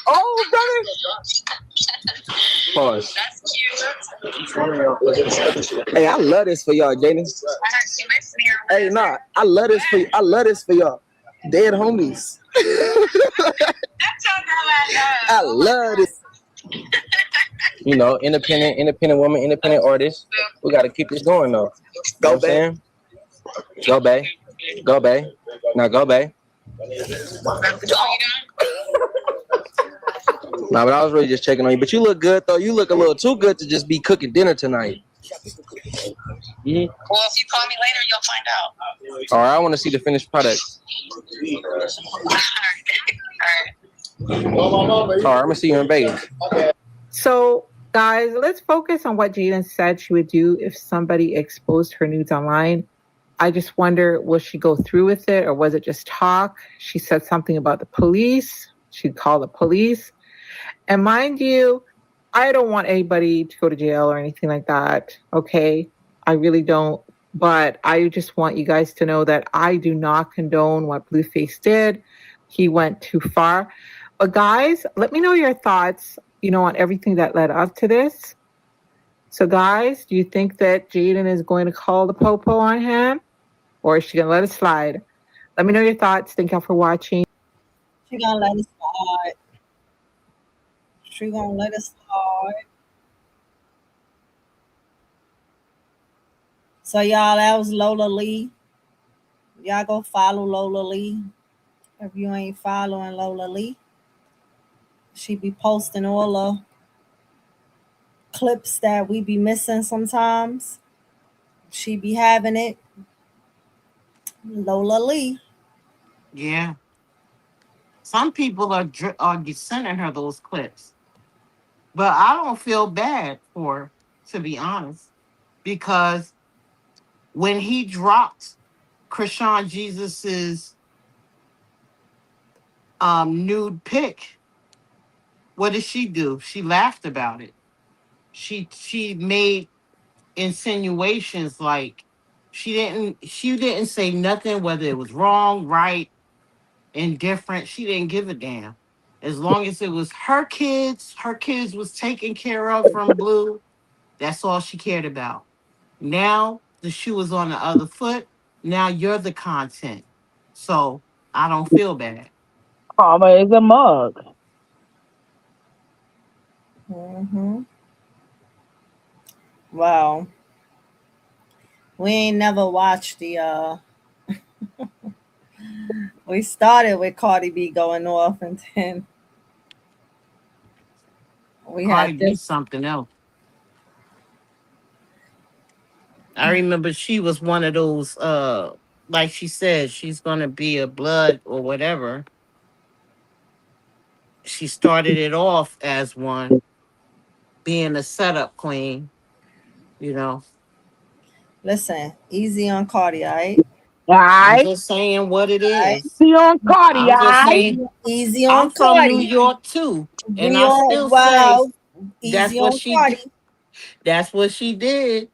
Oh, brother. Pause. Hey, I love this for y'all, Jaidyn. Hey, nah, I love this for y'all. Dead homies. I love this. You know, independent woman, independent artist. We got to keep this going though. You know what I'm saying? Go, bae. Go, bae. Now go, bae. Nah, but I was really just checking on you. But you look good though. You look a little too good to just be cooking dinner tonight. Well, if you call me later, you'll find out. All right, I want to see the finished product. All right, I'm gonna see you in Vegas. So, guys, let's focus on what Jaidyn said she would do if somebody exposed her nudes online. I just wonder, will she go through with it or was it just talk? She said something about the police. She'd call the police. And mind you, I don't want anybody to go to jail or anything like that. Okay. I really don't. But I just want you guys to know that I do not condone what Blueface did. He went too far. But guys, let me know your thoughts, on everything that led up to this. So guys, do you think that Jaidyn is going to call the popo on him? Or is she going to let it slide? Let me know your thoughts. Thank y'all for watching. She gonna let it slide. She gonna let it slide. So y'all, that was Lola Lee. Y'all go follow Lola Lee. If you ain't following Lola Lee, she be posting all the clips that we be missing sometimes. She be having it. Lola Lee. Yeah. Some people are sending her those clips. But I don't feel bad for her, to be honest. Because when he dropped Krishan Jesus's nude pic, what did she do? She laughed about it. She made insinuations like she didn't say nothing whether it was wrong, right, indifferent. She didn't give a damn. As long as it was her kids was taken care of from Blue, that's all she cared about. Now the shoe is on the other foot. Now you're the content. So I don't feel bad. Karma is a mug. Mm-hmm. Wow. We ain't never watched the we started with Cardi B going off and then we Cardi had B this. something else. I remember she was one of those like she said, she's gonna be a blood or whatever. She started it off as one, being a setup queen, you know. Listen, easy on Cardi, all right? I'm Alright? just saying what it is. See on Cardi, I'm just alright? saying Easy I'm on from New Cardi. York too. And We I on still say wow. that's Easy what on she did. Cardi. That's what she did.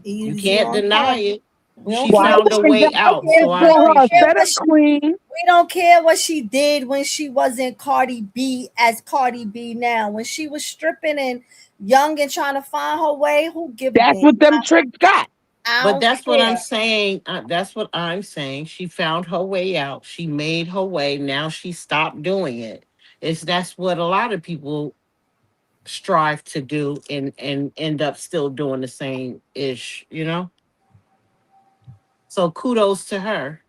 You Easy can't on deny Cardi. it. We don't She care Why found what a she, is way that? I out. can't So I we call don't her a care appreciate what it. setup she queen. we don't care what she did when she wasn't Cardi B as Cardi B now. When she was stripping and young and trying to find her way, who give a That's damn? what them tricks got. I But don't that's what I'm care. saying. That's what I'm saying. She found her way out. She made her way. Now she stopped doing it. That's what a lot of people strive to do and end up still doing the same ish. So kudos to her.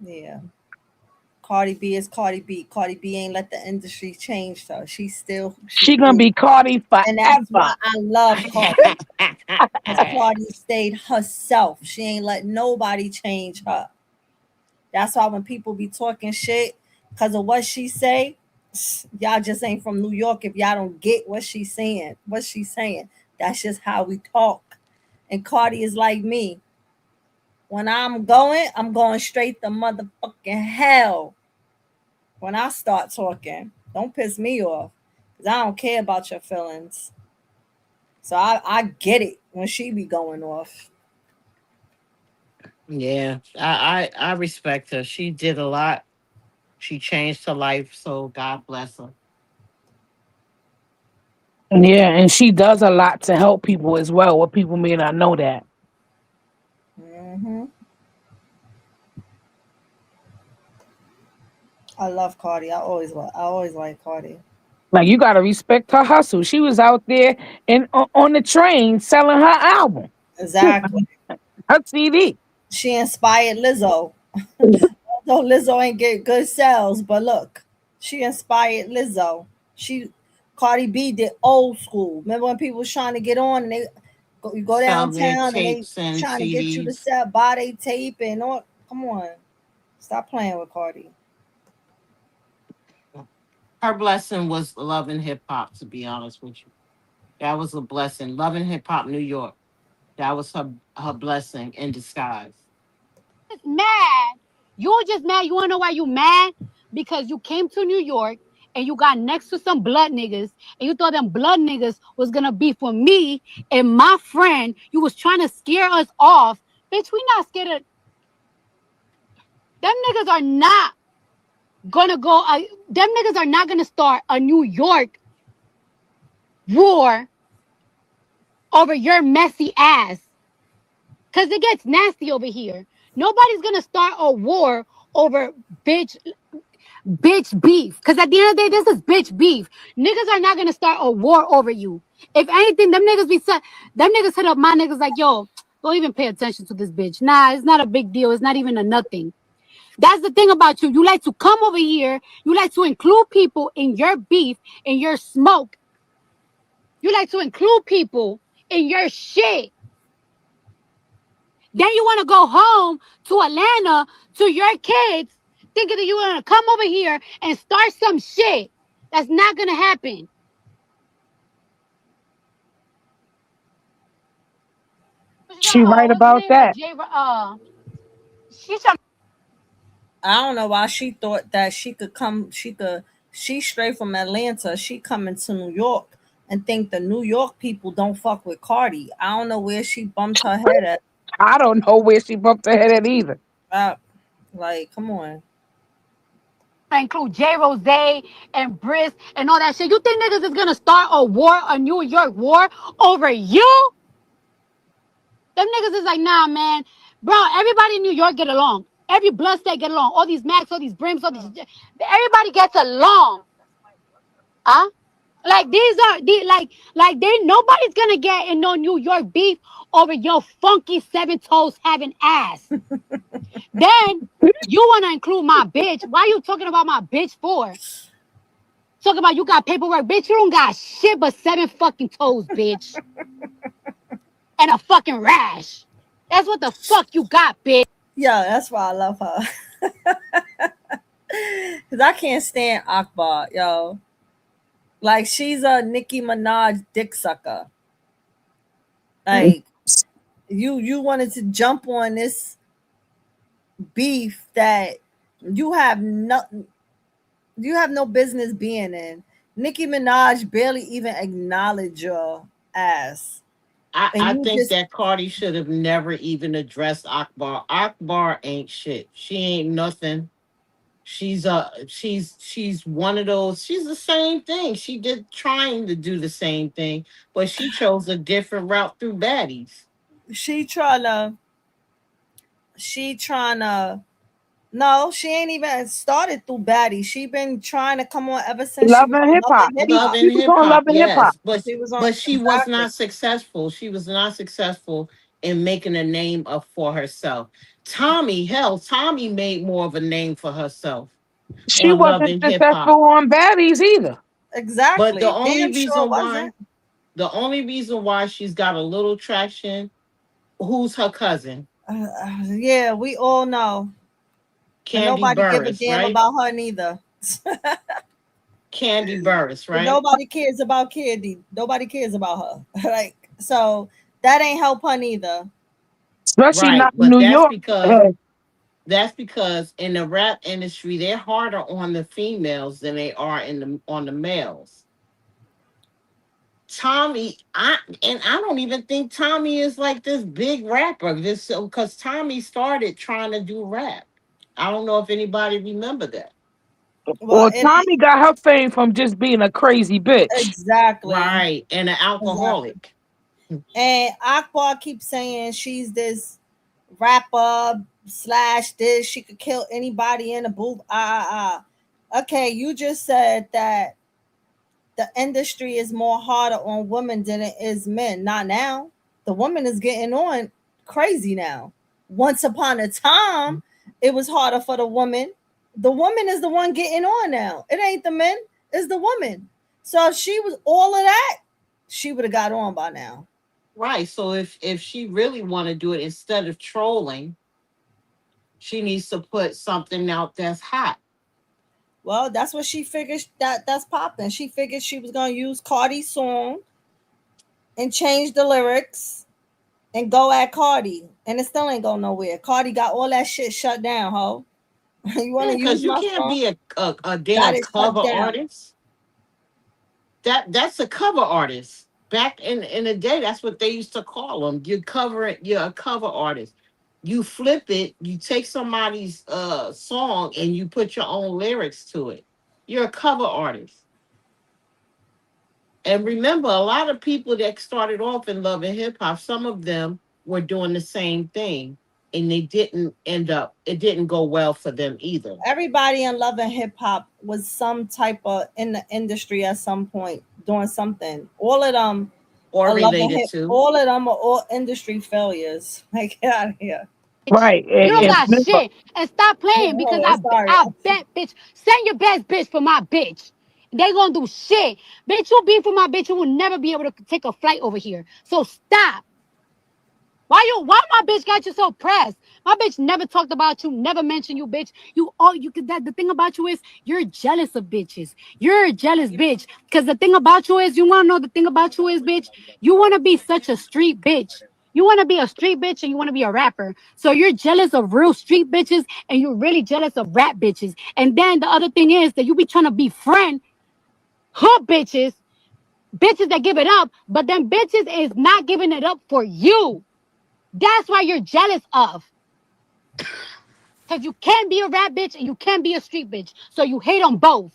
Yeah. Cardi B is Cardi B. Cardi B ain't let the industry change her. She's still who she She gonna is. be Cardi And that's forever. why I love Cardi. Because Cardi stayed herself. She ain't let nobody change her. That's why when people be talking shit because of what she say, y'all just ain't from New York if y'all don't get what she's saying. What she's saying. That's just how we talk. And Cardi is like me. When I'm going straight to motherfucking hell. When I start talking, don't piss me off. Because I don't care about your feelings. So I get it when she be going off. Yeah, I respect her. She did a lot. She changed her life. So God bless her. Yeah, and she does a lot to help people as well. What people may not know that. Mm-hmm. I love Cardi. I always like Cardi. Like you gotta respect her hustle. She was out there and on the train selling her album, Exactly. her CD. She inspired Lizzo. Although Lizzo ain't get good sales, but look, she inspired Lizzo. Cardi B did old school. Remember when people was trying to get on and you go Sell their downtown and they tapes and trying to get you to CDs. sell, buy they tape and all. Come on, stop playing with Cardi. Her blessing was loving hip hop, to be honest with you. That was a blessing. Loving hip hop New York. That was her blessing in disguise. Just mad. You're just mad. You wanna know why you mad? Because you came to New York and you got next to some blood niggas and you thought them blood niggas was gonna be for me and my friend. You was trying to scare us off. Bitch, we not scared of them niggas are not gonna go them niggas are not gonna start a New York war over your messy ass. Cause it gets nasty over here. Nobody's gonna start a war over bitch beef. Because at the end of the day, this is bitch beef. Niggas are not gonna start a war over you. If anything, them niggas hit up my niggas like, yo, don't even pay attention to this bitch. Nah, it's not a big deal. It's not even a nothing. That's the thing about you. You like to come over here. You like to include people in your beef, in your smoke. You like to include people in your shit. Then you want to go home to Atlanta to your kids thinking that you're going to come over here and start some shit. That's not going to happen. She right about that. I don't know why she thought that she could come. She's straight from Atlanta. She coming to New York and think the New York people don't fuck with Cardi. I don't know where she bumped her head at. I don't know where she bumped her head at either. Like, come on. Include J Rose and Briss and all that shit. You think niggas is gonna start a war, a New York war over you? Them niggas is like, nah, man, bro. Everybody in New York get along. Every blood state get along. All these Max, all these Brims, all these. Everybody gets along. Huh? Like these are like they nobody's gonna get in no New York beef over your funky 7 toes having ass. Then you wanna include my bitch. Why you talking about my bitch for? Talking about you got paperwork, bitch. You don't got shit but 7 fucking toes, bitch. And a fucking rash. That's what the fuck you got, bitch. Yeah, that's why I love her. Cause I can't stand Akbar, yo. Like she's a Nicki Minaj dick sucker. Like you wanted to jump on this beef that you have no business being in. Nicki Minaj barely even acknowledged your ass. I think that Cardi should have never even addressed Akbar. Akbar ain't shit. She ain't nothing. She's one of those. She's the same thing. She did trying to do the same thing, but she chose a different route through baddies. She trying to. No, she ain't even started through baddie. She been trying to come on ever since Loving hip hop. Loving hip hop, yes, but she was exactly. not successful. She was not successful in making a name up for herself. Tommy made more of a name for herself. She on wasn't Loving Hip Hop. successful on baddies either. Exactly. But the only reason why she's got a little traction, who's her cousin? Yeah, we all know. Candy nobody Burris, give a damn right? about her neither. Candy Burris, right? Nobody cares about Candy. Nobody cares about her. Like, so that ain't help her neither. Especially right, not but New that's York. That's because in the rap industry, they're harder on the females than they are on the males. Tommy, I don't even think Tommy is like this big rapper. Because Tommy started trying to do rap. I don't know if anybody remember that. Well, Tommy got her fame from just being a crazy bitch. Exactly. Right, and an alcoholic. Exactly. And Akbar keeps saying she's this rapper / this. She could kill anybody in a booth. Okay, you just said that the industry is more harder on women than it is men. Not now. The woman is getting on crazy now. Once upon a time, it was harder for the woman. The woman is the one getting on now. It ain't the men, it's the woman. So if she was all of that, she would have got on by now. Right. So if she really want to do it instead of trolling, she needs to put something out that's hot. Well, that's what she figured that's popping. She figured she was gonna use Cardi's song and change the lyrics and go at Cardi. And it still ain't going nowhere. Cardi got all that shit shut down, ho. You want to use Because you my can't song? be a Got damn it shut cover down. artist. That's a cover artist. Back in the day, that's what they used to call them. You're a cover artist. You flip it, you take somebody's song and you put your own lyrics to it. You're a cover artist. And remember, a lot of people that started off in love and hip hop, some of them were doing the same thing, and they didn't end up. It didn't go well for them either. Everybody in love and hip hop was some type of in the industry at some point doing something. All of them Or are love and related hip. to. All of them are all industry failures. Like get out of here. Right. You don't And got remember, shit. And stop playing because Oh, sorry. I bet, bitch. Send your best bitch for my bitch. They gonna do shit. Bitch, you be for my bitch, you will never be able to take a flight over here. So stop. Why my bitch got you so pressed? My bitch never talked about you, never mentioned you, bitch. You could that the thing about you is you're jealous of bitches. You're a jealous bitch. Cause the thing about you is you wanna know the thing about you is, bitch, you wanna be such a street bitch. You want to be a street bitch and you want to be a rapper. So you're jealous of real street bitches and you're really jealous of rap bitches. And then the other thing is that you be trying to befriend hood bitches, bitches that give it up, but then bitches is not giving it up for you. That's why you're jealous of. Because you can't be a rap bitch and you can't be a street bitch. So you hate them both.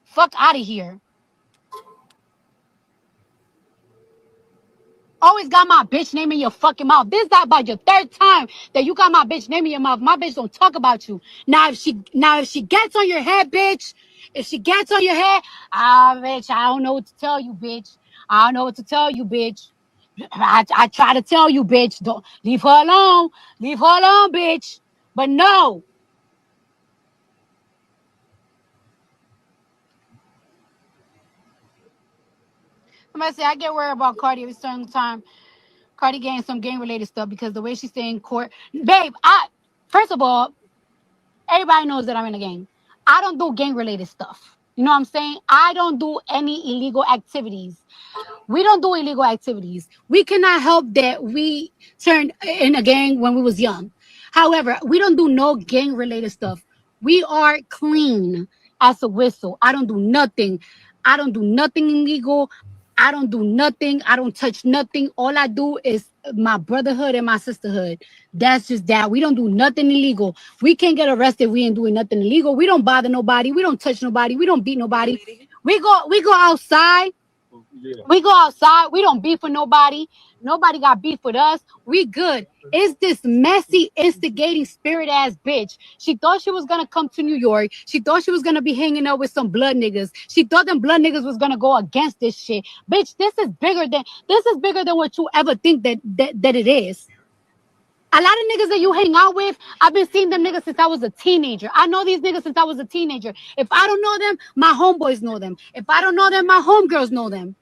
Fuck out of here. Always got my bitch name in your fucking mouth. This is about your third time that you got my bitch name in your mouth. My bitch don't talk about you. Now if she gets on your head, bitch, if she gets on your head, bitch, I don't know what to tell you, bitch. I don't know what to tell you, bitch. I try to tell you, bitch, don't leave her alone. Leave her alone, bitch. But no. Somebody say I get worried about Cardi every certain time. Cardi getting some gang related stuff because the way she's staying in court. Babe, first of all, everybody knows that I'm in a gang. I don't do gang related stuff. You know what I'm saying? I don't do any illegal activities. We don't do illegal activities. We cannot help that we turned in a gang when we was young. However, we don't do no gang related stuff. We are clean as a whistle. I don't do nothing. I don't do nothing illegal. I don't do nothing. I don't touch nothing. All I do is my brotherhood and my sisterhood. That's just that. We don't do nothing illegal. We can't get arrested. We ain't doing nothing illegal. We don't bother nobody. We don't touch nobody. We don't beat nobody. We go outside. We go outside. We don't beef with nobody. Nobody got beef with us. We good. It's this messy, instigating spirit ass bitch. She thought she was gonna come to New York. She thought she was gonna be hanging out with some blood niggas. She thought them blood niggas was gonna go against this shit. Bitch, this is bigger than what you ever think that it is. A lot of niggas that you hang out with, I've been seeing them niggas since I was a teenager. I know these niggas since I was a teenager. If I don't know them, my homeboys know them. If I don't know them, my homegirls know them.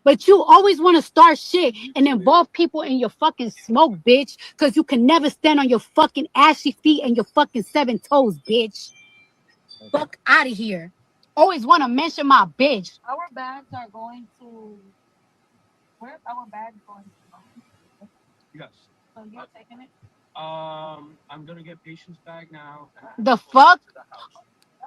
But you always want to start shit and involve people in your fucking smoke, bitch. Because you can never stand on your fucking ashy feet and your fucking 7 toes, bitch. Fuck out of here. Always want to mention my bitch. Our bags are going to... Where our bags going to? Yes. So you're taking it? I'm gonna get patient's bag now. The fuck?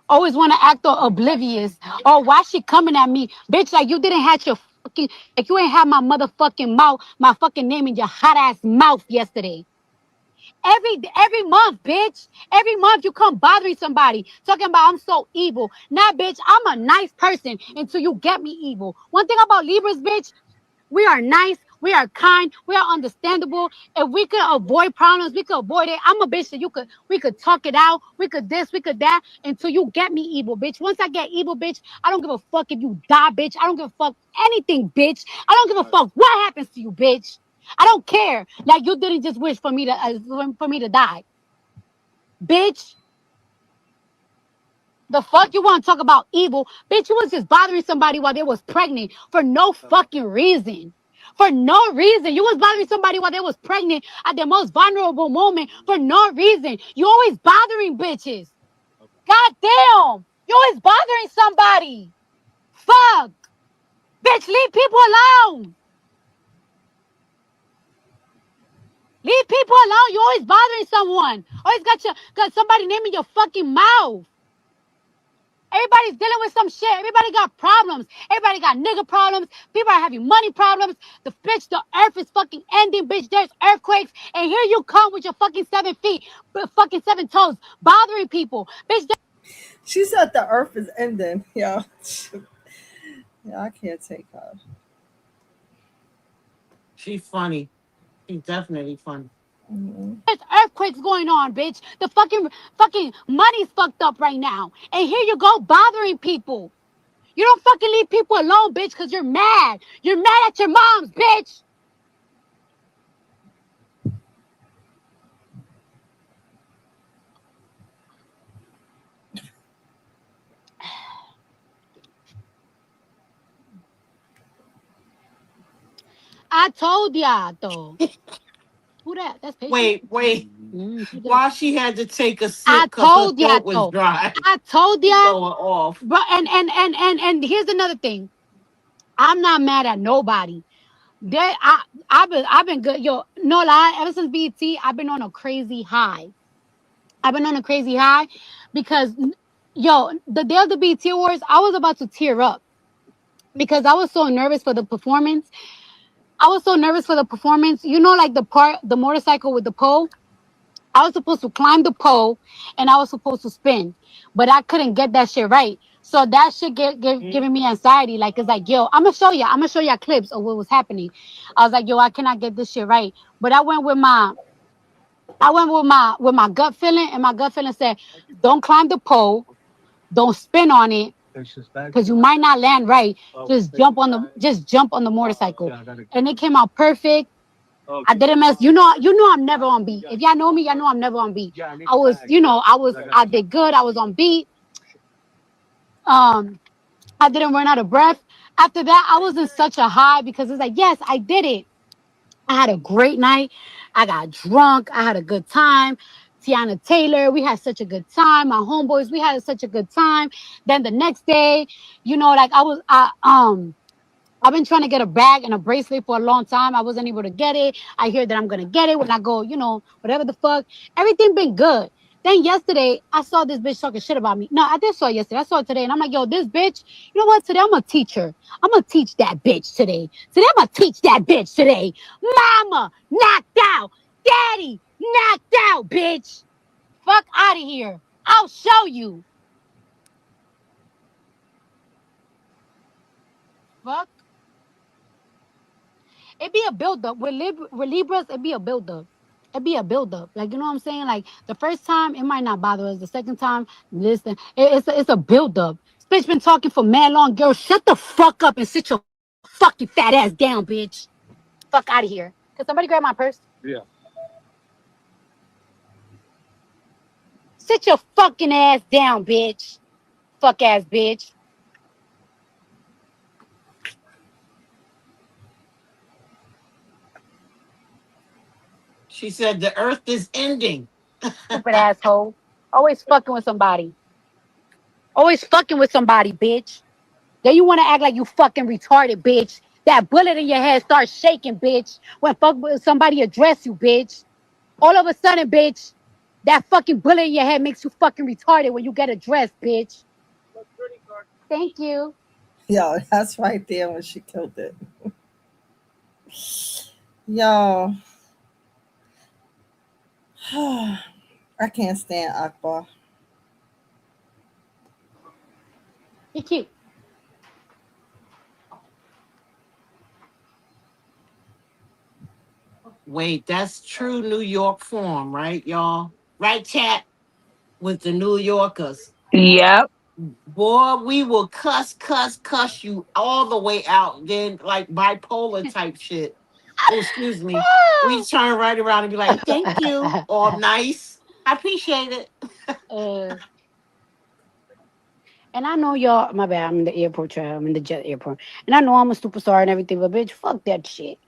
Always want to act all oblivious. Oh, why she coming at me? Bitch, like you didn't have your fucking... Like you ain't have my motherfucking mouth, my fucking name in your hot ass mouth yesterday. Every month, bitch. Every month you come bothering somebody, talking about I'm so evil. Nah, bitch, I'm a nice person until you get me evil. One thing about Libras, bitch, we are nice. We are kind. We are understandable. If we could avoid problems, we could avoid it. I'm a bitch that we could talk it out. We could this, we could that until you get me evil, bitch. Once I get evil, bitch, I don't give a fuck if you die, bitch. I don't give a fuck anything, bitch. I don't give a fuck what happens to you, bitch. I don't care. Like you didn't just wish for me to die, bitch. The fuck you want to talk about evil? Bitch, you was just bothering somebody while they was pregnant for no fucking reason. For no reason. You was bothering somebody while they was pregnant at their most vulnerable moment for no reason. You always bothering bitches. God damn. You always bothering somebody. Fuck. Bitch, leave people alone. Leave people alone. You always bothering someone. Always got somebody naming your fucking mouth. Everybody's dealing with some shit. Everybody got problems. Everybody got nigga problems. People are having money problems. The earth is fucking ending, bitch. There's earthquakes. And here you come with your fucking 7 feet, fucking 7 toes, bothering people. Bitch, She said the earth is ending. Yeah. Yeah, I can't take her. She's funny. She's definitely funny. there's earthquakes going on, bitch. The fucking money's fucked up right now. And here you go bothering people. You don't fucking leave people alone, bitch, because you're mad. You're mad at your moms, bitch. I told y'all, though. Who that? That's patient. Wait. Why she had to take a sip I because her told y'all, throat was though. dry. I told She y'all. going off. Bro, and here's another thing. I'm not mad at nobody. I've been good. Yo, no lie. Ever since BT, I've been on a crazy high. I've been on a crazy high because, yo, the day of the BT Awards, I was about to tear up because I was so nervous for the performance. I was so nervous for the performance. You know, like the motorcycle with the pole. I was supposed to climb the pole and I was supposed to spin, but I couldn't get that shit right. So that shit giving me anxiety. Like it's like, yo, I'm gonna show you. I'm gonna show you clips of what was happening. I was like, yo, I cannot get this shit right. But I went with my gut feeling, and my gut feeling said, don't climb the pole, don't spin on it, because you might not land right. Just jump on the motorcycle. And it came out perfect. I didn't mess. I'm never on beat. If y'all know me, y'all know I'm never on beat. I did good. I was on beat. I didn't run out of breath. After that, I was in such a high because it's like, yes, I did it. I had a great night. I got drunk. I had a good time. Tiana Taylor, we had such a good time. My homeboys, we had such a good time. Then the next day, like I've been trying to get a bag and a bracelet for a long time. I wasn't able to get it. I hear that I'm gonna get it when I go, whatever the fuck. Everything been good. Then yesterday, I saw this bitch talking shit about me. No, I did saw it yesterday. I saw it today, and I'm like, yo, this bitch. You know what? Today I'm gonna teach her. I'm gonna teach that bitch today. Today I'm gonna teach that bitch today. Mama knocked out. Daddy knocked out, bitch. Fuck out of here. I'll show you. Fuck. It be a build-up. With Libras, it be a build-up. It be a build-up. Like, you know what I'm saying? Like, the first time, it might not bother us. The second time, listen, it's a build-up. This bitch been talking for mad long. Girl, shut the fuck up and sit your fucking fat ass down, bitch. Fuck out of here. Can somebody grab my purse? Yeah. Sit your fucking ass down, bitch. Fuck ass bitch. She said the earth is ending. Stupid asshole. Always fucking with somebody. Always fucking with somebody, bitch. Then you want to act like you fucking retarded, bitch. That bullet in your head starts shaking, bitch. When somebody address you, bitch. All of a sudden, bitch, that fucking bullet in your head makes you fucking retarded when you get addressed, bitch. Thank you. Yo, that's right there when she killed it. Yo. I can't stand Akbar. He cute. Wait, that's true New York form, right, y'all? Right, chat? With the New Yorkers. Yep. Boy, we will cuss you all the way out. Then, like bipolar type shit. Oh, excuse me. We turn right around and be like, thank you. Or nice. I appreciate it. And I know y'all, my bad, I'm in the airport, child. I'm in the jet airport. And I know I'm a superstar and everything, but bitch, fuck that shit.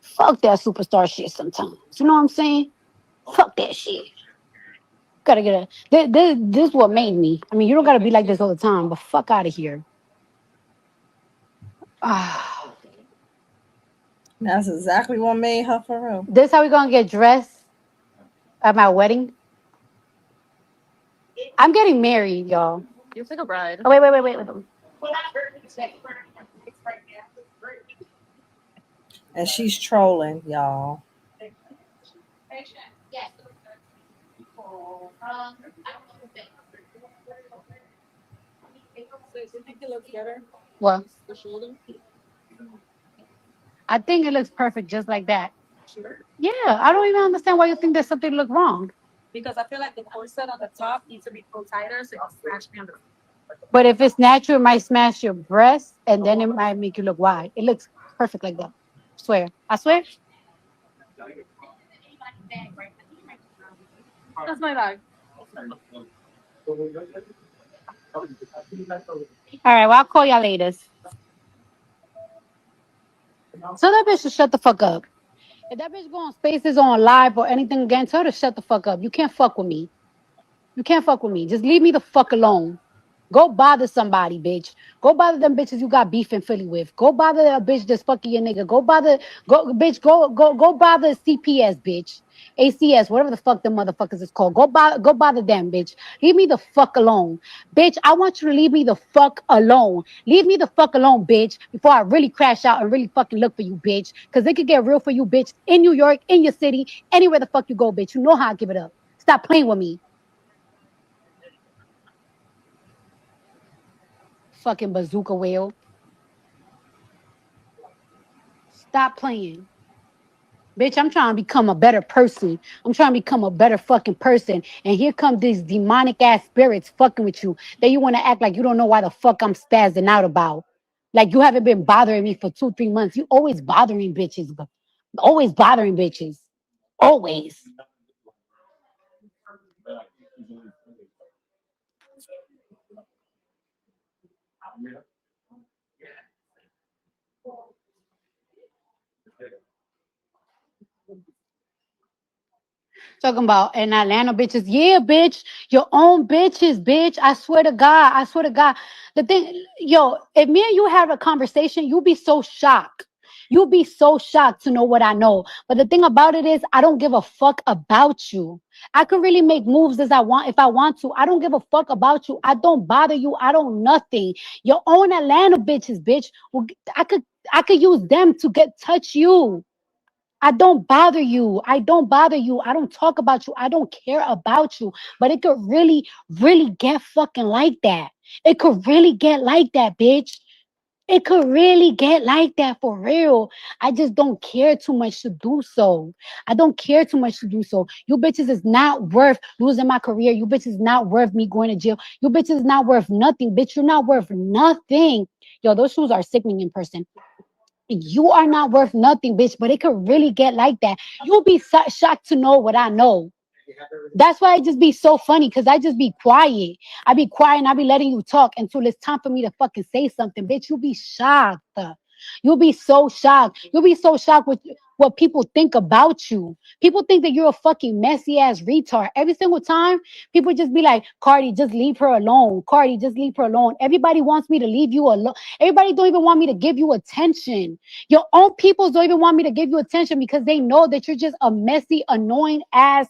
Fuck that superstar shit sometimes. You know what I'm saying? Fuck that shit. Gotta get a. This what made me. I mean, you don't gotta be like this all the time, but fuck out of here. Ah, That's exactly what made her for real. this how we gonna get dressed at my wedding? I'm getting married, y'all. You like a bride. Oh, wait. And she's trolling, y'all. What? I think it looks perfect just like that. Yeah, I don't even understand why you think there's something look wrong. Because I feel like the corset on the top needs to be pulled tighter so it'll smash me on the. But if it's natural, it might smash your breast and then it might make you look wide. It looks perfect like that. Swear. I swear. That's my bag. All right, well, I'll call y'all later. So that bitch should shut the fuck up. If that bitch go on spaces on live or anything again, tell her to shut the fuck up. You can't fuck with me. You can't fuck with me. Just leave me the fuck alone. Go bother somebody, bitch. Go bother them bitches you got beef in Philly with. Go bother a bitch that's fucking your nigga. Go bother CPS, bitch. ACS, whatever the fuck them motherfuckers is called. Go bother them, bitch. Leave me the fuck alone. Bitch, I want you to leave me the fuck alone. Leave me the fuck alone, bitch, before I really crash out and really fucking look for you, bitch. Cause it could get real for you, bitch, in New York, in your city, anywhere the fuck you go, bitch. You know how I give it up. Stop playing with me. Fucking bazooka whale. Stop playing. Bitch, I'm trying to become a better person. I'm trying to become a better fucking person. And here come these demonic ass spirits fucking with you. That you want to act like you don't know why the fuck I'm spazzing out about. Like you haven't been bothering me for 2-3 months. You always bothering bitches. Always bothering bitches. Always. Talking about in Atlanta bitches. Yeah, bitch. Your own bitches, bitch. I swear to God. I swear to God. The thing, yo, if me and you have a conversation, you'll be so shocked. You'll be so shocked to know what I know. But the thing about it is, I don't give a fuck about you. I can really make moves as I want if I want to. I don't give a fuck about you. I don't bother you. I don't nothing. Your own Atlanta bitches, bitch. I could use them to get touch you. I don't bother you. I don't bother you. I don't talk about you. I don't care about you. But it could really, really get fucking like that. It could really get like that, bitch. It could really get like that for real. I just don't care too much to do so. I don't care too much to do so. You bitches is not worth losing my career. You bitches is not worth me going to jail. You bitches is not worth nothing, bitch. You're not worth nothing. Yo, those shoes are sickening in person. You are not worth nothing, bitch, but it could really get like that. You'll be shocked to know what I know. That's why I just be so funny because I just be quiet. I be quiet and I be letting you talk until it's time for me to fucking say something, bitch. You'll be shocked. You'll be so shocked. You'll be so shocked with what people think about you. People think that you're a fucking messy ass retard. Every single time, people just be like, Cardi, just leave her alone. Cardi, just leave her alone. Everybody wants me to leave you alone. Everybody don't even want me to give you attention. Your own people don't even want me to give you attention because they know that you're just a messy, annoying ass,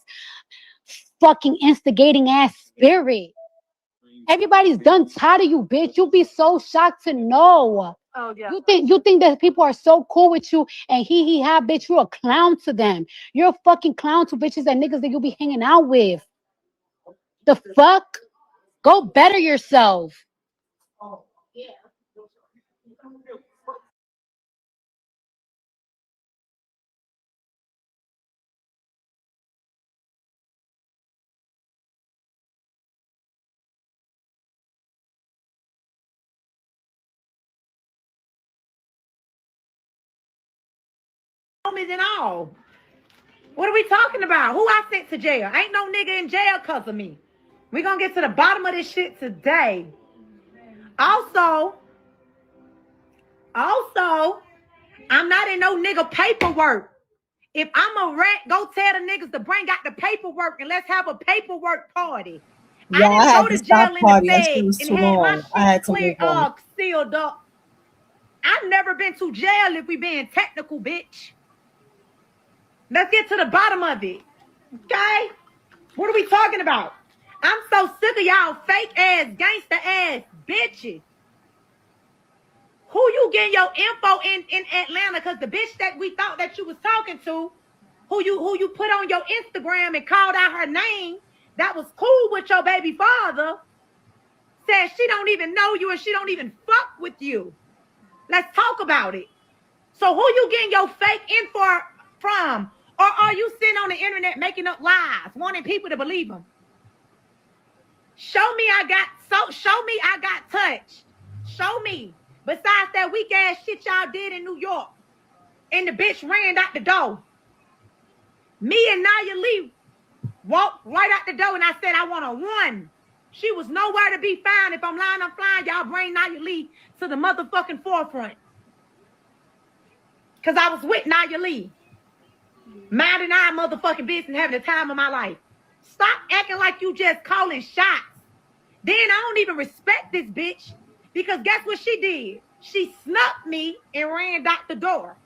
fucking instigating ass spirit. Everybody's done tired of you, bitch. You'll be so shocked to know. Oh yeah. You think that people are so cool with you and he ha bitch, you're a clown to them. You're a fucking clown to bitches and niggas that you'll be hanging out with. The fuck? Go better yourself. homies and all. What are we talking about? Who I sent to jail? Ain't no nigga in jail because of me. We gonna get to the bottom of this shit today. Also, I'm not in no nigga paperwork. If I'm a rat, go tell the niggas to bring out the paperwork and let's have a paperwork party. Yeah, I I had didn't to go to jail stop in the Cardi. That shit feds was and too had my long. I had shit to clear move on. sealed up. I've never been to jail if we being technical, bitch. Let's get to the bottom of it. Okay? What are we talking about? I'm so sick of y'all fake ass, gangster ass bitches. Who you getting your info in Atlanta? Because the bitch that we thought that you was talking to, who you put on your Instagram and called out her name, that was cool with your baby father, says she don't even know you and she don't even fuck with you. Let's talk about it. So who you getting your fake info from? Or are you sitting on the internet making up lies, wanting people to believe them? Show me I got touched. Show me. Besides that weak ass shit y'all did in New York. And the bitch ran out the door. Me and Nia Lee walked right out the door and I said I want to run. She was nowhere to be found. If I'm lying, I'm flying. Y'all bring Nia Lee to the motherfucking forefront. Because I was with Nia Lee. Minding our motherfucking business, having the time of my life. Stop acting like you just calling shots. Then I don't even respect this bitch. Because guess what she did? She snuck me and ran out the door.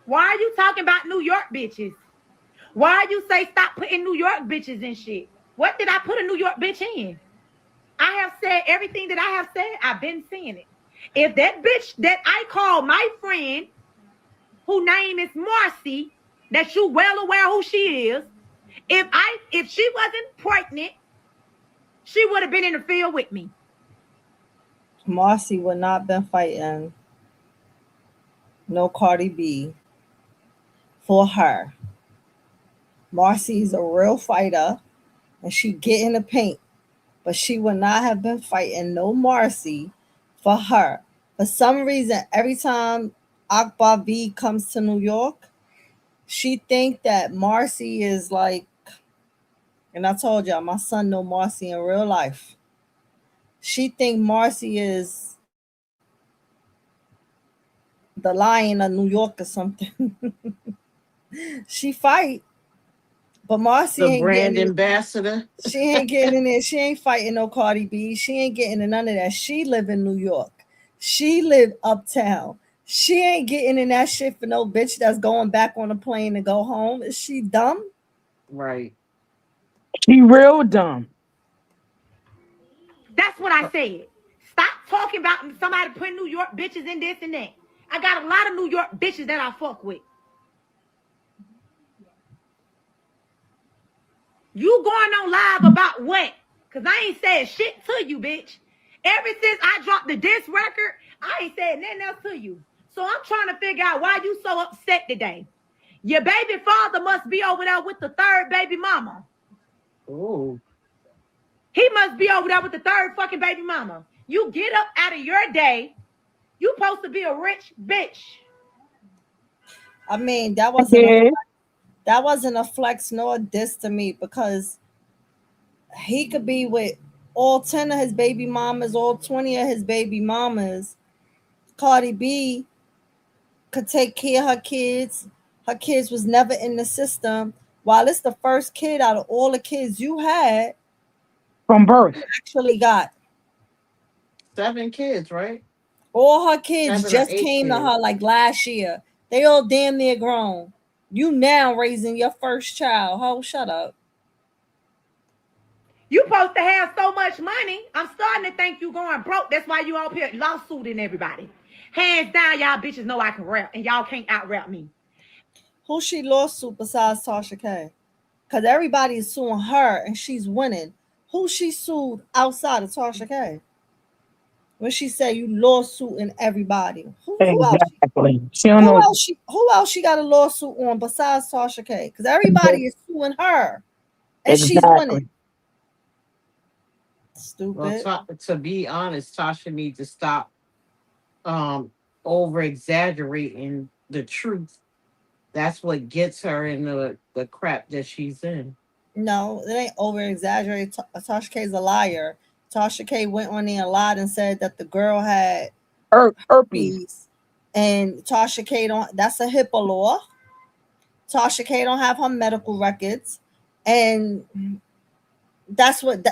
Why are you talking about New York bitches? Why you say stop putting New York bitches in shit? What did I put a New York bitch in? I have said everything that I have said. I've been saying it. If that bitch that I call my friend, whose name is Marcy, that you well aware who she is, if she wasn't pregnant, she would have been in the field with me. Marcy would not been fighting no Cardi B for her. Marcy's a real fighter and she get in the paint, but she would not have been fighting no Marcy for her. For some reason, every time Akbar B comes to New York, she think that Marcy is like, and I told y'all, my son know Marcy in real life. She think Marcy is the Lion of New York or something. She fight, but Marcy The ain't brand getting it. ambassador. She ain't getting in there. She ain't fighting no Cardi B. She ain't getting in none of that. She live in New York. She live uptown. She ain't getting in that shit for no bitch that's going back on a plane to go home. Is she dumb? Right. She real dumb. That's what I said. Stop talking about somebody putting New York bitches in this and that. I got a lot of New York bitches that I fuck with. You going on live about what? Because I ain't said shit to you, bitch. Ever since I dropped the diss record, I ain't said nothing else to you. So I'm trying to figure out why you so upset today. Your baby father must be over there with the third baby mama. Oh. He must be over there with the third fucking baby mama. You get up out of your day. You supposed to be a rich bitch. I mean, that wasn't a flex nor a diss to me because he could be with all 10 of his baby mamas, all 20 of his baby mamas. Cardi B could take care of her kids. Her kids was never in the system. While it's the first kid out of all the kids you had from birth, you actually got 7 kids, right? all her kids 7 or just 8 came to kids. her like last year. They all damn near grown. You now raising your first child. Oh, shut up. You supposed to have so much money. I'm starting to think you going broke. That's why you all here lawsuiting everybody. Hands down, y'all bitches know I can rap, and y'all can't out rap me. Who she lawsuit besides Tasha K? Because everybody is suing her and she's winning. Who she sued outside of Tasha K? When she said you lawsuiting everybody. Who else she got a lawsuit on besides Tasha K? Because everybody is suing her and she's winning. Stupid. Well, to be honest, Tasha needs to stop over exaggerating the truth That's what gets her in the crap that she's in. No, it ain't over exaggerated. Tasha K's a liar. Tasha K went on there and lied and said that the girl had herpes. And Tasha K don't, that's a HIPAA law. Tasha K don't have her medical records. And that's what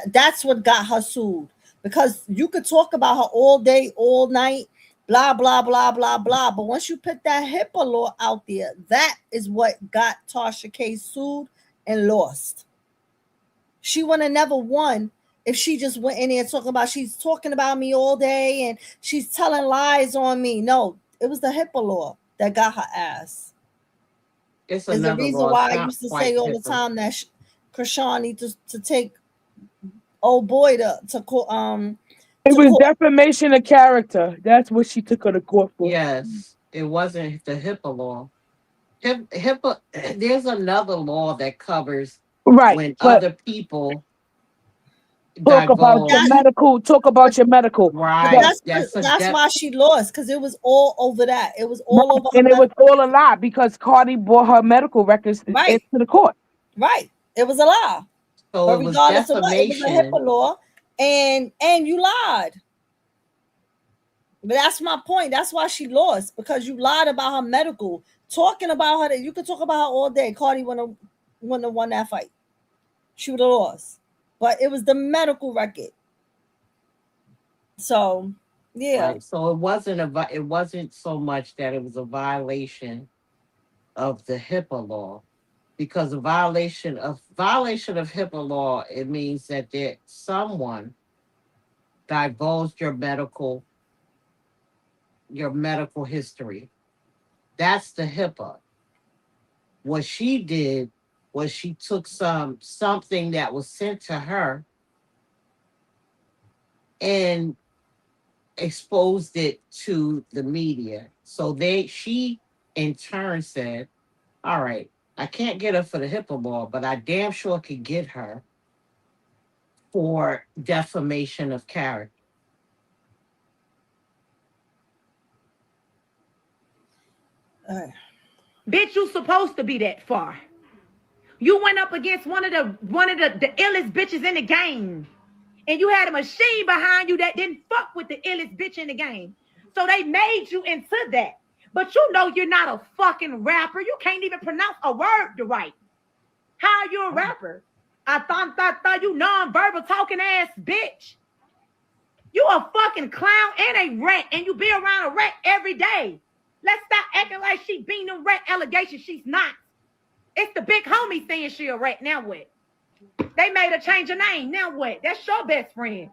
got her sued. Because you could talk about her all day, all night, blah, blah, blah, blah, blah. But once you put that HIPAA law out there, that is what got Tasha K sued and lost. She would have never won if she just went in there talking about she's talking about me all day and she's telling lies on me. No, it was the HIPAA law that got her ass. It's the another reason law. why It's I not used to quite say all the HIPAA. time that Krishan needs to take old boy to court. It was defamation of character. That's what she took her to court for. Yes, it wasn't the HIPAA law. HIPAA. There's another law that covers Right, when but other people talk about your divulge. medical. Talk about your medical. Right. That's why she lost, because it was all over that. It was all over her And it was all a lie because Cardi brought her medical records into the court. Right. It was a lie. So But it was regardless of what, it was a defamation. HIPAA law, and you lied. But that's my point. That's why she lost, because you lied about her medical. Talking about her, that you could talk about her all day. Cardi wouldn't have won that fight. She would have lost. But it was the medical record. So, yeah. Right. So it wasn't so much that it was a violation of the HIPAA law, because a violation of HIPAA law, it means that someone divulged your medical history. That's the HIPAA. What she did was she took something that was sent to her and exposed it to the media. So she in turn said, all right, I can't get her for the HIPAA law, but I damn sure could get her for defamation of character. Bitch, you supposed to be that far. You went up against one of the illest bitches in the game. And you had a machine behind you that didn't fuck with the illest bitch in the game. So they made you into that. But you know you're not a fucking rapper. You can't even pronounce a word right. How are you a rapper? I thought you non-verbal talking ass bitch. You a fucking clown and a rat, and you be around a rat every day. Let's stop acting like she being them rat allegations. She's not. It's the big homie saying she a rat. Now what? They made her change her name. Now what? That's your best friend.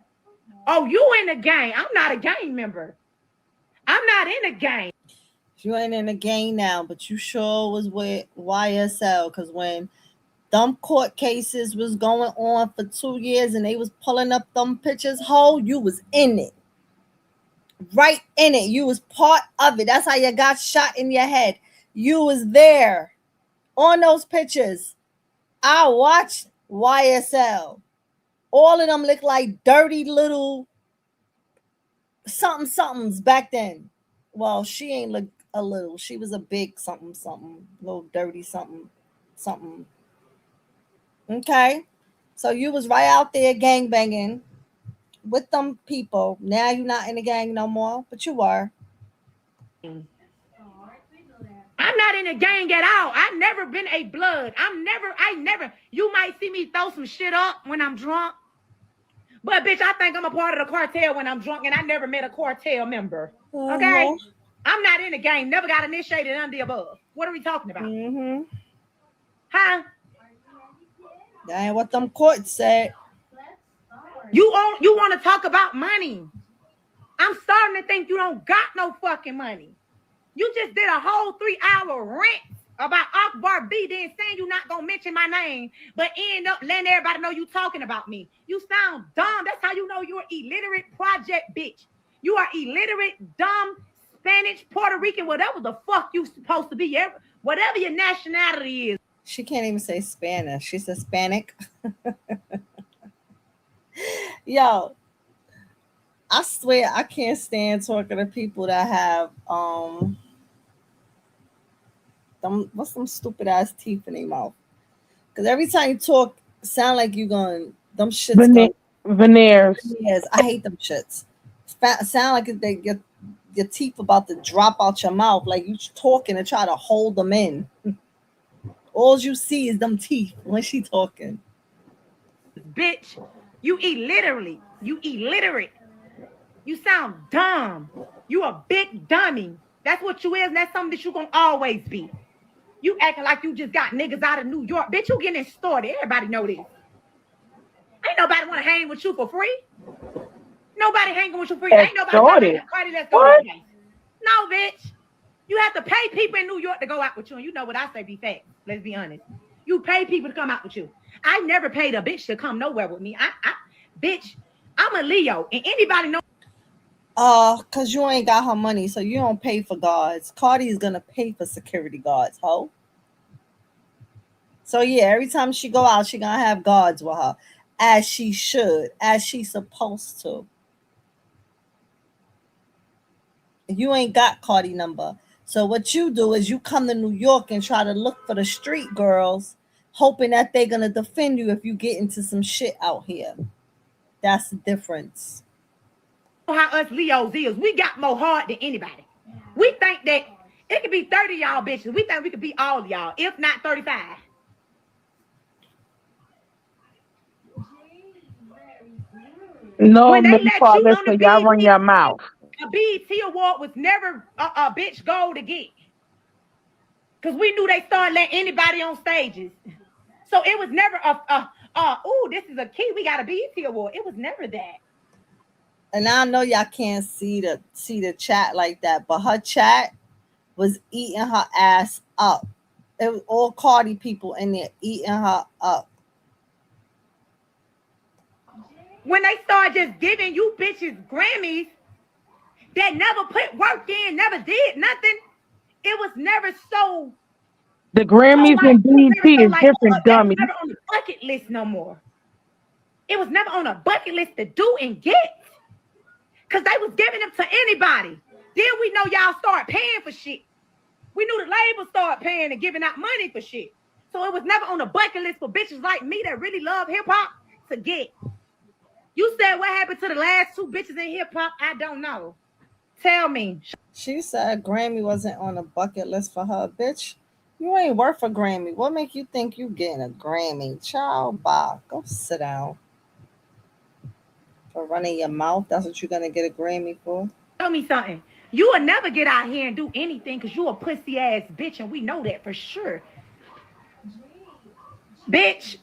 Oh, you in the gang. I'm not a gang member. I'm not in the gang. You ain't in the game now, but you sure was with YSL, because when them court cases was going on for 2 years and they was pulling up them pictures, you was in it. Right in it. You was part of it. That's how you got shot in your head. You was there on those pictures. I watched YSL. All of them look like dirty little somethings back then. Well, she ain't look a little. She was a big something, little dirty something. Okay. So you was right out there gangbanging with them people. Now you're not in the gang no more, but you were. I'm not in a gang at all. I've never been a blood. I never. You might see me throw some shit up when I'm drunk. But bitch, I think I'm a part of the cartel when I'm drunk, and I never met a cartel member. Okay? Uh-huh. I'm not in the gang. Never got initiated none of the above. What are we talking about? Mm-hmm. Huh? That ain't what them courts said. You want to talk about money? I'm starting to think you don't got no fucking money. You just did a whole 3-hour rant about Akbar B, then saying you not gonna mention my name, but end up letting everybody know you talking about me. You sound dumb. That's how you know you're illiterate project bitch. You are illiterate, dumb, Spanish, Puerto Rican, whatever the fuck you supposed to be. Whatever your nationality is. She can't even say Spanish. She's Hispanic. Yo, I swear I can't stand talking to people that have what's them stupid ass teeth in their mouth? Because every time you talk, sound like you going them shits. Veneers. Yes, I hate them shits. Sound like they get your teeth about to drop out your mouth, like you talking and try to hold them in. All you see is them teeth when she talking. Bitch, you illiterate. You illiterate. You sound dumb. You a big dummy. That's what you is, and that's something that you gonna always be. You acting like you just got niggas out of New York. Bitch, you getting started. Everybody know this. Ain't nobody want to hang with you for free. Nobody hanging with you for free. Ain't nobody Cardi, let's go to the place. No, bitch. You have to pay people in New York to go out with you. And you know what I say, be fat. Let's be honest. You pay people to come out with you. I never paid a bitch to come nowhere with me. Bitch, I'm a Leo. And anybody know. Cause you ain't got her money, so you don't pay for guards. Cardi is gonna pay for security guards, ho. So yeah, every time she go out, she gonna have guards with her, as she should, as she's supposed to. You ain't got Cardi number, so what you do is you come to New York and try to look for the street girls, hoping that they're gonna defend you if you get into some shit out here. That's the difference. How us Leos is, we got more heart than anybody. We think that it could be 30 y'all bitches. We think we could be all y'all, if not 35. No, when they Miss let Paul, you on listen, the y'all run your mouth. A BET award was never a bitch goal to get. Because we knew they started letting anybody on stages. So it was never this is a key. We got a BET award. It was never that. And I know y'all can't see the chat like that, but her chat was eating her ass up. It was all Cardi people in there eating her up. When they start just giving you bitches Grammys that never put work in, never did nothing, it was never so. The Grammys and BET is different, dummy. It was never on the bucket list no more. It was never on a bucket list to do and get. Because they was giving them to anybody. Then we know y'all start paying for shit. We knew the label started paying and giving out money for shit. So it was never on the bucket list for bitches like me that really love hip-hop to get. You said what happened to the last two bitches in hip-hop? I don't know. Tell me. She said Grammy wasn't on the bucket list for her. Bitch, you ain't worth a Grammy. What make you think you getting a Grammy? Child, bye. Go sit down. For running your mouth, that's what you're gonna get a Grammy for? Tell me something. You will never get out here and do anything because you a pussy ass bitch, and we know that for sure. Bitch,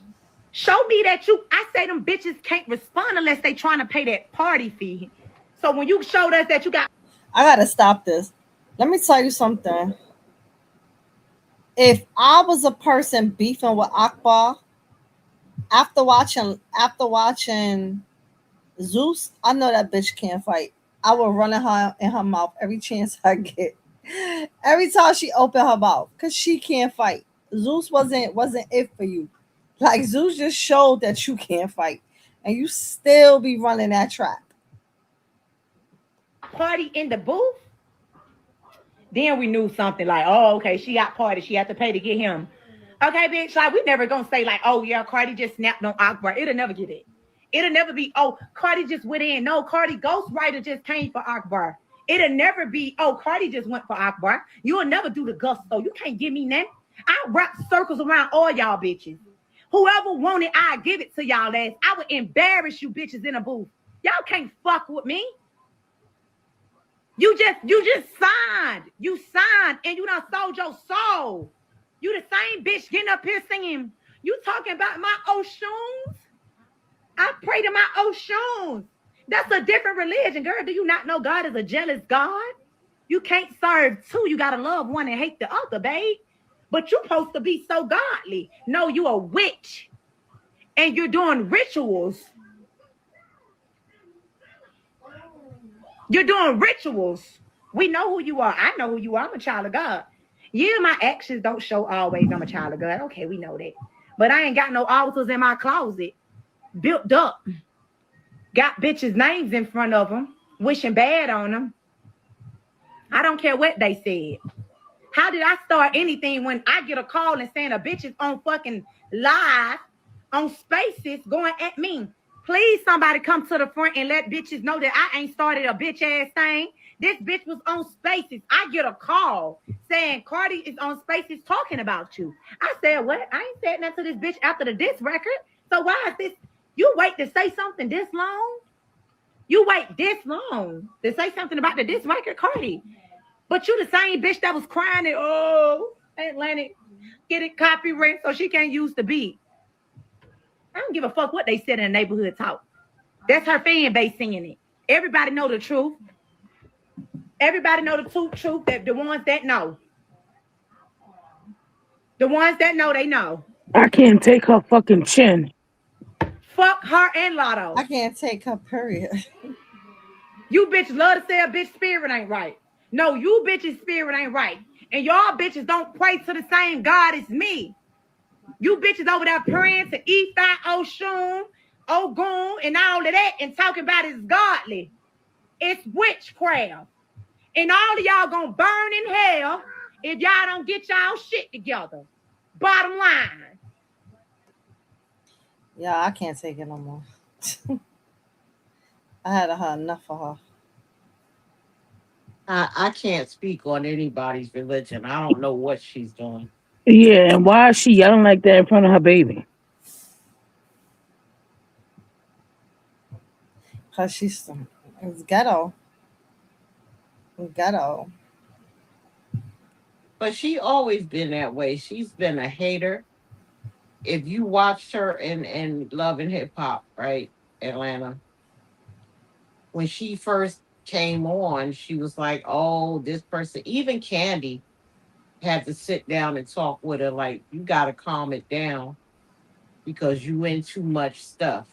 show me that I say them bitches can't respond unless they trying to pay that party fee. So when you showed us that you got... I gotta stop this. Let me tell you something. If I was a person beefing with Akbar, after watching Zeus, I know that bitch can't fight. I will run her in her mouth every chance I get. Every time she open her mouth, because she can't fight. Zeus wasn't it for you. Like Zeus just showed that you can't fight. And you still be running that trap. Party in the booth? Then we knew something like, oh, okay, she got Party. She had to pay to get him. Okay, bitch, like we never gonna say like, oh yeah, Cardi just snapped on Akbar. It'll never get it. It'll never be, oh, Cardi just went in. No, Cardi ghostwriter just came for Akbar. It'll never be, oh, Cardi just went for Akbar. You'll never do the gusto. You can't give me that. I wrap circles around all y'all bitches. Whoever wanted, I give it to y'all ass. I would embarrass you bitches in a booth. Y'all can't fuck with me. You just signed. You signed and you done sold your soul. You the same bitch getting up here singing. You talking about my Oshun? I pray to my Oshun. That's a different religion, girl. Do you not know God is a jealous God? You can't serve two. You got to love one and hate the other, babe. But you're supposed to be so godly. No, you a witch. And you're doing rituals. You're doing rituals. We know who you are. I know who you are. I'm a child of God. Yeah, my actions don't show always I'm a child of God. Okay, we know that. But I ain't got no altars in my closet. Built up. Got bitches' names in front of them. Wishing bad on them. I don't care what they said. How did I start anything when I get a call and saying a bitch is on fucking live on spaces going at me? Please, somebody come to the front and let bitches know that I ain't started a bitch ass thing. This bitch was on spaces. I get a call saying Cardi is on spaces talking about you. I said, what? I ain't said nothing to this bitch after the diss record. So why is this? You wait to say something this long? You wait this long to say something about the diss record, Cardi. But you the same bitch that was crying and Atlantic get it copyright so she can't use the beat. I don't give a fuck what they said in the neighborhood talk. That's her fan base singing it. Everybody know the truth. Everybody know the truth. That the ones that know. The ones that know, they know. I can't take her fucking chin. Fuck her and Lotto. I can't take her, period. You bitches love to say a bitch spirit ain't right. No, you bitches spirit ain't right. And y'all bitches don't pray to the same God as me. You bitches over there praying to Ephi, Oshun, Ogun, and all of that and talking about it's godly. It's witchcraft. And all of y'all gonna burn in hell if y'all don't get y'all shit together. Bottom line. Yeah, I can't take it no more. I had enough of her. I can't speak on anybody's religion. I don't know what she's doing. Yeah, and why is she yelling like that in front of her baby? Because she's it's ghetto. Ghetto. But she always been that way. She's been a hater. If you watched her in Love and Hip Hop, right, Atlanta, when she first came on, she was like, "Oh, this person." Even Candy had to sit down and talk with her, like, "You got to calm it down because you in too much stuff.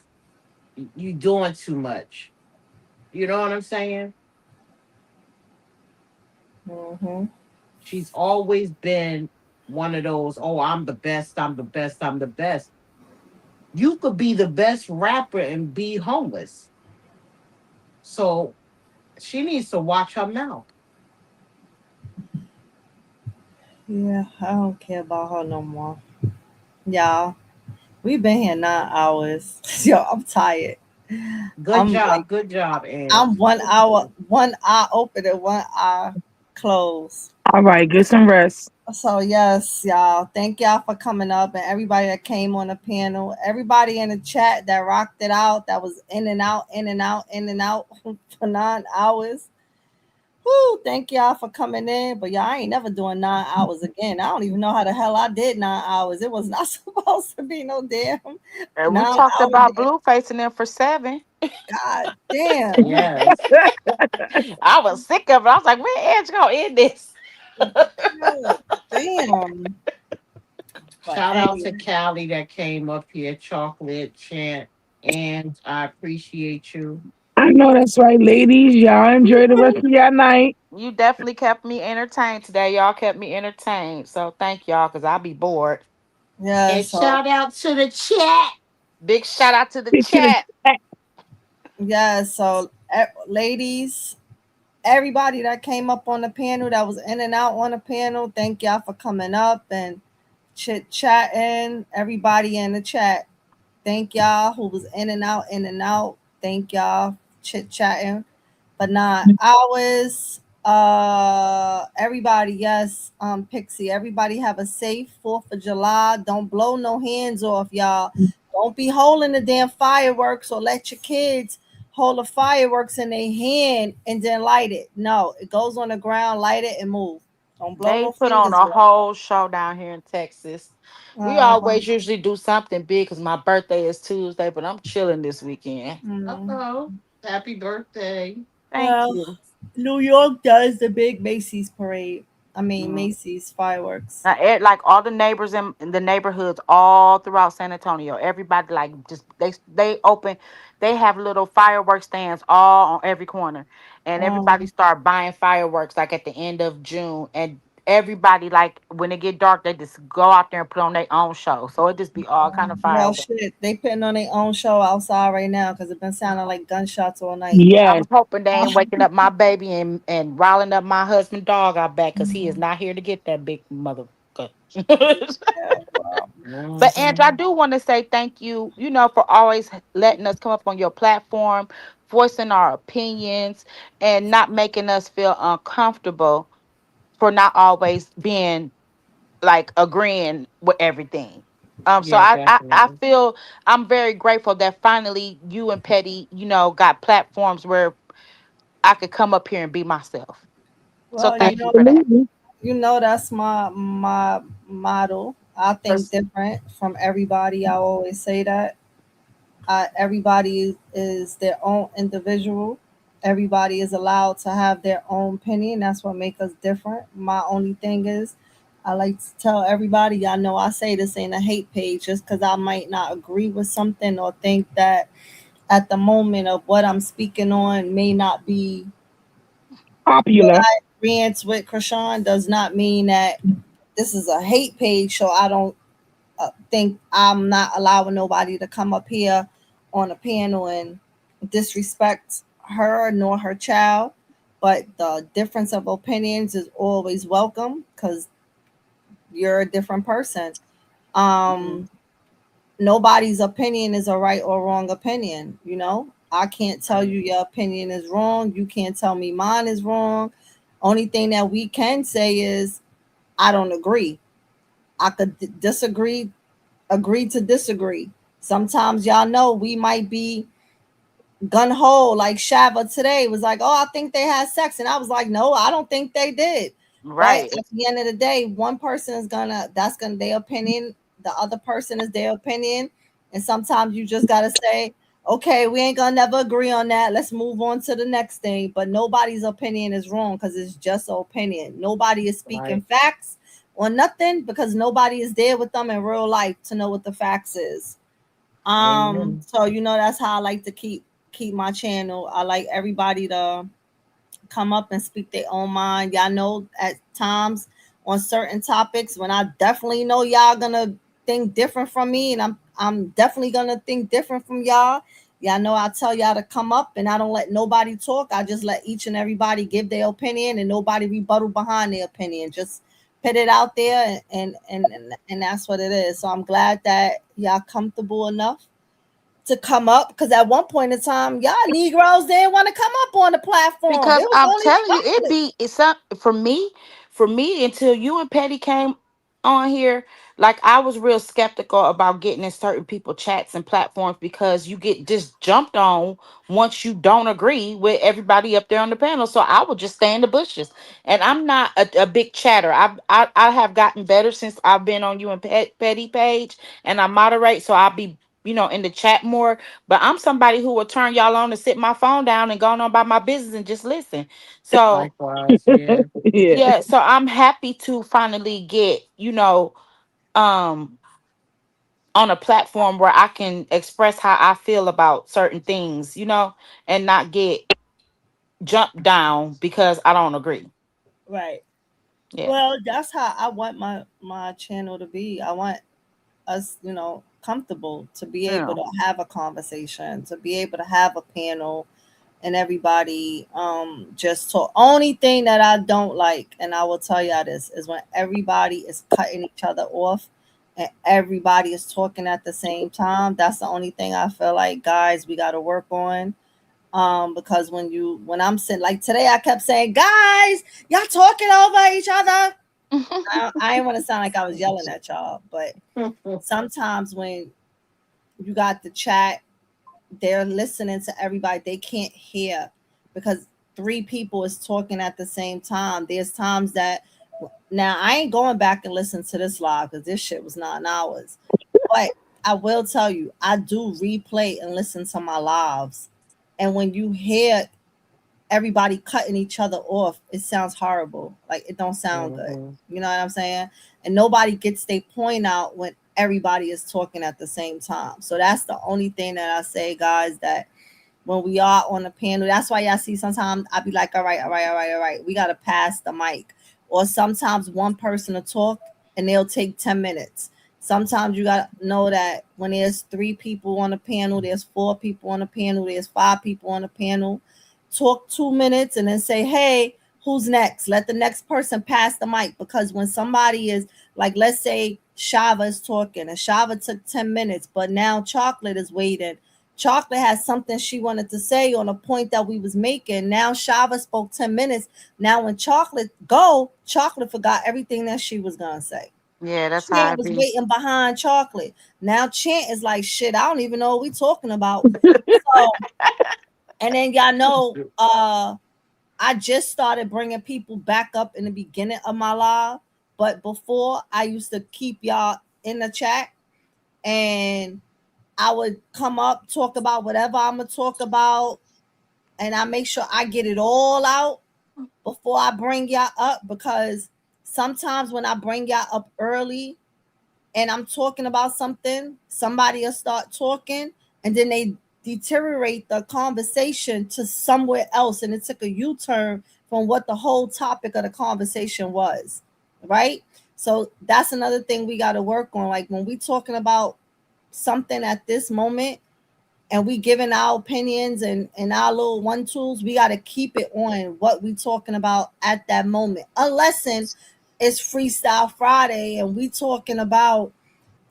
You doing too much." You know what I'm saying? Mm-hmm. She's always been one of those, "Oh, I'm the best, I'm the best, I'm the best." You could be the best rapper and be homeless. So she needs to watch her mouth. Yeah, I don't care about her no more. Y'all, we've been here 9 hours. Yo, I'm tired. Good I'm like, job, good job, Ann. I'm 1 hour, 1 eye open and 1 eye closed. All right, get some rest. So yes, y'all. Thank y'all for coming up and everybody that came on the panel. Everybody in the chat that rocked it out, that was in and out, in and out, in and out for 9 hours. Woo, thank y'all for coming in. But y'all ain't never doing 9 hours again. I don't even know how the hell I did 9 hours. It was not supposed to be no damn And we 9 talked hour about damn. Blueface and them for 7. God damn. Yes. I was sick of it. I was like, when Edge gonna end this? God damn. But Shout out to anyway, Callie that came up here, Chocolate Chant, and I appreciate you. I know that's right, ladies. Y'all enjoy the rest of your night. You definitely kept me entertained today. Y'all kept me entertained. So thank y'all, because I'll be bored. yeah, And so shout out to the chat. Big shout out to the Get to the chat. chat. yeah, so ladies, everybody that came up on the panel that was in and out on the panel, thank y'all for coming up and chit chatting. Everybody in the chat, thank y'all who was in and out, in and out. Thank y'all chit chatting for 9 hours. Everybody, yes, Pixie. Everybody have a safe 4th of July. Don't blow no hands off, y'all. Don't be holding the damn fireworks or let your kids hold the fireworks in their hand and then light it. No, it goes on the ground, light it and move. Don't blow They no put on fingers a off. whole show down here in Texas. We Uh-huh. always usually do something big because my birthday is Tuesday, but I'm chilling this weekend. Uh-oh. Happy birthday. Thank Well, you. New York does the big Macy's parade. I mean, Mm. Macy's fireworks. Now, like all the neighbors in the neighborhoods all throughout San Antonio, everybody like just they open, they have little fireworks stands all on every corner, and everybody Um, start buying fireworks like at the end of June, and everybody, like when it get dark, they just go out there and put on their own show. So it just be all kind of Well, fireworks. shit, they putting on their own show outside right now because it been sounding like gunshots all night. Yes. I'm hoping they ain't waking up my baby and riling up my husband dog out back because he is not here to get that big motherfucker. But Andrew, I do want to say thank you, for always letting us come up on your platform, voicing our opinions, and not making us feel uncomfortable for not always being like agreeing with everything. So Yeah, I definitely. feel I'm very grateful that finally you and Petty, got platforms where I could come up here and be myself. So Well, thank you for that. that's my model. I think different from everybody. I always say that. Everybody is their own individual. Everybody is allowed to have their own opinion. That's what makes us different. My only thing is, I like to tell everybody, y'all know I say this ain't a hate page just because I might not agree with something or think that at the moment of what I'm speaking on may not be what popular. I agree with Krishan does not mean that this is a hate page. So I don't think I'm not allowing nobody to come up here on a panel and disrespect her nor her child. But the difference of opinions is always welcome because you're a different person. Um, Nobody's opinion is a right or wrong opinion. I can't tell you your opinion is wrong. You can't tell me mine is wrong. Only thing that we can say is I don't agree. I could disagree, agree to disagree. Sometimes y'all know we might be gun ho like Shava today was like, oh, I think they had sex. And I was like, no, I don't think they did. But Right. at the end of the day, one person is that's gonna their opinion, the other person is their opinion. And sometimes you just gotta say, okay, we ain't gonna never agree on that. Let's move on to the next thing. But nobody's opinion is wrong because it's just an opinion. Nobody is speaking facts or nothing because nobody is there with them in real life to know what the facts is. So that's how I like to keep my channel. I like everybody to come up and speak their own mind. Y'all know at times on certain topics when I definitely know y'all gonna think different from me, and I'm definitely gonna think different from y'all. Y'all know I tell y'all to come up, and I don't let nobody talk. I just let each and everybody give their opinion, and nobody rebuttal behind their opinion. Just put it out there, and that's what it is. So I'm glad that y'all comfortable enough to come up because at one point in time, y'all Negroes didn't want to come up on the platform. Because It was I'm only telling you, chocolate. it's not for me until you and Petty came on here. Like I was real skeptical about getting in certain people chats and platforms because you get just jumped on once you don't agree with everybody up there on the panel. So I would just stay in the bushes. And I'm not a big chatter. I have gotten better since I've been on you and Petty page and I moderate. So I'll be in the chat more, but I'm somebody who will turn y'all on to sit my phone down and go on about my business and just listen. So Likewise, yeah. Yeah. yeah, so I'm happy to finally get, um on a platform where I can express how I feel about certain things, and not get jumped down because I don't agree. Right. Yeah. Well, that's how I want my channel to be. I want us, comfortable to be able Yeah. to have a conversation, to be able to have a panel and everybody just talk. Only thing that I don't like, and I will tell y'all this, is when everybody is cutting each other off and everybody is talking at the same time. That's the only thing I feel like, guys, we got to work on. Because when I'm sitting like today, I kept saying, guys, y'all talking over each other. I didn't want to sound like I was yelling at y'all, but sometimes when you got the chat, they're listening to everybody. They can't hear because three people is talking at the same time. There's times that now I ain't going back and listen to this live because this shit was 9 hours. But I will tell you, I do replay and listen to my lives. And when you hear everybody cutting each other off, it sounds horrible. Like it don't sound good. You know what I'm saying? And nobody gets their point out when everybody is talking at the same time. So that's the only thing that I say, guys, that when we are on the panel, that's why y'all see sometimes I be like, all right. We gotta pass the mic. or sometimes one person to talk and they'll take 10 minutes. Sometimes you got to know that when there's 3 people on the panel, there's 4 people on the panel, there's 5 people on the panel. Talk 2 minutes and then say, hey, who's next? Let the next person pass the mic, because when somebody is like, let's say Shava is talking and Shava took 10 minutes, but now Chocolate is waiting. Chocolate has something she wanted to say on a point that we was making. Now Shava spoke 10 minutes. Now when Chocolate forgot everything that she was going to say. Yeah, that's how I Chant was be. waiting behind Chocolate. Now Chant is like, shit, I don't even know what we talking about. So, and then y'all know, I just started bringing people back up in the beginning of my live, but before I used to keep y'all in the chat, and I would come up, talk about whatever I'm gonna talk about, and I make sure I get it all out before I bring y'all up, because sometimes when I bring y'all up early and I'm talking about something, somebody will start talking and then they deteriorate the conversation to somewhere else, and it took a U-turn from what the whole topic of the conversation was, right? So that's another thing we got to work on. Like when we talking about something at this moment and we giving our opinions and our little one tools, we got to keep it on what we talking about at that moment, unless it's Freestyle Friday and we talking about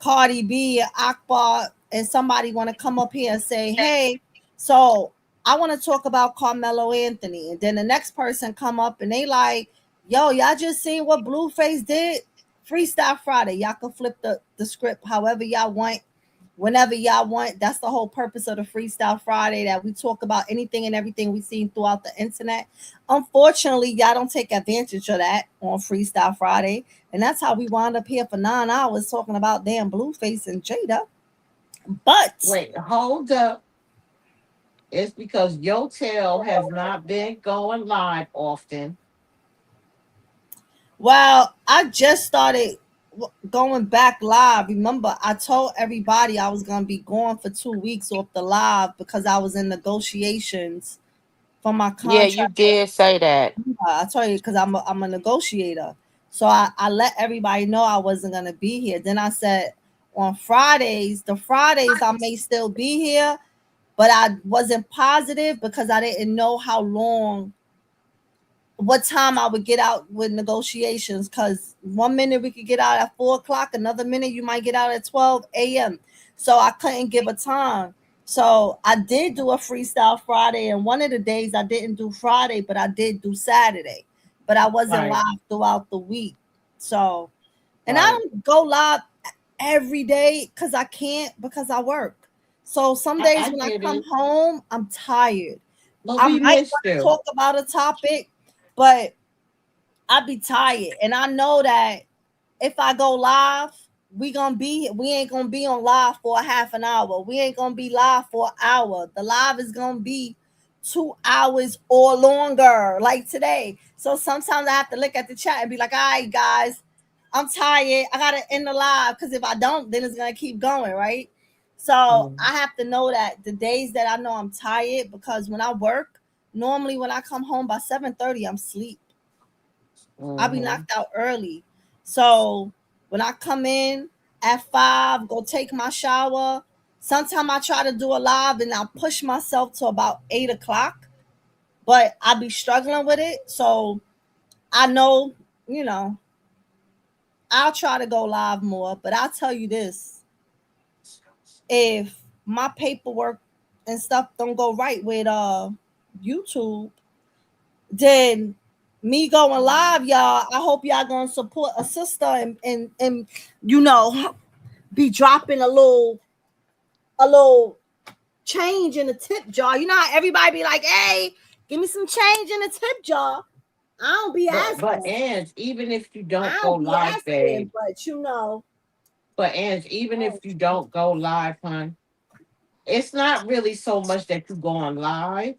Cardi B and Akbar, and somebody want to come up here and say, hey, so I want to talk about Carmelo Anthony. And then the next person come up and they like, yo, y'all just seen what Blueface did? Freestyle Friday. Y'all can flip the script however y'all want, whenever y'all want. That's the whole purpose of the Freestyle Friday, that we talk about anything and everything we've seen throughout the internet. Unfortunately, y'all don't take advantage of that on Freestyle Friday. And that's how we wound up here for 9 hours talking about damn Blueface and Jada. But wait, hold up. It's because your tail has not been going live often. well, I just started going back live. Remember, I told everybody I was going to be going for 2 weeks off the live because I was in negotiations for my Yeah, contract. you did say that. I told you, because I'm a negotiator. So I let everybody know I wasn't going to be here. Then I said on Fridays, I may still be here, but I wasn't positive because I didn't know what time I would get out with negotiations. Because 1 minute we could get out at 4 o'clock, another minute you might get out at 12 a.m. So I couldn't give a time. So I did do a Freestyle Friday, and one of the days I didn't do Friday, but I did do Saturday. But I wasn't live throughout the week. So, and I don't go live every day because I can't, because I work. So some days when I come home, I'm tired. I might want to talk about a topic, but I be tired. And I know that if I go live, we ain't gonna be on live for a half an hour. We ain't gonna be live for an hour. The live is gonna be 2 hours or longer, like today. So sometimes I have to look at the chat and be like, all right, guys, I'm tired. I gotta end the live, because if I don't, then it's gonna keep going, right? So I have to know that the days that I know I'm tired, because when I work, normally when I come home by 7:30, I'm asleep. I'll be knocked out early. So when I come in at 5, go take my shower. Sometimes I try to do a live and I'll push myself to about 8 o'clock, but I'll be struggling with it. So I know, I'll try to go live more, but I'll tell you this. If my paperwork and stuff don't go right with YouTube, then me going live, y'all, I hope y'all gonna support a sister and be dropping a little change in the tip jar. You know how everybody be like, hey, give me some change in the tip jar. I don't be asking. But Ange, even if you don't go live, babe. But But Ange, even if you don't go live, hon, it's not really so much that you go on live.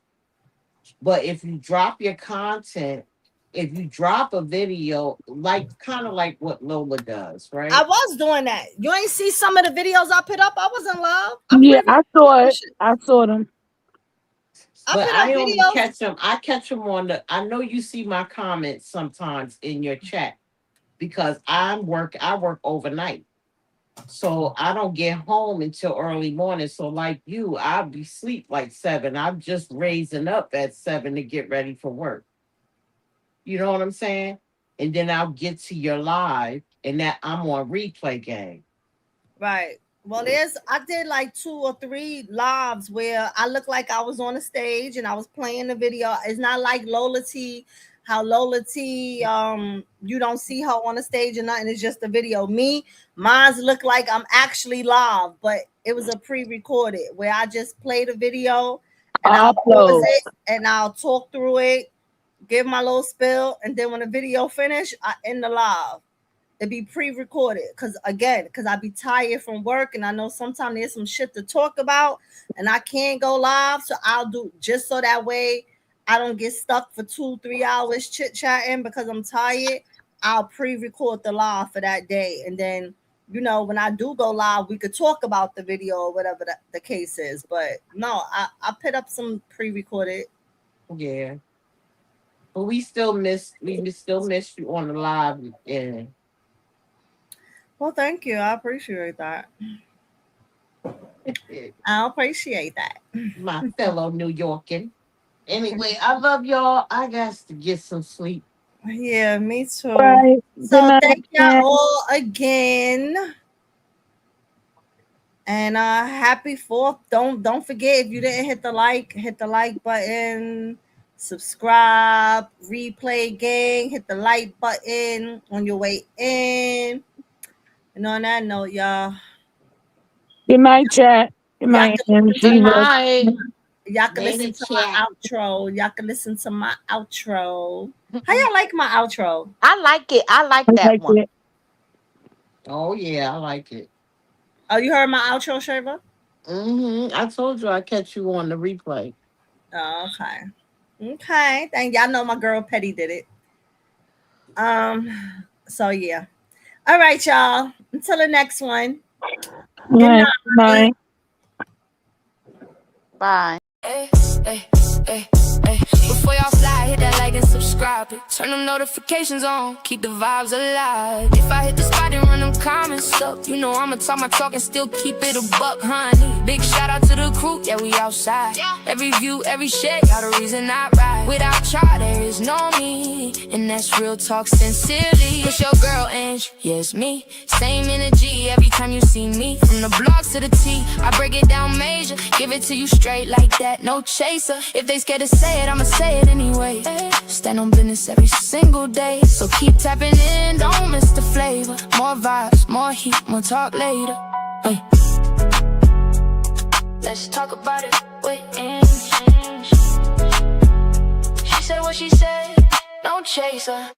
But if you drop your content, if you drop a video, like kind of like what Lola does, right? I was doing that. You ain't see some of the videos I put up? I wasn't live. Yeah, I saw it. I saw them. But put I up only videos. catch them. I catch them on the. I know you see my comments sometimes in your chat because I work overnight. So I don't get home until early morning. So like you, I'll be sleep like 7. I'm just raising up at 7 to get ready for work. You know what I'm saying? And then I'll get to your live and that I'm on replay game. Right. Well, I did like 2 or 3 lives where I looked like I was on a stage and I was playing the video. It's not like Lola T, how Lola T, you don't see her on the stage or nothing. It's just a video. Mine's look like I'm actually live, but it was a pre-recorded where I just play the video and I'll pause it and I'll talk through it, give my little spill, and then when the video finish, I end the live. It'd be pre-recorded because I be tired from work and I know sometimes there's some shit to talk about and I can't go live. So I'll do just so that way I don't get stuck for 2-3 hours chit-chatting because I'm tired. I'll pre-record the live for that day. And then, when I do go live, we could talk about the video or whatever the case is. But no, I put up some pre-recorded. Yeah. But we still miss you on the live. Yeah. Well, thank you. I appreciate that. I appreciate that. My fellow New Yorkan. Anyway, I love y'all. I got to get some sleep. Yeah, me too. Right. So thank y'all all again. And happy 4th. Don't forget, if you didn't hit the like button, subscribe, replay gang, hit the like button on your way in. And on that note, y'all. Good night, chat. Good night. Good night. Y'all can listen to my outro. Y'all can listen to my outro. How y'all like my outro? I like it. I like that one. Oh yeah, I like it. Oh, you heard my outro, Shava? I told you I catch you on the replay. Oh, okay. Thank y'all know my girl Petty did it. So yeah. All right, y'all. Until the next one. Good night. Bye. Before y'all slide, hit that like and subscribe it. Turn them notifications on, keep the vibes alive. If I hit the spot and run them comments up, I'ma talk my talk and still keep it a buck, honey. Big shout out to the crew, yeah, we outside. Every view, every share, got a reason I ride. Without y'all, there is no me, and that's real talk sincerely. It's your girl, Ange, yeah, it's me. Same energy every time you see me. From the block to the T, I break it down major. Give it to you straight like that, no chaser. If they scared to say it, I'ma say it anyway. Stand on business every single day. So keep tapping in, don't miss the flavor. More vibes, more heat, more talk later. Hey. Let's talk about it with Ange. She said what she said, no chaser.